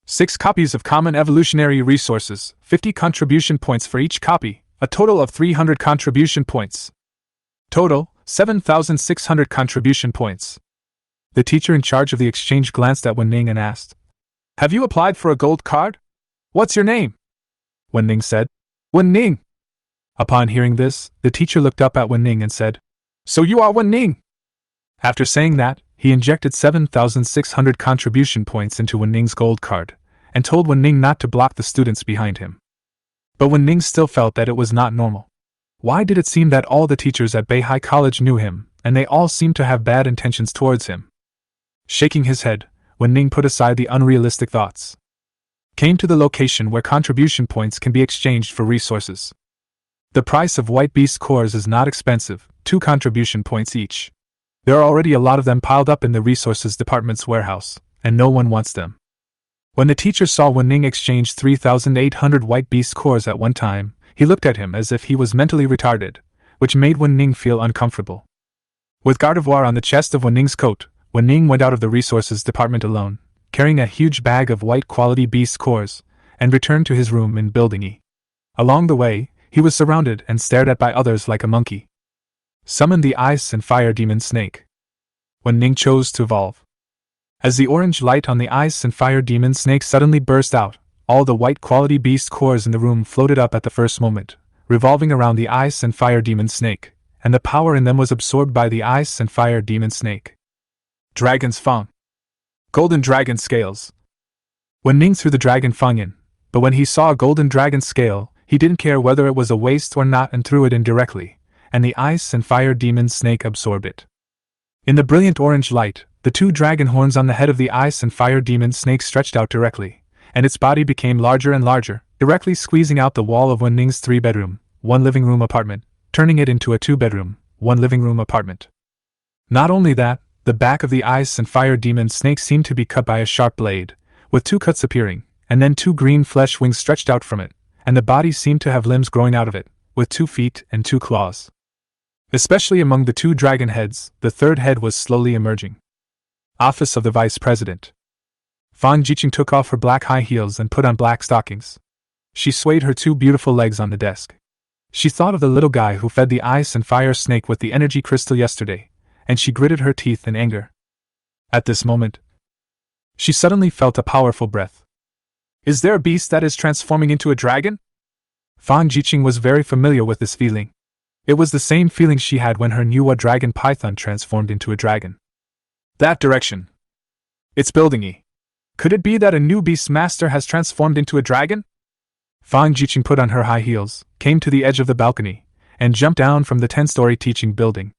6 copies of common evolutionary resources, 50 contribution points for each copy, a total of 300 contribution points. Total, 7,600 contribution points. The teacher in charge of the exchange glanced at Wu Ning and asked, "Have you applied for a gold card? What's your name?" Wu Ning said, "Wu Ning." Upon hearing this, the teacher looked up at Wu Ning and said, "So you are Wu Ning?" After saying that, he injected 7,600 contribution points into Wu Ning's gold card, and told Wu Ning not to block the students behind him. But Wu Ning still felt that it was not normal. Why did it seem that all the teachers at Beihai College knew him, and they all seemed to have bad intentions towards him? Shaking his head, Wu Ning put aside the unrealistic thoughts. Came to the location where contribution points can be exchanged for resources. The price of white beast cores is not expensive, 2 contribution points each. There are already a lot of them piled up in the resources department's warehouse, and no one wants them. When the teacher saw Wu Ning exchange 3,800 white beast cores at one time, he looked at him as if he was mentally retarded, which made Wu Ning feel uncomfortable. With Gardevoir on the chest of Wu Ning's coat, Wu Ning went out of the resources department alone, carrying a huge bag of white quality beast cores, and returned to his room in Building E. Along the way, he was surrounded and stared at by others like a monkey. Summon the Ice and Fire Demon Snake. Wu Ning chose to evolve. As the orange light on the Ice and Fire Demon Snake suddenly burst out, all the white quality beast cores in the room floated up at the first moment, revolving around the Ice and Fire Demon Snake, and the power in them was absorbed by the Ice and Fire Demon Snake. Dragon's Fang. Golden Dragon Scales. Wen Ning threw the dragon fang in, but when he saw a golden dragon scale, he didn't care whether it was a waste or not and threw it in directly, and the ice and fire demon snake absorbed it. In the brilliant orange light, the two dragon horns on the head of the ice and fire demon snake stretched out directly, and its body became larger and larger, directly squeezing out the wall of Wen Ning's 3-bedroom, 1-living-room apartment, turning it into a 2-bedroom, 1-living-room apartment. Not only that, the back of the ice and fire demon snake seemed to be cut by a sharp blade, with 2 cuts appearing, and then 2 green flesh wings stretched out from it, and the body seemed to have limbs growing out of it, with 2 feet and 2 claws. Especially among the 2 dragon heads, the 3rd head was slowly emerging. Office of the Vice President. Fang Jiqing took off her black high heels and put on black stockings. She swayed her 2 beautiful legs on the desk. She thought of the little guy who fed the ice and fire snake with the energy crystal yesterday, and she gritted her teeth in anger. At this moment, she suddenly felt a powerful breath. Is there a beast that is transforming into a dragon? Fang Jiqing was very familiar with this feeling. It was the same feeling she had when her new dragon python transformed into a dragon. That direction. It's building-y. Could it be that a new beast master has transformed into a dragon? Fang Jiqing put on her high heels, came to the edge of the balcony, and jumped down from the 10-story teaching building.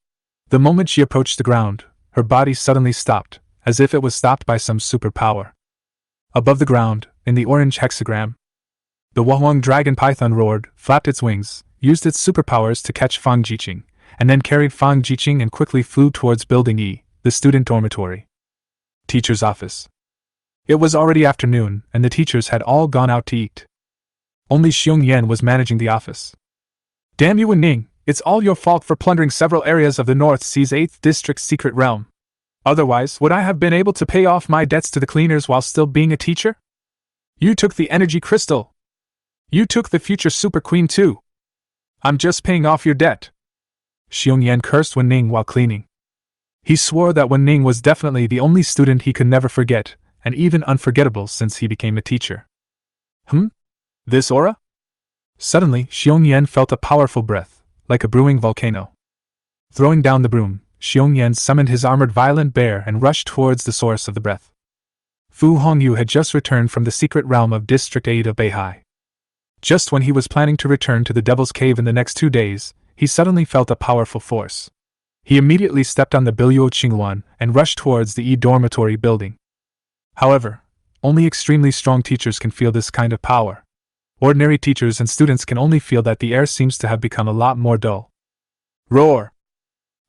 The moment she approached the ground, her body suddenly stopped, as if it was stopped by some superpower. Above the ground, in the orange hexagram, the Huang dragon python roared, flapped its wings, used its superpowers to catch Fang Jiqing, and then carried Fang Jiqing and quickly flew towards Building E, the student dormitory. Teacher's office. It was already afternoon, and the teachers had all gone out to eat. Only Xiong Yan was managing the office. Damn you, Wen Ning, it's all your fault for plundering several areas of the North Sea's 8th District's secret realm. Otherwise, would I have been able to pay off my debts to the cleaners while still being a teacher? You took the energy crystal. You took the future super queen too. I'm just paying off your debt. Xiong Yan cursed Wen Ning while cleaning. He swore that Wen Ning was definitely the only student he could never forget, and even unforgettable since he became a teacher. This aura? Suddenly, Xiong Yan felt a powerful breath, like a brewing volcano. Throwing down the broom, Xiong Yan summoned his armored violent bear and rushed towards the source of the breath. Fu Hongyu had just returned from the secret realm of District 8 of Beihai. Just when he was planning to return to the Devil's Cave in the next 2 days, he suddenly felt a powerful force. He immediately stepped on the Biluo Qingluan and rushed towards the E dormitory building. However, only extremely strong teachers can feel this kind of power. Ordinary teachers and students can only feel that the air seems to have become a lot more dull. Roar!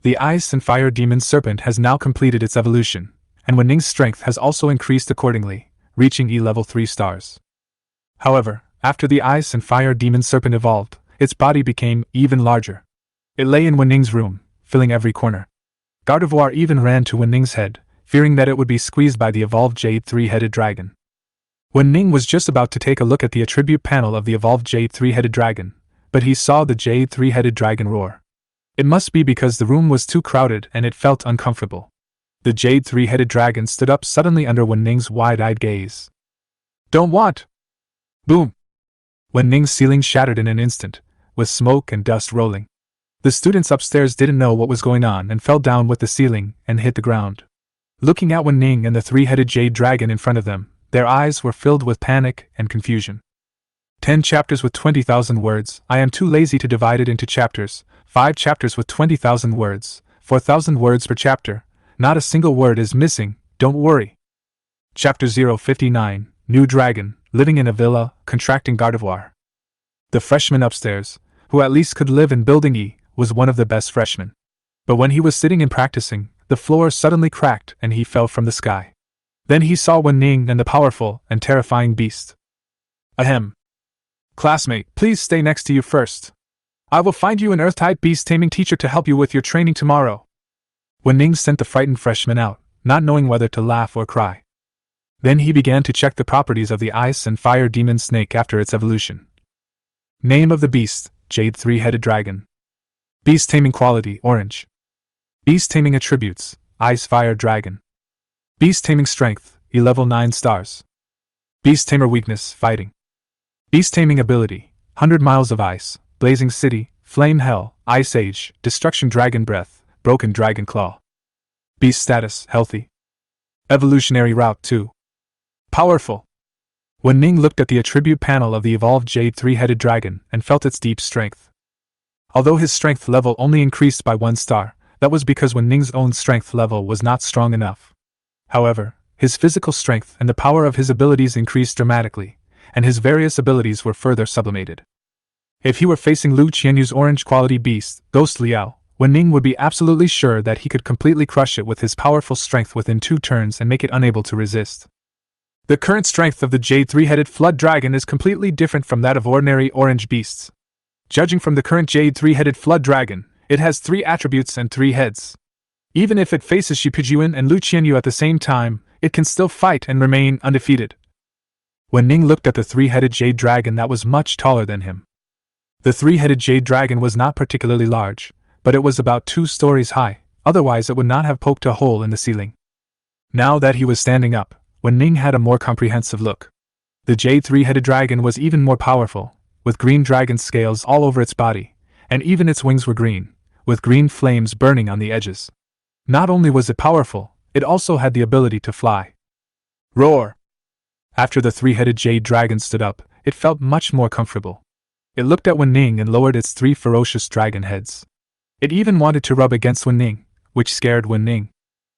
The ice and fire demon serpent has now completed its evolution, and Wen Ning's strength has also increased accordingly, reaching E level 3 stars. However, after the ice and fire demon serpent evolved, its body became even larger. It lay in Wen Ning's room, filling every corner. Gardevoir even ran to Wen Ning's head, fearing that it would be squeezed by the evolved Jade 3-headed dragon. Wen Ning was just about to take a look at the attribute panel of the evolved Jade 3-headed dragon, but he saw the Jade 3-headed dragon roar. It must be because the room was too crowded and it felt uncomfortable. The Jade 3-headed dragon stood up suddenly under Wen Ning's wide-eyed gaze. Don't want! Boom! Wen Ning's ceiling shattered in an instant, with smoke and dust rolling. The students upstairs didn't know what was going on and fell down with the ceiling and hit the ground. Looking at Wen Ning and the 3-headed jade dragon in front of them, their eyes were filled with panic and confusion. 10 chapters with 20,000 words. I am too lazy to divide it into chapters. 5 chapters with 20,000 words. 4,000 words per chapter. Not a single word is missing, don't worry. Chapter 059, New Dragon, living in a villa, contracting Gardevoir. The freshman upstairs, who at least could live in Building E, was one of the best freshmen. But when he was sitting and practicing, the floor suddenly cracked and he fell from the sky. Then he saw Wen Ning and the powerful and terrifying beast. Ahem. Classmate, please stay next to you first. I will find you an Earth-type beast taming teacher to help you with your training tomorrow. Wen Ning sent the frightened freshman out, not knowing whether to laugh or cry. Then he began to check the properties of the ice and fire demon snake after its evolution. Name of the beast, Jade 3-headed dragon. Beast taming quality, orange. Beast taming attributes, ice fire dragon. Beast taming strength, E level 9 stars. Beast tamer weakness, fighting. Beast taming ability, 100 miles of ice, blazing city, flame hell, ice age, destruction dragon breath, broken dragon claw. Beast status, healthy. Evolutionary Route 2. Powerful. Wu Ning looked at the attribute panel of the evolved Jade three-headed dragon and felt its deep strength. Although his strength level only increased by 1 star, that was because Wu Ning's own strength level was not strong enough. However, his physical strength and the power of his abilities increased dramatically, and his various abilities were further sublimated. If he were facing Lu Qianyu's orange-quality beast, Ghost Liao, Wu Ning would be absolutely sure that he could completely crush it with his powerful strength within 2 turns and make it unable to resist. The current strength of the Jade three-headed flood dragon is completely different from that of ordinary orange beasts. Judging from the current Jade three-headed flood dragon, it has 3 attributes and 3 heads. Even if it faces Shipijuan and Lu Qianyu at the same time, it can still fight and remain undefeated. Wu Ning looked at the 3-headed jade dragon that was much taller than him. The 3-headed jade dragon was not particularly large, but it was about 2 stories high, otherwise it would not have poked a hole in the ceiling. Now that he was standing up, Wu Ning had a more comprehensive look. The Jade 3-headed dragon was even more powerful, with green dragon scales all over its body, and even its wings were green, with green flames burning on the edges. Not only was it powerful, it also had the ability to fly. Roar! After the 3-headed jade dragon stood up, it felt much more comfortable. It looked at Wu Ning and lowered its 3 ferocious dragon heads. It even wanted to rub against Wu Ning, which scared Wu Ning.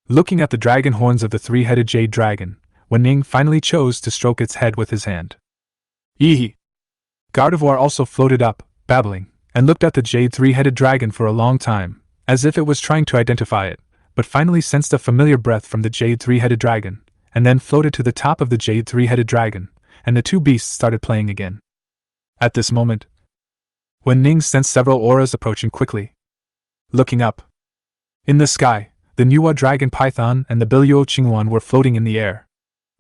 Looking at the dragon horns of the 3-headed jade dragon, Wu Ning finally chose to stroke its head with his hand. Yee! Gardevoir also floated up, babbling, and looked at the Jade 3-headed dragon for a long time, as if it was trying to identify it, but finally sensed a familiar breath from the Jade 3-headed dragon, and then floated to the top of the Jade 3-headed dragon, and the 2 beasts started playing again. At this moment, Wu Ning sensed several auras approaching quickly. Looking up. In the sky, the Nuwa dragon python and the Biluo Qingwan were floating in the air.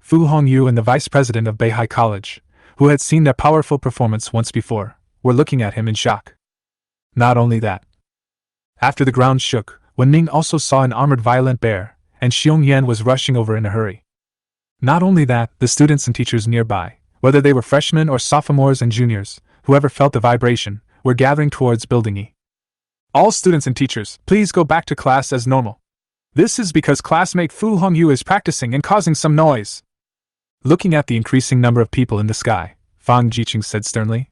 Fu Hongyu and the vice president of Beihai College, who had seen their powerful performance once before, were looking at him in shock. Not only that. After the ground shook, Wu Ning also saw an armored violent bear, and Xiong Yan was rushing over in a hurry. Not only that, the students and teachers nearby, whether they were freshmen or sophomores and juniors, whoever felt the vibration, were gathering towards Building E. All students and teachers, please go back to class as normal. This is because classmate Fu Hongyu is practicing and causing some noise. Looking at the increasing number of people in the sky, Fang Jiqing said sternly.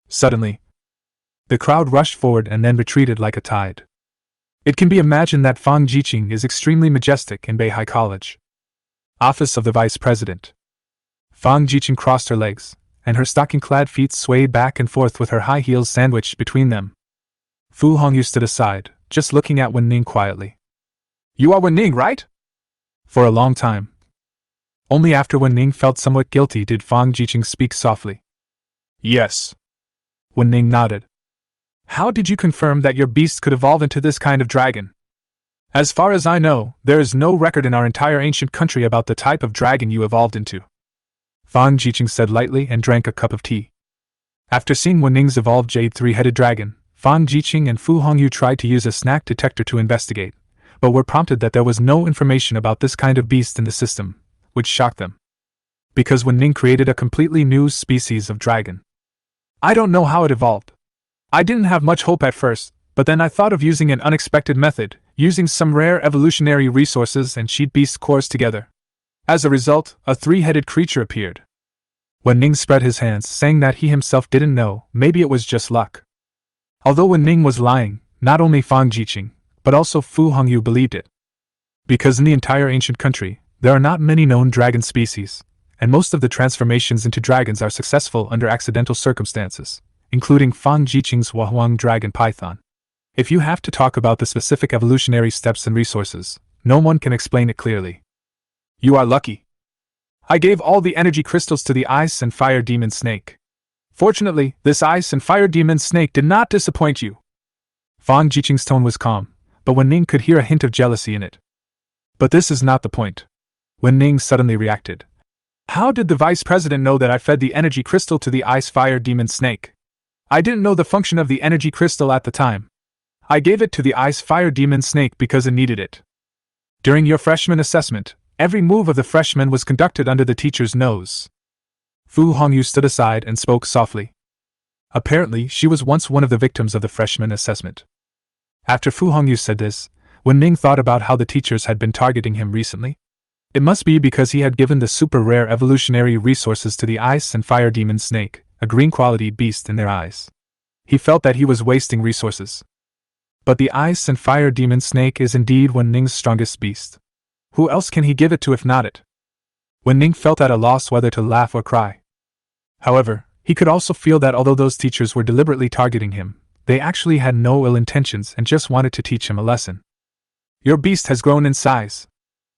Suddenly, the crowd rushed forward and then retreated like a tide. It can be imagined that Fang Jiqing is extremely majestic in Beihai College. Office of the Vice President. Fang Jiqing crossed her legs, and her stocking-clad feet swayed back and forth with her high heels sandwiched between them. Fu Hongyu stood aside, just looking at Wu Ning quietly. You are Wu Ning, right? For a long time. Only after Wu Ning felt somewhat guilty did Fang Jiqing speak softly. Yes. Wu Ning nodded. How did you confirm that your beast could evolve into this kind of dragon? As far as I know, there is no record in our entire ancient country about the type of dragon you evolved into. Fang Jiqing said lightly and drank a cup of tea. After seeing Wu Ning's evolved Jade 3-headed dragon, Fang Jiqing and Fu Hongyu tried to use a snack detector to investigate, but were prompted that there was no information about this kind of beast in the system, which shocked them. Because Wu Ning created a completely new species of dragon. I don't know how it evolved. I didn't have much hope at first, but then I thought of using an unexpected method, using some rare evolutionary resources and cheat beast cores together. As a result, a 3-headed creature appeared. Wu Ning spread his hands, saying that he himself didn't know, maybe it was just luck. Although Wu Ning was lying, not only Fang Jiqing, but also Fu Hongyu believed it. Because in the entire ancient country, there are not many known dragon species, and most of the transformations into dragons are successful under accidental circumstances, including Fang Jiqing's Huahuang dragon python. If you have to talk about the specific evolutionary steps and resources, no one can explain it clearly. You are lucky. I gave all the energy crystals to the ice and fire demon snake. Fortunately, this ice and fire demon snake did not disappoint you. Fang Jiqing's tone was calm, but Wu Ning could hear a hint of jealousy in it. But this is not the point. Wu Ning suddenly reacted. How did the vice president know that I fed the energy crystal to the ice fire demon snake? I didn't know the function of the energy crystal at the time. I gave it to the ice fire demon snake because it needed it. During your freshman assessment, every move of the freshman was conducted under the teacher's nose. Fu Hongyu stood aside and spoke softly. Apparently, she was once one of the victims of the freshman assessment. After Fu Hongyu said this, Wu Ning thought about how the teachers had been targeting him recently. It must be because he had given the super rare evolutionary resources to the ice and fire demon snake, a green quality beast in their eyes. He felt that he was wasting resources. But the ice and fire demon snake is indeed Wu Ning's strongest beast. Who else can he give it to if not it? Wu Ning felt at a loss whether to laugh or cry. However, he could also feel that although those teachers were deliberately targeting him, they actually had no ill intentions and just wanted to teach him a lesson. Your beast has grown in size.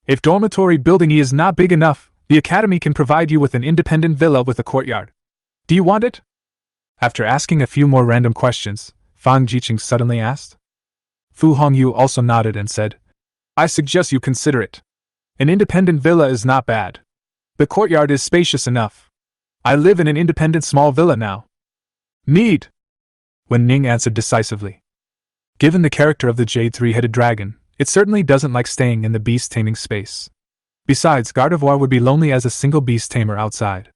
If dormitory building E is not big enough, the academy can provide you with an independent villa with a courtyard. Do you want it? After asking a few more random questions, Fang Jiqing suddenly asked. Fu Hongyu also nodded and said, I suggest you consider it. An independent villa is not bad. The courtyard is spacious enough. I live in an independent small villa now. Need! Wu Ning answered decisively. Given the character of the Jade three-headed dragon, it certainly doesn't like staying in the beast taming space. Besides, Gardevoir would be lonely as a single beast tamer outside.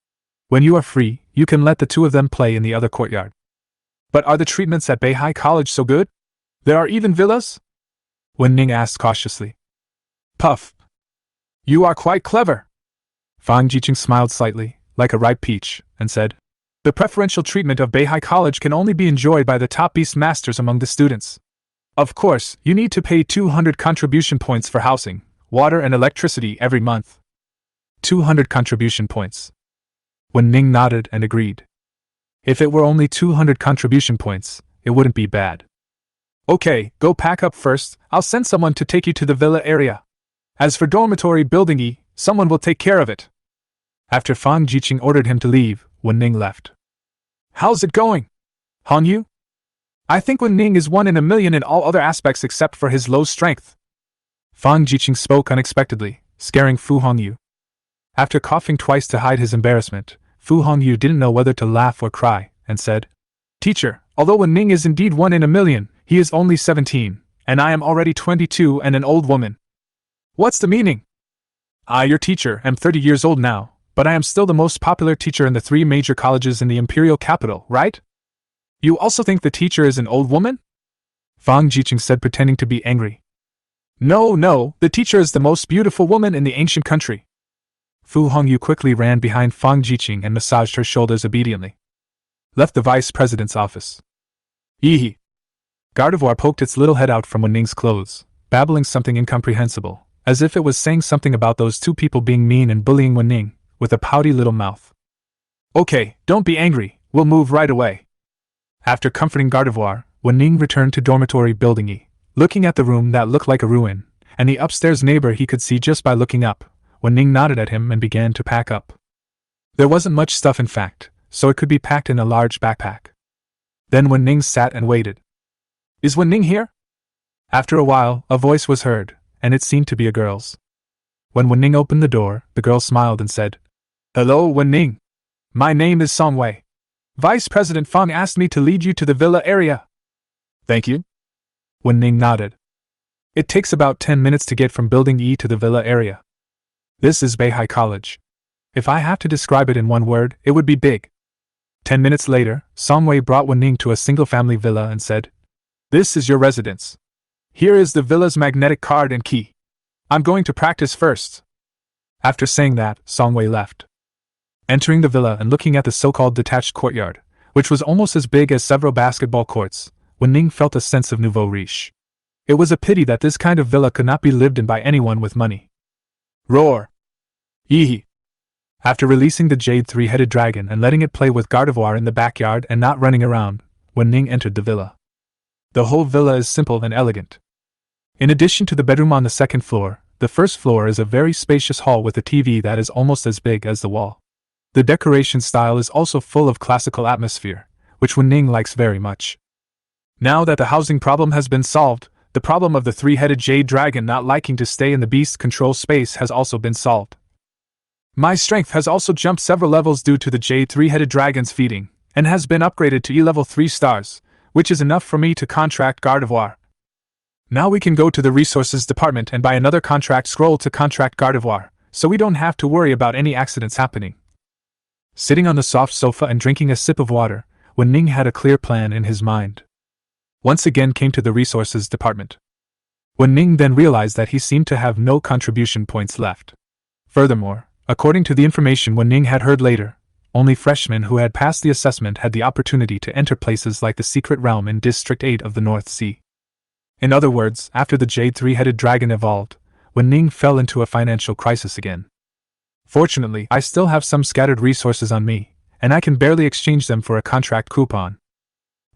When you are free, you can let the two of them play in the other courtyard. But are the treatments at Beihai College so good? There are even villas? Wu Ning asked cautiously. Puff. You are quite clever. Fang Jiqing smiled slightly, like a ripe peach, and said, The preferential treatment of Beihai College can only be enjoyed by the top beast masters among the students. Of course, you need to pay 200 contribution points for housing, water and electricity every month. 200 contribution points. Wu Ning nodded and agreed. If it were only 200 contribution points, it wouldn't be bad. Okay, go pack up first, I'll send someone to take you to the villa area. As for dormitory building E, someone will take care of it. After Fang Jiqing ordered him to leave, Wu Ning left. How's it going? Hongyu? I think Wu Ning is 1 in a million in all other aspects except for his low strength. Fang Jiqing spoke unexpectedly, scaring Fu Hongyu. After coughing twice to hide his embarrassment, Fu Hongyu didn't know whether to laugh or cry, and said, Teacher, although Wu Ning is indeed 1 in a million, he is only 17, and I am already 22 and an old woman. What's the meaning? I, your teacher, am 30 years old now, but I am still the most popular teacher in the 3 major colleges in the imperial capital, right? You also think the teacher is an old woman? Fang Jiqing said, pretending to be angry. No, the teacher is the most beautiful woman in the ancient country. Fu Hongyu quickly ran behind Fang Jiqing and massaged her shoulders obediently. Left the vice president's office. Yee. Gardevoir poked its little head out from Wu Ning's clothes, babbling something incomprehensible, as if it was saying something about those 2 people being mean and bullying Wu Ning, with a pouty little mouth. Okay, don't be angry, we'll move right away. After comforting Gardevoir, Wu Ning returned to dormitory building E, looking at the room that looked like a ruin, and the upstairs neighbor he could see just by looking up. Wu Ning nodded at him and began to pack up. There wasn't much stuff in fact, so it could be packed in a large backpack. Then Wu Ning sat and waited. Is Wu Ning here? After a while, a voice was heard, and it seemed to be a girl's. When Wu Ning opened the door, the girl smiled and said, Hello, Wu Ning. My name is Song Wei. Vice President Fang asked me to lead you to the villa area. Thank you. Wu Ning nodded. It takes about 10 minutes to get from Building E to the villa area. This is Beihai College. If I have to describe it in one word, it would be big. 10 minutes later, Song Wei brought Wu Ning to a single-family villa and said, This is your residence. Here is the villa's magnetic card and key. I'm going to practice first. After saying that, Song Wei left. Entering the villa and looking at the so-called detached courtyard, which was almost as big as several basketball courts, Wu Ning felt a sense of nouveau riche. It was a pity that this kind of villa could not be lived in by anyone with money. Roar! Yee! After releasing the Jade three-headed dragon and letting it play with Gardevoir in the backyard and not running around, Wu Ning entered the villa. The whole villa is simple and elegant. In addition to the bedroom on the 2nd floor, the 1st floor is a very spacious hall with a TV that is almost as big as the wall. The decoration style is also full of classical atmosphere, which Wu Ning likes very much. Now that the housing problem has been solved, the problem of the 3-headed jade dragon not liking to stay in the beast control space has also been solved. My strength has also jumped several levels due to the jade 3-headed dragon's feeding, and has been upgraded to E-level 3 stars, which is enough for me to contract Gardevoir. Now we can go to the resources department and buy another contract scroll to contract Gardevoir, so we don't have to worry about any accidents happening. Sitting on the soft sofa and drinking a sip of water, Wu Ning had a clear plan in his mind. Once again came to the resources department. Wu Ning then realized that he seemed to have no contribution points left. Furthermore, according to the information Wu Ning had heard later, only freshmen who had passed the assessment had the opportunity to enter places like the Secret Realm in District 8 of the North Sea. In other words, after the Jade Three-Headed Dragon evolved, Wu Ning fell into a financial crisis again. Fortunately, I still have some scattered resources on me, and I can barely exchange them for a contract coupon.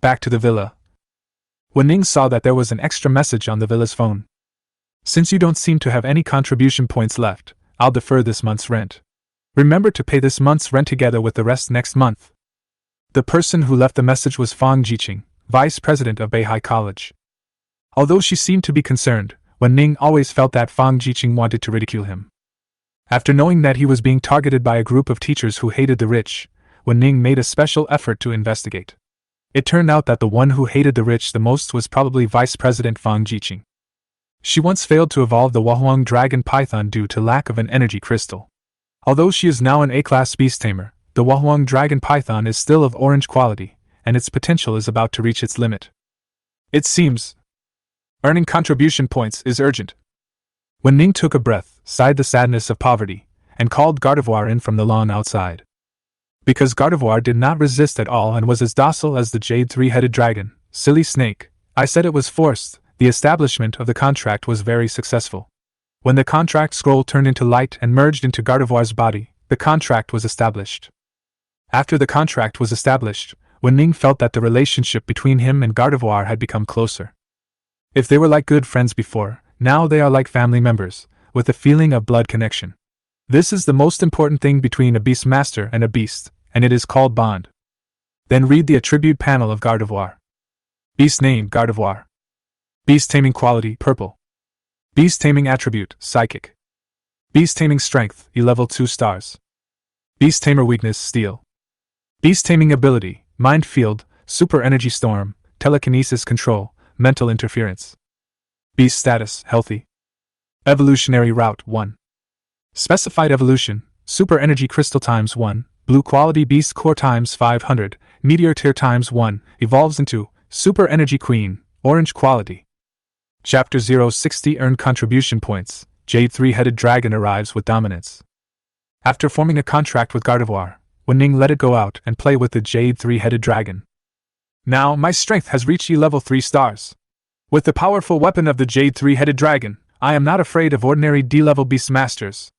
Back to the villa. Wu Ning saw that there was an extra message on the villa's phone. Since you don't seem to have any contribution points left, I'll defer this month's rent. Remember to pay this month's rent together with the rest next month. The person who left the message was Fang Jiqing, vice president of Beihai College. Although she seemed to be concerned, Wu Ning always felt that Fang Jiqing wanted to ridicule him. After knowing that he was being targeted by a group of teachers who hated the rich, Wu Ning made a special effort to investigate. It turned out that the one who hated the rich the most was probably Vice President Fang Jiqing. She once failed to evolve the Wahuang Dragon Python due to lack of an energy crystal. Although she is now an A-class beast tamer, the Wahuang Dragon Python is still of orange quality, and its potential is about to reach its limit. It seems earning contribution points is urgent. Wu Ning took a breath, sighed the sadness of poverty, and called Gardevoir in from the lawn outside. Because Gardevoir did not resist at all and was as docile as the Jade Three-Headed Dragon, silly snake, I said it was forced. The establishment of the contract was very successful. When the contract scroll turned into light and merged into Gardevoir's body, the contract was established. After the contract was established, Wu Ning felt that the relationship between him and Gardevoir had become closer. If they were like good friends before, now they are like family members, with a feeling of blood connection. This is the most important thing between a beast master and a beast, and it is called bond. Then read the attribute panel of Gardevoir. Beast name Gardevoir. Beast taming quality purple. Beast taming attribute psychic. Beast taming strength level 2 stars. Beast tamer weakness steel. Beast taming ability mind field, super energy storm, telekinesis control, mental interference. Beast status healthy. Evolutionary route 1. Specified evolution, super energy crystal times 1, blue quality beast core times 500, meteor tier times 1, evolves into super energy queen, orange quality. Chapter 060 Earned contribution points. Jade Three-Headed Dragon arrives with dominance. After forming a contract with Gardevoir, Wu Ning let it go out and play with the Jade Three-Headed Dragon. Now my strength has reached level 3 stars. With the powerful weapon of the Jade Three-Headed Dragon, I am not afraid of ordinary D-level beast masters.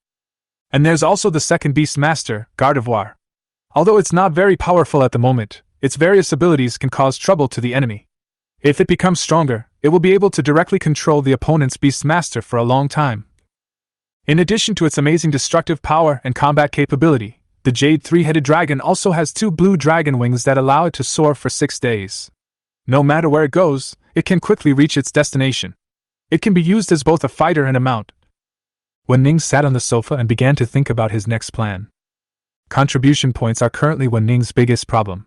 And there's also the second beast master, Gardevoir. Although it's not very powerful at the moment, its various abilities can cause trouble to the enemy. If it becomes stronger, it will be able to directly control the opponent's beast master for a long time. In addition to its amazing destructive power and combat capability, the Jade Three-Headed Dragon also has 2 blue dragon wings that allow it to soar for 6 days. No matter where it goes, it can quickly reach its destination. It can be used as both a fighter and a mount. Wu Ning sat on the sofa and began to think about his next plan. Contribution points are currently Wu Ning's biggest problem.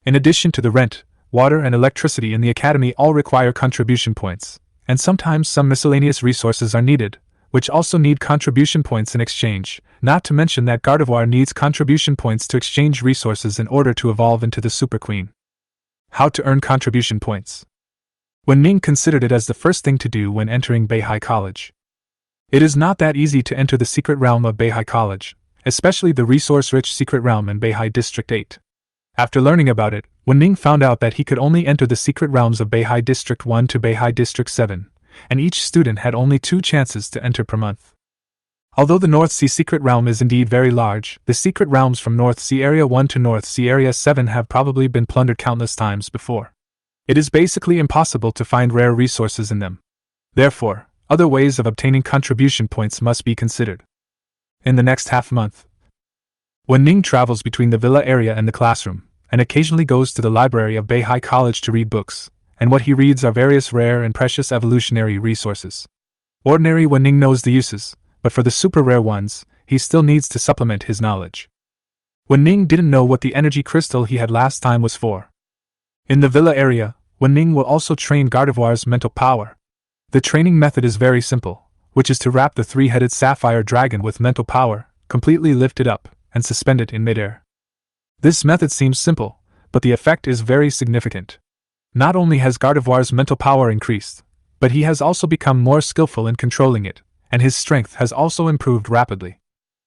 In addition to the rent, water and electricity in the academy all require contribution points, and sometimes some miscellaneous resources are needed, which also need contribution points in exchange, not to mention that Gardevoir needs contribution points to exchange resources in order to evolve into the Super Queen. How to earn contribution points? Wu Ning considered it as the first thing to do when entering Beihai College. It is not that easy to enter the secret realm of Beihai College, especially the resource-rich secret realm in Beihai District 8. After learning about it, Wu Ning found out that he could only enter the secret realms of Beihai District 1 to Beihai District 7, and each student had only 2 chances to enter per month. Although the North Sea secret realm is indeed very large, the secret realms from North Sea Area 1 to North Sea Area 7 have probably been plundered countless times before. It is basically impossible to find rare resources in them. Therefore, other ways of obtaining contribution points must be considered. In the next half-month, Wu Ning travels between the villa area and the classroom, and occasionally goes to the library of Beihai College to read books, and what he reads are various rare and precious evolutionary resources. Ordinary Wu Ning knows the uses, but for the super rare ones, he still needs to supplement his knowledge. Wu Ning didn't know what the energy crystal he had last time was for. In the villa area, Wu Ning will also train Gardevoir's mental power. The training method is very simple, which is to wrap the 3-headed sapphire dragon with mental power, completely lift it up, and suspend it in midair. This method seems simple, but the effect is very significant. Not only has Gardevoir's mental power increased, but he has also become more skillful in controlling it, and his strength has also improved rapidly.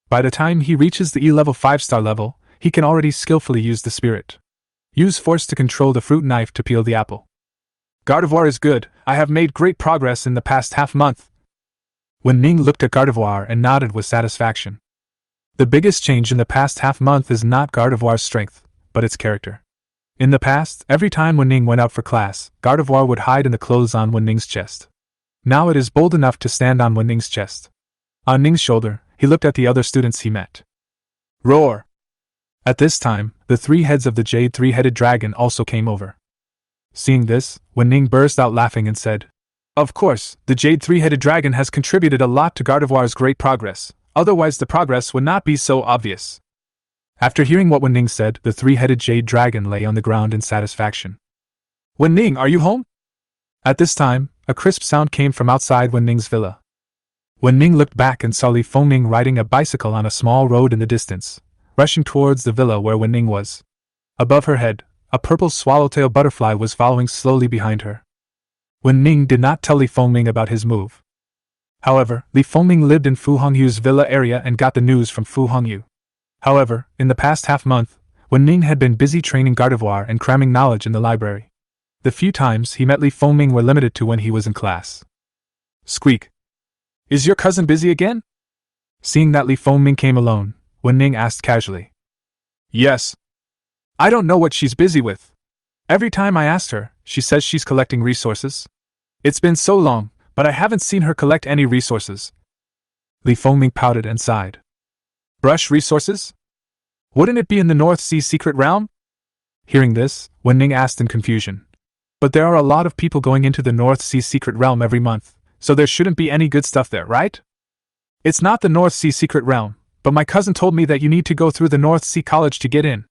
By the time he reaches the E-level 5-star level, he can already skillfully use the spirit. Use force to control the fruit knife to peel the apple. Gardevoir is good. I have made great progress in the past half-month. Wu Ning looked at Gardevoir and nodded with satisfaction. The biggest change in the past half-month is not Gardevoir's strength, but its character. In the past, every time Wu Ning went out for class, Gardevoir would hide in the clothes on Wu Ning's chest. Now it is bold enough to stand on Wu Ning's chest. On Ning's shoulder, he looked at the other students he met. Roar! At this time, the 3 heads of the Jade 3-headed dragon also came over. Seeing this, Wu Ning burst out laughing and said, "Of course, the Jade 3-headed dragon has contributed a lot to Gardevoir's great progress, otherwise the progress would not be so obvious." After hearing what Wu Ning said, the 3-headed Jade dragon lay on the ground in satisfaction. "Wu Ning, are you home?" At this time, a crisp sound came from outside Wu Ning's villa. Wu Ning looked back and saw Li Fengming riding a bicycle on a small road in the distance, rushing towards the villa where Wu Ning was. Above her head, a purple swallowtail butterfly was following slowly behind her. Wu Ning did not tell Li Fengming about his move. However, Li Fengming lived in Fu Hongyu's villa area and got the news from Fu Hongyu. However, in the past half-month, Wu Ning had been busy training Gardevoir and cramming knowledge in the library. The few times he met Li Fengming were limited to when he was in class. Squeak. Is your cousin busy again? Seeing that Li Fengming came alone, Wu Ning asked casually. Yes. I don't know what she's busy with. Every time I asked her, she says she's collecting resources. It's been so long, but I haven't seen her collect any resources. Li Fengming pouted and sighed. Brush resources? Wouldn't it be in the North Sea secret realm? Hearing this, Wu Ning asked in confusion. But there are a lot of people going into the North Sea secret realm every month, so there shouldn't be any good stuff there, right? It's not the North Sea secret realm, but my cousin told me that you need to go through the North Sea College to get in.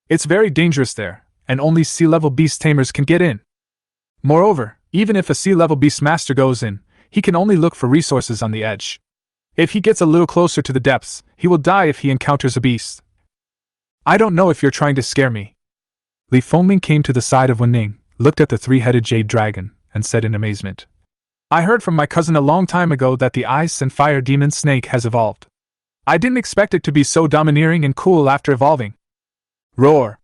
It's very dangerous there, and only sea-level beast tamers can get in. Moreover, even if a sea-level beast master goes in, he can only look for resources on the edge. If he gets a little closer to the depths, he will die if he encounters a beast. I don't know if you're trying to scare me. Li Fengming came to the side of Wu Ning, looked at the 3-headed jade dragon, and said in amazement. I heard from my cousin a long time ago that the ice and fire demon snake has evolved. I didn't expect it to be so domineering and cool after evolving. Roar!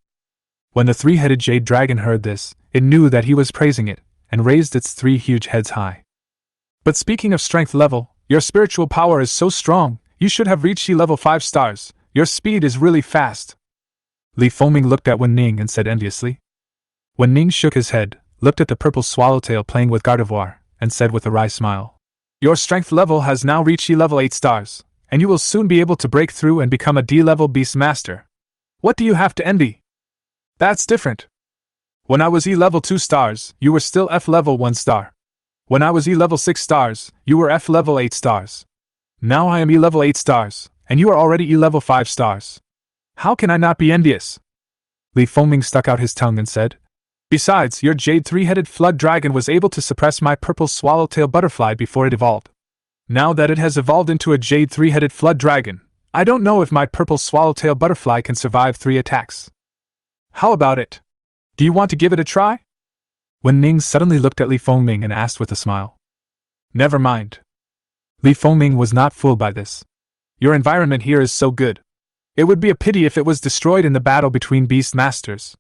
When the 3-headed jade dragon heard this, it knew that he was praising it, and raised its 3 huge heads high. But speaking of strength level, your spiritual power is so strong, you should have reached level 5 stars, your speed is really fast. Li Fengming looked at Wu Ning and said enviously. Wu Ning shook his head, looked at the purple swallowtail playing with Gardevoir, and said with a wry smile. Your strength level has now reached level 8 stars, and you will soon be able to break through and become a D-level beast master. What do you have to envy? That's different. When I was E-level 2 stars, you were still F-level 1 star. When I was E-level 6 stars, you were F-level 8 stars. Now I am E-level 8 stars, and you are already E-level 5 stars. How can I not be envious? Li Fengming stuck out his tongue and said, Besides, your Jade 3-headed flood dragon was able to suppress my purple swallowtail butterfly before it evolved. Now that it has evolved into a Jade 3-headed flood dragon, I don't know if my purple swallowtail butterfly can survive 3 attacks. How about it? Do you want to give it a try? Wu Ning suddenly looked at Li Fengming and asked with a smile. Never mind. Li Fengming was not fooled by this. Your environment here is so good. It would be a pity if it was destroyed in the battle between beast masters.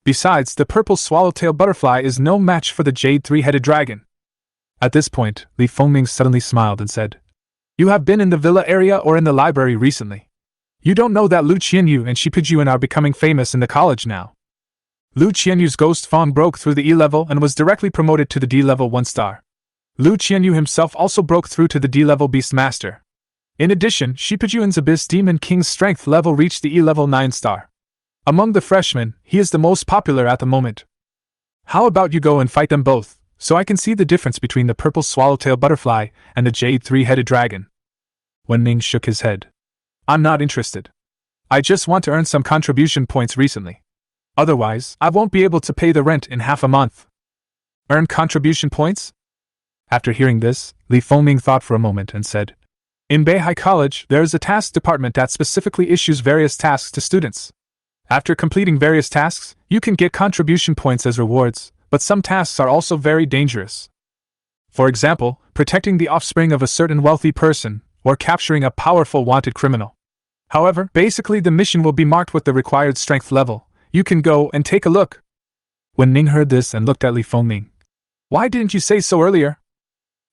Besides, the purple swallowtail butterfly is no match for the Jade 3-headed dragon. At this point, Li Fengming suddenly smiled and said, You have been in the villa area or in the library recently. You don't know that Lu Qianyu and Shipujuan are becoming famous in the college now. Lu Qianyu's ghost fawn broke through the E-level and was directly promoted to the D-level 1 star. Lu Qianyu himself also broke through to the D-level beast master. In addition, Shipujuan's abyss demon king's strength level reached the E-level 9 star. Among the freshmen, he is the most popular at the moment. How about you go and fight them both, so I can see the difference between the purple swallowtail butterfly and the Jade 3-headed dragon? Wu Ning shook his head. I'm not interested. I just want to earn some contribution points recently. Otherwise, I won't be able to pay the rent in half a month. Earn contribution points? After hearing this, Li Fengming thought for a moment and said, In Beihai College, there is a task department that specifically issues various tasks to students. After completing various tasks, you can get contribution points as rewards, but some tasks are also very dangerous. For example, protecting the offspring of a certain wealthy person, or capturing a powerful wanted criminal. However, basically the mission will be marked with the required strength level. You can go and take a look. Wu Ning heard this and looked at Li Fengming. Why didn't you say so earlier?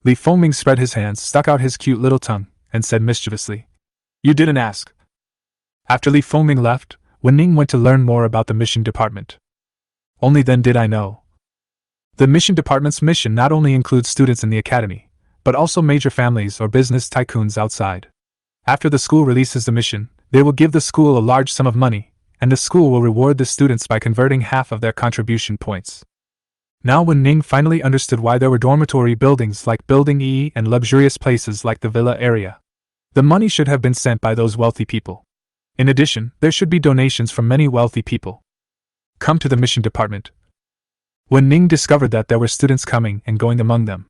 Li Fengming spread his hands, stuck out his cute little tongue, and said mischievously, You didn't ask. After Li Fengming left, Wu Ning went to learn more about the mission department. Only then did I know. The mission department's mission not only includes students in the academy, but also major families or business tycoons outside. After the school releases the mission, they will give the school a large sum of money, and the school will reward the students by converting half of their contribution points. Now Wu Ning finally understood why there were dormitory buildings like Building E and luxurious places like the villa area. The money should have been sent by those wealthy people. In addition, there should be donations from many wealthy people. Come to the mission department. Wu Ning discovered that there were students coming and going among them.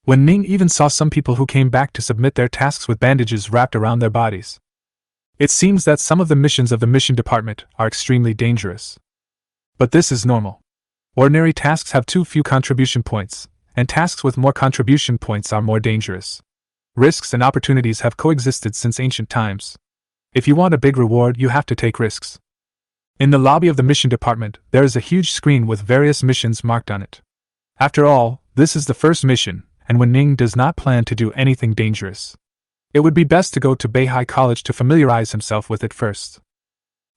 Wu Ning even saw some people who came back to submit their tasks with bandages wrapped around their bodies. It seems that some of the missions of the mission department are extremely dangerous. But this is normal. Ordinary tasks have too few contribution points, and tasks with more contribution points are more dangerous. Risks and opportunities have coexisted since ancient times. If you want a big reward, you have to take risks. In the lobby of the mission department, there is a huge screen with various missions marked on it. After all, this is the first mission, and Wu Ning does not plan to do anything dangerous. It would be best to go to Beihai College to familiarize himself with it first.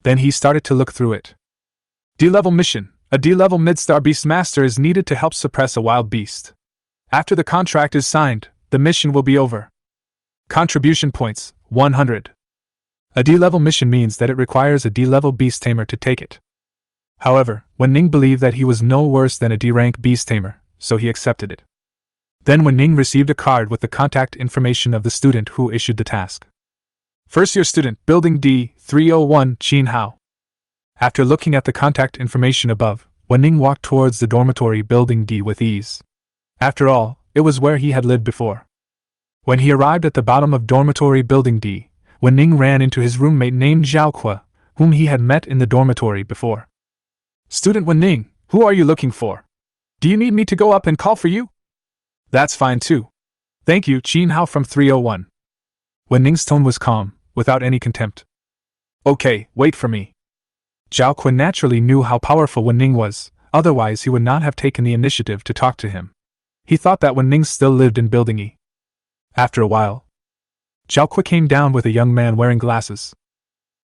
Then he started to look through it. D-level mission. A D-level mid-star beast master is needed to help suppress a wild beast. After the contract is signed, the mission will be over. Contribution points, 100. A D-level mission means that it requires a D-level beast tamer to take it. However, Wu Ning believed that he was no worse than a D-rank beast tamer, so he accepted it. Then Wu Ning received a card with the contact information of the student who issued the task. First-year student, Building D, 301, Qin Hao. After looking at the contact information above, Wu Ning walked towards the dormitory Building D with ease. After all, it was where he had lived before. When he arrived at the bottom of dormitory Building D, Wu Ning ran into his roommate named Zhao Ke, whom he had met in the dormitory before. Student Wu Ning, who are you looking for? Do you need me to go up and call for you? That's fine too. Thank you, Qin Hao from 301. Wu Ning's tone was calm, without any contempt. Okay, wait for me. Zhao Ke naturally knew how powerful Wu Ning was, otherwise he would not have taken the initiative to talk to him. He thought that Wu Ning still lived in Building E. After a while, Zhao Ke came down with a young man wearing glasses.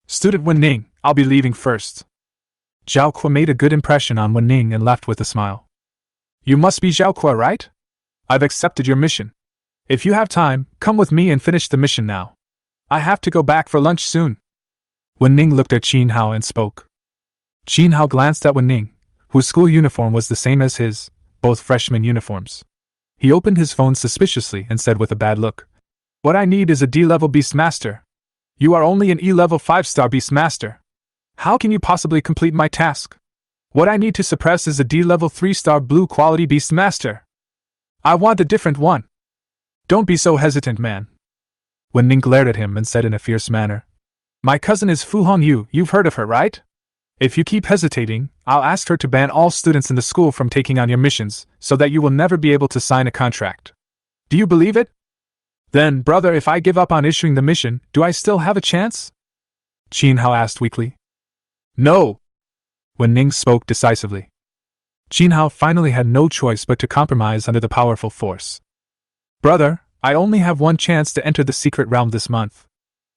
Student Wu Ning, I'll be leaving first. Zhao Ke made a good impression on Wu Ning and left with a smile. You must be Zhao Ke, right? I've accepted your mission. If you have time, come with me and finish the mission now. I have to go back for lunch soon. Wu Ning looked at Qin Hao and spoke. Qin Hao glanced at Wu Ning, whose school uniform was the same as his, both freshman uniforms. He opened his phone suspiciously and said with a bad look, What I need is a D-level beast master. You are only an E-level 5-star beast master. How can you possibly complete my task? What I need to suppress is a D-level 3-star blue quality beast master. I want a different one. Don't be so hesitant, man. Wu Ning glared at him and said in a fierce manner, My cousin is Fu Hongyu, you've heard of her, right? If you keep hesitating, I'll ask her to ban all students in the school from taking on your missions, so that you will never be able to sign a contract. Do you believe it? Then, brother, if I give up on issuing the mission, do I still have a chance? Qin Hao asked weakly. No! Wu Ning spoke decisively. Qin Hao finally had no choice but to compromise under the powerful force. Brother, I only have one chance to enter the secret realm this month.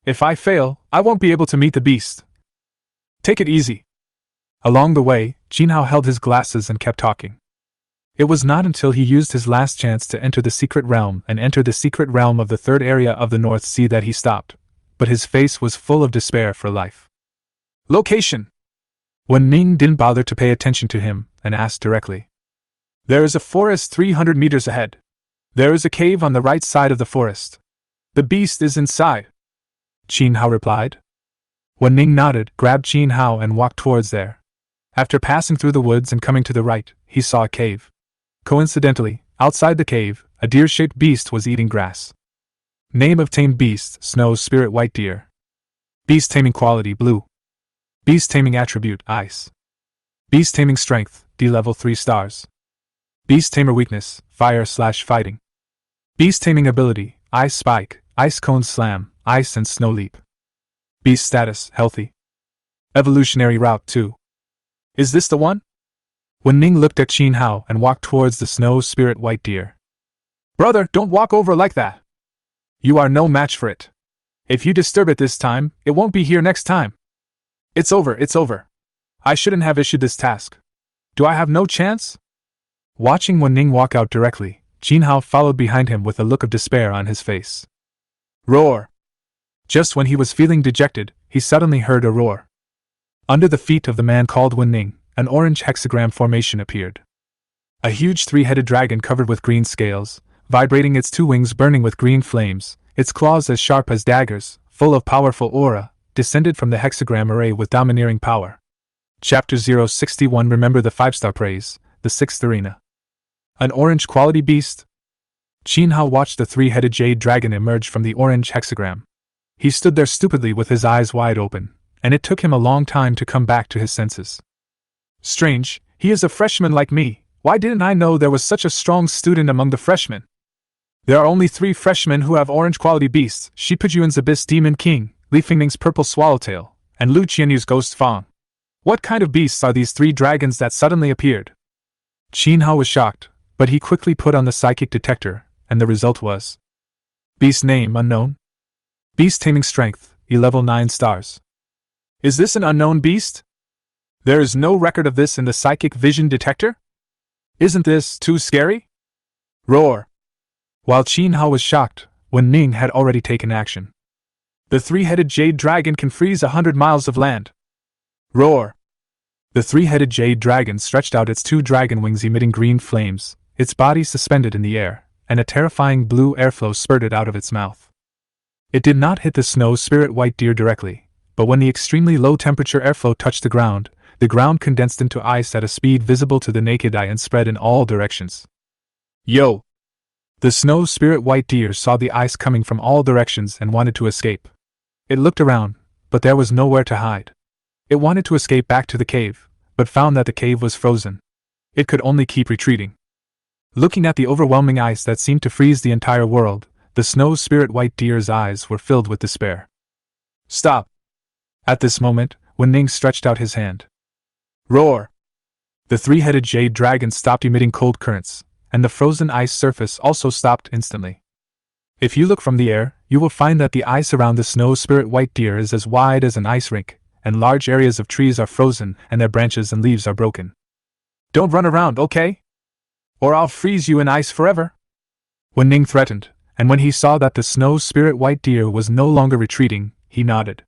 If I fail, I won't be able to meet the beast. Take it easy. Along the way, Qin Hao held his glasses and kept talking. It was not until he used his last chance to enter the secret realm and enter the secret realm of the third area of the North Sea that he stopped, but his face was full of despair for life. Location. Wu Ning didn't bother to pay attention to him and asked directly. There is a forest 300 meters ahead. There is a cave on the right side of the forest. The beast is inside. Qin Hao replied. Wu Ning nodded, grabbed Qin Hao and walked towards there. After passing through the woods and coming to the right, he saw a cave. Coincidentally, outside the cave, a deer-shaped beast was eating grass. Name of tamed beast, Snow Spirit White Deer. Beast taming quality, blue. Beast taming attribute, ice. Beast taming strength, D-level 3 stars. Beast tamer weakness, fire/fighting. Beast taming ability, ice spike, ice cone slam, ice and snow leap. Beast status, healthy. Evolutionary route 2. Is this the one? Wu Ning looked at Qin Hao and walked towards the snow spirit white deer. Brother, don't walk over like that. You are no match for it. If you disturb it this time, it won't be here next time. It's over, it's over. I shouldn't have issued this task. Do I have no chance? Watching Wu Ning walk out directly, Qin Hao followed behind him with a look of despair on his face. Roar! Just when he was feeling dejected, he suddenly heard a roar. Under the feet of the man called Wu Ning, an orange hexagram formation appeared. A huge three-headed dragon covered with green scales, vibrating its two wings burning with green flames, its claws as sharp as daggers, full of powerful aura, descended from the hexagram array with domineering power. Chapter 061 Remember the 5-star praise, the 6th arena. An orange quality beast? Qin Hao watched the three-headed jade dragon emerge from the orange hexagram. He stood there stupidly with his eyes wide open, and it took him a long time to come back to his senses. Strange, he is a freshman like me. Why didn't I know there was such a strong student among the freshmen? There are only 3 freshmen who have orange quality beasts: Shipujuan's Abyss Demon King, Li Fingning's Purple Swallowtail, and Lu Qianyu's Ghost Fang. What kind of beasts are these 3 dragons that suddenly appeared? Qin Hao was shocked, but he quickly put on the psychic detector, and the result was Beast name unknown. Beast taming strength, level 9 stars. Is this an unknown beast? There is no record of this in the psychic vision detector? Isn't this too scary? Roar! While Qin Hao was shocked, Wu Ning had already taken action. The three-headed jade dragon can freeze 100 miles of land. Roar! The three-headed jade dragon stretched out its 2 dragon wings emitting green flames, its body suspended in the air, and a terrifying blue airflow spurted out of its mouth. It did not hit the snow spirit white deer directly, but when the extremely low-temperature airflow touched the ground condensed into ice at a speed visible to the naked eye and spread in all directions. Yo! The snow spirit white deer saw the ice coming from all directions and wanted to escape. It looked around, but there was nowhere to hide. It wanted to escape back to the cave, but found that the cave was frozen. It could only keep retreating. Looking at the overwhelming ice that seemed to freeze the entire world, the snow spirit white deer's eyes were filled with despair. Stop! At this moment, Wu Ning stretched out his hand. Roar! The three-headed jade dragon stopped emitting cold currents, and the frozen ice surface also stopped instantly. If you look from the air, you will find that the ice around the snow spirit white deer is as wide as an ice rink, and large areas of trees are frozen and their branches and leaves are broken. Don't run around, okay? Or I'll freeze you in ice forever. Wu Ning threatened, and when he saw that the snow spirit white deer was no longer retreating, he nodded.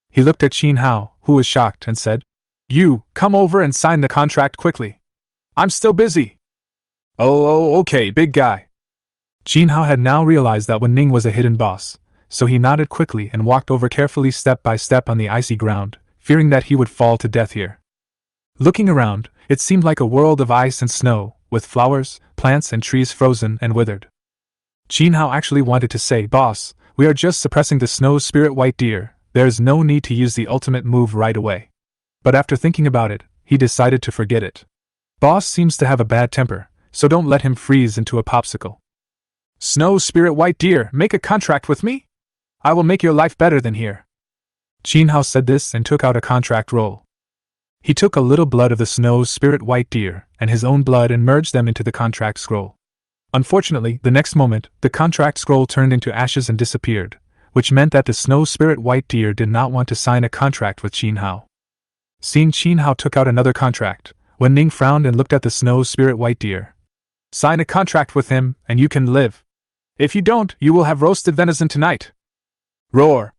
He looked at Qin Hao, who was shocked, and said, You, come over and sign the contract quickly. I'm still busy. Oh, okay, big guy. Qin Hao had now realized that Wu Ning was a hidden boss, so he nodded quickly and walked over carefully step by step on the icy ground, fearing that he would fall to death here. Looking around, it seemed like a world of ice and snow, with flowers, plants and trees frozen and withered. Qin Hao actually wanted to say, Boss, we are just suppressing the snow spirit white deer, there is no need to use the ultimate move right away. But after thinking about it, he decided to forget it. Boss seems to have a bad temper, so don't let him freeze into a popsicle. Snow spirit white deer, make a contract with me? I will make your life better than here. Qin Hao said this and took out a contract roll. He took a little blood of the snow spirit white deer and his own blood and merged them into the contract scroll. Unfortunately, the next moment, the contract scroll turned into ashes and disappeared, which meant that the snow spirit white deer did not want to sign a contract with Qin Hao. Seeing Qin Hao took out another contract, Wu Ning frowned and looked at the snow spirit white deer. Sign a contract with him, and you can live. If you don't, you will have roasted venison tonight. Roar!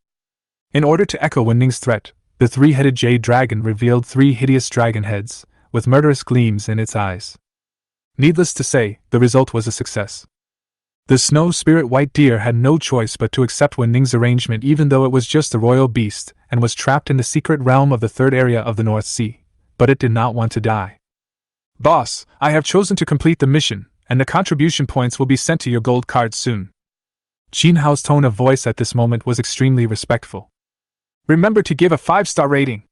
In order to echo Wu Ning's threat, the three-headed jade dragon revealed 3 hideous dragon heads, with murderous gleams in its eyes. Needless to say, the result was a success. The snow spirit white deer had no choice but to accept Wu Ning's arrangement, even though it was just a royal beast and was trapped in the secret realm of the 3rd area of the North Sea, but it did not want to die. Boss, I have chosen to complete the mission, and the contribution points will be sent to your gold card soon. Qin Hao's tone of voice at this moment was extremely respectful. Remember to give a 5-star rating.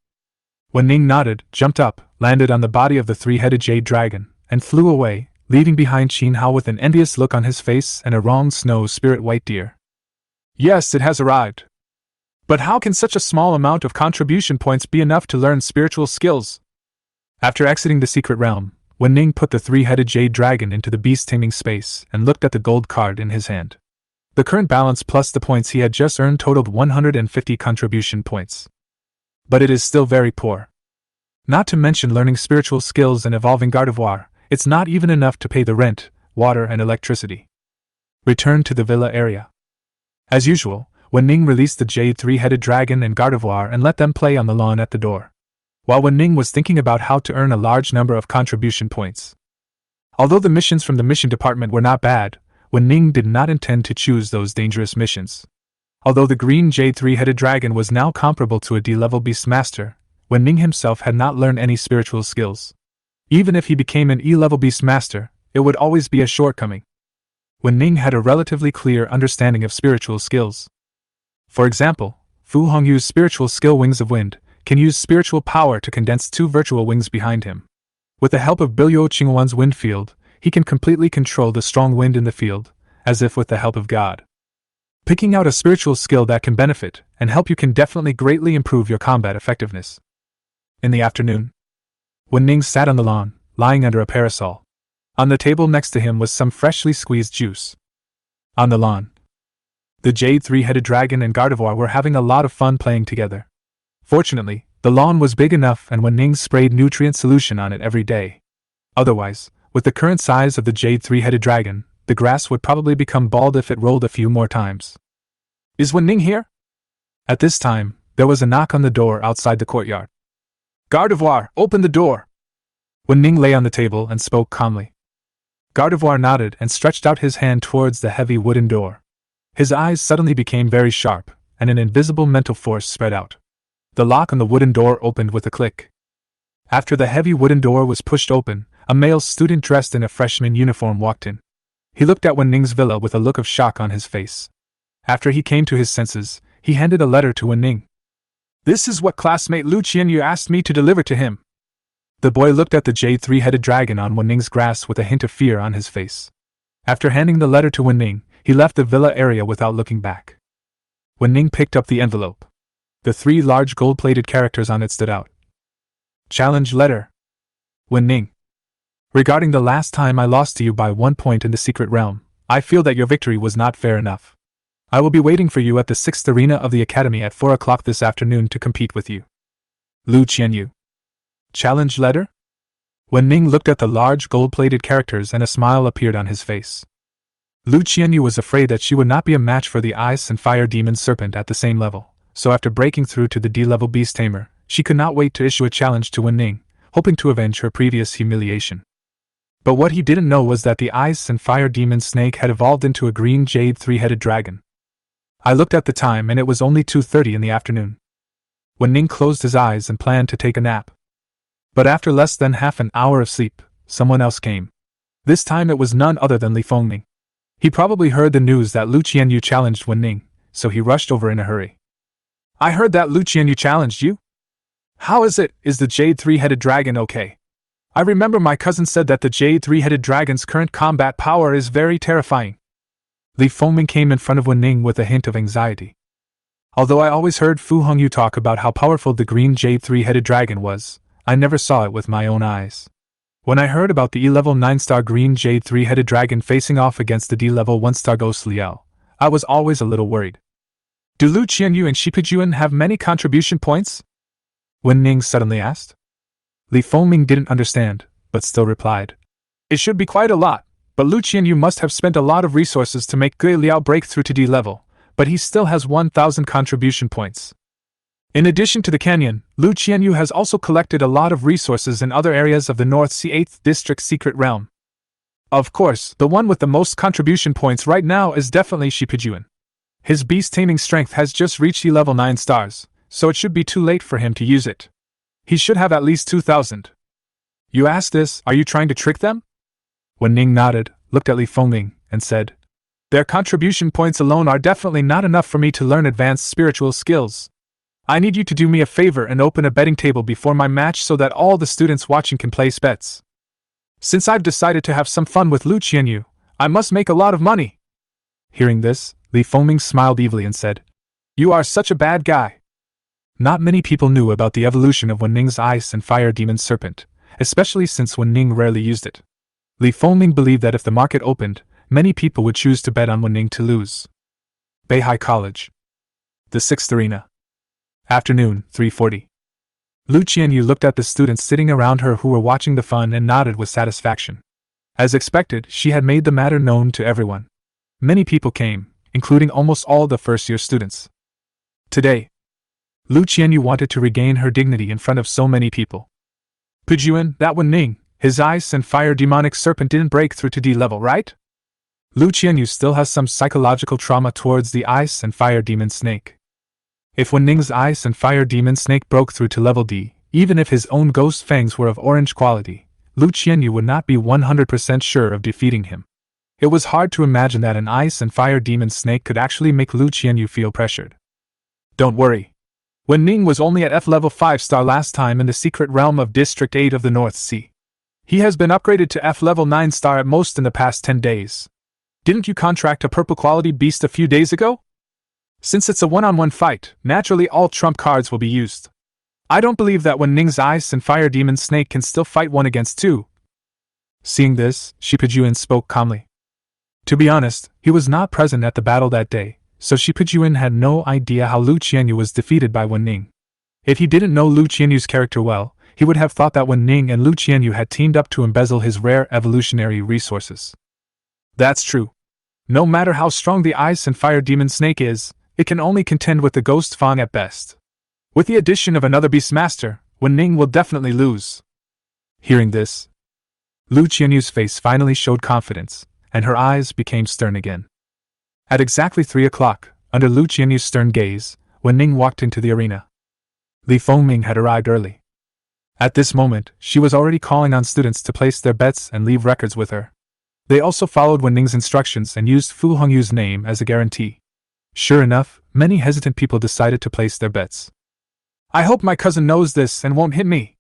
Wu Ning nodded, jumped up, landed on the body of the three-headed jade dragon, and flew away, leaving behind Qin Hao with an envious look on his face and a wronged snow spirit white deer. Yes, it has arrived. But how can such a small amount of contribution points be enough to learn spiritual skills? After exiting the secret realm, Wu Ning put the three-headed jade dragon into the beast taming space and looked at the gold card in his hand. The current balance plus the points he had just earned totaled 150 contribution points. But it is still very poor. Not to mention learning spiritual skills and evolving gardevoir, it's not even enough to pay the rent, water and electricity. Return to the villa area. As usual, Wu Ning released the jade three-headed dragon and gardevoir and let them play on the lawn at the door, while Wu Ning was thinking about how to earn a large number of contribution points. Although the missions from the mission department were not bad, Wu Ning did not intend to choose those dangerous missions. Although the green jade three-headed dragon was now comparable to a D-level beastmaster, Wu Ning himself had not learned any spiritual skills. Even if he became an E-level beastmaster, it would always be a shortcoming. Wu Ning had a relatively clear understanding of spiritual skills. For example, Fu Hongyu's spiritual skill Wings of Wind can use spiritual power to condense two virtual wings behind him. With the help of Bilyo Qingwan's wind field, he can completely control the strong wind in the field, as if with the help of God. Picking out a spiritual skill that can benefit and help you can definitely greatly improve your combat effectiveness. In the afternoon, Wu Ning sat on the lawn, lying under a parasol. On the table next to him was some freshly squeezed juice. On the lawn, the jade three-headed dragon and gardevoir were having a lot of fun playing together. Fortunately, the lawn was big enough and Wu Ning sprayed nutrient solution on it every day. Otherwise, with the current size of the jade three-headed dragon, the grass would probably become bald if it rolled a few more times. Is Wu Ning here? At this time, there was a knock on the door outside the courtyard. Gardevoir, open the door! Wu Ning lay on the table and spoke calmly. Gardevoir nodded and stretched out his hand towards the heavy wooden door. His eyes suddenly became very sharp, and an invisible mental force spread out. The lock on the wooden door opened with a click. After the heavy wooden door was pushed open, a male student dressed in a freshman uniform walked in. He looked at Wu Ning's villa with a look of shock on his face. After he came to his senses, he handed a letter to Wu Ning. This is what classmate Lu Qianyu asked me to deliver to him. The boy looked at the jade three-headed dragon on Wu Ning's grass with a hint of fear on his face. After handing the letter to Wu Ning, he left the villa area without looking back. Wu Ning picked up the envelope. The three large gold-plated characters on it stood out. Challenge letter. Wu Ning. Regarding the last time I lost to you by 1 point in the secret realm, I feel that your victory was not fair enough. I will be waiting for you at the 6th arena of the academy at 4 o'clock this afternoon to compete with you. Lu Qianyu. Challenge letter? Wu Ning looked at the large gold-plated characters and a smile appeared on his face. Lu Qianyu was afraid that she would not be a match for the ice and fire demon serpent at the same level, so after breaking through to the D-level beast tamer, she could not wait to issue a challenge to Wu Ning, hoping to avenge her previous humiliation. But what he didn't know was that the ice and fire demon snake had evolved into a green jade three-headed dragon. I looked at the time and it was only 2:30 in the afternoon. Wu Ning closed his eyes and planned to take a nap. But after less than half an hour of sleep, someone else came. This time it was none other than Li Fengming. He probably heard the news that Lu Qianyu challenged Wu Ning, so he rushed over in a hurry. I heard that Lu Qianyu challenged you? How is it? Is the jade three-headed dragon okay? I remember my cousin said that the jade three-headed dragon's current combat power is very terrifying. Li Fengming came in front of Wu Ning with a hint of anxiety. Although I always heard Fu Hongyu talk about how powerful the green jade three-headed dragon was, I never saw it with my own eyes. When I heard about the E-level 9-star green jade three-headed dragon facing off against the D-level 1-star ghost Liao, I was always a little worried. Do Lu Qianyu and Shipijuan have many contribution points? Wu Ning suddenly asked. Li Fengming didn't understand, but still replied. It should be quite a lot, but Lu Qianyu must have spent a lot of resources to make Gui Liao break through to D level, but he still has 1,000 contribution points. In addition to the canyon, Lu Qianyu has also collected a lot of resources in other areas of the North Sea 8th District Secret Realm. Of course, the one with the most contribution points right now is definitely Shipijuan. His beast taming strength has just reached level 9 stars, so it should be too late for him to use it. He should have at least 2,000. You ask this, are you trying to trick them? Wu Ning nodded, looked at Li Fengming, and said, Their contribution points alone are definitely not enough for me to learn advanced spiritual skills. I need you to do me a favor and open a betting table before my match so that all the students watching can place bets. Since I've decided to have some fun with Lu Qianyu, I must make a lot of money. Hearing this, Li Fengming smiled evilly and said, You are such a bad guy. Not many people knew about the evolution of Wu Ning's ice and fire demon serpent, especially since Wu Ning rarely used it. Li Fengming believed that if the market opened, many people would choose to bet on Wu Ning to lose. Beihai College. The 6th Arena. Afternoon, 3:40. Lu Qianyu looked at the students sitting around her who were watching the fun and nodded with satisfaction. As expected, she had made the matter known to everyone. Many people came, including almost all the first-year students. Today, Lu Qianyu wanted to regain her dignity in front of so many people. Pujuan, that Wu Ning, his ice and fire demonic serpent didn't break through to D level, right? Lu Qianyu still has some psychological trauma towards the ice and fire demon snake. If Wu Ning's ice and fire demon snake broke through to level D, even if his own ghost fangs were of orange quality, Lu Qianyu would not be 100% sure of defeating him. It was hard to imagine that an ice and fire demon snake could actually make Lu Qianyu feel pressured. Don't worry. Wu Ning was only at F level 5-star last time in the secret realm of District 8 of the North Sea. He has been upgraded to F level 9-star at most in the past 10 days. Didn't you contract a purple quality beast a few days ago? Since it's a one-on-one fight, naturally all trump cards will be used. I don't believe that Wu Ning's ice and fire demon snake can still fight 1 against 2. Seeing this, Shipa Juin spoke calmly. To be honest, he was not present at the battle that day, so Shipa Juin had no idea how Lu Qianyu was defeated by Wu Ning. If he didn't know Lu Qianyu's character well, he would have thought that Wu Ning and Lu Qianyu had teamed up to embezzle his rare evolutionary resources. That's true. No matter how strong the ice and fire demon snake is, it can only contend with the ghost fang at best. With the addition of another beastmaster, Wu Ning will definitely lose. Hearing this, Lu Qianyu's face finally showed confidence, and her eyes became stern again. At exactly 3 o'clock, under Lu Qianyu's stern gaze, Wu Ning walked into the arena. Li Fengming had arrived early. At this moment, she was already calling on students to place their bets and leave records with her. They also followed Wu Ning's instructions and used Fu Hongyu's name as a guarantee. Sure enough, many hesitant people decided to place their bets. I hope my cousin knows this and won't hit me.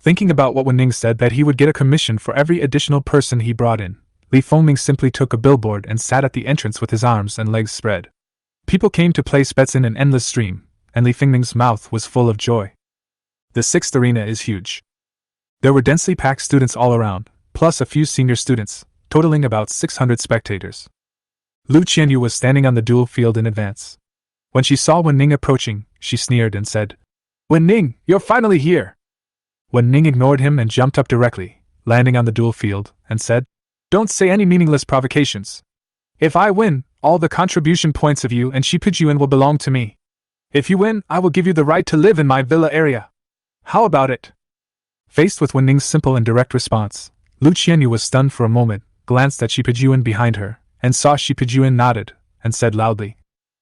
Thinking about what Wu Ning said that he would get a commission for every additional person he brought in, Li Fengming simply took a billboard and sat at the entrance with his arms and legs spread. People came to place bets in an endless stream, and Li Fengming's mouth was full of joy. The 6th arena is huge. There were densely packed students all around, plus a few senior students, totaling about 600 spectators. Lu Qianyu was standing on the duel field in advance. When she saw Wu Ning approaching, she sneered and said, Wu Ning, you're finally here! Wu Ning ignored him and jumped up directly, landing on the duel field, and said, Don't say any meaningless provocations. If I win, all the contribution points of you and Shipa Juin will belong to me. If you win, I will give you the right to live in my villa area. How about it? Faced with Wu Ning's simple and direct response, Lu Qianyu was stunned for a moment, glanced at Shipa Juin behind her, and saw Shipa Juin nodded, and said loudly,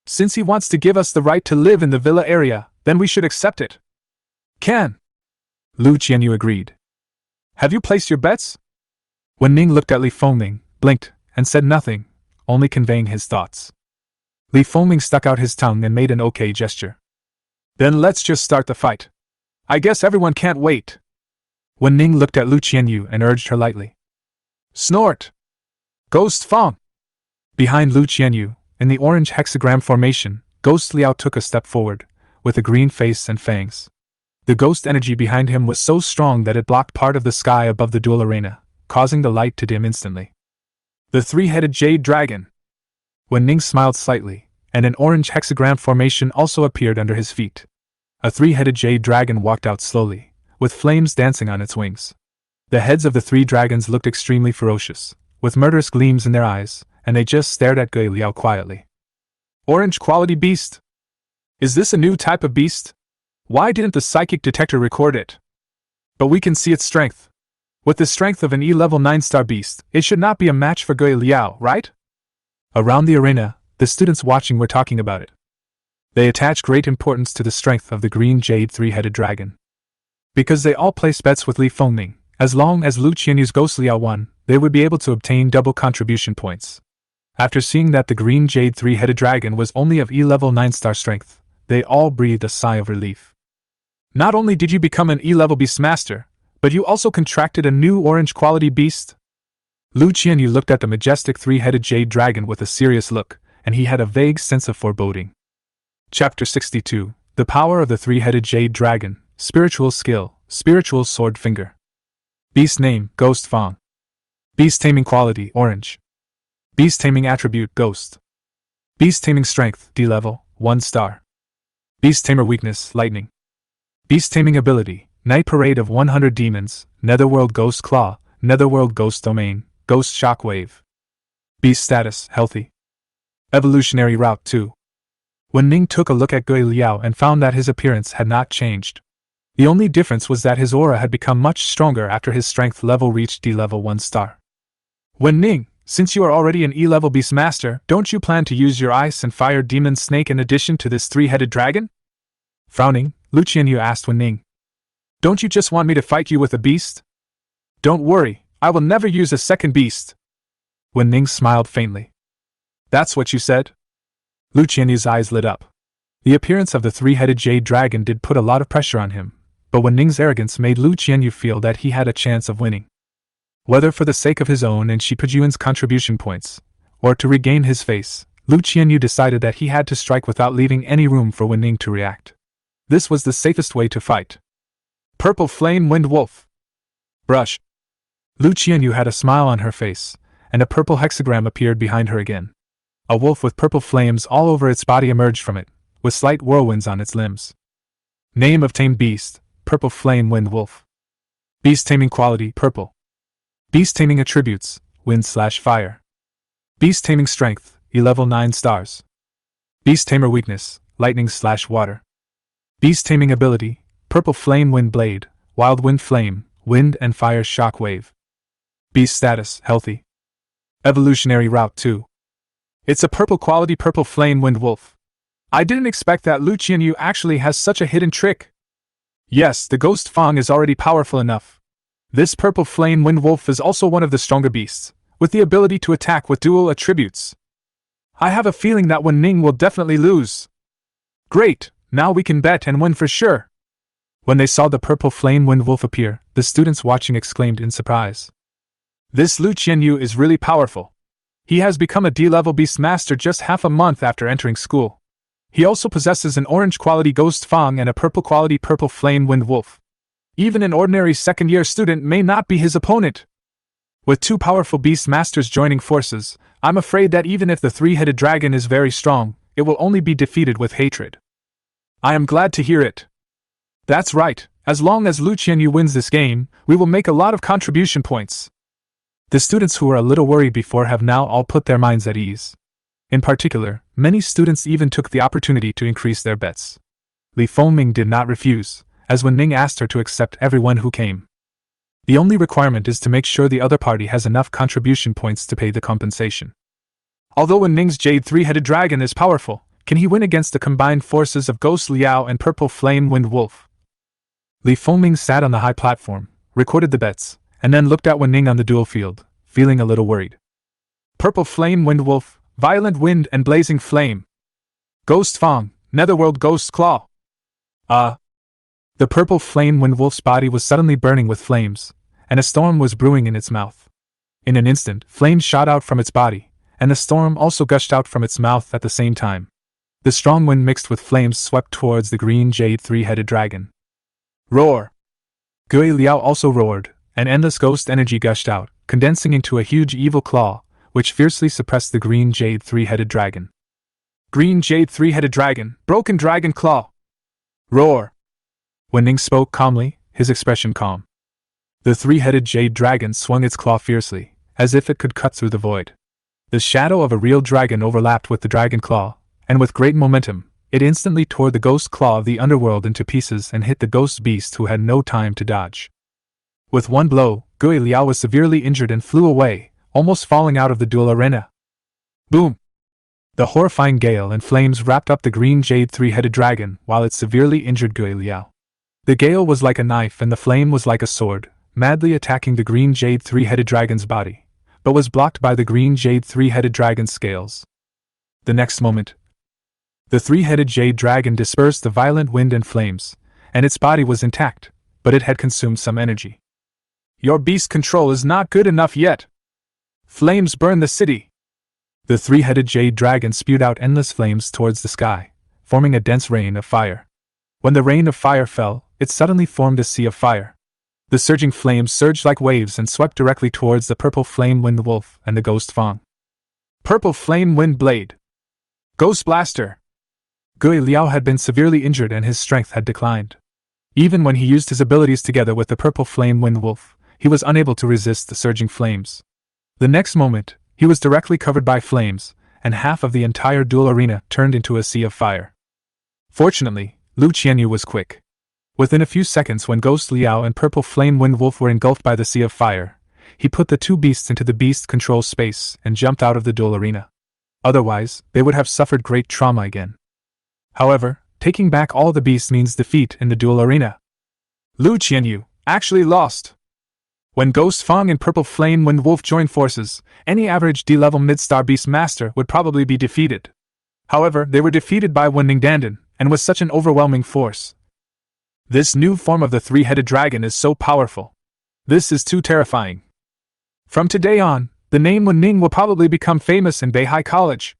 Since he wants to give us the right to live in the villa area, then we should accept it. Can. Lu Qianyu agreed. Have you placed your bets? Wu Ning looked at Li Fengming, blinked, and said nothing, only conveying his thoughts. Li Fengming stuck out his tongue and made an okay gesture. Then let's just start the fight. I guess everyone can't wait. Wu Ning looked at Lu Qianyu and urged her lightly. Snort! Ghost Fang! Behind Lu Qianyu, in the orange hexagram formation, Ghost Liao took a step forward, with a green face and fangs. The ghost energy behind him was so strong that it blocked part of the sky above the duel arena, causing the light to dim instantly. The three-headed Jade Dragon! Wu Ning smiled slightly, and an orange hexagram formation also appeared under his feet. A three-headed Jade Dragon walked out slowly, with flames dancing on its wings. The heads of the 3 dragons looked extremely ferocious, with murderous gleams in their eyes, and they just stared at Gui Liao quietly. Orange quality beast? Is this a new type of beast? Why didn't the psychic detector record it? But we can see its strength. With the strength of an E-level 9-star beast, it should not be a match for Gui Liao, right? Around the arena, the students watching were talking about it. They attached great importance to the strength of the green jade 3-headed dragon. Because they all placed bets with Li Fengming, as long as Lu Qianyu's Ghost Liao won, they would be able to obtain double contribution points. After seeing that the green jade 3-headed dragon was only of E-level 9-star strength, they all breathed a sigh of relief. Not only did you become an E-level beastmaster, but you also contracted a new orange quality beast? Lu Qianyu looked at the majestic 3-headed jade dragon with a serious look, and he had a vague sense of foreboding. Chapter 62. The Power of the Three-Headed Jade Dragon. Spiritual Skill. Spiritual Sword Finger. Beast Name, Ghost Fang. Beast Taming Quality, Orange. Beast Taming Attribute, Ghost. Beast Taming Strength, D level, 1 star. Beast Tamer Weakness, Lightning. Beast Taming Ability, Night Parade of 100 Demons, Netherworld Ghost Claw, Netherworld Ghost Domain, Ghost Shockwave. Beast Status, Healthy. Evolutionary Route 2. Wu Ning took a look at Gui Liao and found that his appearance had not changed. The only difference was that his aura had become much stronger after his strength level reached D level 1 star. Wu Ning, since you are already an E-level Beastmaster, don't you plan to use your Ice and Fire Demon Snake in addition to this three-headed dragon? Frowning, Lu Qianyu asked Wu Ning. Don't you just want me to fight you with a beast? Don't worry, I will never use a second beast. Wu Ning smiled faintly. That's what you said? Lu Qianyu's eyes lit up. The appearance of the three-headed jade dragon did put a lot of pressure on him, but Wu Ning's arrogance made Lu Qianyu feel that he had a chance of winning. Whether for the sake of his own and Shi Pejun's contribution points, or to regain his face, Lu Qianyu decided that he had to strike without leaving any room for Wu Ning to react. This was the safest way to fight. Purple Flame Wind Wolf. Brush. Lu Qianyu had a smile on her face, and a purple hexagram appeared behind her again. A wolf with purple flames all over its body emerged from it, with slight whirlwinds on its limbs. Name of tamed beast, Purple Flame Wind Wolf. Beast Taming Quality, Purple. Beast Taming Attributes, Wind/Fire. Beast Taming Strength, E-level 9 stars. Beast Tamer Weakness, Lightning/Water. Beast Taming Ability, Purple Flame Wind Blade, Wild Wind Flame, Wind and Fire Shock Wave. Beast Status, Healthy. Evolutionary Route 2. It's a purple quality Purple Flame Wind Wolf. I didn't expect that Lu Qianyu actually has such a hidden trick. Yes, the Ghost Fang is already powerful enough. This Purple Flame Wind Wolf is also one of the stronger beasts, with the ability to attack with dual attributes. I have a feeling that Wu Ning will definitely lose. Great, now we can bet and win for sure. When they saw the Purple Flame Wind Wolf appear, the students watching exclaimed in surprise. This Lu Qianyu is really powerful. He has become a D-level Beastmaster just half a month after entering school. He also possesses an orange quality Ghost Fang and a purple quality Purple Flame Wind Wolf. Even an ordinary second-year student may not be his opponent. With two powerful Beastmasters joining forces, I'm afraid that even if the three-headed dragon is very strong, it will only be defeated with hatred. I am glad to hear it. That's right, as long as Lu Qianyu wins this game, we will make a lot of contribution points. The students who were a little worried before have now all put their minds at ease. In particular, many students even took the opportunity to increase their bets. Li Fengming did not refuse, as Wu Ning asked her to accept everyone who came. The only requirement is to make sure the other party has enough contribution points to pay the compensation. Although Wu Ning's Jade Three-Headed Dragon is powerful, can he win against the combined forces of Ghost Liao and Purple Flame Wind Wolf? Li Fengming sat on the high platform, recorded the bets, and then looked at Wu Ning on the duel field, feeling a little worried. Purple Flame Wind Wolf, Violent Wind and Blazing Flame. Ghost Fang, Netherworld Ghost Claw. The Purple Flame Wind Wolf's body was suddenly burning with flames, and a storm was brewing in its mouth. In an instant, flames shot out from its body, and the storm also gushed out from its mouth at the same time. The strong wind mixed with flames swept towards the green jade three-headed dragon. Roar! Gui Liao also roared, and endless ghost energy gushed out, condensing into a huge evil claw, which fiercely suppressed the green jade three-headed dragon. Green jade three-headed dragon, broken dragon claw! Roar! Wu Ning spoke calmly, his expression calm. The three-headed jade dragon swung its claw fiercely, as if it could cut through the void. The shadow of a real dragon overlapped with the dragon claw, and with great momentum, it instantly tore the ghost claw of the underworld into pieces and hit the ghost beast who had no time to dodge. With one blow, Gui Liao was severely injured and flew away, almost falling out of the duel arena. Boom! The horrifying gale and flames wrapped up the green jade three-headed dragon while it severely injured Gui Liao. The gale was like a knife and the flame was like a sword, madly attacking the green jade three-headed dragon's body, but was blocked by the green jade three-headed dragon's scales. The next moment, the three-headed jade dragon dispersed the violent wind and flames, and its body was intact, but it had consumed some energy. Your beast control is not good enough yet. Flames burn the city. The three-headed jade dragon spewed out endless flames towards the sky, forming a dense rain of fire. When the rain of fire fell, it suddenly formed a sea of fire. The surging flames surged like waves and swept directly towards the purple flame wind wolf and the ghost Fang. Purple flame wind blade. Ghost blaster. Gui Liao had been severely injured and his strength had declined. Even when he used his abilities together with the purple flame wind wolf, he was unable to resist the surging flames. The next moment, he was directly covered by flames, and half of the entire duel arena turned into a sea of fire. Fortunately, Lu Qianyu was quick. Within a few seconds, when Ghost Liao and Purple Flame Wind Wolf were engulfed by the sea of fire, he put the two beasts into the beast control space and jumped out of the duel arena. Otherwise, they would have suffered great trauma again. However, taking back all the beasts means defeat in the duel arena. Lu Qianyu actually lost. When Ghost Fang and Purple Flame Wind Wolf join forces, any average D-level mid-star beast master would probably be defeated. However, they were defeated by Wu Ning Dandan, and with such an overwhelming force. This new form of the three-headed dragon is so powerful. This is too terrifying. From today on, the name Wu Ning will probably become famous in Beihai College.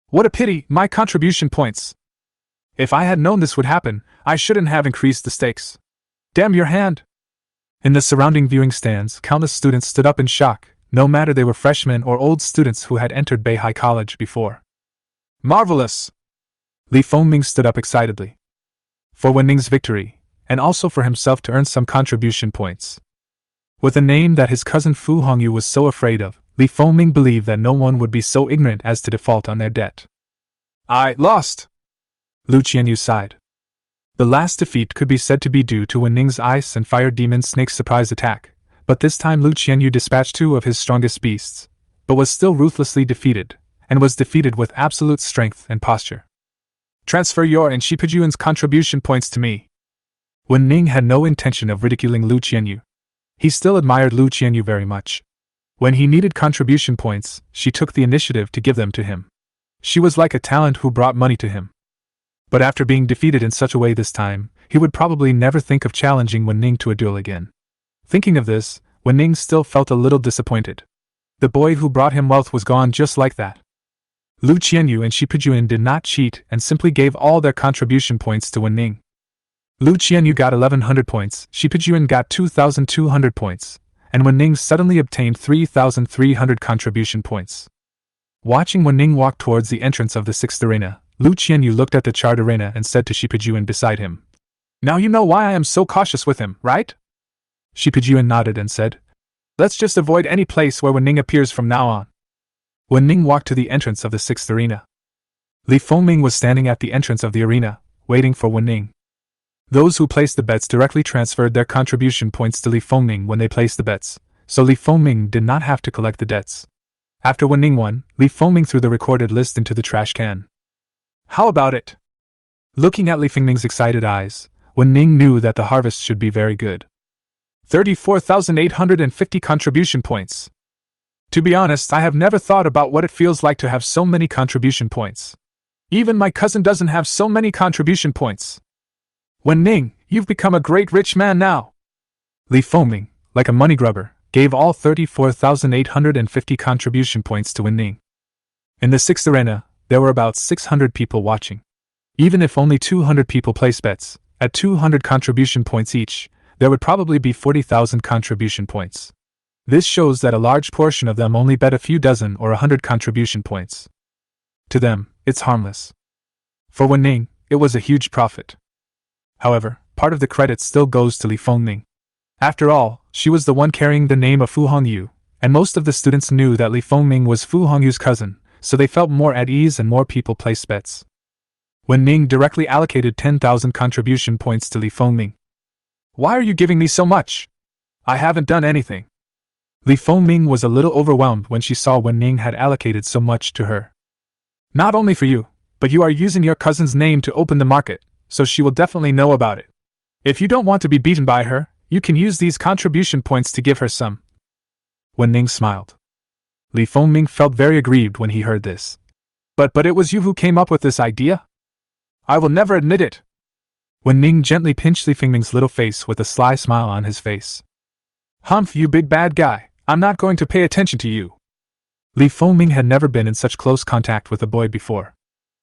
What a pity, my contribution points. If I had known this would happen, I shouldn't have increased the stakes. Damn your hand! In the surrounding viewing stands, countless students stood up in shock, no matter they were freshmen or old students who had entered Beihai College before. Marvelous! Li Fengming stood up excitedly. For Wu Ning's victory, and also for himself to earn some contribution points. With a name that his cousin Fu Hongyu was so afraid of, Li Fengming believed that no one would be so ignorant as to default on their debt. I lost! Lu Qianyu sighed. The last defeat could be said to be due to Wu Ning's ice and fire demon snake's surprise attack, but this time Lu Qianyu dispatched two of his strongest beasts, but was still ruthlessly defeated, and was defeated with absolute strength and posture. Transfer your and Shipijuan's contribution points to me. Wu Ning had no intention of ridiculing Lu Qianyu. He still admired Lu Qianyu very much. When he needed contribution points, she took the initiative to give them to him. She was like a talent who brought money to him. But after being defeated in such a way this time, he would probably never think of challenging Wu Ning to a duel again. Thinking of this, Wu Ning still felt a little disappointed. The boy who brought him wealth was gone just like that. Lu Qianyu and Shipijuan did not cheat and simply gave all their contribution points to Wu Ning. Lu Qianyu got 1100 points, Shipijuan got 2200 points, and Wu Ning suddenly obtained 3300 contribution points. Watching Wu Ning walk towards the entrance of the sixth arena, Lu Qianyu looked at the charred arena and said to Shipijuan beside him, "Now you know why I am so cautious with him, right?" Shipijuan nodded and said, "Let's just avoid any place where Wu Ning appears from now on." Wu Ning walked to the entrance of the sixth arena. Li Fengming was standing at the entrance of the arena, waiting for Wu Ning. Those who placed the bets directly transferred their contribution points to Li Fengming when they placed the bets, so Li Fengming did not have to collect the debts. After Wu Ning won, Li Fengming threw the recorded list into the trash can. How about it? Looking at Li Fengming's excited eyes, Wu Ning knew that the harvest should be very good. 34,850 contribution points. To be honest, I have never thought about what it feels like to have so many contribution points. Even my cousin doesn't have so many contribution points. Wu Ning, you've become a great rich man now. Li Fengming, like a money grubber, gave all 34,850 contribution points to Wu Ning. In the sixth arena, there were about 600 people watching. Even if only 200 people placed bets, at 200 contribution points each, there would probably be 40,000 contribution points. This shows that a large portion of them only bet a few dozen or 100 contribution points. To them, it's harmless. For Wu Ning, it was a huge profit. However, part of the credit still goes to Li Fengming. After all, she was the one carrying the name of Fu Hongyu, and most of the students knew that Li Fengming was Fu Hongyu's cousin, so they felt more at ease and more people placed bets. Wu Ning directly allocated 10,000 contribution points to Li Fengming. Why are you giving me so much? I haven't done anything. Li Fengming was a little overwhelmed when she saw Wu Ning had allocated so much to her. Not only for you, but you are using your cousin's name to open the market, so she will definitely know about it. If you don't want to be beaten by her, you can use these contribution points to give her some. Wu Ning smiled. Li Fengming felt very aggrieved when he heard this. But it was you who came up with this idea? I will never admit it. Wu Ning gently pinched Li Fengming's little face with a sly smile on his face. Humph, you big bad guy, I'm not going to pay attention to you. Li Fengming had never been in such close contact with a boy before.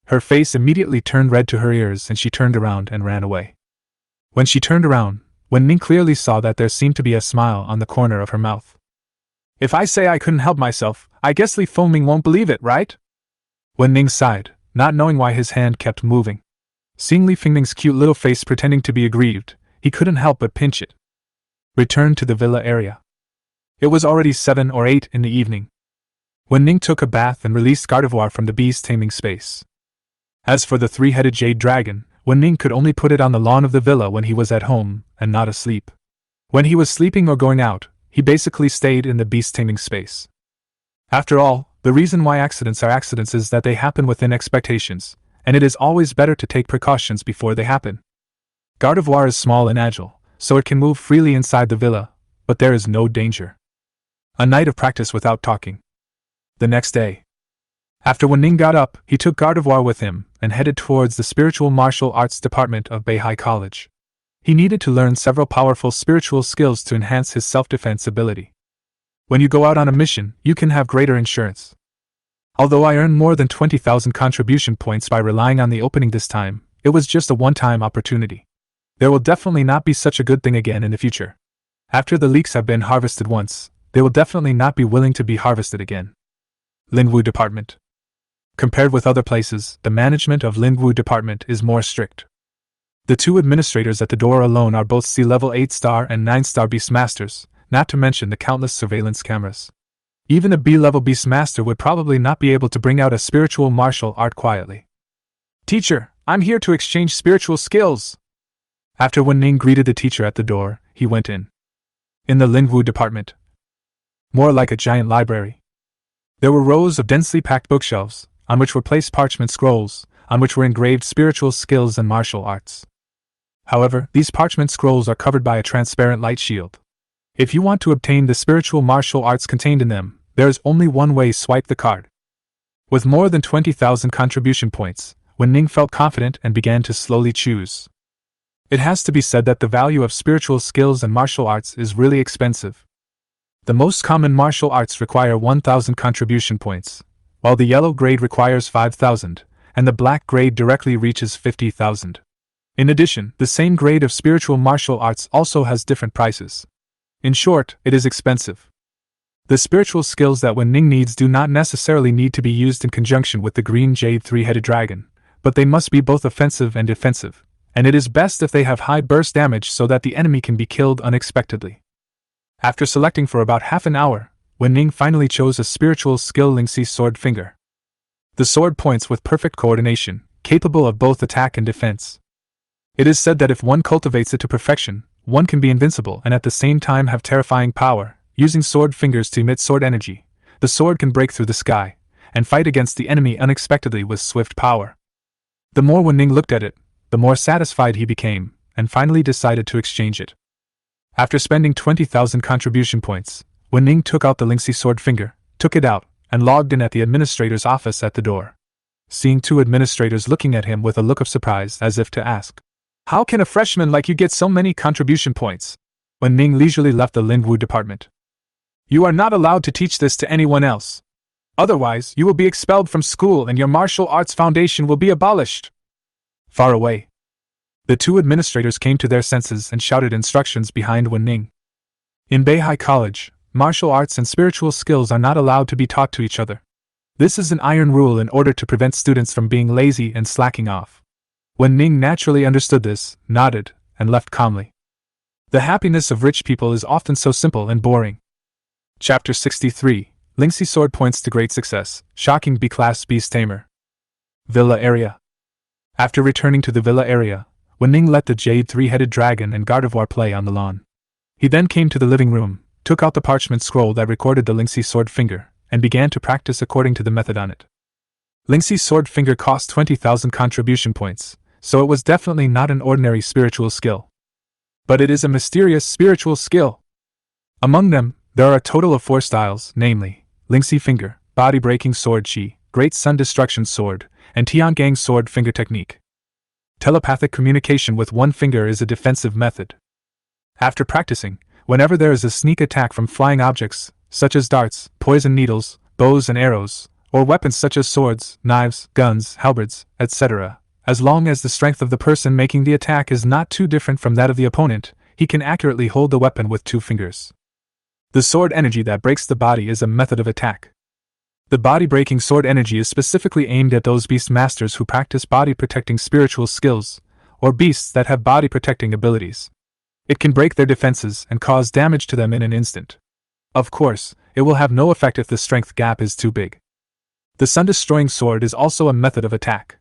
Her face immediately turned red to her ears and she turned around and ran away. When she turned around, Wu Ning clearly saw that there seemed to be a smile on the corner of her mouth. "If I say I couldn't help myself, I guess Li Fengming won't believe it, right?" Wu Ning sighed, not knowing why his hand kept moving. Seeing Li Fengming's cute little face pretending to be aggrieved, he couldn't help but pinch it. Returned to the villa area. It was already 7 or 8 in the evening. Wu Ning took a bath and released Gardevoir from the bee's taming space. As for the three-headed jade dragon, Wu Ning could only put it on the lawn of the villa when he was at home and not asleep. When he was sleeping or going out, he basically stayed in the beast taming space. After all, the reason why accidents are accidents is that they happen within expectations, and it is always better to take precautions before they happen. Gardevoir is small and agile, so it can move freely inside the villa, but there is no danger. A night of practice without talking. The next day. After Wu Ning got up, he took Gardevoir with him and headed towards the Spiritual Martial Arts Department of Beihai College. He needed to learn several powerful spiritual skills to enhance his self-defense ability. When you go out on a mission, you can have greater insurance. Although I earned more than 20,000 contribution points by relying on the opening this time, it was just a one-time opportunity. There will definitely not be such a good thing again in the future. After the leeks have been harvested once, they will definitely not be willing to be harvested again. Lingwu Department. Compared with other places, the management of Lingwu Department is more strict. The 2 administrators at the door alone are both C-level 8-star and 9-star Beastmasters, not to mention the countless surveillance cameras. Even a B-level Beastmaster would probably not be able to bring out a spiritual martial art quietly. "Teacher, I'm here to exchange spiritual skills." After Wu Ning greeted the teacher at the door, he went in. In the Lingwu Department. More like a giant library. There were rows of densely packed bookshelves, on which were placed parchment scrolls, on which were engraved spiritual skills and martial arts. However, these parchment scrolls are covered by a transparent light shield. If you want to obtain the spiritual martial arts contained in them, there is only one way: swipe the card. With more than 20,000 contribution points, Wu Ning felt confident and began to slowly choose. It has to be said that the value of spiritual skills and martial arts is really expensive. The most common martial arts require 1,000 contribution points, while the yellow grade requires 5,000, and the black grade directly reaches 50,000. In addition, the same grade of spiritual martial arts also has different prices. In short, it is expensive. The spiritual skills that Wu Ning needs do not necessarily need to be used in conjunction with the green jade three-headed dragon, but they must be both offensive and defensive, and it is best if they have high burst damage so that the enemy can be killed unexpectedly. After selecting for about half an hour, Wu Ning finally chose a spiritual skill Lingxi Sword Finger. The sword points with perfect coordination, capable of both attack and defense. It is said that if one cultivates it to perfection, one can be invincible and at the same time have terrifying power. Using sword fingers to emit sword energy, the sword can break through the sky and fight against the enemy unexpectedly with swift power. The more Wu Ning looked at it, the more satisfied he became, and finally decided to exchange it. After spending 20,000 contribution points, Wu Ning took out the Lingxi Sword Finger, took it out, and logged in at the administrator's office at the door. Seeing 2 administrators looking at him with a look of surprise as if to ask, "How can a freshman like you get so many contribution points?" Wu Ning leisurely left the Lingwu Department. "You are not allowed to teach this to anyone else. Otherwise, you will be expelled from school and your martial arts foundation will be abolished." Far away, the 2 administrators came to their senses and shouted instructions behind Wu Ning. In Beihai College, martial arts and spiritual skills are not allowed to be taught to each other. This is an iron rule in order to prevent students from being lazy and slacking off. Wu Ning naturally understood this, nodded, and left calmly. The happiness of rich people is often so simple and boring. Chapter 63, Lingxi Sword Points to Great Success, Shocking B-Class Beast Tamer. Villa Area. After returning to the villa area, Wu Ning let the jade three-headed dragon and Gardevoir play on the lawn. He then came to the living room, took out the parchment scroll that recorded the Lingxi Sword Finger, and began to practice according to the method on it. Lingxi Sword Finger cost 20,000 contribution points, so it was definitely not an ordinary spiritual skill. But it is a mysterious spiritual skill. Among them, there are a total of 4 styles, namely, Lingxi Finger, Body Breaking Sword Chi, Great Sun Destruction Sword, and Tiangang Sword Finger Technique. Telepathic communication with one finger is a defensive method. After practicing, whenever there is a sneak attack from flying objects, such as darts, poison needles, bows and arrows, or weapons such as swords, knives, guns, halberds, etc., as long as the strength of the person making the attack is not too different from that of the opponent, he can accurately hold the weapon with 2 fingers. The sword energy that breaks the body is a method of attack. The body-breaking sword energy is specifically aimed at those beast masters who practice body-protecting spiritual skills, or beasts that have body-protecting abilities. It can break their defenses and cause damage to them in an instant. Of course, it will have no effect if the strength gap is too big. The sun-destroying sword is also a method of attack.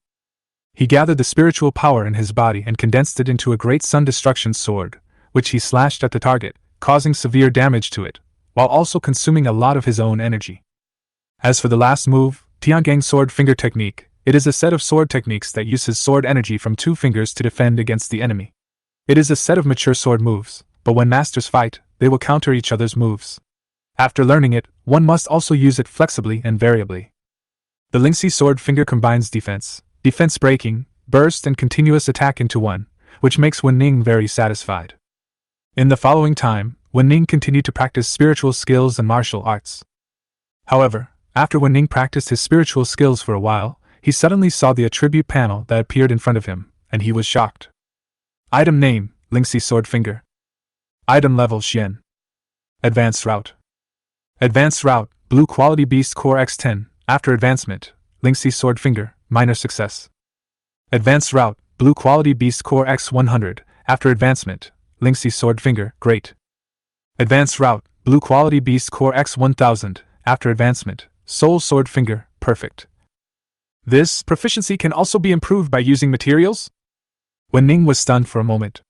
He gathered the spiritual power in his body and condensed it into a great sun-destruction sword, which he slashed at the target, causing severe damage to it, while also consuming a lot of his own energy. As for the last move, Tiangang Sword Finger Technique, it is a set of sword techniques that uses sword energy from 2 fingers to defend against the enemy. It is a set of mature sword moves, but when masters fight, they will counter each other's moves. After learning it, one must also use it flexibly and variably. The Lingxi Sword Finger combines defense breaking, burst and continuous attack into one, which makes Wu Ning very satisfied. In the following time, Wu Ning continued to practice spiritual skills and martial arts. However, after Wu Ning practiced his spiritual skills for a while, he suddenly saw the attribute panel that appeared in front of him, and he was shocked. Item name, Lingxi Sword Finger. Item level, Xian. Advanced route. Advanced route, Blue Quality Beast Core X10, after advancement, Lingxi Sword Finger, minor success. Advanced route, Blue Quality Beast Core X100, after advancement, Lingxi Sword Finger, great. Advanced route, Blue Quality Beast Core X1000, after advancement, Soul Sword Finger, perfect. This proficiency can also be improved by using materials? Wu Ning was stunned for a moment.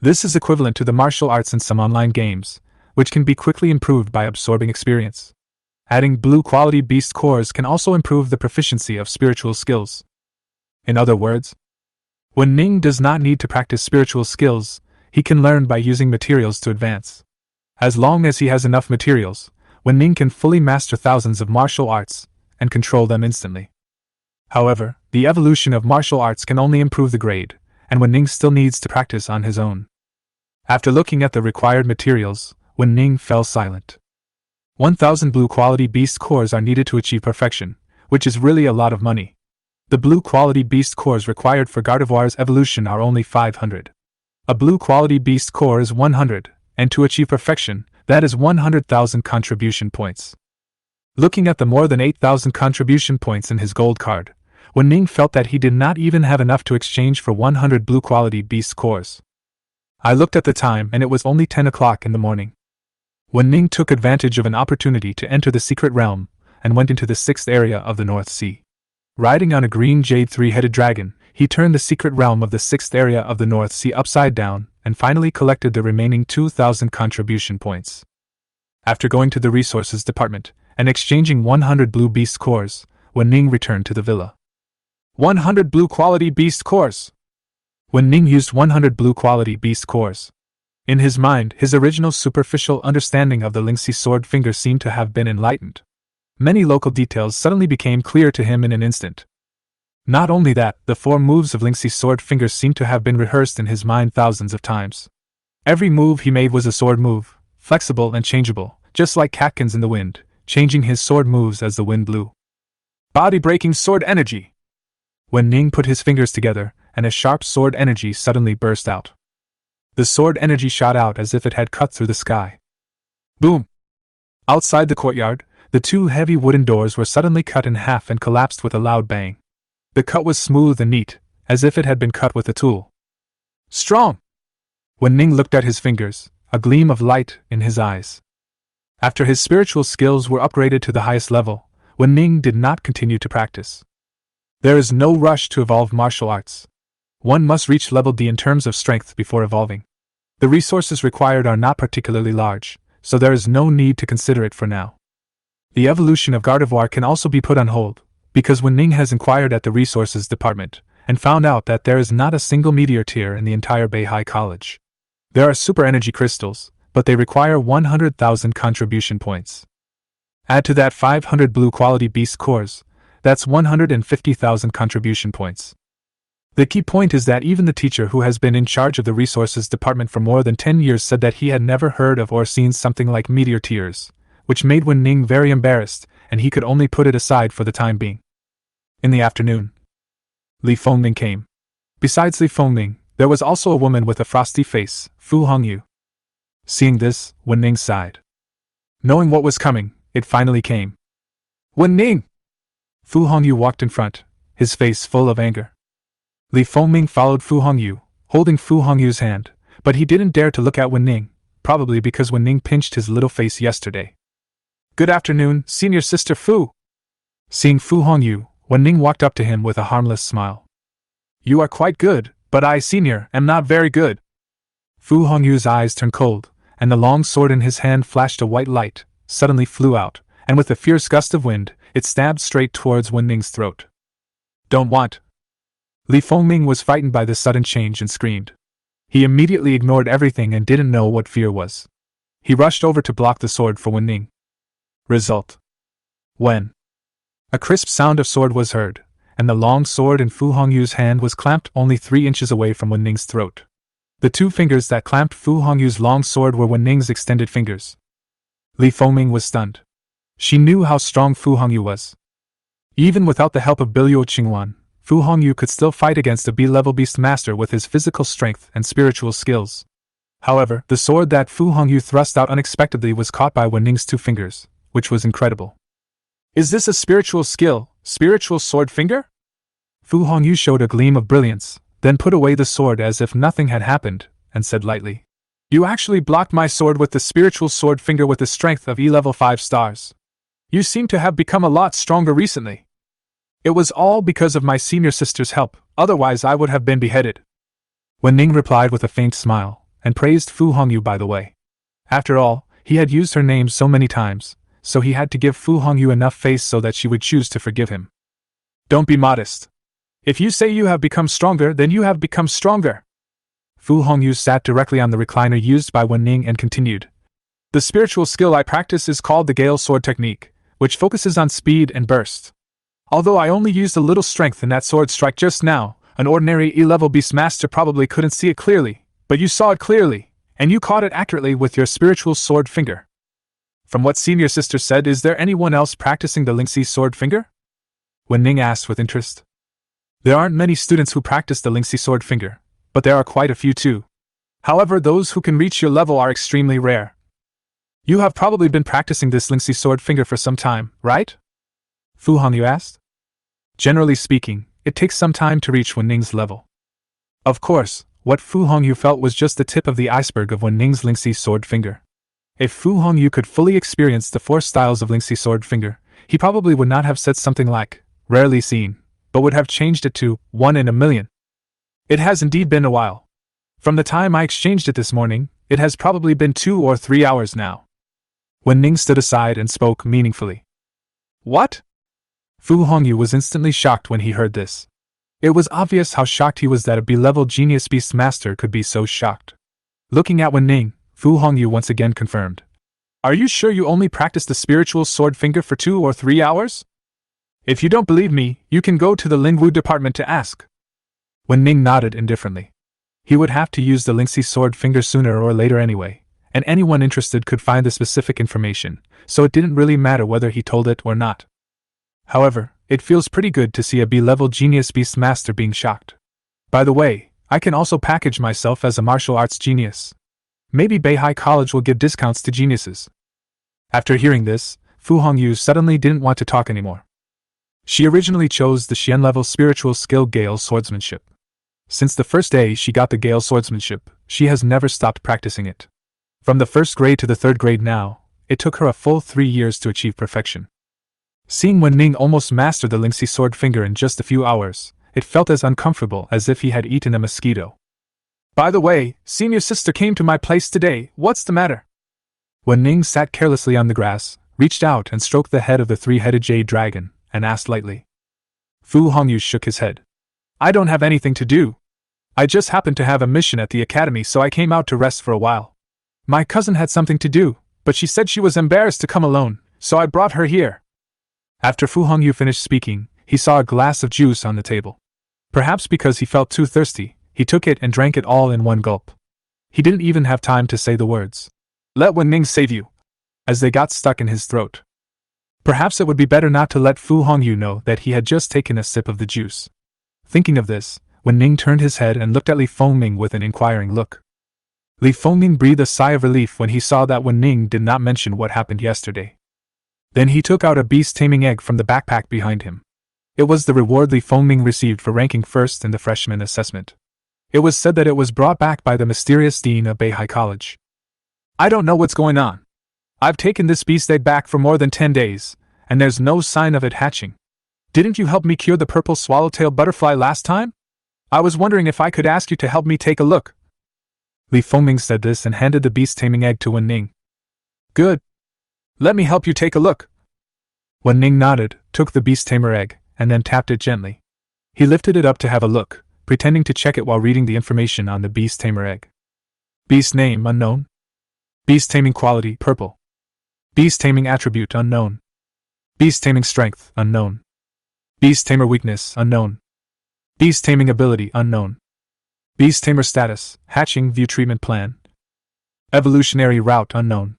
This is equivalent to the martial arts in some online games, which can be quickly improved by absorbing experience. Adding blue quality beast cores can also improve the proficiency of spiritual skills. In other words, Wu Ning does not need to practice spiritual skills, he can learn by using materials to advance. As long as he has enough materials, Wu Ning can fully master thousands of martial arts and control them instantly. However, the evolution of martial arts can only improve the grade, and Wu Ning still needs to practice on his own. After looking at the required materials, Wu Ning fell silent. 1,000 blue quality beast cores are needed to achieve perfection, which is really a lot of money. The blue quality beast cores required for Gardevoir's evolution are only 500. A blue quality beast core is 100, and to achieve perfection, that is 100,000 contribution points. Looking at the more than 8,000 contribution points in his gold card, Wu Ning felt that he did not even have enough to exchange for 100 blue quality beast cores. I looked at the time and it was only 10 o'clock in the morning. Wu Ning took advantage of an opportunity to enter the secret realm, and went into the 6th area of the North Sea. Riding on a green jade 3-headed dragon, he turned the secret realm of the 6th area of the North Sea upside down, and finally collected the remaining 2,000 contribution points. After going to the resources department, and exchanging 100 blue beast cores, Wu Ning returned to the villa. 100 blue quality beast cores! Wu Ning used 100 blue quality beast cores. In his mind, his original superficial understanding of the Lingxi sword finger seemed to have been enlightened. Many local details suddenly became clear to him in an instant. Not only that, the 4 moves of Lingxi sword finger seemed to have been rehearsed in his mind thousands of times. Every move he made was a sword move, flexible and changeable, just like catkins in the wind, changing his sword moves as the wind blew. Body-breaking sword energy! Wu Ning put his fingers together, and a sharp sword energy suddenly burst out. The sword energy shot out as if it had cut through the sky. Boom! Outside the courtyard, the 2 heavy wooden doors were suddenly cut in half and collapsed with a loud bang. The cut was smooth and neat, as if it had been cut with a tool. Strong! Wu Ning looked at his fingers, a gleam of light in his eyes. After his spiritual skills were upgraded to the highest level, Wu Ning did not continue to practice. There is no rush to evolve martial arts. One must reach level D in terms of strength before evolving. The resources required are not particularly large, so there is no need to consider it for now. The evolution of Gardevoir can also be put on hold, because Wu Ning has inquired at the resources department, and found out that there is not a single meteor tier in the entire Beihai College. There are super energy crystals, but they require 100,000 contribution points. Add to that 500 blue quality beast cores, that's 150,000 contribution points. The key point is that even the teacher who has been in charge of the resources department for more than 10 years said that he had never heard of or seen something like meteor tiers, which made Wu Ning very embarrassed, and he could only put it aside for the time being. In the afternoon, Li Fengming came. Besides Li Fengming, there was also a woman with a frosty face, Fu Hongyu. Seeing this, Wu Ning sighed. Knowing what was coming, it finally came. Wu Ning! Fu Hongyu walked in front, his face full of anger. Li Fengming followed Fu Hongyu, holding Fu Hongyu's hand, but he didn't dare to look at Wu Ning, probably because Wu Ning pinched his little face yesterday. Good afternoon, senior sister Fu! Seeing Fu Hongyu, Wu Ning walked up to him with a harmless smile. You are quite good, but I, senior, am not very good. Fu Hongyu's eyes turned cold, and the long sword in his hand flashed a white light, suddenly flew out, and with a fierce gust of wind, it stabbed straight towards Wu Ning's throat. Don't want. Li Fengming was frightened by this sudden change and screamed. He immediately ignored everything and didn't know what fear was. He rushed over to block the sword for Wu Ning. Result. When a crisp sound of sword was heard, and the long sword in Fu Hongyu's hand was clamped only 3 inches away from Wu Ning's throat. The 2 fingers that clamped Fu Hongyu's long sword were Wu Ning's extended fingers. Li Fengming was stunned. She knew how strong Fu Hongyu was. Even without the help of Biliu Qingwan, Fu Hongyu could still fight against a B-level beast master with his physical strength and spiritual skills. However, the sword that Fu Hongyu thrust out unexpectedly was caught by Wu Ning's 2 fingers, which was incredible. Is this a spiritual skill, spiritual sword finger? Fu Hongyu showed a gleam of brilliance, then put away the sword as if nothing had happened, and said lightly, You actually blocked my sword with the spiritual sword finger with the strength of E-level 5 stars. You seem to have become a lot stronger recently. It was all because of my senior sister's help, otherwise I would have been beheaded. Wu Ning replied with a faint smile, and praised Fu Hongyu by the way. After all, he had used her name so many times, so he had to give Fu Hongyu enough face so that she would choose to forgive him. Don't be modest. If you say you have become stronger, then you have become stronger. Fu Hongyu sat directly on the recliner used by Wu Ning and continued. The spiritual skill I practice is called the Gale Sword Technique, which focuses on speed and burst. Although I only used a little strength in that sword strike just now, an ordinary E-level beast master probably couldn't see it clearly, but you saw it clearly, and you caught it accurately with your spiritual sword finger. From what senior sister said, is there anyone else practicing the Lingxi sword finger? Wu Ning asked with interest. There aren't many students who practice the Lingxi sword finger, but there are quite a few too. However, those who can reach your level are extremely rare. You have probably been practicing this Lingxi sword finger for some time, right? Fu Hongyu asked. Generally speaking, it takes some time to reach Wu Ning's level. Of course, what Fu Hongyu felt was just the tip of the iceberg of Wu Ning's Lingxi sword finger. If Fu Hongyu could fully experience the 4 styles of Lingxi sword finger, he probably would not have said something like, rarely seen, but would have changed it to, 1 in a million. It has indeed been a while. From the time I exchanged it this morning, it has probably been 2 or 3 hours now. Wu Ning stood aside and spoke meaningfully. What? Fu Hongyu was instantly shocked when he heard this. It was obvious how shocked he was that a B-level genius beast master could be so shocked. Looking at Wu Ning, Fu Hongyu once again confirmed. Are you sure you only practiced the spiritual sword finger for 2 or 3 hours? If you don't believe me, you can go to the Lingwu department to ask. Wu Ning nodded indifferently. He would have to use the Lingxi sword finger sooner or later anyway, and anyone interested could find the specific information, so it didn't really matter whether he told it or not. However, it feels pretty good to see a B-level genius beast master being shocked. By the way, I can also package myself as a martial arts genius. Maybe Beihai College will give discounts to geniuses. After hearing this, Fu Hongyu suddenly didn't want to talk anymore. She originally chose the Xian-level spiritual skill Gale Swordsmanship. Since the first day she got the Gale Swordsmanship, she has never stopped practicing it. From the 1st grade to the 3rd grade now, it took her a full 3 years to achieve perfection. Seeing Wu Ning almost master the Lingxi sword finger in just a few hours, it felt as uncomfortable as if he had eaten a mosquito. By the way, senior sister came to my place today, what's the matter? Wu Ning sat carelessly on the grass, reached out and stroked the head of the 3-headed jade dragon, and asked lightly. Fu Hongyu shook his head. I don't have anything to do. I just happened to have a mission at the academy, so I came out to rest for a while. My cousin had something to do, but she said she was embarrassed to come alone, so I brought her here. After Fu Hongyu finished speaking, he saw a glass of juice on the table. Perhaps because he felt too thirsty, he took it and drank it all in one gulp. He didn't even have time to say the words, "Let Wu Ning save you," as they got stuck in his throat. Perhaps it would be better not to let Fu Hongyu know that he had just taken a sip of the juice. Thinking of this, Wu Ning turned his head and looked at Li Fengming with an inquiring look. Li Fengming breathed a sigh of relief when he saw that Wu Ning did not mention what happened yesterday. Then he took out a beast-taming egg from the backpack behind him. It was the reward Li Fengming received for ranking first in the freshman assessment. It was said that it was brought back by the mysterious dean of Beihai College. I don't know what's going on. I've taken this beast egg back for more than 10 days, and there's no sign of it hatching. Didn't you help me cure the purple swallowtail butterfly last time? I was wondering if I could ask you to help me take a look. Li Fengming said this and handed the beast-taming egg to Wu Ning. Good. Let me help you take a look. Wu Ning nodded, took the beast-tamer egg, and then tapped it gently. He lifted it up to have a look, pretending to check it while reading the information on the beast-tamer egg. Beast name unknown. Beast taming quality purple. Beast taming attribute unknown. Beast taming strength unknown. Beast tamer weakness unknown. Beast taming ability unknown. Beast tamer status, hatching view treatment plan. Evolutionary route unknown.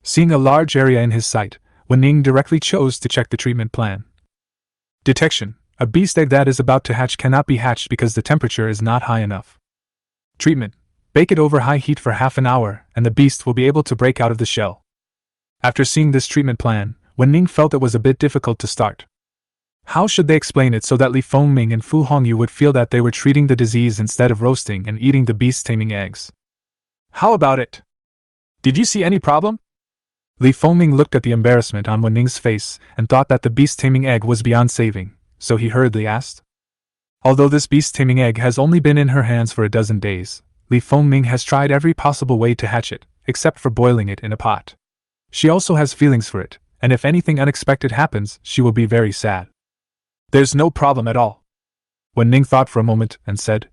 Seeing a large area in his sight, Wu Ning directly chose to check the treatment plan. Detection: a beast egg that is about to hatch cannot be hatched because the temperature is not high enough. Treatment: bake it over high heat for half an hour, and the beast will be able to break out of the shell. After seeing this treatment plan, Wu Ning felt it was a bit difficult to start. How should they explain it so that Li Fengming and Fu Hongyu would feel that they were treating the disease instead of roasting and eating the beast-taming eggs? How about it? Did you see any problem? Li Fengming looked at the embarrassment on Wu Ning's face and thought that the beast-taming egg was beyond saving, so he hurriedly asked. Although this beast-taming egg has only been in her hands for a dozen days, Li Fengming has tried every possible way to hatch it, except for boiling it in a pot. She also has feelings for it, and if anything unexpected happens, she will be very sad. There's no problem at all. Wu Ning thought for a moment and said,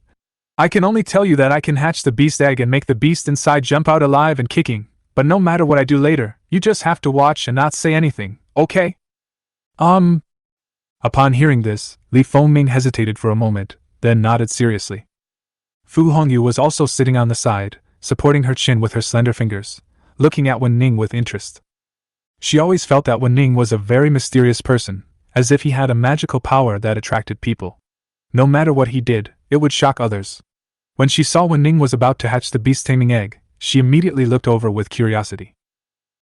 I can only tell you that I can hatch the beast egg and make the beast inside jump out alive and kicking, but no matter what I do later, you just have to watch and not say anything, okay? Upon hearing this, Li Fengming hesitated for a moment, then nodded seriously. Fu Hongyu was also sitting on the side, supporting her chin with her slender fingers, looking at Wu Ning with interest. She always felt that Wu Ning was a very mysterious person, as if he had a magical power that attracted people. No matter what he did, it would shock others. When she saw Wu Ning was about to hatch the beast-taming egg, she immediately looked over with curiosity.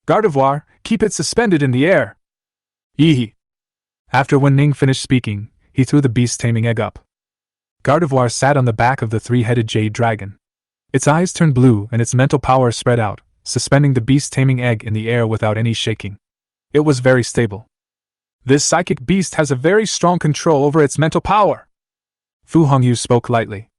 Gardevoir, keep it suspended in the air! Yee! After Wu Ning finished speaking, he threw the beast-taming egg up. Gardevoir sat on the back of the three-headed jade dragon. Its eyes turned blue and its mental power spread out, suspending the beast-taming egg in the air without any shaking. It was very stable. This psychic beast has a very strong control over its mental power. Fu Hongyu spoke lightly.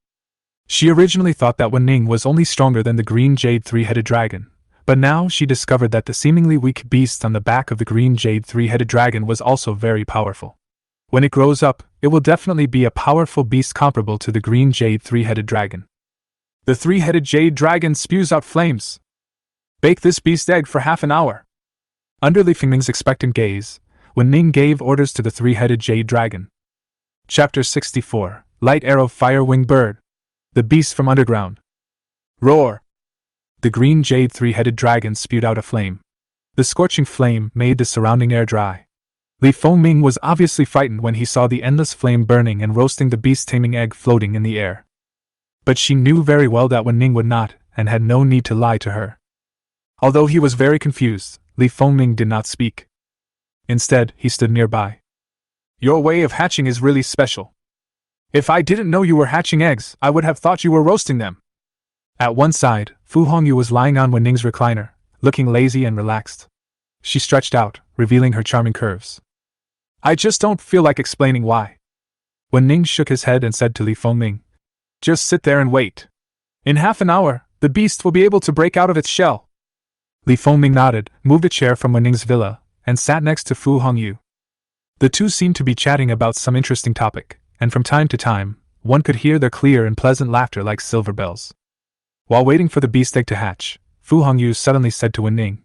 She originally thought that Wu Ning was only stronger than the green jade three-headed dragon, but now she discovered that the seemingly weak beast on the back of the green jade three-headed dragon was also very powerful. When it grows up, it will definitely be a powerful beast comparable to the green jade three-headed dragon. The three-headed jade dragon spews out flames. Bake this beast egg for half an hour. Under Li Fengming's expectant gaze, Wu Ning gave orders to the three-headed jade dragon. Chapter 64, Light Arrow Fire Winged Bird. The Beast from Underground. Roar! The green jade three-headed dragon spewed out a flame. The scorching flame made the surrounding air dry. Li Fengming was obviously frightened when he saw the endless flame burning and roasting the beast-taming egg floating in the air. But she knew very well that Wu Ning would not, and had no need to lie to her. Although he was very confused, Li Fengming did not speak. Instead, he stood nearby. Your way of hatching is really special. If I didn't know you were hatching eggs, I would have thought you were roasting them. At one side, Fu Hongyu was lying on Wu Ning's recliner, looking lazy and relaxed. She stretched out, revealing her charming curves. I just don't feel like explaining why. Wu Ning shook his head and said to Li Fengming, just sit there and wait. In half an hour, the beast will be able to break out of its shell. Li Fengming nodded, moved a chair from Wu Ning's villa, and sat next to Fu Hongyu. The two seemed to be chatting about some interesting topic, and from time to time, one could hear their clear and pleasant laughter like silver bells. While waiting for the beast egg to hatch, Fu Hongyu suddenly said to Wu Ning,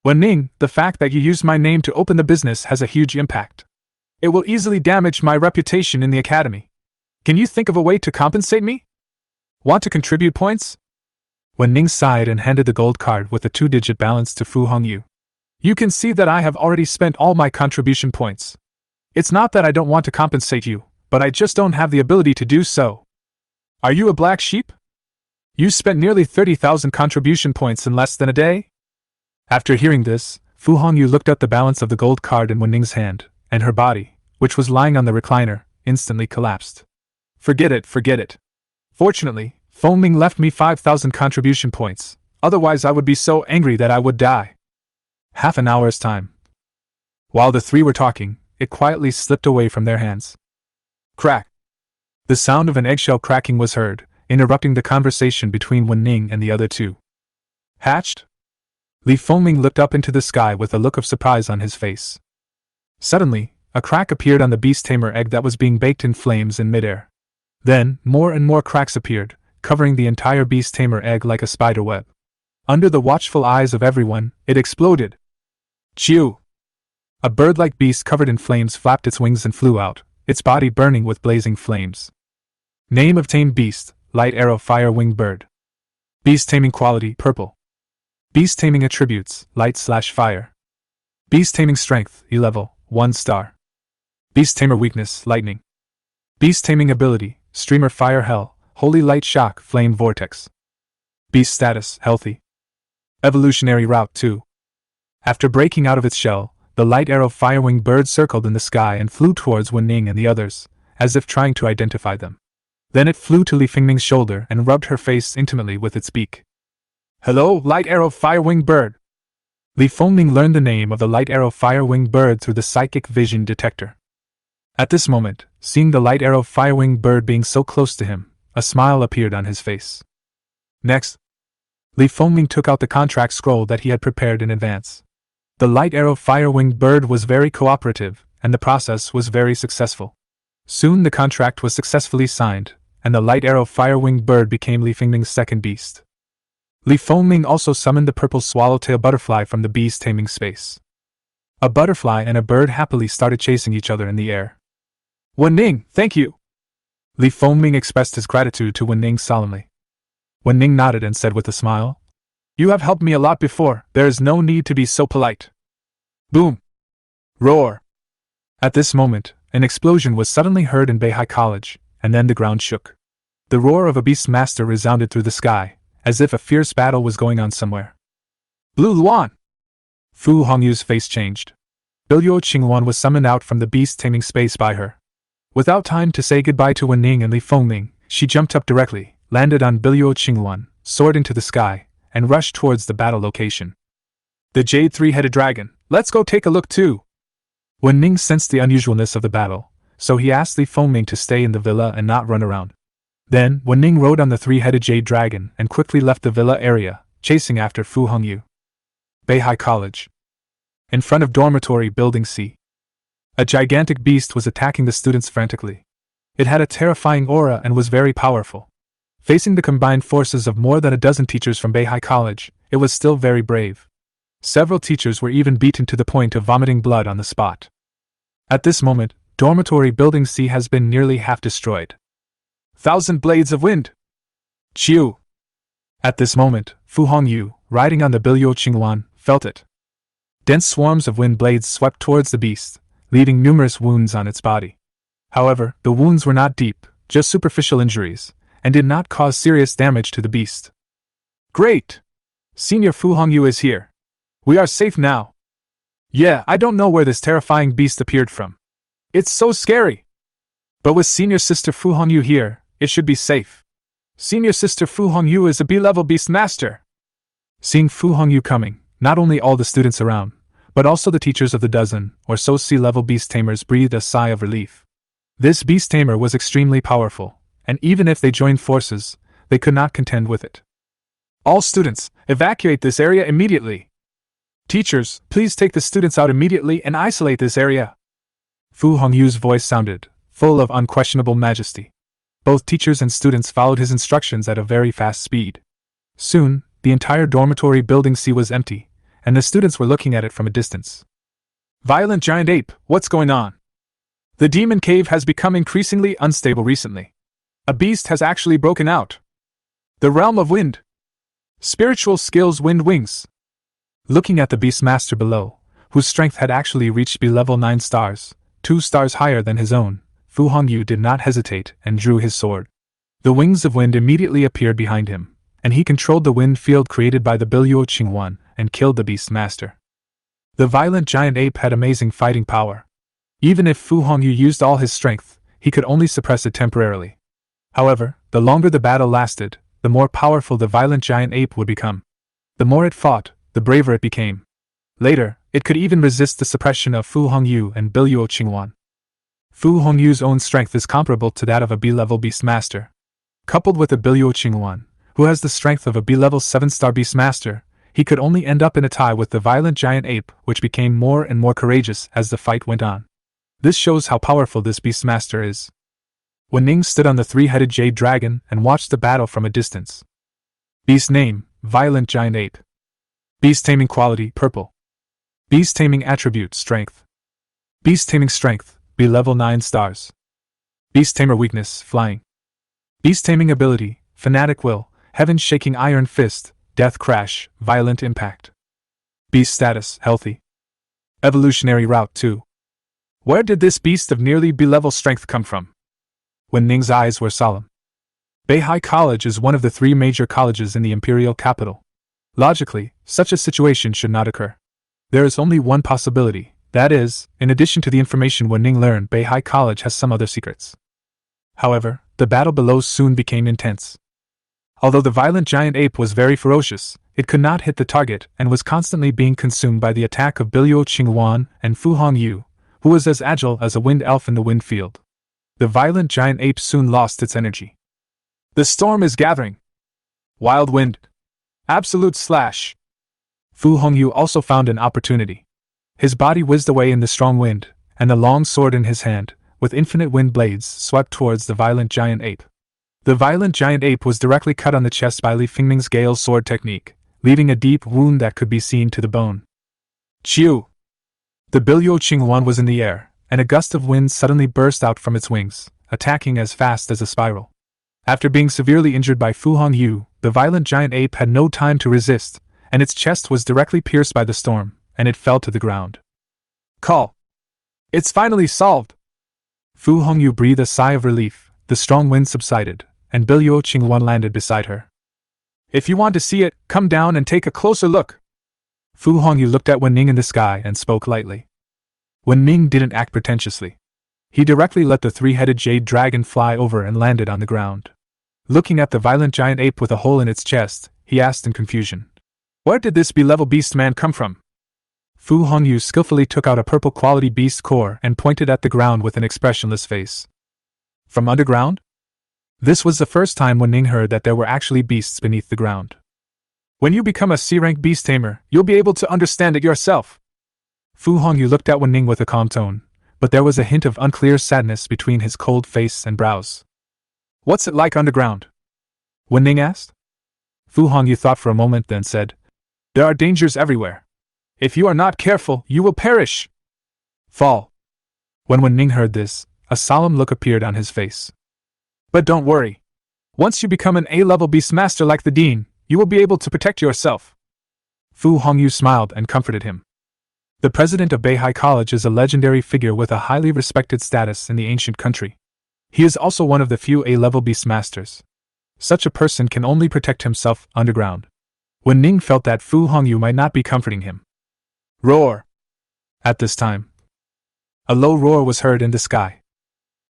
Wu Ning, the fact that you used my name to open the business has a huge impact. It will easily damage my reputation in the academy. Can you think of a way to compensate me? Want to contribute points? Wu Ning sighed and handed the gold card with a 2-digit balance to Fu Hongyu. You can see that I have already spent all my contribution points. It's not that I don't want to compensate you, but I just don't have the ability to do so. Are you a black sheep? You spent nearly 30,000 contribution points in less than a day? After hearing this, Fu Hongyu looked at the balance of the gold card in Wu Ning's hand, and her body, which was lying on the recliner, instantly collapsed. Forget it. Fortunately, Feng Ming left me 5,000 contribution points, otherwise I would be so angry that I would die. Half an hour's time. While the three were talking, it quietly slipped away from their hands. Crack! The sound of an eggshell cracking was heard, interrupting the conversation between Wu Ning and the other two. Hatched? Li Fengming looked up into the sky with a look of surprise on his face. Suddenly, a crack appeared on the beast tamer egg that was being baked in flames in midair. Then, more and more cracks appeared, covering the entire beast tamer egg like a spider web. Under the watchful eyes of everyone, it exploded. Chew! A bird-like beast covered in flames flapped its wings and flew out, its body burning with blazing flames. Name of tamed beast, light arrow fire-winged bird. Beast taming quality, purple. Beast taming attributes, light/fire. Beast taming strength, E-level, 1 star. Beast tamer weakness, lightning. Beast taming ability, streamer fire hell, holy light shock, flame vortex. Beast status, healthy. Evolutionary route 2. After breaking out of its shell, the light arrow fire-winged bird circled in the sky and flew towards Wu Ning and the others, as if trying to identify them. Then it flew to Li Fengming's shoulder and rubbed her face intimately with its beak. Hello, light arrow fire-winged bird! Li Fengming learned the name of the light arrow fire-winged bird through the psychic vision detector. At this moment, seeing the light arrow fire-winged bird being so close to him, a smile appeared on his face. Next, Li Fengming took out the contract scroll that he had prepared in advance. The light arrow fire-winged bird was very cooperative, and the process was very successful. Soon the contract was successfully signed, and the light arrow fire-winged bird became Li Fengming's second beast. Li Fengming also summoned the purple swallowtail butterfly from the beast taming space. A butterfly and a bird happily started chasing each other in the air. Wu Ning, thank you! Li Fengming expressed his gratitude to Wu Ning solemnly. Wu Ning nodded and said with a smile, You have helped me a lot before, there is no need to be so polite. Boom! Roar! At this moment, an explosion was suddenly heard in Beihai College, and then the ground shook. The roar of a beast master resounded through the sky, as if a fierce battle was going on somewhere. Blue Luan! Fu Hongyu's face changed. Biluo Qingluan was summoned out from the beast taming space by her. Without time to say goodbye to Wu Ning and Li Fengming, she jumped up directly, landed on Biluo Qingluan, soared into the sky, and rushed towards the battle location. The Jade three-headed dragon, let's go take a look too! Wu Ning sensed the unusualness of the battle, so he asked Li Fengming to stay in the villa and not run around. Then, Wu Ning rode on the three-headed jade dragon and quickly left the villa area, chasing after Fu Hongyu. Beihai College. In front of dormitory building C. A gigantic beast was attacking the students frantically. It had a terrifying aura and was very powerful. Facing the combined forces of more than a dozen teachers from Beihai College, it was still very brave. Several teachers were even beaten to the point of vomiting blood on the spot. At this moment, dormitory building C has been nearly half destroyed. 1,000 blades of wind! Chew! At this moment, Fu Hongyu, riding on the Biluo Qingluan, felt it. Dense swarms of wind blades swept towards the beast, leaving numerous wounds on its body. However, the wounds were not deep, just superficial injuries, and did not cause serious damage to the beast. Great! Senior Fu Hongyu is here. We are safe now. Yeah, I don't know where this terrifying beast appeared from. It's so scary! But with Senior Sister Fu Hongyu here, it should be safe. Senior Sister Fu Hongyu is a B-level beast master! Seeing Fu Hongyu coming, not only all the students around, but also the teachers of the dozen or so C-level beast tamers breathed a sigh of relief. This beast tamer was extremely powerful, and even if they joined forces, they could not contend with it. All students, evacuate this area immediately! Teachers, please take the students out immediately and isolate this area! Fu Hongyu's voice sounded, full of unquestionable majesty. Both teachers and students followed his instructions at a very fast speed. Soon, the entire dormitory building C was empty, and the students were looking at it from a distance. Violent giant ape, what's going on? The demon cave has become increasingly unstable recently. A beast has actually broken out. The realm of wind. Spiritual skills wind wings. Looking at the Beastmaster below, whose strength had actually reached B-level 9 stars, 2 stars higher than his own, Fu Hongyu did not hesitate and drew his sword. The wings of wind immediately appeared behind him, and he controlled the wind field created by the Biluo Qingwan and killed the Beastmaster. The violent giant ape had amazing fighting power. Even if Fu Hongyu used all his strength, he could only suppress it temporarily. However, the longer the battle lasted, the more powerful the violent giant ape would become. The more it fought, the braver it became. Later, it could even resist the suppression of Fu Hongyu and Biluo Qingwan. Fu Hongyu's own strength is comparable to that of a B-level Beastmaster. Coupled with the Biluo Qingwan, who has the strength of a B-level 7-star Beastmaster, he could only end up in a tie with the violent giant ape, which became more and more courageous as the fight went on. This shows how powerful this Beastmaster is. Wu Ning stood on the 3-headed jade dragon and watched the battle from a distance. Beast name, Violent Giant Ape. Beast taming quality, Purple. Beast taming attribute, Strength. Beast taming strength, B-level 9 stars. Beast tamer weakness, Flying. Beast taming ability, Fanatic Will, Heaven-shaking iron fist, Death crash, Violent impact. Beast status, Healthy. Evolutionary route 2. Where did this beast of nearly B-level strength come from? Wu Ning's eyes were solemn. Beihai College is one of the 3 major colleges in the imperial capital. Logically, such a situation should not occur. There is only one possibility, that is, in addition to the information Wu Ning learned, Beihai College has some other secrets. However, the battle below soon became intense. Although the violent giant ape was very ferocious, it could not hit the target and was constantly being consumed by the attack of Biluo Qingwan and Fu Hongyu, who was as agile as a wind elf in the wind field. The violent giant ape soon lost its energy. The storm is gathering. Wild wind. Absolute slash. Fu Hongyu also found an opportunity. His body whizzed away in the strong wind, and the long sword in his hand, with infinite wind blades, swept towards the violent giant ape. The violent giant ape was directly cut on the chest by Li Fingning's Gale sword technique, leaving a deep wound that could be seen to the bone. Chiu! The Biluo Qingwan was in the air, and a gust of wind suddenly burst out from its wings, attacking as fast as a spiral. After being severely injured by Fu Hongyu, the violent giant ape had no time to resist, and its chest was directly pierced by the storm, and it fell to the ground. Call! It's finally solved! Fu Hongyu breathed a sigh of relief. The strong wind subsided, and Biluo Qingwan landed beside her. If you want to see it, come down and take a closer look. Fu Hongyu looked at Wu Ning in the sky and spoke lightly. Wu Ning didn't act pretentiously. He directly let the 3-headed jade dragon fly over and landed on the ground. Looking at the violent giant ape with a hole in its chest, he asked in confusion, "Where did this B-level beast man come from?" Fu Hongyu skillfully took out a purple quality beast core and pointed at the ground with an expressionless face. From underground? This was the first time Wu Ning heard that there were actually beasts beneath the ground. When you become a C-rank beast tamer, you'll be able to understand it yourself. Fu Hongyu looked at Wu Ning with a calm tone, but there was a hint of unclear sadness between his cold face and brows. What's it like underground? Wu Ning asked. Fu Hongyu thought for a moment, then said, There are dangers everywhere. If you are not careful, you will perish. Fall. When Wu Ning heard this, a solemn look appeared on his face. But don't worry. Once you become an A-level beastmaster like the Dean, you will be able to protect yourself. Fu Hongyu smiled and comforted him. The president of Beihai College is a legendary figure with a highly respected status in the ancient country. He is also one of the few A-level beastmasters. Such a person can only protect himself underground. Wu Ning felt that Fu Hongyu might not be comforting him. Roar! At this time, a low roar was heard in the sky.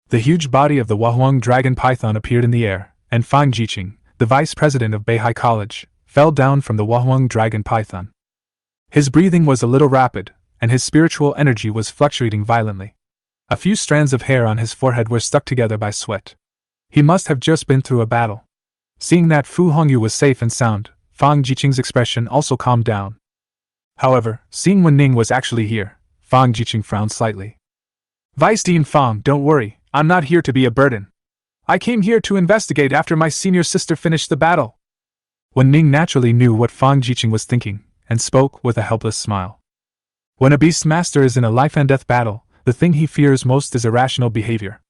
The huge body of the Wahuang dragon python appeared in the air, and Fang Jiqing, the vice president of Beihai College, fell down from the Wahuang dragon python. His breathing was a little rapid, and his spiritual energy was fluctuating violently. A few strands of hair on his forehead were stuck together by sweat. He must have just been through a battle. Seeing that Fu Hongyu was safe and sound, Fang Jiqing's expression also calmed down. However, seeing Wu Ning was actually here, Fang Jiqing frowned slightly. Vice Dean Fang, don't worry, I'm not here to be a burden. I came here to investigate after my senior sister finished the battle. Wu Ning naturally knew what Fang Jiqing was thinking, and spoke with a helpless smile. When a beastmaster is in a life-and-death battle, the thing he fears most is irrational behavior.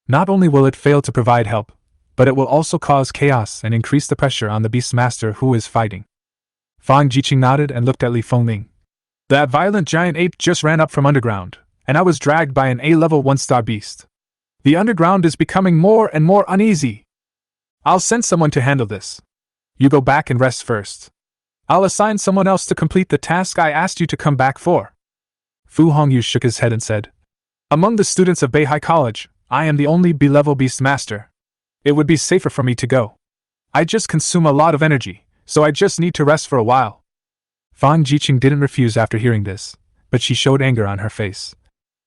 Not only will it fail to provide help, but it will also cause chaos and increase the pressure on the beastmaster who is fighting. Fang Jiqing nodded and looked at Li Fengling. That violent giant ape just ran up from underground, and I was dragged by an A-level 1-star beast. The underground is becoming more and more uneasy. I'll send someone to handle this. You go back and rest first. I'll assign someone else to complete the task I asked you to come back for. Fu Hongyu shook his head and said, Among the students of Beihai College, I am the only B-level beast master. It would be safer for me to go. I just consume a lot of energy, so I just need to rest for a while. Fang Jiqing didn't refuse after hearing this, but she showed anger on her face.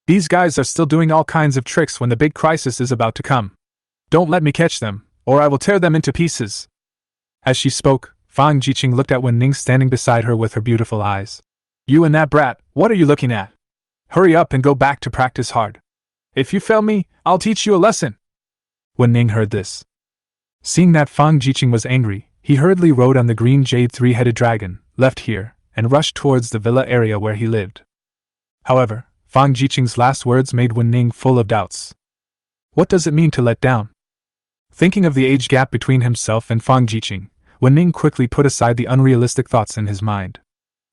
These guys are still doing all kinds of tricks when the big crisis is about to come. Don't let me catch them, or I will tear them into pieces. As she spoke, Fang Jiqing looked at Wu Ning standing beside her with her beautiful eyes. You and that brat, what are you looking at? Hurry up and go back to practice hard. If you fail me, I'll teach you a lesson. Wu Ning heard this. Seeing that Fang Jiqing was angry, he hurriedly rode on the green jade three-headed dragon, left here, and rushed towards the villa area where he lived. However, Fang Jiqing's last words made Wu Ning full of doubts. What does it mean to let down? Thinking of the age gap between himself and Fang Jiqing, Wu Ning quickly put aside the unrealistic thoughts in his mind.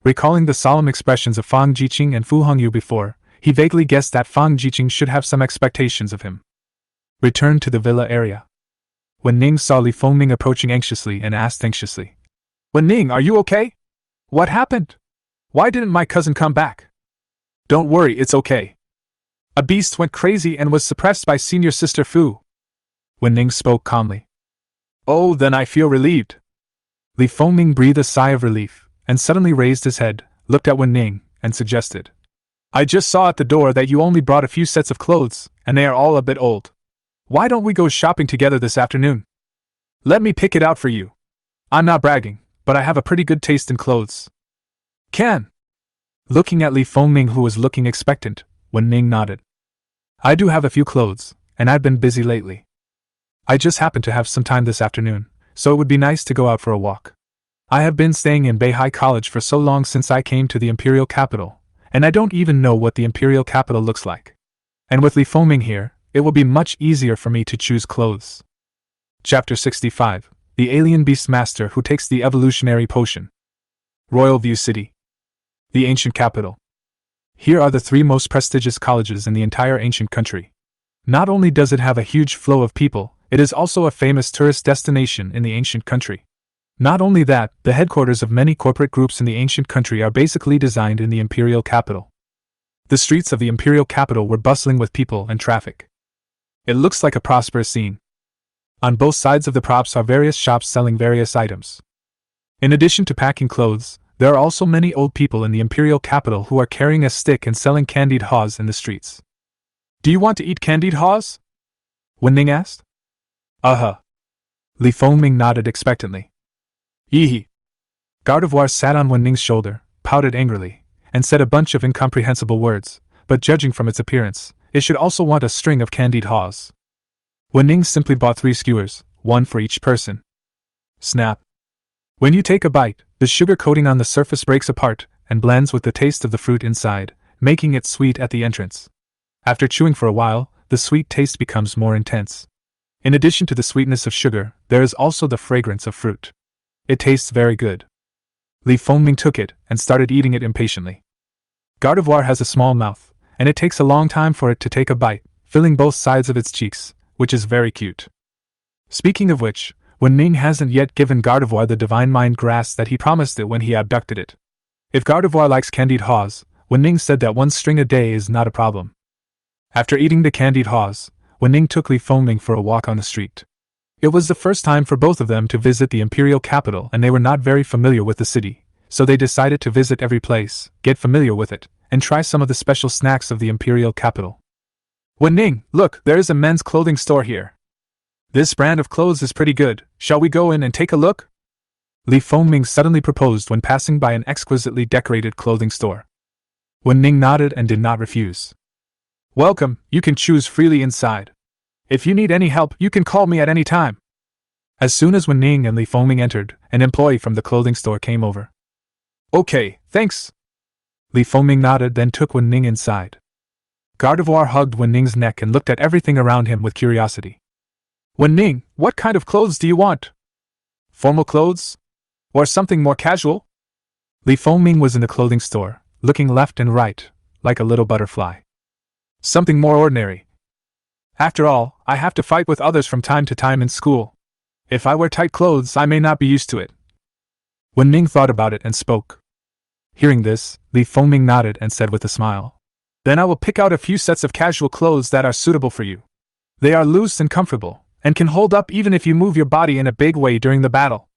Recalling the solemn expressions of Fang Jiqing and Fu Hongyu before, he vaguely guessed that Fang Jiqing should have some expectations of him. Returned to the villa area. Wu Ning saw Li Fengling approaching anxiously and asked anxiously, Wu Ning, are you okay? What happened? Why didn't my cousin come back? Don't worry, it's okay. A beast went crazy and was suppressed by senior sister Fu. Wu Ning spoke calmly. Oh, then I feel relieved. Li Fengling breathed a sigh of relief, and suddenly raised his head, looked at Wu Ning, and suggested, I just saw at the door that you only brought a few sets of clothes, and they are all a bit old. Why don't we go shopping together this afternoon? Let me pick it out for you. I'm not bragging, but I have a pretty good taste in clothes. Can? Looking at Li Fengling, who was looking expectant, Wu Ning nodded. I do have a few clothes, and I've been busy lately. I just happened to have some time this afternoon, so it would be nice to go out for a walk. I have been staying in Beihai College for so long since I came to the Imperial Capital, and I don't even know what the Imperial Capital looks like. And with Li Fengling here, it will be much easier for me to choose clothes. Chapter 65. The Alien Beast Master Who Takes the Evolutionary Potion. Royal View City. The ancient capital. Here are the three most prestigious colleges in the entire ancient country. Not only does it have a huge flow of people, it is also a famous tourist destination in the ancient country. Not only that, the headquarters of many corporate groups in the ancient country are basically designed in the imperial capital. The streets of the imperial capital were bustling with people and traffic. It looks like a prosperous scene. On both sides of the props are various shops selling various items. In addition to packing clothes, there are also many old people in the imperial capital who are carrying a stick and selling candied haws in the streets. Do you want to eat candied haws? Wu Ning asked. Uh-huh. Li Fengling nodded expectantly. Yee. Gardevoir sat on Wu Ning's shoulder, pouted angrily, and said a bunch of incomprehensible words, but judging from its appearance, it should also want a string of candied haws. Wu Ning simply bought 3 skewers, one for each person. Snap. When you take a bite, the sugar coating on the surface breaks apart and blends with the taste of the fruit inside, making it sweet at the entrance. After chewing for a while, the sweet taste becomes more intense. In addition to the sweetness of sugar, there is also the fragrance of fruit. It tastes very good. Li Fengling took it and started eating it impatiently. Gardevoir has a small mouth, and it takes a long time for it to take a bite, filling both sides of its cheeks, which is very cute. Speaking of which, Wu Ning hasn't yet given Gardevoir the divine mind grass that he promised it when he abducted it. If Gardevoir likes candied haws, Wu Ning said that 1 string a day is not a problem. After eating the candied haws, Wu Ning took Li Fengling for a walk on the street. It was the first time for both of them to visit the imperial capital, and they were not very familiar with the city, so they decided to visit every place, get familiar with it, and try some of the special snacks of the imperial capital. Wu Ning, look, there is a men's clothing store here. This brand of clothes is pretty good. Shall we go in and take a look? Li Fengling suddenly proposed when passing by an exquisitely decorated clothing store. Wu Ning nodded and did not refuse. Welcome, you can choose freely inside. If you need any help, you can call me at any time. As soon as Wu Ning and Li Fengling entered, an employee from the clothing store came over. Okay, thanks. Li Fengling nodded, then took Wu Ning inside. Gardevoir hugged Wu Ning's neck and looked at everything around him with curiosity. Wu Ning, what kind of clothes do you want? Formal clothes? Or something more casual? Li Fengming was in the clothing store, looking left and right, like a little butterfly. Something more ordinary. After all, I have to fight with others from time to time in school. If I wear tight clothes, I may not be used to it. Wu Ning thought about it and spoke. Hearing this, Li Fengming nodded and said with a smile, "Then I will pick out a few sets of casual clothes that are suitable for you. They are loose and comfortable, and can hold up even if you move your body in a big way during the battle."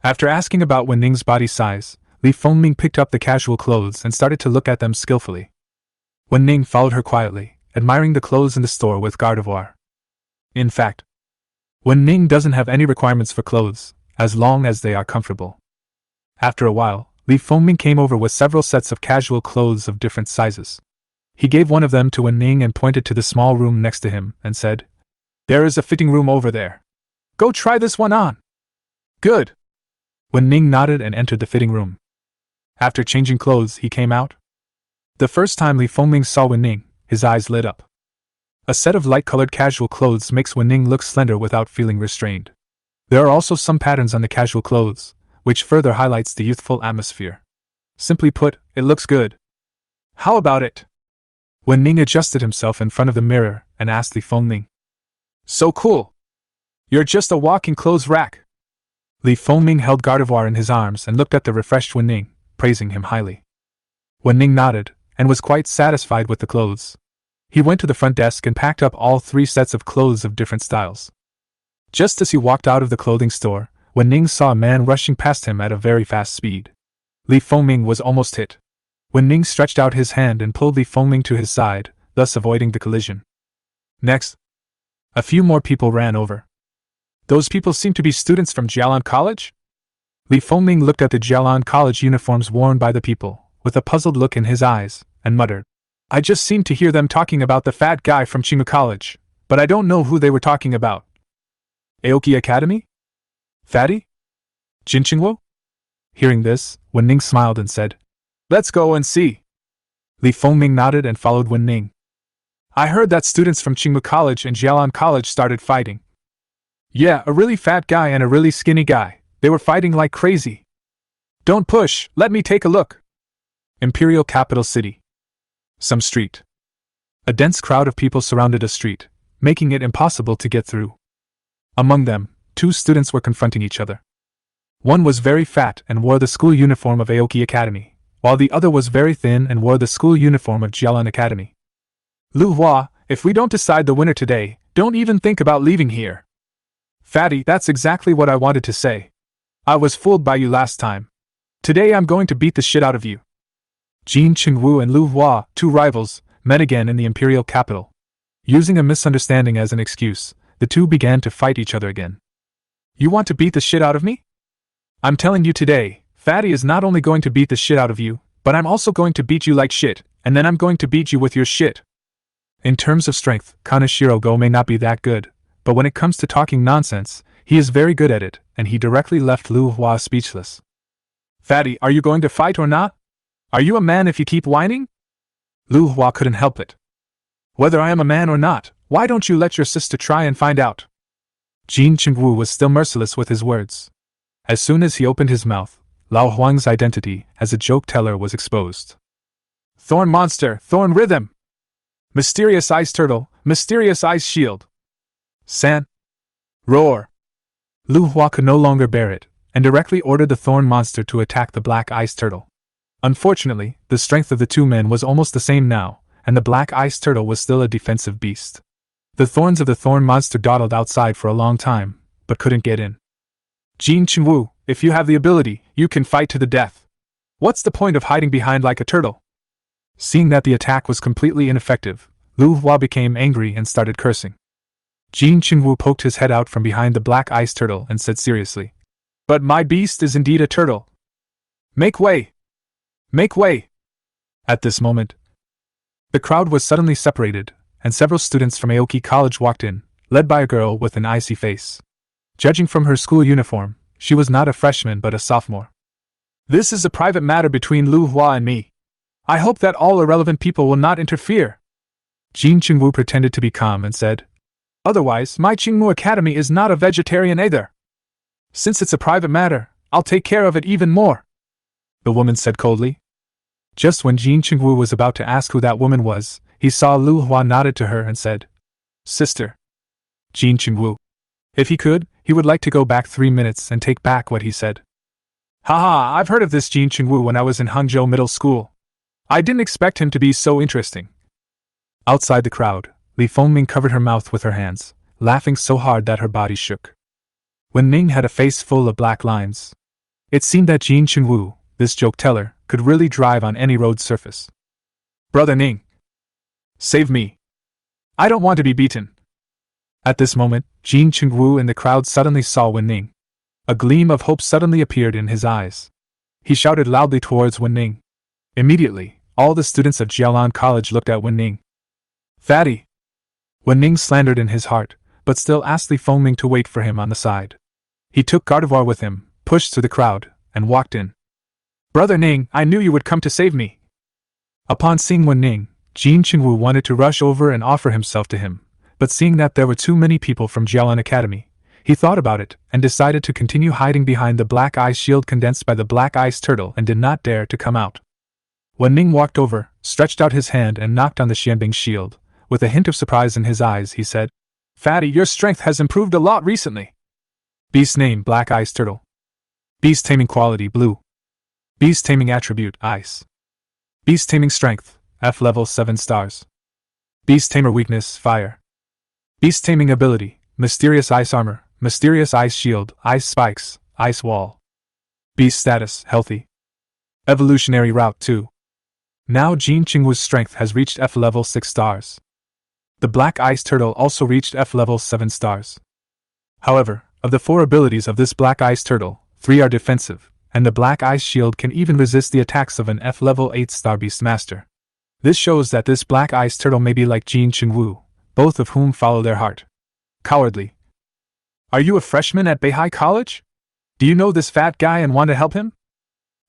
After asking about Wu Ning's body size, Li Fengming picked up the casual clothes and started to look at them skillfully. Wu Ning followed her quietly, admiring the clothes in the store with garde-voir. In fact, Wu Ning doesn't have any requirements for clothes, as long as they are comfortable. After a while, Li Fengming came over with several sets of casual clothes of different sizes. He gave one of them to Wu Ning and pointed to the small room next to him and said, "There is a fitting room over there. Go try this one on." "Good." Wu Ning nodded and entered the fitting room. After changing clothes, he came out. The first time Li Fengming saw Wu Ning, his eyes lit up. A set of light-colored casual clothes makes Wu Ning look slender without feeling restrained. There are also some patterns on the casual clothes, which further highlights the youthful atmosphere. Simply put, it looks good. "How about it?" Wu Ning adjusted himself in front of the mirror and asked Li Fengming. "So cool. You're just a walking clothes rack." Li Fengming held garde-voir in his arms and looked at the refreshed Wu Ning, praising him highly. Wu Ning nodded, and was quite satisfied with the clothes. He went to the front desk and packed up all 3 sets of clothes of different styles. Just as he walked out of the clothing store, Wu Ning saw a man rushing past him at a very fast speed. Li Fengming was almost hit. Wu Ning stretched out his hand and pulled Li Fengming to his side, thus avoiding the collision. Next, a few more people ran over. Those people seemed to be students from Jialan College? Li Fengming looked at the Jialan College uniforms worn by the people, with a puzzled look in his eyes, and muttered, "I just seemed to hear them talking about the fat guy from Qingmu College, but I don't know who they were talking about. Aoki Academy? Fatty? Jinqingwo?" Hearing this, Wu Ning smiled and said, "Let's go and see." Li Fengming nodded and followed Wu Ning. "I heard that students from Qingmu College and Jialan College started fighting." "Yeah, a really fat guy and a really skinny guy. They were fighting like crazy." "Don't push, let me take a look." Imperial Capital City. Some street. A dense crowd of people surrounded a street, making it impossible to get through. Among them, 2 students were confronting each other. One was very fat and wore the school uniform of Aoki Academy, while the other was very thin and wore the school uniform of Jialan Academy. "Lu Hua, if we don't decide the winner today, don't even think about leaving here." "Fatty, that's exactly what I wanted to say. I was fooled by you last time. Today I'm going to beat the shit out of you." Jin Qingwu and Lu Hua, 2 rivals, met again in the imperial capital. Using a misunderstanding as an excuse, the 2 began to fight each other again. "You want to beat the shit out of me? I'm telling you today, Fatty is not only going to beat the shit out of you, but I'm also going to beat you like shit, and then I'm going to beat you with your shit." In terms of strength, Kaneshiro Go may not be that good, but when it comes to talking nonsense, he is very good at it, and he directly left Lu Hua speechless. "Fatty, are you going to fight or not? Are you a man if you keep whining?" Lu Hua couldn't help it. "Whether I am a man or not, why don't you let your sister try and find out?" Jin Qingwu was still merciless with his words. As soon as he opened his mouth, Lao Huang's identity as a joke teller was exposed. "Thorn monster, thorn rhythm! Mysterious ice turtle, mysterious ice shield! San! Roar!" Lu Hua could no longer bear it, and directly ordered the thorn monster to attack the black ice turtle. Unfortunately, the strength of the 2 men was almost the same now, and the black ice turtle was still a defensive beast. The thorns of the thorn monster dawdled outside for a long time, but couldn't get in. "Jin Qingwu, if you have the ability, you can fight to the death. What's the point of hiding behind like a turtle?" Seeing that the attack was completely ineffective, Lu Hua became angry and started cursing. Jin Qingwu poked his head out from behind the black ice turtle and said seriously, "But my beast is indeed a turtle. Make way! Make way!" At this moment, the crowd was suddenly separated, and several students from Aoki College walked in, led by a girl with an icy face. Judging from her school uniform, she was not a freshman but a sophomore. "This is a private matter between Lu Hua and me. I hope that all irrelevant people will not interfere." Jin Qingwu pretended to be calm and said, "Otherwise, my Qingmu Academy is not a vegetarian either. Since it's a private matter, I'll take care of it even more." the woman said coldly. Just when Jin Chengwu was about to ask who that woman was, he saw Lu Hua nodded to her and said, Sister. Jin Chengwu. If he could, he would like to go back 3 minutes and take back what he said. Haha, I've heard of this Jin Chengwu when I was in Hangzhou Middle School. I didn't expect him to be so interesting. Outside the crowd, Li Fengming covered her mouth with her hands, laughing so hard that her body shook. Wu Ning had a face full of black lines. It seemed that Jin Chengwu, this joke-teller, could really drive on any road surface. Brother Ning! Save me! I don't want to be beaten! At this moment, Jin Chengwu in the crowd suddenly saw Wu Ning. A gleam of hope suddenly appeared in his eyes. He shouted loudly towards Wu Ning. Immediately, all the students of Jialan College looked at Wu Ning. Fatty! Wu Ning slandered in his heart, but still asked Li Fengming to wait for him on the side. He took Gardevoir with him, pushed through the crowd, and walked in. Brother Ning, I knew you would come to save me! Upon seeing Wu Ning, Jin Chengwu wanted to rush over and offer himself to him, but seeing that there were too many people from Jialan Academy, he thought about it and decided to continue hiding behind the black ice shield condensed by the black ice turtle and did not dare to come out. Wu Ning walked over, stretched out his hand and knocked on the Xianbing shield. With a hint of surprise in his eyes, he said, Fatty, your strength has improved a lot recently. Beast name Black Ice Turtle. Beast taming quality Blue. Beast taming attribute Ice. Beast taming strength F level 7 stars. Beast tamer weakness Fire. Beast taming ability Mysterious Ice Armor, Mysterious Ice Shield, Ice Spikes, Ice Wall. Beast status Healthy. Evolutionary Route 2. Now Jin Chengwu's strength has reached F level 6 stars. The Black Ice Turtle also reached F level 7 stars. However, of the 4 abilities of this Black Ice Turtle, 3 are defensive, and the Black Ice Shield can even resist the attacks of an F level 8 star Beast Master. This shows that this Black Ice Turtle may be like Jin Chengwu, both of whom follow their heart. Cowardly. Are you a freshman at Beihai College? Do you know this fat guy and want to help him?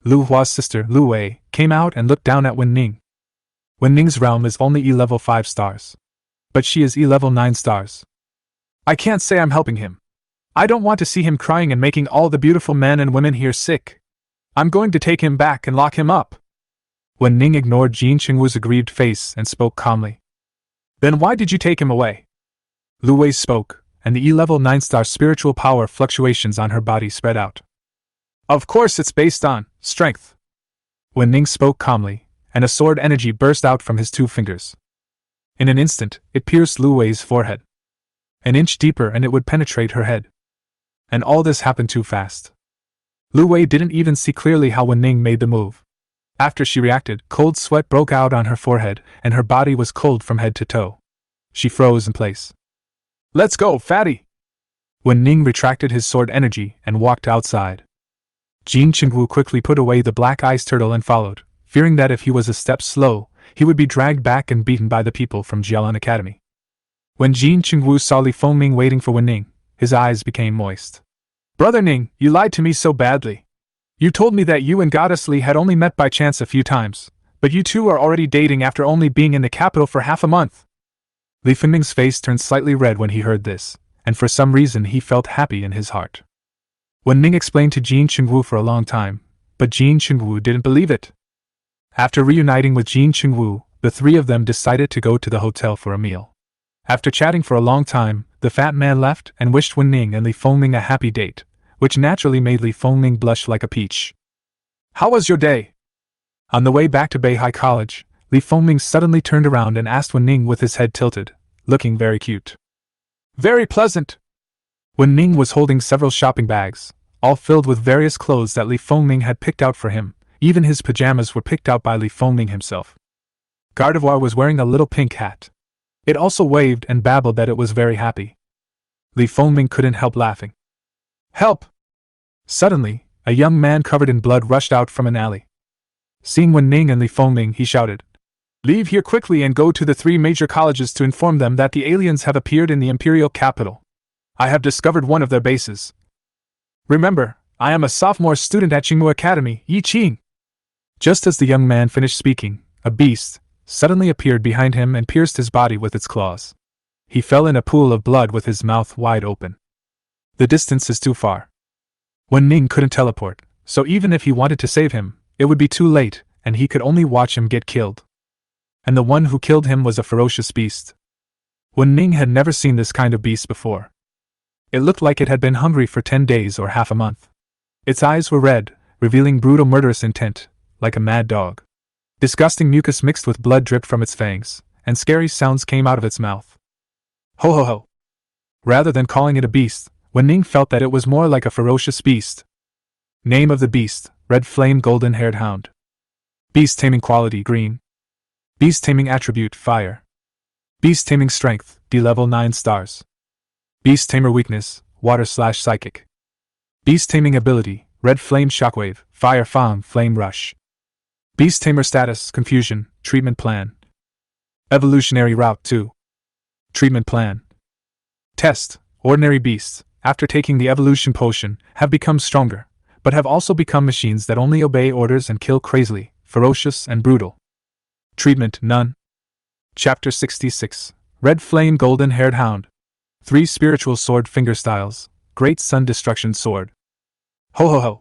Lu Hua's sister, Lu Wei, came out and looked down at Wu Ning. Wu Ning's realm is only E level 5 stars. But she is E level 9 stars. I can't say I'm helping him. I don't want to see him crying and making all the beautiful men and women here sick. I'm going to take him back and lock him up. Wu Ning ignored Jin Chengwu's aggrieved face and spoke calmly. Then why did you take him away? Lu Wei spoke, and the E level 9 star spiritual power fluctuations on her body spread out. Of course it's based on strength. Wu Ning spoke calmly, and a sword energy burst out from his 2 fingers. In an instant, it pierced Lu Wei's forehead. An inch deeper and it would penetrate her head. And all this happened too fast. Lu Wei didn't even see clearly how Wu Ning made the move. After she reacted, cold sweat broke out on her forehead, and her body was cold from head to toe. She froze in place. Let's go, fatty! Wu Ning retracted his sword energy and walked outside. Jin Chengwu quickly put away the Black Ice Turtle and followed, fearing that if he was a step slow, he would be dragged back and beaten by the people from Jialan Academy. When Jin Chengwu saw Li Fengming waiting for Wu Ning, his eyes became moist. Brother Ning, you lied to me so badly. You told me that you and Goddess Li had only met by chance a few times, but you two are already dating after only being in the capital for half a month. Li Fengming's face turned slightly red when he heard this, and for some reason he felt happy in his heart. Wu Ning explained to Jin Chengwu for a long time, but Jin Chengwu didn't believe it. After reuniting with Jin Chengwu, the 3 of them decided to go to the hotel for a meal. After chatting for a long time, the fat man left and wished Wu Ning and Li Fengming a happy date, which naturally made Li Fengming blush like a peach. How was your day? On the way back to Beihai College, Li Fengming suddenly turned around and asked Wu Ning with his head tilted, looking very cute. Very pleasant. Wu Ning was holding several shopping bags, all filled with various clothes that Li Fengming had picked out for him. Even his pajamas were picked out by Li Fengming himself. Gardevoir was wearing a little pink hat. It also waved and babbled that it was very happy. Li Fengming couldn't help laughing. Help! Suddenly, a young man covered in blood rushed out from an alley. Seeing Wu Ning and Li Fengming, he shouted, Leave here quickly and go to the 3 major colleges to inform them that the aliens have appeared in the imperial capital. I have discovered one of their bases. Remember, I am a sophomore student at Qingmu Academy, Yi Qing. Just as the young man finished speaking, a beast suddenly appeared behind him and pierced his body with its claws. He fell in a pool of blood with his mouth wide open. The distance is too far. Wu Ning couldn't teleport, so even if he wanted to save him, it would be too late, and he could only watch him get killed. And the one who killed him was a ferocious beast. Wu Ning had never seen this kind of beast before. It looked like it had been hungry for 10 days or half a month. Its eyes were red, revealing brutal murderous intent, like a mad dog. Disgusting mucus mixed with blood dripped from its fangs, and scary sounds came out of its mouth. Ho ho ho! Rather than calling it a beast, Wu Ning felt that it was more like a ferocious beast. Name of the beast: red flamed golden-haired hound. Beast taming quality: green. Beast taming attribute: fire. Beast taming strength: D level 9 stars. Beast tamer weakness: water/psychic. Beast taming ability: red flame shockwave, fire flame rush. Beast tamer status: confusion. Treatment plan: evolutionary route 2. Treatment plan: test: ordinary beasts, after taking the evolution potion, have become stronger, but have also become machines that only obey orders and kill crazily, ferocious and brutal. Treatment: none. Chapter 66. Red Flame Golden-Haired Hound. 3 Spiritual Sword Fingerstyles. Great Sun Destruction Sword. Ho ho ho!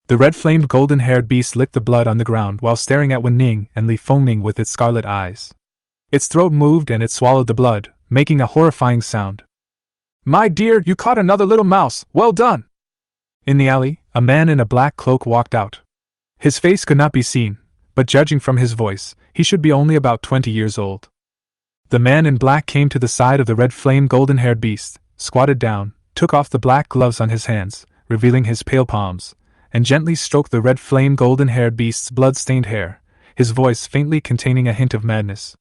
The red-flamed golden-haired beast licked the blood on the ground while staring at Wu Ning and Li Fengming with its scarlet eyes. Its throat moved and it swallowed the blood, making a horrifying sound. My dear, you caught another little mouse, well done! In the alley, a man in a black cloak walked out. His face could not be seen, but judging from his voice, he should be only about 20 years old. The man in black came to the side of the red-flamed golden-haired beast, squatted down, took off the black gloves on his hands, revealing his pale palms, and gently stroked the red-flame golden-haired beast's blood-stained hair, his voice faintly containing a hint of madness.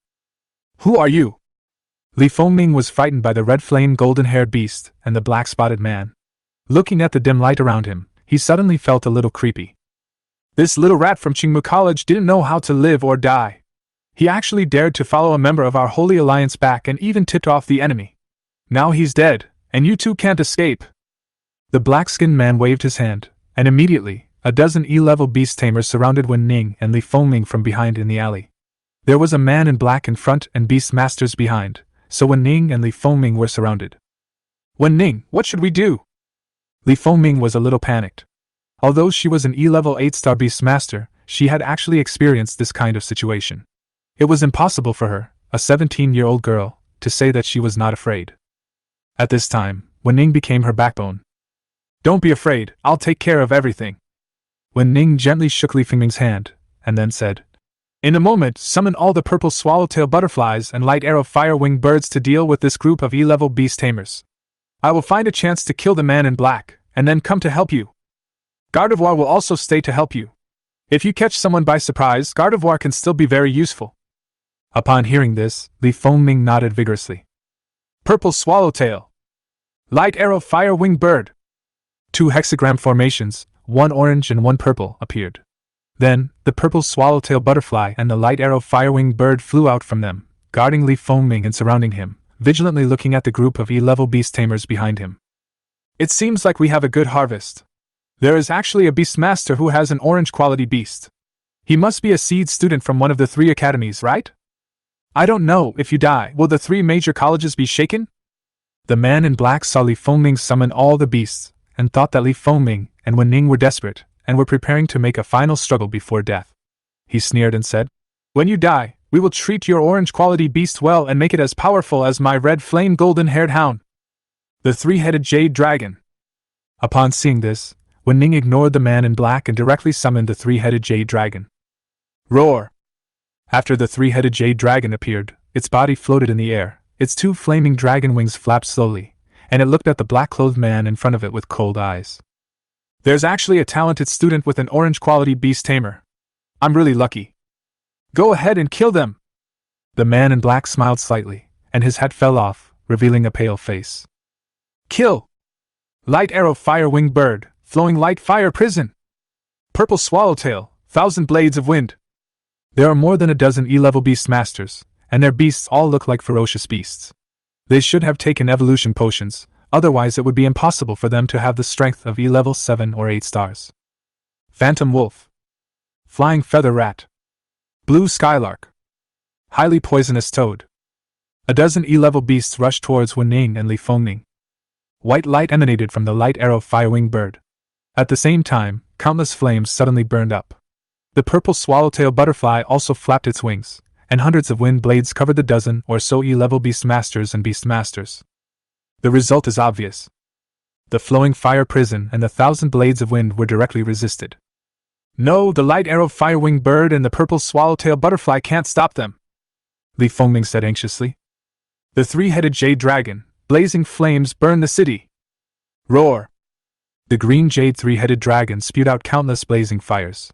Who are you? Li Fengming was frightened by the red-flame golden-haired beast and the black-spotted man. Looking at the dim light around him, he suddenly felt a little creepy. This little rat from Qingmu College didn't know how to live or die. He actually dared to follow a member of our Holy Alliance back and even tipped off the enemy. Now he's dead, and you two can't escape. The black-skinned man waved his hand, and immediately, a dozen E-level beast tamers surrounded Wu Ning and Li Fengming from behind in the alley. There was a man in black in front and beast masters behind, so Wu Ning and Li Fengming were surrounded. Wu Ning, what should we do? Li Fengming was a little panicked. Although she was an E-level 8-star beast master, she had actually experienced this kind of situation. It was impossible for her, a 17-year-old girl, to say that she was not afraid. At this time, Wu Ning became her backbone. Don't be afraid, I'll take care of everything. Wu Ning gently shook Li Fengming's hand, and then said, in a moment, summon all the purple swallowtail butterflies and light arrow fire-winged birds to deal with this group of E-level beast tamers. I will find a chance to kill the man in black, and then come to help you. Gardevoir will also stay to help you. If you catch someone by surprise, Gardevoir can still be very useful. Upon hearing this, Li Fengming nodded vigorously. Purple swallowtail. Light arrow fire-winged bird. 2 hexagram formations, 1 orange and 1 purple, appeared. Then, the purple swallowtail butterfly and the light arrow fire-winged bird flew out from them, guarding Li Fengming and surrounding him, vigilantly looking at the group of E-level beast tamers behind him. It seems like we have a good harvest. There is actually a beastmaster who has an orange-quality beast. He must be a seed student from one of the 3 academies, right? I don't know, if you die, will the 3 major colleges be shaken? The man in black saw Li Fengming summon all the beasts, and thought that Li Fengming and Wu Ning were desperate, and were preparing to make a final struggle before death. He sneered and said, when you die, we will treat your orange-quality beast well and make it as powerful as my red flame golden-haired hound. The 3-headed jade dragon. Upon seeing this, Wu Ning ignored the man in black and directly summoned the 3-headed jade dragon. Roar! After the 3-headed jade dragon appeared, its body floated in the air, its 2 flaming dragon wings flapped slowly, and it looked at the black-clothed man in front of it with cold eyes. There's actually a talented student with an orange-quality beast tamer. I'm really lucky. Go ahead and kill them! The man in black smiled slightly, and his hat fell off, revealing a pale face. Kill! Light arrow fire-winged bird, flowing light fire prison! Purple swallowtail, 1,000 blades of wind! There are more than a dozen E-level beast masters, and their beasts all look like ferocious beasts. They should have taken evolution potions, otherwise it would be impossible for them to have the strength of E-level 7 or 8 stars. Phantom wolf. Flying feather rat. Blue skylark. Highly poisonous toad. A dozen E-level beasts rushed towards Wu Ning and Li Fengming. White light emanated from the light arrow fire-winged bird. At the same time, countless flames suddenly burned up. The purple swallowtail butterfly also flapped its wings, and hundreds of wind blades covered the dozen or so E-level beastmasters and beastmasters. The result is obvious. The flowing fire prison and the 1,000 blades of wind were directly resisted. No, the light arrow fire-winged bird and the purple swallowtail butterfly can't stop them, Li Fengming said anxiously. The three-headed jade dragon, blazing flames burn the city. Roar! The green jade three-headed dragon spewed out countless blazing fires.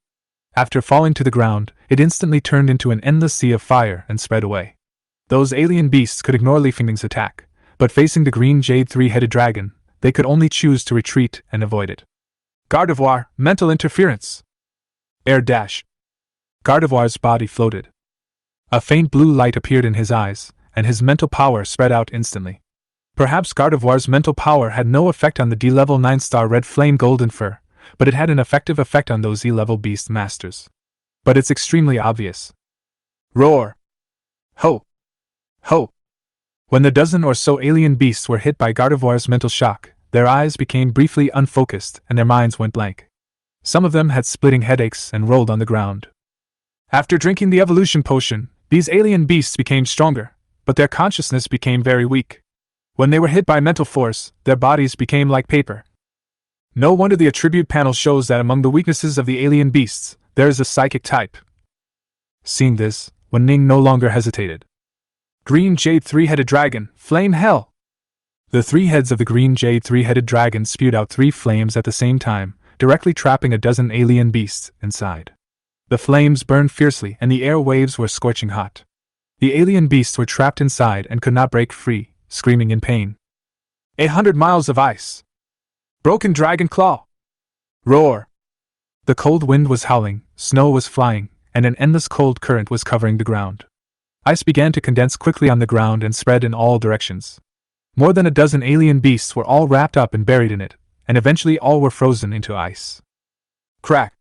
After falling to the ground, it instantly turned into an endless sea of fire and spread away. Those alien beasts could ignore Li Fengming's attack, but facing the green jade three-headed dragon, they could only choose to retreat and avoid it. Gardevoir, mental interference! Air dash! Gardevoir's body floated. A faint blue light appeared in his eyes, and his mental power spread out instantly. Perhaps Gardevoir's mental power had no effect on the D-level 9-star red flame golden fur, but it had an effective effect on those E-level beast masters. But it's extremely obvious. Roar! Ho! Ho! When the dozen or so alien beasts were hit by Gardevoir's mental shock, their eyes became briefly unfocused and their minds went blank. Some of them had splitting headaches and rolled on the ground. After drinking the evolution potion, these alien beasts became stronger, but their consciousness became very weak. When they were hit by mental force, their bodies became like paper. No wonder the attribute panel shows that among the weaknesses of the alien beasts, there is a psychic type. Seeing this, Wu Ning no longer hesitated. Green Jade Three-Headed Dragon, Flame Hell! The three heads of the green Jade Three-Headed Dragon spewed out 3 flames at the same time, directly trapping a dozen alien beasts inside. The flames burned fiercely and the air waves were scorching hot. The alien beasts were trapped inside and could not break free, screaming in pain. 800 miles of ice! Broken dragon claw! Roar! The cold wind was howling, snow was flying, and an endless cold current was covering the ground. Ice began to condense quickly on the ground and spread in all directions. More than a dozen alien beasts were all wrapped up and buried in it, and eventually all were frozen into ice. Crack!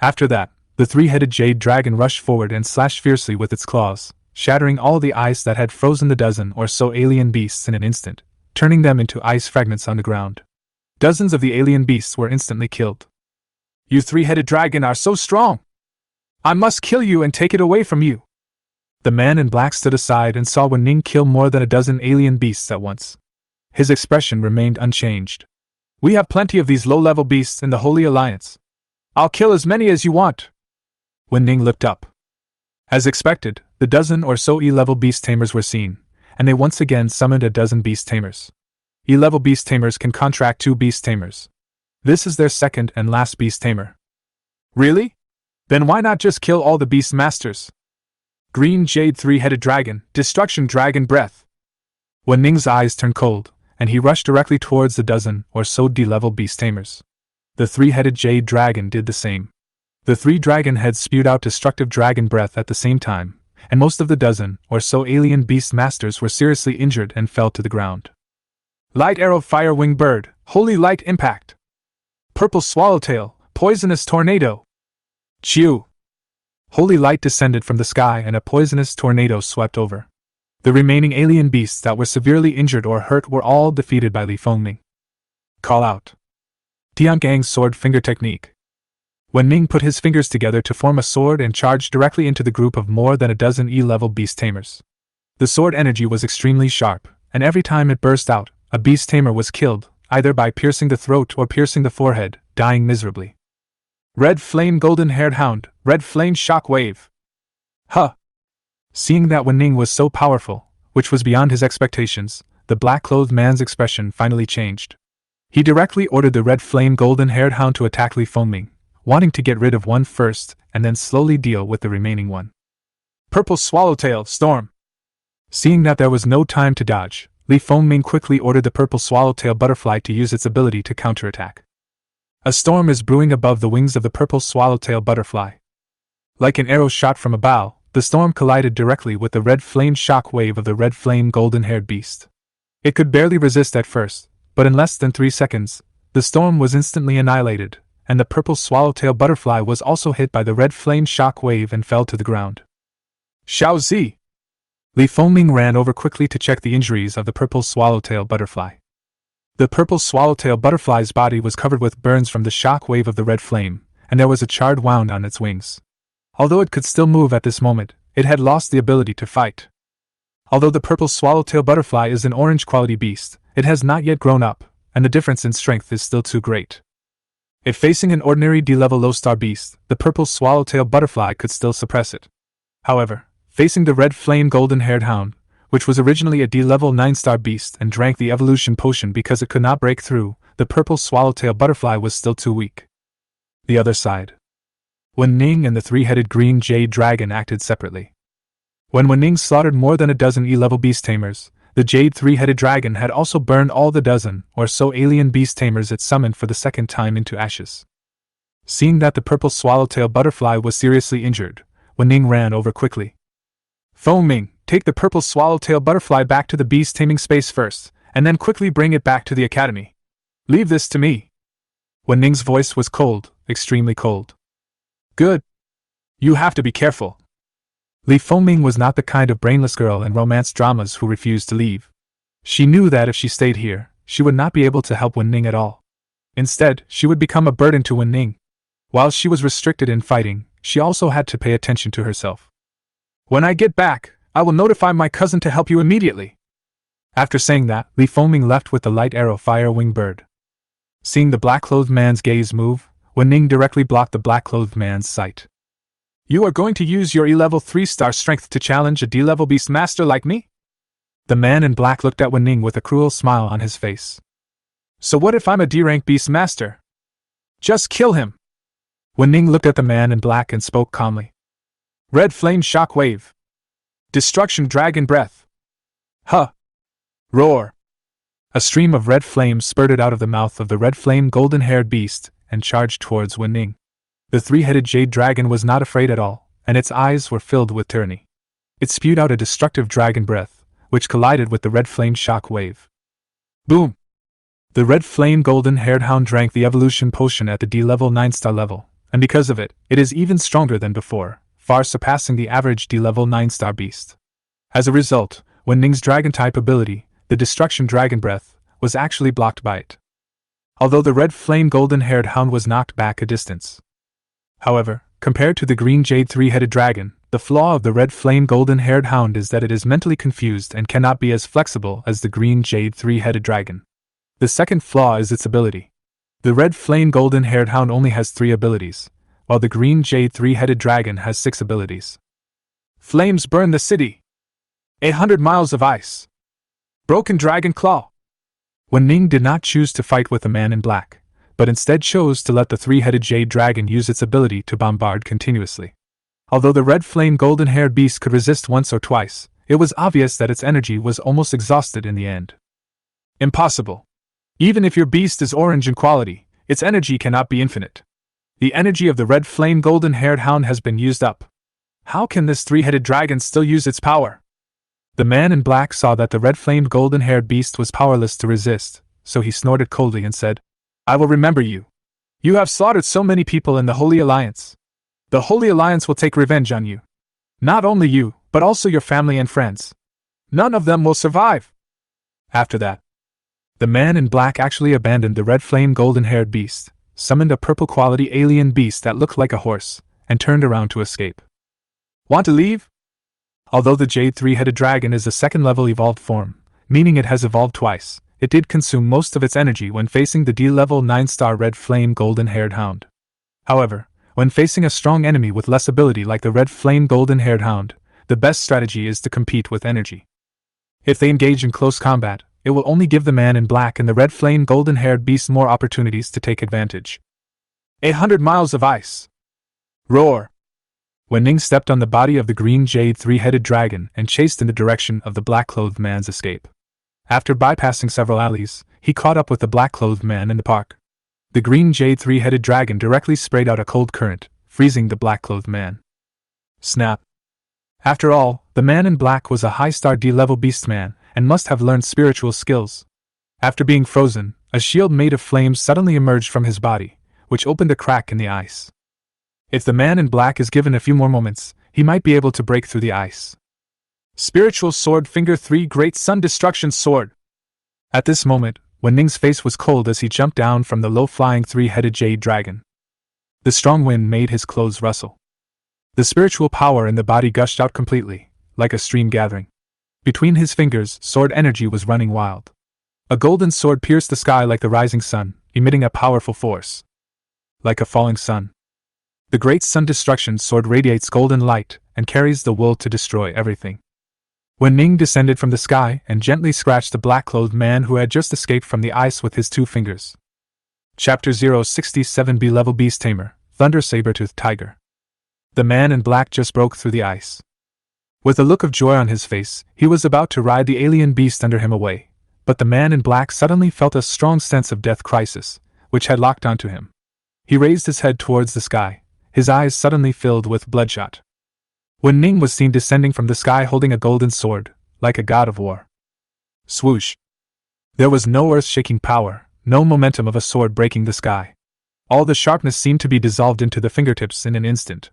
After that, the three-headed jade dragon rushed forward and slashed fiercely with its claws, shattering all the ice that had frozen the dozen or so alien beasts in an instant, turning them into ice fragments on the ground. Dozens of the alien beasts were instantly killed. You three-headed dragon are so strong! I must kill you and take it away from you! The man in black stood aside and saw Wu Ning kill more than a dozen alien beasts at once. His expression remained unchanged. We have plenty of these low-level beasts in the Holy Alliance. I'll kill as many as you want. Wu Ning looked up. As expected, the dozen or so E-level beast tamers were seen, and they once again summoned a dozen beast tamers. E-level beast tamers can contract 2 beast tamers. This is their second and last beast tamer. Really? Then why not just kill all the beast masters? Green Jade Three-Headed Dragon, Destruction Dragon Breath! Wu Ning's eyes turned cold, and he rushed directly towards the dozen or so D-level beast tamers. The three-headed jade dragon did the same. The 3 dragon heads spewed out destructive dragon breath at the same time, and most of the dozen or so alien beast masters were seriously injured and fell to the ground. Light Arrow Fire Wing Bird, Holy Light Impact! Purple Swallowtail, Poisonous Tornado! Chew! Holy light descended from the sky and a poisonous tornado swept over. The remaining alien beasts that were severely injured or hurt were all defeated by Li Fengming. Call out. Tiangang's sword finger technique. Wu Ning put his fingers together to form a sword and charged directly into the group of more than a dozen E-level beast tamers. The sword energy was extremely sharp, and every time it burst out, a beast tamer was killed, either by piercing the throat or piercing the forehead, dying miserably. Red Flame Golden-Haired Hound, Red Flame Shock Wave! Huh! Seeing that Wu Ning was so powerful, which was beyond his expectations, the black-clothed man's expression finally changed. He directly ordered the Red Flame Golden-Haired Hound to attack Li Fengming, wanting to get rid of one first and then slowly deal with the remaining one. Purple Swallowtail, Storm! Seeing that there was no time to dodge, Li Fengming quickly ordered the Purple Swallowtail Butterfly to use its ability to counterattack. A storm is brewing above the wings of the Purple Swallowtail Butterfly. Like an arrow shot from a bow, the storm collided directly with the red flame shock wave of the red flame golden-haired beast. It could barely resist at first, but in less than 3 seconds, the storm was instantly annihilated, and the Purple Swallowtail Butterfly was also hit by the red flame shock wave and fell to the ground. Xiao Zi! Li Fengming ran over quickly to check the injuries of the Purple Swallowtail Butterfly. The Purple Swallowtail Butterfly's body was covered with burns from the shock wave of the red flame, and there was a charred wound on its wings. Although it could still move at this moment, it had lost the ability to fight. Although the purple swallowtail butterfly is an orange quality beast, it has not yet grown up, and the difference in strength is still too great. If facing an ordinary D-level low-star beast, the purple swallowtail butterfly could still suppress it. However, facing the red flame golden-haired hound, which was originally a D-level 9-star beast and drank the evolution potion because it could not break through, the purple swallowtail butterfly was still too weak. The other side. Wu Ning and the three-headed green jade dragon acted separately. When Wu Ning slaughtered more than a dozen E-level beast tamers, the jade three-headed dragon had also burned all the dozen or so alien beast tamers it summoned for the second time into ashes. Seeing that the purple swallowtail butterfly was seriously injured, Wu Ning ran over quickly. Fu Ming, take the purple swallowtail butterfly back to the beast taming space first, and then quickly bring it back to the academy. Leave this to me. Wu Ning's voice was cold, extremely cold. Good. You have to be careful. Li Fengming was not the kind of brainless girl in romance dramas who refused to leave. She knew that if she stayed here, she would not be able to help Wu Ning at all. Instead, she would become a burden to Wu Ning. While she was restricted in fighting, she also had to pay attention to herself. When I get back, I will notify my cousin to help you immediately. After saying that, Li Fengming left with the light arrow fire wing bird. Seeing the black-clothed man's gaze move, Wu Ning directly blocked the black-clothed man's sight. You are going to use your E-level 3-star strength to challenge a D-level beast master like me? The man in black looked at Wu Ning with a cruel smile on his face. So what if I'm a D-rank beast master? Just kill him! Wu Ning looked at the man in black and spoke calmly. Red flame shock wave. Destruction dragon breath. Huh! Roar! A stream of red flames spurted out of the mouth of the red flame golden-haired beast and charged towards Wu Ning. The three-headed jade dragon was not afraid at all, and its eyes were filled with tyranny. It spewed out a destructive dragon breath, which collided with the red flame shock wave. Boom! The red flame golden-haired hound drank the evolution potion at the D-level 9-star level, and because of it, it is even stronger than before, far surpassing the average D-level 9-star beast. As a result, Wu Ning's dragon-type ability, the destruction dragon breath, was actually blocked by it. Although the red flame golden-haired hound was knocked back a distance. However, compared to the green jade three-headed dragon, the flaw of the red flame golden-haired hound is that it is mentally confused and cannot be as flexible as the green jade three-headed dragon. The second flaw is its ability. The red flame golden-haired hound only has 3 abilities, while the green jade three-headed dragon has 6 abilities. Flames burn the city. 800 miles of ice. Broken dragon claw. Wu Ning did not choose to fight with the man in black, but instead chose to let the three-headed jade dragon use its ability to bombard continuously. Although the red flame golden-haired beast could resist once or twice, it was obvious that its energy was almost exhausted in the end. Impossible. Even if your beast is orange in quality, its energy cannot be infinite. The energy of the red flame golden-haired hound has been used up. How can this three-headed dragon still use its power? The man in black saw that the red flame golden-haired beast was powerless to resist, so he snorted coldly and said, I will remember you. You have slaughtered so many people in the Holy Alliance. The Holy Alliance will take revenge on you. Not only you, but also your family and friends. None of them will survive. After that, the man in black actually abandoned the red flame golden-haired beast, summoned a purple-quality alien beast that looked like a horse, and turned around to escape. Want to leave? Although the jade three-headed dragon is a second-level evolved form, meaning it has evolved twice, it did consume most of its energy when facing the D-level 9-star red flame golden-haired hound. However, when facing a strong enemy with less ability like the red flame golden-haired hound, the best strategy is to compete with energy. If they engage in close combat, it will only give the man in black and the red flame golden-haired beast more opportunities to take advantage. 800 miles of ice. Roar! Wu Ning stepped on the body of the green jade three-headed dragon and chased in the direction of the black-clothed man's escape. After bypassing several alleys, he caught up with the black-clothed man in the park. The green jade three-headed dragon directly sprayed out a cold current, freezing the black-clothed man. Snap! After all, the man in black was a high-star D-level beastman and must have learned spiritual skills. After being frozen, a shield made of flames suddenly emerged from his body, which opened a crack in the ice. If the man in black is given a few more moments, he might be able to break through the ice. Spiritual Sword Finger 3 Great Sun Destruction Sword. At this moment, Wu Ning's face was cold as he jumped down from the low-flying three-headed jade dragon. The strong wind made his clothes rustle. The spiritual power in the body gushed out completely, like a stream gathering. Between his fingers, sword energy was running wild. A golden sword pierced the sky like the rising sun, emitting a powerful force. Like a falling sun. The great sun destruction sword radiates golden light and carries the will to destroy everything. Wu Ning descended from the sky and gently scratched the black-clothed man who had just escaped from the ice with his 2 fingers. Chapter 067 B-Level Beast Tamer, Thunder Saber-Toothed Tiger. The man in black just broke through the ice. With a look of joy on his face, he was about to ride the alien beast under him away, but the man in black suddenly felt a strong sense of death crisis, which had locked onto him. He raised his head towards the sky, his eyes suddenly filled with bloodshot. Wu Ning was seen descending from the sky holding a golden sword, like a god of war. Swoosh! There was no earth-shaking power, no momentum of a sword breaking the sky. All the sharpness seemed to be dissolved into the fingertips in an instant.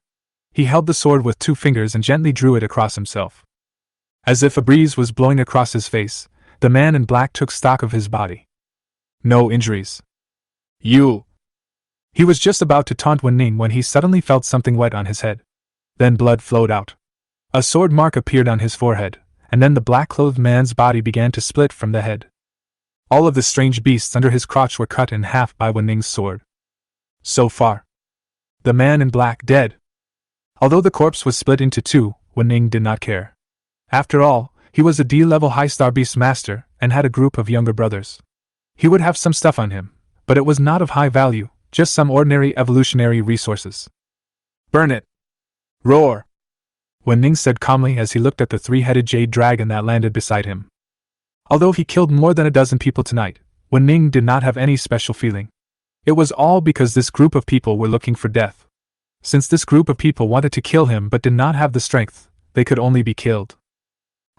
He held the sword with 2 fingers and gently drew it across himself. As if a breeze was blowing across his face, the man in black took stock of his body. No injuries. You! He was just about to taunt Wu Ning when he suddenly felt something wet on his head. Then blood flowed out. A sword mark appeared on his forehead, and then the black-clothed man's body began to split from the head. All of the strange beasts under his crotch were cut in half by Wu Ning's sword. So far, the man in black dead. Although the corpse was split into 2, Wu Ning did not care. After all, he was a D-level high-star beast master and had a group of younger brothers. He would have some stuff on him, but it was not of high value, just some ordinary evolutionary resources. Burn it! Roar! Wu Ning said calmly as he looked at the 3-headed jade dragon that landed beside him. Although he killed more than a dozen people tonight, Wu Ning did not have any special feeling. It was all because this group of people were looking for death. Since this group of people wanted to kill him but did not have the strength, they could only be killed.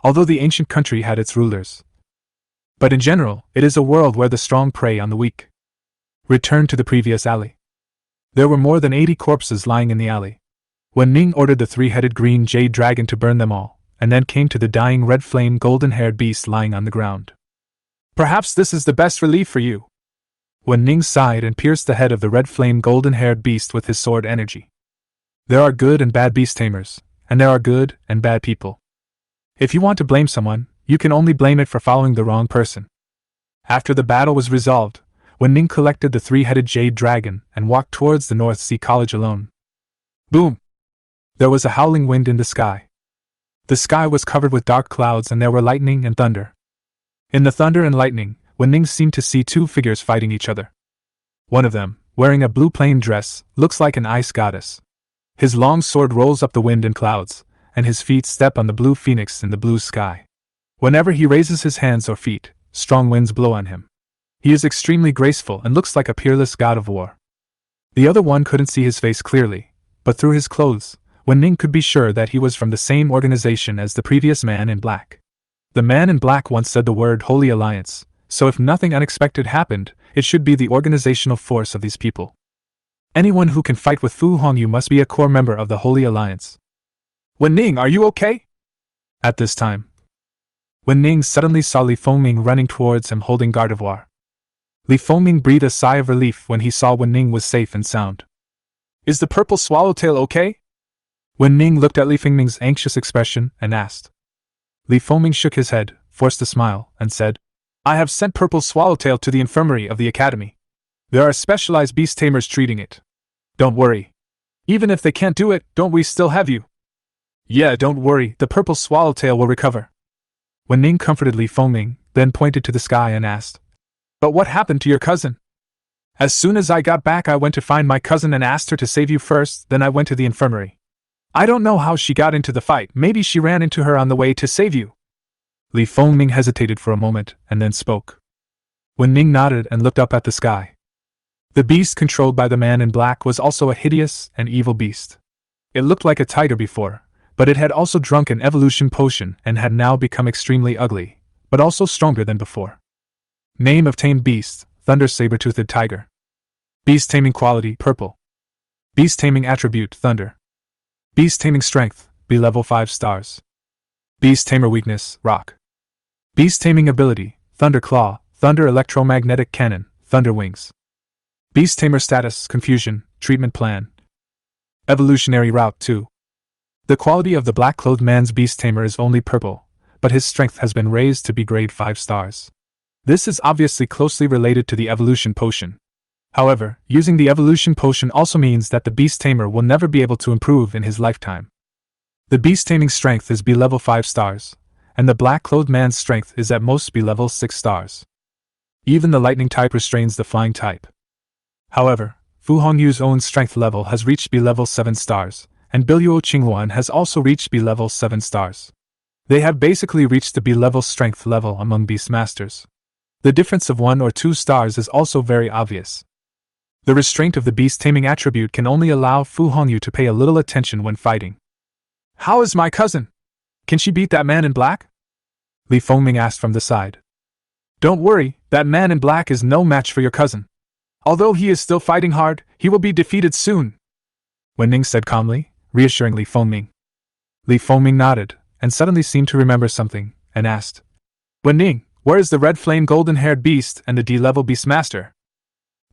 Although the ancient country had its rulers. But in general, it is a world where the strong prey on the weak. Return to the previous alley. There were more than 80 corpses lying in the alley. Wu Ning ordered the 3-headed green jade dragon to burn them all, and then came to the dying red-flame golden-haired beast lying on the ground. Perhaps this is the best relief for you. Wu Ning sighed and pierced the head of the red-flame golden-haired beast with his sword energy. There are good and bad beast tamers, and there are good and bad people. If you want to blame someone, you can only blame it for following the wrong person. After the battle was resolved, Wu Ning collected the 3-headed jade dragon and walked towards the North Sea College alone. Boom! There was a howling wind in the sky. The sky was covered with dark clouds and there were lightning and thunder. In the thunder and lightning, Wu Ning seemed to see 2 figures fighting each other. One of them, wearing a blue plain dress, looks like an ice goddess. His long sword rolls up the wind and clouds, and his feet step on the blue phoenix in the blue sky. Whenever he raises his hands or feet, strong winds blow on him. He is extremely graceful and looks like a peerless god of war. The other one couldn't see his face clearly, but through his clothes, Wu Ning could be sure that he was from the same organization as the previous man in black. The man in black once said the word Holy Alliance, so if nothing unexpected happened, it should be the organizational force of these people. Anyone who can fight with Fu Hongyu must be a core member of the Holy Alliance. Wu Ning, are you okay? At this time, Wu Ning suddenly saw Li Fengming running towards him holding Gardevoir. Li Fengming breathed a sigh of relief when he saw Wu Ning was safe and sound. Is the purple swallowtail okay? Wu Ning looked at Li Fengming's anxious expression and asked. Li Fengming shook his head, forced a smile, and said, I have sent Purple Swallowtail to the infirmary of the academy. There are specialized beast tamers treating it. Don't worry. Even if they can't do it, don't we still have you? Yeah, don't worry, the Purple Swallowtail will recover. Wu Ning comforted Li Fengming, then pointed to the sky and asked, But what happened to your cousin? As soon as I got back I went to find my cousin and asked her to save you first, then I went to the infirmary. I don't know how she got into the fight, maybe she ran into her on the way to save you. Li Fengming hesitated for a moment, and then spoke. Wu Ning nodded and looked up at the sky. The beast controlled by the man in black was also a hideous and evil beast. It looked like a tiger before, but it had also drunk an evolution potion and had now become extremely ugly, but also stronger than before. Name of tamed beast, Thunder Saber-Toothed Tiger. Beast taming quality, purple. Beast taming attribute, thunder. Beast taming strength, B level 5 stars. Beast tamer weakness, rock. Beast taming ability, thunder claw, thunder electromagnetic cannon, thunder wings. Beast tamer status, confusion, Treatment Plan. Evolutionary Route 2. The quality of the black-clothed man's beast tamer is only purple, but his strength has been raised to be grade 5 stars. This is obviously closely related to the evolution potion. However, using the evolution potion also means that the beast tamer will never be able to improve in his lifetime. The beast taming strength is B-level 5 stars, and the black-clothed man's strength is at most B-level 6 stars. Even the lightning type restrains the flying type. However, Fu Hongyu's own strength level has reached B-level 7 stars, and Biluo Qinghuan has also reached B-level 7 stars. They have basically reached the B-level strength level among beast masters. The difference of 1 or 2 stars is also very obvious. The restraint of the beast taming attribute can only allow Fu Hongyu to pay a little attention when fighting. "How is my cousin? Can she beat that man in black?" Li Fengming asked from the side. "Don't worry, that man in black is no match for your cousin. Although he is still fighting hard, he will be defeated soon," Wu Ning said calmly, reassuring Li Fengming. Li Fengming nodded, and suddenly seemed to remember something, and asked, "Wu Ning, where is the red flame golden-haired beast and the D-level beastmaster?"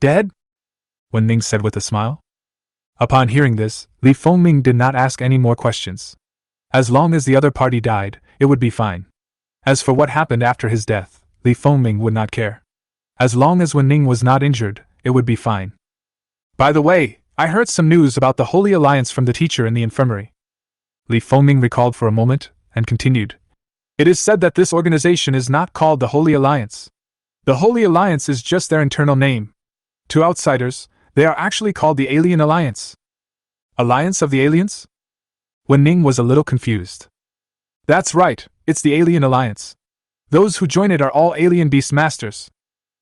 "Dead?" Wu Ning said with a smile. Upon hearing this, Li Fengming did not ask any more questions. As long as the other party died, it would be fine. As for what happened after his death, Li Fengming would not care. As long as Wu Ning was not injured, it would be fine. "By the way, I heard some news about the Holy Alliance from the teacher in the infirmary." Li Fengming recalled for a moment, and continued. "It is said that this organization is not called the Holy Alliance. The Holy Alliance is just their internal name. To outsiders, they are actually called the Alien Alliance." "Alliance of the Aliens?" Wu Ning was a little confused. "That's right, it's the Alien Alliance. Those who join it are all alien beastmasters.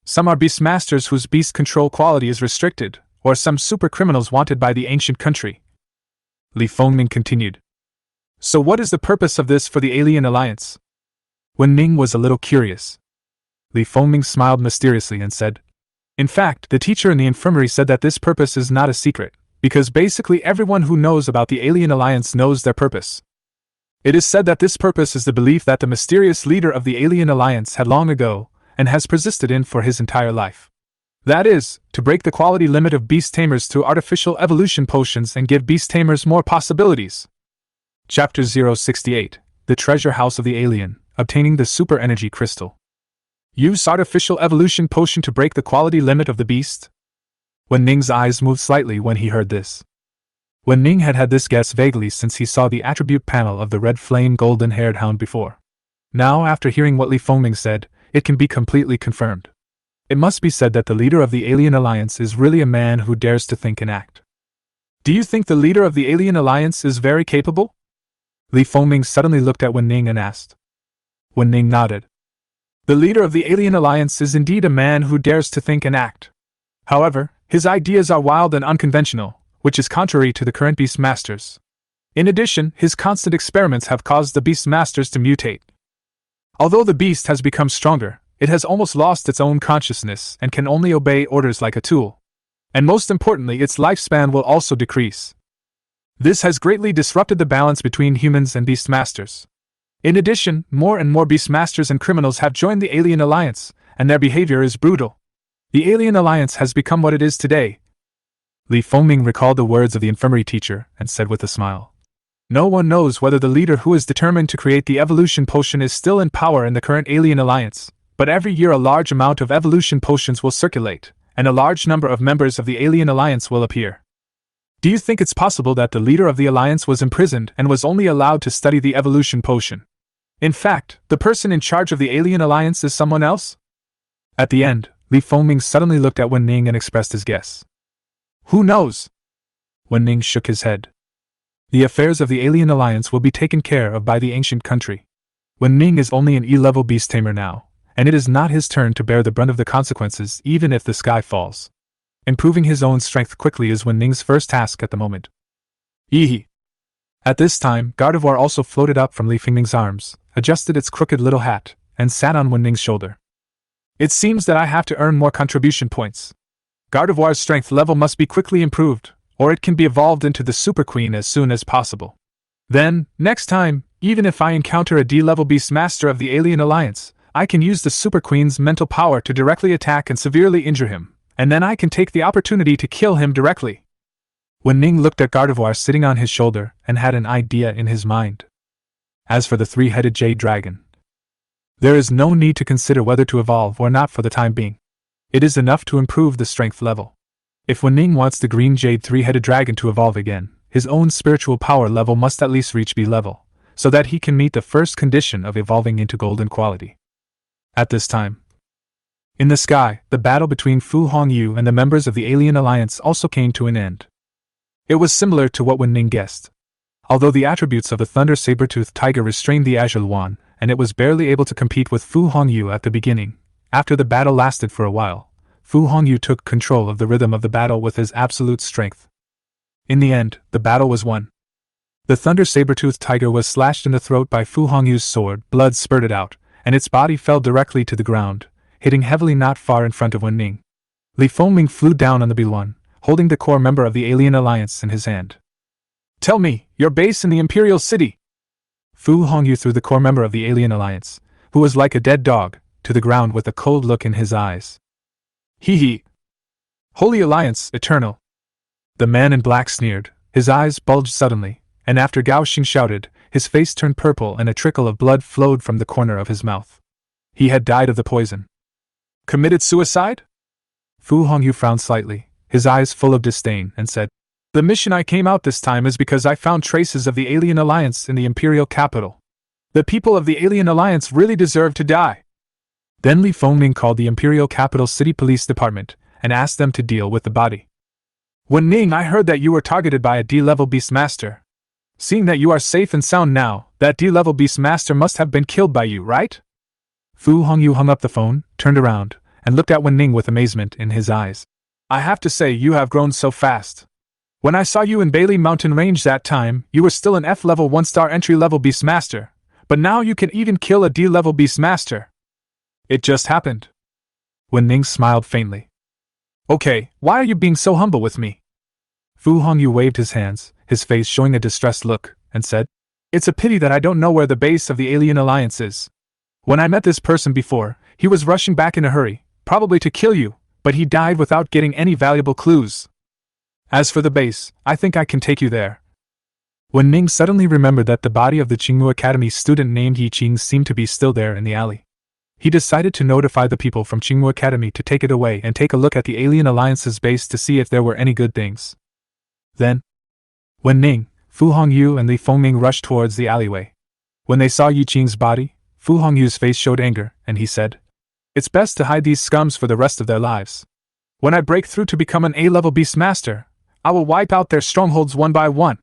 Some are beastmasters whose beast control quality is restricted, or some super criminals wanted by the ancient country." Li Fengming continued. "So what is the purpose of this for the Alien Alliance?" Wu Ning was a little curious. Li Fengming smiled mysteriously and said, "In fact, the teacher in the infirmary said that this purpose is not a secret, because basically everyone who knows about the Alien Alliance knows their purpose. It is said that this purpose is the belief that the mysterious leader of the Alien Alliance had long ago, and has persisted in for his entire life. That is, to break the quality limit of beast tamers through artificial evolution potions and give beast tamers more possibilities." Chapter 068, The Treasure House of the Alien, Obtaining the Super Energy Crystal. Use artificial evolution potion to break the quality limit of the beast? Wu Ning's eyes moved slightly when he heard this. Wu Ning had had this guess vaguely since he saw the attribute panel of the red flame golden-haired hound before. Now, after hearing what Li Fengming said, it can be completely confirmed. It must be said that the leader of the Alien Alliance is really a man who dares to think and act. "Do you think the leader of the Alien Alliance is very capable?" Li Fengming suddenly looked at Wu Ning and asked. Wu Ning nodded. "The leader of the Alien Alliance is indeed a man who dares to think and act. However, his ideas are wild and unconventional, which is contrary to the current beastmasters. In addition, his constant experiments have caused the beastmasters to mutate. Although the beast has become stronger, it has almost lost its own consciousness and can only obey orders like a tool. And most importantly, its lifespan will also decrease. This has greatly disrupted the balance between humans and beastmasters. In addition, more and more beastmasters and criminals have joined the Alien Alliance, and their behavior is brutal. The Alien Alliance has become what it is today." Li Fengming recalled the words of the infirmary teacher and said with a smile, "No one knows whether the leader who is determined to create the evolution potion is still in power in the current Alien Alliance, but every year a large amount of evolution potions will circulate, and a large number of members of the Alien Alliance will appear. Do you think it's possible that the leader of the Alliance was imprisoned and was only allowed to study the evolution potion? In fact, the person in charge of the Alien Alliance is someone else?" At the end, Li Fengming suddenly looked at Wu Ning and expressed his guess. "Who knows?" Wu Ning shook his head. "The affairs of the Alien Alliance will be taken care of by the ancient country. Wu Ning is only an E-level beast tamer now, and it is not his turn to bear the brunt of the consequences even if the sky falls. Improving his own strength quickly is Wu Ning's first task at the moment." Ehe. At this time, Gardevoir also floated up from Li Fengming's arms, adjusted its crooked little hat, and sat on Wu Ning's shoulder. "It seems that I have to earn more contribution points. Gardevoir's strength level must be quickly improved, or it can be evolved into the Super Queen as soon as possible. Then, next time, even if I encounter a D-level beastmaster of the Alien Alliance, I can use the Super Queen's mental power to directly attack and severely injure him, and then I can take the opportunity to kill him directly." Wu Ning looked at Gardevoir sitting on his shoulder and had an idea in his mind. As for the three-headed jade dragon, there is no need to consider whether to evolve or not for the time being. It is enough to improve the strength level. If Wu Ning wants the green jade three-headed dragon to evolve again, his own spiritual power level must at least reach B level, so that he can meet the first condition of evolving into golden quality. At this time, in the sky, the battle between Fu Hongyu and the members of the Alien Alliance also came to an end. It was similar to what Wu Ning guessed. Although the attributes of the Thunder Saber-toothed Tiger restrained the Azure Luan, and it was barely able to compete with Fu Hongyu at the beginning, after the battle lasted for a while, Fu Hongyu took control of the rhythm of the battle with his absolute strength. In the end, the battle was won. The Thunder Saber-toothed Tiger was slashed in the throat by Fu Hongyu's sword, blood spurted out, and its body fell directly to the ground, hitting heavily not far in front of Wu Ning. Li Fengming flew down on the B1, holding the core member of the Alien Alliance in his hand. "Tell me, your base in the Imperial City!" Fu Hongyu threw the core member of the Alien Alliance, who was like a dead dog, to the ground with a cold look in his eyes. "Hee hee! Holy Alliance, eternal!" The man in black sneered, his eyes bulged suddenly, and after Gao Xing shouted, his face turned purple and a trickle of blood flowed from the corner of his mouth. He had died of the poison. Committed suicide? Fu Hongyu frowned slightly, his eyes full of disdain, and said, "The mission I came out this time is because I found traces of the Alien Alliance in the Imperial capital. The people of the Alien Alliance really deserve to die." Then Li Fengming called the Imperial Capital City Police Department and asked them to deal with the body. "Wu Ning, I heard that you were targeted by a D-level Beastmaster. Seeing that you are safe and sound now, that D-level Beastmaster must have been killed by you, right?" Fu Hongyu hung up the phone, turned around, and looked at Wu Ning with amazement in his eyes. "I have to say, you have grown so fast. When I saw you in Bailey Mountain Range that time, you were still an F-level 1-star entry-level Beastmaster, but now you can even kill a D-level Beastmaster. It just happened." Wu Ning smiled faintly. "Okay, why are you being so humble with me?" Fu Hongyu waved his hands, his face showing a distressed look, and said, "It's a pity that I don't know where the base of the Alien Alliance is. When I met this person before, he was rushing back in a hurry, probably to kill you, but he died without getting any valuable clues. As for the base, I think I can take you there." Wu Ning suddenly remembered that the body of the Qingmu Academy student named Yi Qing seemed to be still there in the alley. He decided to notify the people from Qingmu Academy to take it away and take a look at the Alien Alliance's base to see if there were any good things. Then, Wu Ning, Fu Hongyu and Li Fengming rushed towards the alleyway. When they saw Yi Qing's body, Fu Hongyu's face showed anger, and he said, "It's best to hide these scums for the rest of their lives. When I break through to become an A-level Beastmaster, I will wipe out their strongholds one by one.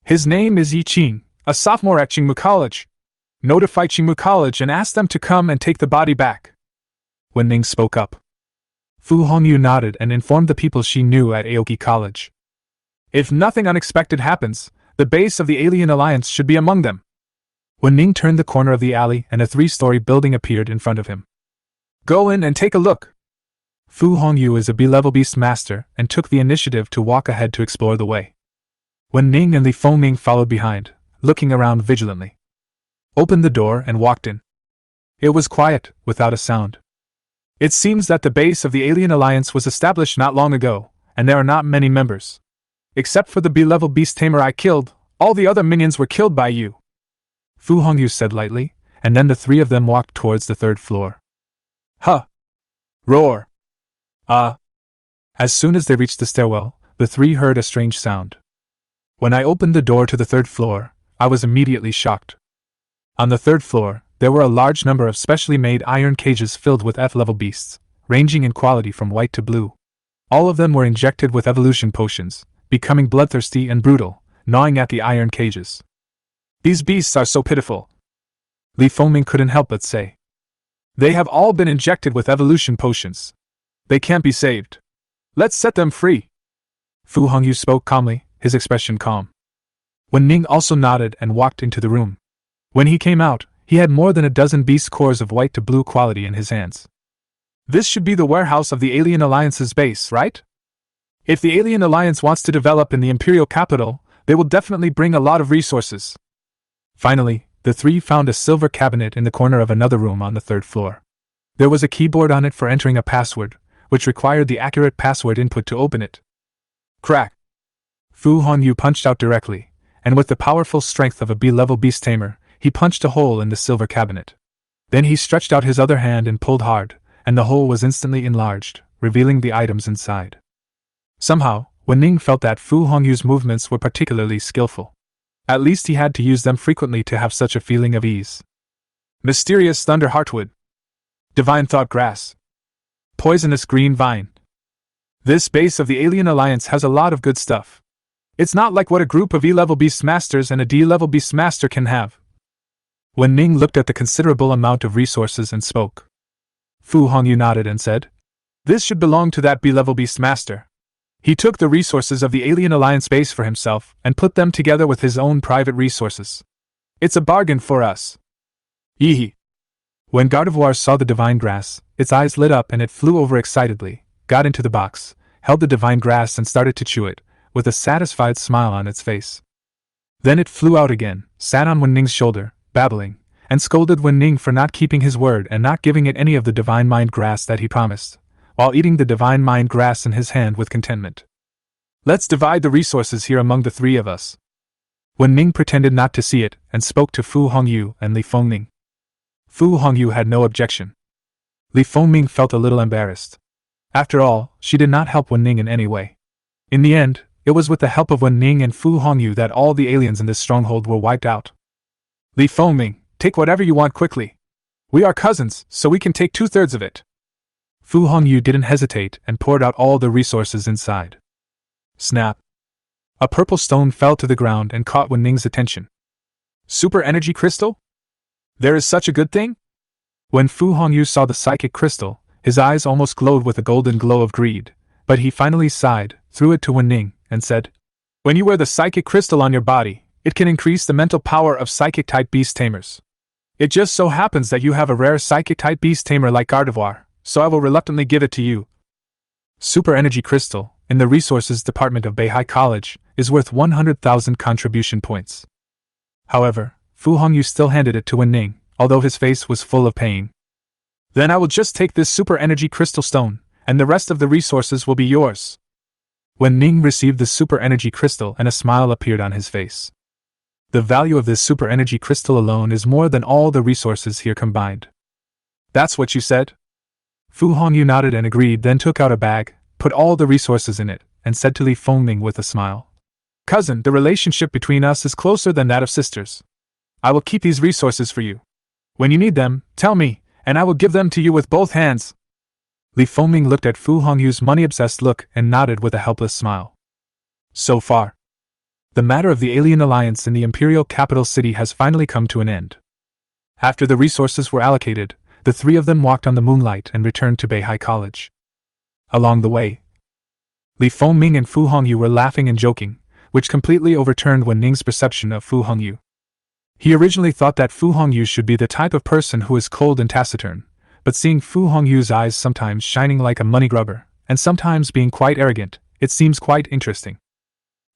His name is Yi Qing, a sophomore at Qingmu College. Notify Qingmu College and ask them to come and take the body back." Wu Ning spoke up. Fu Hongyu nodded and informed the people she knew at Aoki College. "If nothing unexpected happens, the base of the Alien Alliance should be among them." Wu Ning turned the corner of the alley and a 3-story building appeared in front of him. "Go in and take a look." Fu Hongyu is a B-level Beastmaster and took the initiative to walk ahead to explore the way. Wu Ning and Li Fengming followed behind, looking around vigilantly. Opened the door and walked in. It was quiet, without a sound. It seems that the base of the Alien Alliance was established not long ago, and there are not many members. Except for the B-level beast tamer I killed, all the other minions were killed by you," Fu Hongyu said lightly, and then the three of them walked towards the 3rd floor. "Huh! Roar! As soon as they reached the stairwell, the three heard a strange sound. When I opened the door to the 3rd floor, I was immediately shocked. On the 3rd floor, there were a large number of specially made iron cages filled with F-level beasts, ranging in quality from white to blue. All of them were injected with evolution potions, becoming bloodthirsty and brutal, gnawing at the iron cages. "These beasts are so pitiful," Li Fengming couldn't help but say. "They have all been injected with evolution potions. They can't be saved. Let's set them free." Fu Hongyu spoke calmly, his expression calm. Wu Ning also nodded and walked into the room. When he came out, he had more than a dozen beast cores of white to blue quality in his hands. "This should be the warehouse of the Alien Alliance's base, right? If the Alien Alliance wants to develop in the Imperial capital, they will definitely bring a lot of resources." Finally, the three found a silver cabinet in the corner of another room on the 3rd floor. There was a keyboard on it for entering a password, which required the accurate password input to open it. Crack! Fu Hongyu punched out directly, and with the powerful strength of a B-level beast tamer, he punched a hole in the silver cabinet. Then he stretched out his other hand and pulled hard, and the hole was instantly enlarged, revealing the items inside. Somehow, Wu Ning felt that Fu Hongyu's movements were particularly skillful. At least he had to use them frequently to have such a feeling of ease. Mysterious Thunder Heartwood. Divine Thought Grass. Poisonous Green Vine. This base of the Alien Alliance has a lot of good stuff. It's not like what a group of E-level Beastmasters and a D-level Beastmaster can have. Wu Ning looked at the considerable amount of resources and spoke. Fu Hongyu nodded and said, "This should belong to that B-level Beastmaster." He took the resources of the Alien Alliance base for himself and put them together with his own private resources. It's a bargain for us. Yee. When Gardevoir saw the divine grass, its eyes lit up and it flew over excitedly, got into the box, held the divine grass and started to chew it, with a satisfied smile on its face. Then it flew out again, sat on Wu Ning's shoulder, babbling, and scolded Wu Ning for not keeping his word and not giving it any of the divine mind grass that he promised, while eating the divine mind grass in his hand with contentment. "Let's divide the resources here among the three of us." Wu Ning pretended not to see it and spoke to Fu Hongyu and Li Fengming. Fu Hongyu had no objection. Li Fengming felt a little embarrassed. After all, she did not help Wu Ning in any way. In the end, it was with the help of Wu Ning and Fu Hongyu that all the aliens in this stronghold were wiped out. "Li Fengming, take whatever you want quickly. We are cousins, so we can take 2/3 of it." Fu Hongyu didn't hesitate and poured out all the resources inside. Snap! A purple stone fell to the ground and caught Wu Ning's attention. "Super energy crystal? There is such a good thing?" When Fu Hongyu saw the psychic crystal, his eyes almost glowed with a golden glow of greed, but he finally sighed, threw it to Wu Ning, and said, "When you wear the psychic crystal on your body, it can increase the mental power of psychic-type beast tamers. It just so happens that you have a rare psychic-type beast tamer like Gardevoir, so I will reluctantly give it to you." Super energy crystal, in the resources department of Beihai College, is worth 100,000 contribution points. However, Fu Hongyu still handed it to Wu Ning, although his face was full of pain. "Then I will just take this super energy crystal stone, and the rest of the resources will be yours." Wu Ning received the super energy crystal and a smile appeared on his face. The value of this super energy crystal alone is more than all the resources here combined. "That's what you said?" Fu Hongyu nodded and agreed, then took out a bag, put all the resources in it, and said to Li Fengming with a smile, "Cousin, the relationship between us is closer than that of sisters. I will keep these resources for you. When you need them, tell me, and I will give them to you with both hands." Li Fengming looked at Fu Hongyu's money-obsessed look and nodded with a helpless smile. So far, the matter of the Alien Alliance in the Imperial Capital City has finally come to an end. After the resources were allocated, the three of them walked on the moonlight and returned to Beihai College. Along the way, Li Fengming and Fu Hongyu were laughing and joking, which completely overturned Wu Ning's perception of Fu Hongyu. He originally thought that Fu Hongyu should be the type of person who is cold and taciturn, but seeing Fu Hongyu's eyes sometimes shining like a money grubber, and sometimes being quite arrogant, it seems quite interesting.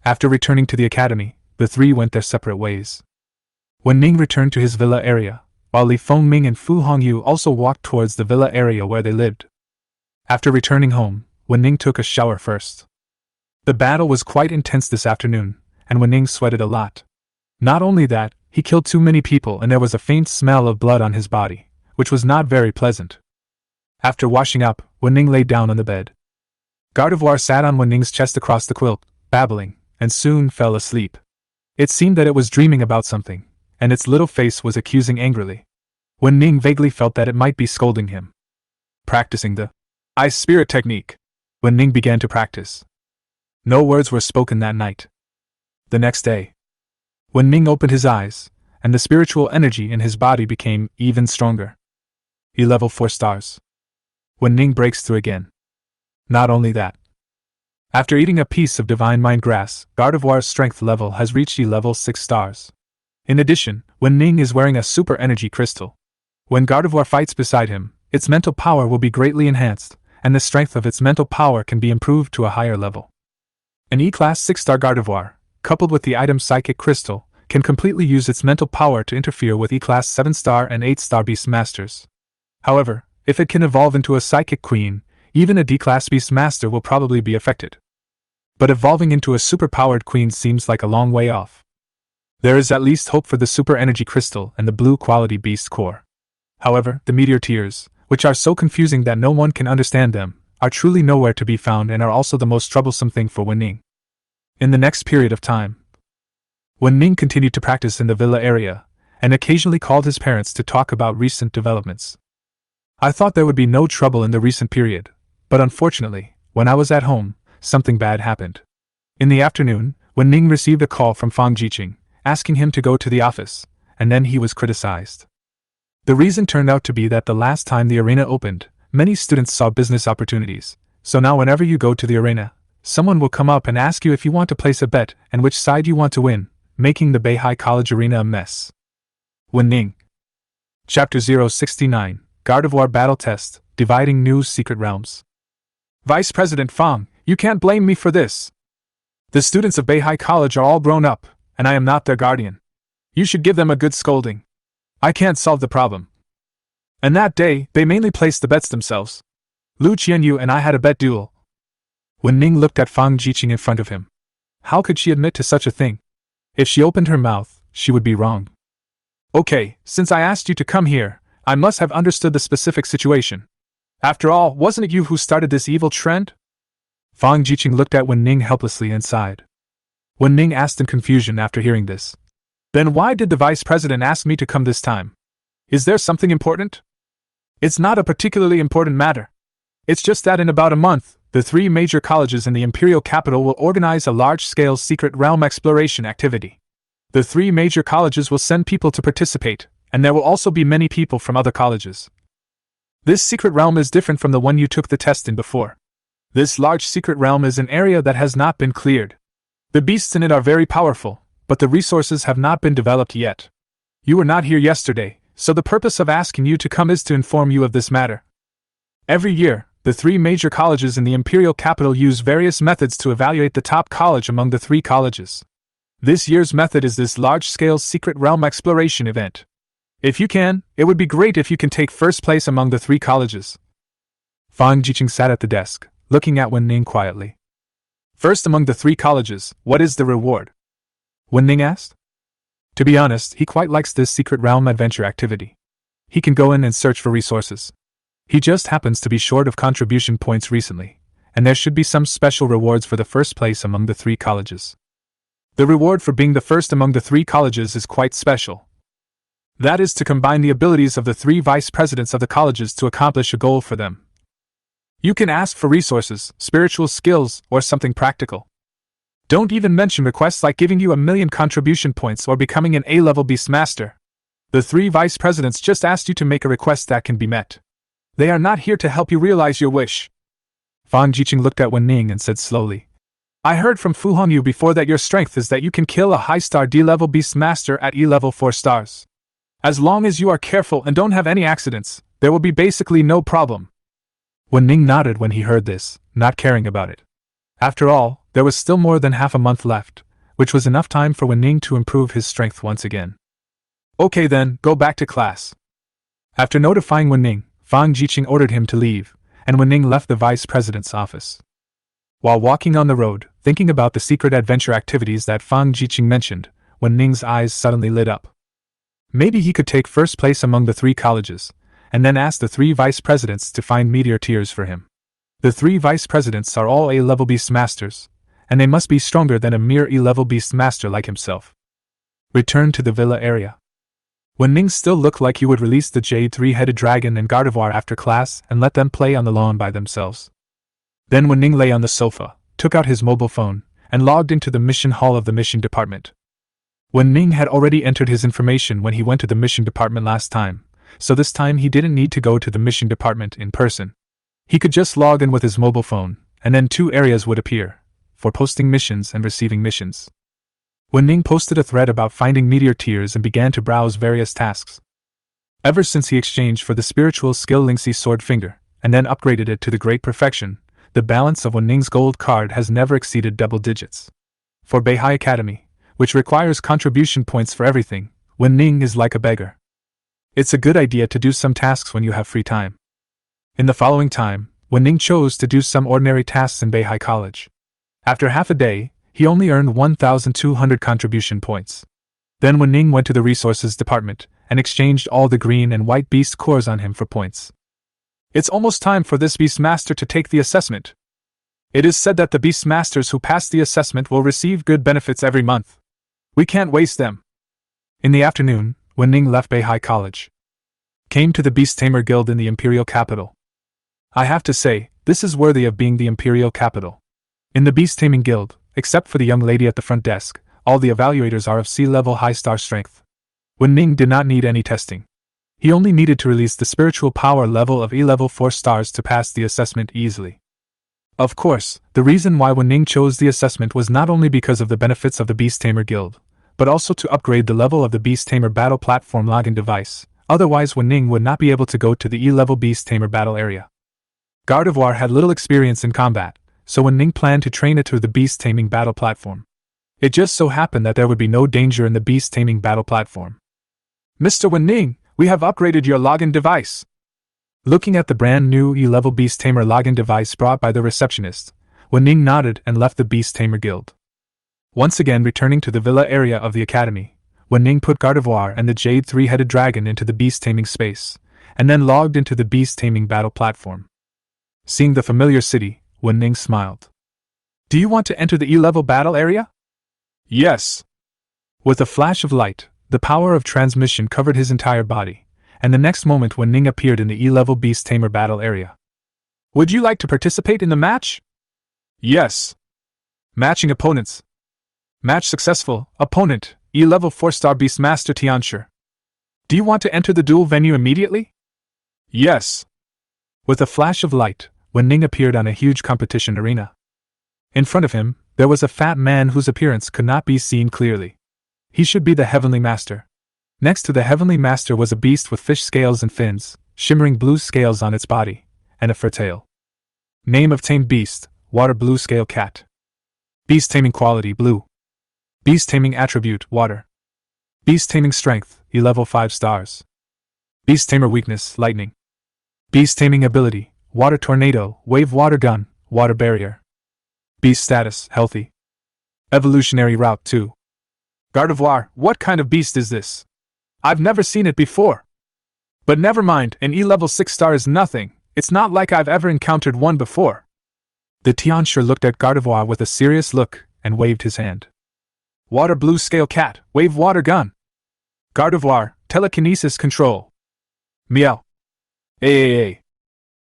After returning to the academy, the three went their separate ways. Wu Ning returned to his villa area, while Li Fengming and Fu Hongyu also walked towards the villa area where they lived. After returning home, Wu Ning took a shower first. The battle was quite intense this afternoon, and Wu Ning sweated a lot. Not only that, he killed too many people and there was a faint smell of blood on his body, which was not very pleasant. After washing up, Wu Ning lay down on the bed. Gardevoir sat on Wu Ning's chest across the quilt, babbling, and soon fell asleep. It seemed that it was dreaming about something, and its little face was accusing angrily. Wu Ning vaguely felt that it might be scolding him. Practicing the Ice Spirit technique, Wu Ning began to practice. No words were spoken that night. The next day, Wu Ning opened his eyes, and the spiritual energy in his body became even stronger. He level 4 stars. Wu Ning breaks through again. Not only that. After eating a piece of divine mind grass, Gardevoir's strength level has reached level 6 stars. In addition, Wu Ning is wearing a super energy crystal. When Gardevoir fights beside him, its mental power will be greatly enhanced, and the strength of its mental power can be improved to a higher level. An E-Class 6-star Gardevoir, coupled with the item Psychic Crystal, can completely use its mental power to interfere with E-Class 7-star and 8-star Beastmasters. However, if it can evolve into a Psychic Queen, even a D-Class Beastmaster will probably be affected. but evolving into a superpowered queen seems like a long way off. There is at least hope for the super energy crystal and the blue quality beast core. However, the meteor tears, which are so confusing that no one can understand them, are truly nowhere to be found and are also the most troublesome thing for Wu Ning. In the next period of time, Wu Ning continued to practice in the villa area, and occasionally called his parents to talk about recent developments. I thought there would be no trouble in the recent period, but unfortunately, when I was at home, something bad happened. In the afternoon, Wu Ning received a call from Fang Jiqing, asking him to go to the office, and then he was criticized. The reason turned out to be that the last time the arena opened, many students saw business opportunities, so now whenever you go to the arena, someone will come up and ask you if you want to place a bet and which side you want to win, making the Beihai College arena a mess. Wu Ning. Chapter 069, Gardevoir Battle Test, Dividing New Secret Realms. Vice President Fang, you can't blame me for this. The students of Beihai College are all grown up, and I am not their guardian. You should give them a good scolding. I can't solve the problem. And that day, they mainly placed the bets themselves. Lu Qianyu and I had a bet duel. Wu Ning looked at Fang Jiqing in front of him. How could she admit to such a thing? If she opened her mouth, she would be wrong. Okay, since I asked you to come here, I must have understood the specific situation. After all, wasn't it you who started this evil trend? Fang Jiqing looked at Wu Ning helplessly and sighed. Wu Ning asked in confusion after hearing this. Then why did the vice president ask me to come this time? Is there something important? It's not a particularly important matter. It's just that in about a month, the 3 major colleges in the imperial capital will organize a large-scale secret realm exploration activity. The 3 major colleges will send people to participate, and there will also be many people from other colleges. This secret realm is different from the one you took the test in before. This large secret realm is an area that has not been cleared. The beasts in it are very powerful, but the resources have not been developed yet. You were not here yesterday, so the purpose of asking you to come is to inform you of this matter. Every year, the 3 major colleges in the imperial capital use various methods to evaluate the top college among the 3 colleges. This year's method is this large-scale secret realm exploration event. If you can, it would be great if you can take first place among the 3 colleges. Fang Jiqing sat at the desk, looking at Wu Ning quietly. First among the 3 colleges, what is the reward? Wu Ning asked. To be honest, he quite likes this secret realm adventure activity. He can go in and search for resources. He just happens to be short of contribution points recently, and there should be some special rewards for the first place among the 3 colleges. The reward for being the first among the 3 colleges is quite special. That is to combine the abilities of the 3 vice presidents of the colleges to accomplish a goal for them. You can ask for resources, spiritual skills, or something practical. Don't even mention requests like giving you 1,000,000 contribution points or becoming an A-level beast master. The 3 vice presidents just asked you to make a request that can be met. They are not here to help you realize your wish. Fang Jiqing looked at Wu Ning and said slowly, I heard from Fu Hongyu before that your strength is that you can kill a high-star D-level beast master at E-level 4 stars. As long as you are careful and don't have any accidents, there will be basically no problem. Wu Ning nodded when he heard this, not caring about it. After all, there was still more than half a month left, which was enough time for Wu Ning to improve his strength once again. Okay then, go back to class. After notifying Wu Ning, Fang Jiqing ordered him to leave, and Wu Ning left the vice president's office. While walking on the road, thinking about the secret adventure activities that Fang Jiqing mentioned, Wu Ning's eyes suddenly lit up. Maybe he could take first place among the 3 colleges, and then ask the 3 vice presidents to find meteor tears for him. The 3 vice presidents are all A-level beast masters, and they must be stronger than a mere E-level beast master like himself. Return to the villa area. Wu Ning still looked like he would release the Jade 3-headed dragon and Gardevoir after class and let them play on the lawn by themselves. Then Wu Ning lay on the sofa, took out his mobile phone, and logged into the mission hall of the mission department. Wu Ning had already entered his information when he went to the mission department last time, so this time he didn't need to go to the mission department in person. He could just log in with his mobile phone, and then 2 areas would appear, for posting missions and receiving missions. Wu Ning posted a thread about finding meteor tears and began to browse various tasks. Ever since he exchanged for the spiritual skill Lingxi Sword Finger, and then upgraded it to the Great Perfection, the balance of Wu Ning's gold card has never exceeded double digits. For Beihai Academy, which requires contribution points for everything, Wu Ning is like a beggar. It's a good idea to do some tasks when you have free time. In the following time, Wu Ning chose to do some ordinary tasks in Beihai College. After half a day, he only earned 1,200 contribution points. Then Wu Ning went to the resources department and exchanged all the green and white beast cores on him for points. It's almost time for this beast master to take the assessment. It is said that the beast masters who pass the assessment will receive good benefits every month. We can't waste them. In the afternoon, Wu Ning left Beihai College. Came to the Beast Tamer Guild in the Imperial Capital. I have to say, this is worthy of being the Imperial Capital. In the Beast Taming Guild, except for the young lady at the front desk, all the evaluators are of C-level high star strength. Wu Ning did not need any testing. He only needed to release the spiritual power level of E-level 4 stars to pass the assessment easily. Of course, the reason why Wu Ning chose the assessment was not only because of the benefits of the Beast Tamer Guild, but also to upgrade the level of the Beast Tamer Battle Platform login device. Otherwise Wu Ning would not be able to go to the E-level Beast Tamer battle area. Gardevoir had little experience in combat, so Wu Ning planned to train it through the Beast Taming Battle Platform. It just so happened that there would be no danger in the Beast Taming Battle Platform. Mr. Wu Ning, we have upgraded your login device. Looking at the brand new E-level Beast Tamer login device brought by the receptionist, Wu Ning nodded and left the Beast Tamer Guild. Once again returning to the villa area of the academy, Wu Ning put Gardevoir and the Jade three-headed dragon into the Beast Taming space, and then logged into the Beast Taming Battle Platform. Seeing the familiar city, Wu Ning smiled. Do you want to enter the E-level battle area? Yes. With a flash of light, the power of transmission covered his entire body, and the next moment Wu Ning appeared in the E-level Beast Tamer battle area. Would you like to participate in the match? Yes. Matching opponents. Match successful, opponent, E-level 4-star Beastmaster Tianshi. Do you want to enter the duel venue immediately? Yes. With a flash of light, Wu Ning appeared on a huge competition arena. In front of him, there was a fat man whose appearance could not be seen clearly. He should be the Heavenly Master. Next to the Heavenly Master was a beast with fish scales and fins, shimmering blue scales on its body, and a fur tail. Name of tamed beast, water blue scale cat. Beast taming quality blue. Beast taming attribute water. Beast taming strength, E-level 5 stars. Beast tamer weakness lightning. Beast taming ability, water tornado, wave water gun, water barrier. Beast status healthy. Evolutionary route 2. Gardevoir, what kind of beast is this? I've never seen it before. But never mind, an E-level 6 star is nothing, it's not like I've ever encountered one before. The Tianshi looked at Gardevoir with a serious look and waved his hand. Water blue scale cat, wave water gun. Gardevoir, telekinesis control. Meow. Aaa.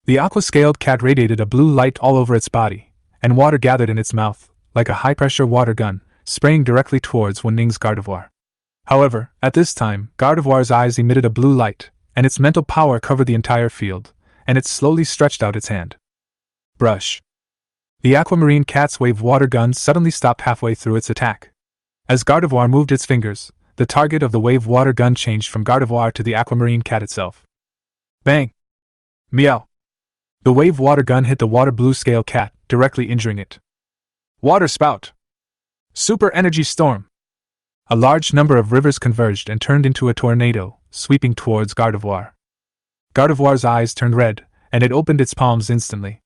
The aqua-scaled cat radiated a blue light all over its body, and water gathered in its mouth, like a high-pressure water gun, spraying directly towards Wu Ning's Gardevoir. However, at this time, Gardevoir's eyes emitted a blue light, and its mental power covered the entire field, and it slowly stretched out its hand. Brush. The aquamarine cat's wave water gun suddenly stopped halfway through its attack. As Gardevoir moved its fingers, the target of the wave water gun changed from Gardevoir to the aquamarine cat itself. Bang! Meow! The wave water gun hit the water blue scale cat, directly injuring it. Water spout! Super energy storm! A large number of rivers converged and turned into a tornado, sweeping towards Gardevoir. Gardevoir's eyes turned red, and it opened its palms instantly.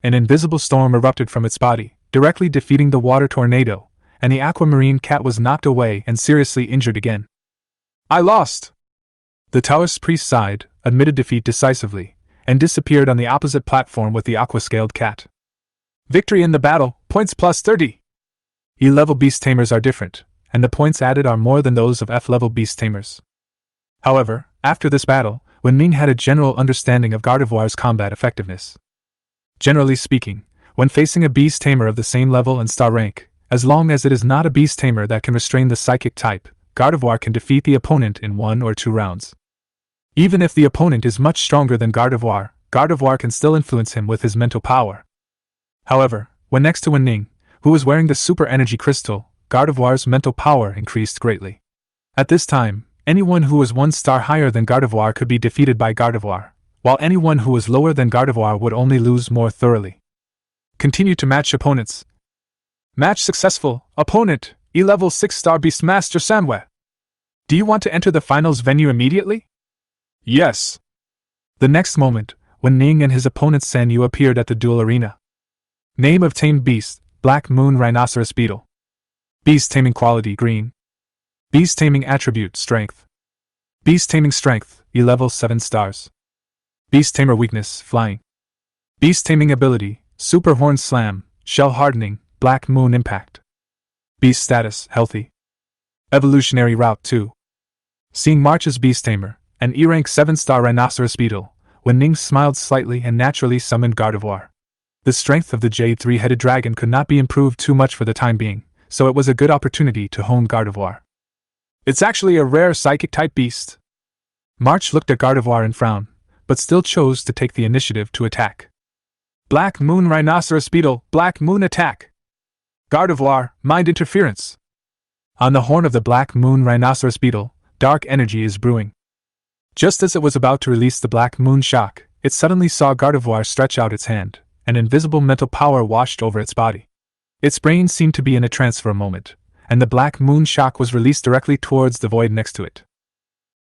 An invisible storm erupted from its body, directly defeating the water tornado, and the aquamarine cat was knocked away and seriously injured again. I lost! The Taoist priest sighed, admitted defeat decisively, and disappeared on the opposite platform with the aqua-scaled cat. Victory in the battle, points plus 30! E-level beast tamers are different, and the points added are more than those of F-level beast tamers. However, after this battle, Wu Ning had a general understanding of Gardevoir's combat effectiveness. Generally speaking, when facing a beast tamer of the same level and star rank, as long as it is not a beast tamer that can restrain the psychic type, Gardevoir can defeat the opponent in 1 or 2 rounds. Even if the opponent is much stronger than Gardevoir, Gardevoir can still influence him with his mental power. However, when next to Wu Ning, who was wearing the super energy crystal, Gardevoir's mental power increased greatly. At this time, anyone who was 1 star higher than Gardevoir could be defeated by Gardevoir, while anyone who was lower than Gardevoir would only lose more thoroughly. Continue to match opponents. Match successful, opponent, E-level 6-star Beastmaster Sanwe. Do you want to enter the finals venue immediately? Yes. The next moment, Wu Ning and his opponent San Yu appeared at the duel arena. Name of tamed beast, Black Moon Rhinoceros Beetle. Beast Taming Quality Green. Beast Taming Attribute Strength. Beast Taming Strength, E-level 7 stars. Beast Tamer Weakness, Flying. Beast Taming Ability, Super Horn Slam, Shell Hardening, Black Moon Impact. Beast Status, Healthy. Evolutionary Route 2. Seeing March's Beast Tamer, an E-rank 7-star Rhinoceros Beetle, Wu Ning smiled slightly and naturally summoned Gardevoir. The strength of the Jade three-headed dragon could not be improved too much for the time being, so it was a good opportunity to hone Gardevoir. It's actually a rare psychic-type beast. March looked at Gardevoir and frowned, but still chose to take the initiative to attack. Black Moon Rhinoceros Beetle, Black Moon Attack! Gardevoir, Mind Interference! On the horn of the Black Moon Rhinoceros Beetle, dark energy is brewing. Just as it was about to release the Black Moon Shock, it suddenly saw Gardevoir stretch out its hand. An invisible mental power washed over its body. Its brain seemed to be in a trance for a moment, and the Black Moon Shock was released directly towards the void next to it.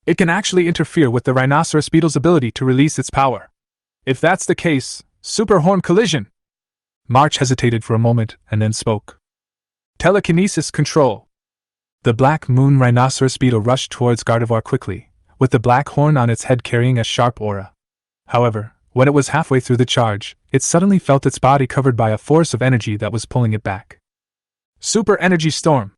It can actually interfere with the Rhinoceros Beetle's ability to release its power. If that's the case, Super Horn Collision! March hesitated for a moment and then spoke. Telekinesis Control! The Black Moon Rhinoceros Beetle rushed towards Gardevoir quickly, with the black horn on its head carrying a sharp aura. However, when it was halfway through the charge, it suddenly felt its body covered by a force of energy that was pulling it back. Super Energy Storm!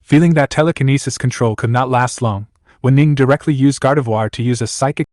Feeling that telekinesis control could not last long, Wu Ning directly used Gardevoir to use a psychic